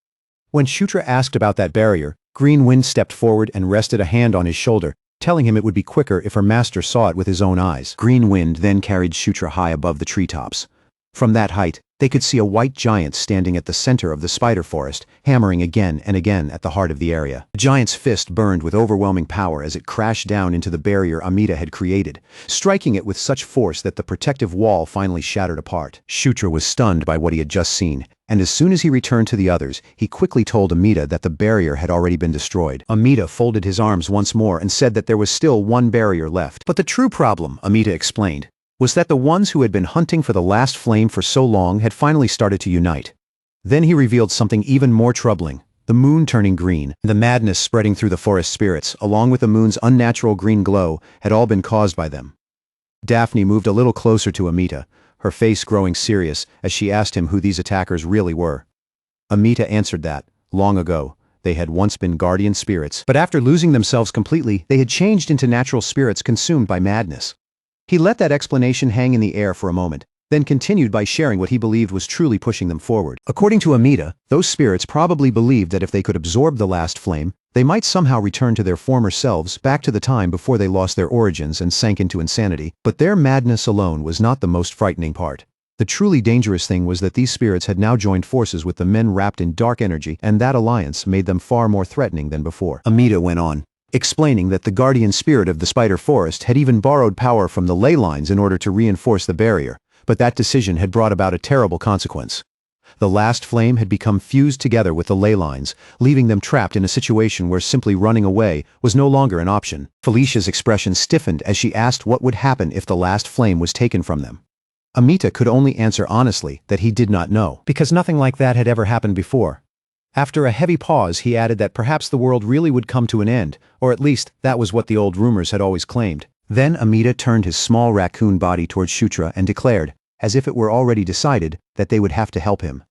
When Shutra asked about that barrier, Green Wind stepped forward and rested a hand on his shoulder, telling him it would be quicker if her master saw it with his own eyes. Green Wind then carried Shutra high above the treetops. From that height, They could see a white giant standing at the center of the spider forest, hammering again and again at the heart of the area. The giant's fist burned with overwhelming power as it crashed down into the barrier Amita had created, striking it with such force that the protective wall finally shattered apart. Shutra was stunned by what he had just seen, and as soon as he returned to the others, he quickly told Amita that the barrier had already been destroyed. Amita folded his arms once more and said that there was still one barrier left. But the true problem, Amita explained, was that the ones who had been hunting for the last flame for so long had finally started to unite. Then he revealed something even more troubling: the moon turning green, and the madness spreading through the forest spirits, along with the moon's unnatural green glow, had all been caused by them. Daphne moved a little closer to Amita, her face growing serious as she asked him who these attackers really were. Amita answered that, long ago, they had once been guardian spirits, but after losing themselves completely, they had changed into natural spirits consumed by madness. He let that explanation hang in the air for a moment, then continued by sharing what he believed was truly pushing them forward. According to Amita, those spirits probably believed that if they could absorb the last flame, they might somehow return to their former selves, back to the time before they lost their origins and sank into insanity. But their madness alone was not the most frightening part. The truly dangerous thing was that these spirits had now joined forces with the men wrapped in dark energy, and that alliance made them far more threatening than before. Amita went on, explaining that the guardian spirit of the spider forest had even borrowed power from the ley lines in order to reinforce the barrier, but that decision had brought about a terrible consequence. The last flame had become fused together with the ley lines, leaving them trapped in a situation where simply running away was no longer an option. Felicia's expression stiffened as she asked what would happen if the last flame was taken from them. Amita could only answer honestly that he did not know, because nothing like that had ever happened before. After a heavy pause, he added that perhaps the world really would come to an end, or at least that was what the old rumors had always claimed. Then Amita turned his small raccoon body towards Shutra and declared, as if it were already decided, that they would have to help him.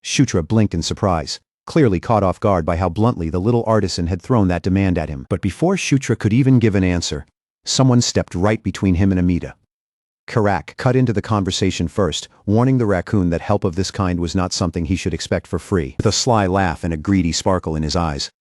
Shutra blinked in surprise, clearly caught off guard by how bluntly the little artisan had thrown that demand at him. But before Shutra could even give an answer, someone stepped right between him and Amita. Karak cut into the conversation first, warning the raccoon that help of this kind was not something he should expect for free, with a sly laugh and a greedy sparkle in his eyes.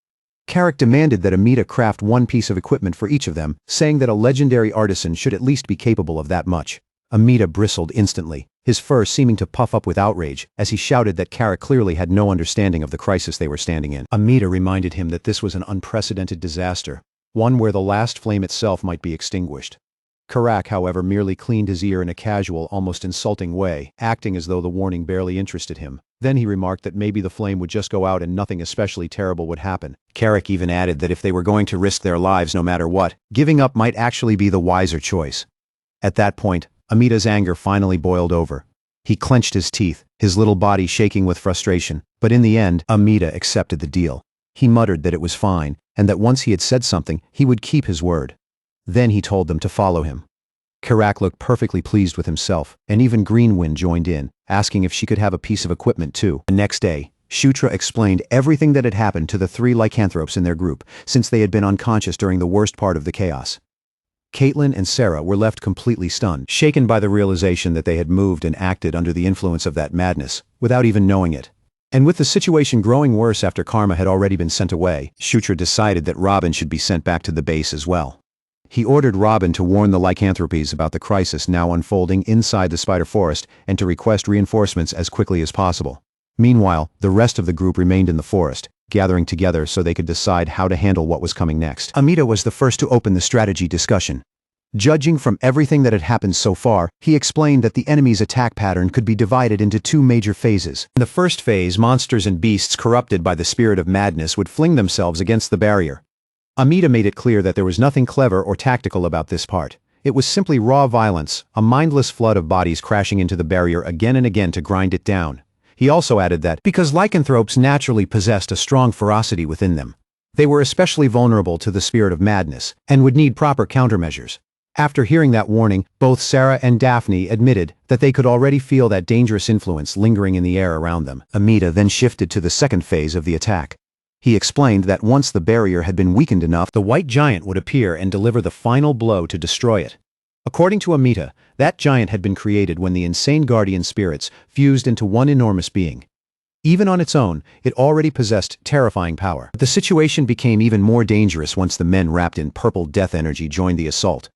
Karak demanded that Amita craft one piece of equipment for each of them, saying that a legendary artisan should at least be capable of that much. Amita bristled instantly, his fur seeming to puff up with outrage, as he shouted that Karak clearly had no understanding of the crisis they were standing in. Amita reminded him that this was an unprecedented disaster, one where the last flame itself might be extinguished. Karak, however, merely cleaned his ear in a casual, almost insulting way, acting as though the warning barely interested him. Then he remarked that maybe the flame would just go out and nothing especially terrible would happen. Karak even added that if they were going to risk their lives no matter what, giving up might actually be the wiser choice. At that point, Amita's anger finally boiled over. He clenched his teeth, his little body shaking with frustration, but in the end, Amita accepted the deal. He muttered that it was fine, and that once he had said something, he would keep his word. Then he told them to follow him. Karak looked perfectly pleased with himself, and even Greenwind joined in, asking if she could have a piece of equipment too. The next day, Shutra explained everything that had happened to the 3 lycanthropes in their group, since they had been unconscious during the worst part of the chaos. Caitlin and Sarah were left completely stunned, shaken by the realization that they had moved and acted under the influence of that madness, without even knowing it. And with the situation growing worse after Karma had already been sent away, Shutra decided that Robin should be sent back to the base as well. He ordered Robin to warn the lycanthropes about the crisis now unfolding inside the spider forest and to request reinforcements as quickly as possible. Meanwhile, the rest of the group remained in the forest, gathering together so they could decide how to handle what was coming next. Amita was the first to open the strategy discussion. Judging from everything that had happened so far, he explained that the enemy's attack pattern could be divided into 2 major phases. In the first phase, monsters and beasts corrupted by the spirit of madness would fling themselves against the barrier. Amita made it clear that there was nothing clever or tactical about this part. It was simply raw violence, a mindless flood of bodies crashing into the barrier again and again to grind it down. He also added that, because lycanthropes naturally possessed a strong ferocity within them, they were especially vulnerable to the spirit of madness, and would need proper countermeasures. After hearing that warning, both Sarah and Daphne admitted that they could already feel that dangerous influence lingering in the air around them. Amita then shifted to the second phase of the attack. He explained that once the barrier had been weakened enough, the white giant would appear and deliver the final blow to destroy it. According to Amita, that giant had been created when the insane guardian spirits fused into one enormous being. Even on its own, it already possessed terrifying power. But the situation became even more dangerous once the men wrapped in purple death energy joined the assault.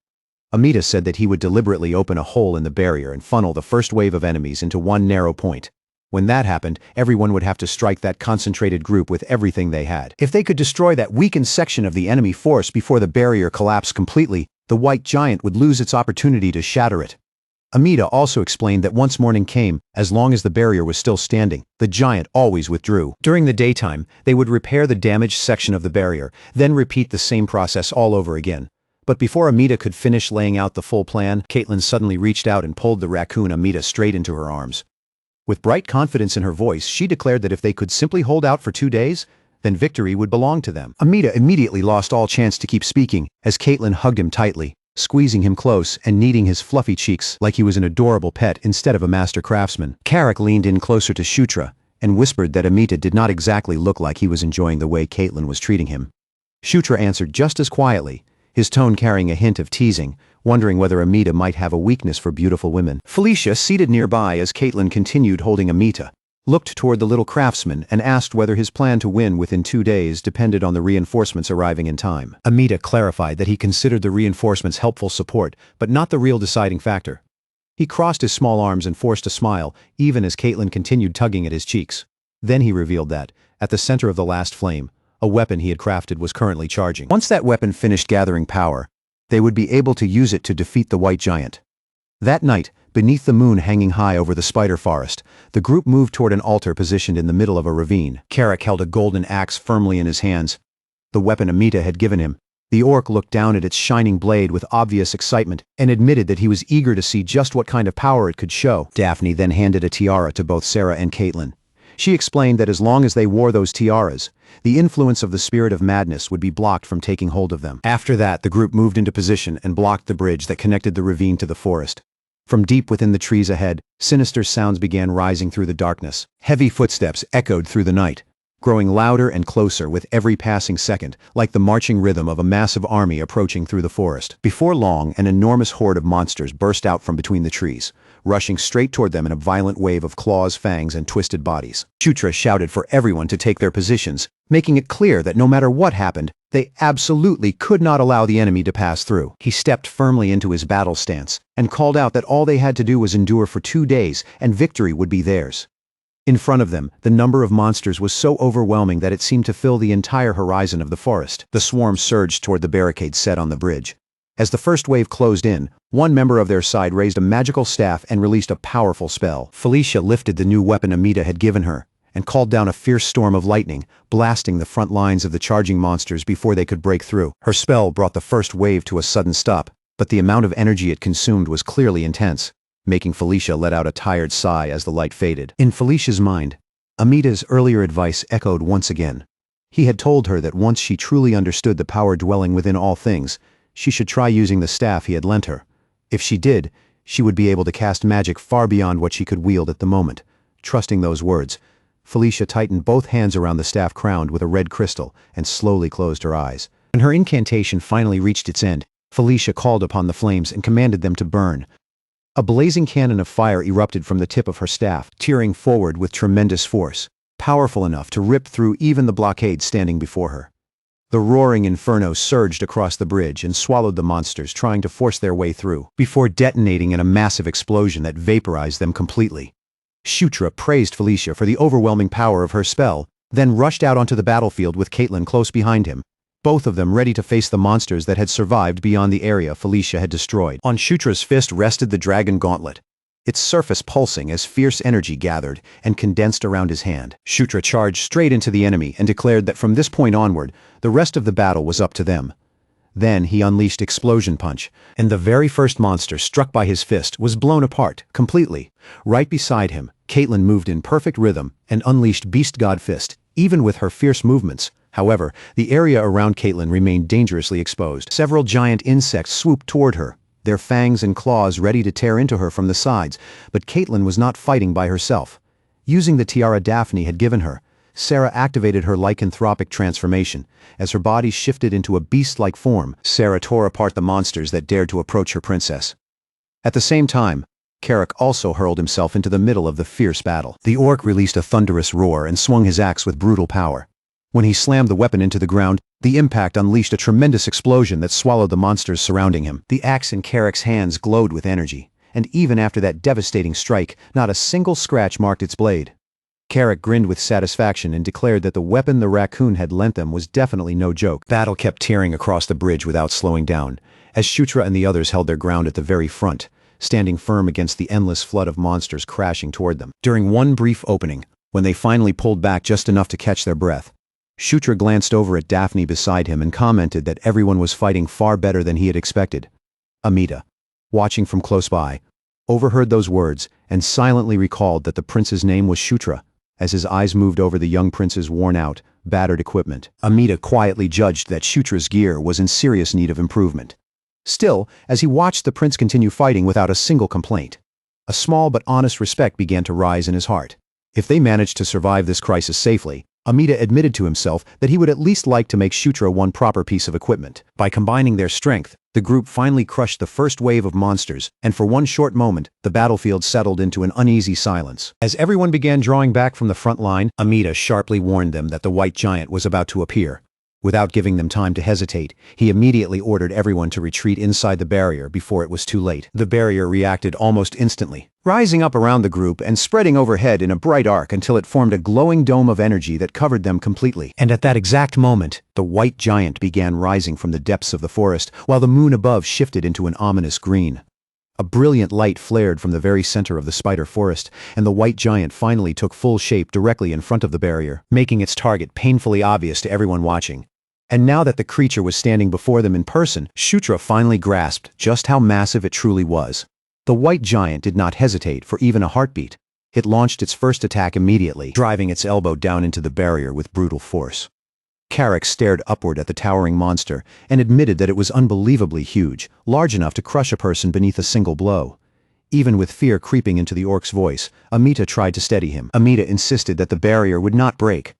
Amita said that he would deliberately open a hole in the barrier and funnel the first wave of enemies into one narrow point. When that happened, everyone would have to strike that concentrated group with everything they had. If they could destroy that weakened section of the enemy force before the barrier collapsed completely, the white giant would lose its opportunity to shatter it. Amita also explained that once morning came, as long as the barrier was still standing, the giant always withdrew. During the daytime, they would repair the damaged section of the barrier, then repeat the same process all over again. But before Amita could finish laying out the full plan, Caitlin suddenly reached out and pulled the raccoon Amita straight into her arms. With bright confidence in her voice, she declared that if they could simply hold out for 2 days, then victory would belong to them. Amita immediately lost all chance to keep speaking, as Caitlin hugged him tightly, squeezing him close and kneading his fluffy cheeks like he was an adorable pet instead of a master craftsman. Karak leaned in closer to Shutra and whispered that Amita did not exactly look like he was enjoying the way Caitlin was treating him. Shutra answered just as quietly, his tone carrying a hint of teasing, wondering whether Amita might have a weakness for beautiful women. Felicia, seated nearby as Caitlin continued holding Amita, looked toward the little craftsman and asked whether his plan to win within 2 days depended on the reinforcements arriving in time. Amita clarified that he considered the reinforcements helpful support, but not the real deciding factor. He crossed his small arms and forced a smile, even as Caitlin continued tugging at his cheeks. Then he revealed that, at the center of the last flame, a weapon he had crafted was currently charging. Once that weapon finished gathering power, they would be able to use it to defeat the white giant. That night, beneath the moon hanging high over the spider forest, the group moved toward an altar positioned in the middle of a ravine. Karak held a golden axe firmly in his hands, the weapon Amita had given him. The orc looked down at its shining blade with obvious excitement and admitted that he was eager to see just what kind of power it could show. Daphne then handed a tiara to both Sarah and Caitlin. She explained that as long as they wore those tiaras, the influence of the spirit of madness would be blocked from taking hold of them. After that, the group moved into position and blocked the bridge that connected the ravine to the forest. From deep within the trees ahead, sinister sounds began rising through the darkness. Heavy footsteps echoed through the night, growing louder and closer with every passing second, like the marching rhythm of a massive army approaching through the forest. Before long, an enormous horde of monsters burst out from between the trees, rushing straight toward them in a violent wave of claws, fangs, and twisted bodies. Shutra shouted for everyone to take their positions, making it clear that no matter what happened, they absolutely could not allow the enemy to pass through. He stepped firmly into his battle stance and called out that all they had to do was endure for 2 days and victory would be theirs. In front of them, the number of monsters was so overwhelming that it seemed to fill the entire horizon of the forest. The swarm surged toward the barricade set on the bridge. As the first wave closed in, one member of their side raised a magical staff and released a powerful spell. Felicia lifted the new weapon Amita had given her and called down a fierce storm of lightning, blasting the front lines of the charging monsters before they could break through. Her spell brought the first wave to a sudden stop, but the amount of energy it consumed was clearly intense, making Felicia let out a tired sigh as the light faded. In Felicia's mind, Amita's earlier advice echoed once again. He had told her that once she truly understood the power dwelling within all things, she should try using the staff he had lent her. If she did, she would be able to cast magic far beyond what she could wield at the moment. Trusting those words, Felicia tightened both hands around the staff crowned with a red crystal and slowly closed her eyes. When her incantation finally reached its end, Felicia called upon the flames and commanded them to burn. A blazing cannon of fire erupted from the tip of her staff, tearing forward with tremendous force, powerful enough to rip through even the blockade standing before her. The roaring inferno surged across the bridge and swallowed the monsters trying to force their way through, before detonating in a massive explosion that vaporized them completely. Shutra praised Felicia for the overwhelming power of her spell, then rushed out onto the battlefield with Caitlin close behind him, both of them ready to face the monsters that had survived beyond the area Felicia had destroyed. On Shutra's fist rested the dragon gauntlet, its surface pulsing as fierce energy gathered and condensed around his hand. Shutra charged straight into the enemy and declared that from this point onward, the rest of the battle was up to them. Then he unleashed Explosion Punch, and the very first monster struck by his fist was blown apart, completely. Right beside him, Caitlin moved in perfect rhythm and unleashed Beast God Fist, even with her fierce movements. However, the area around Caitlin remained dangerously exposed. Several giant insects swooped toward her, their fangs and claws ready to tear into her from the sides, but Caitlin was not fighting by herself. Using the tiara Daphne had given her, Sarah activated her lycanthropic transformation. As her body shifted into a beast-like form, Sarah tore apart the monsters that dared to approach her princess. At the same time, Karak also hurled himself into the middle of the fierce battle. The orc released a thunderous roar and swung his axe with brutal power. When he slammed the weapon into the ground, the impact unleashed a tremendous explosion that swallowed the monsters surrounding him. The axe in Carrick's hands glowed with energy, and even after that devastating strike, not a single scratch marked its blade. Carrick grinned with satisfaction and declared that the weapon the raccoon had lent them was definitely no joke. Battle kept tearing across the bridge without slowing down, as Shutra and the others held their ground at the very front, standing firm against the endless flood of monsters crashing toward them. During one brief opening, when they finally pulled back just enough to catch their breath, Shutra glanced over at Daphne beside him and commented that everyone was fighting far better than he had expected. Amita, watching from close by, overheard those words and silently recalled that the prince's name was Shutra, as his eyes moved over the young prince's worn-out, battered equipment. Amita quietly judged that Shutra's gear was in serious need of improvement. Still, as he watched the prince continue fighting without a single complaint, a small but honest respect began to rise in his heart. If they managed to survive this crisis safely, Amita admitted to himself that he would at least like to make Shutra one proper piece of equipment. By combining their strength, the group finally crushed the first wave of monsters, and for one short moment, the battlefield settled into an uneasy silence. As everyone began drawing back from the front line, Amita sharply warned them that the white giant was about to appear. Without giving them time to hesitate, he immediately ordered everyone to retreat inside the barrier before it was too late. The barrier reacted almost instantly, rising up around the group and spreading overhead in a bright arc until it formed a glowing dome of energy that covered them completely. And at that exact moment, the white giant began rising from the depths of the forest, while the moon above shifted into an ominous green. A brilliant light flared from the very center of the spider forest, and the white giant finally took full shape directly in front of the barrier, making its target painfully obvious to everyone watching. And now that the creature was standing before them in person, Shutra finally grasped just how massive it truly was. The white giant did not hesitate for even a heartbeat. It launched its first attack immediately, driving its elbow down into the barrier with brutal force. Carrick stared upward at the towering monster and admitted that it was unbelievably huge, large enough to crush a person beneath a single blow. Even with fear creeping into the orc's voice, Amita tried to steady him. Amita insisted that the barrier would not break.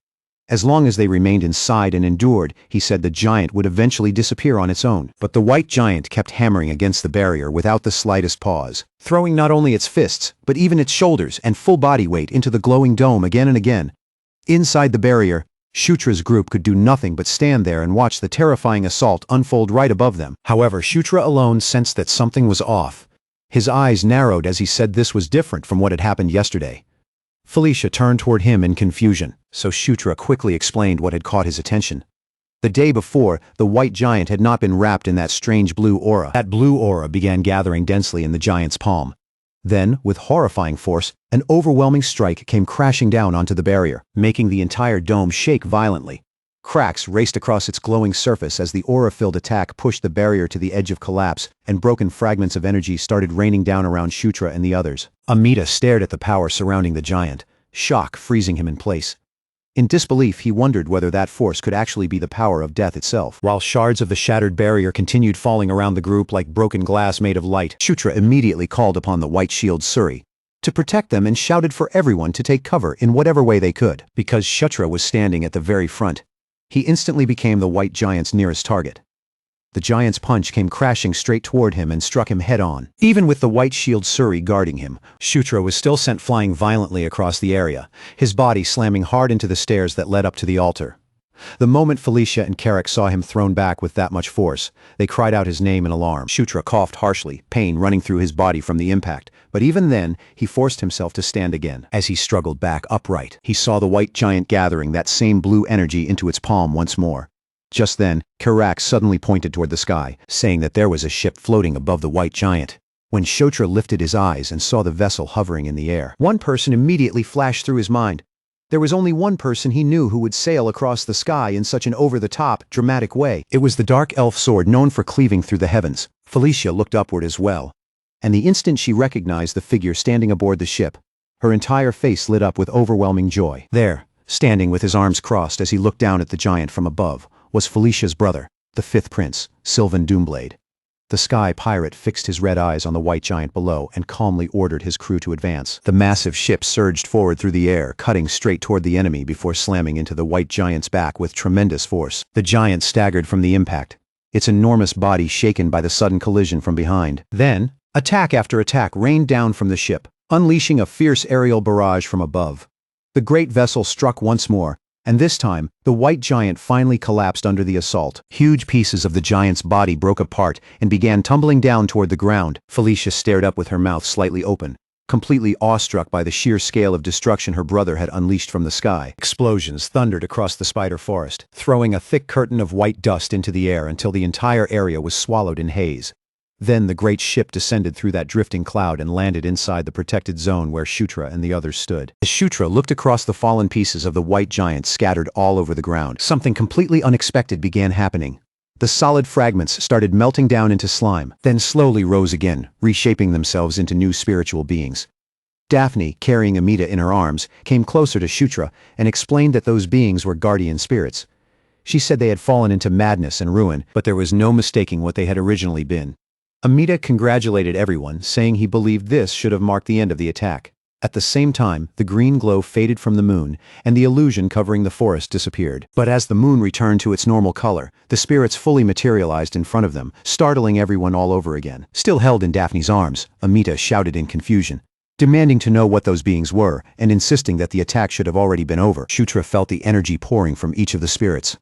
As long as they remained inside and endured, he said the giant would eventually disappear on its own. But the white giant kept hammering against the barrier without the slightest pause, throwing not only its fists, but even its shoulders and full body weight into the glowing dome again and again. Inside the barrier, Shutra's group could do nothing but stand there and watch the terrifying assault unfold right above them. However, Shutra alone sensed that something was off. His eyes narrowed as he said this was different from what had happened yesterday. Felicia turned toward him in confusion, so Shutra quickly explained what had caught his attention. The day before, the white giant had not been wrapped in that strange blue aura. That blue aura began gathering densely in the giant's palm. Then, with horrifying force, an overwhelming strike came crashing down onto the barrier, making the entire dome shake violently. Cracks raced across its glowing surface as the aura-filled attack pushed the barrier to the edge of collapse, and broken fragments of energy started raining down around Shutra and the others. Amita stared at the power surrounding the giant, shock freezing him in place. In disbelief, he wondered whether that force could actually be the power of death itself. While shards of the shattered barrier continued falling around the group like broken glass made of light, Shutra immediately called upon the White Shield Suri to protect them and shouted for everyone to take cover in whatever way they could. Because Shutra was standing at the very front, he instantly became the white giant's nearest target. The giant's punch came crashing straight toward him and struck him head-on. Even with the White Shield Suri guarding him, Shutra was still sent flying violently across the area, his body slamming hard into the stairs that led up to the altar. The moment Felicia and Carrick saw him thrown back with that much force, they cried out his name in alarm. Shutra coughed harshly, pain running through his body from the impact, but even then, he forced himself to stand again. As he struggled back upright, he saw the white giant gathering that same blue energy into its palm once more. Just then, Carrick suddenly pointed toward the sky, saying that there was a ship floating above the white giant. When Shutra lifted his eyes and saw the vessel hovering in the air, one person immediately flashed through his mind. There was only one person he knew who would sail across the sky in such an over-the-top, dramatic way. It was the dark elf sword known for cleaving through the heavens. Felicia looked upward as well, and the instant she recognized the figure standing aboard the ship, her entire face lit up with overwhelming joy. There, standing with his arms crossed as he looked down at the giant from above, was Felicia's brother, the fifth prince, Sylvan Doomblade. The sky pirate fixed his red eyes on the white giant below and calmly ordered his crew to advance. The massive ship surged forward through the air, cutting straight toward the enemy before slamming into the white giant's back with tremendous force. The giant staggered from the impact, its enormous body shaken by the sudden collision from behind. Then, attack after attack rained down from the ship, unleashing a fierce aerial barrage from above. The great vessel struck once more, And this time, the white giant finally collapsed under the assault. Huge pieces of the giant's body broke apart and began tumbling down toward the ground. Felicia stared up with her mouth slightly open, completely awestruck by the sheer scale of destruction her brother had unleashed from the sky. Explosions thundered across the spider forest, throwing a thick curtain of white dust into the air until the entire area was swallowed in haze. Then the great ship descended through that drifting cloud and landed inside the protected zone where Shutra and the others stood. As Shutra looked across the fallen pieces of the white giant scattered all over the ground, something completely unexpected began happening. The solid fragments started melting down into slime, then slowly rose again, reshaping themselves into new spiritual beings. Daphne, carrying Amita in her arms, came closer to Shutra and explained that those beings were guardian spirits. She said they had fallen into madness and ruin, but there was no mistaking what they had originally been. Amita congratulated everyone, saying he believed this should have marked the end of the attack. At the same time, the green glow faded from the moon, and the illusion covering the forest disappeared. But as the moon returned to its normal color, the spirits fully materialized in front of them, startling everyone all over again. Still held in Daphne's arms, Amita shouted in confusion, demanding to know what those beings were, and insisting that the attack should have already been over. Shutra felt the energy pouring from each of the spirits.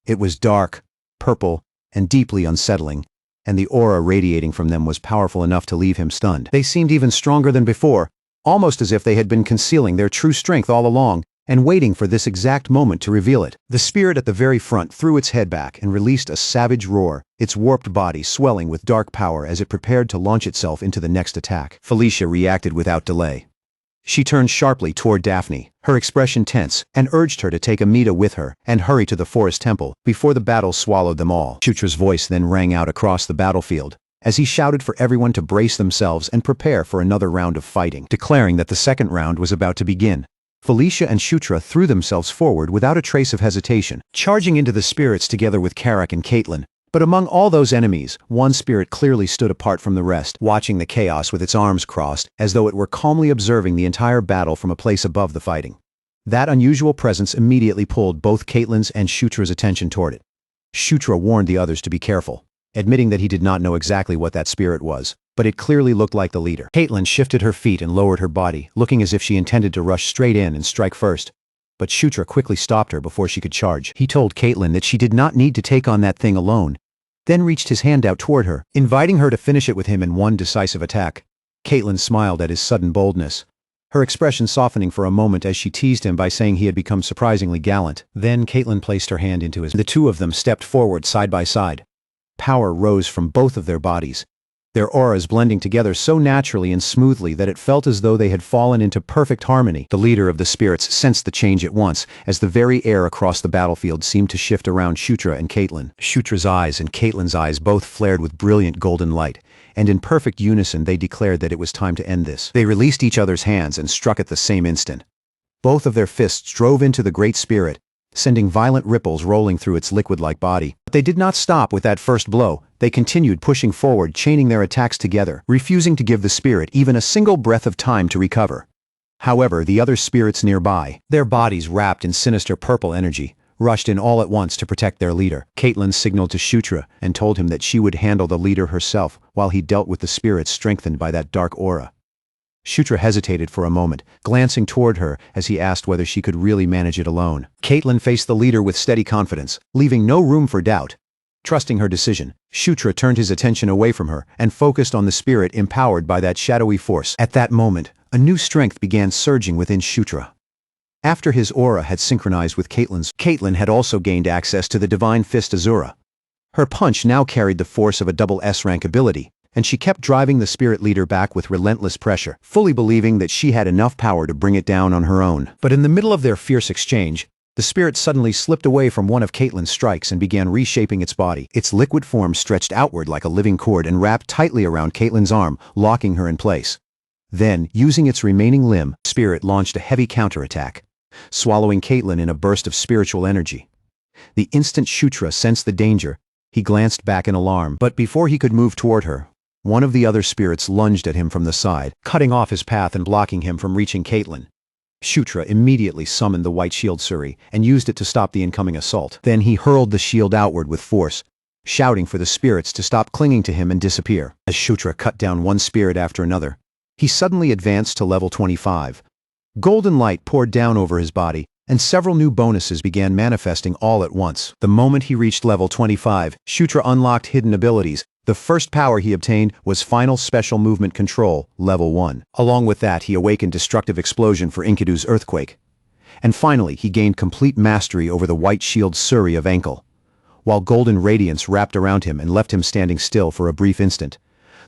It was dark, purple, and deeply unsettling, and the aura radiating from them was powerful enough to leave him stunned. They seemed even stronger than before, almost as if they had been concealing their true strength all along and waiting for this exact moment to reveal it. The spirit at the very front threw its head back and released a savage roar, its warped body swelling with dark power as it prepared to launch itself into the next attack. Felicia reacted without delay. She turned sharply toward Daphne, her expression tense, and urged her to take Amita with her and hurry to the forest temple before the battle swallowed them all. Shutra's voice then rang out across the battlefield as he shouted for everyone to brace themselves and prepare for another round of fighting, declaring that the second round was about to begin. Felicia and Shutra threw themselves forward without a trace of hesitation, charging into the spirits together with Karak and Caitlin. But among all those enemies, one spirit clearly stood apart from the rest, watching the chaos with its arms crossed, as though it were calmly observing the entire battle from a place above the fighting. That unusual presence immediately pulled both Caitlin's and Shutra's attention toward it. Shutra warned the others to be careful, admitting that he did not know exactly what that spirit was, but it clearly looked like the leader. Caitlin shifted her feet and lowered her body, looking as if she intended to rush straight in and strike first. But Shutra quickly stopped her before she could charge. He told Caitlin that she did not need to take on that thing alone, then reached his hand out toward her, inviting her to finish it with him in one decisive attack. Caitlin smiled at his sudden boldness, her expression softening for a moment as she teased him by saying he had become surprisingly gallant. Then Caitlin placed her hand into his. The two of them stepped forward side by side. Power rose from both of their bodies, their auras blending together so naturally and smoothly that it felt as though they had fallen into perfect harmony. The leader of the spirits sensed the change at once, as the very air across the battlefield seemed to shift around Shutra and Caitlin. Shutra's eyes and Caitlin's eyes both flared with brilliant golden light, and in perfect unison they declared that it was time to end this. They released each other's hands and struck at the same instant. Both of their fists drove into the great spirit, sending violent ripples rolling through its liquid-like body. But they did not stop with that first blow. They continued pushing forward, chaining their attacks together, refusing to give the spirit even a single breath of time to recover. However, the other spirits nearby, their bodies wrapped in sinister purple energy, rushed in all at once to protect their leader. Caitlin signaled to Shutra and told him that she would handle the leader herself while he dealt with the spirits strengthened by that dark aura. Shutra hesitated for a moment, glancing toward her as he asked whether she could really manage it alone. Caitlin faced the leader with steady confidence, leaving no room for doubt. Trusting her decision, Shutra turned his attention away from her and focused on the spirit empowered by that shadowy force. At that moment, a new strength began surging within Shutra. After his aura had synchronized with Caitlin's, Caitlin had also gained access to the Divine Fist Azura. Her punch now carried the force of a double S-rank ability, and she kept driving the spirit leader back with relentless pressure, fully believing that she had enough power to bring it down on her own. But in the middle of their fierce exchange, the spirit suddenly slipped away from one of Caitlin's strikes and began reshaping its body. Its liquid form stretched outward like a living cord and wrapped tightly around Caitlin's arm, locking her in place. Then, using its remaining limb, the spirit launched a heavy counterattack, swallowing Caitlin in a burst of spiritual energy. The instant Shutra sensed the danger, he glanced back in alarm, but before he could move toward her, one of the other spirits lunged at him from the side, cutting off his path and blocking him from reaching Caitlin. Shutra immediately summoned the white shield Suri and used it to stop the incoming assault. Then he hurled the shield outward with force, shouting for the spirits to stop clinging to him and disappear. As Shutra cut down one spirit after another, he suddenly advanced to level 25. Golden light poured down over his body, and several new bonuses began manifesting all at once. The moment he reached level 25, Shutra unlocked hidden abilities. The first power he obtained was Final Special Movement Control, level 1. Along with that, he awakened Destructive Explosion for Enkidu's Earthquake. And finally, he gained complete mastery over the White Shield Suri of Ankle. While golden radiance wrapped around him and left him standing still for a brief instant,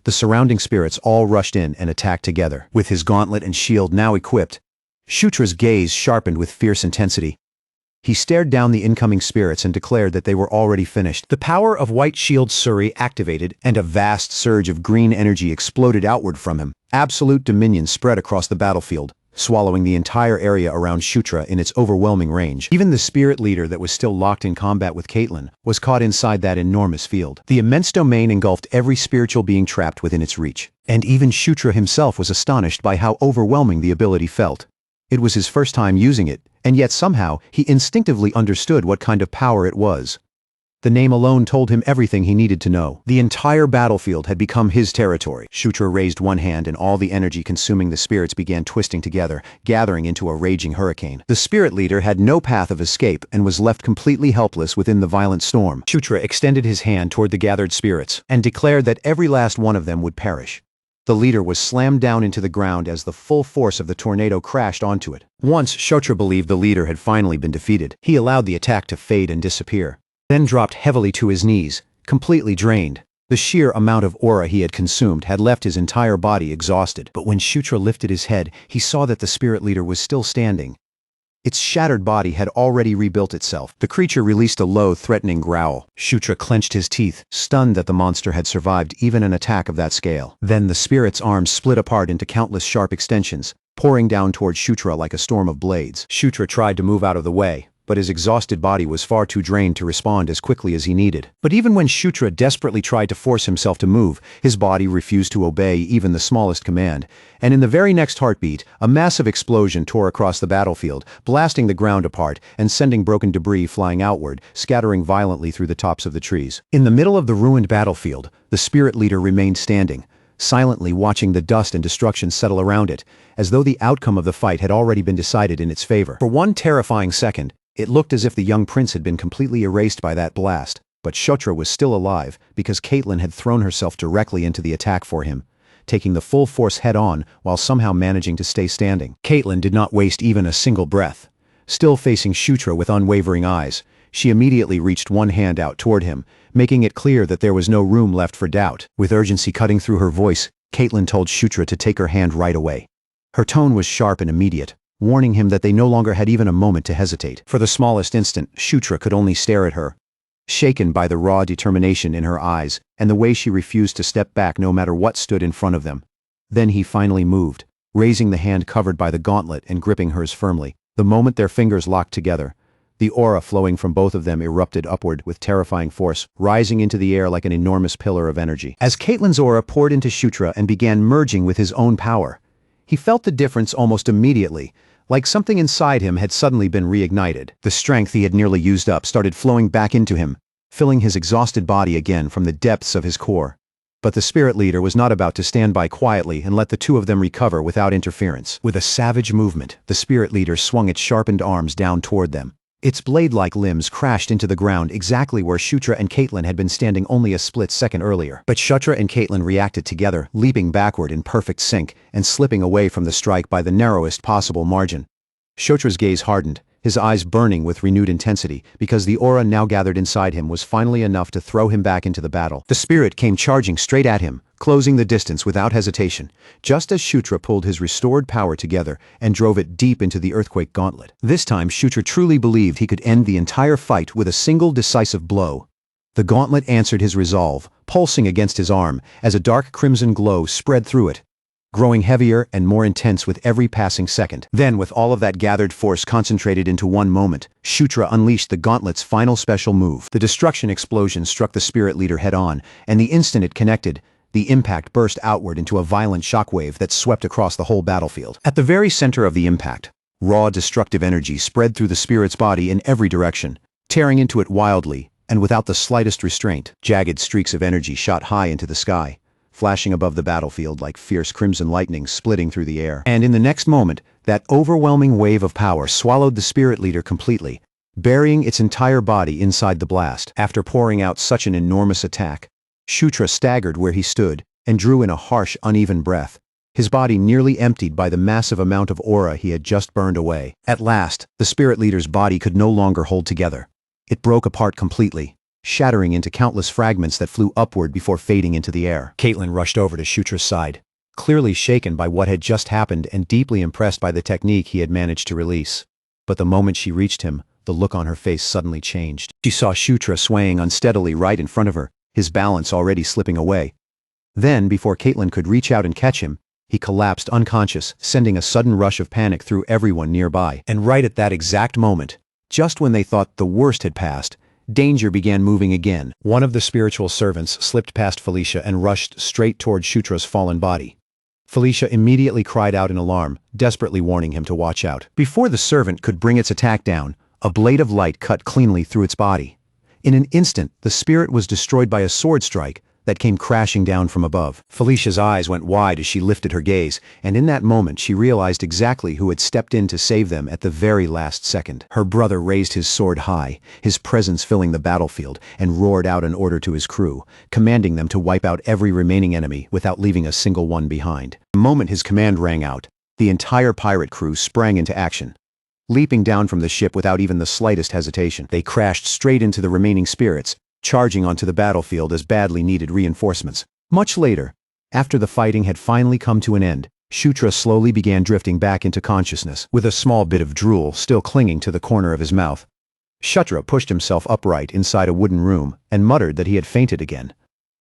the surrounding spirits all rushed in and attacked together. With his gauntlet and shield now equipped, Shutra's gaze sharpened with fierce intensity. He stared down the incoming spirits and declared that they were already finished. The power of White Shield Suri activated, and a vast surge of green energy exploded outward from him. Absolute dominion spread across the battlefield, swallowing the entire area around Shutra in its overwhelming range. Even the spirit leader that was still locked in combat with Caitlyn was caught inside that enormous field. The immense domain engulfed every spiritual being trapped within its reach. And even Shutra himself was astonished by how overwhelming the ability felt. It was his first time using it, and yet somehow he instinctively understood what kind of power it was. The name alone told him everything he needed to know. The entire battlefield had become his territory. Shutra raised one hand and all the energy consuming the spirits began twisting together, gathering into a raging hurricane. The spirit leader had no path of escape and was left completely helpless within the violent storm. Shutra extended his hand toward the gathered spirits and declared that every last one of them would perish. The leader was slammed down into the ground as the full force of the tornado crashed onto it. Once Shutra believed the leader had finally been defeated, he allowed the attack to fade and disappear, then dropped heavily to his knees, completely drained. The sheer amount of aura he had consumed had left his entire body exhausted. But when Shutra lifted his head, he saw that the spirit leader was still standing. Its shattered body had already rebuilt itself. The creature released a low, threatening growl. Shutra clenched his teeth, stunned that the monster had survived even an attack of that scale. Then the spirit's arms split apart into countless sharp extensions, pouring down toward Shutra like a storm of blades. Shutra tried to move out of the way, but his exhausted body was far too drained to respond as quickly as he needed. But even when Shutra desperately tried to force himself to move, his body refused to obey even the smallest command, and in the very next heartbeat, a massive explosion tore across the battlefield, blasting the ground apart and sending broken debris flying outward, scattering violently through the tops of the trees. In the middle of the ruined battlefield, the spirit leader remained standing, silently watching the dust and destruction settle around it, as though the outcome of the fight had already been decided in its favor. For one terrifying second, it looked as if the young prince had been completely erased by that blast, but Shutra was still alive because Caitlyn had thrown herself directly into the attack for him, taking the full force head-on while somehow managing to stay standing. Caitlyn did not waste even a single breath. Still facing Shutra with unwavering eyes, she immediately reached one hand out toward him, making it clear that there was no room left for doubt. With urgency cutting through her voice, Caitlyn told Shutra to take her hand right away. Her tone was sharp and immediate, warning him that they no longer had even a moment to hesitate. For the smallest instant, Shutra could only stare at her, shaken by the raw determination in her eyes and the way she refused to step back no matter what stood in front of them. Then he finally moved, raising the hand covered by the gauntlet and gripping hers firmly. The moment their fingers locked together, the aura flowing from both of them erupted upward with terrifying force, rising into the air like an enormous pillar of energy. As Caitlyn's aura poured into Shutra and began merging with his own power, he felt the difference almost immediately, like something inside him had suddenly been reignited. The strength he had nearly used up started flowing back into him, filling his exhausted body again from the depths of his core. But the spirit leader was not about to stand by quietly and let the two of them recover without interference. With a savage movement, the spirit leader swung its sharpened arms down toward them. Its blade-like limbs crashed into the ground exactly where Shutra and Caitlyn had been standing only a split second earlier. But Shutra and Caitlyn reacted together, leaping backward in perfect sync and slipping away from the strike by the narrowest possible margin. Shutra's gaze hardened, his eyes burning with renewed intensity, because the aura now gathered inside him was finally enough to throw him back into the battle. The spirit came charging straight at him, closing the distance without hesitation, just as Shutra pulled his restored power together and drove it deep into the earthquake gauntlet. This time Shutra truly believed he could end the entire fight with a single decisive blow. The gauntlet answered his resolve, pulsing against his arm as a dark crimson glow spread through it, growing heavier and more intense with every passing second. Then, with all of that gathered force concentrated into one moment, Shutra unleashed the gauntlet's final special move. The destruction explosion struck the spirit leader head-on, and the instant it connected, the impact burst outward into a violent shockwave that swept across the whole battlefield. At the very center of the impact, raw destructive energy spread through the spirit's body in every direction, tearing into it wildly and without the slightest restraint. Jagged streaks of energy shot high into the sky, flashing above the battlefield like fierce crimson lightning splitting through the air. And in the next moment, that overwhelming wave of power swallowed the spirit leader completely, burying its entire body inside the blast. After pouring out such an enormous attack, Shutra staggered where he stood and drew in a harsh, uneven breath, his body nearly emptied by the massive amount of aura he had just burned away. At last, the spirit leader's body could no longer hold together. It broke apart completely, shattering into countless fragments that flew upward before fading into the air. Caitlin rushed over to Shutra's side, clearly shaken by what had just happened and deeply impressed by the technique he had managed to release. But the moment she reached him, the look on her face suddenly changed. She saw Shutra swaying unsteadily right in front of her, his balance already slipping away. Then, before Caitlin could reach out and catch him, he collapsed unconscious, sending a sudden rush of panic through everyone nearby. And right at that exact moment, just when they thought the worst had passed, danger began moving again. One of the spiritual servants slipped past Felicia and rushed straight toward Shutra's fallen body. Felicia immediately cried out in alarm, desperately warning him to watch out. Before the servant could bring its attack down, a blade of light cut cleanly through its body. In an instant, the spirit was destroyed by a sword strike that came crashing down from above. Felicia's eyes went wide as she lifted her gaze, and in that moment she realized exactly who had stepped in to save them at the very last second. Her brother raised his sword high, his presence filling the battlefield, and roared out an order to his crew, commanding them to wipe out every remaining enemy without leaving a single one behind. The moment his command rang out, the entire pirate crew sprang into action. Leaping down from the ship without even the slightest hesitation, they crashed straight into the remaining spirits, charging onto the battlefield as badly needed reinforcements. Much later, after the fighting had finally come to an end, Shutra slowly began drifting back into consciousness, with a small bit of drool still clinging to the corner of his mouth. Shutra pushed himself upright inside a wooden room and muttered that he had fainted again.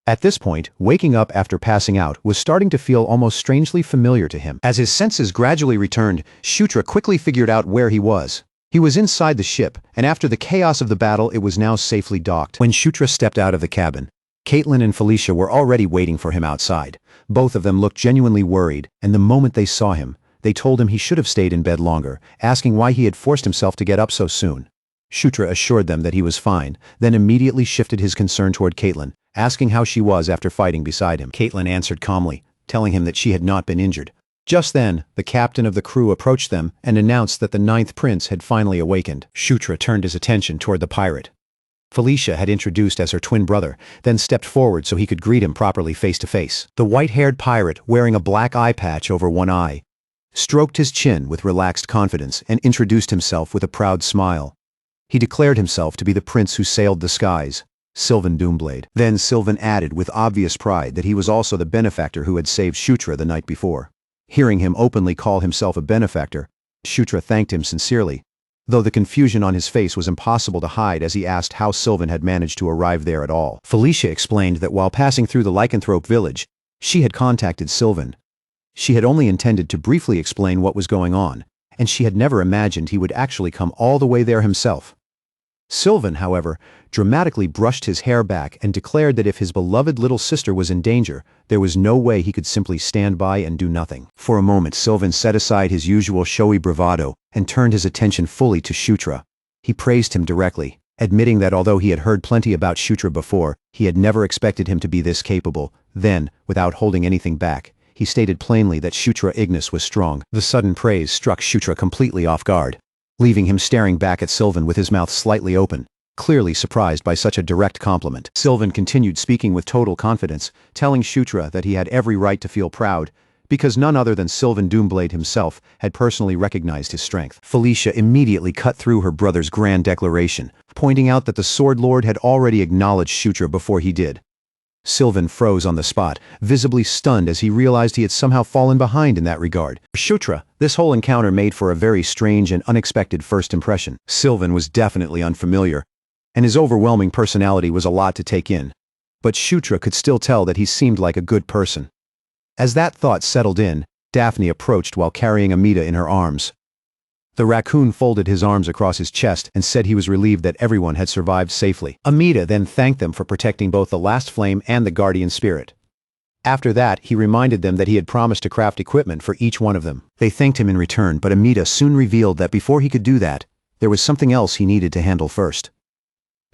At this point, waking up after passing out was starting to feel almost strangely familiar to him. As his senses gradually returned, Shutra quickly figured out where he was. He was inside the ship, and after the chaos of the battle, it was now safely docked. When Shutra stepped out of the cabin, Caitlin and Felicia were already waiting for him outside. Both of them looked genuinely worried, and the moment they saw him, they told him he should have stayed in bed longer, asking why he had forced himself to get up so soon. Shutra assured them that he was fine, then immediately shifted his concern toward Caitlin, asking how she was after fighting beside him. Caitlin answered calmly, telling him that she had not been injured. Just then, the captain of the crew approached them and announced that the 9th prince had finally awakened. Shutra turned his attention toward the pirate. Felicia had introduced as her twin brother, then stepped forward so he could greet him properly face to face. The white-haired pirate, wearing a black eye patch over one eye, stroked his chin with relaxed confidence and introduced himself with a proud smile. He declared himself to be the prince who sailed the skies, Sylvan Doomblade. Then Sylvan added with obvious pride that he was also the benefactor who had saved Shutra the night before. Hearing him openly call himself a benefactor, Shutra thanked him sincerely, though the confusion on his face was impossible to hide as he asked how Sylvan had managed to arrive there at all. Felicia explained that while passing through the lycanthrope village, she had contacted Sylvan. She had only intended to briefly explain what was going on, and she had never imagined he would actually come all the way there himself. Sylvan, however, dramatically brushed his hair back and declared that if his beloved little sister was in danger, there was no way he could simply stand by and do nothing. For a moment, Sylvan set aside his usual showy bravado and turned his attention fully to Shutra. He praised him directly, admitting that although he had heard plenty about Shutra before, he had never expected him to be this capable. Then, without holding anything back, he stated plainly that Shutra Ignis was strong. The sudden praise struck Shutra completely off guard, leaving him staring back at Sylvan with his mouth slightly open, clearly surprised by such a direct compliment. Sylvan continued speaking with total confidence, telling Shutra that he had every right to feel proud, because none other than Sylvan Doomblade himself had personally recognized his strength. Felicia immediately cut through her brother's grand declaration, pointing out that the Sword Lord had already acknowledged Shutra before he did. Sylvan froze on the spot, visibly stunned as he realized he had somehow fallen behind in that regard. For Shutra, this whole encounter made for a very strange and unexpected first impression. Sylvan was definitely unfamiliar, and his overwhelming personality was a lot to take in. But Shutra could still tell that he seemed like a good person. As that thought settled in, Daphne approached while carrying Amita in her arms. The raccoon folded his arms across his chest and said he was relieved that everyone had survived safely. Amita then thanked them for protecting both the last flame and the guardian spirit. After that, he reminded them that he had promised to craft equipment for each one of them. They thanked him in return, but Amita soon revealed that before he could do that, there was something else he needed to handle first.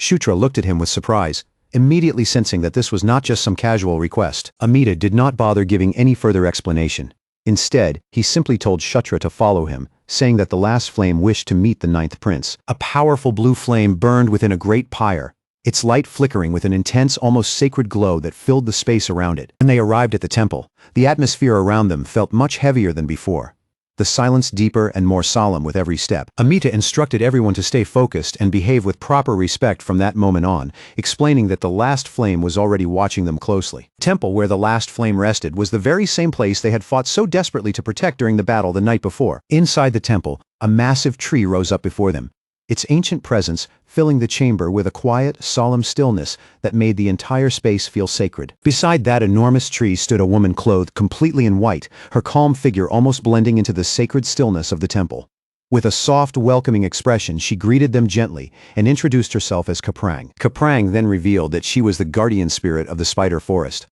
Shutra looked at him with surprise, Immediately sensing that this was not just some casual request, Amita did not bother giving any further explanation. Instead, he simply told Kshatriya to follow him, saying that the last flame wished to meet the ninth prince. A powerful blue flame burned within a great pyre, its light flickering with an intense, almost sacred glow that filled the space around it. When they arrived at the temple, the atmosphere around them felt much heavier than before, the silence deeper and more solemn with every step. Amita instructed everyone to stay focused and behave with proper respect from that moment on, explaining that the last flame was already watching them closely. The temple where the last flame rested was the very same place they had fought so desperately to protect during the battle the night before. Inside the temple, a massive tree rose up before them, its ancient presence filling the chamber with a quiet, solemn stillness that made the entire space feel sacred. Beside that enormous tree stood a woman clothed completely in white, her calm figure almost blending into the sacred stillness of the temple. With a soft, welcoming expression, she greeted them gently and introduced herself as Kaprang. Kaprang then revealed that she was the guardian spirit of the spider forest.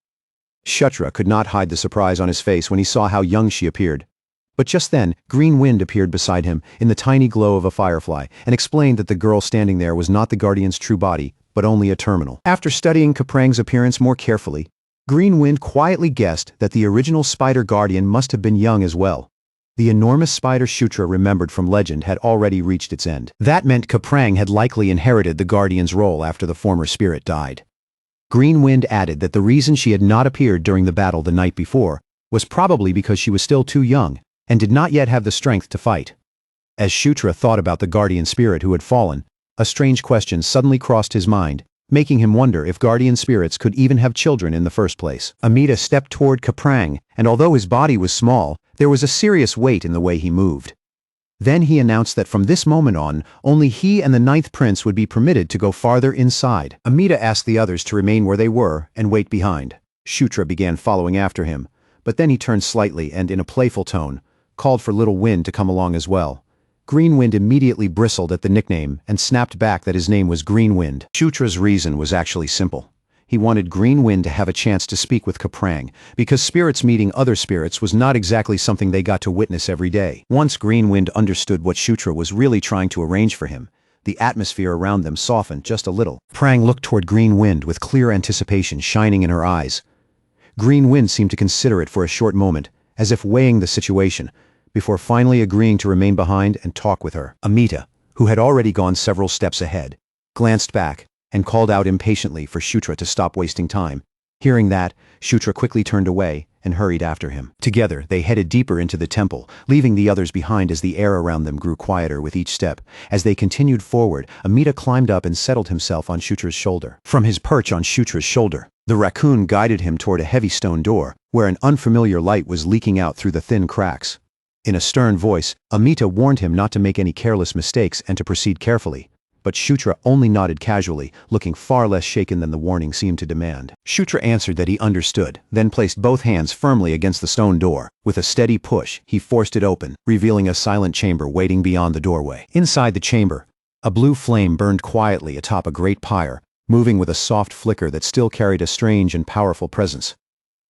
Kshatriya could not hide the surprise on his face when he saw how young she appeared. But just then, Green Wind appeared beside him in the tiny glow of a firefly and explained that the girl standing there was not the guardian's true body, but only a terminal. After studying Kaprang's appearance more carefully, Green Wind quietly guessed that the original spider guardian must have been young as well. The enormous spider Kshatriya remembered from legend had already reached its end. That meant Kaprang had likely inherited the guardian's role after the former spirit died. Green Wind added that the reason she had not appeared during the battle the night before was probably because she was still too young and did not yet have the strength to fight. As Kshatriya thought about the guardian spirit who had fallen, a strange question suddenly crossed his mind, making him wonder if guardian spirits could even have children in the first place. Amita stepped toward Kaprang, and although his body was small, there was a serious weight in the way he moved. Then he announced that from this moment on, only he and the ninth prince would be permitted to go farther inside. Amita asked the others to remain where they were and wait behind. Kshatriya began following after him, but then he turned slightly and, in a playful tone, called for Little Wind to come along as well. Green Wind immediately bristled at the nickname and snapped back that his name was Green Wind. Kshatriya's reason was actually simple. He wanted Green Wind to have a chance to speak with Kaprang, because spirits meeting other spirits was not exactly something they got to witness every day. Once Green Wind understood what Kshatriya was really trying to arrange for him, the atmosphere around them softened just a little. Kaprang looked toward Green Wind with clear anticipation shining in her eyes. Green Wind seemed to consider it for a short moment, as if weighing the situation, before finally agreeing to remain behind and talk with her. Amita, who had already gone several steps ahead, glanced back and called out impatiently for Kshatriya to stop wasting time. Hearing that, Kshatriya quickly turned away and hurried after him. Together, they headed deeper into the temple, leaving the others behind as the air around them grew quieter with each step. As they continued forward, Amita climbed up and settled himself on Kshatriya's shoulder. From his perch on Kshatriya's shoulder, the raccoon guided him toward a heavy stone door, where an unfamiliar light was leaking out through the thin cracks. In a stern voice, Amita warned him not to make any careless mistakes and to proceed carefully. But Kshatriya only nodded casually, looking far less shaken than the warning seemed to demand. Kshatriya answered that he understood, then placed both hands firmly against the stone door. With a steady push, he forced it open, revealing a silent chamber waiting beyond the doorway. Inside the chamber, a blue flame burned quietly atop a great pyre, moving with a soft flicker that still carried a strange and powerful presence.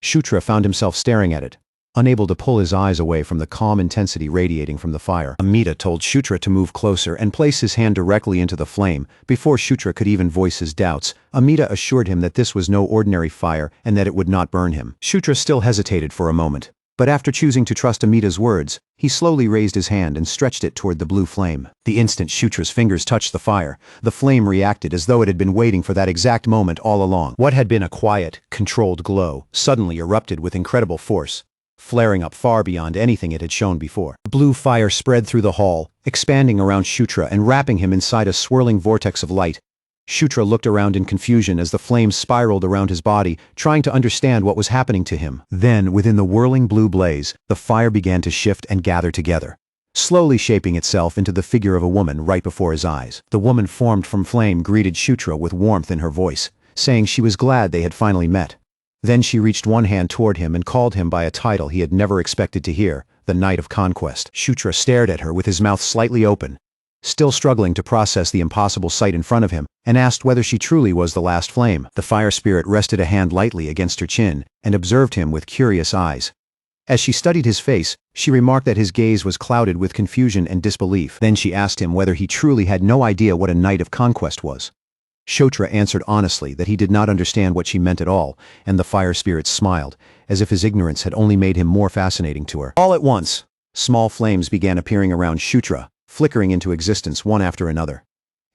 Kshatriya found himself staring at it, unable to pull his eyes away from the calm intensity radiating from the fire. Amita told Kshatriya to move closer and place his hand directly into the flame. Before Kshatriya could even voice his doubts, Amita assured him that this was no ordinary fire and that it would not burn him. Kshatriya still hesitated for a moment, but after choosing to trust Amita's words, he slowly raised his hand and stretched it toward the blue flame. The instant Kshatriya's fingers touched the fire, the flame reacted as though it had been waiting for that exact moment all along. What had been a quiet, controlled glow suddenly erupted with incredible force, flaring up far beyond anything it had shown before. The blue fire spread through the hall, expanding around Kshatriya and wrapping him inside a swirling vortex of light. Kshatriya looked around in confusion as the flame spiraled around his body, trying to understand what was happening to him. Then, within the whirling blue blaze, the fire began to shift and gather together, slowly shaping itself into the figure of a woman right before his eyes. The woman formed from flame greeted Kshatriya with warmth in her voice, saying she was glad they had finally met. Then she reached one hand toward him and called him by a title he had never expected to hear, the Knight of Conquest. Kshatriya stared at her with his mouth slightly open, still struggling to process the impossible sight in front of him, and asked whether she truly was the last flame. The fire spirit rested a hand lightly against her chin and observed him with curious eyes. As she studied his face, she remarked that his gaze was clouded with confusion and disbelief. Then she asked him whether he truly had no idea what a Knight of Conquest was. Shotra answered honestly that he did not understand what she meant at all, and the fire spirits smiled, as if his ignorance had only made him more fascinating to her. All at once, small flames began appearing around Shutra, flickering into existence one after another.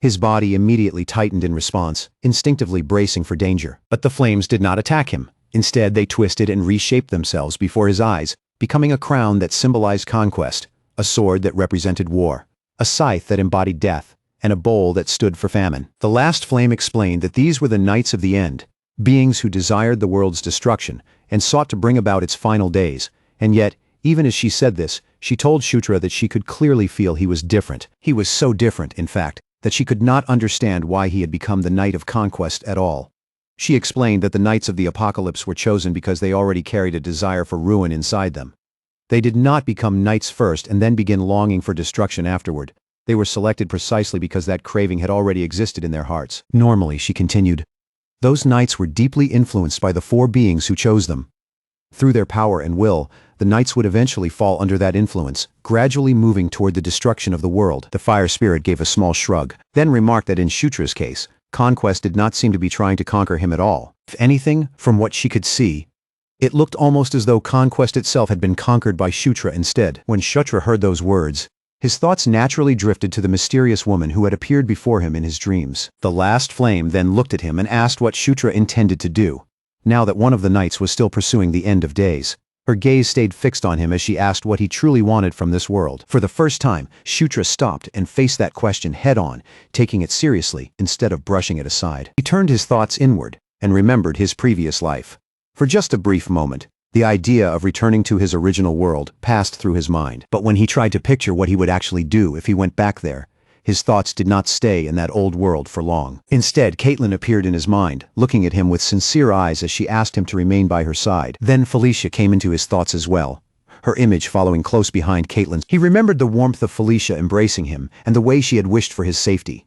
His body immediately tightened in response, instinctively bracing for danger. But the flames did not attack him. Instead, they twisted and reshaped themselves before his eyes, becoming a crown that symbolized conquest, a sword that represented war, a scythe that embodied death, and a bowl that stood for famine. The last flame explained that these were the Knights of the End, beings who desired the world's destruction and sought to bring about its final days. And yet, even as she said this, she told Shutra that she could clearly feel he was different. He was so different, in fact, that she could not understand why he had become the Knight of Conquest at all. She explained that the Knights of the Apocalypse were chosen because they already carried a desire for ruin inside them. They did not become knights first and then begin longing for destruction afterward. They were selected precisely because that craving had already existed in their hearts. Normally, she continued, those knights were deeply influenced by the four beings who chose them. Through their power and will, the knights would eventually fall under that influence, gradually moving toward the destruction of the world. The fire spirit gave a small shrug, then remarked that in Shutra's case, conquest did not seem to be trying to conquer him at all. If anything, from what she could see, it looked almost as though conquest itself had been conquered by Shutra instead. When Shutra heard those words, his thoughts naturally drifted to the mysterious woman who had appeared before him in his dreams. The last flame then looked at him and asked what Shutra intended to do, now that one of the knights was still pursuing the end of days. Her gaze stayed fixed on him as she asked what he truly wanted from this world. For the first time, Shutra stopped and faced that question head-on, taking it seriously instead of brushing it aside. He turned his thoughts inward and remembered his previous life. For just a brief moment, the idea of returning to his original world passed through his mind. But when he tried to picture what he would actually do if he went back there, his thoughts did not stay in that old world for long. Instead, Caitlin appeared in his mind, looking at him with sincere eyes as she asked him to remain by her side. Then Felicia came into his thoughts as well, her image following close behind Caitlin's. He remembered the warmth of Felicia embracing him and the way she had wished for his safety.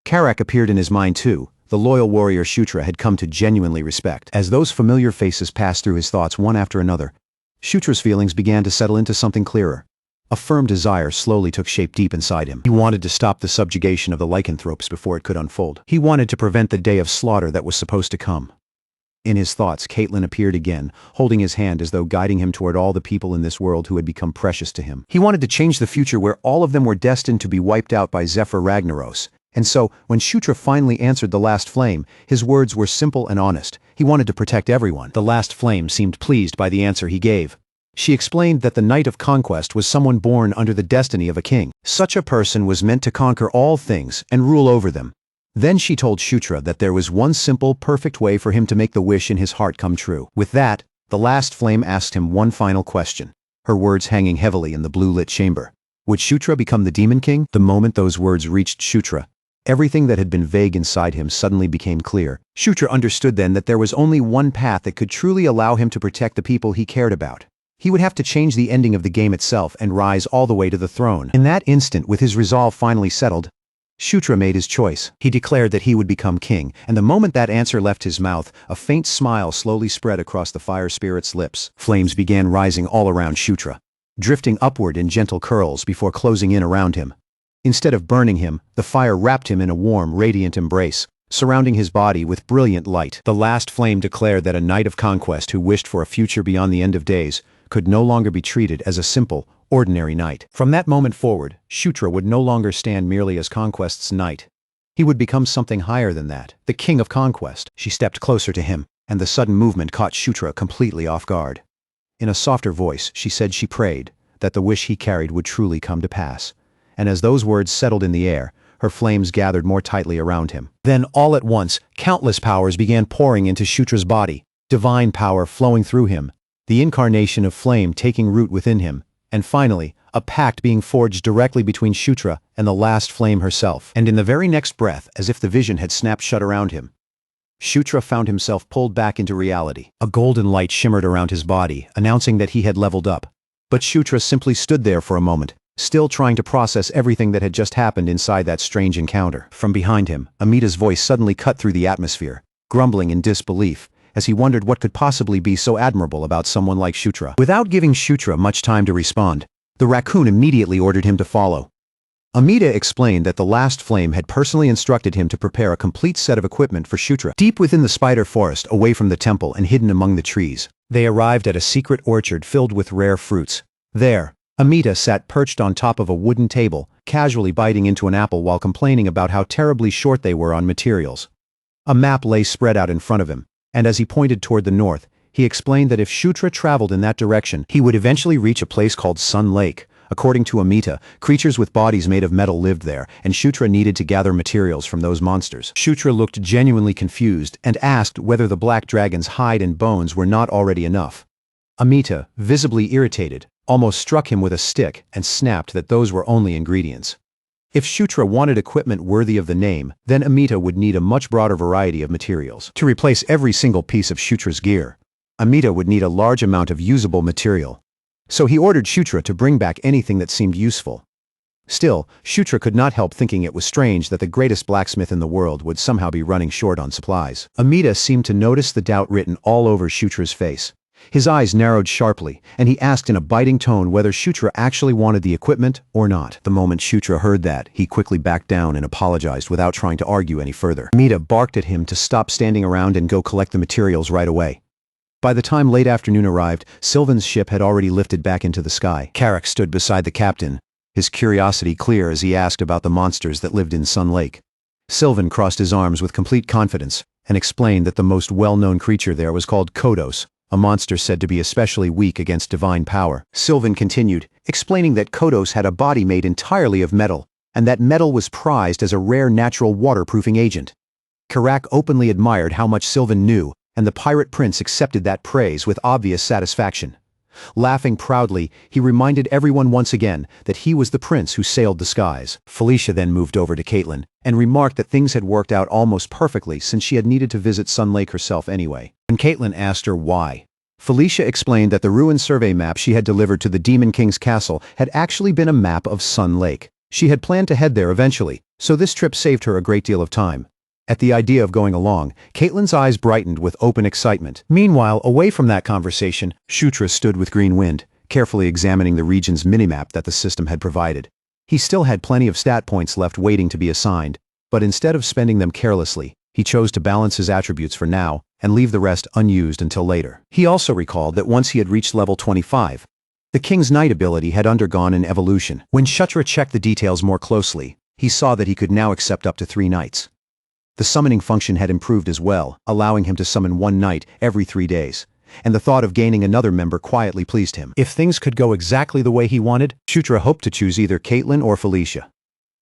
Karak appeared in his mind too, the loyal warrior Shutra had come to genuinely respect. As those familiar faces passed through his thoughts one after another, Shutra's feelings began to settle into something clearer. A firm desire slowly took shape deep inside him. He wanted to stop the subjugation of the lycanthropes before it could unfold. He wanted to prevent the day of slaughter that was supposed to come. In his thoughts, Caitlin appeared again, holding his hand as though guiding him toward all the people in this world who had become precious to him. He wanted to change the future where all of them were destined to be wiped out by Zephyr Ragnaros. And so, when Shutra finally answered the last flame, his words were simple and honest. He wanted to protect everyone. The last flame seemed pleased by the answer he gave. She explained that the Knight of Conquest was someone born under the destiny of a king. Such a person was meant to conquer all things and rule over them. Then she told Shutra that there was one simple, perfect way for him to make the wish in his heart come true. With that, the last flame asked him one final question, her words hanging heavily in the blue-lit chamber. Would Shutra become the Demon King? The moment those words reached Shutra, everything that had been vague inside him suddenly became clear. Shutra understood then that there was only one path that could truly allow him to protect the people he cared about. He would have to change the ending of the game itself and rise all the way to the throne. In that instant, with his resolve finally settled, Shutra made his choice. He declared that he would become king, and the moment that answer left his mouth, a faint smile slowly spread across the fire spirit's lips. Flames began rising all around Shutra, drifting upward in gentle curls before closing in around him. Instead of burning him, the fire wrapped him in a warm, radiant embrace, surrounding his body with brilliant light. The last flame declared that a knight of conquest who wished for a future beyond the end of days could no longer be treated as a simple, ordinary knight. From that moment forward, Shutra would no longer stand merely as Conquest's knight. He would become something higher than that, the king of conquest. She stepped closer to him, and the sudden movement caught Shutra completely off guard. In a softer voice, she said she prayed that the wish he carried would truly come to pass. And as those words settled in the air, her flames gathered more tightly around him. Then, all at once, countless powers began pouring into Shutra's body, divine power flowing through him, the incarnation of flame taking root within him, and finally, a pact being forged directly between Shutra and the last flame herself. And in the very next breath, as if the vision had snapped shut around him, Shutra found himself pulled back into reality. A golden light shimmered around his body, announcing that he had leveled up. But Shutra simply stood there for a moment, still trying to process everything that had just happened inside that strange encounter. From behind him, Amita's voice suddenly cut through the atmosphere, grumbling in disbelief, as he wondered what could possibly be so admirable about someone like Shutra. Without giving Shutra much time to respond, the raccoon immediately ordered him to follow. Amita explained that the last flame had personally instructed him to prepare a complete set of equipment for Shutra. Deep within the spider forest, away from the temple and hidden among the trees, they arrived at a secret orchard filled with rare fruits. There, Amita sat perched on top of a wooden table, casually biting into an apple while complaining about how terribly short they were on materials. A map lay spread out in front of him, and as he pointed toward the north, he explained that if Shutra traveled in that direction, he would eventually reach a place called Sun Lake. According to Amita, creatures with bodies made of metal lived there, and Shutra needed to gather materials from those monsters. Shutra looked genuinely confused and asked whether the black dragon's hide and bones were not already enough. Amita, visibly irritated, almost struck him with a stick and snapped that those were only ingredients. If Shutra wanted equipment worthy of the name, then Amita would need a much broader variety of materials. To replace every single piece of Shutra's gear, Amita would need a large amount of usable material. So he ordered Shutra to bring back anything that seemed useful. Still, Shutra could not help thinking it was strange that the greatest blacksmith in the world would somehow be running short on supplies. Amita seemed to notice the doubt written all over Shutra's face. His eyes narrowed sharply, and he asked in a biting tone whether Shutra actually wanted the equipment or not. The moment Shutra heard that, he quickly backed down and apologized without trying to argue any further. Amita barked at him to stop standing around and go collect the materials right away. By the time late afternoon arrived, Sylvan's ship had already lifted back into the sky. Carrick stood beside the captain, his curiosity clear as he asked about the monsters that lived in Sun Lake. Sylvan crossed his arms with complete confidence and explained that the most well-known creature there was called Kodos, a monster said to be especially weak against divine power. Sylvan continued, explaining that Kodos had a body made entirely of metal, and that metal was prized as a rare natural waterproofing agent. Carrack openly admired how much Sylvan knew, and the pirate prince accepted that praise with obvious satisfaction. Laughing proudly, he reminded everyone once again that he was the prince who sailed the skies. Felicia then moved over to Caitlin and remarked that things had worked out almost perfectly since she had needed to visit Sun Lake herself anyway. When Caitlin asked her why, Felicia explained that the ruined survey map she had delivered to the Demon King's castle had actually been a map of Sun Lake. She had planned to head there eventually, so this trip saved her a great deal of time. At the idea of going along, Caitlin's eyes brightened with open excitement. Meanwhile, away from that conversation, Shutra stood with Green Wind, carefully examining the region's minimap that the system had provided. He still had plenty of stat points left waiting to be assigned, but instead of spending them carelessly, he chose to balance his attributes for now and leave the rest unused until later. He also recalled that once he had reached level 25, the King's Knight ability had undergone an evolution. When Shutra checked the details more closely, he saw that he could now accept up to 3 knights. The summoning function had improved as well, allowing him to summon 1 knight every 3 days, and the thought of gaining another member quietly pleased him. If things could go exactly the way he wanted, Shutra hoped to choose either Caitlin or Felicia.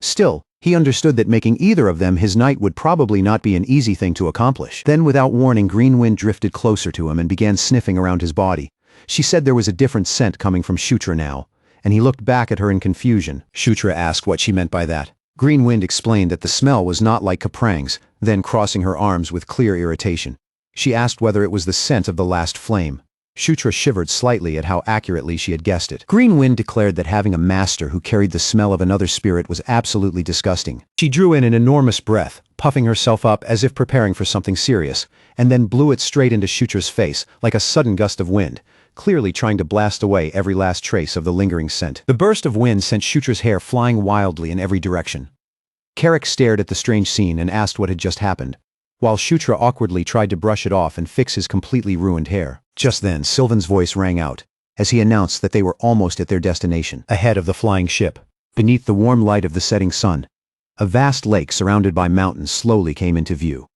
Still, he understood that making either of them his knight would probably not be an easy thing to accomplish. Then without warning, Green Wind drifted closer to him and began sniffing around his body. She said there was a different scent coming from Shutra now, and he looked back at her in confusion. Shutra asked what she meant by that. Green Wind explained that the smell was not like Kaprang's, then crossing her arms with clear irritation. She asked whether it was the scent of the last flame. Shutra shivered slightly at how accurately she had guessed it. Green Wind declared that having a master who carried the smell of another spirit was absolutely disgusting. She drew in an enormous breath, puffing herself up as if preparing for something serious, and then blew it straight into Shutra's face like a sudden gust of wind, clearly trying to blast away every last trace of the lingering scent. The burst of wind sent Shutra's hair flying wildly in every direction. Carrick stared at the strange scene and asked what had just happened, while Shutra awkwardly tried to brush it off and fix his completely ruined hair. Just then, Sylvan's voice rang out, as he announced that they were almost at their destination. Ahead of the flying ship, beneath the warm light of the setting sun, a vast lake surrounded by mountains slowly came into view.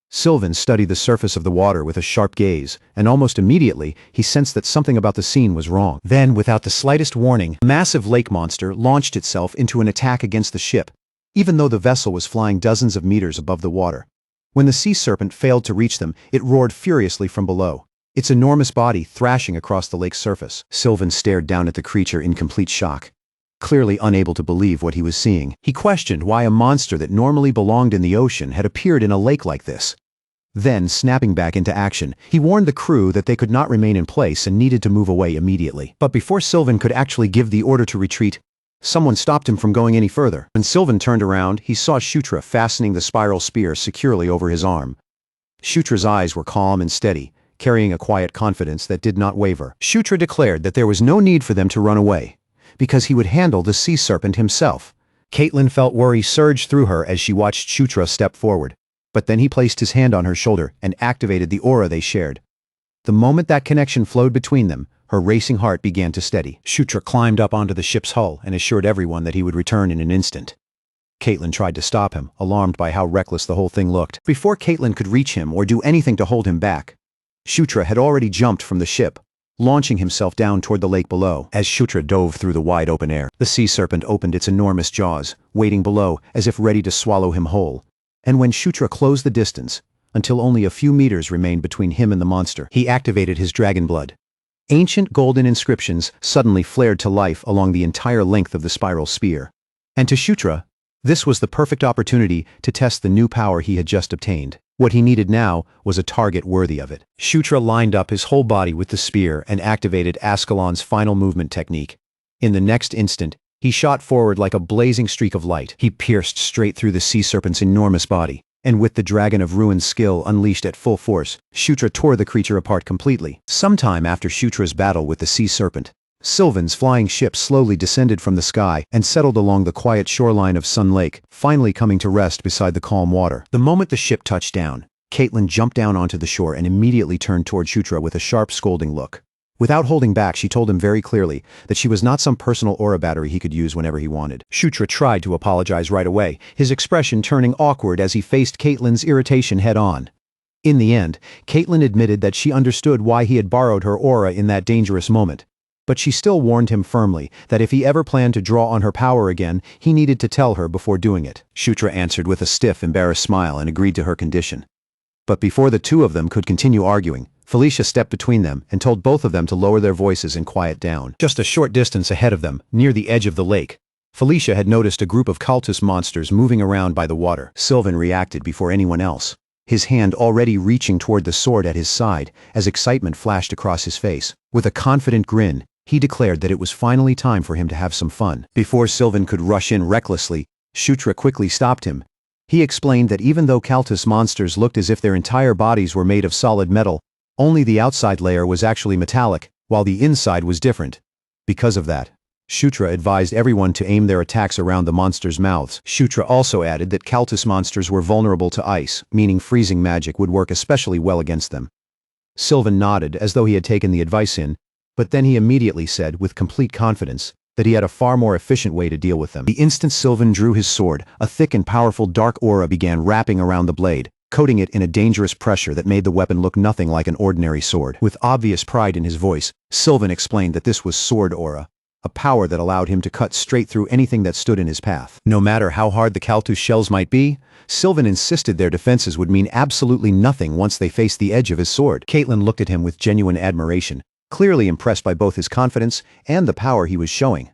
Sylvan studied the surface of the water with a sharp gaze, and almost immediately, he sensed that something about the scene was wrong. Then, without the slightest warning, a massive lake monster launched itself into an attack against the ship, even though the vessel was flying dozens of meters above the water. When the sea serpent failed to reach them, it roared furiously from below, its enormous body thrashing across the lake's surface. Sylvan stared down at the creature in complete shock. Clearly unable to believe what he was seeing, he questioned why a monster that normally belonged in the ocean had appeared in a lake like this. Then, snapping back into action, he warned the crew that they could not remain in place and needed to move away immediately. But before Sylvan could actually give the order to retreat, someone stopped him from going any further. When Sylvan turned around, he saw Shutra fastening the spiral spear securely over his arm. Shutra's eyes were calm and steady, carrying a quiet confidence that did not waver. Shutra declared that there was no need for them to run away, because he would handle the sea serpent himself, Caitlin felt worry surge through her as she watched Shutra step forward. But then he placed his hand on her shoulder and activated the aura they shared. The moment that connection flowed between them, her racing heart began to steady. Shutra climbed up onto the ship's hull and assured everyone that he would return in an instant. Caitlin tried to stop him, alarmed by how reckless the whole thing looked. Before Caitlin could reach him or do anything to hold him back, Shutra had already jumped from the ship, launching himself down toward the lake below. As Shutra dove through the wide open air, the sea serpent opened its enormous jaws, waiting below as if ready to swallow him whole. And when Shutra closed the distance, until only a few meters remained between him and the monster, he activated his dragon blood. Ancient golden inscriptions suddenly flared to life along the entire length of the spiral spear. And to Shutra, this was the perfect opportunity to test the new power he had just obtained. What he needed now was a target worthy of it. Shutra lined up his whole body with the spear and activated Ascalon's final movement technique. In the next instant, he shot forward like a blazing streak of light. He pierced straight through the sea serpent's enormous body, and with the Dragon of Ruin's skill unleashed at full force, Shutra tore the creature apart completely. Sometime after Shutra's battle with the sea serpent, Sylvan's flying ship slowly descended from the sky and settled along the quiet shoreline of Sun Lake, finally coming to rest beside the calm water. The moment the ship touched down, Caitlin jumped down onto the shore and immediately turned toward Shutra with a sharp, scolding look. Without holding back, she told him very clearly that she was not some personal aura battery he could use whenever he wanted. Shutra tried to apologize right away, his expression turning awkward as he faced Caitlin's irritation head-on. In the end, Caitlin admitted that she understood why he had borrowed her aura in that dangerous moment. But she still warned him firmly that if he ever planned to draw on her power again, he needed to tell her before doing it. Shutra answered with a stiff, embarrassed smile and agreed to her condition. But before the two of them could continue arguing, Felicia stepped between them and told both of them to lower their voices and quiet down. Just a short distance ahead of them, near the edge of the lake, Felicia had noticed a group of cultist monsters moving around by the water. Sylvan reacted before anyone else, his hand already reaching toward the sword at his side as excitement flashed across his face. With a confident grin, he declared that it was finally time for him to have some fun. Before Sylvan could rush in recklessly, Shutra quickly stopped him. He explained that even though cultist monsters looked as if their entire bodies were made of solid metal, only the outside layer was actually metallic, while the inside was different. Because of that, Shutra advised everyone to aim their attacks around the monsters' mouths. Shutra also added that cultist monsters were vulnerable to ice, meaning freezing magic would work especially well against them. Sylvan nodded as though he had taken the advice in, but then he immediately said, with complete confidence, that he had a far more efficient way to deal with them. The instant Sylvan drew his sword, a thick and powerful dark aura began wrapping around the blade, coating it in a dangerous pressure that made the weapon look nothing like an ordinary sword. With obvious pride in his voice, Sylvan explained that this was sword aura, a power that allowed him to cut straight through anything that stood in his path. No matter how hard the cultist shells might be, Sylvan insisted their defenses would mean absolutely nothing once they faced the edge of his sword. Caitlin looked at him with genuine admiration, clearly impressed by both his confidence and the power he was showing.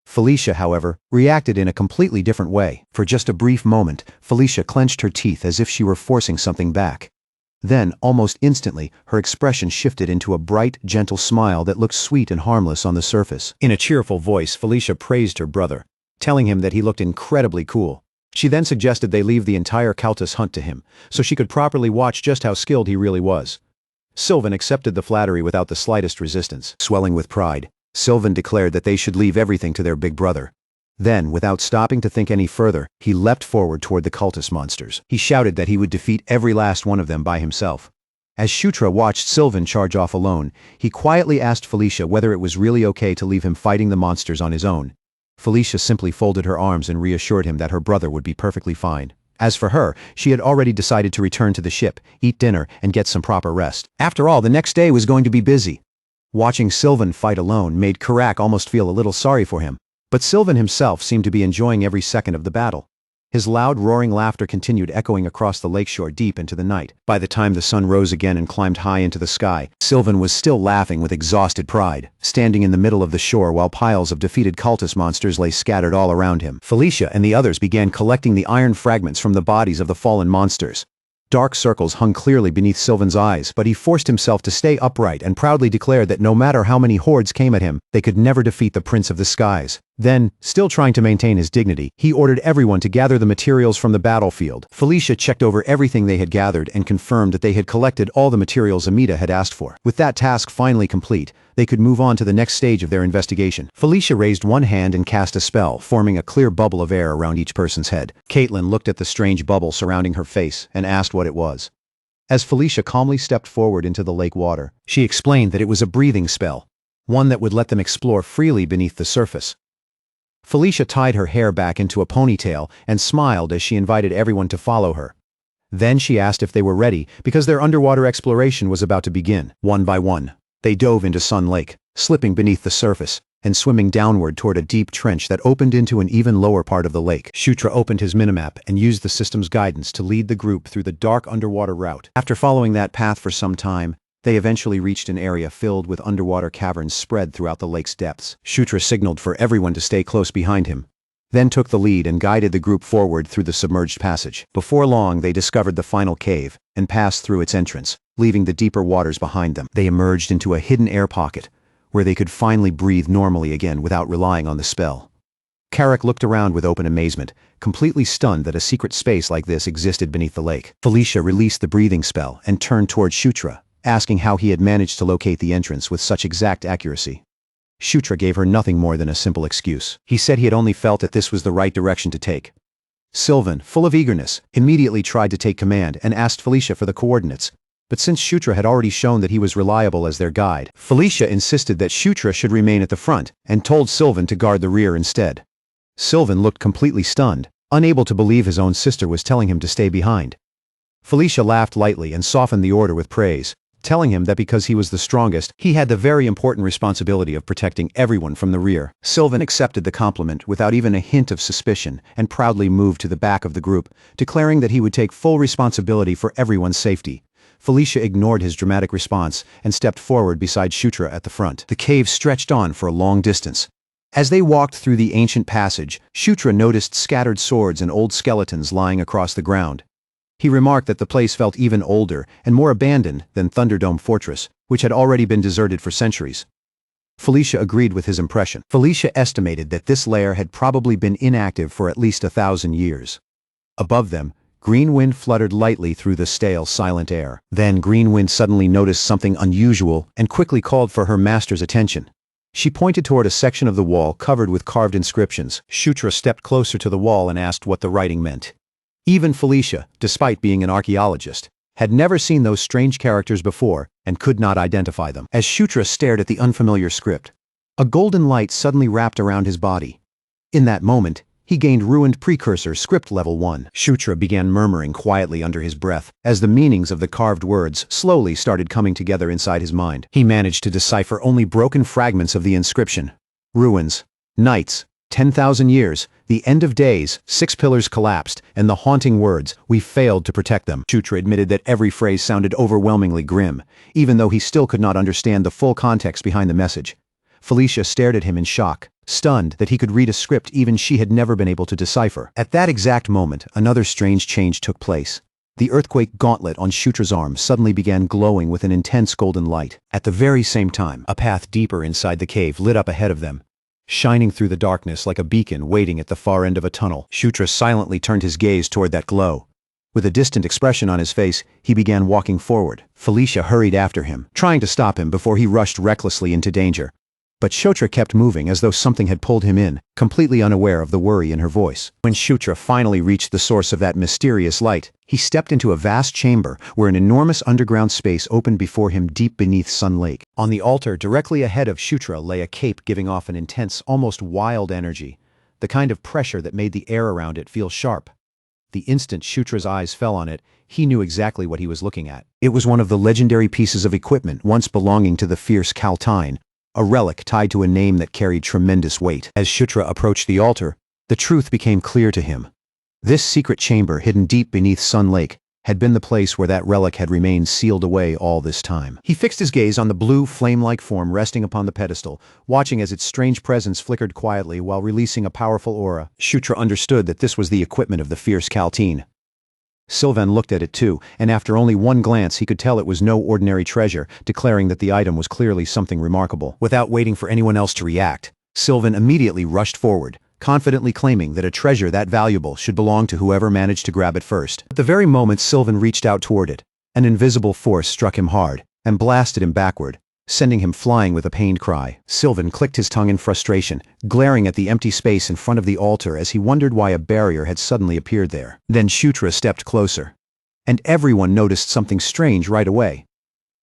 Felicia, however, reacted in a completely different way. For just a brief moment, Felicia clenched her teeth as if she were forcing something back. Then, almost instantly, her expression shifted into a bright, gentle smile that looked sweet and harmless on the surface. In a cheerful voice, Felicia praised her brother, telling him that he looked incredibly cool. She then suggested they leave the entire cultist hunt to him, so she could properly watch just how skilled he really was. Sylvan accepted the flattery without the slightest resistance. Swelling with pride, Sylvan declared that they should leave everything to their big brother. Then, without stopping to think any further, he leapt forward toward the cultist monsters. He shouted that he would defeat every last one of them by himself. As Shutra watched Sylvan charge off alone, he quietly asked Felicia whether it was really okay to leave him fighting the monsters on his own. Felicia simply folded her arms and reassured him that her brother would be perfectly fine. As for her, she had already decided to return to the ship, eat dinner, and get some proper rest. After all, the next day was going to be busy. Watching Sylvan fight alone made Karak almost feel a little sorry for him, but Sylvan himself seemed to be enjoying every second of the battle. His loud, roaring laughter continued echoing across the lakeshore deep into the night. By the time the sun rose again and climbed high into the sky, Sylvan was still laughing with exhausted pride, standing in the middle of the shore while piles of defeated cultist monsters lay scattered all around him. Felicia and the others began collecting the iron fragments from the bodies of the fallen monsters. Dark circles hung clearly beneath Sylvan's eyes, but he forced himself to stay upright and proudly declared that no matter how many hordes came at him, they could never defeat the Prince of the Skies. Then, still trying to maintain his dignity, he ordered everyone to gather the materials from the battlefield. Felicia checked over everything they had gathered and confirmed that they had collected all the materials Amita had asked for. With that task finally complete, they could move on to the next stage of their investigation. Felicia raised one hand and cast a spell, forming a clear bubble of air around each person's head. Caitlin looked at the strange bubble surrounding her face and asked what it was. As Felicia calmly stepped forward into the lake water, she explained that it was a breathing spell, one that would let them explore freely beneath the surface. Felicia tied her hair back into a ponytail and smiled as she invited everyone to follow her. Then she asked if they were ready, because their underwater exploration was about to begin. One by one, they dove into Sun Lake, slipping beneath the surface and swimming downward toward a deep trench that opened into an even lower part of the lake. Shutra opened his minimap and used the system's guidance to lead the group through the dark underwater route. After following that path for some time, they eventually reached an area filled with underwater caverns spread throughout the lake's depths. Shutra signaled for everyone to stay close behind him, then took the lead and guided the group forward through the submerged passage. Before long, they discovered the final cave and passed through its entrance, leaving the deeper waters behind them. They emerged into a hidden air pocket, where they could finally breathe normally again without relying on the spell. Carrick looked around with open amazement, completely stunned that a secret space like this existed beneath the lake. Felicia released the breathing spell and turned toward Shutra, asking how he had managed to locate the entrance with such exact accuracy. Shutra gave her nothing more than a simple excuse. He said he had only felt that this was the right direction to take. Sylvan, full of eagerness, immediately tried to take command and asked Felicia for the coordinates, but since Shutra had already shown that he was reliable as their guide, Felicia insisted that Shutra should remain at the front and told Sylvan to guard the rear instead. Sylvan looked completely stunned, unable to believe his own sister was telling him to stay behind. Felicia laughed lightly and softened the order with praise, telling him that because he was the strongest, he had the very important responsibility of protecting everyone from the rear. Sylvan accepted the compliment without even a hint of suspicion and proudly moved to the back of the group, declaring that he would take full responsibility for everyone's safety. Felicia ignored his dramatic response and stepped forward beside Shutra at the front. The cave stretched on for a long distance. As they walked through the ancient passage, Shutra noticed scattered swords and old skeletons lying across the ground. He remarked that the place felt even older and more abandoned than Thunderdome Fortress, which had already been deserted for centuries. Felicia agreed with his impression. Felicia estimated that this lair had probably been inactive for at least 1,000 years. Above them, Green Wind fluttered lightly through the stale, silent air. Then Green Wind suddenly noticed something unusual and quickly called for her master's attention. She pointed toward a section of the wall covered with carved inscriptions. Shutra stepped closer to the wall and asked what the writing meant. Even Felicia, despite being an archaeologist, had never seen those strange characters before and could not identify them. As Shutra stared at the unfamiliar script, a golden light suddenly wrapped around his body. In that moment, he gained Ruined Precursor Script Level 1. Shutra began murmuring quietly under his breath as the meanings of the carved words slowly started coming together inside his mind. He managed to decipher only broken fragments of the inscription. Ruins, nights, 10,000 years, the end of days, 6 pillars collapsed, and the haunting words, "We failed to protect them." Shutra admitted that every phrase sounded overwhelmingly grim, even though he still could not understand the full context behind the message. Felicia stared at him in shock, stunned that he could read a script even she had never been able to decipher. At that exact moment, another strange change took place. The earthquake gauntlet on Shutra's arm suddenly began glowing with an intense golden light. At the very same time, a path deeper inside the cave lit up ahead of them, shining through the darkness like a beacon waiting at the far end of a tunnel. Shutra silently turned his gaze toward that glow. With a distant expression on his face, he began walking forward. Felicia hurried after him, trying to stop him before he rushed recklessly into danger. But Shutra kept moving as though something had pulled him in, completely unaware of the worry in her voice. When Shutra finally reached the source of that mysterious light, he stepped into a vast chamber where an enormous underground space opened before him deep beneath Sun Lake. On the altar directly ahead of Shutra lay a cape giving off an intense, almost wild energy, the kind of pressure that made the air around it feel sharp. The instant Shutra's eyes fell on it, he knew exactly what he was looking at. It was one of the legendary pieces of equipment once belonging to the fierce Kaltine, a relic tied to a name that carried tremendous weight. As Shutra approached the altar, the truth became clear to him. This secret chamber hidden deep beneath Sun Lake had been the place where that relic had remained sealed away all this time. He fixed his gaze on the blue, flame-like form resting upon the pedestal, watching as its strange presence flickered quietly while releasing a powerful aura. Shutra understood that this was the equipment of the fierce Kaltine. Sylvan looked at it too, and after only one glance he could tell it was no ordinary treasure, declaring that the item was clearly something remarkable. Without waiting for anyone else to react, Sylvan immediately rushed forward, confidently claiming that a treasure that valuable should belong to whoever managed to grab it first. At the very moment Sylvan reached out toward it, an invisible force struck him hard and blasted him backward, sending him flying with a pained cry. Sylvan clicked his tongue in frustration, glaring at the empty space in front of the altar as he wondered why a barrier had suddenly appeared there. Then Shutra stepped closer. And everyone noticed something strange right away.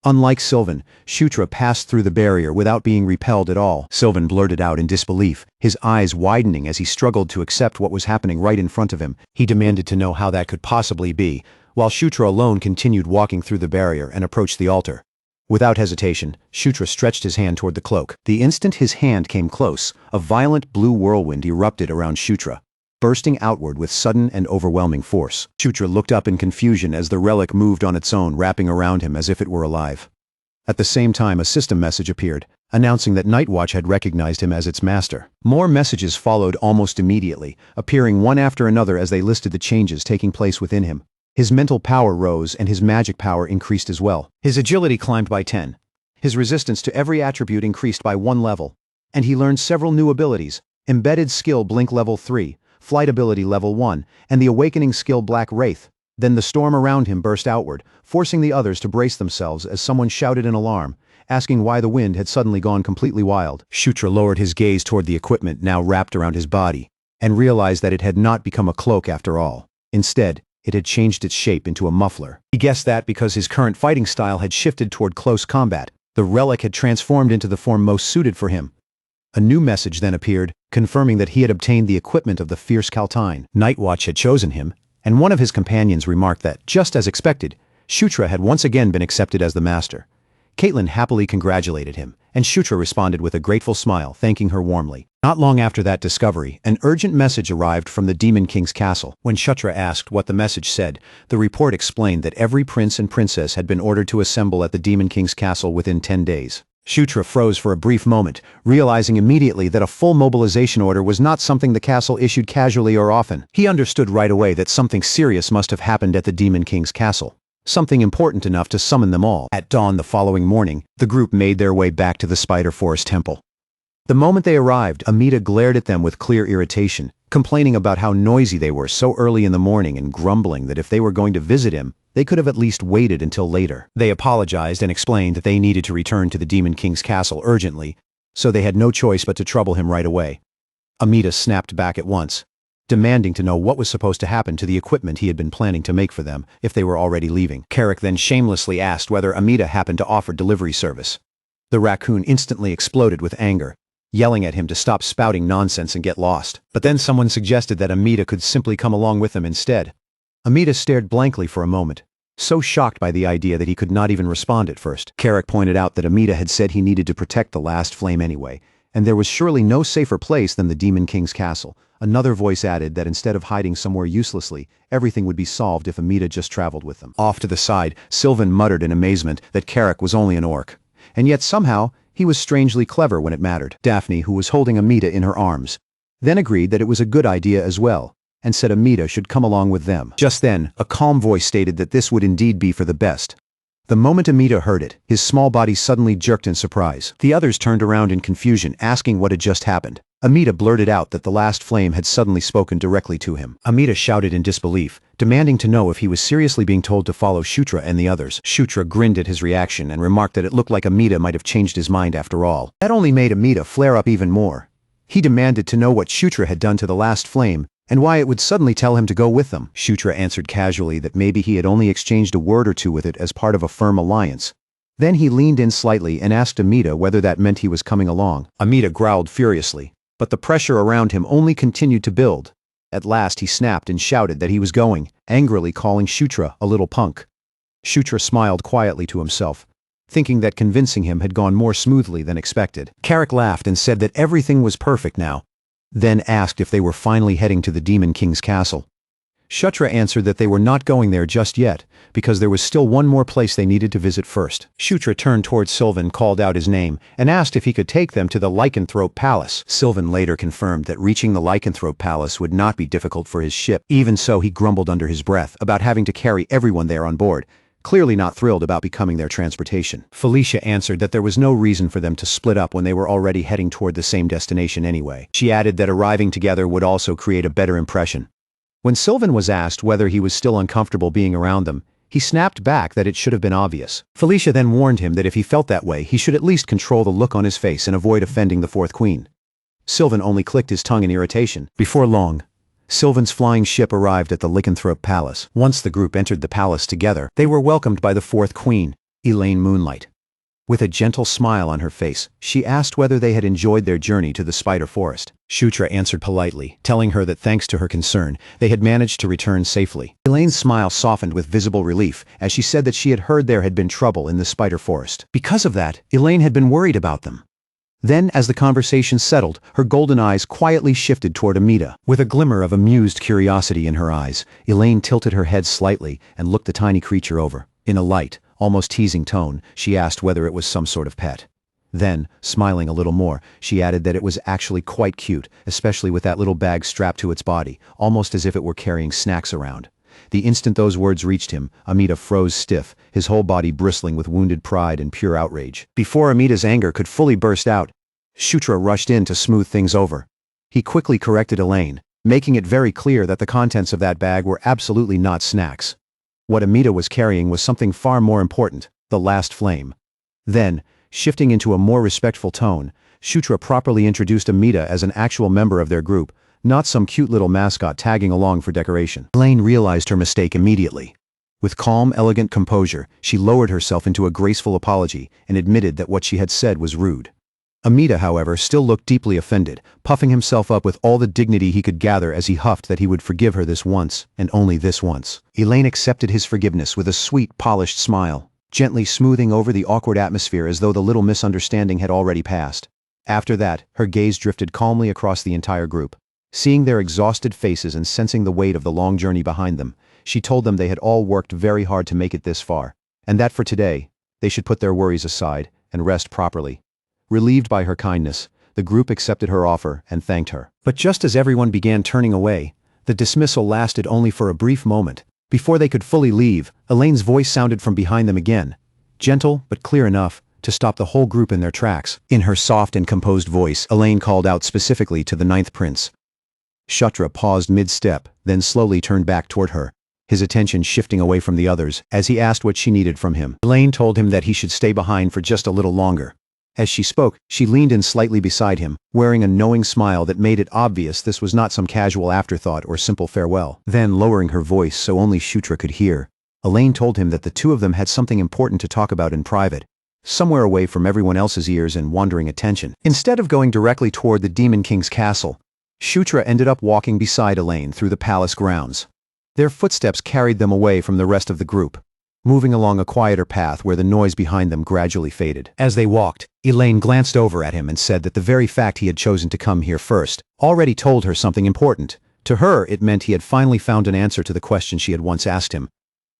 Unlike Sylvan, Shutra passed through the barrier without being repelled at all. Sylvan blurted out in disbelief, his eyes widening as he struggled to accept what was happening right in front of him. He demanded to know how that could possibly be, while Shutra alone continued walking through the barrier and approached the altar. Without hesitation, Shutra stretched his hand toward the cloak. The instant his hand came close, a violent blue whirlwind erupted around Shutra, bursting outward with sudden and overwhelming force. Shutra looked up in confusion as the relic moved on its own, wrapping around him as if it were alive. At the same time, a system message appeared, announcing that Nightwatch had recognized him as its master. More messages followed almost immediately, appearing one after another as they listed the changes taking place within him. His mental power rose and his magic power increased as well. His agility climbed by 10. His resistance to every attribute increased by 1 level. And he learned several new abilities: Embedded Skill Blink Level 3, Flight Ability Level 1, and the Awakening Skill Black Wraith. Then the storm around him burst outward, forcing the others to brace themselves as someone shouted in alarm, asking why the wind had suddenly gone completely wild. Shutra lowered his gaze toward the equipment now wrapped around his body, and realized that it had not become a cloak after all. Instead, it had changed its shape into a muffler. He guessed that because his current fighting style had shifted toward close combat, the relic had transformed into the form most suited for him. A new message then appeared, confirming that he had obtained the equipment of the fierce Kaltine. Nightwatch had chosen him, and one of his companions remarked that, just as expected, Shutra had once again been accepted as the master. Caitlin happily congratulated him, and Shutra responded with a grateful smile, thanking her warmly. Not long after that discovery, an urgent message arrived from the Demon King's castle. When Shutra asked what the message said, the report explained that every prince and princess had been ordered to assemble at the Demon King's castle within 10 days. Shutra froze for a brief moment, realizing immediately that a full mobilization order was not something the castle issued casually or often. He understood right away that something serious must have happened at the Demon King's castle. Something important enough to summon them all. At dawn the following morning, the group made their way back to the Spider Forest Temple. The moment they arrived, Amita glared at them with clear irritation, complaining about how noisy they were so early in the morning and grumbling that if they were going to visit him, they could have at least waited until later. They apologized and explained that they needed to return to the Demon King's castle urgently, so they had no choice but to trouble him right away. Amita snapped back at once, demanding to know what was supposed to happen to the equipment he had been planning to make for them if they were already leaving. Carrick then shamelessly asked whether Amita happened to offer delivery service. The raccoon instantly exploded with anger, yelling at him to stop spouting nonsense and get lost. But then someone suggested that Amita could simply come along with them instead. Amita stared blankly for a moment, so shocked by the idea that he could not even respond at first. Carrick pointed out that Amita had said he needed to protect the last flame anyway, and there was surely no safer place than the Demon King's castle. Another voice added that instead of hiding somewhere uselessly, everything would be solved if Amita just traveled with them. Off to the side, Sylvan muttered in amazement that Carrick was only an orc. And yet somehow, he was strangely clever when it mattered. Daphne, who was holding Amita in her arms, then agreed that it was a good idea as well, and said Amita should come along with them. Just then, a calm voice stated that this would indeed be for the best. The moment Amita heard it, his small body suddenly jerked in surprise. The others turned around in confusion, asking what had just happened. Amita blurted out that the last flame had suddenly spoken directly to him. Amita shouted in disbelief, demanding to know if he was seriously being told to follow Shutra and the others. Shutra grinned at his reaction and remarked that it looked like Amita might have changed his mind after all. That only made Amita flare up even more. He demanded to know what Shutra had done to the last flame, and why it would suddenly tell him to go with them. Shutra answered casually that maybe he had only exchanged a word or two with it as part of a firm alliance. Then he leaned in slightly and asked Amita whether that meant he was coming along. Amita growled furiously, but the pressure around him only continued to build. At last he snapped and shouted that he was going, angrily calling Shutra a little punk. Shutra smiled quietly to himself, thinking that convincing him had gone more smoothly than expected. Carrick laughed and said that everything was perfect now, then asked if they were finally heading to the Demon King's castle. Shutra answered that they were not going there just yet, because there was still one more place they needed to visit first. Shutra turned towards Sylvan, called out his name, and asked if he could take them to the Lycanthrope Palace. Sylvan later confirmed that reaching the Lycanthrope Palace would not be difficult for his ship. Even so, he grumbled under his breath about having to carry everyone there on board, clearly not thrilled about becoming their transportation. Felicia answered that there was no reason for them to split up when they were already heading toward the same destination anyway. She added that arriving together would also create a better impression. When Sylvan was asked whether he was still uncomfortable being around them, He snapped back that it should have been obvious. Felicia then warned him that if he felt that way, he should at least control the look on his face and avoid offending the fourth queen. Sylvan only clicked his tongue in irritation. Before long, Sylvan's flying ship arrived at the Lycanthrope Palace. Once the group entered the palace together, they were welcomed by the fourth queen, Elaine Moonlight. With a gentle smile on her face, she asked whether they had enjoyed their journey to the Spider Forest. Shutra answered politely, telling her that thanks to her concern, they had managed to return safely. Elaine's smile softened with visible relief as she said that she had heard there had been trouble in the Spider Forest. Because of that, Elaine had been worried about them. Then, as the conversation settled, her golden eyes quietly shifted toward Amita. With a glimmer of amused curiosity in her eyes, Elaine tilted her head slightly and looked the tiny creature over. In a light, almost teasing tone, she asked whether it was some sort of pet. Then, smiling a little more, she added that it was actually quite cute, especially with that little bag strapped to its body, almost as if it were carrying snacks around. The instant those words reached him, Amita froze stiff, his whole body bristling with wounded pride and pure outrage. Before Amita's anger could fully burst out, Shutra rushed in to smooth things over. He quickly corrected Elaine, making it very clear that the contents of that bag were absolutely not snacks. What Amita was carrying was something far more important, the last flame. Then, shifting into a more respectful tone, Shutra properly introduced Amita as an actual member of their group, not some cute little mascot tagging along for decoration. Elaine realized her mistake immediately. With calm, elegant composure, she lowered herself into a graceful apology and admitted that what she had said was rude. Amita, however, still looked deeply offended, puffing himself up with all the dignity he could gather as he huffed that he would forgive her this once, and only this once. Elaine accepted his forgiveness with a sweet, polished smile, gently smoothing over the awkward atmosphere as though the little misunderstanding had already passed. After that, her gaze drifted calmly across the entire group. Seeing their exhausted faces and sensing the weight of the long journey behind them, she told them they had all worked very hard to make it this far, and that for today, they should put their worries aside and rest properly. Relieved by her kindness, the group accepted her offer and thanked her. But just as everyone began turning away, the dismissal lasted only for a brief moment. Before they could fully leave, Elaine's voice sounded from behind them again, gentle but clear enough to stop the whole group in their tracks. In her soft and composed voice, Elaine called out specifically to the ninth prince. Shutra paused mid-step, then slowly turned back toward her, his attention shifting away from the others as he asked what she needed from him. Elaine told him that he should stay behind for just a little longer. As she spoke, she leaned in slightly beside him, wearing a knowing smile that made it obvious this was not some casual afterthought or simple farewell. Then, lowering her voice so only Shutra could hear, Elaine told him that the two of them had something important to talk about in private, somewhere away from everyone else's ears and wandering attention. Instead of going directly toward the Demon King's castle, Shutra ended up walking beside Elaine through the palace grounds. Their footsteps carried them away from the rest of the group, moving along a quieter path where the noise behind them gradually faded. As they walked, Elaine glanced over at him and said that the very fact he had chosen to come here first already told her something important. To her, it meant he had finally found an answer to the question she had once asked him.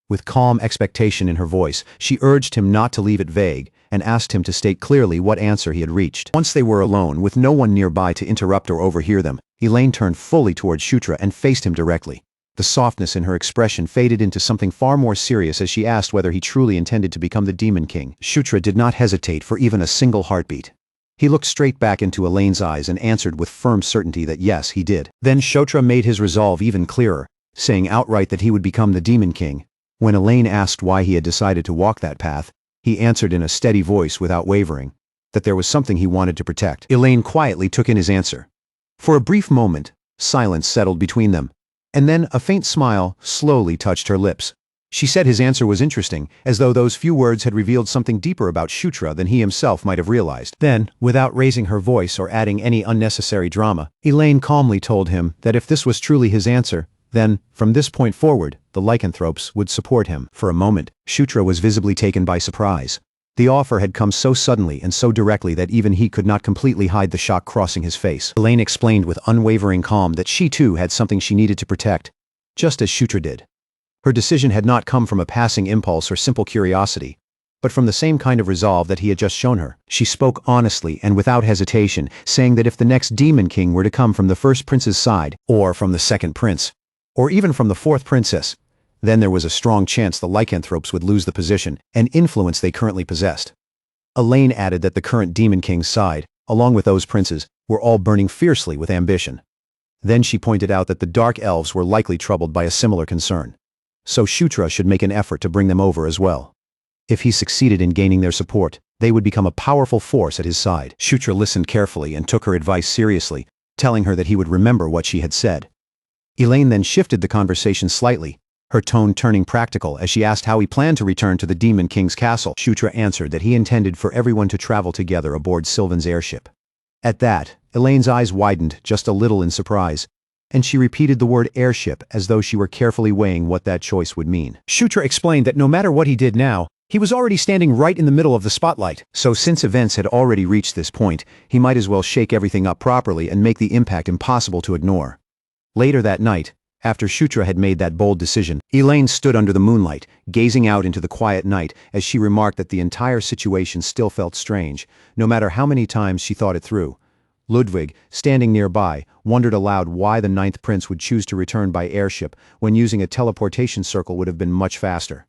With calm expectation in her voice, she urged him not to leave it vague and asked him to state clearly what answer he had reached. Once they were alone, with no one nearby to interrupt or overhear them, Elaine turned fully towards Shutra and faced him directly. The softness in her expression faded into something far more serious as she asked whether he truly intended to become the Demon King. Shutra did not hesitate for even a single heartbeat. He looked straight back into Elaine's eyes and answered with firm certainty that yes, he did. Then Shutra made his resolve even clearer, saying outright that he would become the Demon King. When Elaine asked why he had decided to walk that path, he answered in a steady voice without wavering, that there was something he wanted to protect. Elaine quietly took in his answer. For a brief moment, silence settled between them, and then a faint smile slowly touched her lips. She said his answer was interesting, as though those few words had revealed something deeper about Shutra than he himself might have realized. Then, without raising her voice or adding any unnecessary drama, Elaine calmly told him that if this was truly his answer, then, from this point forward, the lycanthropes would support him. For a moment, Shutra was visibly taken by surprise. The offer had come so suddenly and so directly that even he could not completely hide the shock crossing his face. Elaine explained with unwavering calm that she too had something she needed to protect, just as Shutra did. Her decision had not come from a passing impulse or simple curiosity, but from the same kind of resolve that he had just shown her. She spoke honestly and without hesitation, saying that if the next Demon King were to come from the first prince's side, or from the second prince, or even from the fourth princess, then there was a strong chance the lycanthropes would lose the position and influence they currently possessed. Elaine added that the current Demon King's side, along with those princes, were all burning fiercely with ambition. Then she pointed out that the Dark Elves were likely troubled by a similar concern. so Shutra should make an effort to bring them over as well. If he succeeded in gaining their support, they would become a powerful force at his side. Shutra listened carefully and took her advice seriously, telling her that he would remember what she had said. Elaine then shifted the conversation slightly, her tone turning practical as she asked how he planned to return to the Demon King's castle. Shutra answered that he intended for everyone to travel together aboard Sylvan's airship. At that, Elaine's eyes widened just a little in surprise, and she repeated the word airship as though she were carefully weighing what that choice would mean. Shutra explained that no matter what he did now, he was already standing right in the middle of the spotlight, so since events had already reached this point, he might as well shake everything up properly and make the impact impossible to ignore. Later that night, after Shutra had made that bold decision, Elaine stood under the moonlight, gazing out into the quiet night as she remarked that the entire situation still felt strange, no matter how many times she thought it through. Ludwig, standing nearby, wondered aloud why the ninth prince would choose to return by airship when using a teleportation circle would have been much faster.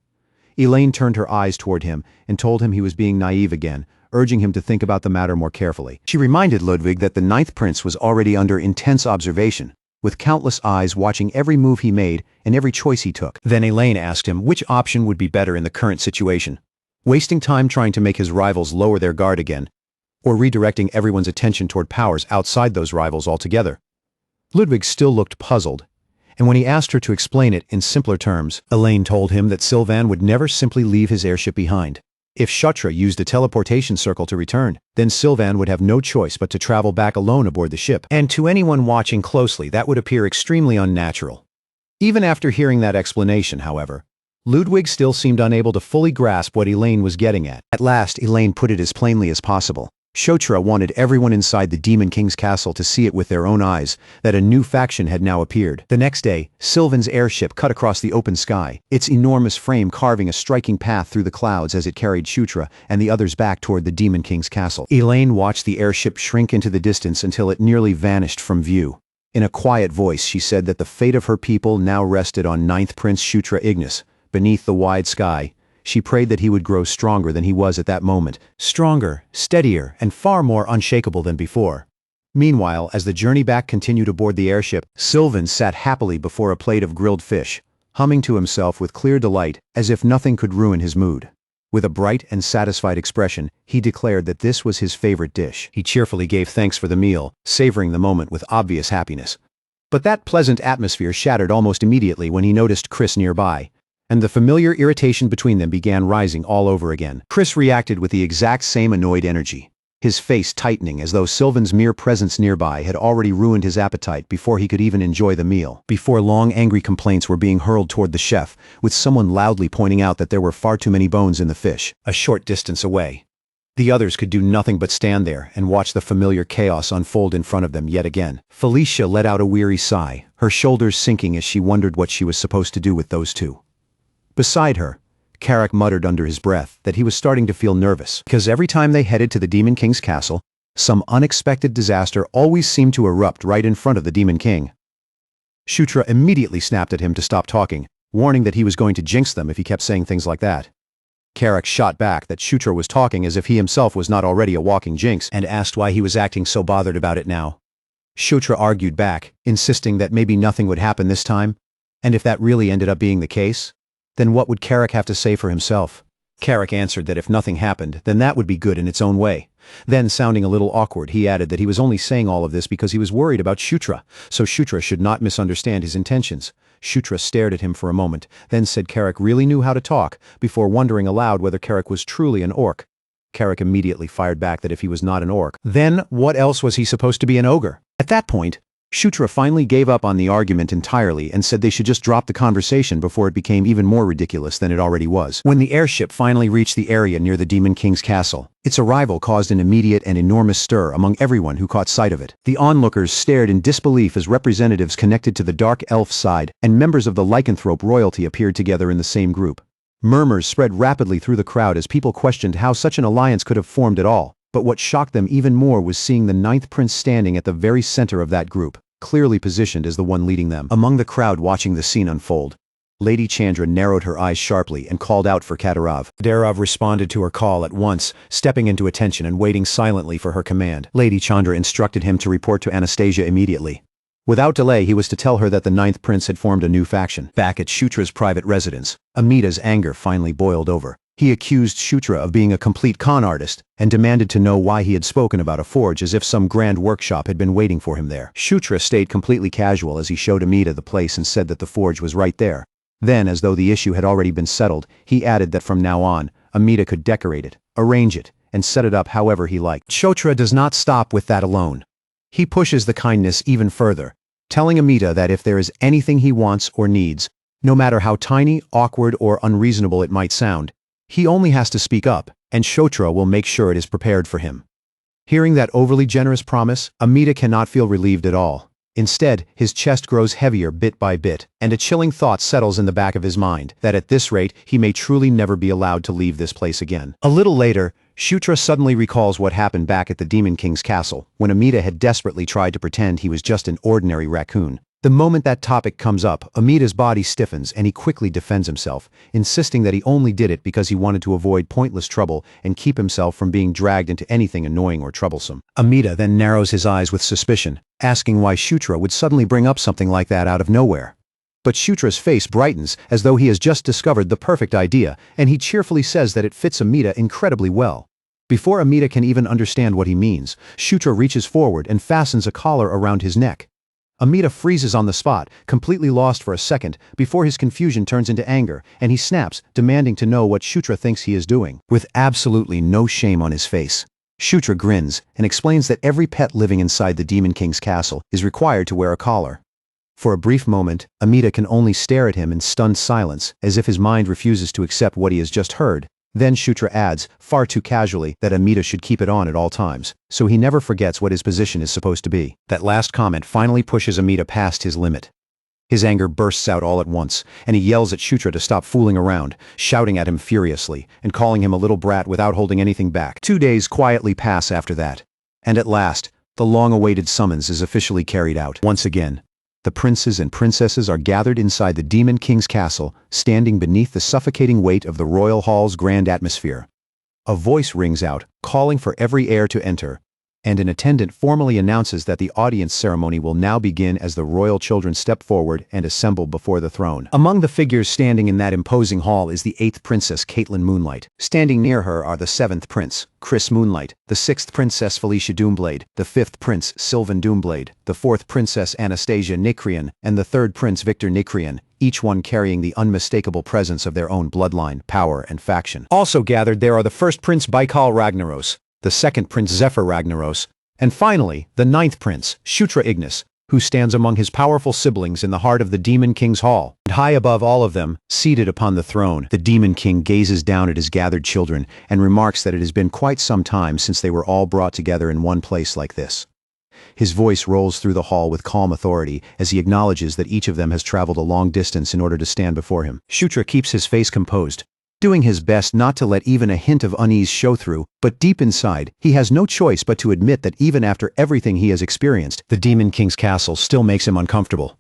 Elaine turned her eyes toward him and told him he was being naive again, urging him to think about the matter more carefully. She reminded Ludwig that the ninth prince was already under intense observation, with countless eyes watching every move he made and every choice he took. Then Elaine asked him which option would be better in the current situation: wasting time trying to make his rivals lower their guard again, or redirecting everyone's attention toward powers outside those rivals altogether. Ludwig still looked puzzled, and when he asked her to explain it in simpler terms, Elaine told him that Sylvan would never simply leave his airship behind. If Shutra used a teleportation circle to return, then Sylvan would have no choice but to travel back alone aboard the ship, and to anyone watching closely that would appear extremely unnatural. Even after hearing that explanation, however, Ludwig still seemed unable to fully grasp what Elaine was getting at. At last, Elaine put it as plainly as possible. Shutra wanted everyone inside the Demon King's castle to see it with their own eyes, that a new faction had now appeared. The next day, Sylvan's airship cut across the open sky, its enormous frame carving a striking path through the clouds as it carried Shutra and the others back toward the Demon King's castle. Elaine watched the airship shrink into the distance until it nearly vanished from view. In a quiet voice, she said that the fate of her people now rested on Ninth Prince Shutra Ignis. Beneath the wide sky, she prayed that he would grow stronger than he was at that moment, stronger, steadier, and far more unshakable than before. Meanwhile, as the journey back continued aboard the airship, Sylvan sat happily before a plate of grilled fish, humming to himself with clear delight, as if nothing could ruin his mood. With a bright and satisfied expression, he declared that this was his favorite dish. He cheerfully gave thanks for the meal, savoring the moment with obvious happiness. But that pleasant atmosphere shattered almost immediately when he noticed Chris nearby, and the familiar irritation between them began rising all over again. Chris reacted with the exact same annoyed energy, his face tightening as though Sylvan's mere presence nearby had already ruined his appetite before he could even enjoy the meal. Before long, angry complaints were being hurled toward the chef, with someone loudly pointing out that there were far too many bones in the fish, a short distance away. The others could do nothing but stand there and watch the familiar chaos unfold in front of them yet again. Felicia let out a weary sigh, her shoulders sinking as she wondered what she was supposed to do with those two. Beside her, Carrick muttered under his breath that he was starting to feel nervous, because every time they headed to the Demon King's castle, some unexpected disaster always seemed to erupt right in front of the Demon King. Shutra immediately snapped at him to stop talking, warning that he was going to jinx them if he kept saying things like that. Carrick shot back that Shutra was talking as if he himself was not already a walking jinx, and asked why he was acting so bothered about it now. Shutra argued back, insisting that maybe nothing would happen this time, and if that really ended up being the case, then what would Carrick have to say for himself? Carrick answered that if nothing happened, then that would be good in its own way. Then, sounding a little awkward, he added that he was only saying all of this because he was worried about Shutra, so Shutra should not misunderstand his intentions. Shutra stared at him for a moment, then said Carrick really knew how to talk, before wondering aloud whether Carrick was truly an orc. Carrick immediately fired back that if he was not an orc, then what else was he supposed to be, an ogre? At that point, Shutra finally gave up on the argument entirely and said they should just drop the conversation before it became even more ridiculous than it already was. When the airship finally reached the area near the Demon King's castle, its arrival caused an immediate and enormous stir among everyone who caught sight of it. The onlookers stared in disbelief as representatives connected to the Dark Elf side and members of the lycanthrope royalty appeared together in the same group. Murmurs spread rapidly through the crowd as people questioned how such an alliance could have formed at all. But what shocked them even more was seeing the Ninth Prince standing at the very center of that group, clearly positioned as the one leading them. Among the crowd watching the scene unfold, Lady Chandra narrowed her eyes sharply and called out for Kadyrov. Kadyrov responded to her call at once, stepping into attention and waiting silently for her command. Lady Chandra instructed him to report to Anastasia immediately. Without delay, he was to tell her that the ninth prince had formed a new faction. Back at Shutra's private residence, Amita's anger finally boiled over. He accused Shutra of being a complete con artist and demanded to know why he had spoken about a forge as if some grand workshop had been waiting for him there. Shutra stayed completely casual as he showed Amita the place and said that the forge was right there. Then, as though the issue had already been settled, he added that from now on, Amita could decorate it, arrange it, and set it up however he liked. Shutra does not stop with that alone. He pushes the kindness even further, telling Amita that if there is anything he wants or needs, no matter how tiny, awkward, or unreasonable it might sound, he only has to speak up, and Shutra will make sure it is prepared for him. Hearing that overly generous promise, Amita cannot feel relieved at all. Instead, his chest grows heavier bit by bit, and a chilling thought settles in the back of his mind, that at this rate, he may truly never be allowed to leave this place again. A little later, Shutra suddenly recalls what happened back at the Demon King's castle, when Amita had desperately tried to pretend he was just an ordinary raccoon. The moment that topic comes up, Amita's body stiffens and he quickly defends himself, insisting that he only did it because he wanted to avoid pointless trouble and keep himself from being dragged into anything annoying or troublesome. Amita then narrows his eyes with suspicion, asking why Shutra would suddenly bring up something like that out of nowhere. But Shutra's face brightens as though he has just discovered the perfect idea, and he cheerfully says that it fits Amita incredibly well. Before Amita can even understand what he means, Shutra reaches forward and fastens a collar around his neck. Amita freezes on the spot, completely lost for a second, before his confusion turns into anger, and he snaps, demanding to know what Shutra thinks he is doing. With absolutely no shame on his face, Shutra grins and explains that every pet living inside the Demon King's castle is required to wear a collar. For a brief moment, Amita can only stare at him in stunned silence, as if his mind refuses to accept what he has just heard. Then Shutra adds, far too casually, that Amita should keep it on at all times, so he never forgets what his position is supposed to be. That last comment finally pushes Amita past his limit. His anger bursts out all at once, and he yells at Shutra to stop fooling around, shouting at him furiously, and calling him a little brat without holding anything back. 2 days quietly pass after that, and at last, the long-awaited summons is officially carried out. Once again, the princes and princesses are gathered inside the Demon King's castle, standing beneath the suffocating weight of the royal hall's grand atmosphere. A voice rings out, calling for every heir to enter, and an attendant formally announces that the audience ceremony will now begin as the royal children step forward and assemble before the throne. Among the figures standing in that imposing hall is the 8th princess, Caitlin Moonlight. Standing near her are the 7th prince, Chris Moonlight, the 6th princess, Felicia Doomblade, the 5th prince, Sylvan Doomblade, the 4th princess, Anastasia Nicrian, and the 3rd prince, Victor Nicrian, each one carrying the unmistakable presence of their own bloodline, power, and faction. Also gathered there are the 1st prince, Baikal Ragnaros, the 2nd prince, Zephyr Ragnaros, and finally, the 9th prince, Shutra Ignis, who stands among his powerful siblings in the heart of the Demon King's hall. And high above all of them, seated upon the throne, the Demon King gazes down at his gathered children and remarks that it has been quite some time since they were all brought together in one place like this. His voice rolls through the hall with calm authority as he acknowledges that each of them has traveled a long distance in order to stand before him. Shutra keeps his face composed, doing his best not to let even a hint of unease show through, but deep inside, he has no choice but to admit that even after everything he has experienced, the Demon King's castle still makes him uncomfortable.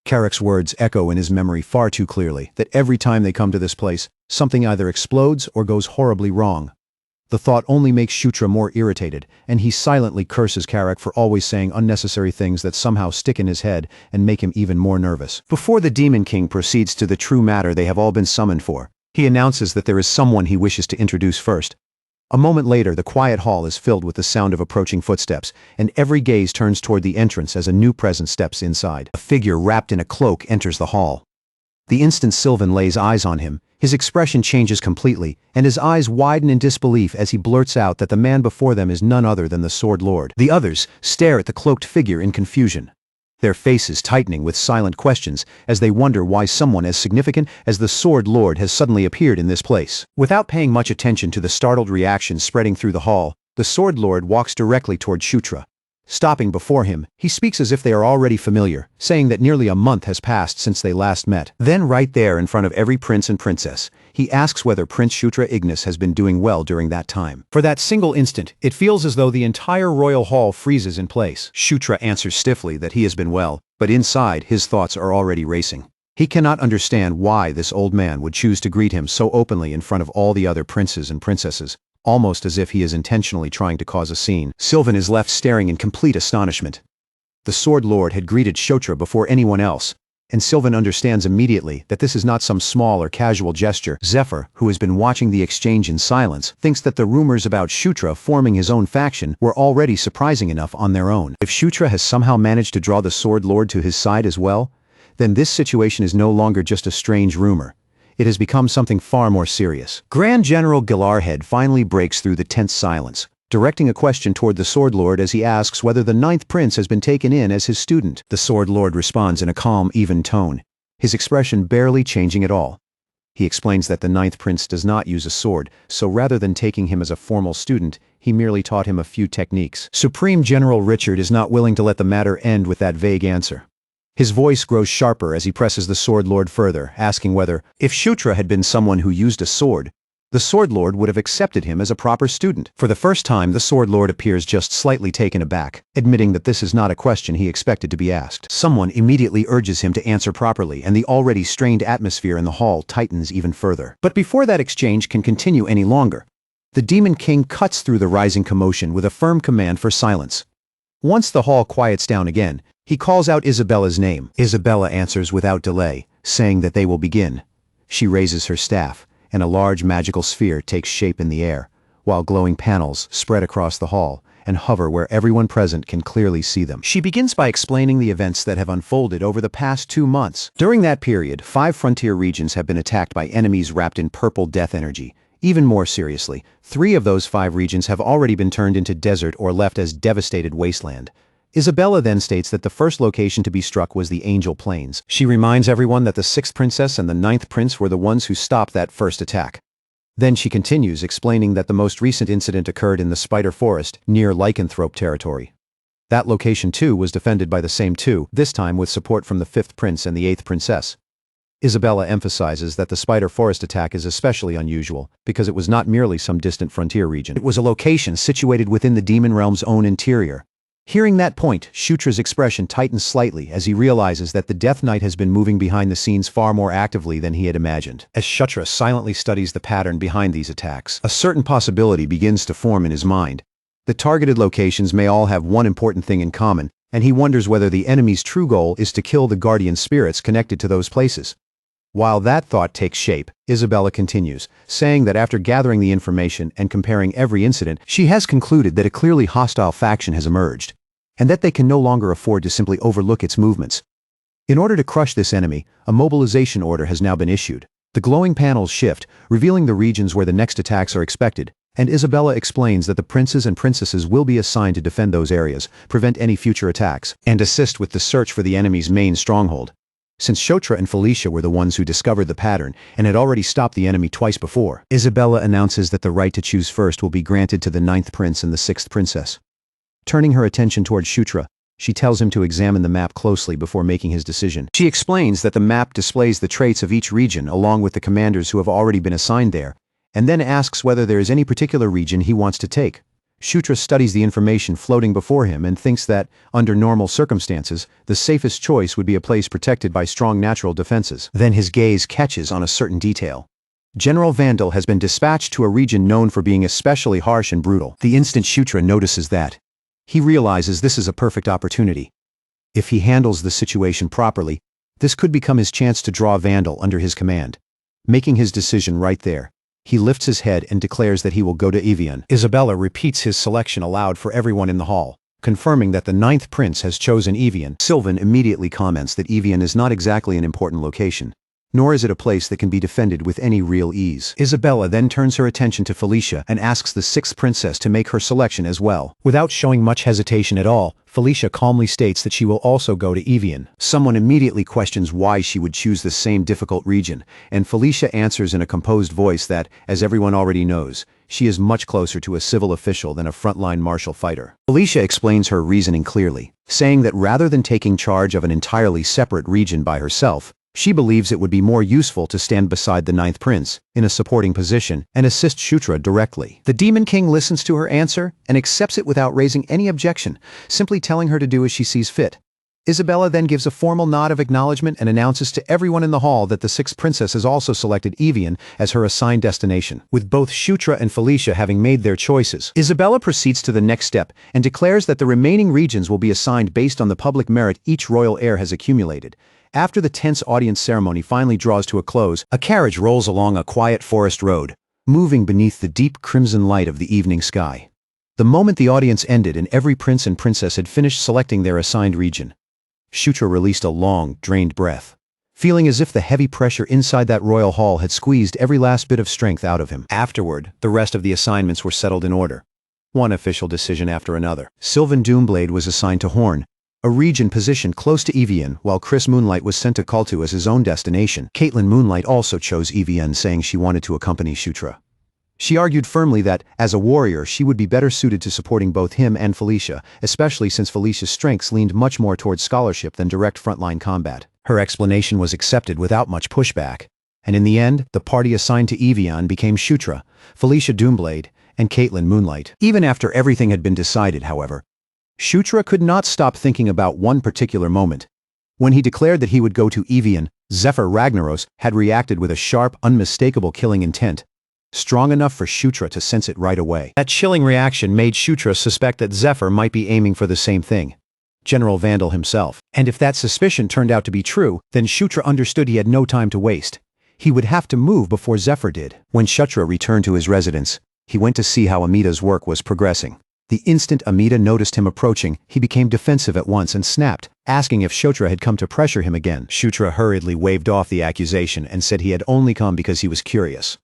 Karek's words echo in his memory far too clearly, that every time they come to this place, something either explodes or goes horribly wrong. The thought only makes Shutra more irritated, and he silently curses Karek for always saying unnecessary things that somehow stick in his head and make him even more nervous. Before the Demon King proceeds to the true matter they have all been summoned for, he announces that there is someone he wishes to introduce first. A moment later, the quiet hall is filled with the sound of approaching footsteps, and every gaze turns toward the entrance as a new presence steps inside. A figure wrapped in a cloak enters the hall. The instant Sylvan lays eyes on him, his expression changes completely, and his eyes widen in disbelief as he blurts out that the man before them is none other than the Sword Lord. The others stare at the cloaked figure in confusion, their faces tightening with silent questions as they wonder why someone as significant as the Sword Lord has suddenly appeared in this place. Without paying much attention to the startled reactions spreading through the hall, the Sword Lord walks directly toward Shutra. Stopping before him, he speaks as if they are already familiar, saying that nearly a month has passed since they last met. Then right there in front of every prince and princess, he asks whether Prince Shutra Ignis has been doing well during that time. For that single instant, it feels as though the entire royal hall freezes in place. Shutra answers stiffly that he has been well, but inside his thoughts are already racing. He cannot understand why this old man would choose to greet him so openly in front of all the other princes and princesses, almost as if he is intentionally trying to cause a scene. Sylvan is left staring in complete astonishment. The Sword Lord had greeted Shotra before anyone else, and Sylvan understands immediately that this is not some small or casual gesture. Zephyr, who has been watching the exchange in silence, thinks that the rumors about Shutra forming his own faction were already surprising enough on their own. If Shutra has somehow managed to draw the Sword Lord to his side as well, then this situation is no longer just a strange rumor. It has become something far more serious. Grand General Gilarhead finally breaks through the tense silence, directing a question toward the Sword Lord as he asks whether the ninth prince has been taken in as his student. The Sword Lord responds in a calm, even tone, his expression barely changing at all. He explains that the ninth prince does not use a sword, so rather than taking him as a formal student, he merely taught him a few techniques. Supreme General Richard is not willing to let the matter end with that vague answer. His voice grows sharper as he presses the Sword Lord further, asking whether, if Shutra had been someone who used a sword, the Sword Lord would have accepted him as a proper student. For the first time, the Sword Lord appears just slightly taken aback, admitting that this is not a question he expected to be asked. Someone immediately urges him to answer properly, and the already strained atmosphere in the hall tightens even further. But before that exchange can continue any longer, the Demon King cuts through the rising commotion with a firm command for silence. Once the hall quiets down again, he calls out Isabella's name. Isabella answers without delay, saying that they will begin. She raises her staff, and a large magical sphere takes shape in the air, while glowing panels spread across the hall and hover where everyone present can clearly see them. She begins by explaining the events that have unfolded over the past 2 months. During that period, 5 frontier regions have been attacked by enemies wrapped in purple death energy. Even more seriously, 3 of those 5 regions have already been turned into desert or left as devastated wasteland. Isabella then states that the first location to be struck was the Angel Plains. She reminds everyone that the 6th princess and the 9th prince were the ones who stopped that first attack. Then she continues, explaining that the most recent incident occurred in the Spider Forest, near Lycanthrope territory. That location too was defended by the same 2, this time with support from the 5th prince and the 8th princess. Isabella emphasizes that the Spider Forest attack is especially unusual, because it was not merely some distant frontier region. It was a location situated within the demon realm's own interior. Hearing that point, Shutra's expression tightens slightly as he realizes that the Death Knight has been moving behind the scenes far more actively than he had imagined. As Shutra silently studies the pattern behind these attacks, a certain possibility begins to form in his mind. The targeted locations may all have one important thing in common, and he wonders whether the enemy's true goal is to kill the guardian spirits connected to those places. While that thought takes shape, Isabella continues, saying that after gathering the information and comparing every incident, she has concluded that a clearly hostile faction has emerged, and that they can no longer afford to simply overlook its movements. In order to crush this enemy, a mobilization order has now been issued. The glowing panels shift, revealing the regions where the next attacks are expected, and Isabella explains that the princes and princesses will be assigned to defend those areas, prevent any future attacks, and assist with the search for the enemy's main stronghold. Since Shotra and Felicia were the ones who discovered the pattern and had already stopped the enemy twice before, Isabella announces that the right to choose first will be granted to the 9th prince and the 6th princess. Turning her attention toward Shutra, she tells him to examine the map closely before making his decision. She explains that the map displays the traits of each region along with the commanders who have already been assigned there, and then asks whether there is any particular region he wants to take. Shutra studies the information floating before him and thinks that, under normal circumstances, the safest choice would be a place protected by strong natural defenses. Then his gaze catches on a certain detail. General Vandal has been dispatched to a region known for being especially harsh and brutal. The instant Shutra notices that, he realizes this is a perfect opportunity. If he handles the situation properly, this could become his chance to draw Vandal under his command. Making his decision right there, he lifts his head and declares that he will go to Evian. Isabella repeats his selection aloud for everyone in the hall, confirming that the 9th prince has chosen Evian. Sylvan immediately comments that Evian is not exactly an important location, nor is it a place that can be defended with any real ease. Isabella then turns her attention to Felicia and asks the 6th princess to make her selection as well. Without showing much hesitation at all, Felicia calmly states that she will also go to Evian. Someone immediately questions why she would choose the same difficult region, and Felicia answers in a composed voice that, as everyone already knows, she is much closer to a civil official than a frontline martial fighter. Felicia explains her reasoning clearly, saying that rather than taking charge of an entirely separate region by herself, she believes it would be more useful to stand beside the 9th prince, in a supporting position, and assist Shutra directly. The Demon King listens to her answer and accepts it without raising any objection, simply telling her to do as she sees fit. Isabella then gives a formal nod of acknowledgement and announces to everyone in the hall that the sixth princess has also selected Evian as her assigned destination. With both Shutra and Felicia having made their choices, Isabella proceeds to the next step and declares that the remaining regions will be assigned based on the public merit each royal heir has accumulated. After the tense audience ceremony finally draws to a close, a carriage rolls along a quiet forest road, moving beneath the deep crimson light of the evening sky. The moment the audience ended and every prince and princess had finished selecting their assigned region, Shutra released a long, drained breath, feeling as if the heavy pressure inside that royal hall had squeezed every last bit of strength out of him. Afterward, the rest of the assignments were settled in order, one official decision after another. Sylvan Doomblade was assigned to Horn, a region positioned close to Evian, while Chris Moonlight was sent to Kultu as his own destination. Caitlin Moonlight also chose Evian, saying she wanted to accompany Shutra. She argued firmly that, as a warrior, she would be better suited to supporting both him and Felicia, especially since Felicia's strengths leaned much more towards scholarship than direct frontline combat. Her explanation was accepted without much pushback, and in the end, the party assigned to Evian became Shutra, Felicia Doomblade, and Caitlin Moonlight. Even after everything had been decided, however, Shutra could not stop thinking about one particular moment. When he declared that he would go to Evian, Zephyr Ragnaros had reacted with a sharp, unmistakable killing intent, strong enough for Shutra to sense it right away. That chilling reaction made Shutra suspect that Zephyr might be aiming for the same thing, General Vandal himself. And if that suspicion turned out to be true, then Shutra understood he had no time to waste. He would have to move before Zephyr did. When Shutra returned to his residence, he went to see how Amita's work was progressing. The instant Amita noticed him approaching, he became defensive at once and snapped, asking if Shutra had come to pressure him again. Shutra hurriedly waved off the accusation and said he had only come because he was curious.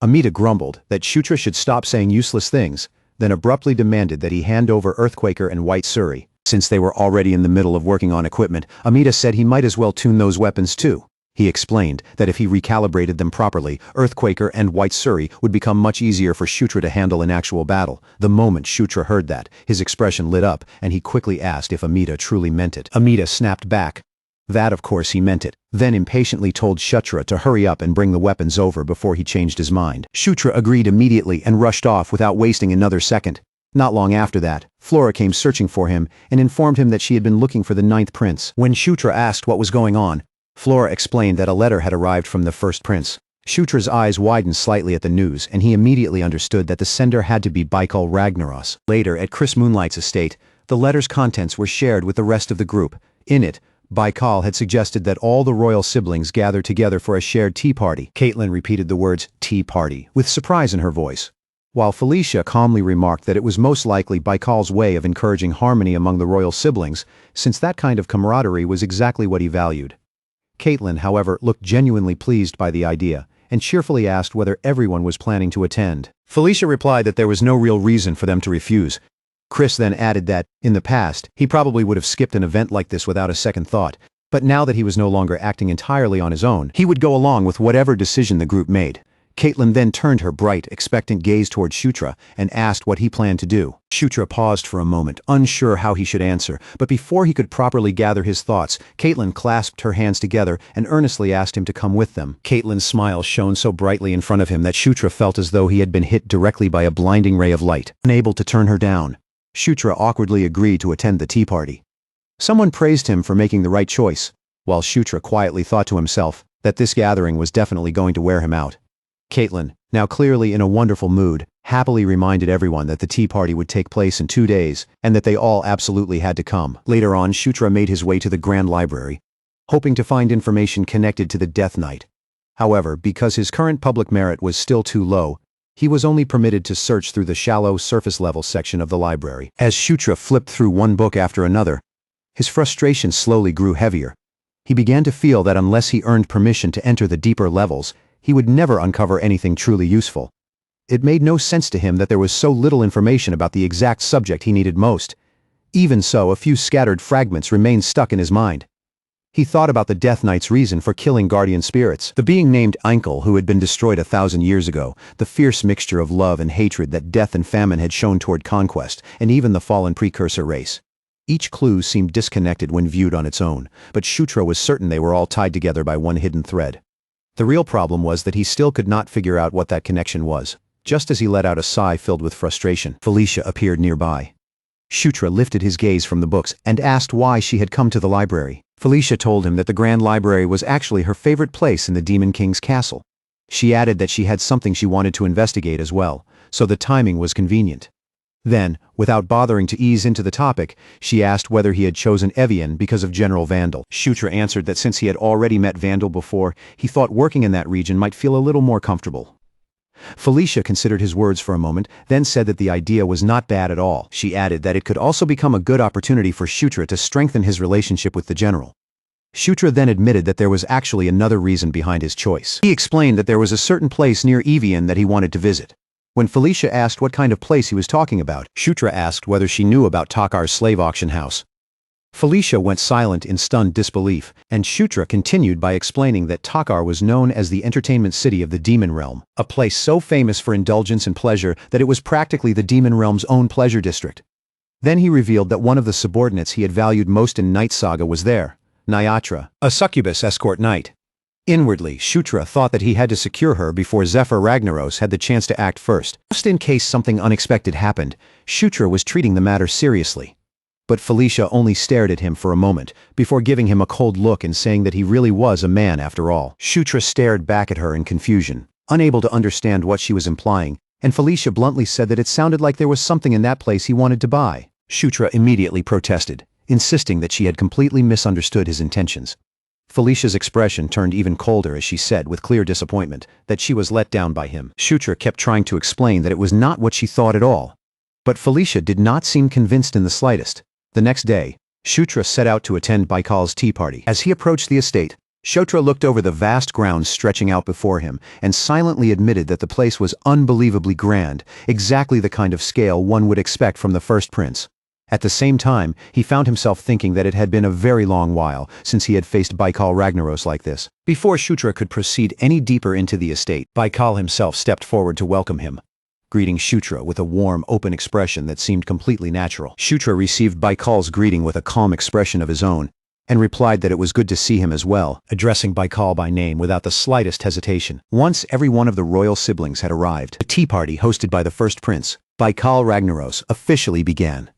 Amita grumbled that Shutra should stop saying useless things, then abruptly demanded that he hand over Earthquaker and White Suri. Since they were already in the middle of working on equipment, Amita said he might as well tune those weapons too. He explained that if he recalibrated them properly, Earthquaker and White Suri would become much easier for Shutra to handle in actual battle. The moment Shutra heard that, his expression lit up, and he quickly asked if Amita truly meant it. Amita snapped back. That of course he meant it, then impatiently told Shutra to hurry up and bring the weapons over before he changed his mind. Shutra agreed immediately and rushed off without wasting another second. Not long after that, Flora came searching for him and informed him that she had been looking for the ninth prince. When Shutra asked what was going on, Flora explained that a letter had arrived from the first prince. Shutra's eyes widened slightly at the news, and he immediately understood that the sender had to be Baikal Ragnaros. Later, at Chris Moonlight's estate, the letter's contents were shared with the rest of the group. In it, Baikal had suggested that all the royal siblings gather together for a shared tea party. Caitlin repeated the words, tea party, with surprise in her voice, while Felicia calmly remarked that it was most likely Baikal's way of encouraging harmony among the royal siblings, since that kind of camaraderie was exactly what he valued. Caitlin, however, looked genuinely pleased by the idea, and cheerfully asked whether everyone was planning to attend. Felicia replied that there was no real reason for them to refuse. Chris then added that, in the past, he probably would have skipped an event like this without a second thought, but now that he was no longer acting entirely on his own, he would go along with whatever decision the group made. Caitlin then turned her bright, expectant gaze toward Shutra and asked what he planned to do. Shutra paused for a moment, unsure how he should answer, but before he could properly gather his thoughts, Caitlin clasped her hands together and earnestly asked him to come with them. Caitlin's smile shone so brightly in front of him that Shutra felt as though he had been hit directly by a blinding ray of light. Unable to turn her down, Shutra awkwardly agreed to attend the tea party. Someone praised him for making the right choice, while Shutra quietly thought to himself that this gathering was definitely going to wear him out. Caitlin, now clearly in a wonderful mood, happily reminded everyone that the tea party would take place in 2 days, and that they all absolutely had to come. Later on, Shutra made his way to the Grand Library, hoping to find information connected to the Death Knight. However, because his current public merit was still too low, he was only permitted to search through the shallow, surface-level section of the library. As Shutra flipped through one book after another, his frustration slowly grew heavier. He began to feel that unless he earned permission to enter the deeper levels, he would never uncover anything truly useful. It made no sense to him that there was so little information about the exact subject he needed most. Even so, a few scattered fragments remained stuck in his mind. He thought about the Death Knight's reason for killing guardian spirits, the being named Einkel who had been destroyed 1,000 years ago, the fierce mixture of love and hatred that death and famine had shown toward conquest, and even the fallen precursor race. Each clue seemed disconnected when viewed on its own, but Shutra was certain they were all tied together by one hidden thread. The real problem was that he still could not figure out what that connection was. Just as he let out a sigh filled with frustration, Felicia appeared nearby. Shutra lifted his gaze from the books and asked why she had come to the library. Felicia told him that the Grand Library was actually her favorite place in the Demon King's castle. She added that she had something she wanted to investigate as well, so the timing was convenient. Then, without bothering to ease into the topic, she asked whether he had chosen Evian because of General Vandal. Shutra answered that since he had already met Vandal before, he thought working in that region might feel a little more comfortable. Felicia considered his words for a moment, then said that the idea was not bad at all. She added that it could also become a good opportunity for Shutra to strengthen his relationship with the general. Shutra then admitted that there was actually another reason behind his choice. He explained that there was a certain place near Evian that he wanted to visit. When Felicia asked what kind of place he was talking about, Shutra asked whether she knew about Takar's slave auction house. Felicia went silent in stunned disbelief, and Shutra continued by explaining that Takar was known as the entertainment city of the demon realm, a place so famous for indulgence and pleasure that it was practically the demon realm's own pleasure district. Then he revealed that one of the subordinates he had valued most in Night Saga was there, Nyatra, a succubus escort knight. Inwardly, Shutra thought that he had to secure her before Zephyr Ragnaros had the chance to act first. Just in case something unexpected happened, Shutra was treating the matter seriously. But Felicia only stared at him for a moment, before giving him a cold look and saying that he really was a man after all. Shutra stared back at her in confusion, unable to understand what she was implying, and Felicia bluntly said that it sounded like there was something in that place he wanted to buy. Shutra immediately protested, insisting that she had completely misunderstood his intentions. Felicia's expression turned even colder as she said with clear disappointment that she was let down by him. Shutra kept trying to explain that it was not what she thought at all. But Felicia did not seem convinced in the slightest. The next day, Shutra set out to attend Baikal's tea party. As he approached the estate, Shutra looked over the vast grounds stretching out before him and silently admitted that the place was unbelievably grand, exactly the kind of scale one would expect from the first prince. At the same time, he found himself thinking that it had been a very long while since he had faced Baikal Ragnaros like this. Before Shutra could proceed any deeper into the estate, Baikal himself stepped forward to welcome him, greeting Shutra with a warm, open expression that seemed completely natural. Shutra received Baikal's greeting with a calm expression of his own, and replied that it was good to see him as well, addressing Baikal by name without the slightest hesitation. Once every one of the royal siblings had arrived, the tea party hosted by the first prince, Baikal Ragnaros, officially began.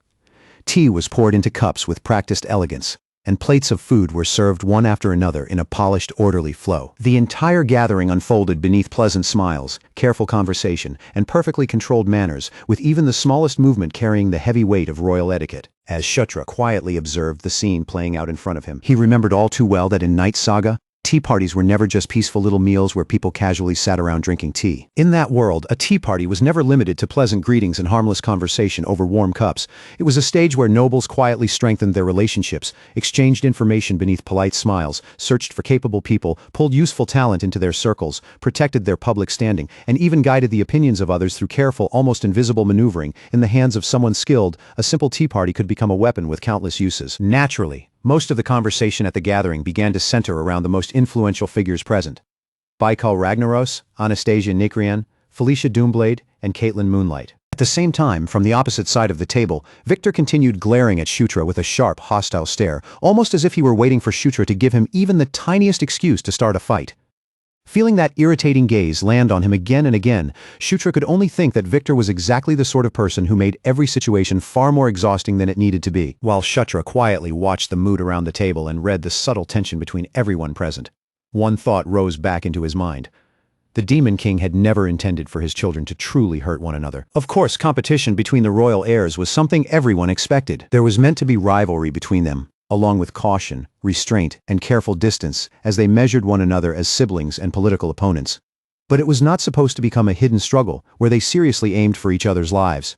Tea was poured into cups with practiced elegance, and plates of food were served one after another in a polished, orderly flow. The entire gathering unfolded beneath pleasant smiles, careful conversation, and perfectly controlled manners, with even the smallest movement carrying the heavy weight of royal etiquette. As Shutra quietly observed the scene playing out in front of him, he remembered all too well that in Night Saga, tea parties were never just peaceful little meals where people casually sat around drinking tea. In that world, a tea party was never limited to pleasant greetings and harmless conversation over warm cups. It was a stage where nobles quietly strengthened their relationships, exchanged information beneath polite smiles, searched for capable people, pulled useful talent into their circles, protected their public standing, and even guided the opinions of others through careful, almost invisible maneuvering. In the hands of someone skilled, a simple tea party could become a weapon with countless uses. Naturally, most of the conversation at the gathering began to center around the most influential figures present: Baikal Ragnaros, Anastasia Nikrian, Felicia Doomblade, and Caitlin Moonlight. At the same time, from the opposite side of the table, Victor continued glaring at Shutra with a sharp, hostile stare, almost as if he were waiting for Shutra to give him even the tiniest excuse to start a fight. Feeling that irritating gaze land on him again and again, Shutra could only think that Victor was exactly the sort of person who made every situation far more exhausting than it needed to be. While Shutra quietly watched the mood around the table and read the subtle tension between everyone present, one thought rose back into his mind. The Demon King had never intended for his children to truly hurt one another. Of course, competition between the royal heirs was something everyone expected. There was meant to be rivalry between them, along with caution, restraint, and careful distance as they measured one another as siblings and political opponents. But it was not supposed to become a hidden struggle where they seriously aimed for each other's lives.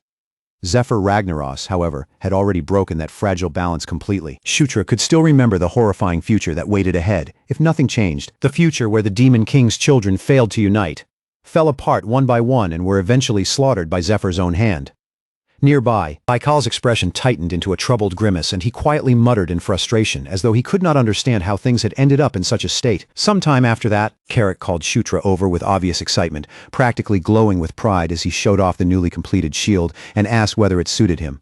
Zephyr Ragnaros, however, had already broken that fragile balance completely. Shutra could still remember the horrifying future that waited ahead, if nothing changed. The future where the Demon King's children failed to unite, fell apart one by one, and were eventually slaughtered by Zephyr's own hand. Nearby, Baikal's expression tightened into a troubled grimace, and he quietly muttered in frustration, as though he could not understand how things had ended up in such a state. Sometime after that, Carrick called Shutra over with obvious excitement, practically glowing with pride as he showed off the newly completed shield and asked whether it suited him.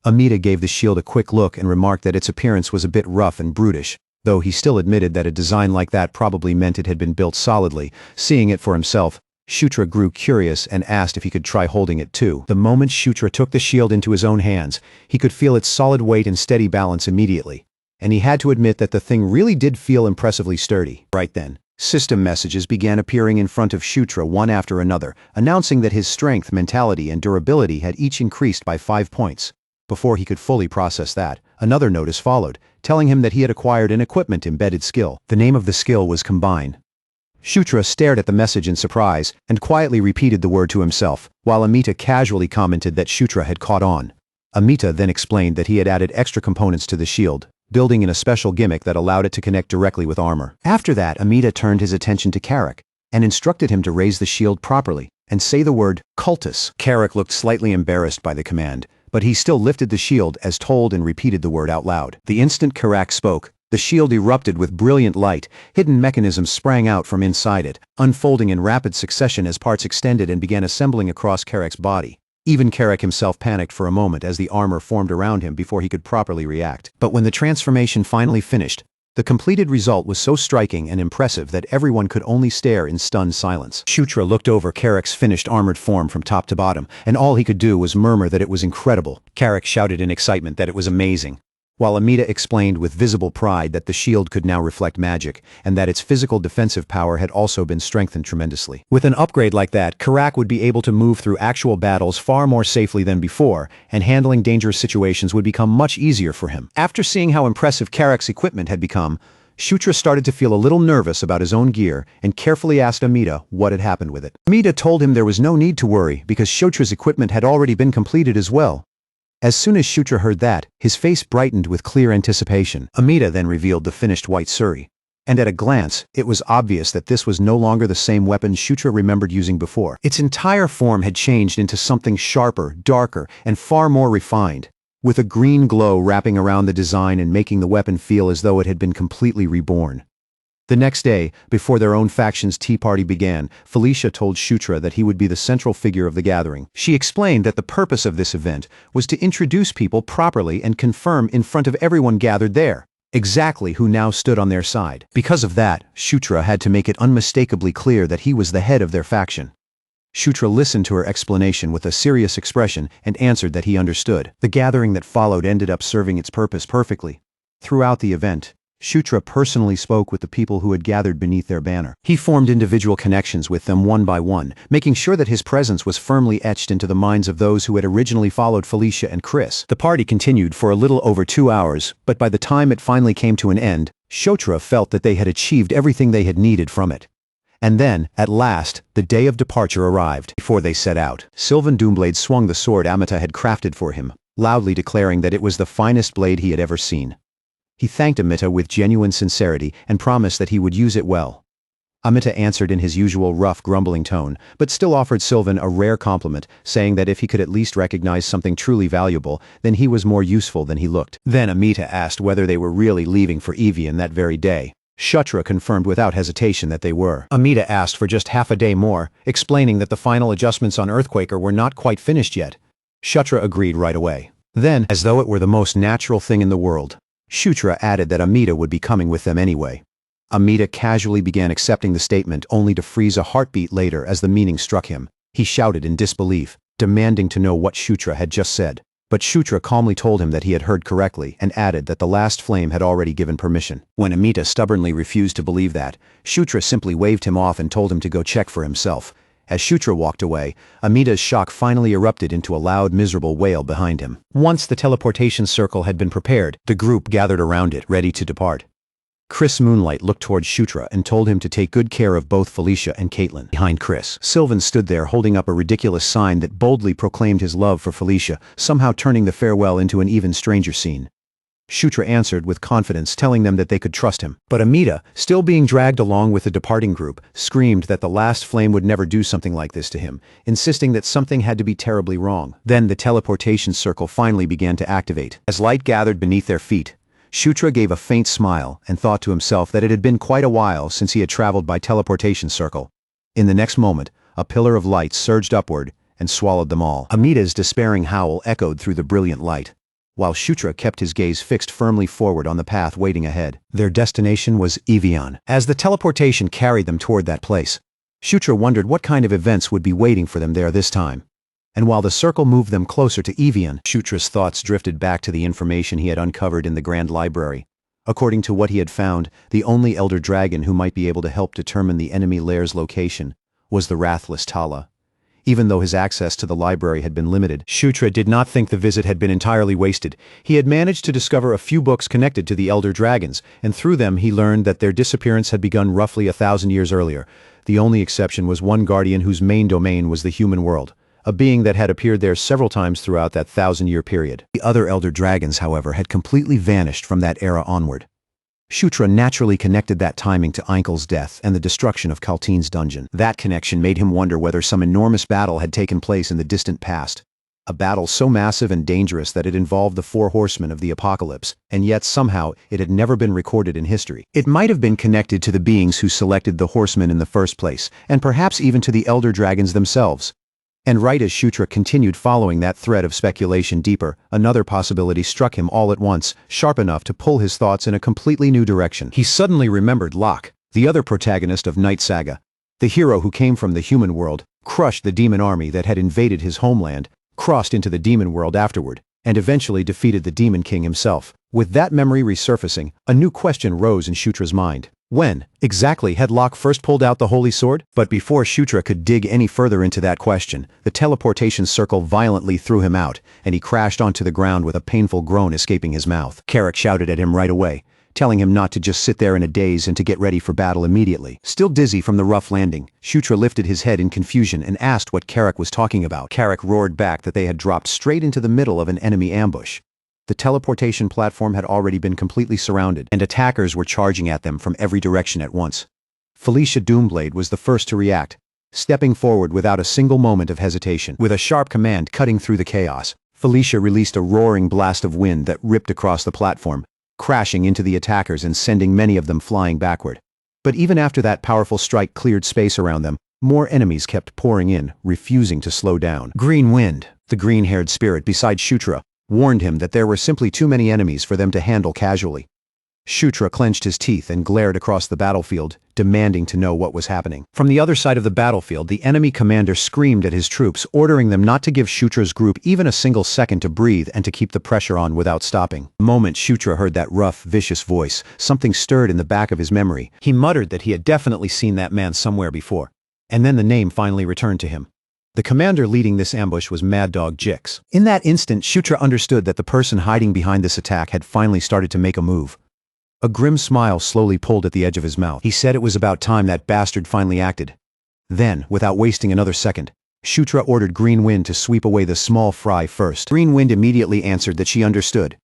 Amita gave the shield a quick look and remarked that its appearance was a bit rough and brutish, though he still admitted that a design like that probably meant it had been built solidly. Seeing it for himself, Shutra grew curious and asked if he could try holding it too. The moment Shutra took the shield into his own hands, he could feel its solid weight and steady balance immediately. And he had to admit that the thing really did feel impressively sturdy. Right then, system messages began appearing in front of Shutra one after another, announcing that his strength, mentality, and durability had each increased by 5 points. Before he could fully process that, another notice followed, telling him that he had acquired an equipment embedded skill. The name of the skill was Combine. Shutra stared at the message in surprise and quietly repeated the word to himself, while Amita casually commented that Shutra had caught on. Amita then explained that he had added extra components to the shield, building in a special gimmick that allowed it to connect directly with armor. After that, Amita turned his attention to Carrick and instructed him to raise the shield properly and say the word cultus. Carrick looked slightly embarrassed by the command, but he still lifted the shield as told and repeated the word out loud. The instant Carrick spoke, the shield erupted with brilliant light. Hidden mechanisms sprang out from inside it, unfolding in rapid succession as parts extended and began assembling across Carrick's body. Even Carrick himself panicked for a moment as the armor formed around him before he could properly react. But when the transformation finally finished, the completed result was so striking and impressive that everyone could only stare in stunned silence. Shutra looked over Carrick's finished armored form from top to bottom, and all he could do was murmur that it was incredible. Carrick shouted in excitement that it was amazing, while Amita explained with visible pride that the shield could now reflect magic, and that its physical defensive power had also been strengthened tremendously. With an upgrade like that, Carrick would be able to move through actual battles far more safely than before, and handling dangerous situations would become much easier for him. After seeing how impressive Carrick's equipment had become, Shutra started to feel a little nervous about his own gear and carefully asked Amita what had happened with it. Amita told him there was no need to worry because Shutra's equipment had already been completed as well. As soon as Shutra heard that, his face brightened with clear anticipation. Amita then revealed the finished white suri. And at a glance, it was obvious that this was no longer the same weapon Shutra remembered using before. Its entire form had changed into something sharper, darker, and far more refined, with a green glow wrapping around the design and making the weapon feel as though it had been completely reborn. The next day, before their own faction's tea party began, Felicia told Shutra that he would be the central figure of the gathering. She explained that the purpose of this event was to introduce people properly and confirm in front of everyone gathered there exactly who now stood on their side. Because of that, Shutra had to make it unmistakably clear that he was the head of their faction. Shutra listened to her explanation with a serious expression and answered that he understood. The gathering that followed ended up serving its purpose perfectly. Throughout the event, Shutra personally spoke with the people who had gathered beneath their banner. He formed individual connections with them one by one, making sure that his presence was firmly etched into the minds of those who had originally followed Felicia and Chris. The party continued for a little over 2 hours, but by the time it finally came to an end, Shutra felt that they had achieved everything they had needed from it. And then, at last, the day of departure arrived. Before they set out, Sylvan Doomblade swung the sword Amita had crafted for him, loudly declaring that it was the finest blade he had ever seen. He thanked Amita with genuine sincerity and promised that he would use it well. Amita answered in his usual rough, grumbling tone, but still offered Sylvan a rare compliment, saying that if he could at least recognize something truly valuable, then he was more useful than he looked. Then Amita asked whether they were really leaving for Evian that very day. Shutra confirmed without hesitation that they were. Amita asked for just half a day more, explaining that the final adjustments on Earthquaker were not quite finished yet. Shutra agreed right away. Then, as though it were the most natural thing in the world, Shutra added that Amita would be coming with them anyway. Amita casually began accepting the statement only to freeze a heartbeat later as the meaning struck him. He shouted in disbelief, demanding to know what Shutra had just said. But Shutra calmly told him that he had heard correctly and added that the last flame had already given permission. When Amita stubbornly refused to believe that, Shutra simply waved him off and told him to go check for himself. As Shutra walked away, Amita's shock finally erupted into a loud, miserable wail behind him. Once the teleportation circle had been prepared, the group gathered around it, ready to depart. Chris Moonlight looked towards Shutra and told him to take good care of both Felicia and Caitlin. Behind Chris, Sylvan stood there holding up a ridiculous sign that boldly proclaimed his love for Felicia, somehow turning the farewell into an even stranger scene. Shutra answered with confidence, telling them that they could trust him. But Amita, still being dragged along with the departing group, screamed that the last flame would never do something like this to him, insisting that something had to be terribly wrong. Then the teleportation circle finally began to activate. As light gathered beneath their feet, Shutra gave a faint smile and thought to himself that it had been quite a while since he had traveled by teleportation circle. In the next moment, a pillar of light surged upward and swallowed them all. Amita's despairing howl echoed through the brilliant light, while Shutra kept his gaze fixed firmly forward on the path waiting ahead. Their destination was Evian. As the teleportation carried them toward that place, Shutra wondered what kind of events would be waiting for them there this time. And while the circle moved them closer to Evian, Shutra's thoughts drifted back to the information he had uncovered in the Grand Library. According to what he had found, the only Elder Dragon who might be able to help determine the enemy lair's location was the Wrathless Tala. Even though his access to the library had been limited, Shutra did not think the visit had been entirely wasted. He had managed to discover a few books connected to the Elder Dragons, and through them he learned that their disappearance had begun roughly 1,000 years earlier. The only exception was one guardian whose main domain was the human world, a being that had appeared there several times throughout that 1,000-year period. The other Elder Dragons, however, had completely vanished from that era onward. Shutra naturally connected that timing to Einkel's death and the destruction of Kalteen's dungeon. That connection made him wonder whether some enormous battle had taken place in the distant past. A battle so massive and dangerous that it involved the 4 horsemen of the apocalypse, and yet somehow it had never been recorded in history. It might have been connected to the beings who selected the horsemen in the first place, and perhaps even to the Elder Dragons themselves. And right as Shutra continued following that thread of speculation deeper, another possibility struck him all at once, sharp enough to pull his thoughts in a completely new direction. He suddenly remembered Locke, the other protagonist of Night Saga, the hero who came from the human world, crushed the demon army that had invaded his homeland, crossed into the demon world afterward, and eventually defeated the Demon King himself. With that memory resurfacing, a new question rose in Shutra's mind. When, exactly, had Locke first pulled out the Holy Sword? But before Shutra could dig any further into that question, the teleportation circle violently threw him out, and he crashed onto the ground with a painful groan escaping his mouth. Carrick shouted at him right away, telling him not to just sit there in a daze and to get ready for battle immediately. Still dizzy from the rough landing, Shutra lifted his head in confusion and asked what Carrick was talking about. Carrick roared back that they had dropped straight into the middle of an enemy ambush. The teleportation platform had already been completely surrounded, and attackers were charging at them from every direction at once. Felicia Doomblade was the first to react, stepping forward without a single moment of hesitation. With a sharp command cutting through the chaos, Felicia released a roaring blast of wind that ripped across the platform, crashing into the attackers and sending many of them flying backward. But even after that powerful strike cleared space around them, more enemies kept pouring in, refusing to slow down. Green Wind, the green-haired spirit beside Shutra, warned him that there were simply too many enemies for them to handle casually. Shutra clenched his teeth and glared across the battlefield, demanding to know what was happening. From the other side of the battlefield, the enemy commander screamed at his troops, ordering them not to give Shutra's group even a single second to breathe and to keep the pressure on without stopping. The moment Shutra heard that rough, vicious voice, something stirred in the back of his memory. He muttered that he had definitely seen that man somewhere before. And then the name finally returned to him. The commander leading this ambush was Mad Dog Jix. In that instant, Shutra understood that the person hiding behind this attack had finally started to make a move. A grim smile slowly pulled at the edge of his mouth. He said it was about time that bastard finally acted. Then, without wasting another second, Shutra ordered Green Wind to sweep away the small fry first. Green Wind immediately answered that she understood.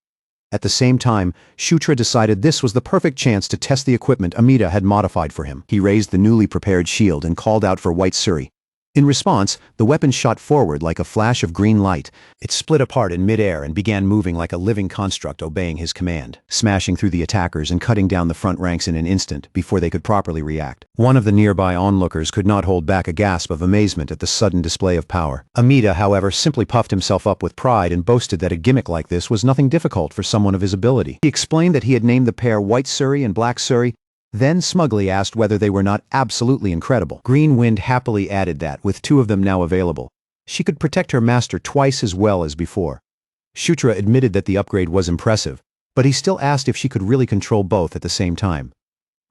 At the same time, Shutra decided this was the perfect chance to test the equipment Amida had modified for him. He raised the newly prepared shield and called out for White Suri. In response, the weapon shot forward like a flash of green light. It split apart in midair and began moving like a living construct obeying his command, smashing through the attackers and cutting down the front ranks in an instant before they could properly react. One of the nearby onlookers could not hold back a gasp of amazement at the sudden display of power. Amida, however, simply puffed himself up with pride and boasted that a gimmick like this was nothing difficult for someone of his ability. He explained that he had named the pair White Suri and Black Suri, then smugly asked whether they were not absolutely incredible. Green Wind happily added that, with 2 of them now available, she could protect her master twice as well as before. Shutra admitted that the upgrade was impressive, but he still asked if she could really control both at the same time.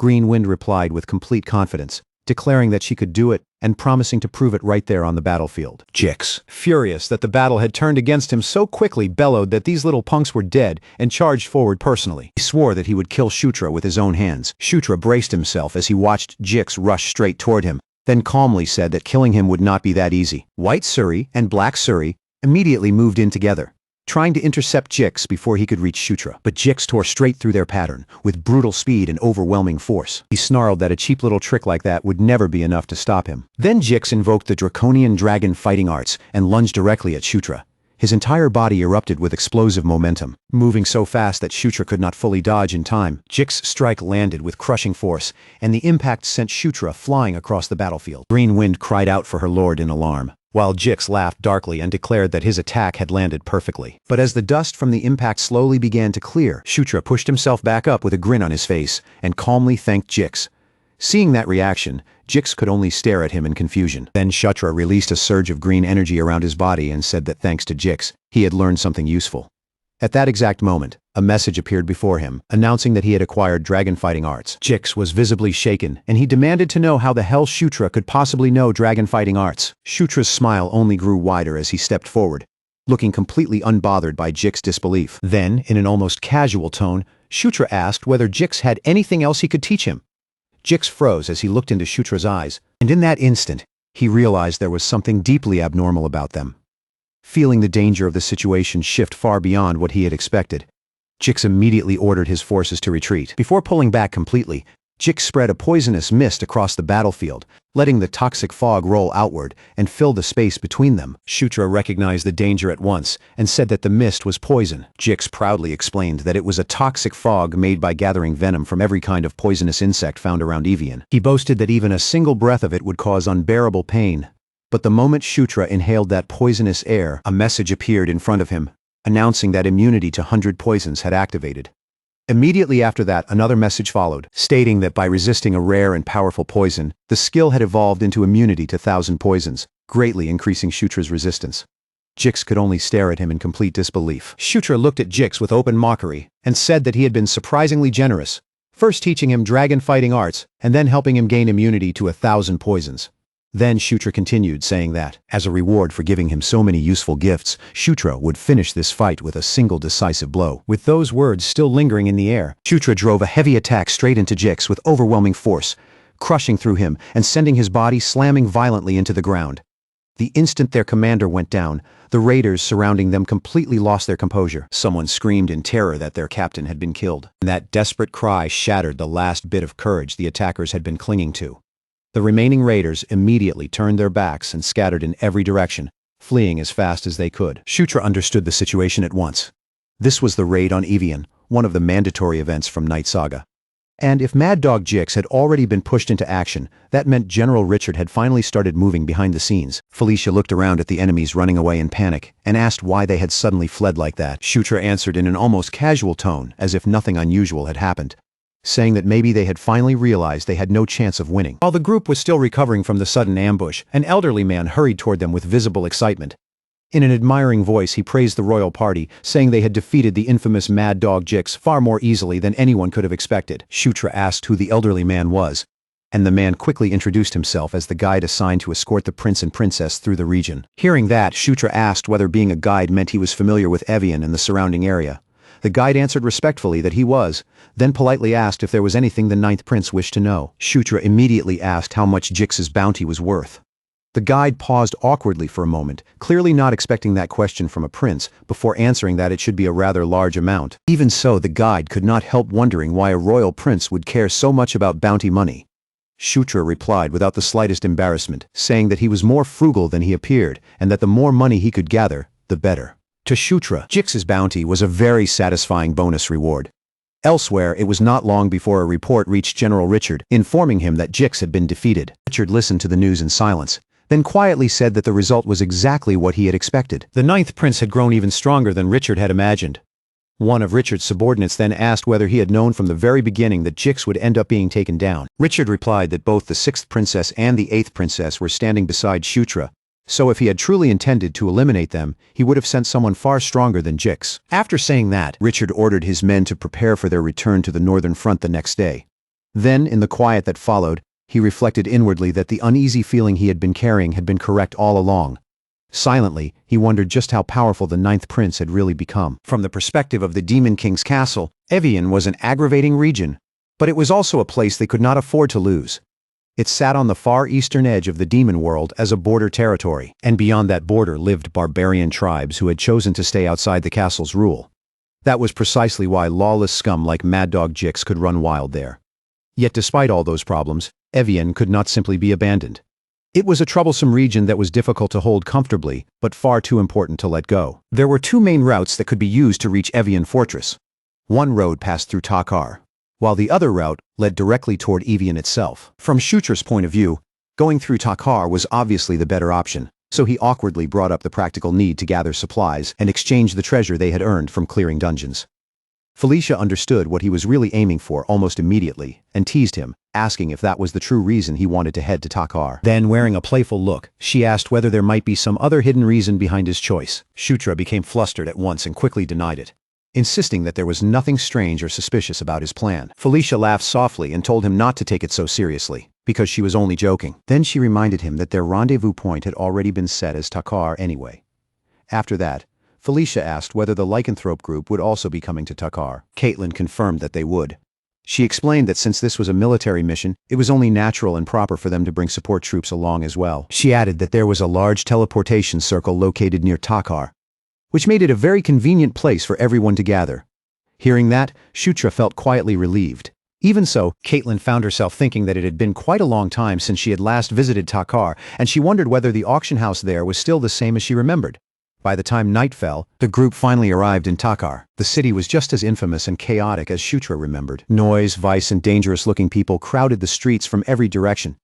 Green Wind replied with complete confidence, declaring that she could do it and promising to prove it right there on the battlefield. Jix, furious that the battle had turned against him so quickly, bellowed that these little punks were dead and charged forward personally. He swore that he would kill Shutra with his own hands. Shutra braced himself as he watched Jix rush straight toward him, then calmly said that killing him would not be that easy. White Suri and Black Suri immediately moved in together, trying to intercept Jix before he could reach Shutra. But Jix tore straight through their pattern, with brutal speed and overwhelming force. He snarled that a cheap little trick like that would never be enough to stop him. Then Jix invoked the Draconian Dragon fighting arts and lunged directly at Shutra. His entire body erupted with explosive momentum, moving so fast that Shutra could not fully dodge in time. Jix's strike landed with crushing force, and the impact sent Shutra flying across the battlefield. Green Wind cried out for her lord in alarm, while Jix laughed darkly and declared that his attack had landed perfectly. But as the dust from the impact slowly began to clear, Shutra pushed himself back up with a grin on his face and calmly thanked Jix. Seeing that reaction, Jix could only stare at him in confusion. Then Shutra released a surge of green energy around his body and said that thanks to Jix, he had learned something useful. At that exact moment, a message appeared before him, announcing that he had acquired dragon fighting arts. Jix was visibly shaken, and he demanded to know how the hell Shutra could possibly know dragon fighting arts. Shutra's smile only grew wider as he stepped forward, looking completely unbothered by Jix's disbelief. Then, in an almost casual tone, Shutra asked whether Jix had anything else he could teach him. Jix froze as he looked into Shutra's eyes, and in that instant, he realized there was something deeply abnormal about them. Feeling the danger of the situation shift far beyond what he had expected, Jix immediately ordered his forces to retreat. Before pulling back completely, Jix spread a poisonous mist across the battlefield, letting the toxic fog roll outward and fill the space between them. Shutra recognized the danger at once and said that the mist was poison. Jix proudly explained that it was a toxic fog made by gathering venom from every kind of poisonous insect found around Evian. He boasted that even a single breath of it would cause unbearable pain. But the moment Shutra inhaled that poisonous air, a message appeared in front of him, announcing that immunity to 100 poisons had activated. Immediately after that, another message followed, stating that by resisting a rare and powerful poison, the skill had evolved into immunity to 1,000 poisons, greatly increasing Shutra's resistance. Jix could only stare at him in complete disbelief. Shutra looked at Jix with open mockery and said that he had been surprisingly generous, first teaching him dragon fighting arts and then helping him gain immunity to 1,000 poisons. Then Shutra continued, saying that, as a reward for giving him so many useful gifts, Shutra would finish this fight with a single decisive blow. With those words still lingering in the air, Shutra drove a heavy attack straight into Jix with overwhelming force, crushing through him and sending his body slamming violently into the ground. The instant their commander went down, the raiders surrounding them completely lost their composure. Someone screamed in terror that their captain had been killed. That desperate cry shattered the last bit of courage the attackers had been clinging to. The remaining raiders immediately turned their backs and scattered in every direction, fleeing as fast as they could. Shutra understood the situation at once. This was the raid on Evian, one of the mandatory events from Night Saga. And if Mad Dog Jix had already been pushed into action, that meant General Richard had finally started moving behind the scenes. Felicia looked around at the enemies running away in panic and asked why they had suddenly fled like that. Shutra answered in an almost casual tone, as if nothing unusual had happened, saying that maybe they had finally realized they had no chance of winning. While the group was still recovering from the sudden ambush, an elderly man hurried toward them with visible excitement. In an admiring voice, he praised the royal party, saying they had defeated the infamous Mad Dog Jix far more easily than anyone could have expected. Shutra asked who the elderly man was, and the man quickly introduced himself as the guide assigned to escort the prince and princess through the region. Hearing that, Shutra asked whether being a guide meant he was familiar with Evian and the surrounding area. The guide answered respectfully that he was, then politely asked if there was anything the ninth prince wished to know. Shutra immediately asked how much Jix's bounty was worth. The guide paused awkwardly for a moment, clearly not expecting that question from a prince, before answering that it should be a rather large amount. Even so, the guide could not help wondering why a royal prince would care so much about bounty money. Shutra replied without the slightest embarrassment, saying that he was more frugal than he appeared, and that the more money he could gather, the better. To Shutra, Jix's bounty was a very satisfying bonus reward. Elsewhere, it was not long before a report reached General Richard, informing him that Jix had been defeated. Richard listened to the news in silence, then quietly said that the result was exactly what he had expected. The ninth prince had grown even stronger than Richard had imagined. One of Richard's subordinates then asked whether he had known from the very beginning that Jix would end up being taken down. Richard replied that both the sixth princess and the eighth princess were standing beside Shutra, so if he had truly intended to eliminate them, he would have sent someone far stronger than Jix. After saying that, Richard ordered his men to prepare for their return to the northern front the next day. Then, in the quiet that followed, he reflected inwardly that the uneasy feeling he had been carrying had been correct all along. Silently, he wondered just how powerful the ninth prince had really become. From the perspective of the Demon King's castle, Evian was an aggravating region, but it was also a place they could not afford to lose. It sat on the far eastern edge of the demon world as a border territory, and beyond that border lived barbarian tribes who had chosen to stay outside the castle's rule. That was precisely why lawless scum like Mad Dog Jix could run wild there. Yet despite all those problems, Evian could not simply be abandoned. It was a troublesome region that was difficult to hold comfortably, but far too important to let go. There were two main routes that could be used to reach Evian Fortress. One road passed through Takar, while the other route led directly toward Evian itself. From Shutra's point of view, going through Takar was obviously the better option, so he awkwardly brought up the practical need to gather supplies and exchange the treasure they had earned from clearing dungeons. Felicia understood what he was really aiming for almost immediately, and teased him, asking if that was the true reason he wanted to head to Takar. Then, wearing a playful look, she asked whether there might be some other hidden reason behind his choice. Shutra became flustered at once and quickly denied it, insisting that there was nothing strange or suspicious about his plan. Felicia laughed softly and told him not to take it so seriously, because she was only joking. Then she reminded him that their rendezvous point had already been set as Takar anyway. After that, Felicia asked whether the lycanthrope group would also be coming to Takar. Caitlin confirmed that they would. She explained that since this was a military mission, it was only natural and proper for them to bring support troops along as well. She added that there was a large teleportation circle located near Takar, which made it a very convenient place for everyone to gather. Hearing that, Shutra felt quietly relieved. Even so, Caitlin found herself thinking that it had been quite a long time since she had last visited Takar, and she wondered whether the auction house there was still the same as she remembered. By the time night fell, the group finally arrived in Takar. The city was just as infamous and chaotic as Shutra remembered. Noise, vice, and dangerous-looking people crowded the streets from every direction.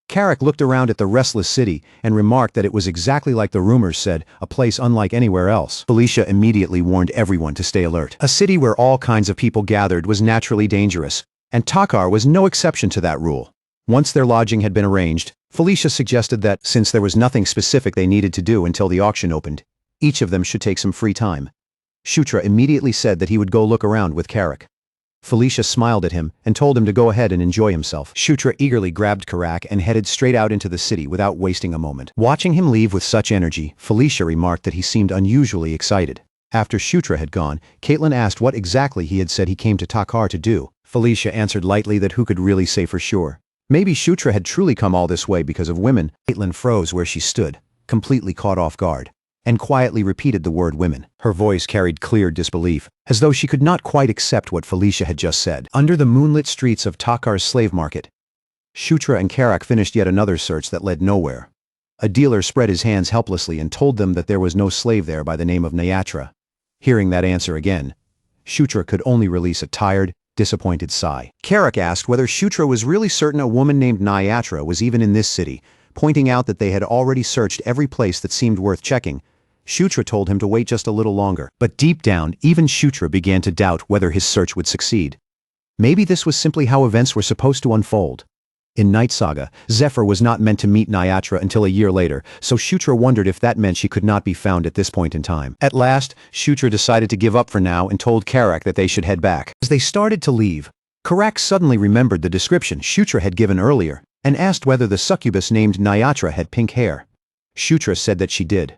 Carrick looked around at the restless city and remarked that it was exactly like the rumors said, a place unlike anywhere else. Felicia immediately warned everyone to stay alert. A city where all kinds of people gathered was naturally dangerous, and Takar was no exception to that rule. Once their lodging had been arranged, Felicia suggested that, since there was nothing specific they needed to do until the auction opened, each of them should take some free time. Shutra immediately said that he would go look around with Carrick. Felicia smiled at him and told him to go ahead and enjoy himself. Shutra eagerly grabbed Carrick and headed straight out into the city without wasting a moment. Watching him leave with such energy, Felicia remarked that he seemed unusually excited. After Shutra had gone, Caitlin asked what exactly he had said he came to Takar to do. Felicia answered lightly that who could really say for sure. Maybe Shutra had truly come all this way because of women. Caitlin froze where she stood, completely caught off guard, and quietly repeated the word women. Her voice carried clear disbelief, as though she could not quite accept what Felicia had just said. Under the moonlit streets of Takar's slave market, Shutra and Carrick finished yet another search that led nowhere. A dealer spread his hands helplessly and told them that there was no slave there by the name of Nayatra. Hearing that answer again, Shutra could only release a tired, disappointed sigh. Carrick asked whether Shutra was really certain a woman named Nayatra was even in this city, pointing out that they had already searched every place that seemed worth checking. Shutra told him to wait just a little longer, but deep down, even Shutra began to doubt whether his search would succeed. Maybe this was simply how events were supposed to unfold. In Night Saga, Zephyr was not meant to meet Nayatra until a year later, so Shutra wondered if that meant she could not be found at this point in time. At last, Shutra decided to give up for now and told Carrick that they should head back. As they started to leave, Carrick suddenly remembered the description Shutra had given earlier and asked whether the succubus named Nayatra had pink hair. Shutra said that she did.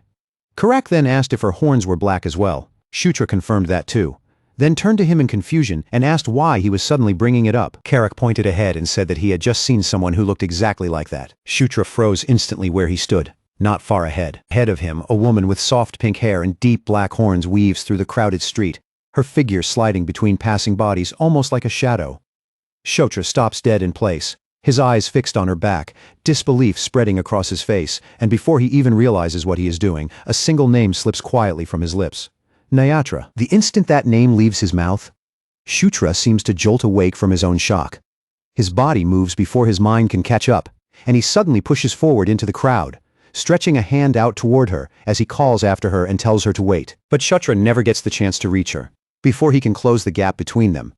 Carrick then asked if her horns were black as well. Shutra confirmed that too, then turned to him in confusion and asked why he was suddenly bringing it up. Carrick pointed ahead and said that he had just seen someone who looked exactly like that. Shutra froze instantly where he stood, not far ahead. Ahead of him, a woman with soft pink hair and deep black horns weaves through the crowded street, her figure sliding between passing bodies almost like a shadow. Shutra stops dead in place, his eyes fixed on her back, disbelief spreading across his face, and before he even realizes what he is doing, a single name slips quietly from his lips. Nayatra. The instant that name leaves his mouth, Shutra seems to jolt awake from his own shock. His body moves before his mind can catch up, and he suddenly pushes forward into the crowd, stretching a hand out toward her as he calls after her and tells her to wait. But Shutra never gets the chance to reach her. Before he can close the gap between them,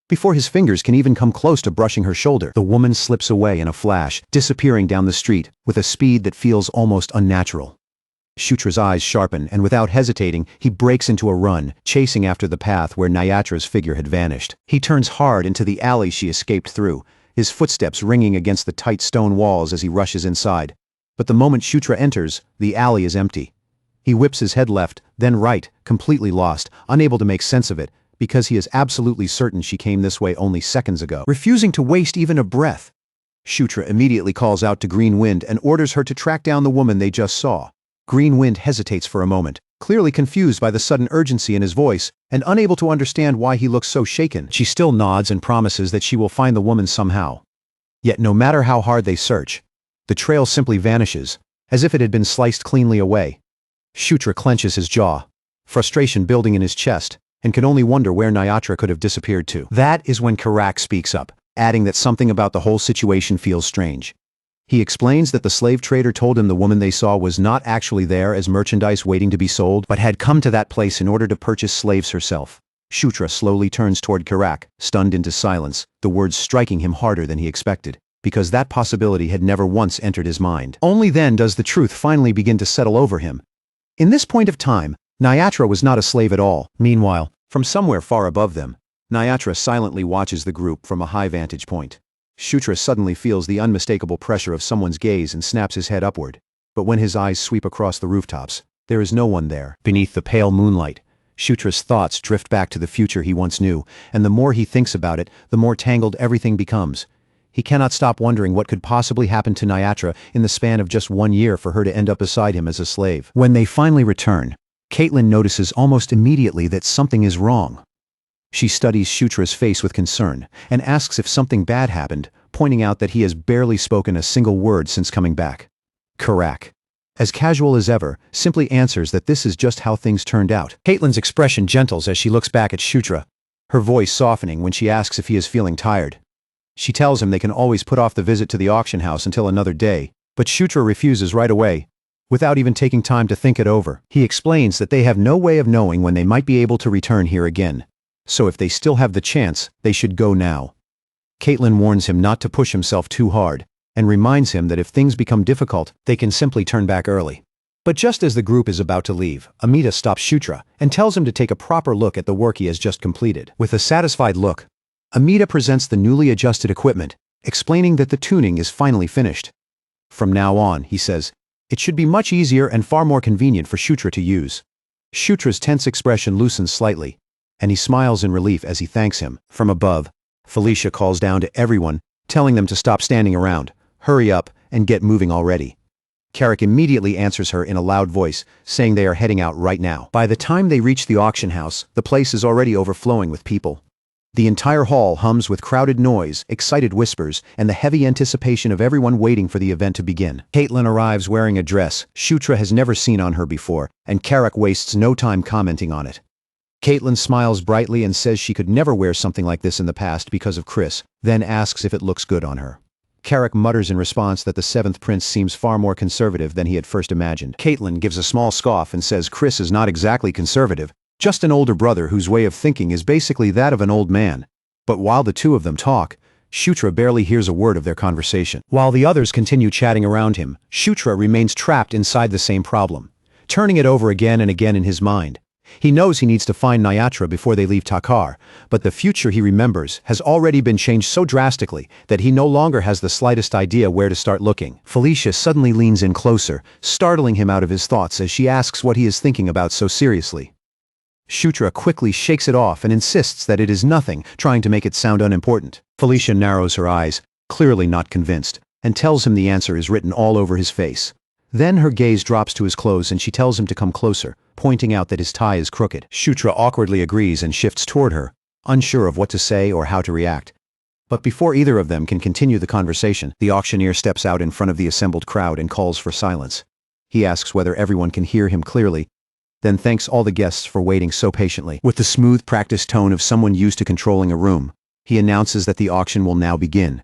before his fingers can even come close to brushing her shoulder, the woman slips away in a flash, disappearing down the street with a speed that feels almost unnatural. Shutra's eyes sharpen, and without hesitating, he breaks into a run, chasing after the path where Nayatra's figure had vanished. He turns hard into the alley she escaped through, his footsteps ringing against the tight stone walls as he rushes inside. But the moment Shutra enters, the alley is empty. He whips his head left, then right, completely lost, unable to make sense of it, because he is absolutely certain she came this way only seconds ago. Refusing to waste even a breath, Shutra immediately calls out to Green Wind and orders her to track down the woman they just saw. Green Wind hesitates for a moment, clearly confused by the sudden urgency in his voice and unable to understand why he looks so shaken. She still nods and promises that she will find the woman somehow. Yet no matter how hard they search, the trail simply vanishes, as if it had been sliced cleanly away. Shutra clenches his jaw, frustration building in his chest, and can only wonder where Nayatra could have disappeared to. That is when Carrick speaks up, adding that something about the whole situation feels strange. He explains that the slave trader told him the woman they saw was not actually there as merchandise waiting to be sold, but had come to that place in order to purchase slaves herself. Shutra slowly turns toward Karak, stunned into silence, the words striking him harder than he expected, because that possibility had never once entered his mind. Only then does the truth finally begin to settle over him. In this point of time, Nyatra was not a slave at all. Meanwhile, from somewhere far above them, Nyatra silently watches the group from a high vantage point. Shutra suddenly feels the unmistakable pressure of someone's gaze and snaps his head upward. But when his eyes sweep across the rooftops, there is no one there. Beneath the pale moonlight, Shutra's thoughts drift back to the future he once knew, and the more he thinks about it, the more tangled everything becomes. He cannot stop wondering what could possibly happen to Nyatra in the span of just 1 year for her to end up beside him as a slave. When they finally return, Caitlin notices almost immediately that something is wrong. She studies Shutra's face with concern and asks if something bad happened, pointing out that he has barely spoken a single word since coming back. Karak, as casual as ever, simply answers that this is just how things turned out. Caitlin's expression gentles as she looks back at Shutra, her voice softening when she asks if he is feeling tired. She tells him they can always put off the visit to the auction house until another day, but Shutra refuses right away, without even taking time to think it over. He explains that they have no way of knowing when they might be able to return here again, so if they still have the chance, they should go now. Caitlin warns him not to push himself too hard, and reminds him that if things become difficult, they can simply turn back early. But just as the group is about to leave, Amita stops Shutra and tells him to take a proper look at the work he has just completed. With a satisfied look, Amita presents the newly adjusted equipment, explaining that the tuning is finally finished. From now on, he says, it should be much easier and far more convenient for Shutra to use. Shutra's tense expression loosens slightly, and he smiles in relief as he thanks him. From above, Felicia calls down to everyone, telling them to stop standing around, hurry up, and get moving already. Carrick immediately answers her in a loud voice, saying they are heading out right now. By the time they reach the auction house, the place is already overflowing with people. The entire hall hums with crowded noise, excited whispers, and the heavy anticipation of everyone waiting for the event to begin. Caitlin arrives wearing a dress Shutra has never seen on her before, and Carrick wastes no time commenting on it. Caitlin smiles brightly and says she could never wear something like this in the past because of Chris, then asks if it looks good on her. Carrick mutters in response that the 7th prince seems far more conservative than he had first imagined. Caitlin gives a small scoff and says Chris is not exactly conservative, just an older brother whose way of thinking is basically that of an old man. But while the two of them talk, Shutra barely hears a word of their conversation. While the others continue chatting around him, Shutra remains trapped inside the same problem, turning it over again and again in his mind. He knows he needs to find Nyatra before they leave Takar, but the future he remembers has already been changed so drastically that he no longer has the slightest idea where to start looking. Felicia suddenly leans in closer, startling him out of his thoughts as she asks what he is thinking about so seriously. Shutra quickly shakes it off and insists that it is nothing, trying to make it sound unimportant. Felicia narrows her eyes, clearly not convinced, and tells him the answer is written all over his face. Then her gaze drops to his clothes and she tells him to come closer, pointing out that his tie is crooked. Shutra awkwardly agrees and shifts toward her, unsure of what to say or how to react. But before either of them can continue the conversation, the auctioneer steps out in front of the assembled crowd and calls for silence. He asks whether everyone can hear him clearly, then thanks all the guests for waiting so patiently. With the smooth, practiced tone of someone used to controlling a room, he announces that the auction will now begin.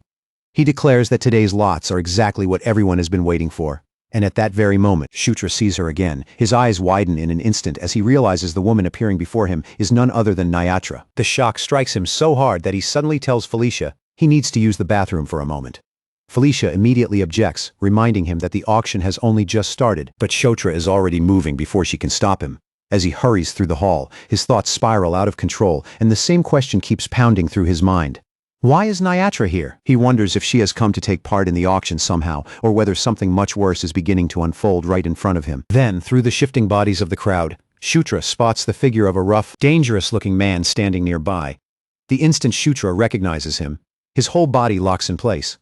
He declares that today's lots are exactly what everyone has been waiting for. And at that very moment, Shutra sees her again. His eyes widen in an instant as he realizes the woman appearing before him is none other than Nyatra. The shock strikes him so hard that he suddenly tells Felicia he needs to use the bathroom for a moment. Felicia immediately objects, reminding him that the auction has only just started, but Shutra is already moving before she can stop him. As he hurries through the hall, his thoughts spiral out of control, and the same question keeps pounding through his mind. Why is Nyatra here? He wonders if she has come to take part in the auction somehow, or whether something much worse is beginning to unfold right in front of him. Then, through the shifting bodies of the crowd, Shutra spots the figure of a rough, dangerous-looking man standing nearby. The instant Shutra recognizes him, his whole body locks in place.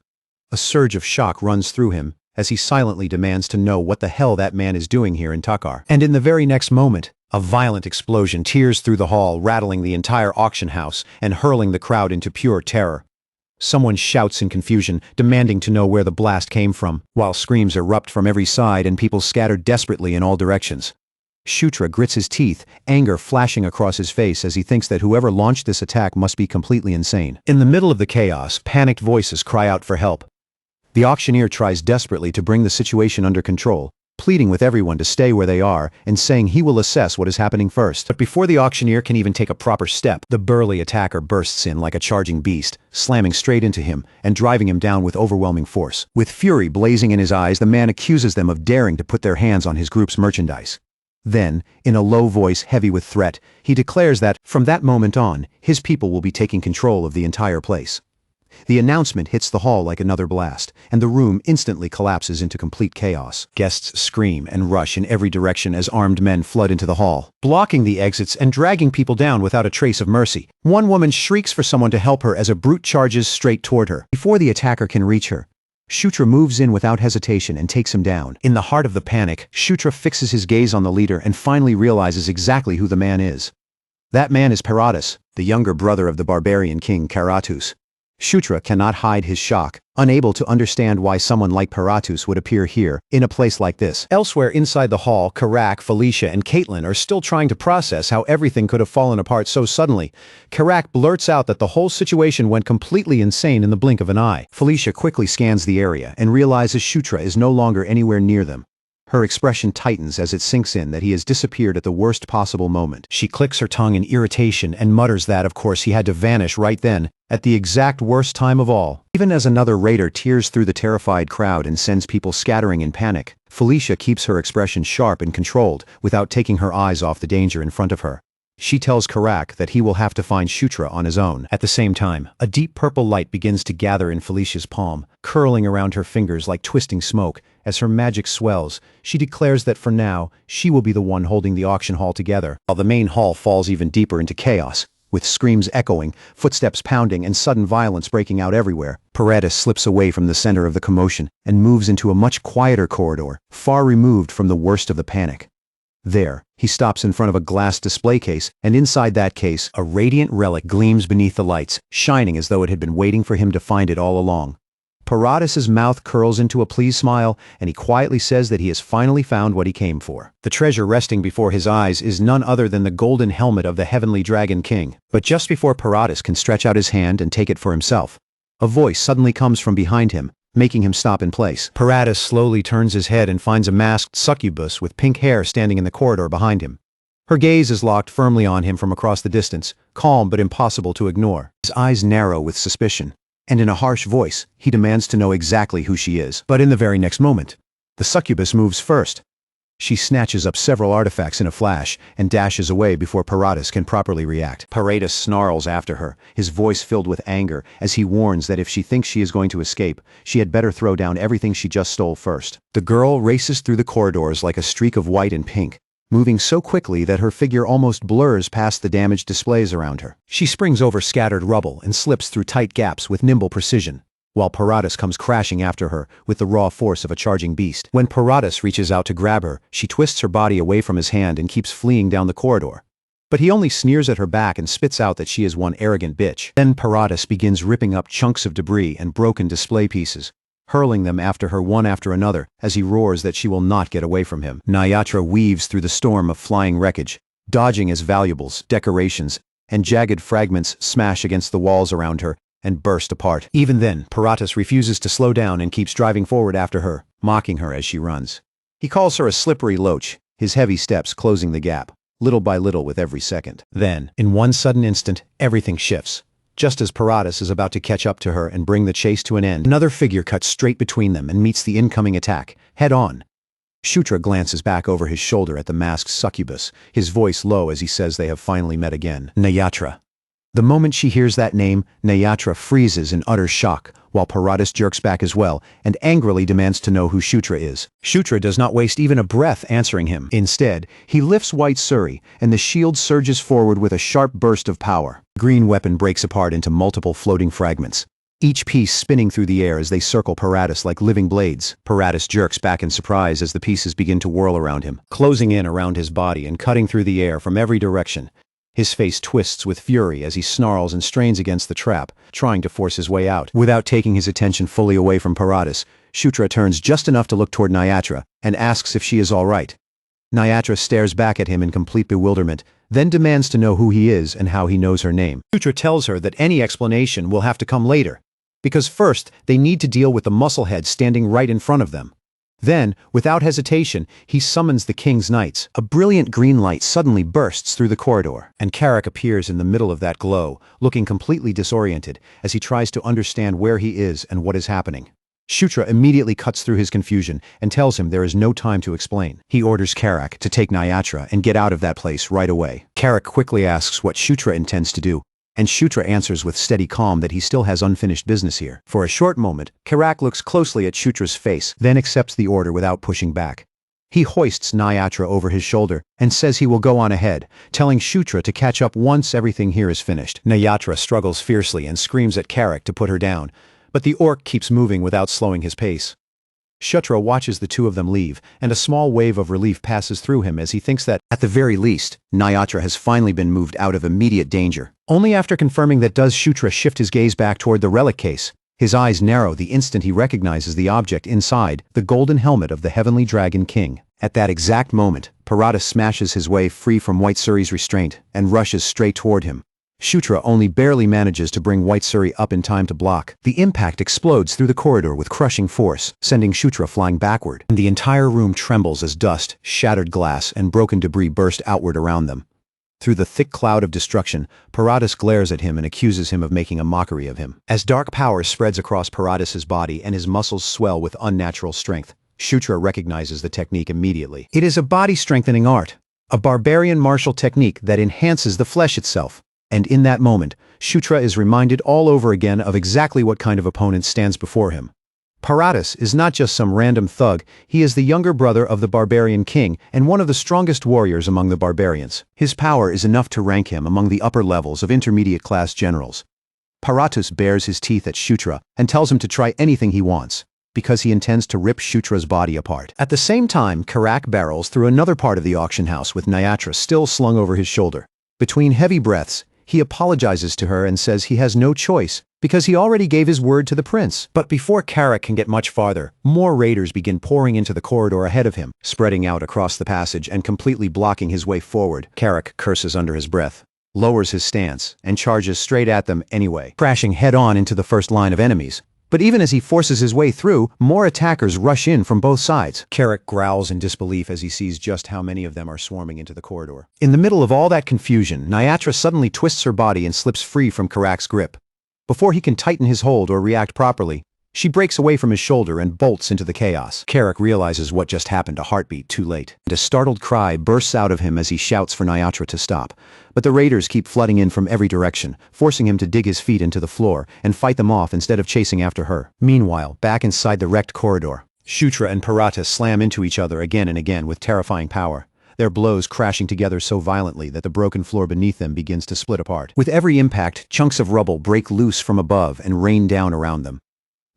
A surge of shock runs through him, as he silently demands to know what the hell that man is doing here in Takar. And in the very next moment, a violent explosion tears through the hall, rattling the entire auction house and hurling the crowd into pure terror. Someone shouts in confusion, demanding to know where the blast came from, while screams erupt from every side and people scatter desperately in all directions. Shutra grits his teeth, anger flashing across his face as he thinks that whoever launched this attack must be completely insane. In the middle of the chaos, panicked voices cry out for help. The auctioneer tries desperately to bring the situation under control, pleading with everyone to stay where they are and saying he will assess what is happening first. But before the auctioneer can even take a proper step, the burly attacker bursts in like a charging beast, slamming straight into him and driving him down with overwhelming force. With fury blazing in his eyes, the man accuses them of daring to put their hands on his group's merchandise. Then, in a low voice heavy with threat, he declares that, from that moment on, his people will be taking control of the entire place. The announcement hits the hall like another blast, and the room instantly collapses into complete chaos. Guests scream and rush in every direction as armed men flood into the hall, blocking the exits and dragging people down without a trace of mercy. One woman shrieks for someone to help her as a brute charges straight toward her. Before the attacker can reach her, Shutra moves in without hesitation and takes him down. In the heart of the panic, Shutra fixes his gaze on the leader and finally realizes exactly who the man is. That man is Paratus, the younger brother of the barbarian king Karatus. Shutra cannot hide his shock, unable to understand why someone like Paratus would appear here, in a place like this. Elsewhere inside the hall, Karak, Felicia, and Caitlin are still trying to process how everything could have fallen apart so suddenly. Karak blurts out that the whole situation went completely insane in the blink of an eye. Felicia quickly scans the area and realizes Shutra is no longer anywhere near them. Her expression tightens as it sinks in that he has disappeared at the worst possible moment. She clicks her tongue in irritation and mutters that, of course, he had to vanish right then, at the exact worst time of all. Even as another raider tears through the terrified crowd and sends people scattering in panic, Felicia keeps her expression sharp and controlled without taking her eyes off the danger in front of her. She tells Karak that he will have to find Shutra on his own. At the same time, a deep purple light begins to gather in Felicia's palm, curling around her fingers like twisting smoke. As her magic swells, she declares that for now, she will be the one holding the auction hall together, while the main hall falls even deeper into chaos, with screams echoing, footsteps pounding, and sudden violence breaking out everywhere. Paratus slips away from the center of the commotion and moves into a much quieter corridor, far removed from the worst of the panic. There, he stops in front of a glass display case, and inside that case, a radiant relic gleams beneath the lights, shining as though it had been waiting for him to find it all along. Paratus's mouth curls into a pleased smile, and he quietly says that he has finally found what he came for. The treasure resting before his eyes is none other than the golden helmet of the Heavenly Dragon King. But just before Paratus can stretch out his hand and take it for himself, a voice suddenly comes from behind him, making him stop in place. Paratus slowly turns his head and finds a masked succubus with pink hair standing in the corridor behind him. Her gaze is locked firmly on him from across the distance, calm but impossible to ignore. His eyes narrow with suspicion, and in a harsh voice, he demands to know exactly who she is. But in the very next moment, the succubus moves first. She snatches up several artifacts in a flash and dashes away before Paratus can properly react. Paratus snarls after her, his voice filled with anger, as he warns that if she thinks she is going to escape, she had better throw down everything she just stole first. The girl races through the corridors like a streak of white and pink, moving so quickly that her figure almost blurs past the damaged displays around her. She springs over scattered rubble and slips through tight gaps with nimble precision, while Paratus comes crashing after her with the raw force of a charging beast. When Paratus reaches out to grab her, she twists her body away from his hand and keeps fleeing down the corridor. But he only sneers at her back and spits out that she is one arrogant bitch. Then Paratus begins ripping up chunks of debris and broken display pieces, hurling them after her one after another as he roars that she will not get away from him. Nayatra weaves through the storm of flying wreckage, dodging as valuables, decorations, and jagged fragments smash against the walls around her and burst apart. Even then, Paratus refuses to slow down and keeps driving forward after her, mocking her as she runs. He calls her a slippery loach, his heavy steps closing the gap, little by little with every second. Then, in one sudden instant, everything shifts. Just as Paratus is about to catch up to her and bring the chase to an end, another figure cuts straight between them and meets the incoming attack, head on. Shutra glances back over his shoulder at the masked succubus, his voice low as he says they have finally met again. Nayatra. The moment she hears that name, Nayatra freezes in utter shock, while Paratus jerks back as well and angrily demands to know who Shutra is. Shutra does not waste even a breath answering him. Instead, he lifts White Suri, and the shield surges forward with a sharp burst of power. The green weapon breaks apart into multiple floating fragments, each piece spinning through the air as they circle Paratus like living blades. Paratus jerks back in surprise as the pieces begin to whirl around him, closing in around his body and cutting through the air from every direction. His face twists with fury as he snarls and strains against the trap, trying to force his way out. Without taking his attention fully away from Paratus, Shutra turns just enough to look toward Nayatra and asks if she is all right. Nayatra stares back at him in complete bewilderment, then demands to know who he is and how he knows her name. Shutra tells her that any explanation will have to come later, because first they need to deal with the musclehead standing right in front of them. Then, without hesitation, he summons the king's knights. A brilliant green light suddenly bursts through the corridor, and Carrick appears in the middle of that glow, looking completely disoriented as he tries to understand where he is and what is happening. Shutra immediately cuts through his confusion and tells him there is no time to explain. He orders Carrick to take Nyatra and get out of that place right away. Carrick quickly asks what Shutra intends to do, and Shutra answers with steady calm that he still has unfinished business here. For a short moment, Carrick looks closely at Shutra's face, then accepts the order without pushing back. He hoists Nyatra over his shoulder and says he will go on ahead, telling Shutra to catch up once everything here is finished. Nyatra struggles fiercely and screams at Carrick to put her down, but the orc keeps moving without slowing his pace. Shutra watches the two of them leave, and a small wave of relief passes through him as he thinks that, at the very least, Nyatra has finally been moved out of immediate danger. Only after confirming that does Shutra shift his gaze back toward the relic case. His eyes narrow the instant he recognizes the object inside, the golden helmet of the Heavenly Dragon King. At that exact moment, Paratus smashes his way free from White Suri's restraint and rushes straight toward him. Shutra only barely manages to bring White Suri up in time to block. The impact explodes through the corridor with crushing force, sending Shutra flying backward, and the entire room trembles as dust, shattered glass, and broken debris burst outward around them. Through the thick cloud of destruction, Paratus glares at him and accuses him of making a mockery of him. As dark power spreads across Paratus's body and his muscles swell with unnatural strength, Shutra recognizes the technique immediately. It is a body-strengthening art, a barbarian martial technique that enhances the flesh itself. And in that moment, Shutra is reminded all over again of exactly what kind of opponent stands before him. Paratus is not just some random thug, he is the younger brother of the barbarian king and one of the strongest warriors among the barbarians. His power is enough to rank him among the upper levels of intermediate-class generals. Paratus bares his teeth at Shutra and tells him to try anything he wants, because he intends to rip Shutra's body apart. At the same time, Carrick barrels through another part of the auction house with Nyatra still slung over his shoulder. Between heavy breaths, he apologizes to her and says he has no choice, because he already gave his word to the prince. But before Carrick can get much farther, more raiders begin pouring into the corridor ahead of him, spreading out across the passage and completely blocking his way forward. Carrick curses under his breath, lowers his stance, and charges straight at them anyway, crashing head-on into the first line of enemies. But even as he forces his way through, more attackers rush in from both sides. Carrick growls in disbelief as he sees just how many of them are swarming into the corridor. In the middle of all that confusion, Nyatra suddenly twists her body and slips free from Carrick's grip. Before he can tighten his hold or react properly, she breaks away from his shoulder and bolts into the chaos. Carrick realizes what just happened a heartbeat too late, and a startled cry bursts out of him as he shouts for Nyatra to stop. But the raiders keep flooding in from every direction, forcing him to dig his feet into the floor and fight them off instead of chasing after her. Meanwhile, back inside the wrecked corridor, Shutra and Paratus slam into each other again and again with terrifying power, their blows crashing together so violently that the broken floor beneath them begins to split apart. With every impact, chunks of rubble break loose from above and rain down around them.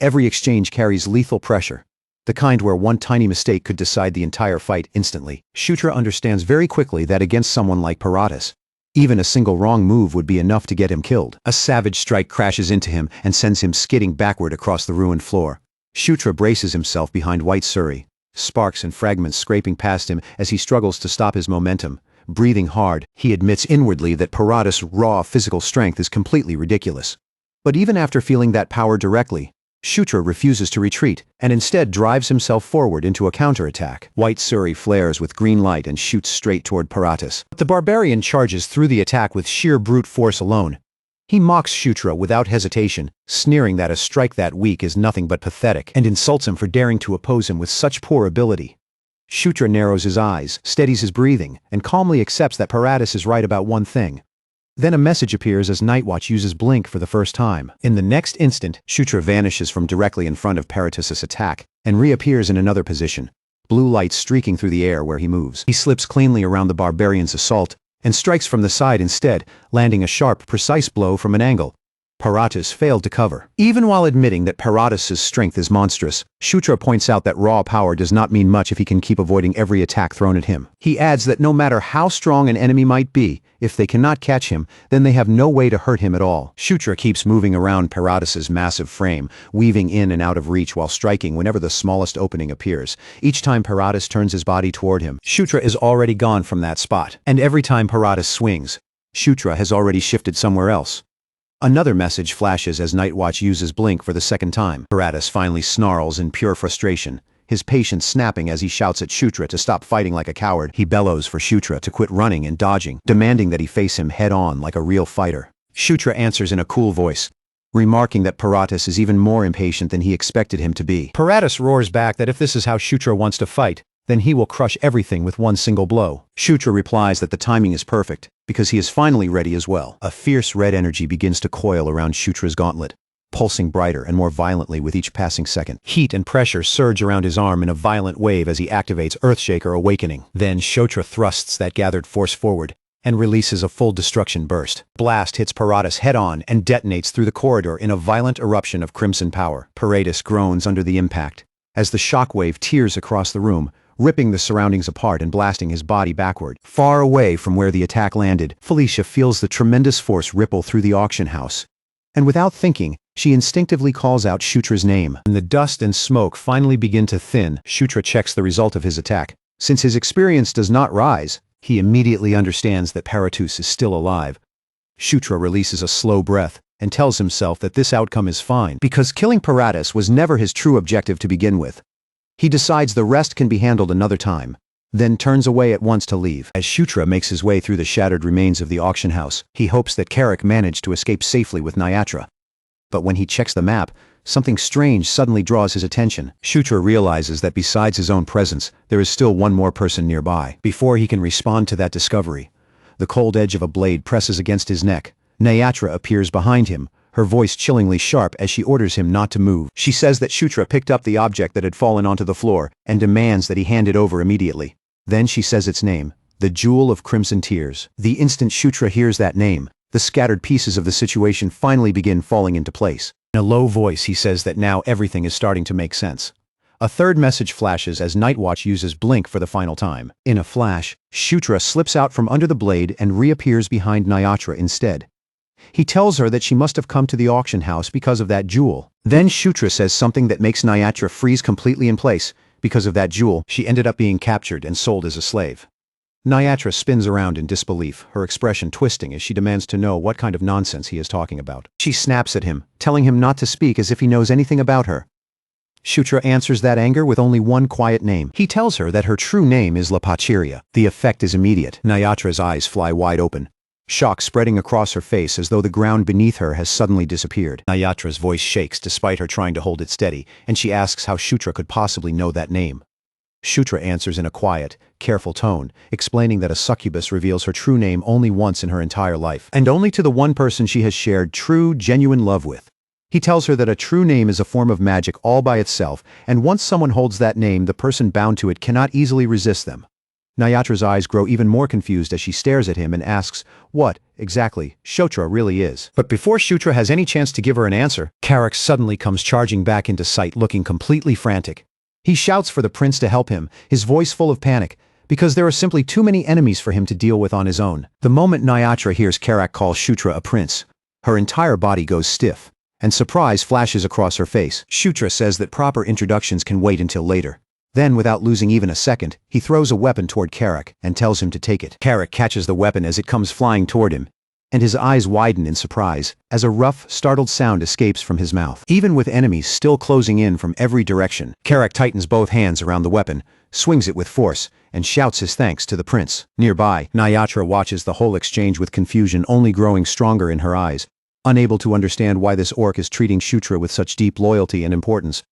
Every exchange carries lethal pressure, the kind where one tiny mistake could decide the entire fight instantly. Shutra understands very quickly that against someone like Paratus, even a single wrong move would be enough to get him killed. A savage strike crashes into him and sends him skidding backward across the ruined floor. Shutra braces himself behind White Suri, sparks and fragments scraping past him as he struggles to stop his momentum. Breathing hard, he admits inwardly that Paratus' raw physical strength is completely ridiculous. But even after feeling that power directly, Shutra refuses to retreat, and instead drives himself forward into a counterattack. White Suri flares with green light and shoots straight toward Paratus. But the barbarian charges through the attack with sheer brute force alone. He mocks Shutra without hesitation, sneering that a strike that weak is nothing but pathetic, and insults him for daring to oppose him with such poor ability. Shutra narrows his eyes, steadies his breathing, and calmly accepts that Paratus is right about one thing. Then a message appears as Nightwatch uses Blink for the first time. In the next instant, Shutra vanishes from directly in front of Paratus' attack and reappears in another position, blue light streaking through the air where he moves. He slips cleanly around the barbarian's assault and strikes from the side instead, landing a sharp, precise blow from an angle Paratus failed to cover. Even while admitting that Paratus' strength is monstrous, Shutra points out that raw power does not mean much if he can keep avoiding every attack thrown at him. He adds that no matter how strong an enemy might be, if they cannot catch him, then they have no way to hurt him at all. Shutra keeps moving around Paratus' massive frame, weaving in and out of reach while striking whenever the smallest opening appears. Each time Paratus turns his body toward him, Shutra is already gone from that spot. And every time Paratus swings, Shutra has already shifted somewhere else. Another message flashes as Nightwatch uses Blink for the second time. Paratus finally snarls in pure frustration, his patience snapping as he shouts at Shutra to stop fighting like a coward. He bellows for Shutra to quit running and dodging, demanding that he face him head-on like a real fighter. Shutra answers in a cool voice, remarking that Paratus is even more impatient than he expected him to be. Paratus roars back that if this is how Shutra wants to fight, then he will crush everything with one single blow. Shutra replies that the timing is perfect, because he is finally ready as well. A fierce red energy begins to coil around Shutra's gauntlet, pulsing brighter and more violently with each passing second. Heat and pressure surge around his arm in a violent wave as he activates Earthshaker Awakening. Then Shutra thrusts that gathered force forward and releases a full destruction burst. Blast hits Paratus head-on and detonates through the corridor in a violent eruption of crimson power. Paratus groans under the impact as the shockwave tears across the room, ripping the surroundings apart and blasting his body backward. Far away from where the attack landed, Felicia feels the tremendous force ripple through the auction house. And without thinking, she instinctively calls out Shutra's name. When the dust and smoke finally begin to thin, Shutra checks the result of his attack. Since his experience does not rise, he immediately understands that Paratus is still alive. Shutra releases a slow breath and tells himself that this outcome is fine, because killing Paratus was never his true objective to begin with. He decides the rest can be handled another time, then turns away at once to leave. As Shutra makes his way through the shattered remains of the auction house, he hopes that Carrick managed to escape safely with Nyatra. But when he checks the map, something strange suddenly draws his attention. Shutra realizes that besides his own presence, there is still one more person nearby. Before he can respond to that discovery, the cold edge of a blade presses against his neck. Nyatra appears behind him, her voice chillingly sharp as she orders him not to move. She says that Shutra picked up the object that had fallen onto the floor and demands that he hand it over immediately. Then she says its name, the Jewel of Crimson Tears. The instant Shutra hears that name, the scattered pieces of the situation finally begin falling into place. In a low voice he says that now everything is starting to make sense. A third message flashes as Nightwatch uses Blink for the final time. In a flash, Shutra slips out from under the blade and reappears behind Nyatra instead. He tells her that she must have come to the auction house because of that jewel. Then Shutra says something that makes Nyatra freeze completely in place. Because of that jewel, she ended up being captured and sold as a slave. Nyatra spins around in disbelief, her expression twisting as she demands to know what kind of nonsense he is talking about. She snaps at him, telling him not to speak as if he knows anything about her. Shutra answers that anger with only one quiet name. He tells her that her true name is Lapachiria. The effect is immediate. Nyatra's eyes fly wide open, shock spreading across her face as though the ground beneath her has suddenly disappeared. Nyatra's voice shakes despite her trying to hold it steady, and she asks how Shutra could possibly know that name. Shutra answers in a quiet, careful tone, explaining that a succubus reveals her true name only once in her entire life, and only to the one person she has shared true, genuine love with. He tells her that a true name is a form of magic all by itself, and once someone holds that name, the person bound to it cannot easily resist them. Nyatra's eyes grow even more confused as she stares at him and asks what, exactly, Shutra really is. But before Shutra has any chance to give her an answer, Carrick suddenly comes charging back into sight looking completely frantic. He shouts for the prince to help him, his voice full of panic, because there are simply too many enemies for him to deal with on his own. The moment Nyatra hears Carrick call Shutra a prince, her entire body goes stiff, and surprise flashes across her face. Shutra says that proper introductions can wait until later. Then, without losing even a second, he throws a weapon toward Carrick and tells him to take it. Carrick catches the weapon as it comes flying toward him, and his eyes widen in surprise as a rough, startled sound escapes from his mouth. Even with enemies still closing in from every direction, Carrick tightens both hands around the weapon, swings it with force, and shouts his thanks to the prince. Nearby, Nyatra watches the whole exchange with confusion only growing stronger in her eyes, unable to understand why this orc is treating Shutra with such deep loyalty and importance.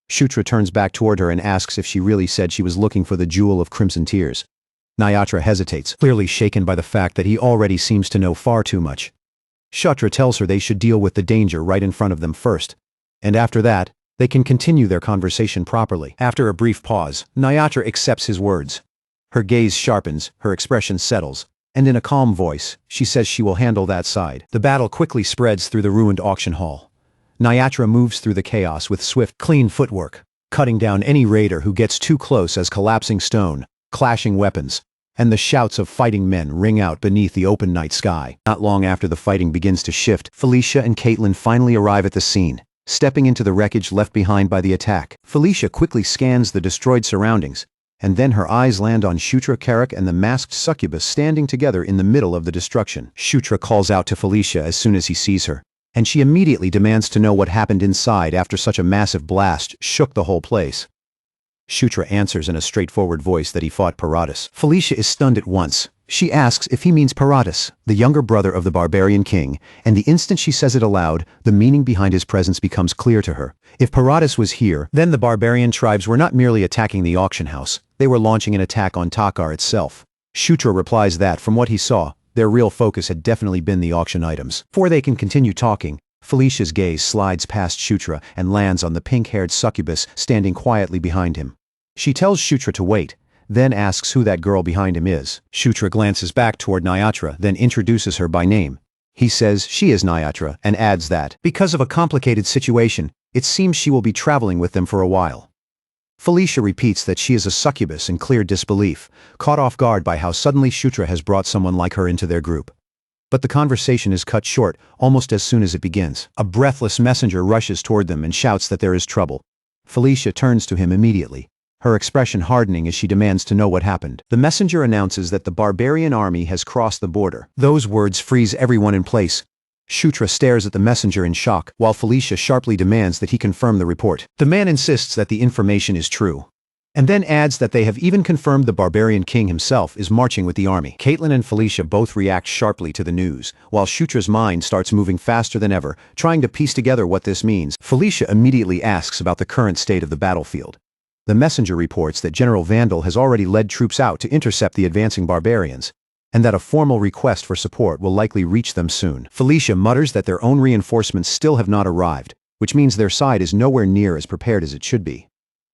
Shutra turns back toward her and asks if she really said she was looking for the Jewel of Crimson Tears. Nyatra hesitates, clearly shaken by the fact that he already seems to know far too much. Shutra tells her they should deal with the danger right in front of them first, and after that, they can continue their conversation properly. After a brief pause, Nyatra accepts his words. Her gaze sharpens, her expression settles, and in a calm voice, she says she will handle that side. The battle quickly spreads through the ruined auction hall. Nyatra moves through the chaos with swift, clean footwork, cutting down any raider who gets too close as collapsing stone, clashing weapons, and the shouts of fighting men ring out beneath the open night sky. Not long after the fighting begins to shift, Felicia and Caitlin finally arrive at the scene, stepping into the wreckage left behind by the attack. Felicia quickly scans the destroyed surroundings, and then her eyes land on Shutra, Carrick, and the masked succubus standing together in the middle of the destruction. Shutra calls out to Felicia as soon as he sees her, and she immediately demands to know what happened inside after such a massive blast shook the whole place. Shutra answers in a straightforward voice that he fought Paratus. Felicia is stunned at once. She asks if he means Paratus, the younger brother of the barbarian king, and the instant she says it aloud, the meaning behind his presence becomes clear to her. If Paratus was here, then the barbarian tribes were not merely attacking the auction house, they were launching an attack on Takar itself. Shutra replies that, from what he saw, their real focus had definitely been the auction items. Before they can continue talking, Felicia's gaze slides past Shutra and lands on the pink-haired succubus standing quietly behind him. She tells Shutra to wait, then asks who that girl behind him is. Shutra glances back toward Nyatra, then introduces her by name. He says she is Nyatra, and adds that, because of a complicated situation, it seems she will be traveling with them for a while. Felicia repeats that she is a succubus in clear disbelief, caught off guard by how suddenly Shutra has brought someone like her into their group. But the conversation is cut short almost as soon as it begins. A breathless messenger rushes toward them and shouts that there is trouble. Felicia turns to him immediately, her expression hardening as she demands to know what happened. The messenger announces that the barbarian army has crossed the border. Those words freeze everyone in place. Shutra stares at the messenger in shock, while Felicia sharply demands that he confirm the report. The man insists that the information is true, and then adds that they have even confirmed the barbarian king himself is marching with the army. Caitlin and Felicia both react sharply to the news, while Shutra's mind starts moving faster than ever, trying to piece together what this means. Felicia immediately asks about the current state of the battlefield. The messenger reports that General Vandal has already led troops out to intercept the advancing barbarians, and that a formal request for support will likely reach them soon. Felicia mutters that their own reinforcements still have not arrived, which means their side is nowhere near as prepared as it should be.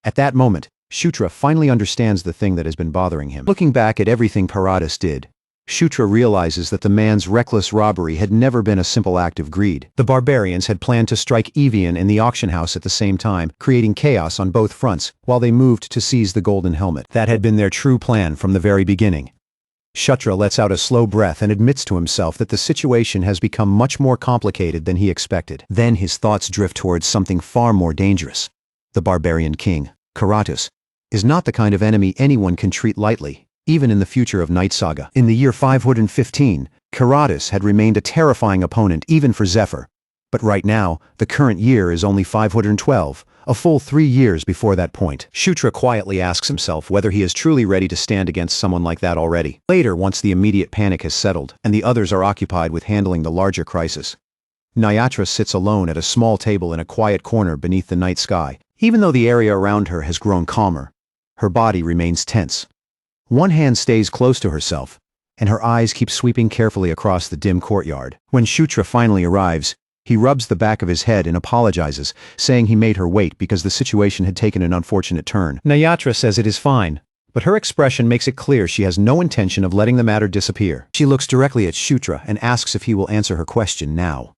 At that moment, Shutra finally understands the thing that has been bothering him. Looking back at everything Paratus did, Shutra realizes that the man's reckless robbery had never been a simple act of greed. The barbarians had planned to strike Evian and the auction house at the same time, creating chaos on both fronts, while they moved to seize the golden helmet. That had been their true plan from the very beginning. Shutra lets out a slow breath and admits to himself that the situation has become much more complicated than he expected. Then his thoughts drift towards something far more dangerous. The barbarian king, Karatus, is not the kind of enemy anyone can treat lightly. Even in the future of Night Saga. In the year 515, Karatus had remained a terrifying opponent even for Zephyr. But right now, the current year is only 512, a full 3 years before that point. Shutra quietly asks himself whether he is truly ready to stand against someone like that already. Later, once the immediate panic has settled, and the others are occupied with handling the larger crisis, Nyatra sits alone at a small table in a quiet corner beneath the night sky. Even though the area around her has grown calmer, her body remains tense. One hand stays close to herself, and her eyes keep sweeping carefully across the dim courtyard. When Shutra finally arrives, he rubs the back of his head and apologizes, saying he made her wait because the situation had taken an unfortunate turn. Nyatra says it is fine, but her expression makes it clear she has no intention of letting the matter disappear. She looks directly at Shutra and asks if he will answer her question now.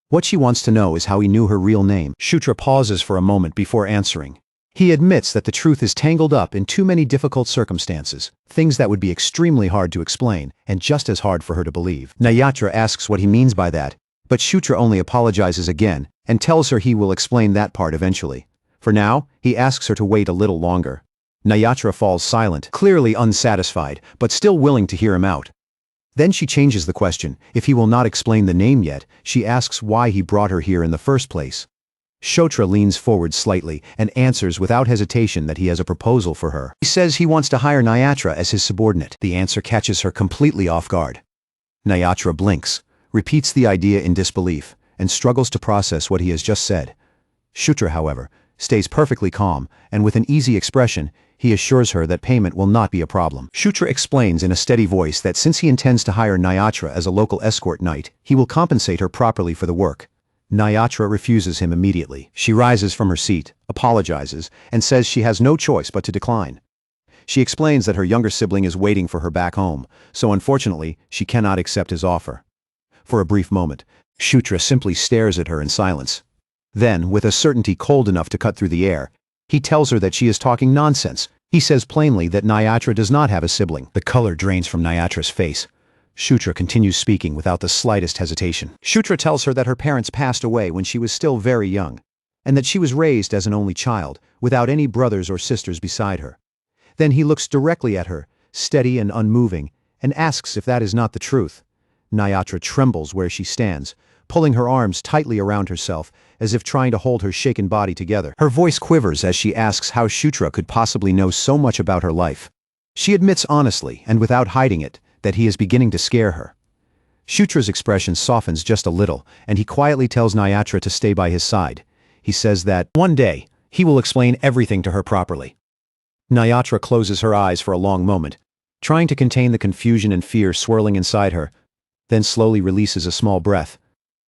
What she wants to know is how he knew her real name. Shutra pauses for a moment before answering. He admits that the truth is tangled up in too many difficult circumstances, things that would be extremely hard to explain, and just as hard for her to believe. Nyatra asks what he means by that, but Shutra only apologizes again, and tells her he will explain that part eventually. For now, he asks her to wait a little longer. Nyatra falls silent, clearly unsatisfied, but still willing to hear him out. Then she changes the question. If he will not explain the name yet, she asks why he brought her here in the first place. Shutra leans forward slightly and answers without hesitation that he has a proposal for her. He says he wants to hire Nyatra as his subordinate. The answer catches her completely off guard. Nyatra blinks, repeats the idea in disbelief, and struggles to process what he has just said. Shutra, however, stays perfectly calm, and with an easy expression, he assures her that payment will not be a problem. Shutra explains in a steady voice that since he intends to hire Nyatra as a local escort knight, he will compensate her properly for the work. Nyatra refuses him immediately. She rises from her seat, apologizes, and says she has no choice but to decline. She explains that her younger sibling is waiting for her back home, so unfortunately, she cannot accept his offer. For a brief moment, Shutra simply stares at her in silence. Then, with a certainty cold enough to cut through the air, he tells her that she is talking nonsense. He says plainly that Nyatra does not have a sibling. The color drains from Nyatra's face. Shutra continues speaking without the slightest hesitation. Shutra tells her that her parents passed away when she was still very young, and that she was raised as an only child, without any brothers or sisters beside her. Then he looks directly at her, steady and unmoving, and asks if that is not the truth. Nyatra trembles where she stands, pulling her arms tightly around herself, as if trying to hold her shaken body together. Her voice quivers as she asks how Shutra could possibly know so much about her life. She admits honestly, and without hiding it, that he is beginning to scare her. Shutra's expression softens just a little, and he quietly tells Nyatra to stay by his side. He says that, one day, he will explain everything to her properly. Nyatra closes her eyes for a long moment, trying to contain the confusion and fear swirling inside her, then slowly releases a small breath.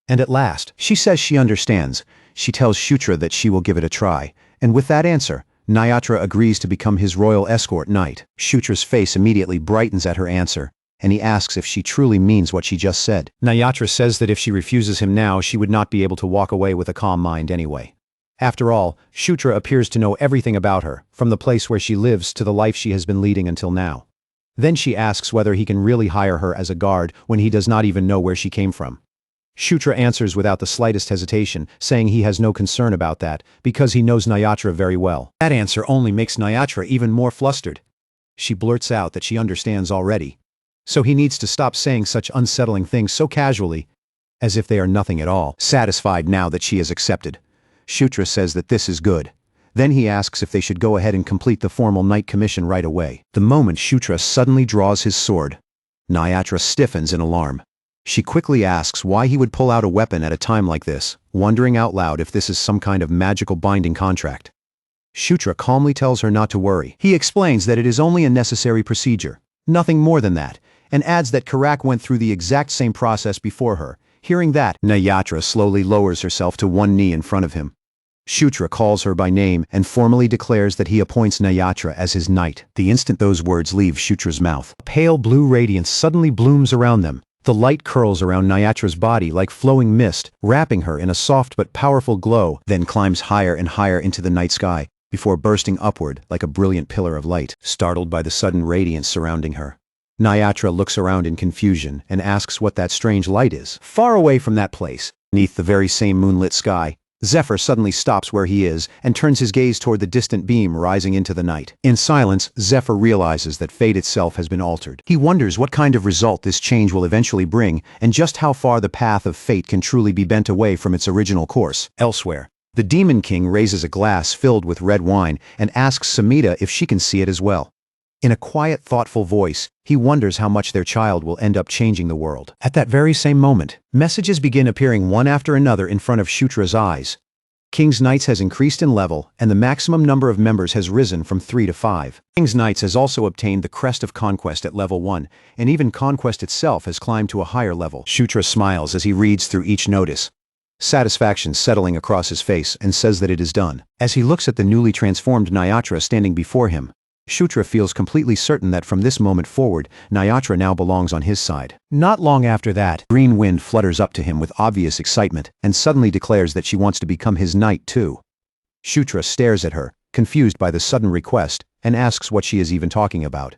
And at last, she says she understands. She tells Shutra that she will give it a try, and with that answer, Nyatra agrees to become his royal escort knight. Shutra's face immediately brightens at her answer, and he asks if she truly means what she just said. Nyatra says that if she refuses him now, she would not be able to walk away with a calm mind anyway. After all, Shutra appears to know everything about her, from the place where she lives to the life she has been leading until now. Then she asks whether he can really hire her as a guard when he does not even know where she came from. Shutra answers without the slightest hesitation, saying he has no concern about that, because he knows Nyatra very well. That answer only makes Nyatra even more flustered. She blurts out that she understands already. So he needs to stop saying such unsettling things so casually, as if they are nothing at all. Satisfied now that she has accepted, Shutra says that this is good. Then he asks if they should go ahead and complete the formal knight commission right away. The moment Shutra suddenly draws his sword, Nyatra stiffens in alarm. She quickly asks why he would pull out a weapon at a time like this, wondering out loud if this is some kind of magical binding contract. Shutra calmly tells her not to worry. He explains that it is only a necessary procedure, nothing more than that, and adds that Karak went through the exact same process before her. Hearing that, Nyatra slowly lowers herself to one knee in front of him. Shutra calls her by name and formally declares that he appoints Nyatra as his knight. The instant those words leave Shutra's mouth, a pale blue radiance suddenly blooms around them. The light curls around Nyatra's body like flowing mist, wrapping her in a soft but powerful glow, then climbs higher and higher into the night sky, before bursting upward like a brilliant pillar of light. Startled by the sudden radiance surrounding her, Nyatra looks around in confusion and asks what that strange light is. Far away from that place, beneath the very same moonlit sky, Zephyr suddenly stops where he is and turns his gaze toward the distant beam rising into the night. In silence, Zephyr realizes that fate itself has been altered. He wonders what kind of result this change will eventually bring and just how far the path of fate can truly be bent away from its original course. Elsewhere, the Demon King raises a glass filled with red wine and asks Samita if she can see it as well. In a quiet, thoughtful voice, he wonders how much their child will end up changing the world. At that very same moment, messages begin appearing one after another in front of Shutra's eyes. King's Knights has increased in level, and the maximum number of members has risen from 3 to 5. King's Knights has also obtained the Crest of Conquest at level 1, and even Conquest itself has climbed to a higher level. Shutra smiles as he reads through each notice, satisfaction settling across his face, and says that it is done. As he looks at the newly transformed Nyatra standing before him, Shutra feels completely certain that from this moment forward, Nyatra now belongs on his side. Not long after that, Green Wind flutters up to him with obvious excitement and suddenly declares that she wants to become his knight too. Shutra stares at her, confused by the sudden request, and asks what she is even talking about.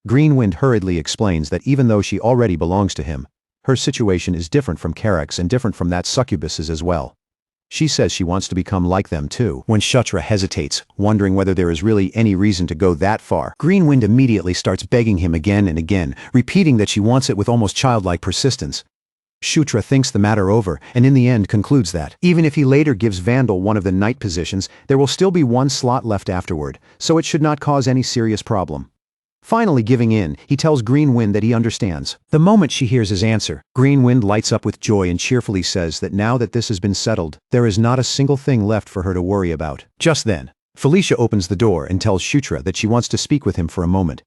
Green Wind hurriedly explains that even though she already belongs to him, her situation is different from Karak's and different from that succubus's as well. She says she wants to become like them too. When Shutra hesitates, wondering whether there is really any reason to go that far, Green Wind immediately starts begging him again and again, repeating that she wants it with almost childlike persistence. Shutra thinks the matter over and in the end concludes that, even if he later gives Vandal one of the knight positions, there will still be one slot left afterward, so it should not cause any serious problem. Finally giving in, he tells Green Wind that he understands. The moment she hears his answer, Green Wind lights up with joy and cheerfully says that now that this has been settled, there is not a single thing left for her to worry about. Just then, Felicia opens the door and tells Shutra that she wants to speak with him for a moment.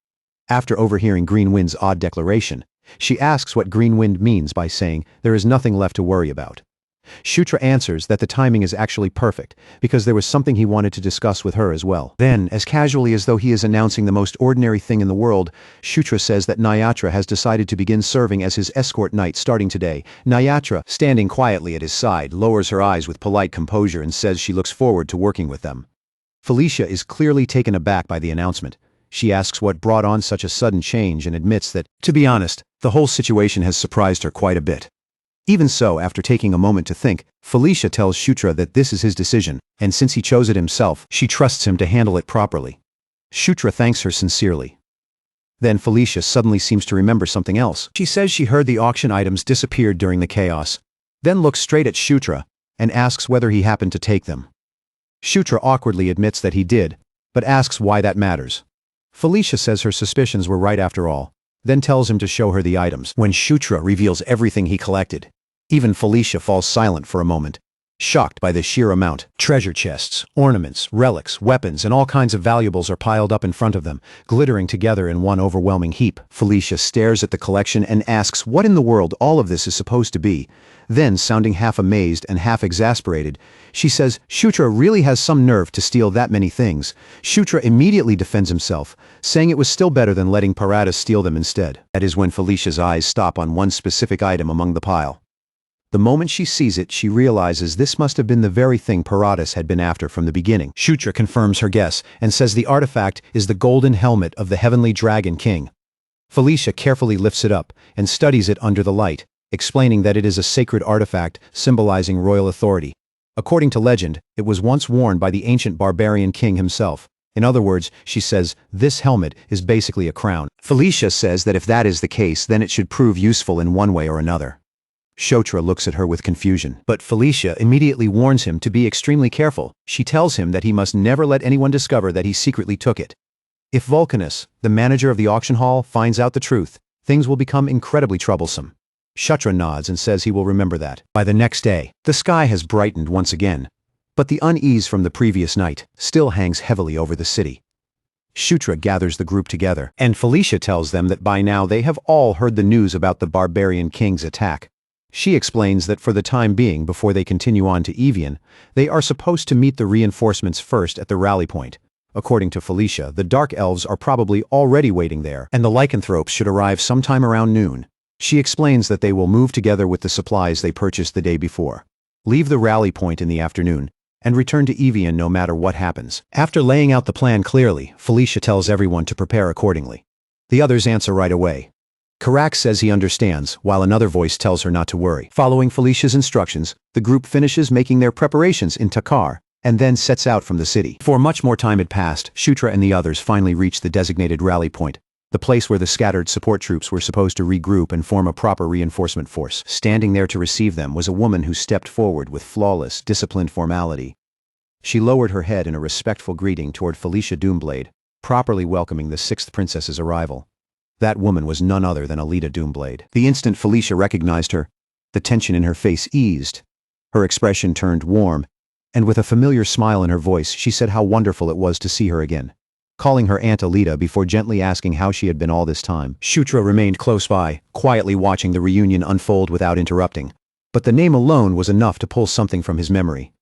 After overhearing Green Wind's odd declaration, she asks what Green Wind means by saying there is nothing left to worry about. Shutra answers that the timing is actually perfect, because there was something he wanted to discuss with her as well. Then, as casually as though he is announcing the most ordinary thing in the world, Shutra says that Nyatra has decided to begin serving as his escort knight starting today. Nyatra, standing quietly at his side, lowers her eyes with polite composure and says she looks forward to working with them. Felicia is clearly taken aback by the announcement. She asks what brought on such a sudden change and admits that, to be honest, the whole situation has surprised her quite a bit. Even so, after taking a moment to think, Felicia tells Shutra that this is his decision, and since he chose it himself, she trusts him to handle it properly. Shutra thanks her sincerely. Then Felicia suddenly seems to remember something else. She says she heard the auction items disappeared during the chaos. then looks straight at Shutra and asks whether he happened to take them. Shutra awkwardly admits that he did, but asks why that matters. Felicia says her suspicions were right after all, then tells him to show her the items. When Shutra reveals everything he collected, even Felicia falls silent for a moment, shocked by the sheer amount. Treasure chests, ornaments, relics, weapons, and all kinds of valuables are piled up in front of them, glittering together in one overwhelming heap. Felicia stares at the collection and asks what in the world all of this is supposed to be. Then, sounding half amazed and half exasperated, she says Shutra really has some nerve to steal that many things. Shutra immediately defends himself, saying it was still better than letting Paradas steal them instead. That is when Felicia's eyes stop on one specific item among the pile. The moment she sees it, she realizes this must have been the very thing Paradas had been after from the beginning. Shutra confirms her guess and says the artifact is the golden helmet of the Heavenly Dragon King. Felicia carefully lifts it up and studies it under the light, explaining that it is a sacred artifact symbolizing royal authority. According to legend, it was once worn by the ancient barbarian king himself. In other words, she says, this helmet is basically a crown. Felicia says that if that is the case, then it should prove useful in one way or another. Shutra looks at her with confusion, but Felicia immediately warns him to be extremely careful. She tells him that he must never let anyone discover that he secretly took it. If Vulcanus, the manager of the auction hall, finds out the truth, things will become incredibly troublesome. Shutra nods and says he will remember that. By the next day, the sky has brightened once again, but the unease from the previous night still hangs heavily over the city. Shutra gathers the group together, and Felicia tells them that by now they have all heard the news about the barbarian king's attack. She explains that for the time being, before they continue on to Evian, they are supposed to meet the reinforcements first at the rally point. According to Felicia, the Dark Elves are probably already waiting there, and the lycanthropes should arrive sometime around noon. She explains that they will move together with the supplies they purchased the day before, leave the rally point in the afternoon, and return to Evian no matter what happens. After laying out the plan clearly, Felicia tells everyone to prepare accordingly. The others answer right away. Karak says he understands, while another voice tells her not to worry. Following Felicia's instructions, the group finishes making their preparations in Takar, and then sets out from the city. Before much more time had passed, Shutra and the others finally reached the designated rally point, the place where the scattered support troops were supposed to regroup and form a proper reinforcement force. Standing there to receive them was a woman who stepped forward with flawless, disciplined formality. She lowered her head in a respectful greeting toward Felicia Doomblade, properly welcoming the sixth princess's arrival. That woman was none other than Alita Doomblade. The instant Felicia recognized her, the tension in her face eased. Her expression turned warm, and with a familiar smile in her voice, she said how wonderful it was to see her again, calling her Aunt Alita before gently asking how she had been all this time. Shutra remained close by, quietly watching the reunion unfold without interrupting. But the name alone was enough to pull something from his memory.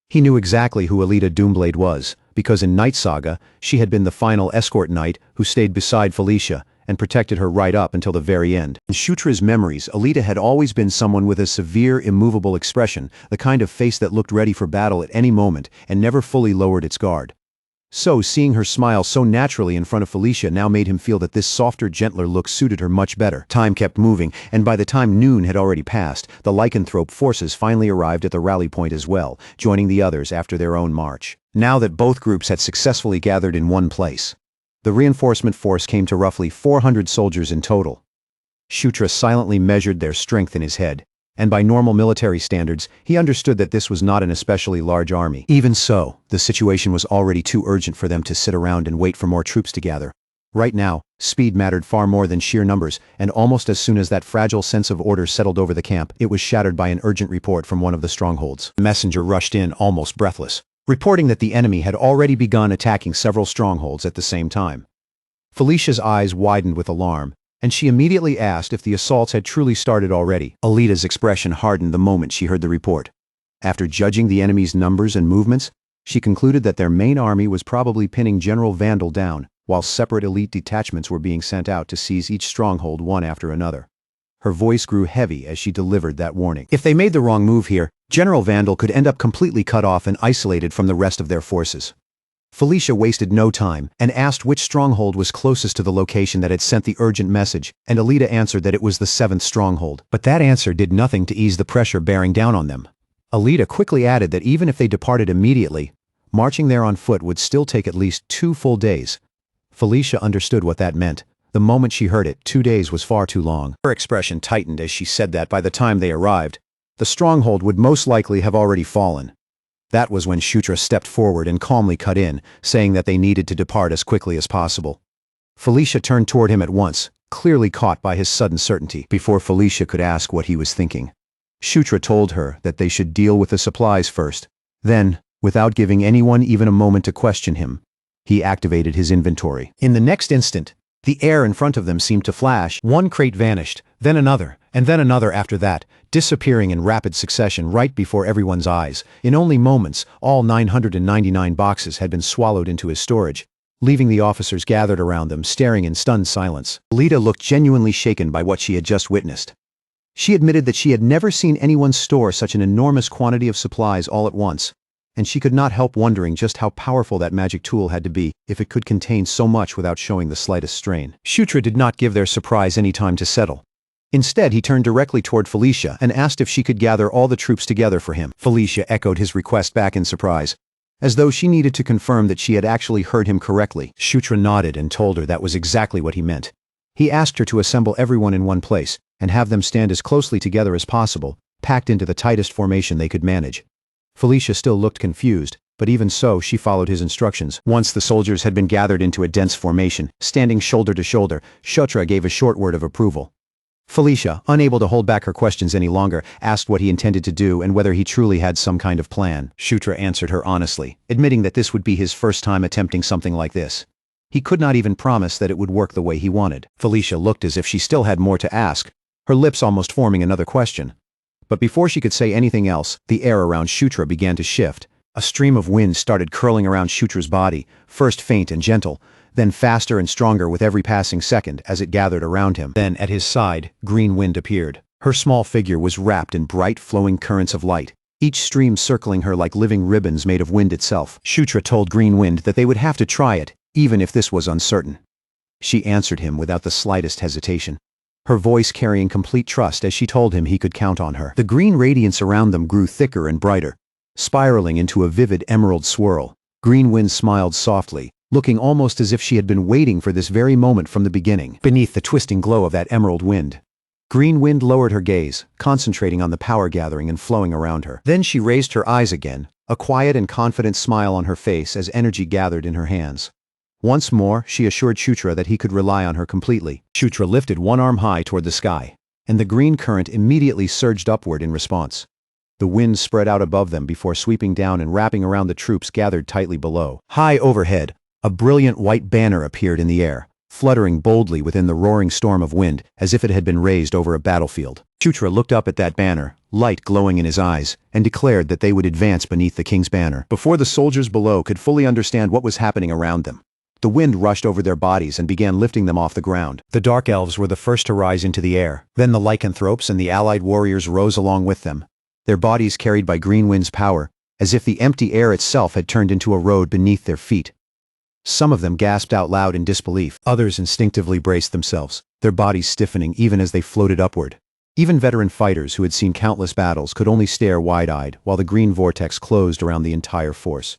He knew exactly who Alita Doomblade was, because in Night Saga, she had been the final escort knight who stayed beside Felicia and protected her right up until the very end. In Shutra's memories, Alita had always been someone with a severe, immovable expression, the kind of face that looked ready for battle at any moment and never fully lowered its guard. So, seeing her smile so naturally in front of Felicia now made him feel that this softer, gentler look suited her much better. Time kept moving, and by the time noon had already passed, the lycanthrope forces finally arrived at the rally point as well, joining the others after their own march. Now that both groups had successfully gathered in one place, the reinforcement force came to roughly 400 soldiers in total. Shutra silently measured their strength in his head, and by normal military standards, he understood that this was not an especially large army. Even so, the situation was already too urgent for them to sit around and wait for more troops to gather. Right now, speed mattered far more than sheer numbers, and almost as soon as that fragile sense of order settled over the camp, it was shattered by an urgent report from one of the strongholds. The messenger rushed in, almost breathless, reporting that the enemy had already begun attacking several strongholds at the same time. Felicia's eyes widened with alarm, and she immediately asked if the assaults had truly started already. Alita's expression hardened the moment she heard the report. After judging the enemy's numbers and movements, she concluded that their main army was probably pinning General Vandal down, while separate elite detachments were being sent out to seize each stronghold one after another. Her voice grew heavy as she delivered that warning. If they made the wrong move here, General Vandal could end up completely cut off and isolated from the rest of their forces. Felicia wasted no time and asked which stronghold was closest to the location that had sent the urgent message, and Alita answered that it was the 7th stronghold. But that answer did nothing to ease the pressure bearing down on them. Alita quickly added that even if they departed immediately, marching there on foot would still take at least 2 full days. Felicia understood what that meant. The moment she heard it, 2 days was far too long. Her expression tightened as she said that by the time they arrived, the stronghold would most likely have already fallen. That was when Shutra stepped forward and calmly cut in, saying that they needed to depart as quickly as possible. Felicia turned toward him at once, clearly caught by his sudden certainty. Before Felicia could ask what he was thinking, Shutra told her that they should deal with the supplies first. Then, without giving anyone even a moment to question him, he activated his inventory. In the next instant, the air in front of them seemed to flash. One crate vanished, then another, and then another after that, disappearing in rapid succession right before everyone's eyes. In only moments, all 999 boxes had been swallowed into his storage, leaving the officers gathered around them staring in stunned silence. Lita looked genuinely shaken by what she had just witnessed. She admitted that she had never seen anyone store such an enormous quantity of supplies all at once, and she could not help wondering just how powerful that magic tool had to be if it could contain so much without showing the slightest strain. Shutra did not give their surprise any time to settle. Instead, he turned directly toward Felicia and asked if she could gather all the troops together for him. Felicia echoed his request back in surprise, as though she needed to confirm that she had actually heard him correctly. Shutra nodded and told her that was exactly what he meant. He asked her to assemble everyone in one place and have them stand as closely together as possible, packed into the tightest formation they could manage. Felicia still looked confused, but even so she followed his instructions. Once the soldiers had been gathered into a dense formation, standing shoulder to shoulder, Shutra gave a short word of approval. Felicia, unable to hold back her questions any longer, asked what he intended to do and whether he truly had some kind of plan. Shutra answered her honestly, admitting that this would be his first time attempting something like this. He could not even promise that it would work the way he wanted. Felicia looked as if she still had more to ask, her lips almost forming another question. But before she could say anything else, the air around Shutra began to shift. A stream of wind started curling around Shutra's body, first faint and gentle, then faster and stronger with every passing second as it gathered around him. Then, at his side, Green Wind appeared. Her small figure was wrapped in bright, flowing currents of light, each stream circling her like living ribbons made of wind itself. Shutra told Green Wind that they would have to try it, even if this was uncertain. She answered him without the slightest hesitation, her voice carrying complete trust as she told him he could count on her. The green radiance around them grew thicker and brighter, spiraling into a vivid emerald swirl. Green Wind smiled softly, looking almost as if she had been waiting for this very moment from the beginning. Beneath the twisting glow of that emerald wind, Green Wind lowered her gaze, concentrating on the power gathering and flowing around her. Then she raised her eyes again, a quiet and confident smile on her face as energy gathered in her hands. Once more, she assured Shutra that he could rely on her completely. Shutra lifted one arm high toward the sky, and the green current immediately surged upward in response. The wind spread out above them before sweeping down and wrapping around the troops gathered tightly below. High overhead, a brilliant white banner appeared in the air, fluttering boldly within the roaring storm of wind as if it had been raised over a battlefield. Shutra looked up at that banner, light glowing in his eyes, and declared that they would advance beneath the king's banner. Before the soldiers below could fully understand what was happening around them, the wind rushed over their bodies and began lifting them off the ground. The Dark Elves were the first to rise into the air. Then the lycanthropes and the allied warriors rose along with them, their bodies carried by Green Wind's power, as if the empty air itself had turned into a road beneath their feet. Some of them gasped out loud in disbelief. Others instinctively braced themselves, their bodies stiffening even as they floated upward. Even veteran fighters who had seen countless battles could only stare wide-eyed while the green vortex closed around the entire force.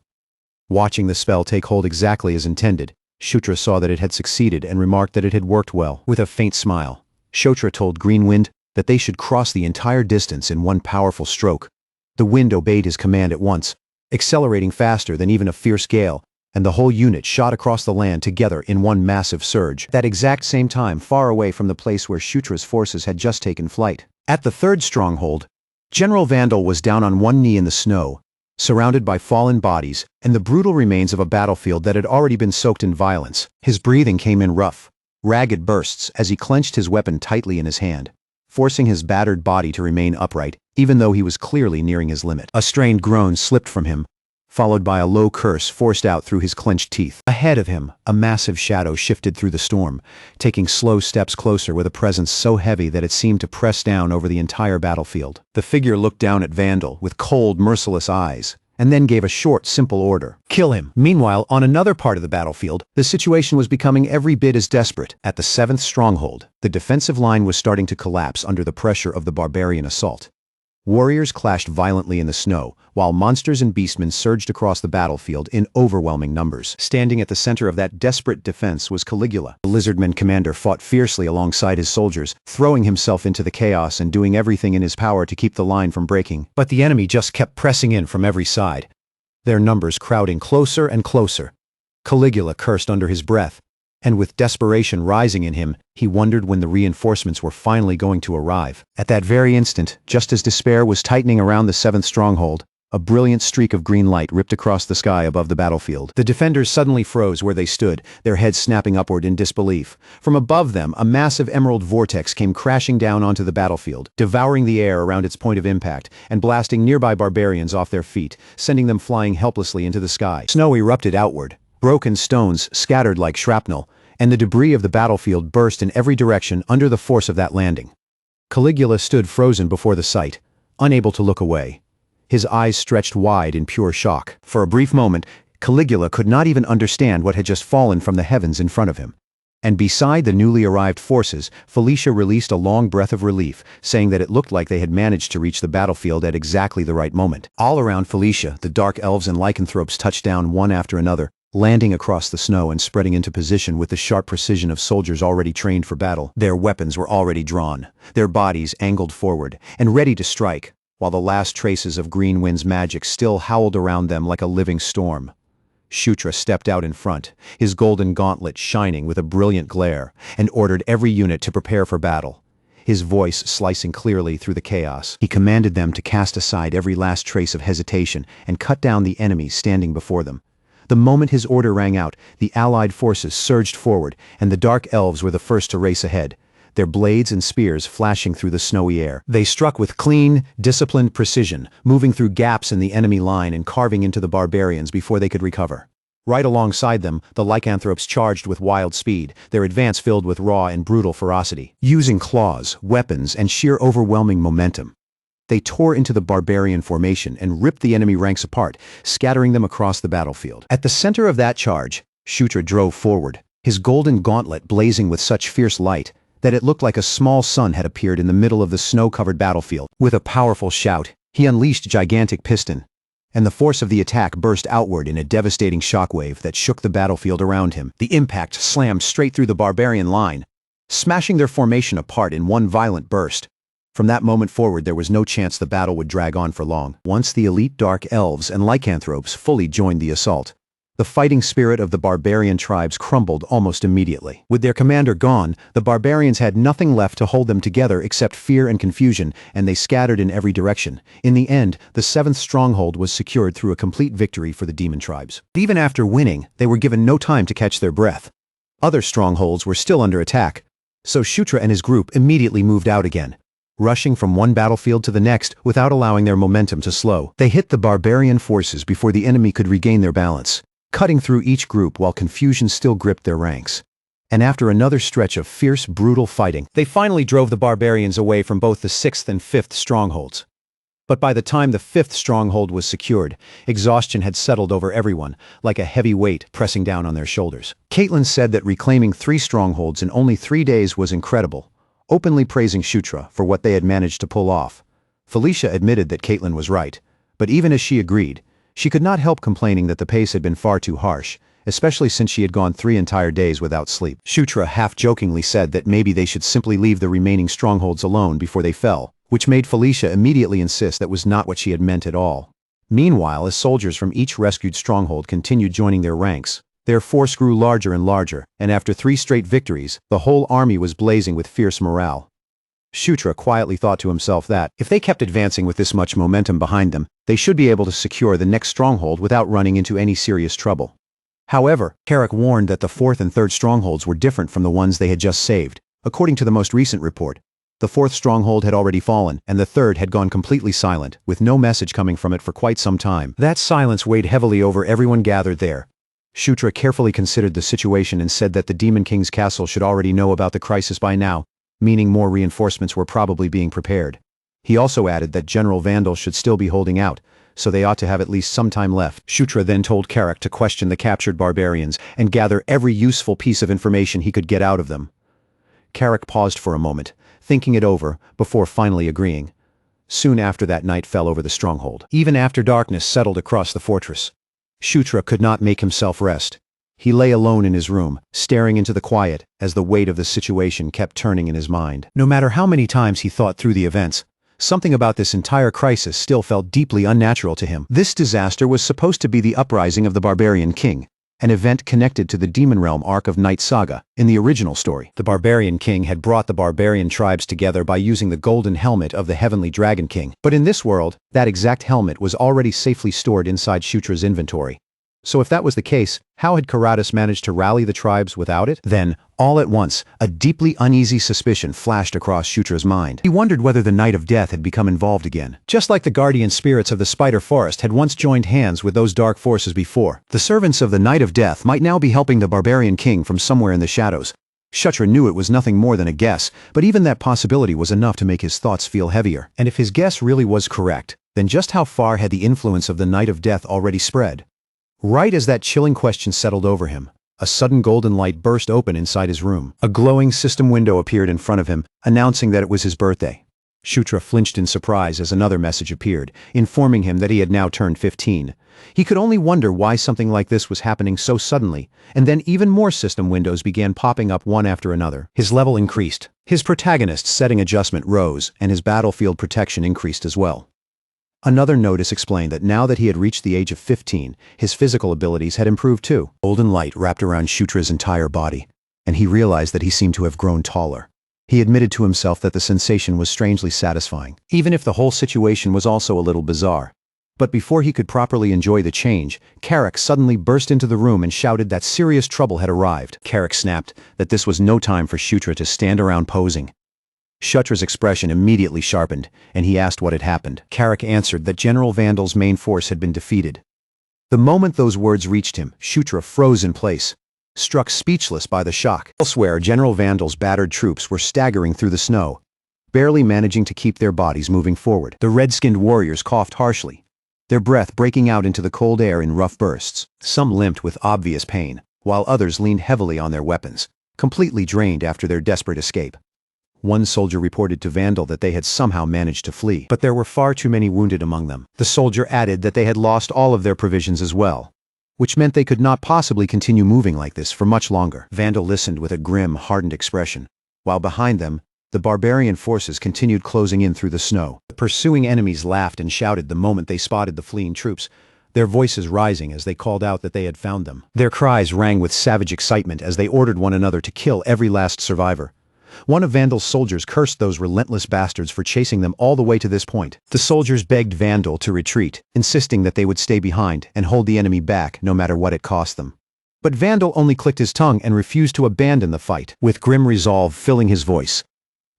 Watching the spell take hold exactly as intended, Shutra saw that it had succeeded and remarked that it had worked well. With a faint smile, Shutra told Green Wind that they should cross the entire distance in one powerful stroke. The wind obeyed his command at once, accelerating faster than even a fierce gale, and the whole unit shot across the land together in one massive surge. At that exact same time, far away from the place where Shutra's forces had just taken flight. At the third stronghold, General Vandal was down on one knee in the snow, surrounded by fallen bodies and the brutal remains of a battlefield that had already been soaked in violence. His breathing came in rough, ragged bursts as he clenched his weapon tightly in his hand, forcing his battered body to remain upright, even though he was clearly nearing his limit. A strained groan slipped from him, followed by a low curse forced out through his clenched teeth. Ahead of him, a massive shadow shifted through the storm, taking slow steps closer with a presence so heavy that it seemed to press down over the entire battlefield. The figure looked down at Vandal with cold, merciless eyes, and then gave a short, simple order. Kill him. Meanwhile, on another part of the battlefield, the situation was becoming every bit as desperate. At the 7th stronghold, the defensive line was starting to collapse under the pressure of the barbarian assault. Warriors clashed violently in the snow, while monsters and beastmen surged across the battlefield in overwhelming numbers. Standing at the center of that desperate defense was Caligula. The lizardman commander fought fiercely alongside his soldiers, throwing himself into the chaos and doing everything in his power to keep the line from breaking. But the enemy just kept pressing in from every side, their numbers crowding closer and closer. Caligula cursed under his breath, and with desperation rising in him, he wondered when the reinforcements were finally going to arrive. At that very instant, just as despair was tightening around the seventh stronghold, a brilliant streak of green light ripped across the sky above the battlefield. The defenders suddenly froze where they stood, their heads snapping upward in disbelief. From above them, a massive emerald vortex came crashing down onto the battlefield, devouring the air around its point of impact, and blasting nearby barbarians off their feet, sending them flying helplessly into the sky. Snow erupted outward. Broken stones scattered like shrapnel, and the debris of the battlefield burst in every direction under the force of that landing. Caligula stood frozen before the sight, unable to look away. His eyes stretched wide in pure shock. For a brief moment, Caligula could not even understand what had just fallen from the heavens in front of him. And beside the newly arrived forces, Felicia released a long breath of relief, saying that it looked like they had managed to reach the battlefield at exactly the right moment. All around Felicia, the dark elves and lycanthropes touched down one after another, landing across the snow and spreading into position with the sharp precision of soldiers already trained for battle. Their weapons were already drawn, their bodies angled forward, and ready to strike, while the last traces of Greenwind's magic still howled around them like a living storm. Shutra stepped out in front, his golden gauntlet shining with a brilliant glare, and ordered every unit to prepare for battle. His voice slicing clearly through the chaos, he commanded them to cast aside every last trace of hesitation and cut down the enemies standing before them. The moment his order rang out, the allied forces surged forward, and the dark elves were the first to race ahead, their blades and spears flashing through the snowy air. They struck with clean, disciplined precision, moving through gaps in the enemy line and carving into the barbarians before they could recover. Right alongside them, the lycanthropes charged with wild speed, their advance filled with raw and brutal ferocity. Using claws, weapons, and sheer overwhelming momentum, they tore into the barbarian formation and ripped the enemy ranks apart, scattering them across the battlefield. At the center of that charge, Shutra drove forward, his golden gauntlet blazing with such fierce light that it looked like a small sun had appeared in the middle of the snow-covered battlefield. With a powerful shout, he unleashed gigantic piston, and the force of the attack burst outward in a devastating shockwave that shook the battlefield around him. The impact slammed straight through the barbarian line, smashing their formation apart in one violent burst. From that moment forward, there was no chance the battle would drag on for long. Once the elite dark elves and lycanthropes fully joined the assault, the fighting spirit of the barbarian tribes crumbled almost immediately. With their commander gone, the barbarians had nothing left to hold them together except fear and confusion, and they scattered in every direction. In the end, the seventh stronghold was secured through a complete victory for the demon tribes. Even after winning, they were given no time to catch their breath. Other strongholds were still under attack, so Shutra and his group immediately moved out again, rushing from one battlefield to the next without allowing their momentum to slow. They hit the barbarian forces before the enemy could regain their balance, cutting through each group while confusion still gripped their ranks. And after another stretch of fierce, brutal fighting, they finally drove the barbarians away from both the sixth and fifth strongholds. But by the time the fifth stronghold was secured, exhaustion had settled over everyone, like a heavy weight pressing down on their shoulders. Caitlin said that reclaiming 3 strongholds in only 3 days was incredible, openly praising Shutra for what they had managed to pull off. Felicia admitted that Caitlin was right, but even as she agreed, she could not help complaining that the pace had been far too harsh, especially since she had gone 3 entire days without sleep. Shutra half-jokingly said that maybe they should simply leave the remaining strongholds alone before they fell, which made Felicia immediately insist that was not what she had meant at all. Meanwhile, as soldiers from each rescued stronghold continued joining their ranks, their force grew larger and larger, and after 3 straight victories, the whole army was blazing with fierce morale. Shutra quietly thought to himself that, if they kept advancing with this much momentum behind them, they should be able to secure the next stronghold without running into any serious trouble. However, Carrick warned that the 4th and 3rd strongholds were different from the ones they had just saved. According to the most recent report, the 4th stronghold had already fallen, and the 3rd had gone completely silent, with no message coming from it for quite some time. That silence weighed heavily over everyone gathered there. Shutra carefully considered the situation and said that the Demon King's castle should already know about the crisis by now, meaning more reinforcements were probably being prepared. He also added that General Vandal should still be holding out, so they ought to have at least some time left. Shutra then told Carrick to question the captured barbarians and gather every useful piece of information he could get out of them. Carrick paused for a moment, thinking it over, before finally agreeing. soon after that night fell over the stronghold. Even after darkness settled across the fortress, Shutra could not make himself rest. He lay alone in his room, staring into the quiet as the weight of the situation kept turning in his mind. No matter how many times he thought through the events, something about this entire crisis still felt deeply unnatural to him. This disaster was supposed to be the uprising of the barbarian king, an event connected to the Demon Realm arc of Night Saga. In the original story, the barbarian king had brought the barbarian tribes together by using the golden helmet of the heavenly dragon king. But in this world, that exact helmet was already safely stored inside Shutra's inventory. So if that was the case, how had Karatas managed to rally the tribes without it? Then, all at once, a deeply uneasy suspicion flashed across Shutra's mind. He wondered whether the Knight of Death had become involved again. Just like the guardian spirits of the Spider Forest had once joined hands with those dark forces before, the servants of the Knight of Death might now be helping the barbarian king from somewhere in the shadows. Shutra knew it was nothing more than a guess, but even that possibility was enough to make his thoughts feel heavier. And if his guess really was correct, then just how far had the influence of the Knight of Death already spread? Right as that chilling question settled over him, a sudden golden light burst open inside his room. A glowing system window appeared in front of him, announcing that it was his birthday. Shutra flinched in surprise as another message appeared, informing him that he had now turned 15. He could only wonder why something like this was happening so suddenly, and then even more system windows began popping up one after another. His level increased. His protagonist's setting adjustment rose, and his battlefield protection increased as well. Another notice explained that now that he had reached the age of 15, his physical abilities had improved too. Golden light wrapped around Shutra's entire body, and he realized that he seemed to have grown taller. He admitted to himself that the sensation was strangely satisfying, even if the whole situation was also a little bizarre. But before he could properly enjoy the change, Carrick suddenly burst into the room and shouted that serious trouble had arrived. Carrick snapped that this was no time for Shutra to stand around posing. Shutra's expression immediately sharpened, and he asked what had happened. Carrick answered that General Vandal's main force had been defeated. The moment those words reached him, Shutra froze in place, struck speechless by the shock. Elsewhere, General Vandal's battered troops were staggering through the snow, barely managing to keep their bodies moving forward. The red-skinned warriors coughed harshly, their breath breaking out into the cold air in rough bursts. Some limped with obvious pain, while others leaned heavily on their weapons, completely drained after their desperate escape. One soldier reported to Vandal that they had somehow managed to flee, but there were far too many wounded among them. The soldier added that they had lost all of their provisions as well, which meant they could not possibly continue moving like this for much longer. Vandal listened with a grim, hardened expression, while behind them, the barbarian forces continued closing in through the snow. The pursuing enemies laughed and shouted the moment they spotted the fleeing troops, their voices rising as they called out that they had found them. Their cries rang with savage excitement as they ordered one another to kill every last survivor. One of Vandal's soldiers cursed those relentless bastards for chasing them all the way to this point. The soldiers begged Vandal to retreat, insisting that they would stay behind and hold the enemy back no matter what it cost them. But Vandal only clicked his tongue and refused to abandon the fight. With grim resolve filling his voice,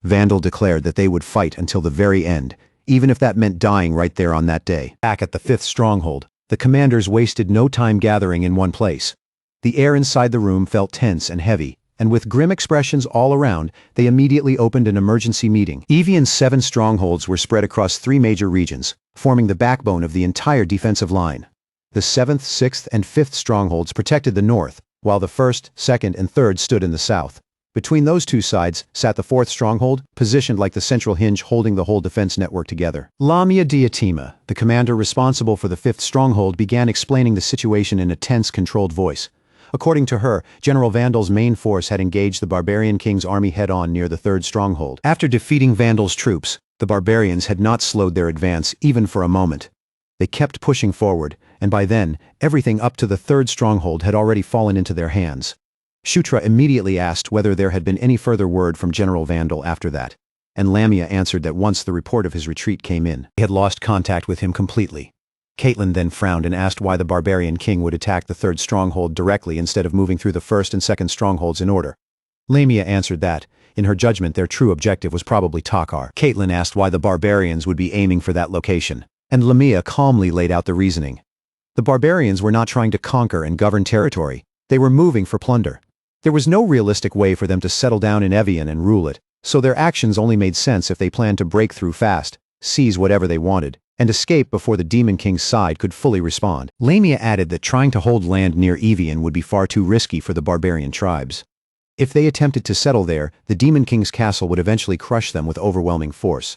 Vandal declared that they would fight until the very end, even if that meant dying right there on that day. Back at the 5th stronghold, the commanders wasted no time gathering in one place. The air inside the room felt tense and heavy, and with grim expressions all around, they immediately opened an emergency meeting. Evian's 7 strongholds were spread across 3 major regions, forming the backbone of the entire defensive line. The 7th, 6th, and 5th strongholds protected the north, while the 1st, 2nd, and 3rd stood in the south. Between those two sides sat the 4th stronghold, positioned like the central hinge holding the whole defense network together. Lamia Diatima, the commander responsible for the 5th stronghold, began explaining the situation in a tense, controlled voice. According to her, General Vandal's main force had engaged the barbarian king's army head-on near the 3rd stronghold. After defeating Vandal's troops, the barbarians had not slowed their advance even for a moment. They kept pushing forward, and by then, everything up to the 3rd stronghold had already fallen into their hands. Shutra immediately asked whether there had been any further word from General Vandal after that, and Lamia answered that once the report of his retreat came in, they had lost contact with him completely. Caitlin then frowned and asked why the barbarian king would attack the 3rd stronghold directly instead of moving through the 1st and 2nd strongholds in order. Lamia answered that, in her judgment, their true objective was probably Takar. Caitlin asked why the barbarians would be aiming for that location, and Lamia calmly laid out the reasoning. The barbarians were not trying to conquer and govern territory, they were moving for plunder. There was no realistic way for them to settle down in Evian and rule it, so their actions only made sense if they planned to break through fast, seize whatever they wanted, and escape before the Demon King's side could fully respond. Lamia added that trying to hold land near Evian would be far too risky for the barbarian tribes. If they attempted to settle there, the Demon King's castle would eventually crush them with overwhelming force.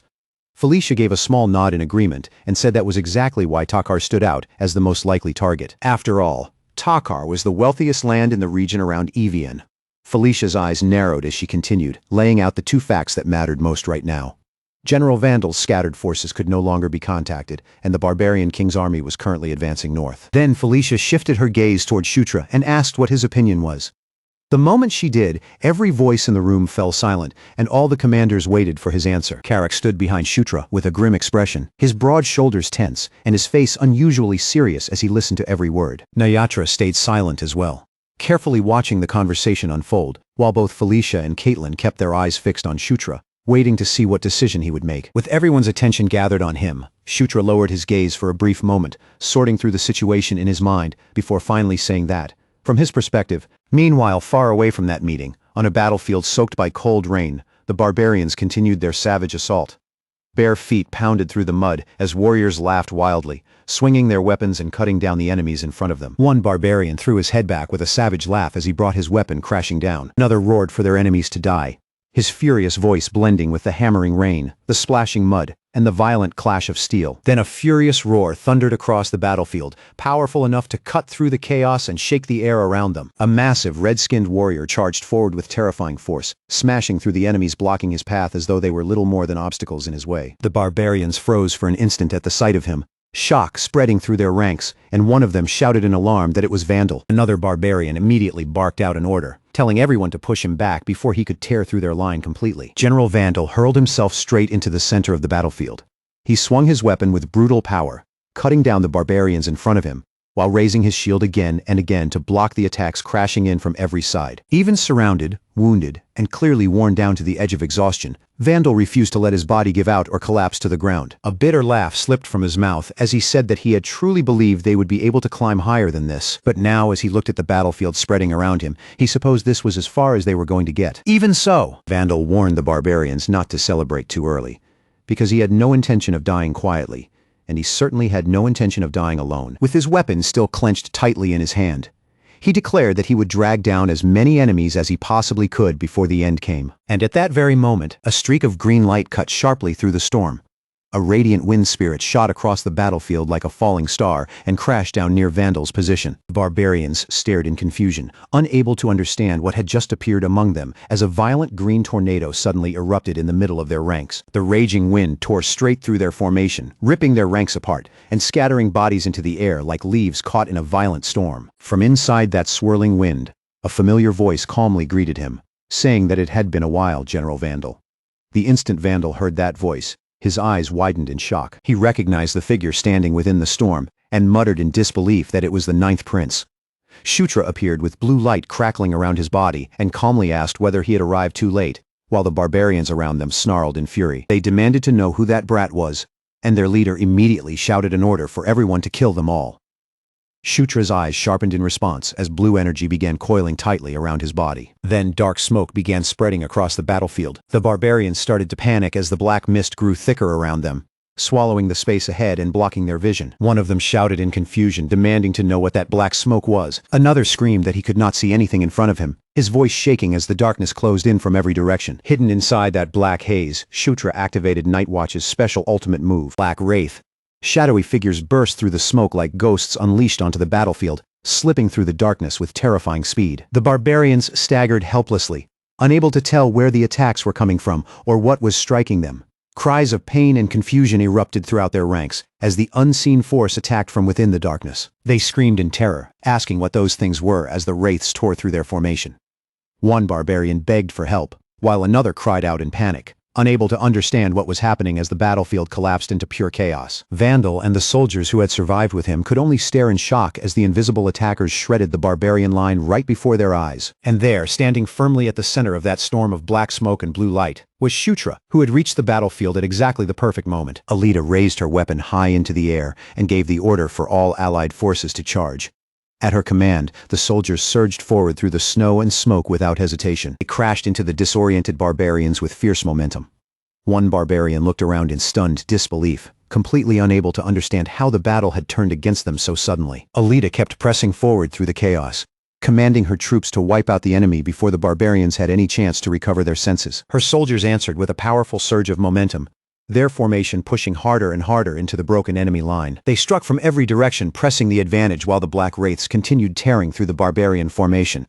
Felicia gave a small nod in agreement and said that was exactly why Takar stood out as the most likely target. After all, Takar was the wealthiest land in the region around Evian. Felicia's eyes narrowed as she continued, laying out the two facts that mattered most right now. General Vandal's scattered forces could no longer be contacted, and the barbarian king's army was currently advancing north. Then Felicia shifted her gaze toward Shutra and asked what his opinion was. The moment she did, every voice in the room fell silent, and all the commanders waited for his answer. Karak stood behind Shutra with a grim expression, his broad shoulders tense, and his face unusually serious as he listened to every word. Nayatra stayed silent as well, carefully watching the conversation unfold, while both Felicia and Caitlin kept their eyes fixed on Shutra, waiting to see what decision he would make. With everyone's attention gathered on him, Shutra lowered his gaze for a brief moment, sorting through the situation in his mind before finally saying that, from his perspective, meanwhile far away from that meeting, on a battlefield soaked by cold rain, the barbarians continued their savage assault. Bare feet pounded through the mud as warriors laughed wildly, swinging their weapons and cutting down the enemies in front of them. One barbarian threw his head back with a savage laugh as he brought his weapon crashing down. Another roared for their enemies to die, his furious voice blending with the hammering rain, the splashing mud, and the violent clash of steel. Then a furious roar thundered across the battlefield, powerful enough to cut through the chaos and shake the air around them. A massive red-skinned warrior charged forward with terrifying force, smashing through the enemies blocking his path as though they were little more than obstacles in his way. The barbarians froze for an instant at the sight of him, shock spreading through their ranks, and one of them shouted in alarm that it was Vandal. Another barbarian immediately barked out an order, telling everyone to push him back before he could tear through their line completely. General Vandal hurled himself straight into the center of the battlefield. He swung his weapon with brutal power, cutting down the barbarians in front of him, while raising his shield again and again to block the attacks crashing in from every side. Even surrounded, wounded, and clearly worn down to the edge of exhaustion, Vandal refused to let his body give out or collapse to the ground. A bitter laugh slipped from his mouth as he said that he had truly believed they would be able to climb higher than this, but now as he looked at the battlefield spreading around him, he supposed this was as far as they were going to get. Even so, Vandal warned the barbarians not to celebrate too early, because he had no intention of dying quietly, and he certainly had no intention of dying alone. With his weapon still clenched tightly in his hand, he declared that he would drag down as many enemies as he possibly could before the end came. And at that very moment, a streak of green light cut sharply through the storm. A radiant wind spirit shot across the battlefield like a falling star and crashed down near Vandal's position. The barbarians stared in confusion, unable to understand what had just appeared among them as a violent green tornado suddenly erupted in the middle of their ranks. The raging wind tore straight through their formation, ripping their ranks apart and scattering bodies into the air like leaves caught in a violent storm. From inside that swirling wind, a familiar voice calmly greeted him, saying that it had been a while, General Vandal. The instant Vandal heard that voice, his eyes widened in shock. He recognized the figure standing within the storm and muttered in disbelief that it was the Ninth Prince. Shutra appeared with blue light crackling around his body and calmly asked whether he had arrived too late, while the barbarians around them snarled in fury. They demanded to know who that brat was, and their leader immediately shouted an order for everyone to kill them all. Shutra's eyes sharpened in response as blue energy began coiling tightly around his body. Then dark smoke began spreading across the battlefield. The barbarians started to panic as the black mist grew thicker around them, swallowing the space ahead and blocking their vision. One of them shouted in confusion, demanding to know what that black smoke was. Another screamed that he could not see anything in front of him, his voice shaking as the darkness closed in from every direction. Hidden inside that black haze, Shutra activated Nightwatch's special ultimate move, Black Wraith. Shadowy figures burst through the smoke like ghosts unleashed onto the battlefield, slipping through the darkness with terrifying speed. The barbarians staggered helplessly, unable to tell where the attacks were coming from or what was striking them. Cries of pain and confusion erupted throughout their ranks as the unseen force attacked from within the darkness. They screamed in terror, asking what those things were as the wraiths tore through their formation. One barbarian begged for help, while another cried out in panic, unable to understand what was happening as the battlefield collapsed into pure chaos. Vandal and the soldiers who had survived with him could only stare in shock as the invisible attackers shredded the barbarian line right before their eyes. And there, standing firmly at the center of that storm of black smoke and blue light, was Shutra, who had reached the battlefield at exactly the perfect moment. Alita raised her weapon high into the air and gave the order for all allied forces to charge. At her command, the soldiers surged forward through the snow and smoke without hesitation. They crashed into the disoriented barbarians with fierce momentum. One barbarian looked around in stunned disbelief, completely unable to understand how the battle had turned against them so suddenly. Alita kept pressing forward through the chaos, commanding her troops to wipe out the enemy before the barbarians had any chance to recover their senses. Her soldiers answered with a powerful surge of momentum, their formation pushing harder and harder into the broken enemy line. They struck from every direction, pressing the advantage while the Black Wraiths continued tearing through the barbarian formation.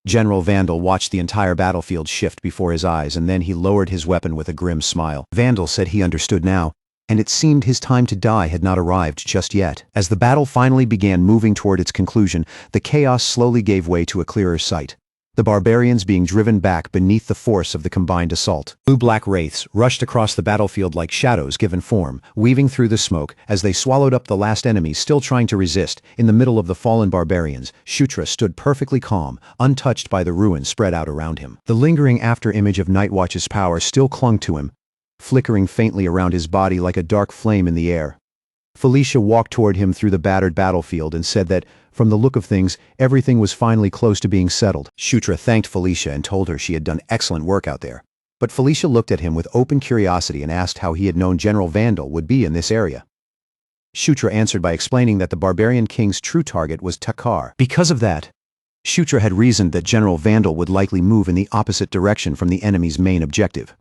General Vandal watched the entire battlefield shift before his eyes, and then he lowered his weapon with a grim smile. Vandal said he understood now, and it seemed his time to die had not arrived just yet. As the battle finally began moving toward its conclusion, the chaos slowly gave way to a clearer sight. The barbarians being driven back beneath the force of the combined assault. Blue Black Wraiths rushed across the battlefield like shadows given form, weaving through the smoke as they swallowed up the last enemies still trying to resist. In the middle of the fallen barbarians, Shutra stood perfectly calm, untouched by the ruins spread out around him. The lingering after-image of Nightwatch's power still clung to him, flickering faintly around his body like a dark flame in the air. Felicia walked toward him through the battered battlefield and said that, from the look of things, everything was finally close to being settled. Shutra thanked Felicia and told her she had done excellent work out there. But Felicia looked at him with open curiosity and asked how he had known General Vandal would be in this area. Shutra answered by explaining that the barbarian king's true target was Takar. Because of that, Shutra had reasoned that General Vandal would likely move in the opposite direction from the enemy's main objective.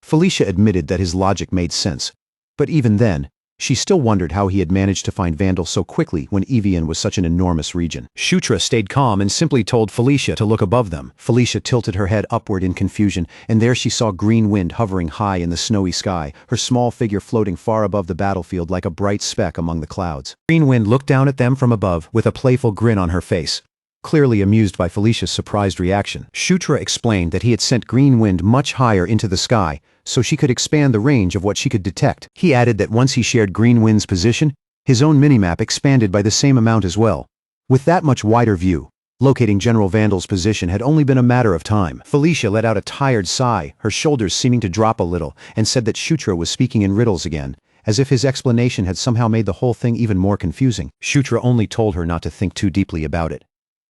Felicia admitted that his logic made sense, but even then, she still wondered how he had managed to find Vandal so quickly when Evian was such an enormous region. Shutra stayed calm and simply told Felicia to look above them. Felicia tilted her head upward in confusion, and there she saw Green Wind hovering high in the snowy sky, her small figure floating far above the battlefield like a bright speck among the clouds. Green Wind looked down at them from above with a playful grin on her face, clearly amused by Felicia's surprised reaction. Shutra explained that he had sent Green Wind much higher into the sky, so she could expand the range of what she could detect. He added that once he shared Green Wind's position, his own minimap expanded by the same amount as well. With that much wider view, locating General Vandal's position had only been a matter of time. Felicia let out a tired sigh, her shoulders seeming to drop a little, and said that Shutra was speaking in riddles again, as if his explanation had somehow made the whole thing even more confusing. Shutra only told her not to think too deeply about it,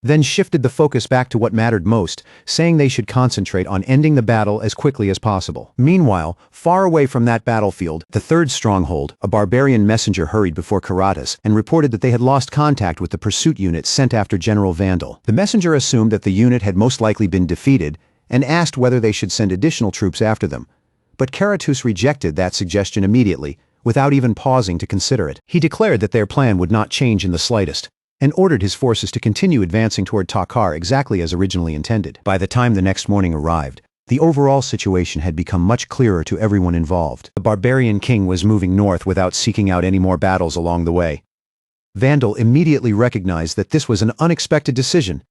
then shifted the focus back to what mattered most, saying they should concentrate on ending the battle as quickly as possible. Meanwhile, far away from that battlefield, the third stronghold, a barbarian messenger hurried before Karatas and reported that they had lost contact with the pursuit unit sent after General Vandal. The messenger assumed that the unit had most likely been defeated and asked whether they should send additional troops after them. But Karatus rejected that suggestion immediately, without even pausing to consider it. He declared that their plan would not change in the slightest, and ordered his forces to continue advancing toward Takar exactly as originally intended. By the time the next morning arrived, the overall situation had become much clearer to everyone involved. The barbarian king was moving north without seeking out any more battles along the way. Vandal immediately recognized that this was an unexpected decision,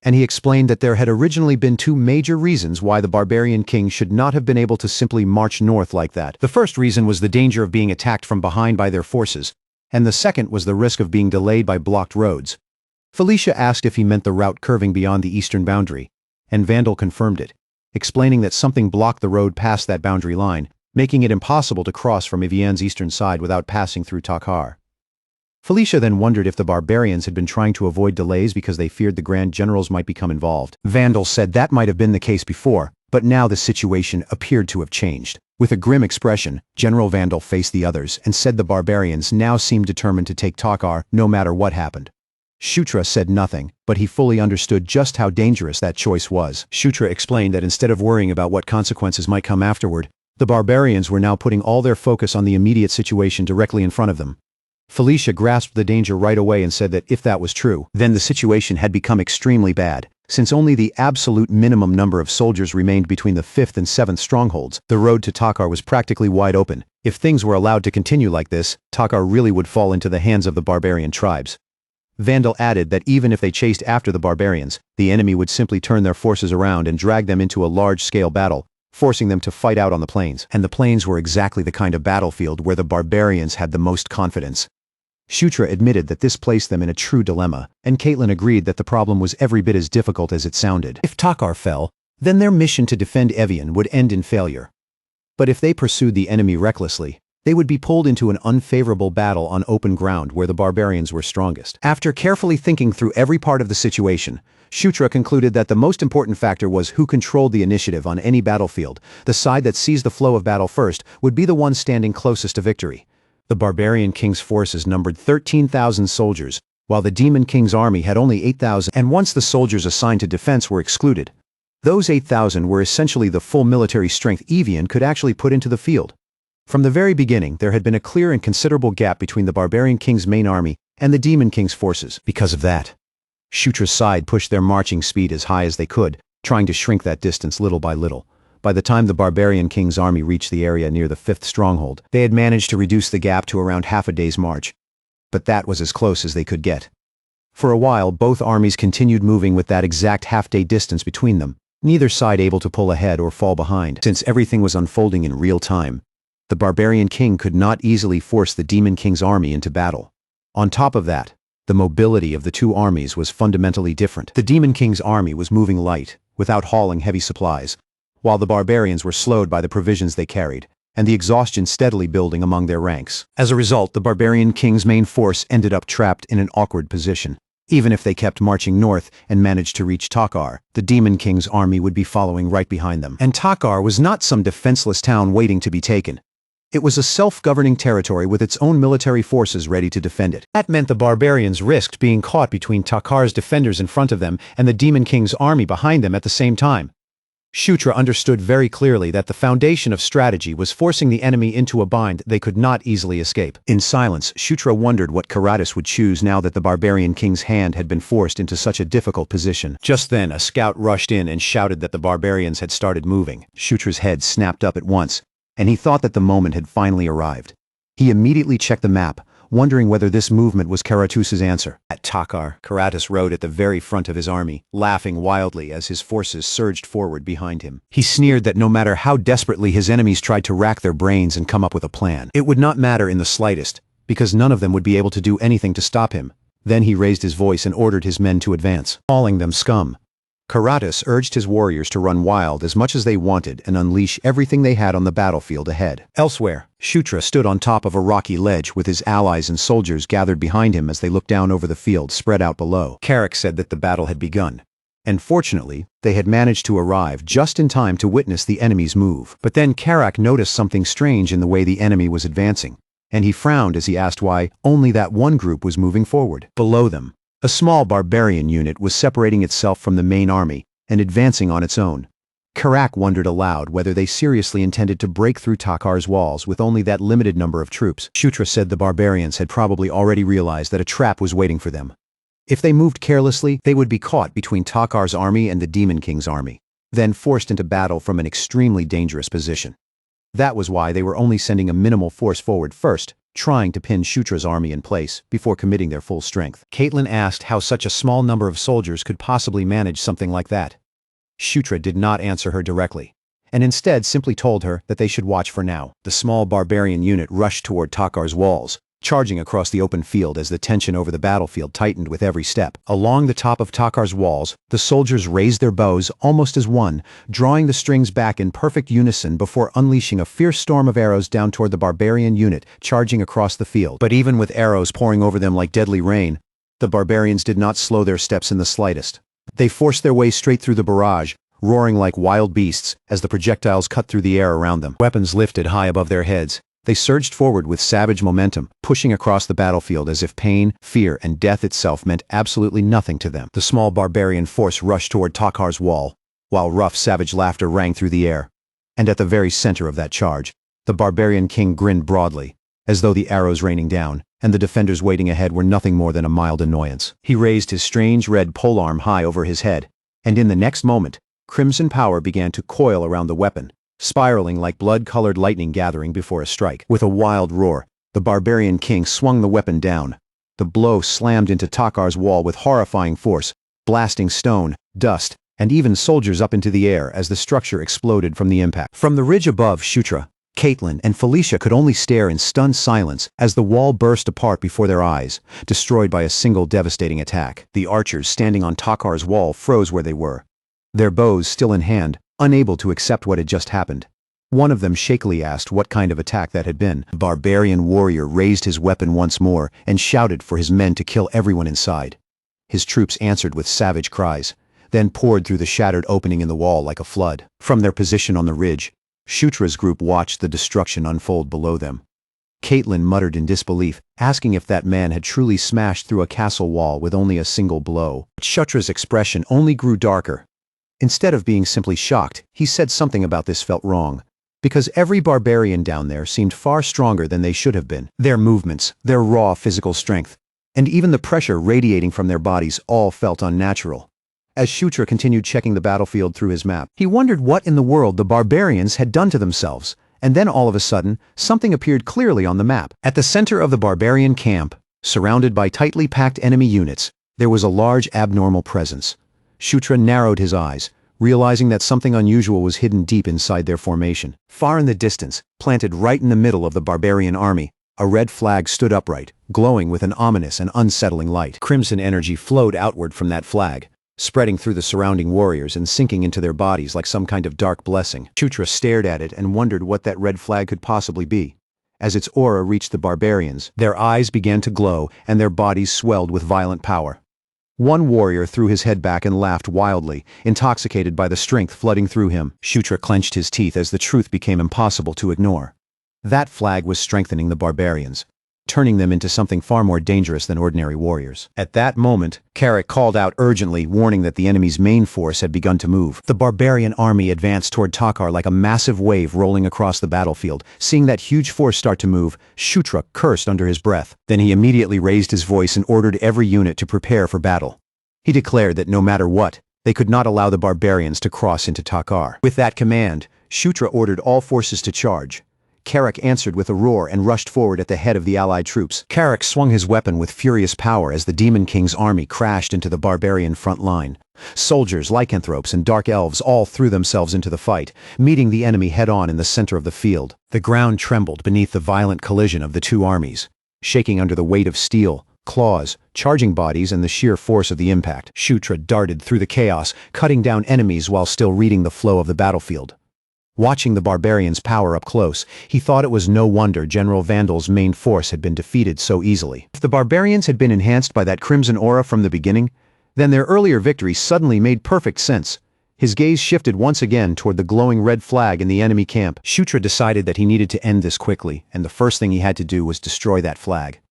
and he explained that there had originally been two major reasons why the barbarian king should not have been able to simply march north like that. The first reason was the danger of being attacked from behind by their forces, and the second was the risk of being delayed by blocked roads. Felicia asked if he meant the route curving beyond the eastern boundary, and Vandal confirmed it, explaining that something blocked the road past that boundary line, making it impossible to cross from Evian's eastern side without passing through Takar. Felicia then wondered if the barbarians had been trying to avoid delays because they feared the Grand Generals might become involved. Vandal said that might have been the case before, but now the situation appeared to have changed. With a grim expression, General Vandal faced the others and said the barbarians now seemed determined to take Takar no matter what happened. Shutra said nothing, but he fully understood just how dangerous that choice was. Shutra explained that instead of worrying about what consequences might come afterward, the barbarians were now putting all their focus on the immediate situation directly in front of them. Felicia grasped the danger right away and said that if that was true, then the situation had become extremely bad. Since only the absolute minimum number of soldiers remained between the 5th and 7th strongholds, the road to Takar was practically wide open. If things were allowed to continue like this, Takar really would fall into the hands of the barbarian tribes. Vandal added that even if they chased after the barbarians, the enemy would simply turn their forces around and drag them into a large-scale battle, forcing them to fight out on the plains. And the plains were exactly the kind of battlefield where the barbarians had the most confidence. Shutra admitted that this placed them in a true dilemma, and Caitlin agreed that the problem was every bit as difficult as it sounded. If Takar fell, then their mission to defend Evian would end in failure. But if they pursued the enemy recklessly, they would be pulled into an unfavorable battle on open ground where the barbarians were strongest. After carefully thinking through every part of the situation, Shutra concluded that the most important factor was who controlled the initiative on any battlefield. The side that seized the flow of battle first would be the one standing closest to victory. The barbarian king's forces numbered 13,000 soldiers, while the demon king's army had only 8,000, and once the soldiers assigned to defense were excluded, those 8,000 were essentially the full military strength Evian could actually put into the field. From the very beginning, there had been a clear and considerable gap between the barbarian king's main army and the demon king's forces. Because of that, Shutra's side pushed their marching speed as high as they could, trying to shrink that distance little by little. By the time the barbarian king's army reached the area near the 5th stronghold, they had managed to reduce the gap to around half a day's march. But that was as close as they could get. For a while, both armies continued moving with that exact half-day distance between them, neither side able to pull ahead or fall behind. Since everything was unfolding in real time, the barbarian king could not easily force the demon king's army into battle. On top of that, the mobility of the two armies was fundamentally different. The demon king's army was moving light, without hauling heavy supplies, while the barbarians were slowed by the provisions they carried, and the exhaustion steadily building among their ranks. As a result, the barbarian king's main force ended up trapped in an awkward position. Even if they kept marching north and managed to reach Takar, the demon king's army would be following right behind them. And Takar was not some defenseless town waiting to be taken. It was a self-governing territory with its own military forces ready to defend it. That meant the barbarians risked being caught between Takar's defenders in front of them and the demon king's army behind them at the same time. Shutra understood very clearly that the foundation of strategy was forcing the enemy into a bind they could not easily escape. In silence, Shutra wondered what Karatas would choose now that the barbarian king's hand had been forced into such a difficult position. Just then, a scout rushed in and shouted that the barbarians had started moving. Shutra's head snapped up at once, and he thought that the moment had finally arrived. He immediately checked the map, wondering whether this movement was Karatus's answer. At Takar, Karatas rode at the very front of his army, laughing wildly as his forces surged forward behind him. He sneered that no matter how desperately his enemies tried to rack their brains and come up with a plan, it would not matter in the slightest, because none of them would be able to do anything to stop him. Then he raised his voice and ordered his men to advance, calling them scum. Karatas urged his warriors to run wild as much as they wanted and unleash everything they had on the battlefield ahead. Elsewhere, Shutra stood on top of a rocky ledge with his allies and soldiers gathered behind him as they looked down over the field spread out below. Karak said that the battle had begun, and fortunately, they had managed to arrive just in time to witness the enemy's move. But then Karak noticed something strange in the way the enemy was advancing, and he frowned as he asked why only that one group was moving forward. Below them, a small barbarian unit was separating itself from the main army and advancing on its own. Karak wondered aloud whether they seriously intended to break through Takar's walls with only that limited number of troops. Shutra said the barbarians had probably already realized that a trap was waiting for them. If they moved carelessly, they would be caught between Takar's army and the Demon King's army, then forced into battle from an extremely dangerous position. That was why they were only sending a minimal force forward first, trying to pin Shutra's army in place before committing their full strength. Caitlin asked how such a small number of soldiers could possibly manage something like that. Shutra did not answer her directly, and instead simply told her that they should watch for now. The small barbarian unit rushed toward Takar's walls, charging across the open field as the tension over the battlefield tightened with every step. Along the top of Takar's walls, the soldiers raised their bows almost as one, drawing the strings back in perfect unison before unleashing a fierce storm of arrows down toward the barbarian unit charging across the field. But even with arrows pouring over them like deadly rain, the barbarians did not slow their steps in the slightest. They forced their way straight through the barrage, roaring like wild beasts as the projectiles cut through the air around them. Weapons lifted high above their heads, they surged forward with savage momentum, pushing across the battlefield as if pain, fear, and death itself meant absolutely nothing to them. The small barbarian force rushed toward Takar's wall, while rough, savage laughter rang through the air. And at the very center of that charge, the barbarian king grinned broadly, as though the arrows raining down, and the defenders waiting ahead were nothing more than a mild annoyance. He raised his strange red polearm high over his head, and in the next moment, crimson power began to coil around the weapon, spiraling like blood-colored lightning gathering before a strike. With a wild roar, the barbarian king swung the weapon down. The blow slammed into Takar's wall with horrifying force, blasting stone, dust, and even soldiers up into the air as the structure exploded from the impact. From the ridge above, Shutra, Caitlin, and Felicia could only stare in stunned silence as the wall burst apart before their eyes, destroyed by a single devastating attack. The archers standing on Takar's wall froze where they were, their bows still in hand, unable to accept what had just happened. One of them shakily asked what kind of attack that had been. The barbarian warrior raised his weapon once more and shouted for his men to kill everyone inside. His troops answered with savage cries, then poured through the shattered opening in the wall like a flood. From their position on the ridge, Shutra's group watched the destruction unfold below them. Caitlin muttered in disbelief, asking if that man had truly smashed through a castle wall with only a single blow. Shutra's expression only grew darker. Instead of being simply shocked, he said something about this felt wrong, because every barbarian down there seemed far stronger than they should have been. Their movements, their raw physical strength, and even the pressure radiating from their bodies all felt unnatural. As Shutra continued checking the battlefield through his map, he wondered what in the world the barbarians had done to themselves. And then all of a sudden, something appeared clearly on the map. At the center of the barbarian camp, surrounded by tightly packed enemy units, there was a large abnormal presence. Shutra narrowed his eyes, realizing that something unusual was hidden deep inside their formation. Far in the distance, planted right in the middle of the barbarian army, a red flag stood upright, glowing with an ominous and unsettling light. Crimson energy flowed outward from that flag, spreading through the surrounding warriors and sinking into their bodies like some kind of dark blessing. Shutra stared at it and wondered what that red flag could possibly be. As its aura reached the barbarians, their eyes began to glow and their bodies swelled with violent power. One warrior threw his head back and laughed wildly, intoxicated by the strength flooding through him. Shutra clenched his teeth as the truth became impossible to ignore. That flag was strengthening the barbarians, turning them into something far more dangerous than ordinary warriors. At that moment, Carrick called out urgently, warning that the enemy's main force had begun to move. The barbarian army advanced toward Takar like a massive wave rolling across the battlefield. Seeing that huge force start to move, Shutra cursed under his breath. Then he immediately raised his voice and ordered every unit to prepare for battle. He declared that no matter what, they could not allow the barbarians to cross into Takar. With that command, Shutra ordered all forces to charge. Carrick answered with a roar and rushed forward at the head of the allied troops. Carrick swung his weapon with furious power as the Demon King's army crashed into the barbarian front line. Soldiers, lycanthropes, and dark elves all threw themselves into the fight, meeting the enemy head-on in the center of the field. The ground trembled beneath the violent collision of the two armies, shaking under the weight of steel, claws, charging bodies, and the sheer force of the impact. Shutra darted through the chaos, cutting down enemies while still reading the flow of the battlefield. Watching the barbarians' power up close, he thought it was no wonder General Vandal's main force had been defeated so easily. If the barbarians had been enhanced by that crimson aura from the beginning, then their earlier victory suddenly made perfect sense. His gaze shifted once again toward the glowing red flag in the enemy camp. Shutra decided that he needed to end this quickly, and the first thing he had to do was destroy that flag.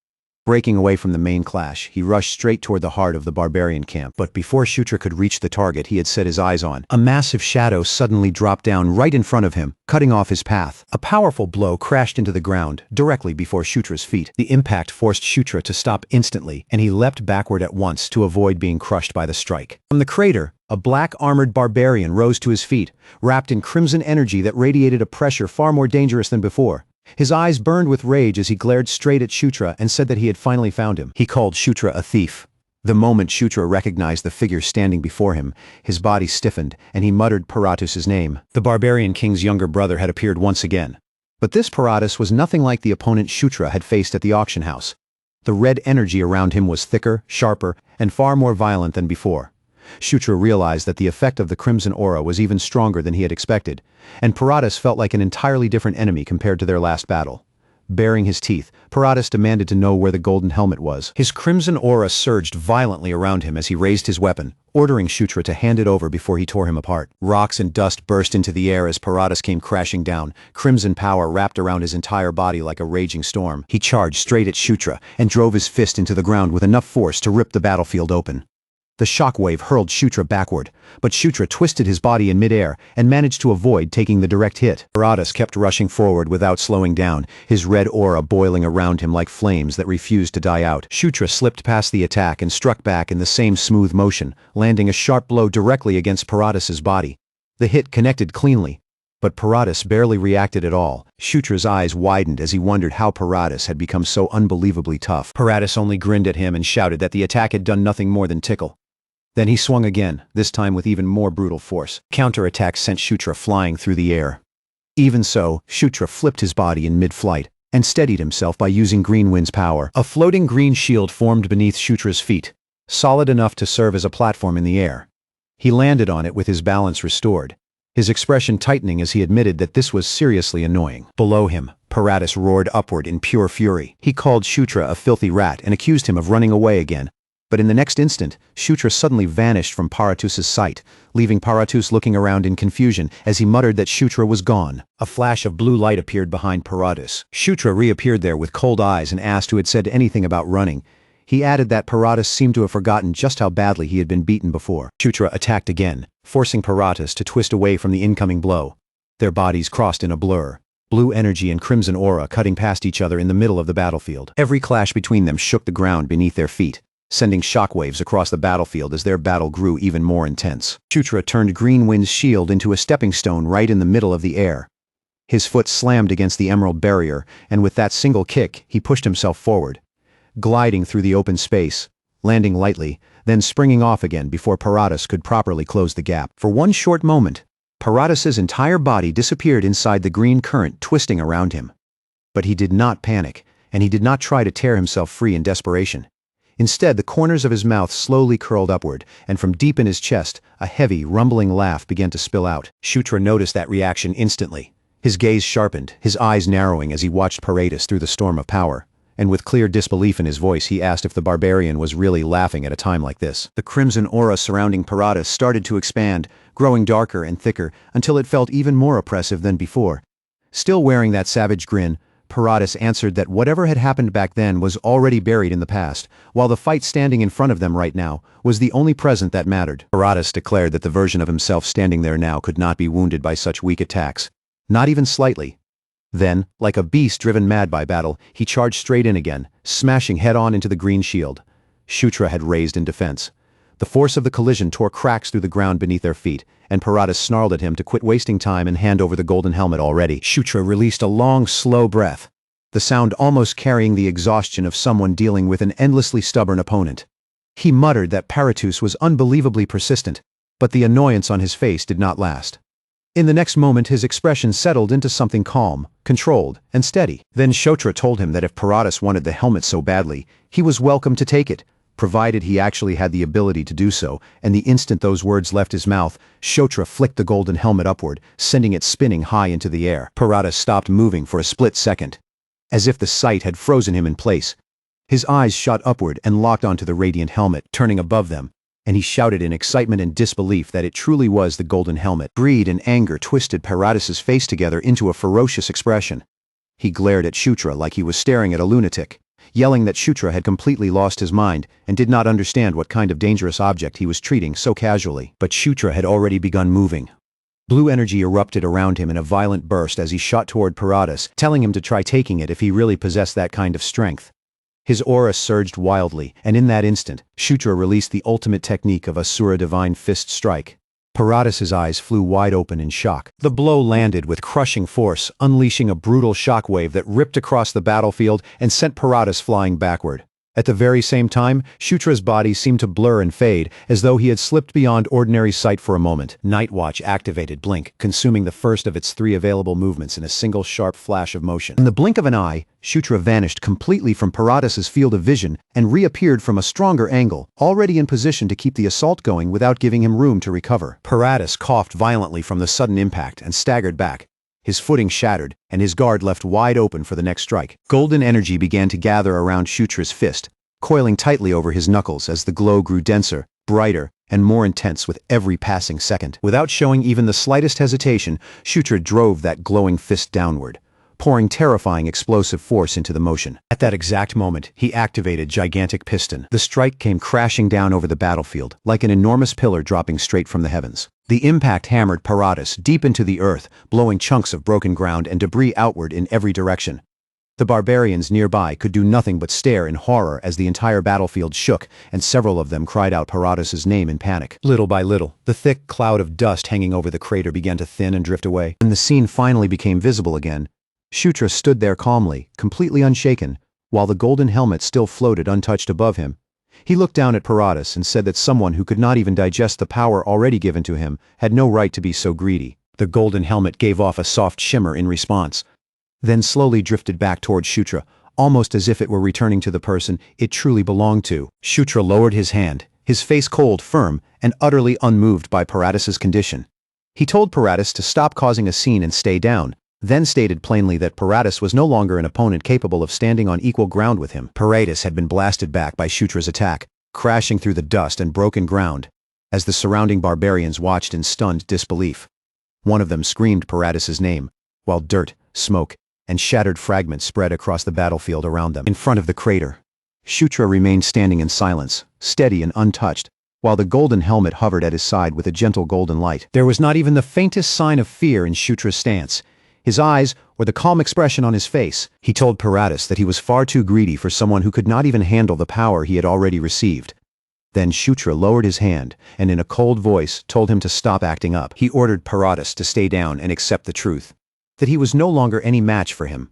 Breaking away from the main clash, he rushed straight toward the heart of the barbarian camp. But before Shutra could reach the target he had set his eyes on, a massive shadow suddenly dropped down right in front of him, cutting off his path. A powerful blow crashed into the ground, directly before Shutra's feet. The impact forced Shutra to stop instantly, and he leapt backward at once to avoid being crushed by the strike. From the crater, a black armored barbarian rose to his feet, wrapped in crimson energy that radiated a pressure far more dangerous than before. His eyes burned with rage as he glared straight at Shutra and said that he had finally found him. He called Shutra a thief. The moment Shutra recognized the figure standing before him, his body stiffened, and he muttered Paratus's name. The barbarian king's younger brother had appeared once again. But this Paratus was nothing like the opponent Shutra had faced at the auction house. The red energy around him was thicker, sharper, and far more violent than before. Shutra realized that the effect of the crimson aura was even stronger than he had expected, and Paratus felt like an entirely different enemy compared to their last battle. Baring his teeth, Paratus demanded to know where the golden helmet was. His crimson aura surged violently around him as he raised his weapon, ordering Shutra to hand it over before he tore him apart. Rocks and dust burst into the air as Paratus came crashing down, crimson power wrapped around his entire body like a raging storm. He charged straight at Shutra and drove his fist into the ground with enough force to rip the battlefield open. The shockwave hurled Shutra backward, but Shutra twisted his body in midair and managed to avoid taking the direct hit. Paratus kept rushing forward without slowing down, his red aura boiling around him like flames that refused to die out. Shutra slipped past the attack and struck back in the same smooth motion, landing a sharp blow directly against Paratus's body. The hit connected cleanly, but Paratus barely reacted at all. Shutra's eyes widened as he wondered how Paratus had become so unbelievably tough. Paratus only grinned at him and shouted that the attack had done nothing more than tickle. Then he swung again, this time with even more brutal force. Counterattack sent Shutra flying through the air. Even so, Shutra flipped his body in mid-flight and steadied himself by using Green Wind's power. A floating green shield formed beneath Shutra's feet, solid enough to serve as a platform in the air. He landed on it with his balance restored, his expression tightening as he admitted that this was seriously annoying. Below him, Paratus roared upward in pure fury. He called Shutra a filthy rat and accused him of running away again. But in the next instant, Shutra suddenly vanished from Paratus's sight, leaving Paratus looking around in confusion as he muttered that Shutra was gone. A flash of blue light appeared behind Paratus. Shutra reappeared there with cold eyes and asked who had said anything about running. He added that Paratus seemed to have forgotten just how badly he had been beaten before. Shutra attacked again, forcing Paratus to twist away from the incoming blow. Their bodies crossed in a blur, blue energy and crimson aura cutting past each other in the middle of the battlefield. Every clash between them shook the ground beneath their feet, sending shockwaves across the battlefield as their battle grew even more intense. Shutra turned Greenwind's shield into a stepping stone right in the middle of the air. His foot slammed against the emerald barrier, and with that single kick, he pushed himself forward, gliding through the open space, landing lightly, then springing off again before Paratus could properly close the gap. For one short moment, Paratus's entire body disappeared inside the green current twisting around him. But he did not panic, and he did not try to tear himself free in desperation. Instead, the corners of his mouth slowly curled upward, and from deep in his chest, a heavy, rumbling laugh began to spill out. Shutra noticed that reaction instantly. His gaze sharpened, his eyes narrowing as he watched Paratus through the storm of power. And with clear disbelief in his voice, he asked if the barbarian was really laughing at a time like this. The crimson aura surrounding Paratus started to expand, growing darker and thicker until it felt even more oppressive than before. Still wearing that savage grin, Paratus answered that whatever had happened back then was already buried in the past, while the fight standing in front of them right now was the only present that mattered. Paratus declared that the version of himself standing there now could not be wounded by such weak attacks. Not even slightly. Then, like a beast driven mad by battle, he charged straight in again, smashing head-on into the green shield Shutra had raised in defense. The force of the collision tore cracks through the ground beneath their feet, and Paratus snarled at him to quit wasting time and hand over the golden helmet already. Shutra released a long, slow breath, the sound almost carrying the exhaustion of someone dealing with an endlessly stubborn opponent. He muttered that Paratus was unbelievably persistent, but the annoyance on his face did not last. In the next moment, his expression settled into something calm, controlled, and steady. Then Shutra told him that if Paratus wanted the helmet so badly, he was welcome to take it, provided he actually had the ability to do so, and the instant those words left his mouth, Shutra flicked the golden helmet upward, sending it spinning high into the air. Paratus stopped moving for a split second, as if the sight had frozen him in place. His eyes shot upward and locked onto the radiant helmet, turning above them, and he shouted in excitement and disbelief that it truly was the golden helmet. Greed and anger twisted Paratus's face together into a ferocious expression. He glared at Shutra like he was staring at a lunatic, yelling that Shutra had completely lost his mind and did not understand what kind of dangerous object he was treating so casually. But Shutra had already begun moving. Blue energy erupted around him in a violent burst as he shot toward Paratus, telling him to try taking it if he really possessed that kind of strength. His aura surged wildly, and in that instant, Shutra released the ultimate technique of Asura Divine Fist Strike. Paratus's eyes flew wide open in shock. The blow landed with crushing force, unleashing a brutal shockwave that ripped across the battlefield and sent Paratus flying backward. At the very same time, Shutra's body seemed to blur and fade, as though he had slipped beyond ordinary sight for a moment. Night Watch activated Blink, consuming the first of its 3 available movements in a single sharp flash of motion. In the blink of an eye, Shutra vanished completely from Paratus's field of vision and reappeared from a stronger angle, already in position to keep the assault going without giving him room to recover. Paratus coughed violently from the sudden impact and staggered back. His footing shattered, and his guard left wide open for the next strike. Golden energy began to gather around Shutra's fist, coiling tightly over his knuckles as the glow grew denser, brighter, and more intense with every passing second. Without showing even the slightest hesitation, Shutra drove that glowing fist downward, pouring terrifying explosive force into the motion. At that exact moment, he activated Gigantic Piston. The strike came crashing down over the battlefield, like an enormous pillar dropping straight from the heavens. The impact hammered Paratus deep into the earth, blowing chunks of broken ground and debris outward in every direction. The barbarians nearby could do nothing but stare in horror as the entire battlefield shook, and several of them cried out Paratus's name in panic. Little by little, the thick cloud of dust hanging over the crater began to thin and drift away. When the scene finally became visible again, Shutra stood there calmly, completely unshaken, while the golden helmet still floated untouched above him. He looked down at Paratus and said that someone who could not even digest the power already given to him had no right to be so greedy. The golden helmet gave off a soft shimmer in response, then slowly drifted back toward Shutra, almost as if it were returning to the person it truly belonged to. Shutra lowered his hand, his face cold, firm, and utterly unmoved by Paratus's condition. He told Paratus to stop causing a scene and stay down, then stated plainly that Paratus was no longer an opponent capable of standing on equal ground with him. Paratus had been blasted back by Shutra's attack, crashing through the dust and broken ground, as the surrounding barbarians watched in stunned disbelief. One of them screamed Paratus's name, while dirt, smoke, and shattered fragments spread across the battlefield around them. In front of the crater, Shutra remained standing in silence, steady and untouched, while the golden helmet hovered at his side with a gentle golden light. There was not even the faintest sign of fear in Shutra's stance. His eyes, or the calm expression on his face, he told Paratus that he was far too greedy for someone who could not even handle the power he had already received. Then Shutra lowered his hand, and in a cold voice told him to stop acting up. He ordered Paratus to stay down and accept the truth, that he was no longer any match for him.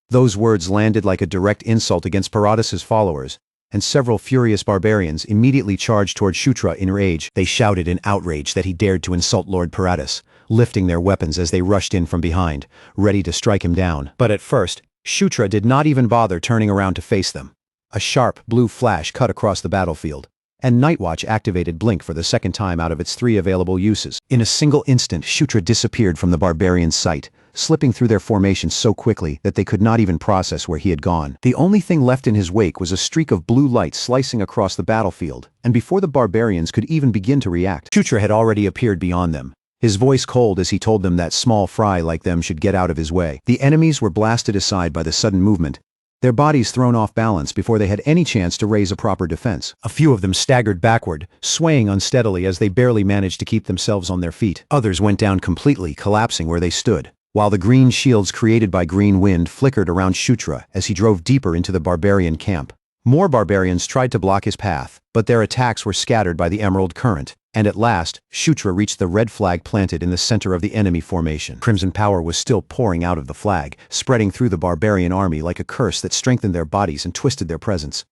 Those words landed like a direct insult against Paratus's followers, and several furious barbarians immediately charged toward Shutra in rage. They shouted in outrage that he dared to insult Lord Paratus, lifting their weapons as they rushed in from behind, ready to strike him down. But at first, Shutra did not even bother turning around to face them. A sharp blue flash cut across the battlefield, and Nightwatch activated Blink for the second time out of its 3 available uses. In a single instant, Shutra disappeared from the barbarians' sight, slipping through their formation so quickly that they could not even process where he had gone. The only thing left in his wake was a streak of blue light slicing across the battlefield, and before the barbarians could even begin to react, Shutra had already appeared beyond them, his voice cold as he told them that small fry like them should get out of his way. The enemies were blasted aside by the sudden movement, their bodies thrown off balance before they had any chance to raise a proper defense. A few of them staggered backward, swaying unsteadily as they barely managed to keep themselves on their feet. Others went down completely, collapsing where they stood, while the green shields created by green wind flickered around Shutra as he drove deeper into the barbarian camp. More barbarians tried to block his path, but their attacks were scattered by the emerald current, and at last, Shutra reached the red flag planted in the center of the enemy formation. Crimson power was still pouring out of the flag, spreading through the barbarian army like a curse that strengthened their bodies and twisted their presence.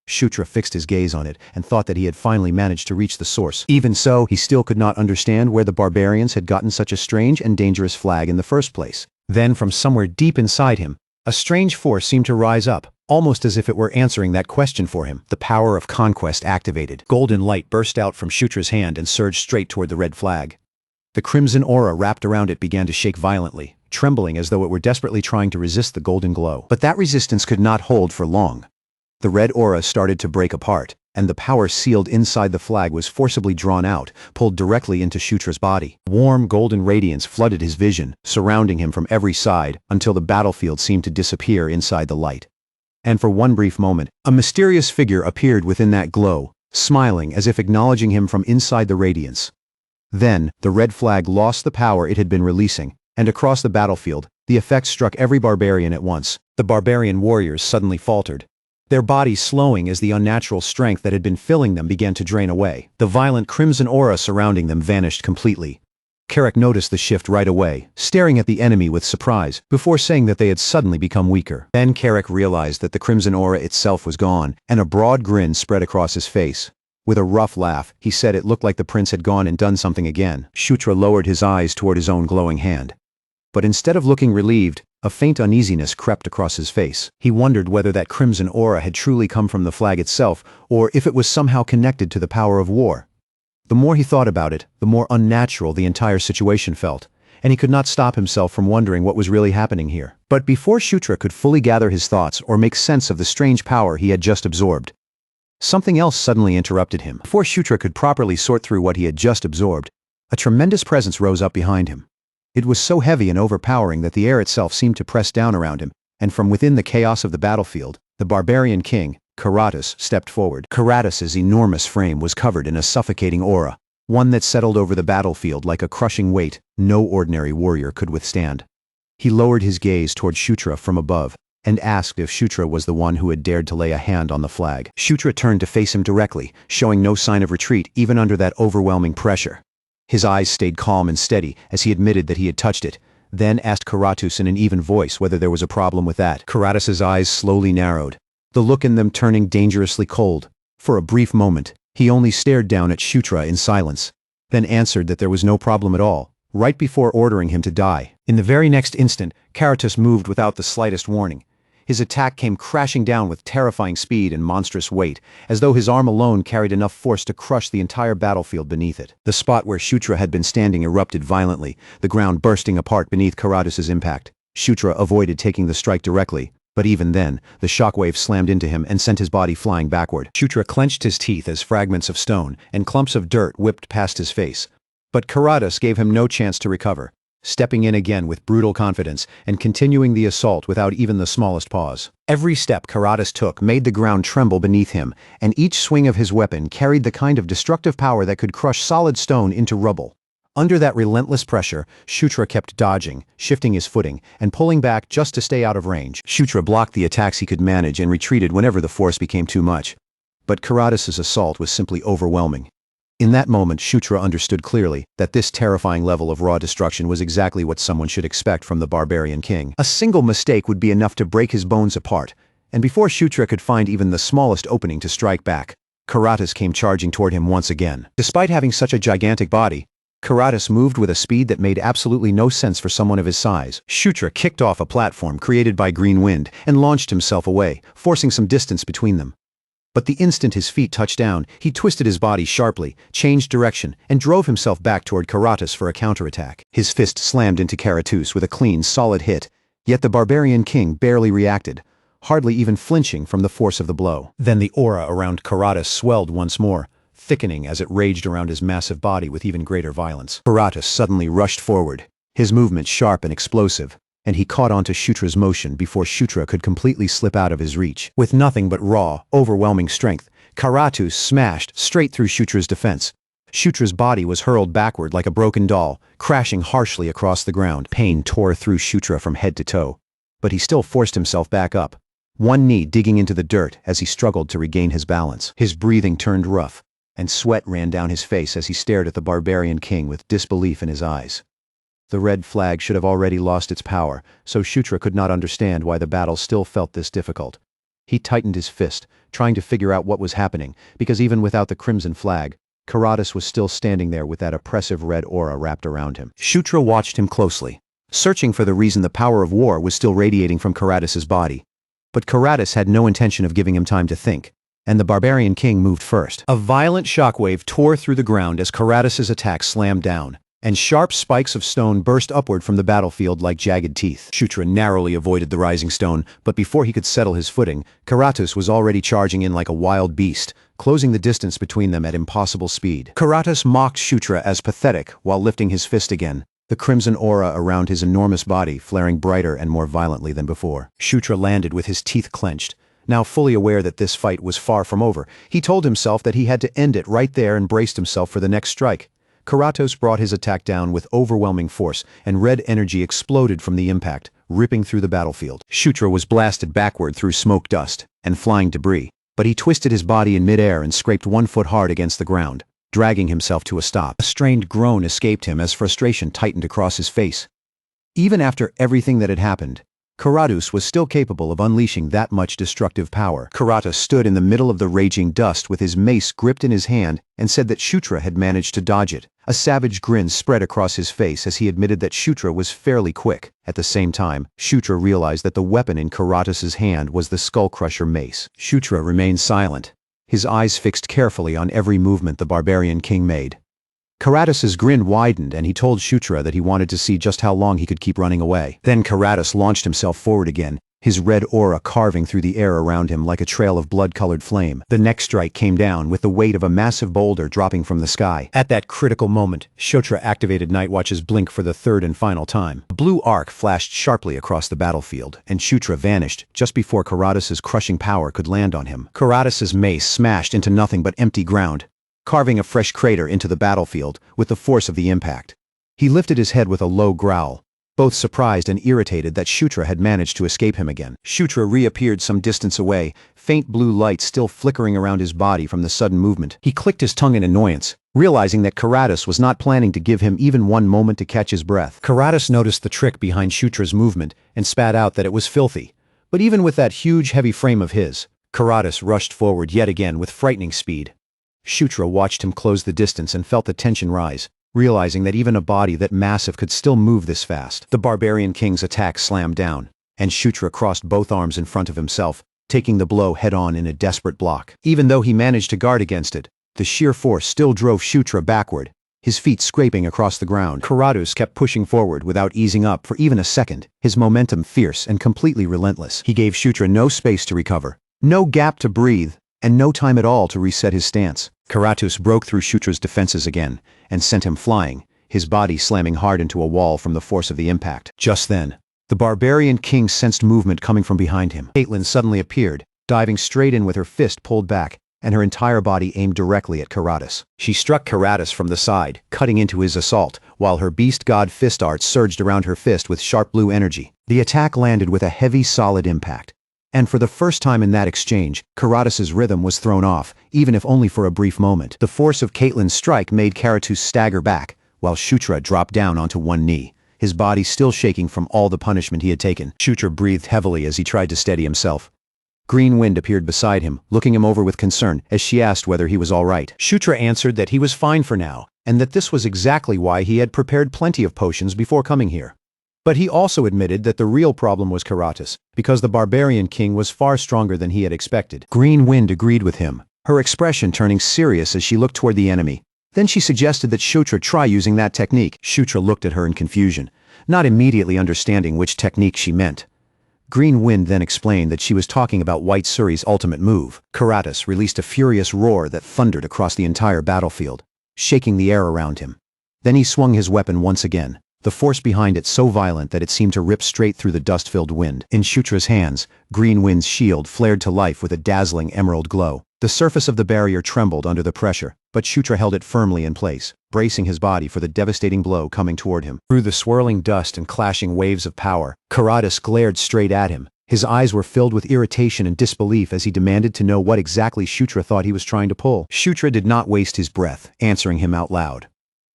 Shutra fixed his gaze on it and thought that he had finally managed to reach the source. Even so, he still could not understand where the barbarians had gotten such a strange and dangerous flag in the first place. Then, from somewhere deep inside him, a strange force seemed to rise up, almost as if it were answering that question for him. The power of conquest activated. Golden light burst out from Shutra's hand and surged straight toward the red flag. The crimson aura wrapped around it began to shake violently, trembling as though it were desperately trying to resist the golden glow. But that resistance could not hold for long. The red aura started to break apart, and the power sealed inside the flag was forcibly drawn out, pulled directly into Shutra's body. Warm golden radiance flooded his vision, surrounding him from every side until the battlefield seemed to disappear inside the light. And for one brief moment, a mysterious figure appeared within that glow, smiling as if acknowledging him from inside the radiance. Then, the red flag lost the power it had been releasing, and across the battlefield, the effect struck every barbarian at once. The barbarian warriors suddenly faltered, their bodies slowing as the unnatural strength that had been filling them began to drain away. The violent crimson aura surrounding them vanished completely. Carrick noticed the shift right away, staring at the enemy with surprise, before saying that they had suddenly become weaker. Then Carrick realized that the crimson aura itself was gone, and a broad grin spread across his face. With a rough laugh, he said it looked like the prince had gone and done something again. Shutra lowered his eyes toward his own glowing hand. But instead of looking relieved, a faint uneasiness crept across his face. He wondered whether that crimson aura had truly come from the flag itself, or if it was somehow connected to the power of war. The more he thought about it, the more unnatural the entire situation felt, and he could not stop himself from wondering what was really happening here. But before Shutra could fully gather his thoughts or make sense of the strange power he had just absorbed, something else suddenly interrupted him. Before Shutra could properly sort through what he had just absorbed, a tremendous presence rose up behind him. It was so heavy and overpowering that the air itself seemed to press down around him, and from within the chaos of the battlefield, the barbarian king, Karatus, stepped forward. Karatus's enormous frame was covered in a suffocating aura, one that settled over the battlefield like a crushing weight no ordinary warrior could withstand. He lowered his gaze toward Shutra from above, and asked if Shutra was the one who had dared to lay a hand on the flag. Shutra turned to face him directly, showing no sign of retreat even under that overwhelming pressure. His eyes stayed calm and steady as he admitted that he had touched it, then asked Karatus in an even voice whether there was a problem with that. Karatus's eyes slowly narrowed, the look in them turning dangerously cold. For a brief moment, he only stared down at Shutra in silence, then answered that there was no problem at all, right before ordering him to die. In the very next instant, Karatus moved without the slightest warning. His attack came crashing down with terrifying speed and monstrous weight, as though his arm alone carried enough force to crush the entire battlefield beneath it. The spot where Shutra had been standing erupted violently, the ground bursting apart beneath Karatus's impact. Shutra avoided taking the strike directly, but even then, the shockwave slammed into him and sent his body flying backward. Shutra clenched his teeth as fragments of stone and clumps of dirt whipped past his face. But Karatus gave him no chance to recover. stepping in again with brutal confidence and continuing the assault without even the smallest pause. Every step Karatas took made the ground tremble beneath him, and each swing of his weapon carried the kind of destructive power that could crush solid stone into rubble. Under that relentless pressure, Shutra kept dodging, shifting his footing, and pulling back just to stay out of range. Shutra blocked the attacks he could manage and retreated whenever the force became too much. But Karatas' assault was simply overwhelming. In that moment, Shutra understood clearly that this terrifying level of raw destruction was exactly what someone should expect from the barbarian king. A single mistake would be enough to break his bones apart, and before Shutra could find even the smallest opening to strike back, Karatas came charging toward him once again. Despite having such a gigantic body, Karatas moved with a speed that made absolutely no sense for someone of his size. Shutra kicked off a platform created by green wind and launched himself away, forcing some distance between them. But the instant his feet touched down, he twisted his body sharply, changed direction, and drove himself back toward Karatas for a counterattack. His fist slammed into Karatus with a clean, solid hit, yet the barbarian king barely reacted, hardly even flinching from the force of the blow. Then the aura around Karatas swelled once more, thickening as it raged around his massive body with even greater violence. Karatas suddenly rushed forward, his movement sharp and explosive, and he caught onto Shutra's motion before Shutra could completely slip out of his reach. With nothing but raw, overwhelming strength, Karatus smashed straight through Shutra's defense. Shutra's body was hurled backward like a broken doll, crashing harshly across the ground. Pain tore through Shutra from head to toe, but he still forced himself back up, one knee digging into the dirt as he struggled to regain his balance. His breathing turned rough, and sweat ran down his face as he stared at the barbarian king with disbelief in his eyes. The red flag should have already lost its power, so Shutra could not understand why the battle still felt this difficult. He tightened his fist, trying to figure out what was happening, because even without the crimson flag, Karatas was still standing there with that oppressive red aura wrapped around him. Shutra watched him closely, searching for the reason the power of war was still radiating from Karatas' body. But Karatas had no intention of giving him time to think, and the barbarian king moved first. A violent shockwave tore through the ground as Karatas' attack slammed down, and sharp spikes of stone burst upward from the battlefield like jagged teeth. Shutra narrowly avoided the rising stone, but before he could settle his footing, Karatas was already charging in like a wild beast, closing the distance between them at impossible speed. Karatas mocked Shutra as pathetic while lifting his fist again, the crimson aura around his enormous body flaring brighter and more violently than before. Shutra landed with his teeth clenched. Now fully aware that this fight was far from over, he told himself that he had to end it right there and braced himself for the next strike. Karatas brought his attack down with overwhelming force, and red energy exploded from the impact, ripping through the battlefield. Shutra was blasted backward through smoke dust and flying debris, but he twisted his body in midair and scraped 1 foot hard against the ground, dragging himself to a stop. A strained groan escaped him as frustration tightened across his face. Even after everything that had happened, Karatas was still capable of unleashing that much destructive power. Karatas stood in the middle of the raging dust with his mace gripped in his hand and said that Shutra had managed to dodge it. A savage grin spread across his face as he admitted that Shutra was fairly quick. At the same time, Shutra realized that the weapon in Karatas' hand was the skull-crusher mace. Shutra remained silent, his eyes fixed carefully on every movement the barbarian king made. Karatas' grin widened and he told Shutra that he wanted to see just how long he could keep running away. Then Karatas launched himself forward again, his red aura carving through the air around him like a trail of blood-colored flame. The next strike came down with the weight of a massive boulder dropping from the sky. At that critical moment, Shutra activated Nightwatch's blink for the third and final time. A blue arc flashed sharply across the battlefield, and Shutra vanished just before Karatas' crushing power could land on him. Karatas' mace smashed into nothing but empty ground, carving a fresh crater into the battlefield with the force of the impact. He lifted his head with a low growl, both surprised and irritated that Shutra had managed to escape him again. Shutra reappeared some distance away, faint blue light still flickering around his body from the sudden movement. He clicked his tongue in annoyance, realizing that Karatas was not planning to give him even one moment to catch his breath. Karatas noticed the trick behind Shutra's movement and spat out that it was filthy. But even with that huge, heavy frame of his, Karatas rushed forward yet again with frightening speed. Shutra watched him close the distance and felt the tension rise, realizing that even a body that massive could still move this fast. The barbarian king's attack slammed down, and Shutra crossed both arms in front of himself, taking the blow head-on in a desperate block. Even though he managed to guard against it, the sheer force still drove Shutra backward, his feet scraping across the ground. Karatas kept pushing forward without easing up for even a second, his momentum fierce and completely relentless. He gave Shutra no space to recover, no gap to breathe, and no time at all to reset his stance. Karatas broke through Shutra's defenses again and sent him flying, his body slamming hard into a wall from the force of the impact. Just then, the barbarian king sensed movement coming from behind him. Caitlin suddenly appeared, diving straight in with her fist pulled back, and her entire body aimed directly at Karatas. She struck Karatas from the side, cutting into his assault, while her beast god fist art surged around her fist with sharp blue energy. The attack landed with a heavy, solid impact. And for the first time in that exchange, Karatas' rhythm was thrown off, even if only for a brief moment. The force of Caitlin's strike made Karatus stagger back, while Shutra dropped down onto one knee, his body still shaking from all the punishment he had taken. Shutra breathed heavily as he tried to steady himself. Green Wind appeared beside him, looking him over with concern as she asked whether he was all right. Shutra answered that he was fine for now, and that this was exactly why he had prepared plenty of potions before coming here. But he also admitted that the real problem was Karatas, because the barbarian king was far stronger than he had expected. Green Wind agreed with him, her expression turning serious as she looked toward the enemy. Then she suggested that Shutra try using that technique. Shutra looked at her in confusion, not immediately understanding which technique she meant. Green Wind then explained that she was talking about White Suri's ultimate move. Karatas released a furious roar that thundered across the entire battlefield, shaking the air around him. Then he swung his weapon once again, the force behind it so violent that it seemed to rip straight through the dust-filled wind. In Shutra's hands, Green Wind's shield flared to life with a dazzling emerald glow. The surface of the barrier trembled under the pressure, but Shutra held it firmly in place, bracing his body for the devastating blow coming toward him. Through the swirling dust and clashing waves of power, Karatas glared straight at him. His eyes were filled with irritation and disbelief as he demanded to know what exactly Shutra thought he was trying to pull. Shutra did not waste his breath, answering him out loud.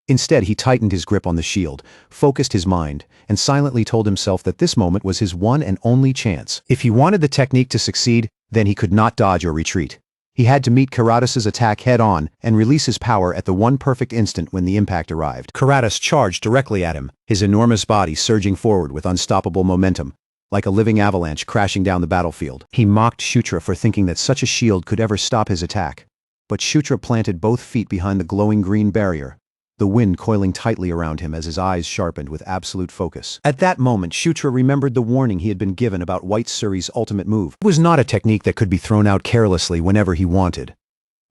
Instead, he tightened his grip on the shield, focused his mind, and silently told himself that this moment was his one and only chance. If he wanted the technique to succeed, then he could not dodge or retreat. He had to meet Karatas' attack head-on and release his power at the one perfect instant when the impact arrived. Karatas charged directly at him, his enormous body surging forward with unstoppable momentum, like a living avalanche crashing down the battlefield. He mocked Shutra for thinking that such a shield could ever stop his attack. But Shutra planted both feet behind the glowing green barrier, the wind coiling tightly around him as his eyes sharpened with absolute focus. At that moment, Shutra remembered the warning he had been given about White Suri's ultimate move. It was not a technique that could be thrown out carelessly whenever he wanted.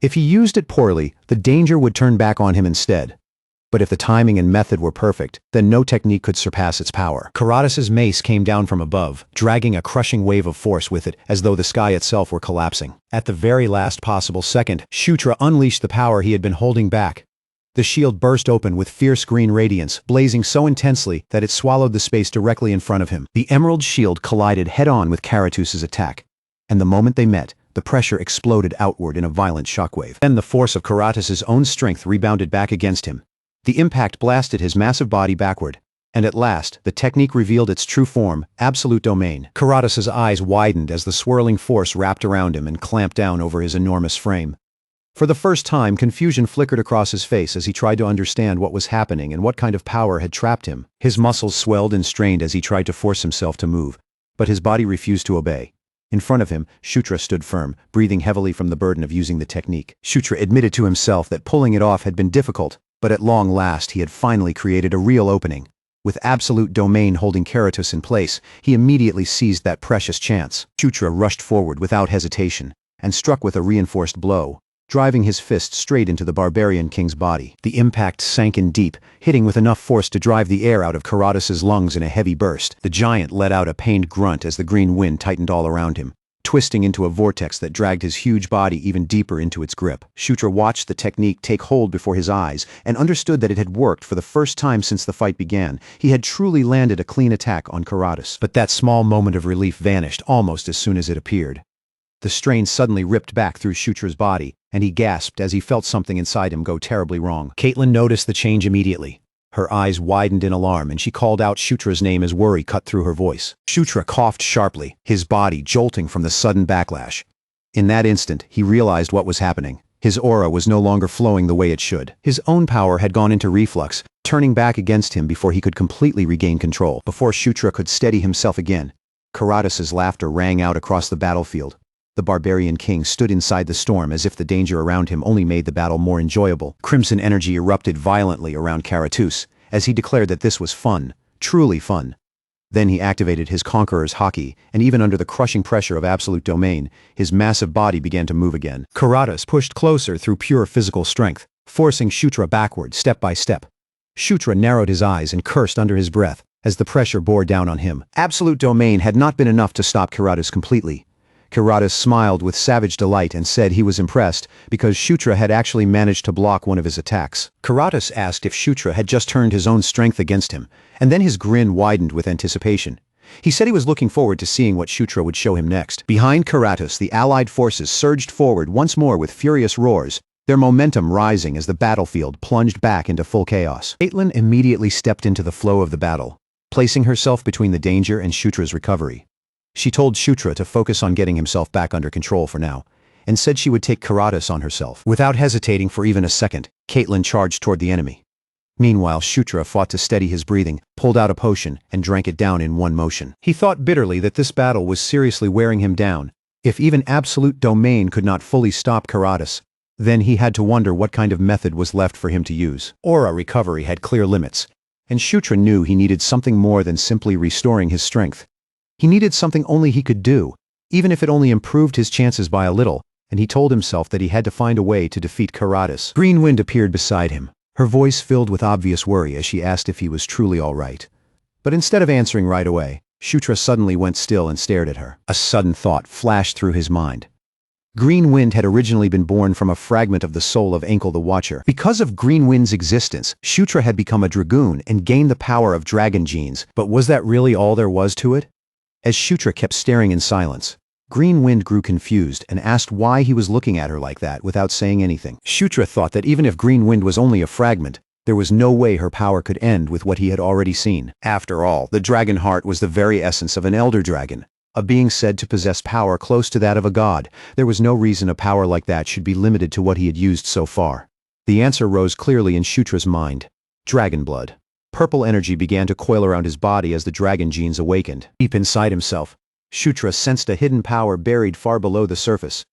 If he used it poorly, the danger would turn back on him instead. But if the timing and method were perfect, then no technique could surpass its power. Karatas' mace came down from above, dragging a crushing wave of force with it, as though the sky itself were collapsing. At the very last possible second, Shutra unleashed the power he had been holding back. The shield burst open with fierce green radiance, blazing so intensely that it swallowed the space directly in front of him. The emerald shield collided head-on with Karatus' attack, and the moment they met, the pressure exploded outward in a violent shockwave. Then the force of Karatus' own strength rebounded back against him. The impact blasted his massive body backward, and at last, the technique revealed its true form, absolute domain. Karatus' eyes widened as the swirling force wrapped around him and clamped down over his enormous frame. For the first time, confusion flickered across his face as he tried to understand what was happening and what kind of power had trapped him. His muscles swelled and strained as he tried to force himself to move, but his body refused to obey. In front of him, Shutra stood firm, breathing heavily from the burden of using the technique. Shutra admitted to himself that pulling it off had been difficult, but at long last he had finally created a real opening. With absolute domain holding Karatus in place, he immediately seized that precious chance. Shutra rushed forward without hesitation, and struck with a reinforced blow, driving his fist straight into the barbarian king's body. The impact sank in deep, hitting with enough force to drive the air out of Karatas' lungs in a heavy burst. The giant let out a pained grunt as the green wind tightened all around him, twisting into a vortex that dragged his huge body even deeper into its grip. Shutra watched the technique take hold before his eyes and understood that it had worked for the first time since the fight began. He had truly landed a clean attack on Karatas. But that small moment of relief vanished almost as soon as it appeared. The strain suddenly ripped back through Shutra's body, and he gasped as he felt something inside him go terribly wrong. Caitlin noticed the change immediately. Her eyes widened in alarm, and she called out Shutra's name as worry cut through her voice. Shutra coughed sharply, his body jolting from the sudden backlash. In that instant, he realized what was happening. His aura was no longer flowing the way it should. His own power had gone into reflux, turning back against him before he could completely regain control. Before Shutra could steady himself again, Karatas' laughter rang out across the battlefield. The barbarian king stood inside the storm as if the danger around him only made the battle more enjoyable. Crimson energy erupted violently around Karatus, as he declared that this was fun, truly fun. Then he activated his conqueror's haki, and even under the crushing pressure of absolute domain, his massive body began to move again. Karatas pushed closer through pure physical strength, forcing Shutra backward step by step. Shutra narrowed his eyes and cursed under his breath as the pressure bore down on him. Absolute domain had not been enough to stop Karatas completely. Karatas smiled with savage delight and said he was impressed because Shutra had actually managed to block one of his attacks. Karatas asked if Shutra had just turned his own strength against him, and then his grin widened with anticipation. He said he was looking forward to seeing what Shutra would show him next. Behind Karatas, the allied forces surged forward once more with furious roars, their momentum rising as the battlefield plunged back into full chaos. Caitlin immediately stepped into the flow of the battle, placing herself between the danger and Shutra's recovery. She told Shutra to focus on getting himself back under control for now, and said she would take Karatas on herself. Without hesitating for even a second, Caitlin charged toward the enemy. Meanwhile, Shutra fought to steady his breathing, pulled out a potion, and drank it down in one motion. He thought bitterly that this battle was seriously wearing him down. If even absolute domain could not fully stop Karatas, then he had to wonder what kind of method was left for him to use. Aura recovery had clear limits, and Shutra knew he needed something more than simply restoring his strength. He needed something only he could do, even if it only improved his chances by a little, and he told himself that he had to find a way to defeat Karatas. Green Wind appeared beside him, her voice filled with obvious worry as she asked if he was truly all right. But instead of answering right away, Shutra suddenly went still and stared at her. A sudden thought flashed through his mind. Green Wind had originally been born from a fragment of the soul of Enkel the Watcher. Because of Green Wind's existence, Shutra had become a dragoon and gained the power of dragon genes. But was that really all there was to it? As Shutra kept staring in silence, Green Wind grew confused and asked why he was looking at her like that without saying anything. Shutra thought that even if Green Wind was only a fragment, there was no way her power could end with what he had already seen. After all, the dragon heart was the very essence of an elder dragon, a being said to possess power close to that of a god. There was no reason a power like that should be limited to what he had used so far. The answer rose clearly in Shutra's mind. Dragon blood. Purple energy began to coil around his body as the dragon genes awakened. Deep inside himself, Shutra sensed a hidden power buried far below the surface.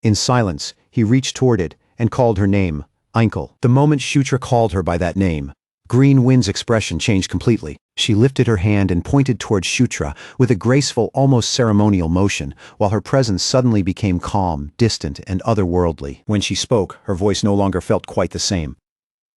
In silence, he reached toward it and called her name, Enkel. The moment Shutra called her by that name, Green Wind's expression changed completely. She lifted her hand and pointed toward Shutra with a graceful, almost ceremonial motion, while her presence suddenly became calm, distant, and otherworldly. When she spoke, her voice no longer felt quite the same.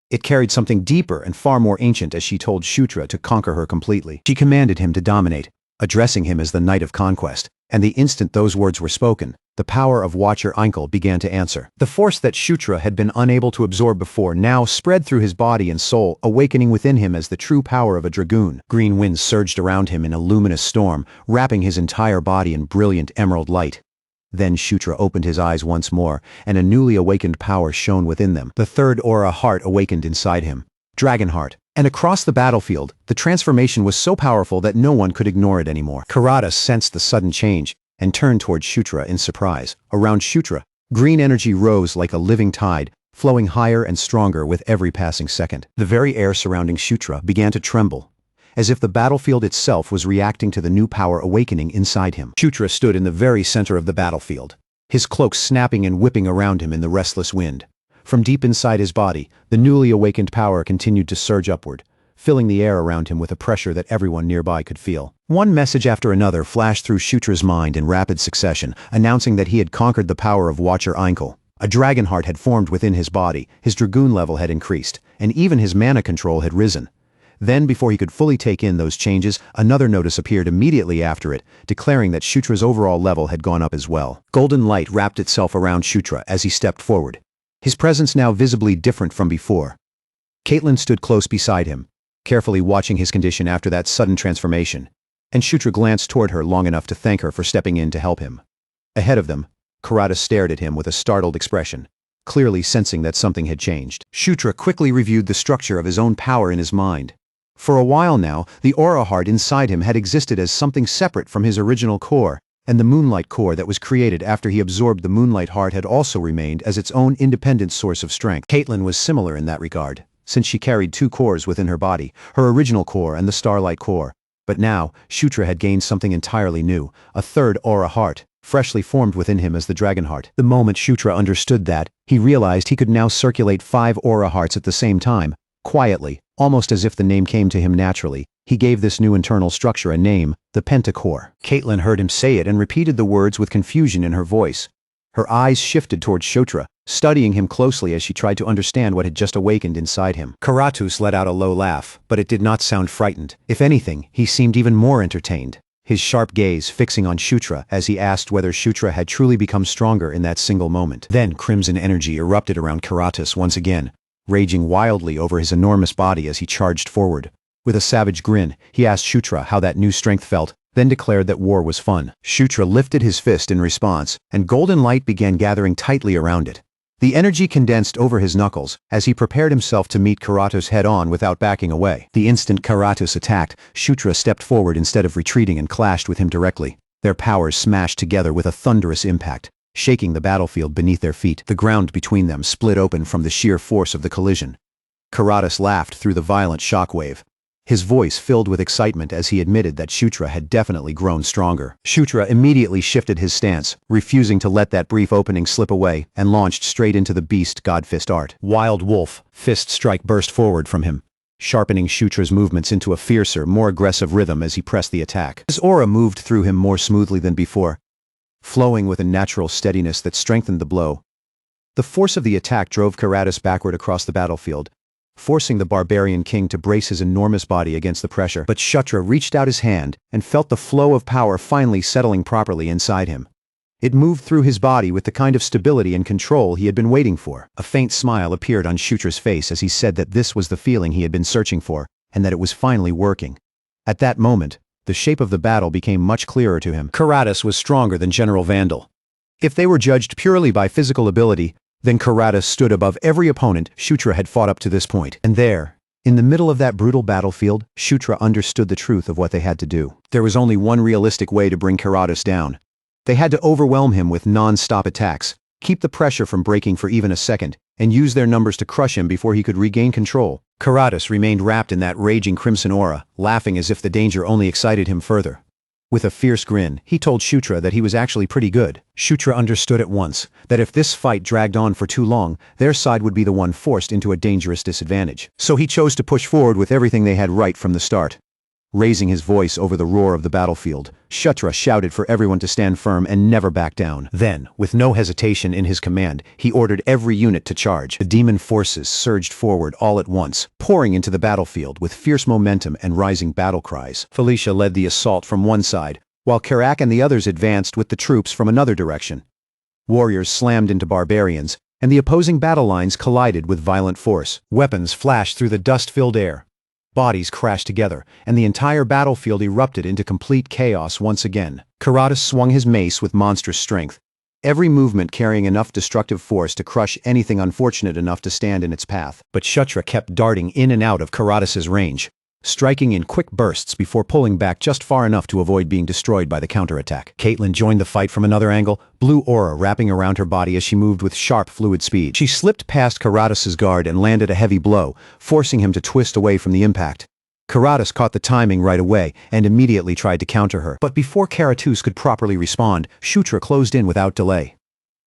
It carried something deeper and far more ancient as she told Shutra to conquer her completely. She commanded him to dominate, addressing him as the Knight of Conquest, and the instant those words were spoken, the power of Watcher Enkel began to answer. The force that Shutra had been unable to absorb before now spread through his body and soul, awakening within him as the true power of a dragoon. Green Wind surged around him in a luminous storm, wrapping his entire body in brilliant emerald light. Then Shutra opened his eyes once more, and a newly awakened power shone within them. The third aura heart awakened inside him, Dragon Heart. And across the battlefield, the transformation was so powerful that no one could ignore it anymore. Karatas sensed the sudden change and turned toward Shutra in surprise. Around Shutra, green energy rose like a living tide, flowing higher and stronger with every passing second. The very air surrounding Shutra began to tremble, as if the battlefield itself was reacting to the new power awakening inside him. Shutra stood in the very center of the battlefield, his cloak snapping and whipping around him in the restless wind. From deep inside his body, the newly awakened power continued to surge upward, filling the air around him with a pressure that everyone nearby could feel. One message after another flashed through Shutra's mind in rapid succession, announcing that he had conquered the power of Watcher Enkel. A dragon heart had formed within his body, his dragoon level had increased, and even his mana control had risen. Then, before he could fully take in those changes, another notice appeared immediately after it, declaring that Shutra's overall level had gone up as well. Golden light wrapped itself around Shutra as he stepped forward, his presence now visibly different from before. Caitlin stood close beside him, carefully watching his condition after that sudden transformation, and Shutra glanced toward her long enough to thank her for stepping in to help him. Ahead of them, Karatas stared at him with a startled expression, clearly sensing that something had changed. Shutra quickly reviewed the structure of his own power in his mind. For a while now, the aura heart inside him had existed as something separate from his original core, and the moonlight core that was created after he absorbed the moonlight heart had also remained as its own independent source of strength. Caitlin was similar in that regard, since she carried two cores within her body, her original core and the starlight core. But now, Shutra had gained something entirely new, a third aura heart, freshly formed within him as the dragon heart. The moment Shutra understood that, he realized he could now circulate 5 aura hearts at the same time, quietly, almost as if the name came to him naturally. He gave this new internal structure a name, the pentacore. Caitlin heard him say it and repeated the words with confusion in her voice. Her eyes shifted towards Shutra, studying him closely as she tried to understand what had just awakened inside him. Karatus let out a low laugh, but it did not sound frightened. If anything, he seemed even more entertained, his sharp gaze fixing on Shutra as he asked whether Shutra had truly become stronger in that single moment. Then crimson energy erupted around Karatus once again, raging wildly over his enormous body as he charged forward. With a savage grin, he asked Shutra how that new strength felt, then declared that war was fun. Shutra lifted his fist in response, and golden light began gathering tightly around it. The energy condensed over his knuckles as he prepared himself to meet Karatus head-on without backing away. The instant Karatus attacked, Shutra stepped forward instead of retreating and clashed with him directly. Their powers smashed together with a thunderous impact, shaking the battlefield beneath their feet. The ground between them split open from the sheer force of the collision. Karatus laughed through the violent shockwave, his voice filled with excitement as he admitted that Shutra had definitely grown stronger. Shutra immediately shifted his stance, refusing to let that brief opening slip away, and launched straight into the beast God Fist art. Wild Wolf Fist Strike burst forward from him, sharpening Shutra's movements into a fiercer, more aggressive rhythm as he pressed the attack. His aura moved through him more smoothly than before, flowing with a natural steadiness that strengthened the blow. The force of the attack drove Karatus backward across the battlefield, forcing the barbarian king to brace his enormous body against the pressure. But Shutra reached out his hand and felt the flow of power finally settling properly inside him. It moved through his body with the kind of stability and control he had been waiting for. A faint smile appeared on Shutra's face as he said that this was the feeling he had been searching for, and that it was finally working. At that moment, the shape of the battle became much clearer to him. Karatus was stronger than General Vandal. If they were judged purely by physical ability, then Karatus stood above every opponent Shutra had fought up to this point. And there, in the middle of that brutal battlefield, Shutra understood the truth of what they had to do. There was only one realistic way to bring Karatus down. They had to overwhelm him with non-stop attacks, keep the pressure from breaking for even a second, and use their numbers to crush him before he could regain control. Karatus remained wrapped in that raging crimson aura, laughing as if the danger only excited him further. With a fierce grin, he told Shutra that he was actually pretty good. Shutra understood at once that if this fight dragged on for too long, their side would be the one forced into a dangerous disadvantage. So he chose to push forward with everything they had right from the start. Raising his voice over the roar of the battlefield, Shutra shouted for everyone to stand firm and never back down. Then, with no hesitation in his command, he ordered every unit to charge. The demon forces surged forward all at once, pouring into the battlefield with fierce momentum and rising battle cries. Felicia led the assault from one side, while Karak and the others advanced with the troops from another direction. Warriors slammed into barbarians, and the opposing battle lines collided with violent force. Weapons flashed through the dust-filled air. Bodies crashed together, and the entire battlefield erupted into complete chaos once again. Karatus swung his mace with monstrous strength, every movement carrying enough destructive force to crush anything unfortunate enough to stand in its path. But Shutra kept darting in and out of Karatus's range, striking in quick bursts before pulling back just far enough to avoid being destroyed by the counterattack. Caitlin joined the fight from another angle, blue aura wrapping around her body as she moved with sharp fluid speed. She slipped past Karatus's guard and landed a heavy blow, forcing him to twist away from the impact. Karatus caught the timing right away and immediately tried to counter her. But before Karatus could properly respond, Shutra closed in without delay.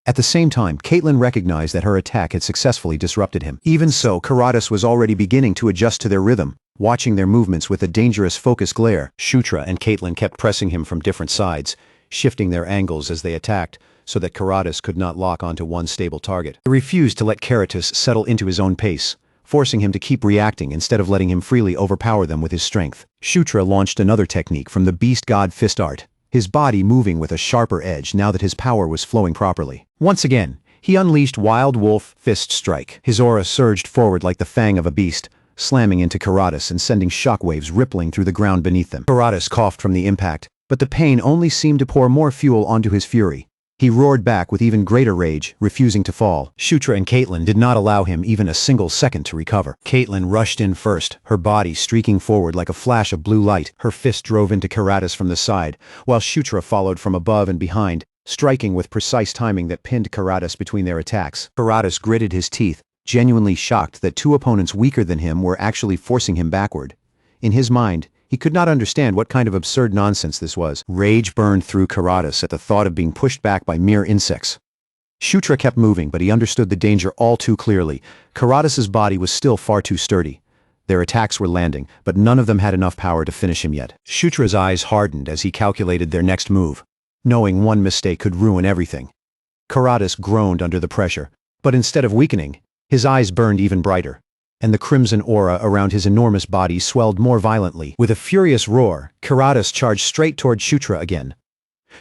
At the same time, Caitlin recognized that her attack had successfully disrupted him. Even so, Karatus was already beginning to adjust to their rhythm, watching their movements with a dangerous focused glare. Shutra and Caitlin kept pressing him from different sides, shifting their angles as they attacked, so that Karatus could not lock onto one stable target. He refused to let Karatus settle into his own pace, forcing him to keep reacting instead of letting him freely overpower them with his strength. Shutra launched another technique from the beast god Fist art, his body moving with a sharper edge now that his power was flowing properly. Once again, he unleashed Wild Wolf Fist Strike. His aura surged forward like the fang of a beast, slamming into Karatus and sending shockwaves rippling through the ground beneath them. Karatus coughed from the impact, but the pain only seemed to pour more fuel onto his fury. He roared back with even greater rage, refusing to fall. Shutra and Caitlin did not allow him even a single second to recover. Caitlin rushed in first, her body streaking forward like a flash of blue light. Her fist drove into Karatus from the side, while Shutra followed from above and behind, striking with precise timing that pinned Karatus between their attacks. Karatus gritted his teeth, genuinely shocked that two opponents weaker than him were actually forcing him backward. In his mind, he could not understand what kind of absurd nonsense this was. Rage burned through Karatus at the thought of being pushed back by mere insects. Shutra kept moving, but he understood the danger all too clearly. Karatus's body was still far too sturdy. Their attacks were landing, but none of them had enough power to finish him yet. Shutra's eyes hardened as he calculated their next move, knowing one mistake could ruin everything. Karatus groaned under the pressure, But instead of weakening, his eyes burned even brighter, and the crimson aura around his enormous body swelled more violently. With a furious roar, Karatas charged straight toward Shutra again.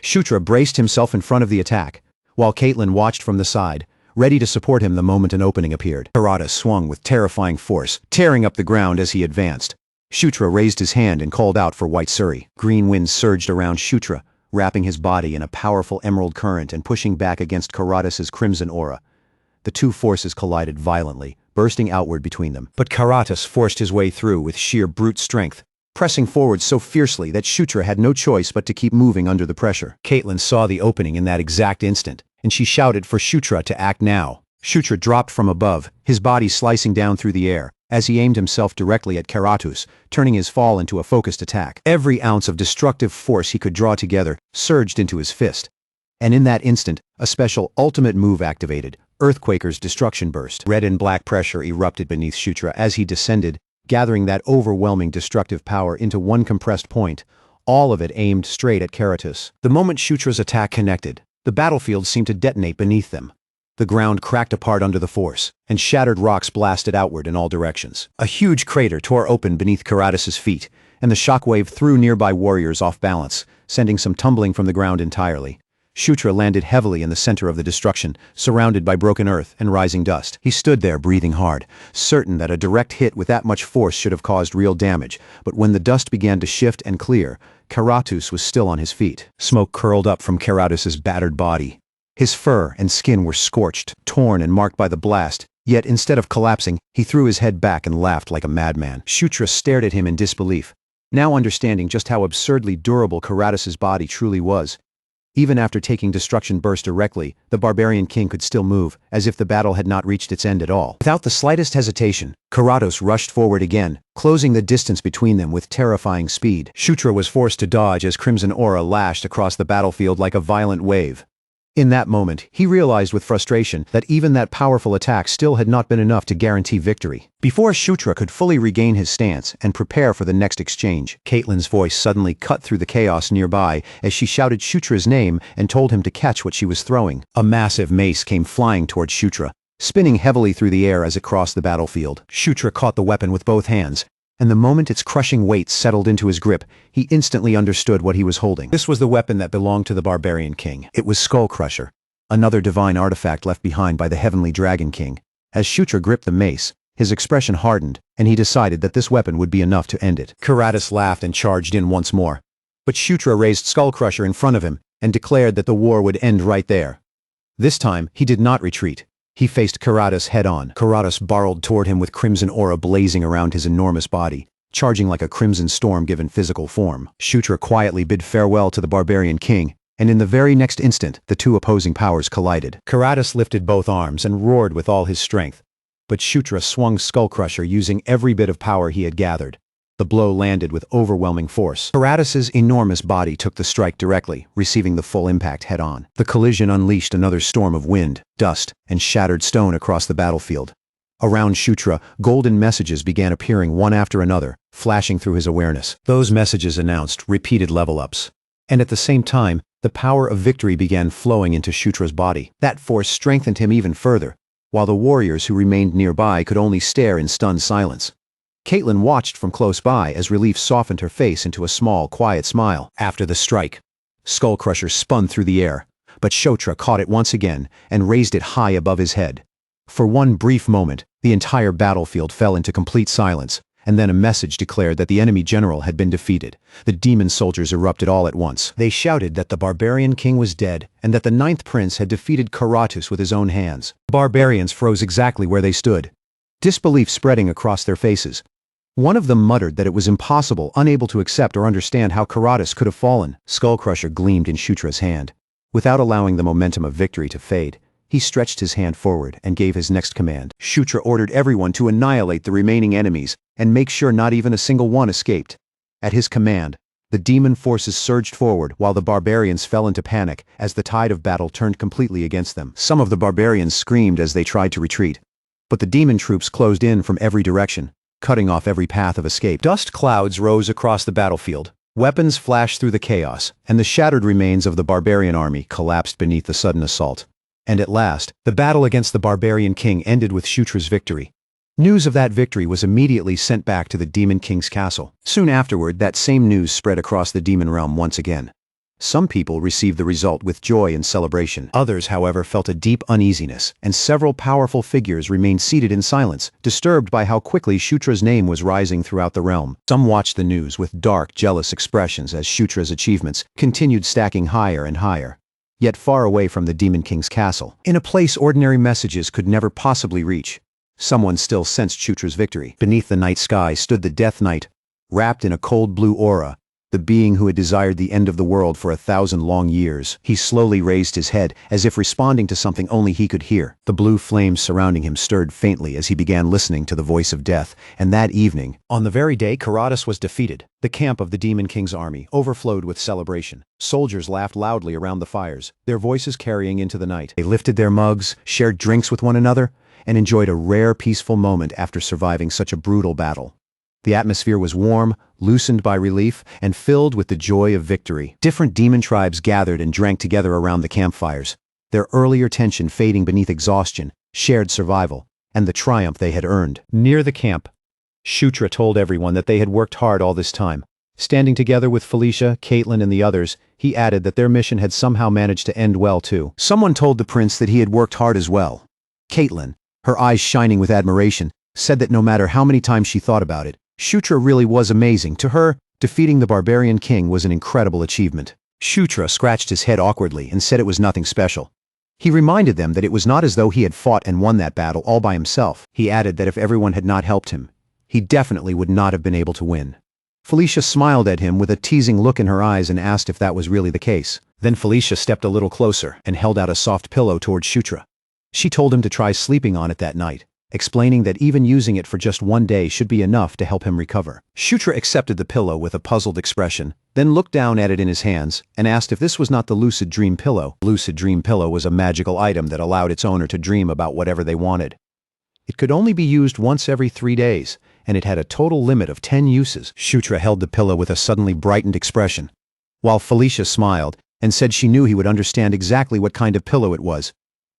Shutra braced himself in front of the attack, while Caitlin watched from the side, ready to support him the moment an opening appeared. Karatas swung with terrifying force, tearing up the ground as he advanced. Shutra raised his hand and called out for White Suri. Green winds surged around Shutra, wrapping his body in a powerful emerald current and pushing back against Karatas' crimson aura. The two forces collided violently, bursting outward between them. But Karatas forced his way through with sheer brute strength, pressing forward so fiercely that Shutra had no choice but to keep moving under the pressure. Caitlin saw the opening in that exact instant, and she shouted for Shutra to act now. Shutra dropped from above, his body slicing down through the air, as he aimed himself directly at Karatas, turning his fall into a focused attack. Every ounce of destructive force he could draw together surged into his fist. And in that instant, a special ultimate move activated, Earthquaker's destruction burst. Red and black pressure erupted beneath Shutra as he descended, gathering that overwhelming destructive power into one compressed point, all of it aimed straight at Karatas. The moment Shutra's attack connected, the battlefield seemed to detonate beneath them. The ground cracked apart under the force, and shattered rocks blasted outward in all directions. A huge crater tore open beneath Karatas' feet, and the shockwave threw nearby warriors off balance, sending some tumbling from the ground entirely. Shutra landed heavily in the center of the destruction, surrounded by broken earth and rising dust. He stood there breathing hard, certain that a direct hit with that much force should have caused real damage, but when the dust began to shift and clear, Karatas was still on his feet. Smoke curled up from Karatas' battered body. His fur and skin were scorched, torn and marked by the blast, yet instead of collapsing, he threw his head back and laughed like a madman. Shutra stared at him in disbelief, now understanding just how absurdly durable Karatas' body truly was. Even after taking destruction burst directly, the barbarian king could still move, as if the battle had not reached its end at all. Without the slightest hesitation, Karatas rushed forward again, closing the distance between them with terrifying speed. Shutra was forced to dodge as crimson aura lashed across the battlefield like a violent wave. In that moment, he realized with frustration that even that powerful attack still had not been enough to guarantee victory. Before Shutra could fully regain his stance and prepare for the next exchange, Caitlin's voice suddenly cut through the chaos nearby as she shouted Shutra's name and told him to catch what she was throwing. A massive mace came flying towards Shutra, spinning heavily through the air as it crossed the battlefield. Shutra caught the weapon with both hands, and the moment its crushing weight settled into his grip, he instantly understood what he was holding. This was the weapon that belonged to the barbarian king. It was Skull Crusher, another divine artifact left behind by the heavenly dragon king. As Shutra gripped the mace, his expression hardened, and he decided that this weapon would be enough to end it. Karatas laughed and charged in once more. But Shutra raised Skull Crusher in front of him and declared that the war would end right there. This time, he did not retreat. He faced Karatas head-on. Karatas barreled toward him with crimson aura blazing around his enormous body, charging like a crimson storm given physical form. Shutra quietly bid farewell to the barbarian king, and in the very next instant, the two opposing powers collided. Karatas lifted both arms and roared with all his strength, but Shutra swung Skull Crusher using every bit of power he had gathered. The blow landed with overwhelming force. Karatas' enormous body took the strike directly, receiving the full impact head-on. The collision unleashed another storm of wind, dust, and shattered stone across the battlefield. Around Shutra, golden messages began appearing one after another, flashing through his awareness. Those messages announced repeated level-ups. And at the same time, the power of victory began flowing into Shutra's body. That force strengthened him even further, while the warriors who remained nearby could only stare in stunned silence. Caitlin watched from close by as relief softened her face into a small, quiet smile. After the strike, Skull Crusher spun through the air, but Shutra caught it once again and raised it high above his head. For one brief moment, the entire battlefield fell into complete silence, and then a message declared that the enemy general had been defeated. The demon soldiers erupted all at once. They shouted that the barbarian king was dead, and that the ninth prince had defeated Karatas with his own hands. The barbarians froze exactly where they stood, disbelief spreading across their faces. One of them muttered that it was impossible, unable to accept or understand how Karatas could have fallen. Skull Crusher gleamed in Shutra's hand. Without allowing the momentum of victory to fade, he stretched his hand forward and gave his next command. Shutra ordered everyone to annihilate the remaining enemies and make sure not even a single one escaped. At his command, the demon forces surged forward while the barbarians fell into panic as the tide of battle turned completely against them. Some of the barbarians screamed as they tried to retreat, but the demon troops closed in from every direction, cutting off every path of escape. Dust clouds rose across the battlefield. Weapons flashed through the chaos, and the shattered remains of the barbarian army collapsed beneath the sudden assault. And at last, the battle against the barbarian king ended with Shutra's victory. News of that victory was immediately sent back to the Demon King's castle. Soon afterward, that same news spread across the demon realm once again. Some people received the result with joy and celebration. Others, however, felt a deep uneasiness, and several powerful figures remained seated in silence, disturbed by how quickly Shutra's name was rising throughout the realm. Some watched the news with dark, jealous expressions as Shutra's achievements continued stacking higher and higher. Yet far away from the Demon King's castle, in a place ordinary messages could never possibly reach, someone still sensed Shutra's victory. Beneath the night sky stood the Death Knight, wrapped in a cold blue aura, the being who had desired the end of the world for 1,000 long years. He slowly raised his head, as if responding to something only he could hear. The blue flames surrounding him stirred faintly as he began listening to the voice of death, and that evening, on the very day Karatas was defeated, the camp of the Demon King's army overflowed with celebration. Soldiers laughed loudly around the fires, their voices carrying into the night. They lifted their mugs, shared drinks with one another, and enjoyed a rare peaceful moment after surviving such a brutal battle. The atmosphere was warm, loosened by relief, and filled with the joy of victory. Different demon tribes gathered and drank together around the campfires, their earlier tension fading beneath exhaustion, shared survival, and the triumph they had earned. Near the camp, Shutra told everyone that they had worked hard all this time. Standing together with Felicia, Caitlin, and the others, he added that their mission had somehow managed to end well too. Someone told the prince that he had worked hard as well. Caitlin, her eyes shining with admiration, said that no matter how many times she thought about it, Shutra really was amazing. To her, defeating the barbarian king was an incredible achievement. Shutra scratched his head awkwardly and said it was nothing special. He reminded them that it was not as though he had fought and won that battle all by himself. He added that if everyone had not helped him, he definitely would not have been able to win. Felicia smiled at him with a teasing look in her eyes and asked if that was really the case. Then Felicia stepped a little closer and held out a soft pillow towards Shutra. She told him to try sleeping on it that night, explaining that even using it for just one day should be enough to help him recover. Shutra accepted the pillow with a puzzled expression, then looked down at it in his hands and asked if this was not the Lucid Dream Pillow. Lucid Dream Pillow was a magical item that allowed its owner to dream about whatever they wanted. It could only be used once every 3 days, and it had a total limit of 10 uses. Shutra held the pillow with a suddenly brightened expression, while Felicia smiled and said she knew he would understand exactly what kind of pillow it was.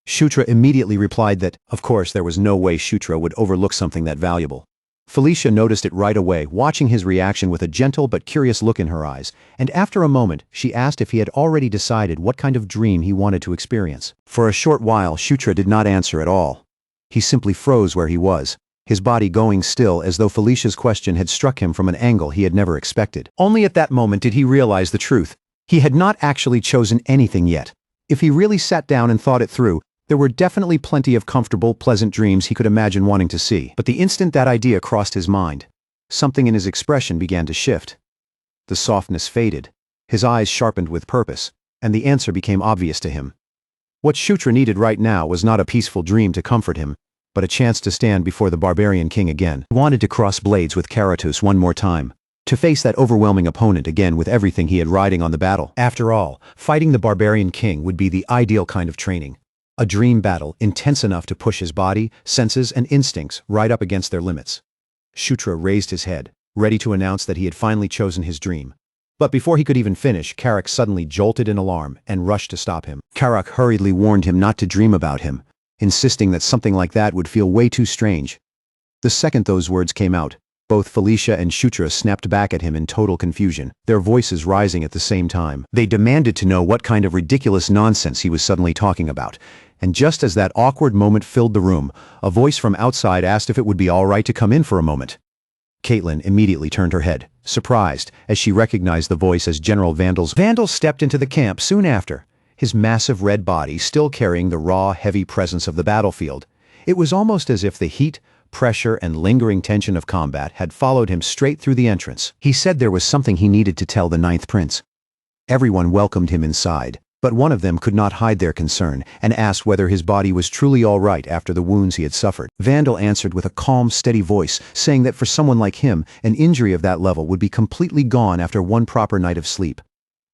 Shutra immediately replied that, of course, there was no way Shutra would overlook something that valuable. Felicia noticed it right away, watching his reaction with a gentle but curious look in her eyes, and after a moment, she asked if he had already decided what kind of dream he wanted to experience. For a short while, Shutra did not answer at all. He simply froze where he was, his body going still as though Felicia's question had struck him from an angle he had never expected. Only at that moment did he realize the truth. He had not actually chosen anything yet. If he really sat down and thought it through, there were definitely plenty of comfortable, pleasant dreams he could imagine wanting to see. But the instant that idea crossed his mind, something in his expression began to shift. The softness faded, his eyes sharpened with purpose, and the answer became obvious to him. What Shutra needed right now was not a peaceful dream to comfort him, but a chance to stand before the barbarian king again. He wanted to cross blades with Karatus one more time, to face that overwhelming opponent again with everything he had riding on the battle. After all, fighting the barbarian king would be the ideal kind of training. A dream battle intense enough to push his body, senses, and instincts right up against their limits. Shutra raised his head, ready to announce that he had finally chosen his dream. But before he could even finish, Karak suddenly jolted in alarm and rushed to stop him. Karak hurriedly warned him not to dream about him, insisting that something like that would feel way too strange. The second those words came out, both Felicia and Shutra snapped back at him in total confusion, their voices rising at the same time. They demanded to know what kind of ridiculous nonsense he was suddenly talking about. And just as that awkward moment filled the room, a voice from outside asked if it would be all right to come in for a moment. Caitlin immediately turned her head, surprised, as she recognized the voice as General Vandal's. Vandal stepped into the camp soon after, his massive red body still carrying the raw, heavy presence of the battlefield. It was almost as if the heat, pressure, and lingering tension of combat had followed him straight through the entrance. He said there was something he needed to tell the Ninth Prince. Everyone welcomed him inside, but one of them could not hide their concern and asked whether his body was truly all right after the wounds he had suffered. Vandal answered with a calm, steady voice, saying that for someone like him, an injury of that level would be completely gone after one proper night of sleep.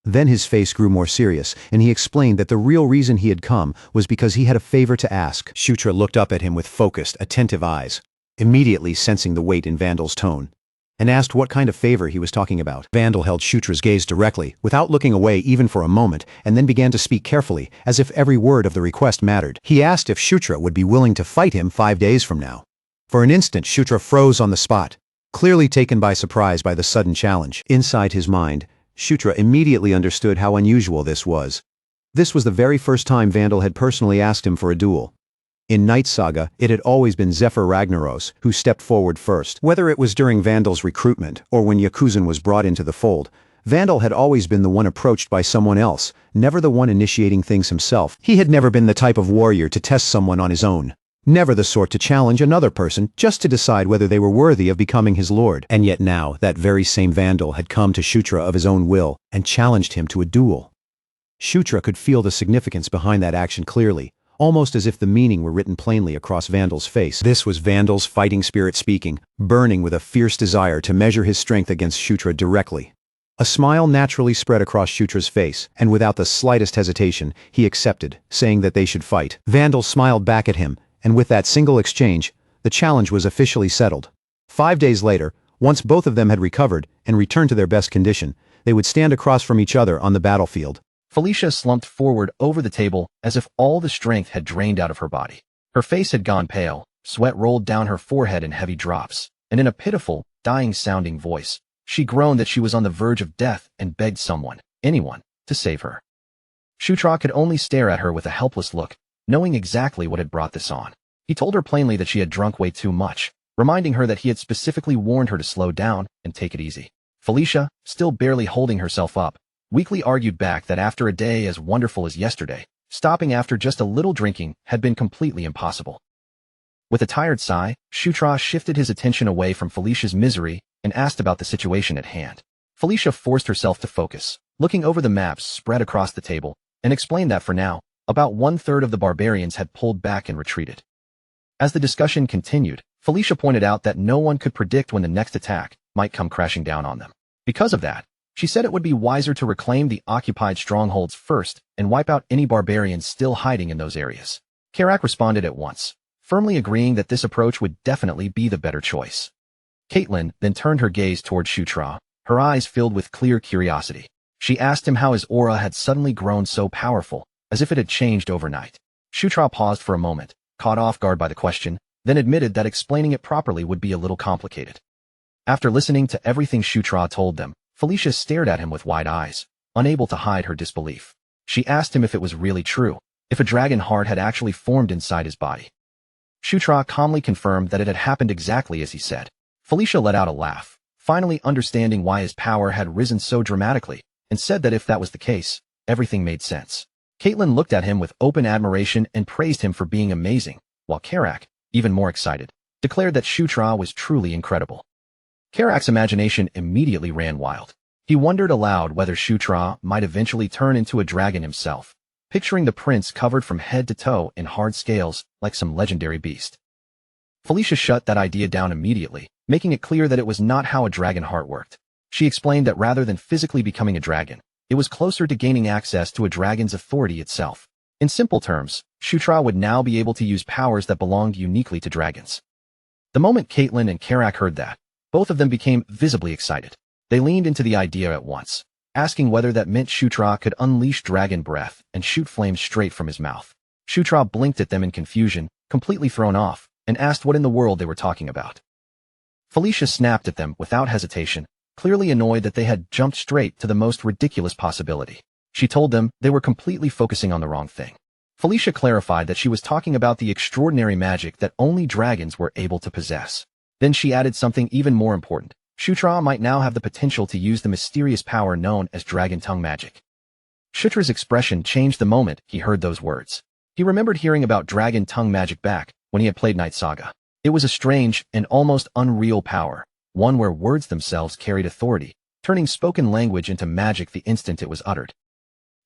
Then his face grew more serious, and he explained that the real reason he had come was because he had a favor to ask. Shutra looked up at him with focused, attentive eyes, immediately sensing the weight in Vandal's tone. and asked what kind of favor he was talking about. Vandal held Shutra's gaze directly, without looking away even for a moment, and then began to speak carefully, as if every word of the request mattered. He asked if Shutra would be willing to fight him 5 days from now. For an instant, Shutra froze on the spot, clearly taken by surprise by the sudden challenge. Inside his mind, Shutra immediately understood how unusual this was. This was the very first time Vandal had personally asked him for a duel. In Night Saga, it had always been Zephyr Ragnaros who stepped forward first. Whether it was during Vandal's recruitment or when Yakuzan was brought into the fold, Vandal had always been the one approached by someone else, never the one initiating things himself. He had never been the type of warrior to test someone on his own. Never the sort to challenge another person just to decide whether they were worthy of becoming his lord. And yet now, that very same Vandal had come to Shutra of his own will and challenged him to a duel. Shutra could feel the significance behind that action clearly, almost as if the meaning were written plainly across Vandal's face. This was Vandal's fighting spirit speaking, burning with a fierce desire to measure his strength against Shutra directly. A smile naturally spread across Shutra's face, and without the slightest hesitation, he accepted, saying that they should fight. Vandal smiled back at him, and with that single exchange, the challenge was officially settled. 5 days later, once both of them had recovered and returned to their best condition, they would stand across from each other on the battlefield. Felicia slumped forward over the table as if all the strength had drained out of her body. Her face had gone pale, sweat rolled down her forehead in heavy drops, and in a pitiful, dying-sounding voice, she groaned that she was on the verge of death and begged someone, anyone, to save her. Shutra could only stare at her with a helpless look, knowing exactly what had brought this on. He told her plainly that she had drunk way too much, reminding her that he had specifically warned her to slow down and take it easy. Felicia, still barely holding herself up, weakly argued back that after a day as wonderful as yesterday, stopping after just a little drinking had been completely impossible. With a tired sigh, Shutra shifted his attention away from Felicia's misery and asked about the situation at hand. Felicia forced herself to focus, looking over the maps spread across the table, and explained that for now, about 1/3 of the barbarians had pulled back and retreated. As the discussion continued, Felicia pointed out that no one could predict when the next attack might come crashing down on them. Because of that, she said it would be wiser to reclaim the occupied strongholds first and wipe out any barbarians still hiding in those areas. Karak responded at once, firmly agreeing that this approach would definitely be the better choice. Caitlin then turned her gaze toward Shutra, her eyes filled with clear curiosity. She asked him how his aura had suddenly grown so powerful, as if it had changed overnight. Shutra paused for a moment, caught off guard by the question, then admitted that explaining it properly would be a little complicated. After listening to everything Shutra told them, Felicia stared at him with wide eyes, unable to hide her disbelief. She asked him if it was really true, if a dragon heart had actually formed inside his body. Shutra calmly confirmed that it had happened exactly as he said. Felicia let out a laugh, finally understanding why his power had risen so dramatically, and said that if that was the case, everything made sense. Caitlin looked at him with open admiration and praised him for being amazing, while Karak, even more excited, declared that Shutra was truly incredible. Karak's imagination immediately ran wild. He wondered aloud whether Shutra might eventually turn into a dragon himself, picturing the prince covered from head to toe in hard scales like some legendary beast. Felicia shut that idea down immediately, making it clear that it was not how a dragon heart worked. She explained that rather than physically becoming a dragon, it was closer to gaining access to a dragon's authority itself. In simple terms, Shutra would now be able to use powers that belonged uniquely to dragons. The moment Caitlin and Karak heard that, both of them became visibly excited. They leaned into the idea at once, asking whether that meant Shutra could unleash dragon breath and shoot flames straight from his mouth. Shutra blinked at them in confusion, completely thrown off, and asked what in the world they were talking about. Felicia snapped at them without hesitation, clearly annoyed that they had jumped straight to the most ridiculous possibility. She told them they were completely focusing on the wrong thing. Felicia clarified that she was talking about the extraordinary magic that only dragons were able to possess. Then she added something even more important. Shutra might now have the potential to use the mysterious power known as dragon tongue magic. Shutra's expression changed the moment he heard those words. He remembered hearing about dragon tongue magic back when he had played Night Saga. It was a strange and almost unreal power, one where words themselves carried authority, turning spoken language into magic the instant it was uttered.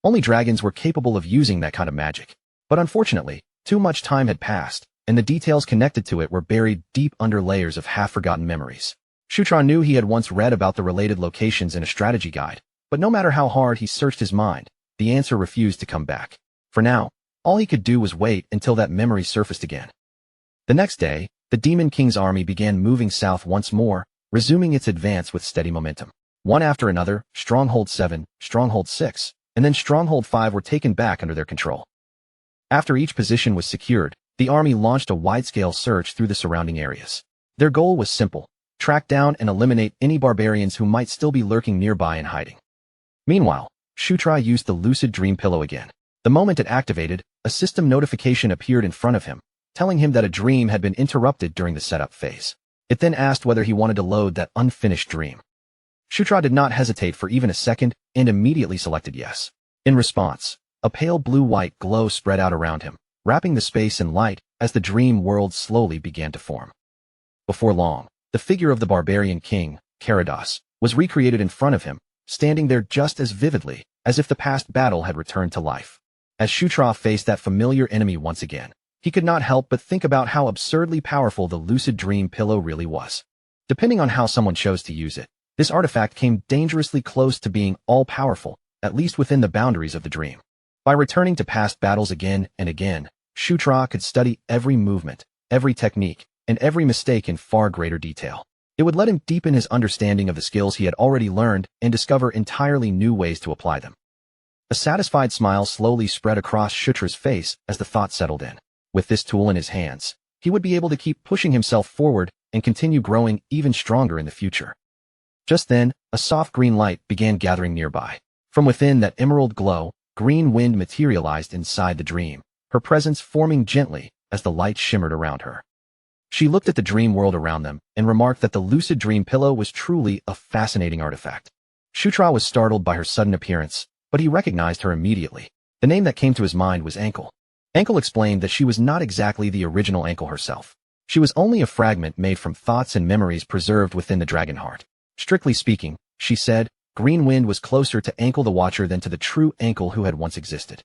Only dragons were capable of using that kind of magic. But unfortunately, too much time had passed, and the details connected to it were buried deep under layers of half-forgotten memories. Shutra knew he had once read about the related locations in a strategy guide, but no matter how hard he searched his mind, the answer refused to come back. For now, all he could do was wait until that memory surfaced again. The next day, the Demon King's army began moving south once more, resuming its advance with steady momentum. One after another, Stronghold 7, Stronghold 6, and then Stronghold 5 were taken back under their control. After each position was secured, the army launched a wide-scale search through the surrounding areas. Their goal was simple: track down and eliminate any barbarians who might still be lurking nearby and hiding. Meanwhile, Shutra used the lucid dream pillow again. The moment it activated, a system notification appeared in front of him, telling him that a dream had been interrupted during the setup phase. It then asked whether he wanted to load that unfinished dream. Shutra did not hesitate for even a second and immediately selected yes. In response, a pale blue-white glow spread out around him, wrapping the space in light as the dream world slowly began to form. Before long, the figure of the barbarian king, Karadas, was recreated in front of him, standing there just as vividly as if the past battle had returned to life. As Shutra faced that familiar enemy once again, he could not help but think about how absurdly powerful the lucid dream pillow really was. Depending on how someone chose to use it, this artifact came dangerously close to being all-powerful, at least within the boundaries of the dream. By returning to past battles again and again, Shutra could study every movement, every technique, and every mistake in far greater detail. It would let him deepen his understanding of the skills he had already learned and discover entirely new ways to apply them. A satisfied smile slowly spread across Shutra's face as the thought settled in. With this tool in his hands, he would be able to keep pushing himself forward and continue growing even stronger in the future. Just then, a soft green light began gathering nearby. From within that emerald glow, green wind materialized inside the dream, her presence forming gently as the light shimmered around her. She looked at the dream world around them and remarked that the lucid dream pillow was truly a fascinating artifact. Shutra was startled by her sudden appearance, but he recognized her immediately. The name that came to his mind was Ankle. Ankle explained that she was not exactly the original Ankle herself. She was only a fragment made from thoughts and memories preserved within the dragon heart. Strictly speaking, she said, Green Wind was closer to Ankle the Watcher than to the true Ankle who had once existed.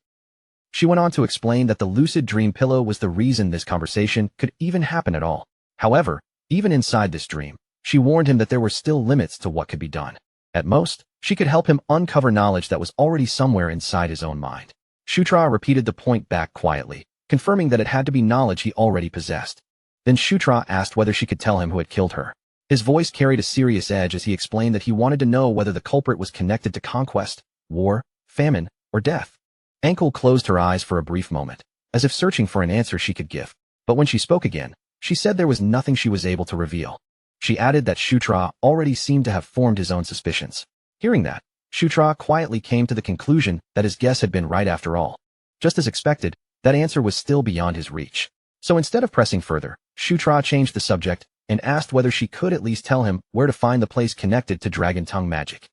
She went on to explain that the lucid dream pillow was the reason this conversation could even happen at all. However, even inside this dream, she warned him that there were still limits to what could be done. At most, she could help him uncover knowledge that was already somewhere inside his own mind. Shutra repeated the point back quietly, confirming that it had to be knowledge he already possessed. Then Shutra asked whether she could tell him who had killed her. His voice carried a serious edge as he explained that he wanted to know whether the culprit was connected to conquest, war, famine, or death. Ankle closed her eyes for a brief moment, as if searching for an answer she could give. But when she spoke again, she said there was nothing she was able to reveal. She added that Shutra already seemed to have formed his own suspicions. Hearing that, Shutra quietly came to the conclusion that his guess had been right after all. Just as expected, that answer was still beyond his reach. So instead of pressing further, Shutra changed the subject and asked whether she could at least tell him where to find the place connected to Dragon Tongue magic.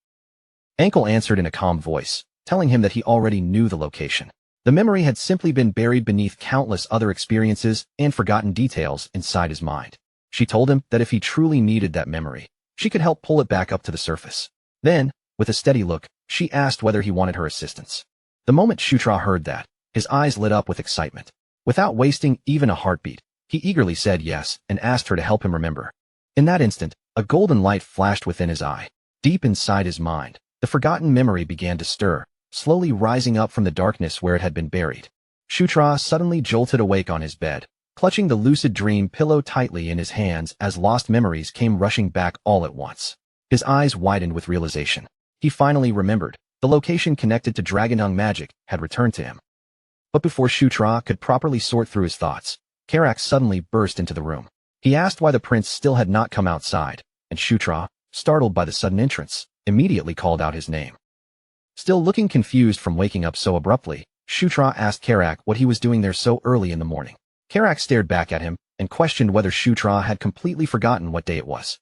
Ankle answered in a calm voice, telling him that he already knew the location. The memory had simply been buried beneath countless other experiences and forgotten details inside his mind. She told him that if he truly needed that memory, she could help pull it back up to the surface. Then, with a steady look, she asked whether he wanted her assistance. The moment Shutra heard that, his eyes lit up with excitement. Without wasting even a heartbeat, he eagerly said yes and asked her to help him remember. In that instant, a golden light flashed within his eye. Deep inside his mind, the forgotten memory began to stir, slowly rising up from the darkness where it had been buried. Shutra suddenly jolted awake on his bed, clutching the lucid dream pillow tightly in his hands as lost memories came rushing back all at once. His eyes widened with realization. He finally remembered. The location connected to Dragon Tongue magic had returned to him. But before Shutra could properly sort through his thoughts, Karak suddenly burst into the room. He asked why the prince still had not come outside, and Shutra, startled by the sudden entrance, immediately called out his name. Still looking confused from waking up so abruptly, Shutra asked Karak what he was doing there so early in the morning. Karak stared back at him and questioned whether Shutra had completely forgotten what day it was.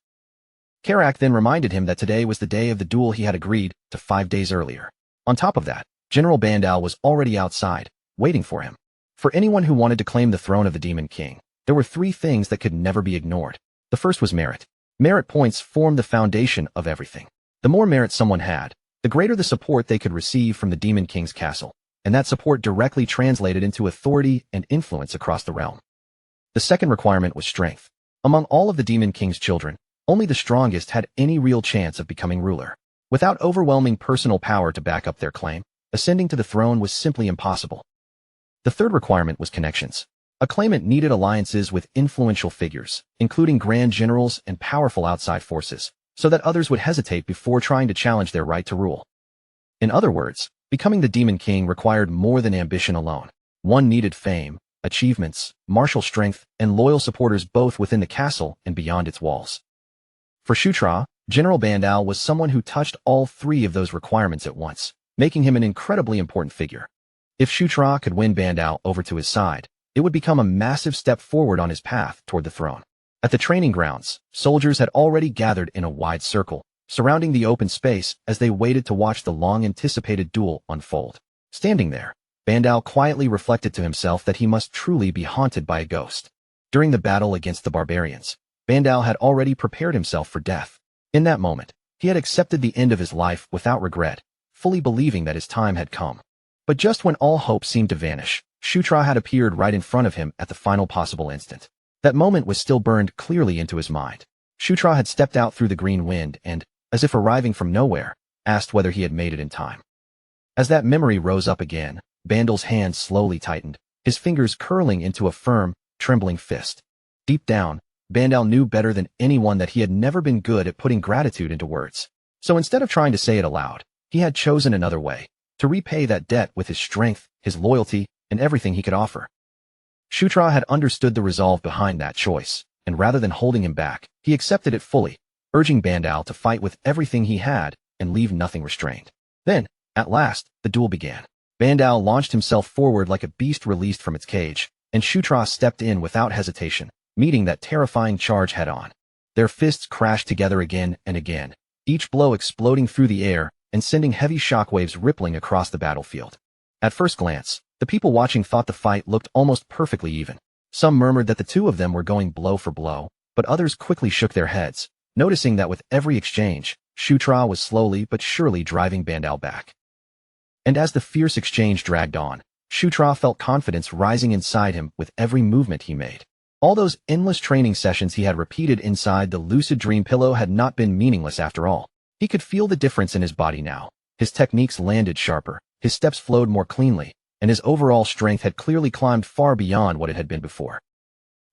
Karak then reminded him that today was the day of the duel he had agreed to 5 days earlier. On top of that, General Bandal was already outside, waiting for him. For anyone who wanted to claim the throne of the Demon King, there were 3 things that could never be ignored. The first was merit. Merit points formed the foundation of everything. The more merit someone had, the greater the support they could receive from the Demon King's castle, and that support directly translated into authority and influence across the realm. The second requirement was strength. Among all of the Demon King's children, only the strongest had any real chance of becoming ruler. Without overwhelming personal power to back up their claim, ascending to the throne was simply impossible. The third requirement was connections. A claimant needed alliances with influential figures, including grand generals and powerful outside forces, so that others would hesitate before trying to challenge their right to rule. In other words, becoming the Demon King required more than ambition alone. One needed fame, achievements, martial strength, and loyal supporters both within the castle and beyond its walls. For Shutra, General Bandao was someone who touched all three of those requirements at once, making him an incredibly important figure. If Shutra could win Bandao over to his side, it would become a massive step forward on his path toward the throne. At the training grounds, soldiers had already gathered in a wide circle, surrounding the open space as they waited to watch the long-anticipated duel unfold. Standing there, Bandao quietly reflected to himself that he must truly be haunted by a ghost. During the battle against the barbarians, Bandao had already prepared himself for death. In that moment, he had accepted the end of his life without regret, fully believing that his time had come. But just when all hope seemed to vanish, Shutra had appeared right in front of him at the final possible instant. That moment was still burned clearly into his mind. Shutra had stepped out through the green wind and, as if arriving from nowhere, asked whether he had made it in time. As that memory rose up again, Bandal's hand slowly tightened, his fingers curling into a firm, trembling fist. Deep down, Bandal knew better than anyone that he had never been good at putting gratitude into words. So instead of trying to say it aloud, he had chosen another way, to repay that debt with his strength, his loyalty, and everything he could offer. Shutra had understood the resolve behind that choice, and rather than holding him back, he accepted it fully, urging Bandal to fight with everything he had and leave nothing restrained. Then, at last, the duel began. Bandal launched himself forward like a beast released from its cage, and Shutra stepped in without hesitation, meeting that terrifying charge head-on. Their fists crashed together again and again, each blow exploding through the air and sending heavy shockwaves rippling across the battlefield. At first glance, the people watching thought the fight looked almost perfectly even. Some murmured that the two of them were going blow for blow, but others quickly shook their heads, noticing that with every exchange, Shutra was slowly but surely driving Bandal back. And as the fierce exchange dragged on, Shutra felt confidence rising inside him with every movement he made. All those endless training sessions he had repeated inside the lucid dream pillow had not been meaningless after all. He could feel the difference in his body now. His techniques landed sharper, his steps flowed more cleanly, and his overall strength had clearly climbed far beyond what it had been before.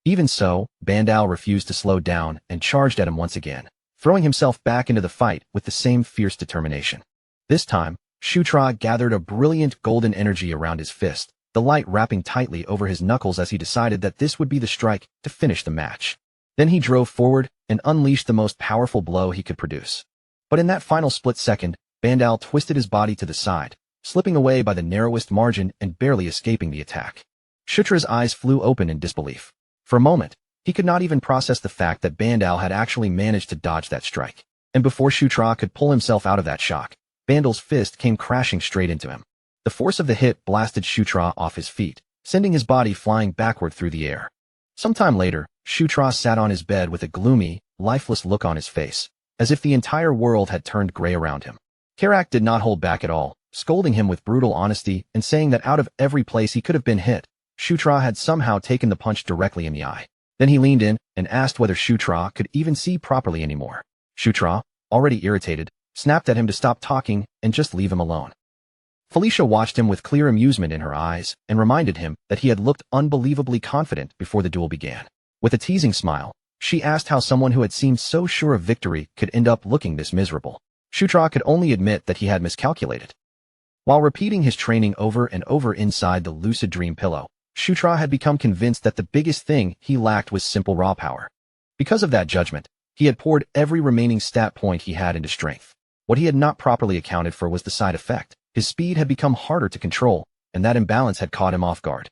Even so, Bandal refused to slow down and charged at him once again, throwing himself back into the fight with the same fierce determination. This time, Shutra gathered a brilliant golden energy around his fist, the light wrapping tightly over his knuckles as he decided that this would be the strike to finish the match. Then he drove forward and unleashed the most powerful blow he could produce. But in that final split second, Bandal twisted his body to the side, slipping away by the narrowest margin and barely escaping the attack. Shutra's eyes flew open in disbelief. For a moment, he could not even process the fact that Bandal had actually managed to dodge that strike. And before Shutra could pull himself out of that shock, Bandal's fist came crashing straight into him. The force of the hit blasted Shutra off his feet, sending his body flying backward through the air. Sometime later, Shutra sat on his bed with a gloomy, lifeless look on his face, as if the entire world had turned gray around him. Karak did not hold back at all, scolding him with brutal honesty and saying that out of every place he could have been hit, Shutra had somehow taken the punch directly in the eye. Then he leaned in and asked whether Shutra could even see properly anymore. Shutra, already irritated, snapped at him to stop talking and just leave him alone. Felicia watched him with clear amusement in her eyes and reminded him that he had looked unbelievably confident before the duel began. With a teasing smile, she asked how someone who had seemed so sure of victory could end up looking this miserable. Shutra could only admit that he had miscalculated. While repeating his training over and over inside the lucid dream pillow, Shutra had become convinced that the biggest thing he lacked was simple raw power. Because of that judgment, he had poured every remaining stat point he had into strength. What he had not properly accounted for was the side effect. His speed had become harder to control, and that imbalance had caught him off guard.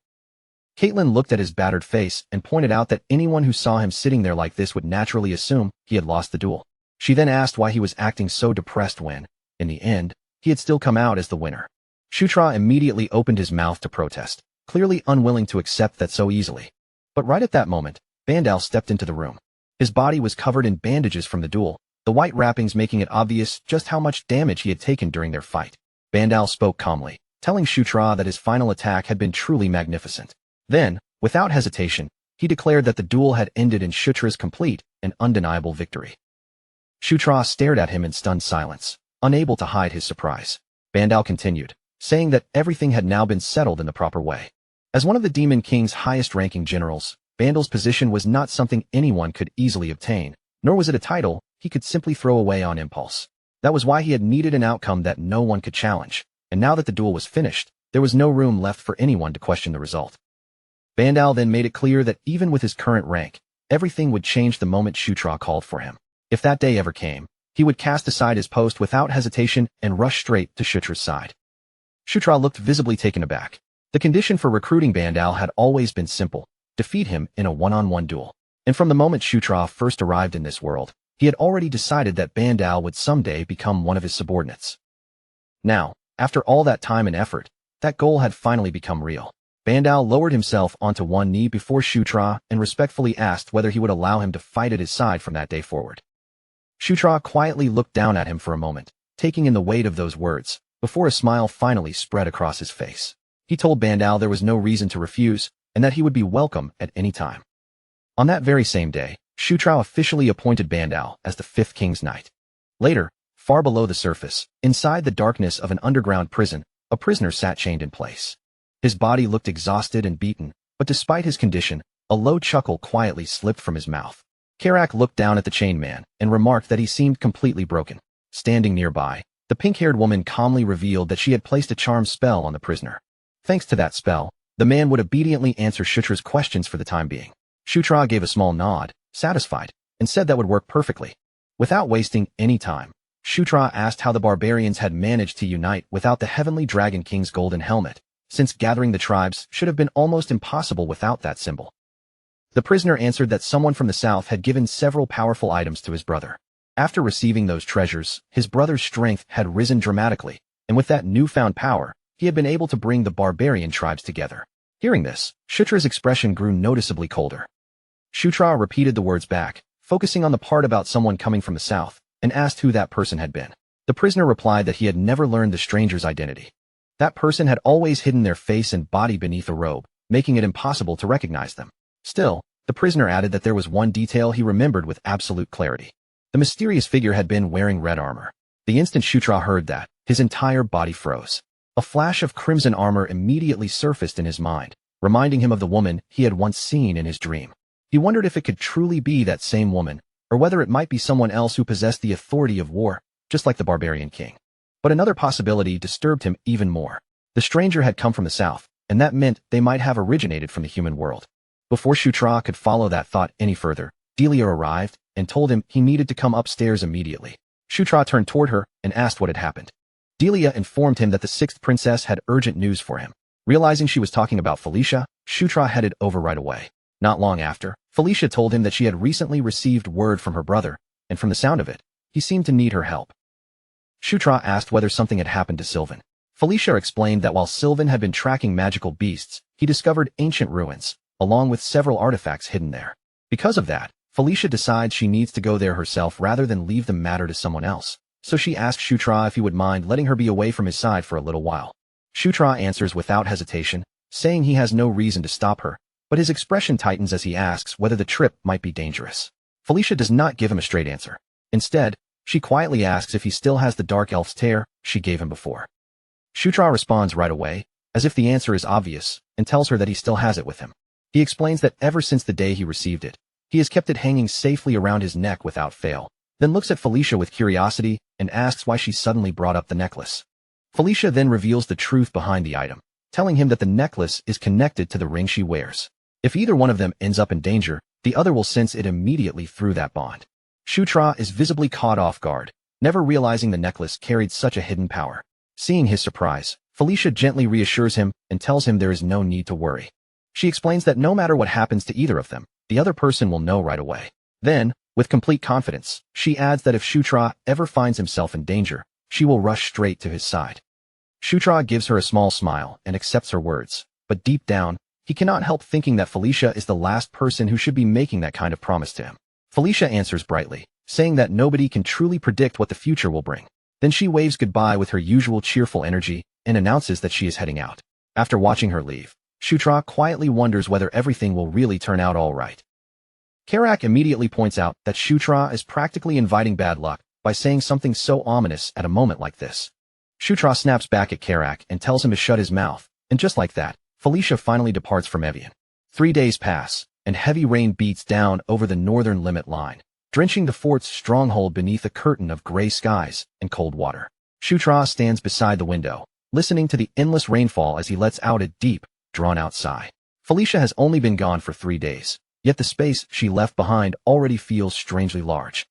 Caitlin looked at his battered face and pointed out that anyone who saw him sitting there like this would naturally assume he had lost the duel. She then asked why he was acting so depressed when, in the end, he had still come out as the winner. Shutra immediately opened his mouth to protest, clearly unwilling to accept that so easily. But right at that moment, Bandal stepped into the room. His body was covered in bandages from the duel, the white wrappings making it obvious just how much damage he had taken during their fight. Bandal spoke calmly, telling Shutra that his final attack had been truly magnificent. Then, without hesitation, he declared that the duel had ended in Shutra's complete and undeniable victory. Shutra stared at him in stunned silence, unable to hide his surprise. Bandal continued, saying that everything had now been settled in the proper way. As one of the Demon King's highest-ranking generals, Bandal's position was not something anyone could easily obtain, nor was it a title he could simply throw away on impulse. That was why he had needed an outcome that no one could challenge, and now that the duel was finished, there was no room left for anyone to question the result. Bandal then made it clear that even with his current rank, everything would change the moment Shutra called for him. If that day ever came, he would cast aside his post without hesitation and rush straight to Shutra's side. Shutra looked visibly taken aback. The condition for recruiting Bandal had always been simple: defeat him in a one-on-one duel. And from the moment Shutra first arrived in this world, he had already decided that Bandal would someday become one of his subordinates. Now, after all that time and effort, that goal had finally become real. Bandal lowered himself onto one knee before Shutra and respectfully asked whether he would allow him to fight at his side from that day forward. Shutra quietly looked down at him for a moment, taking in the weight of those words, before a smile finally spread across his face. He told Bandal there was no reason to refuse, and that he would be welcome at any time. On that very same day, Shutra officially appointed Bandal as the 5th King's Knight. Later, far below the surface, inside the darkness of an underground prison, a prisoner sat chained in place. His body looked exhausted and beaten, but despite his condition, a low chuckle quietly slipped from his mouth. Karak looked down at the chained man and remarked that he seemed completely broken. Standing nearby, the pink-haired woman calmly revealed that she had placed a charm spell on the prisoner. Thanks to that spell, the man would obediently answer Shutra's questions for the time being. Shutra gave a small nod, satisfied, and said that would work perfectly. Without wasting any time, Shutra asked how the barbarians had managed to unite without the Heavenly Dragon King's golden helmet, since gathering the tribes should have been almost impossible without that symbol. The prisoner answered that someone from the south had given several powerful items to his brother. After receiving those treasures, his brother's strength had risen dramatically, and with that newfound power, he had been able to bring the barbarian tribes together. Hearing this, Shutra's expression grew noticeably colder. Shutra repeated the words back, focusing on the part about someone coming from the south, and asked who that person had been. The prisoner replied that he had never learned the stranger's identity. That person had always hidden their face and body beneath a robe, making it impossible to recognize them. Still, the prisoner added that there was one detail he remembered with absolute clarity. The mysterious figure had been wearing red armor. The instant Shutra heard that, his entire body froze. A flash of crimson armor immediately surfaced in his mind, reminding him of the woman he had once seen in his dream. He wondered if it could truly be that same woman, or whether it might be someone else who possessed the authority of war, just like the barbarian king. But another possibility disturbed him even more. The stranger had come from the south, and that meant they might have originated from the human world. Before Shutra could follow that thought any further, Delia arrived and told him he needed to come upstairs immediately. Shutra turned toward her and asked what had happened. Delia informed him that the 6th princess had urgent news for him. Realizing she was talking about Felicia, Shutra headed over right away. Not long after, Felicia told him that she had recently received word from her brother, and from the sound of it, he seemed to need her help. Shutra asked whether something had happened to Sylvan. Felicia explained that while Sylvan had been tracking magical beasts, he discovered ancient ruins, along with several artifacts hidden there. Because of that, Felicia decides she needs to go there herself rather than leave the matter to someone else. So she asks Shutra if he would mind letting her be away from his side for a little while. Shutra answers without hesitation, saying he has no reason to stop her, but his expression tightens as he asks whether the trip might be dangerous. Felicia does not give him a straight answer. Instead, she quietly asks if he still has the Dark Elf's tear she gave him before. Shutra responds right away, as if the answer is obvious, and tells her that he still has it with him. He explains that ever since the day he received it, he has kept it hanging safely around his neck without fail, then looks at Felicia with curiosity and asks why she suddenly brought up the necklace. Felicia then reveals the truth behind the item, telling him that the necklace is connected to the ring she wears. If either one of them ends up in danger, the other will sense it immediately through that bond. Shutra is visibly caught off guard, never realizing the necklace carried such a hidden power. Seeing his surprise, Felicia gently reassures him and tells him there is no need to worry. She explains that no matter what happens to either of them, the other person will know right away. Then, with complete confidence, she adds that if Shutra ever finds himself in danger, she will rush straight to his side. Shutra gives her a small smile and accepts her words, but deep down, he cannot help thinking that Felicia is the last person who should be making that kind of promise to him. Felicia answers brightly, saying that nobody can truly predict what the future will bring. Then she waves goodbye with her usual cheerful energy and announces that she is heading out. After watching her leave, Shutra quietly wonders whether everything will really turn out all right. Karak immediately points out that Shutra is practically inviting bad luck by saying something so ominous at a moment like this. Shutra snaps back at Karak and tells him to shut his mouth, and just like that, Felicia finally departs from Evian. 3 days pass, and heavy rain beats down over the northern limit line, drenching the fort's stronghold beneath a curtain of gray skies and cold water. Shutra stands beside the window, listening to the endless rainfall as he lets out a deep, drawn-out sigh. Felicia has only been gone for 3 days, yet the space she left behind already feels strangely large.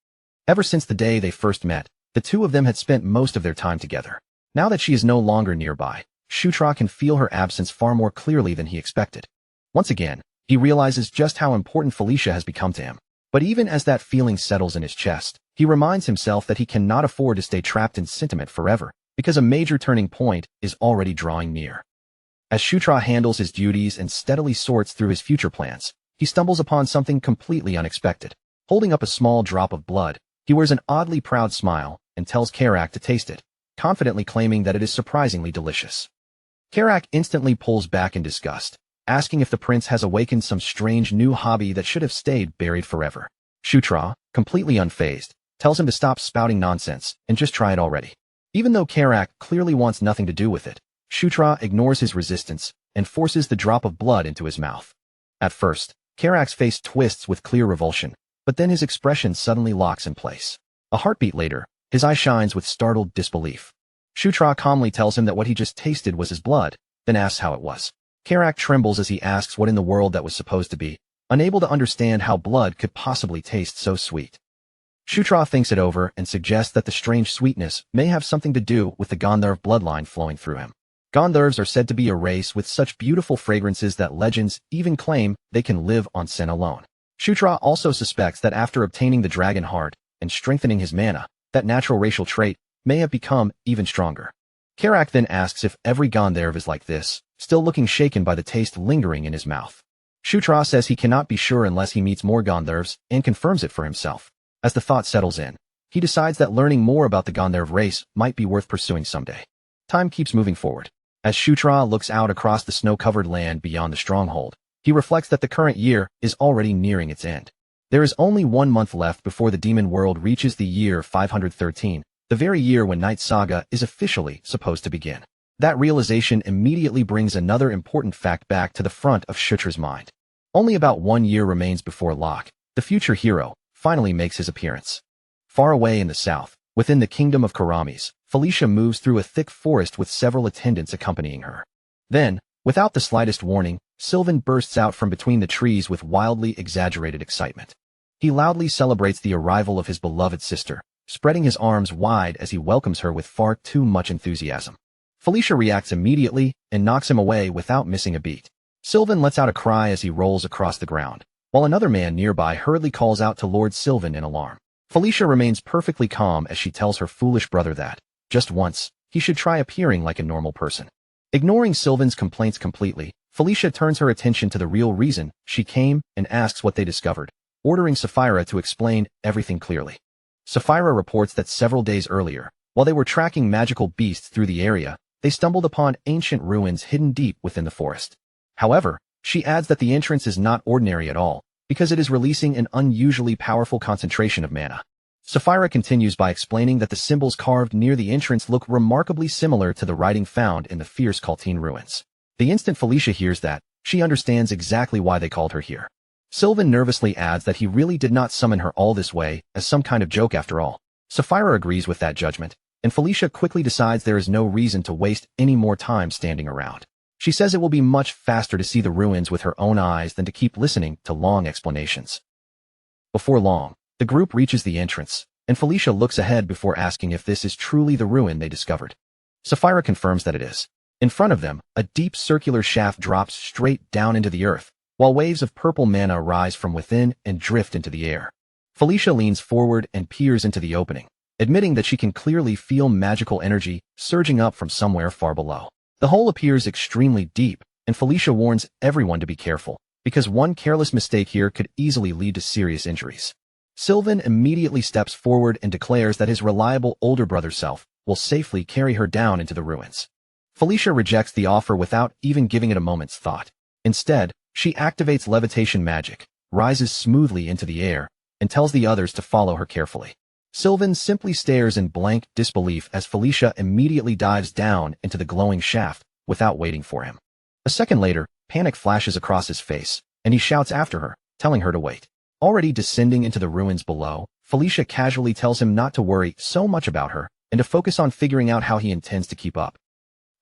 Ever since the day they first met, the two of them had spent most of their time together. Now that she is no longer nearby, Shutra can feel her absence far more clearly than he expected. Once again, he realizes just how important Felicia has become to him. But even as that feeling settles in his chest, he reminds himself that he cannot afford to stay trapped in sentiment forever, because a major turning point is already drawing near. As Shutra handles his duties and steadily sorts through his future plans, he stumbles upon something completely unexpected. Holding up a small drop of blood, he wears an oddly proud smile and tells Karak to taste it, confidently claiming that it is surprisingly delicious. Karak instantly pulls back in disgust, asking if the prince has awakened some strange new hobby that should have stayed buried forever. Shutra, completely unfazed, tells him to stop spouting nonsense and just try it already. Even though Karak clearly wants nothing to do with it, Shutra ignores his resistance and forces the drop of blood into his mouth. At first, Karak's face twists with clear revulsion, but then his expression suddenly locks in place. A heartbeat later, his eye shines with startled disbelief. Shutra calmly tells him that what he just tasted was his blood, then asks how it was. Karak trembles as he asks what in the world that was supposed to be, unable to understand how blood could possibly taste so sweet. Shutra thinks it over and suggests that the strange sweetness may have something to do with the Gandharv bloodline flowing through him. Gandharvs are said to be a race with such beautiful fragrances that legends even claim they can live on scent alone. Shutra also suspects that after obtaining the dragon heart and strengthening his mana, that natural racial trait may have become even stronger. Karak then asks if every Gandharv is like this, still looking shaken by the taste lingering in his mouth. Shutra says he cannot be sure unless he meets more Gandharvs and confirms it for himself. As the thought settles in, he decides that learning more about the Gandharv race might be worth pursuing someday. Time keeps moving forward. As Shutra looks out across the snow-covered land beyond the stronghold, he reflects that the current year is already nearing its end. There is only 1 month left before the demon world reaches the year 513, the very year when Night Saga is officially supposed to begin. That realization immediately brings another important fact back to the front of Shutra's mind. Only about 1 year remains before Locke, the future hero, finally makes his appearance. Far away in the south, within the kingdom of Karamis, Felicia moves through a thick forest with several attendants accompanying her. Then, without the slightest warning, Sylvan bursts out from between the trees with wildly exaggerated excitement. He loudly celebrates the arrival of his beloved sister, spreading his arms wide as he welcomes her with far too much enthusiasm. Felicia reacts immediately and knocks him away without missing a beat. Sylvan lets out a cry as he rolls across the ground, while another man nearby hurriedly calls out to Lord Sylvan in alarm. Felicia remains perfectly calm as she tells her foolish brother that, just once, he should try appearing like a normal person. Ignoring Sylvan's complaints completely, Felicia turns her attention to the real reason she came and asks what they discovered, ordering Sapphira to explain everything clearly. Sapphira reports that several days earlier, while they were tracking magical beasts through the area, they stumbled upon ancient ruins hidden deep within the forest. However, she adds that the entrance is not ordinary at all, because it is releasing an unusually powerful concentration of mana. Sapphira continues by explaining that the symbols carved near the entrance look remarkably similar to the writing found in the fierce Kaltine ruins. The instant Felicia hears that, she understands exactly why they called her here. Sylvan nervously adds that he really did not summon her all this way as some kind of joke after all. Sapphira agrees with that judgment, and Felicia quickly decides there is no reason to waste any more time standing around. She says it will be much faster to see the ruins with her own eyes than to keep listening to long explanations. Before long, the group reaches the entrance, and Felicia looks ahead before asking if this is truly the ruin they discovered. Sapphira confirms that it is. In front of them, a deep circular shaft drops straight down into the earth, while waves of purple mana rise from within and drift into the air. Felicia leans forward and peers into the opening, admitting that she can clearly feel magical energy surging up from somewhere far below. The hole appears extremely deep, and Felicia warns everyone to be careful, because one careless mistake here could easily lead to serious injuries. Sylvan immediately steps forward and declares that his reliable older brother self will safely carry her down into the ruins. Felicia rejects the offer without even giving it a moment's thought. Instead, she activates levitation magic, rises smoothly into the air, and tells the others to follow her carefully. Sylvan simply stares in blank disbelief as Felicia immediately dives down into the glowing shaft without waiting for him. A second later, panic flashes across his face, and he shouts after her, telling her to wait. Already descending into the ruins below, Felicia casually tells him not to worry so much about her and to focus on figuring out how he intends to keep up.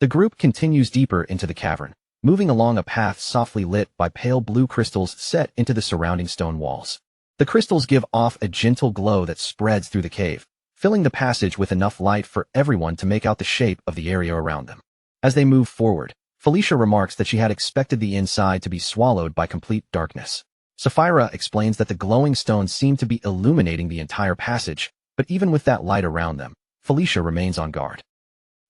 The group continues deeper into the cavern, moving along a path softly lit by pale blue crystals set into the surrounding stone walls. The crystals give off a gentle glow that spreads through the cave, filling the passage with enough light for everyone to make out the shape of the area around them. As they move forward, Felicia remarks that she had expected the inside to be swallowed by complete darkness. Sapphira explains that the glowing stones seem to be illuminating the entire passage, but even with that light around them, Felicia remains on guard.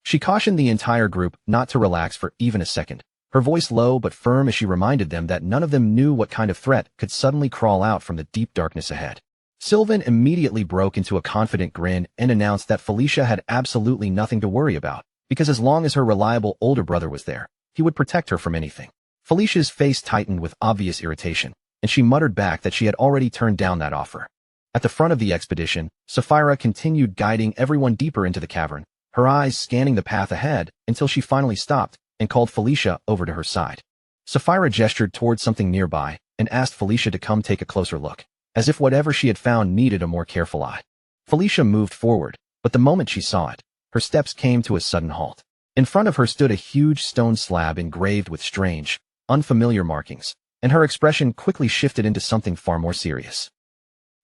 She cautioned the entire group not to relax for even a second, her voice low but firm as she reminded them that none of them knew what kind of threat could suddenly crawl out from the deep darkness ahead. Sylvan immediately broke into a confident grin and announced that Felicia had absolutely nothing to worry about, because as long as her reliable older brother was there, he would protect her from anything. Felicia's face tightened with obvious irritation, and she muttered back that she had already turned down that offer. At the front of the expedition, Sapphira continued guiding everyone deeper into the cavern, her eyes scanning the path ahead until she finally stopped and called Felicia over to her side. Sapphira gestured towards something nearby and asked Felicia to come take a closer look, as if whatever she had found needed a more careful eye. Felicia moved forward, but the moment she saw it, her steps came to a sudden halt. In front of her stood a huge stone slab engraved with strange, unfamiliar markings, and her expression quickly shifted into something far more serious.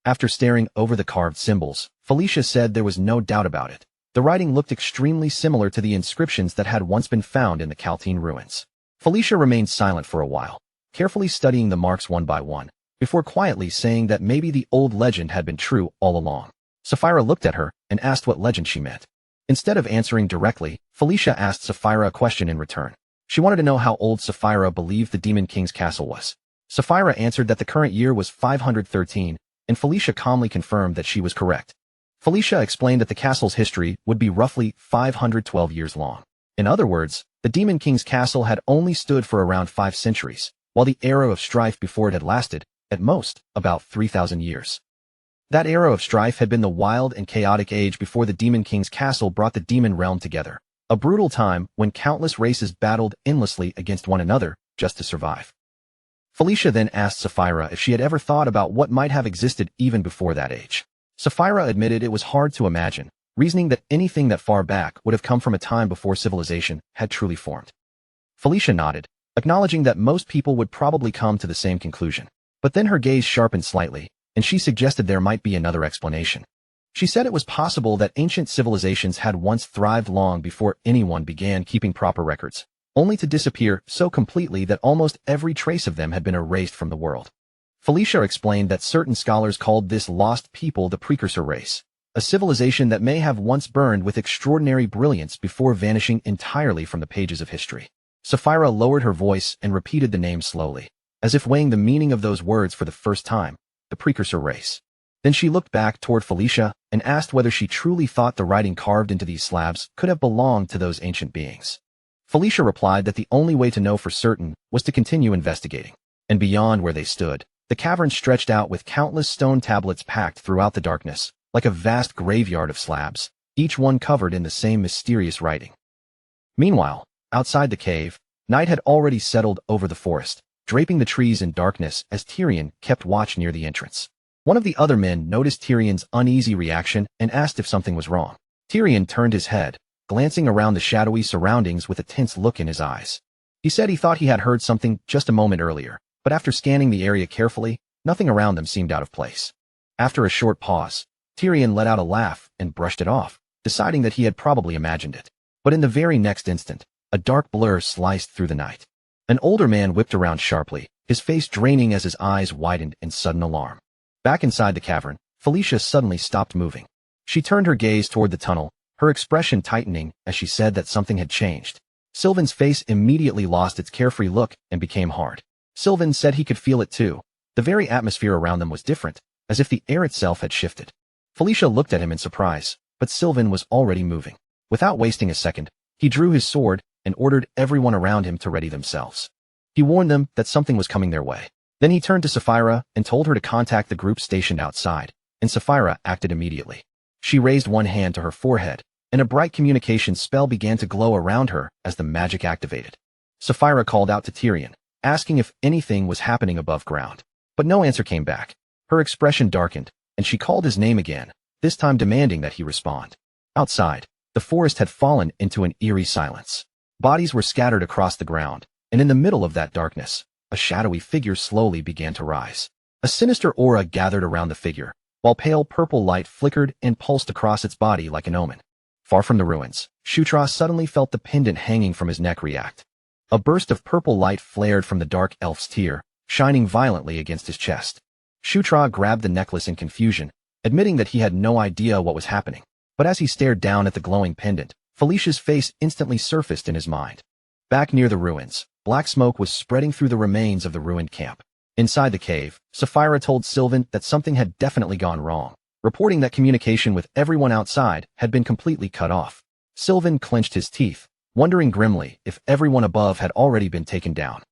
After staring over the carved symbols, Felicia said there was no doubt about it. The writing looked extremely similar to the inscriptions that had once been found in the Kaltine ruins. Felicia remained silent for a while, carefully studying the marks one by one, before quietly saying that maybe the old legend had been true all along. Sapphira looked at her and asked what legend she meant. Instead of answering directly, Felicia asked Sapphira a question in return. She wanted to know how old Sapphira believed the Demon King's castle was. Sapphira answered that the current year was 513, and Felicia calmly confirmed that she was correct. Felicia explained that the castle's history would be roughly 512 years long. In other words, the Demon King's castle had only stood for around 5 centuries, while the era of strife before it had lasted, at most, about 3,000 years. That era of strife had been the wild and chaotic age before the Demon King's castle brought the demon realm together, a brutal time when countless races battled endlessly against one another just to survive. Felicia then asked Sapphira if she had ever thought about what might have existed even before that age. Sapphira admitted it was hard to imagine, reasoning that anything that far back would have come from a time before civilization had truly formed. Felicia nodded, acknowledging that most people would probably come to the same conclusion. But then her gaze sharpened slightly, and she suggested there might be another explanation. She said it was possible that ancient civilizations had once thrived long before anyone began keeping proper records, only to disappear so completely that almost every trace of them had been erased from the world. Felicia explained that certain scholars called this lost people the precursor race, a civilization that may have once burned with extraordinary brilliance before vanishing entirely from the pages of history. Sapphira lowered her voice and repeated the name slowly, as if weighing the meaning of those words for the first time, the precursor race. Then she looked back toward Felicia and asked whether she truly thought the writing carved into these slabs could have belonged to those ancient beings. Felicia replied that the only way to know for certain was to continue investigating. And beyond where they stood, the cavern stretched out with countless stone tablets packed throughout the darkness, like a vast graveyard of slabs, each one covered in the same mysterious writing. Meanwhile, outside the cave, night had already settled over the forest, draping the trees in darkness as Tyrion kept watch near the entrance. One of the other men noticed Tyrion's uneasy reaction and asked if something was wrong. Tyrion turned his head, glancing around the shadowy surroundings with a tense look in his eyes. He said he thought he had heard something just a moment earlier, but after scanning the area carefully, nothing around them seemed out of place. After a short pause, Tyrion let out a laugh and brushed it off, deciding that he had probably imagined it. But in the very next instant, a dark blur sliced through the night. An older man whipped around sharply, his face draining as his eyes widened in sudden alarm. Back inside the cavern, Felicia suddenly stopped moving. She turned her gaze toward the tunnel, her expression tightening as she said that something had changed. Sylvan's face immediately lost its carefree look and became hard. Sylvan said he could feel it too. The very atmosphere around them was different, as if the air itself had shifted. Felicia looked at him in surprise, but Sylvan was already moving. Without wasting a second, he drew his sword and ordered everyone around him to ready themselves. He warned them that something was coming their way. Then he turned to Sapphira and told her to contact the group stationed outside, and Sapphira acted immediately. She raised one hand to her forehead, and a bright communication spell began to glow around her as the magic activated. Sapphira called out to Tyrion, asking if anything was happening above ground. But no answer came back. Her expression darkened, and she called his name again, this time demanding that he respond. Outside, the forest had fallen into an eerie silence. Bodies were scattered across the ground, and in the middle of that darkness, a shadowy figure slowly began to rise. A sinister aura gathered around the figure, while pale purple light flickered and pulsed across its body like an omen. Far from the ruins, Shutra suddenly felt the pendant hanging from his neck react. A burst of purple light flared from the dark elf's tear, shining violently against his chest. Shutra grabbed the necklace in confusion, admitting that he had no idea what was happening. But as he stared down at the glowing pendant, Felicia's face instantly surfaced in his mind. Back near the ruins, black smoke was spreading through the remains of the ruined camp. Inside the cave, Sapphira told Sylvan that something had definitely gone wrong, reporting that communication with everyone outside had been completely cut off. Sylvan clenched his teeth, wondering grimly if everyone above had already been taken down.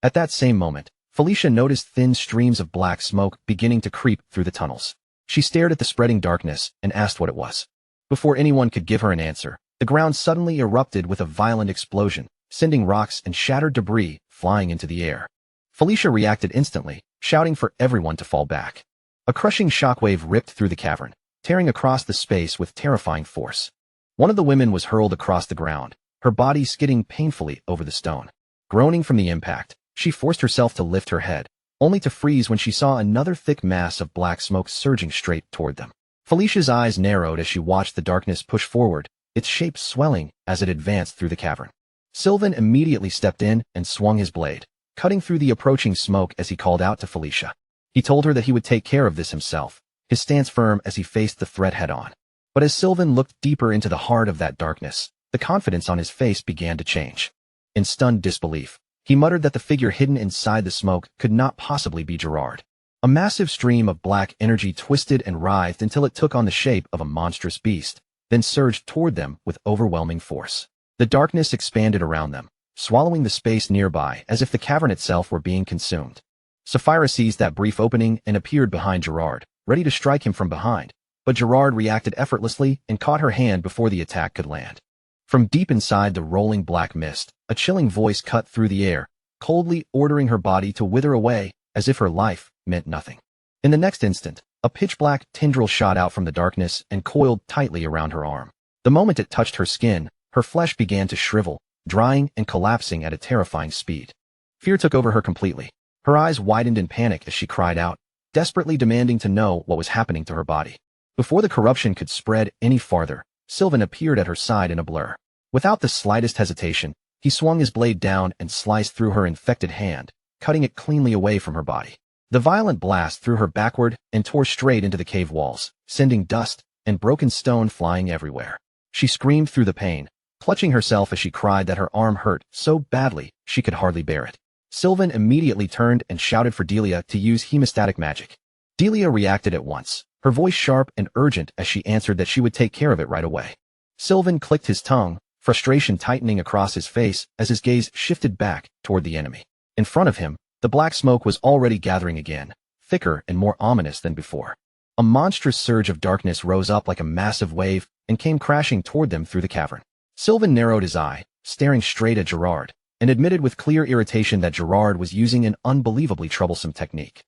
At that same moment, Felicia noticed thin streams of black smoke beginning to creep through the tunnels. She stared at the spreading darkness and asked what it was. Before anyone could give her an answer, the ground suddenly erupted with a violent explosion, sending rocks and shattered debris flying into the air. Felicia reacted instantly, shouting for everyone to fall back. A crushing shockwave ripped through the cavern, tearing across the space with terrifying force. One of the women was hurled across the ground, her body skidding painfully over the stone. Groaning from the impact, she forced herself to lift her head, only to freeze when she saw another thick mass of black smoke surging straight toward them. Felicia's eyes narrowed as she watched the darkness push forward, its shape swelling as it advanced through the cavern. Sylvan immediately stepped in and swung his blade, cutting through the approaching smoke as he called out to Felicia. He told her that he would take care of this himself, his stance firm as he faced the threat head-on. But as Sylvan looked deeper into the heart of that darkness, the confidence on his face began to change. In stunned disbelief, he muttered that the figure hidden inside the smoke could not possibly be Gerard. A massive stream of black energy twisted and writhed until it took on the shape of a monstrous beast, then surged toward them with overwhelming force. The darkness expanded around them, swallowing the space nearby as if the cavern itself were being consumed. Sapphira seized that brief opening and appeared behind Gerard, ready to strike him from behind, but Gerard reacted effortlessly and caught her hand before the attack could land. From deep inside the rolling black mist, a chilling voice cut through the air, coldly ordering her body to wither away as if her life meant nothing. In the next instant, a pitch-black tendril shot out from the darkness and coiled tightly around her arm. The moment it touched her skin, her flesh began to shrivel, drying and collapsing at a terrifying speed. Fear took over her completely. Her eyes widened in panic as she cried out, desperately demanding to know what was happening to her body. Before the corruption could spread any farther, Sylvan appeared at her side in a blur. Without the slightest hesitation, he swung his blade down and sliced through her infected hand, cutting it cleanly away from her body. The violent blast threw her backward and tore straight into the cave walls, sending dust and broken stone flying everywhere. She screamed through the pain, clutching herself as she cried that her arm hurt so badly she could hardly bear it. Sylvan immediately turned and shouted for Delia to use hemostatic magic. Delia reacted at once, her voice sharp and urgent as she answered that she would take care of it right away. Sylvan clicked his tongue, frustration tightening across his face as his gaze shifted back toward the enemy. In front of him, the black smoke was already gathering again, thicker and more ominous than before. A monstrous surge of darkness rose up like a massive wave and came crashing toward them through the cavern. Sylvan narrowed his eye, staring straight at Gerard, and admitted with clear irritation that Gerard was using an unbelievably troublesome technique.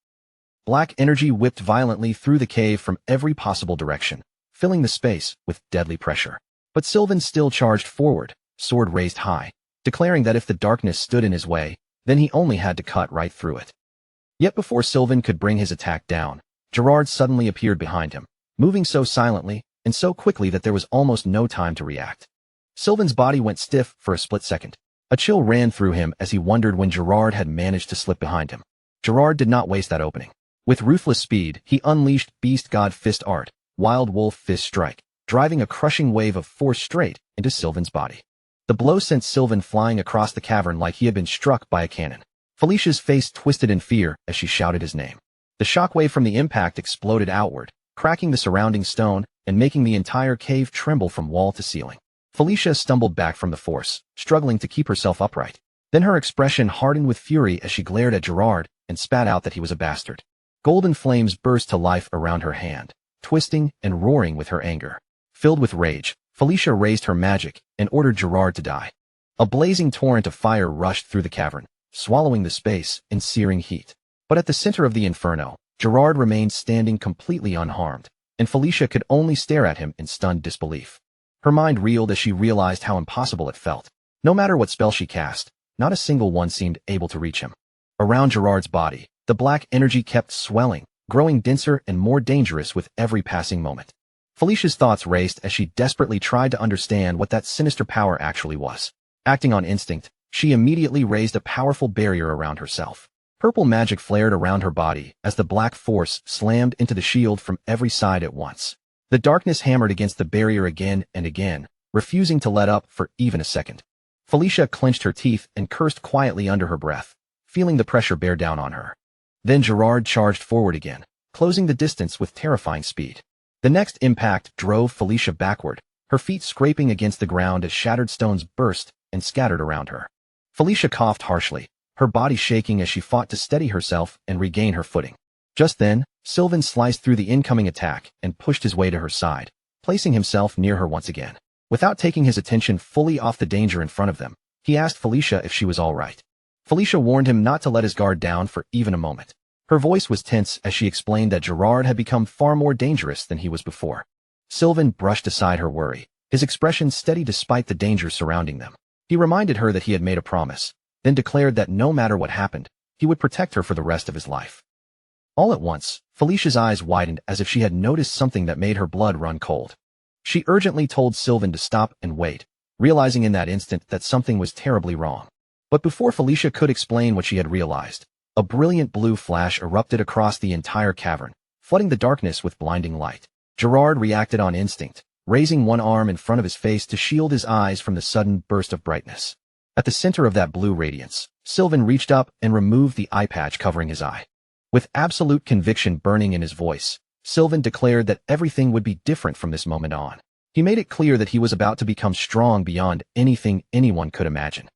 Black energy whipped violently through the cave from every possible direction, filling the space with deadly pressure. But Sylvan still charged forward, sword raised high, declaring that if the darkness stood in his way, then he only had to cut right through it. Yet before Sylvan could bring his attack down, Gerard suddenly appeared behind him, moving so silently and so quickly that there was almost no time to react. Sylvan's body went stiff for a split second. A chill ran through him as he wondered when Gerard had managed to slip behind him. Gerard did not waste that opening. With ruthless speed, he unleashed Beast God Fist Art, Wild Wolf Fist Strike, driving a crushing wave of force straight into Sylvan's body. The blow sent Sylvan flying across the cavern like he had been struck by a cannon. Felicia's face twisted in fear as she shouted his name. The shockwave from the impact exploded outward, cracking the surrounding stone and making the entire cave tremble from wall to ceiling. Felicia stumbled back from the force, struggling to keep herself upright. Then her expression hardened with fury as she glared at Gerard and spat out that he was a bastard. Golden flames burst to life around her hand, twisting and roaring with her anger. Filled with rage, Felicia raised her magic and ordered Gerard to die. A blazing torrent of fire rushed through the cavern, swallowing the space in searing heat. But at the center of the inferno, Gerard remained standing completely unharmed, and Felicia could only stare at him in stunned disbelief. Her mind reeled as she realized how impossible it felt. No matter what spell she cast, not a single one seemed able to reach him. Around Gerard's body, the black energy kept swelling, growing denser and more dangerous with every passing moment. Felicia's thoughts raced as she desperately tried to understand what that sinister power actually was. Acting on instinct, she immediately raised a powerful barrier around herself. Purple magic flared around her body as the black force slammed into the shield from every side at once. The darkness hammered against the barrier again and again, refusing to let up for even a second. Felicia clenched her teeth and cursed quietly under her breath, feeling the pressure bear down on her. Then Gerard charged forward again, closing the distance with terrifying speed. The next impact drove Felicia backward, her feet scraping against the ground as shattered stones burst and scattered around her. Felicia coughed harshly, her body shaking as she fought to steady herself and regain her footing. Just then, Sylvan sliced through the incoming attack and pushed his way to her side, placing himself near her once again. Without taking his attention fully off the danger in front of them, he asked Felicia if she was all right. Felicia warned him not to let his guard down for even a moment. Her voice was tense as she explained that Gerard had become far more dangerous than he was before. Sylvan brushed aside her worry, his expression steady despite the danger surrounding them. He reminded her that he had made a promise, then declared that no matter what happened, he would protect her for the rest of his life. All at once, Felicia's eyes widened as if she had noticed something that made her blood run cold. She urgently told Sylvan to stop and wait, realizing in that instant that something was terribly wrong. But before Felicia could explain what she had realized, a brilliant blue flash erupted across the entire cavern, flooding the darkness with blinding light. Gerard reacted on instinct, raising one arm in front of his face to shield his eyes from the sudden burst of brightness. At the center of that blue radiance, Sylvan reached up and removed the eye patch covering his eye. With absolute conviction burning in his voice, Sylvan declared that everything would be different from this moment on. He made it clear that he was about to become strong beyond anything anyone could imagine.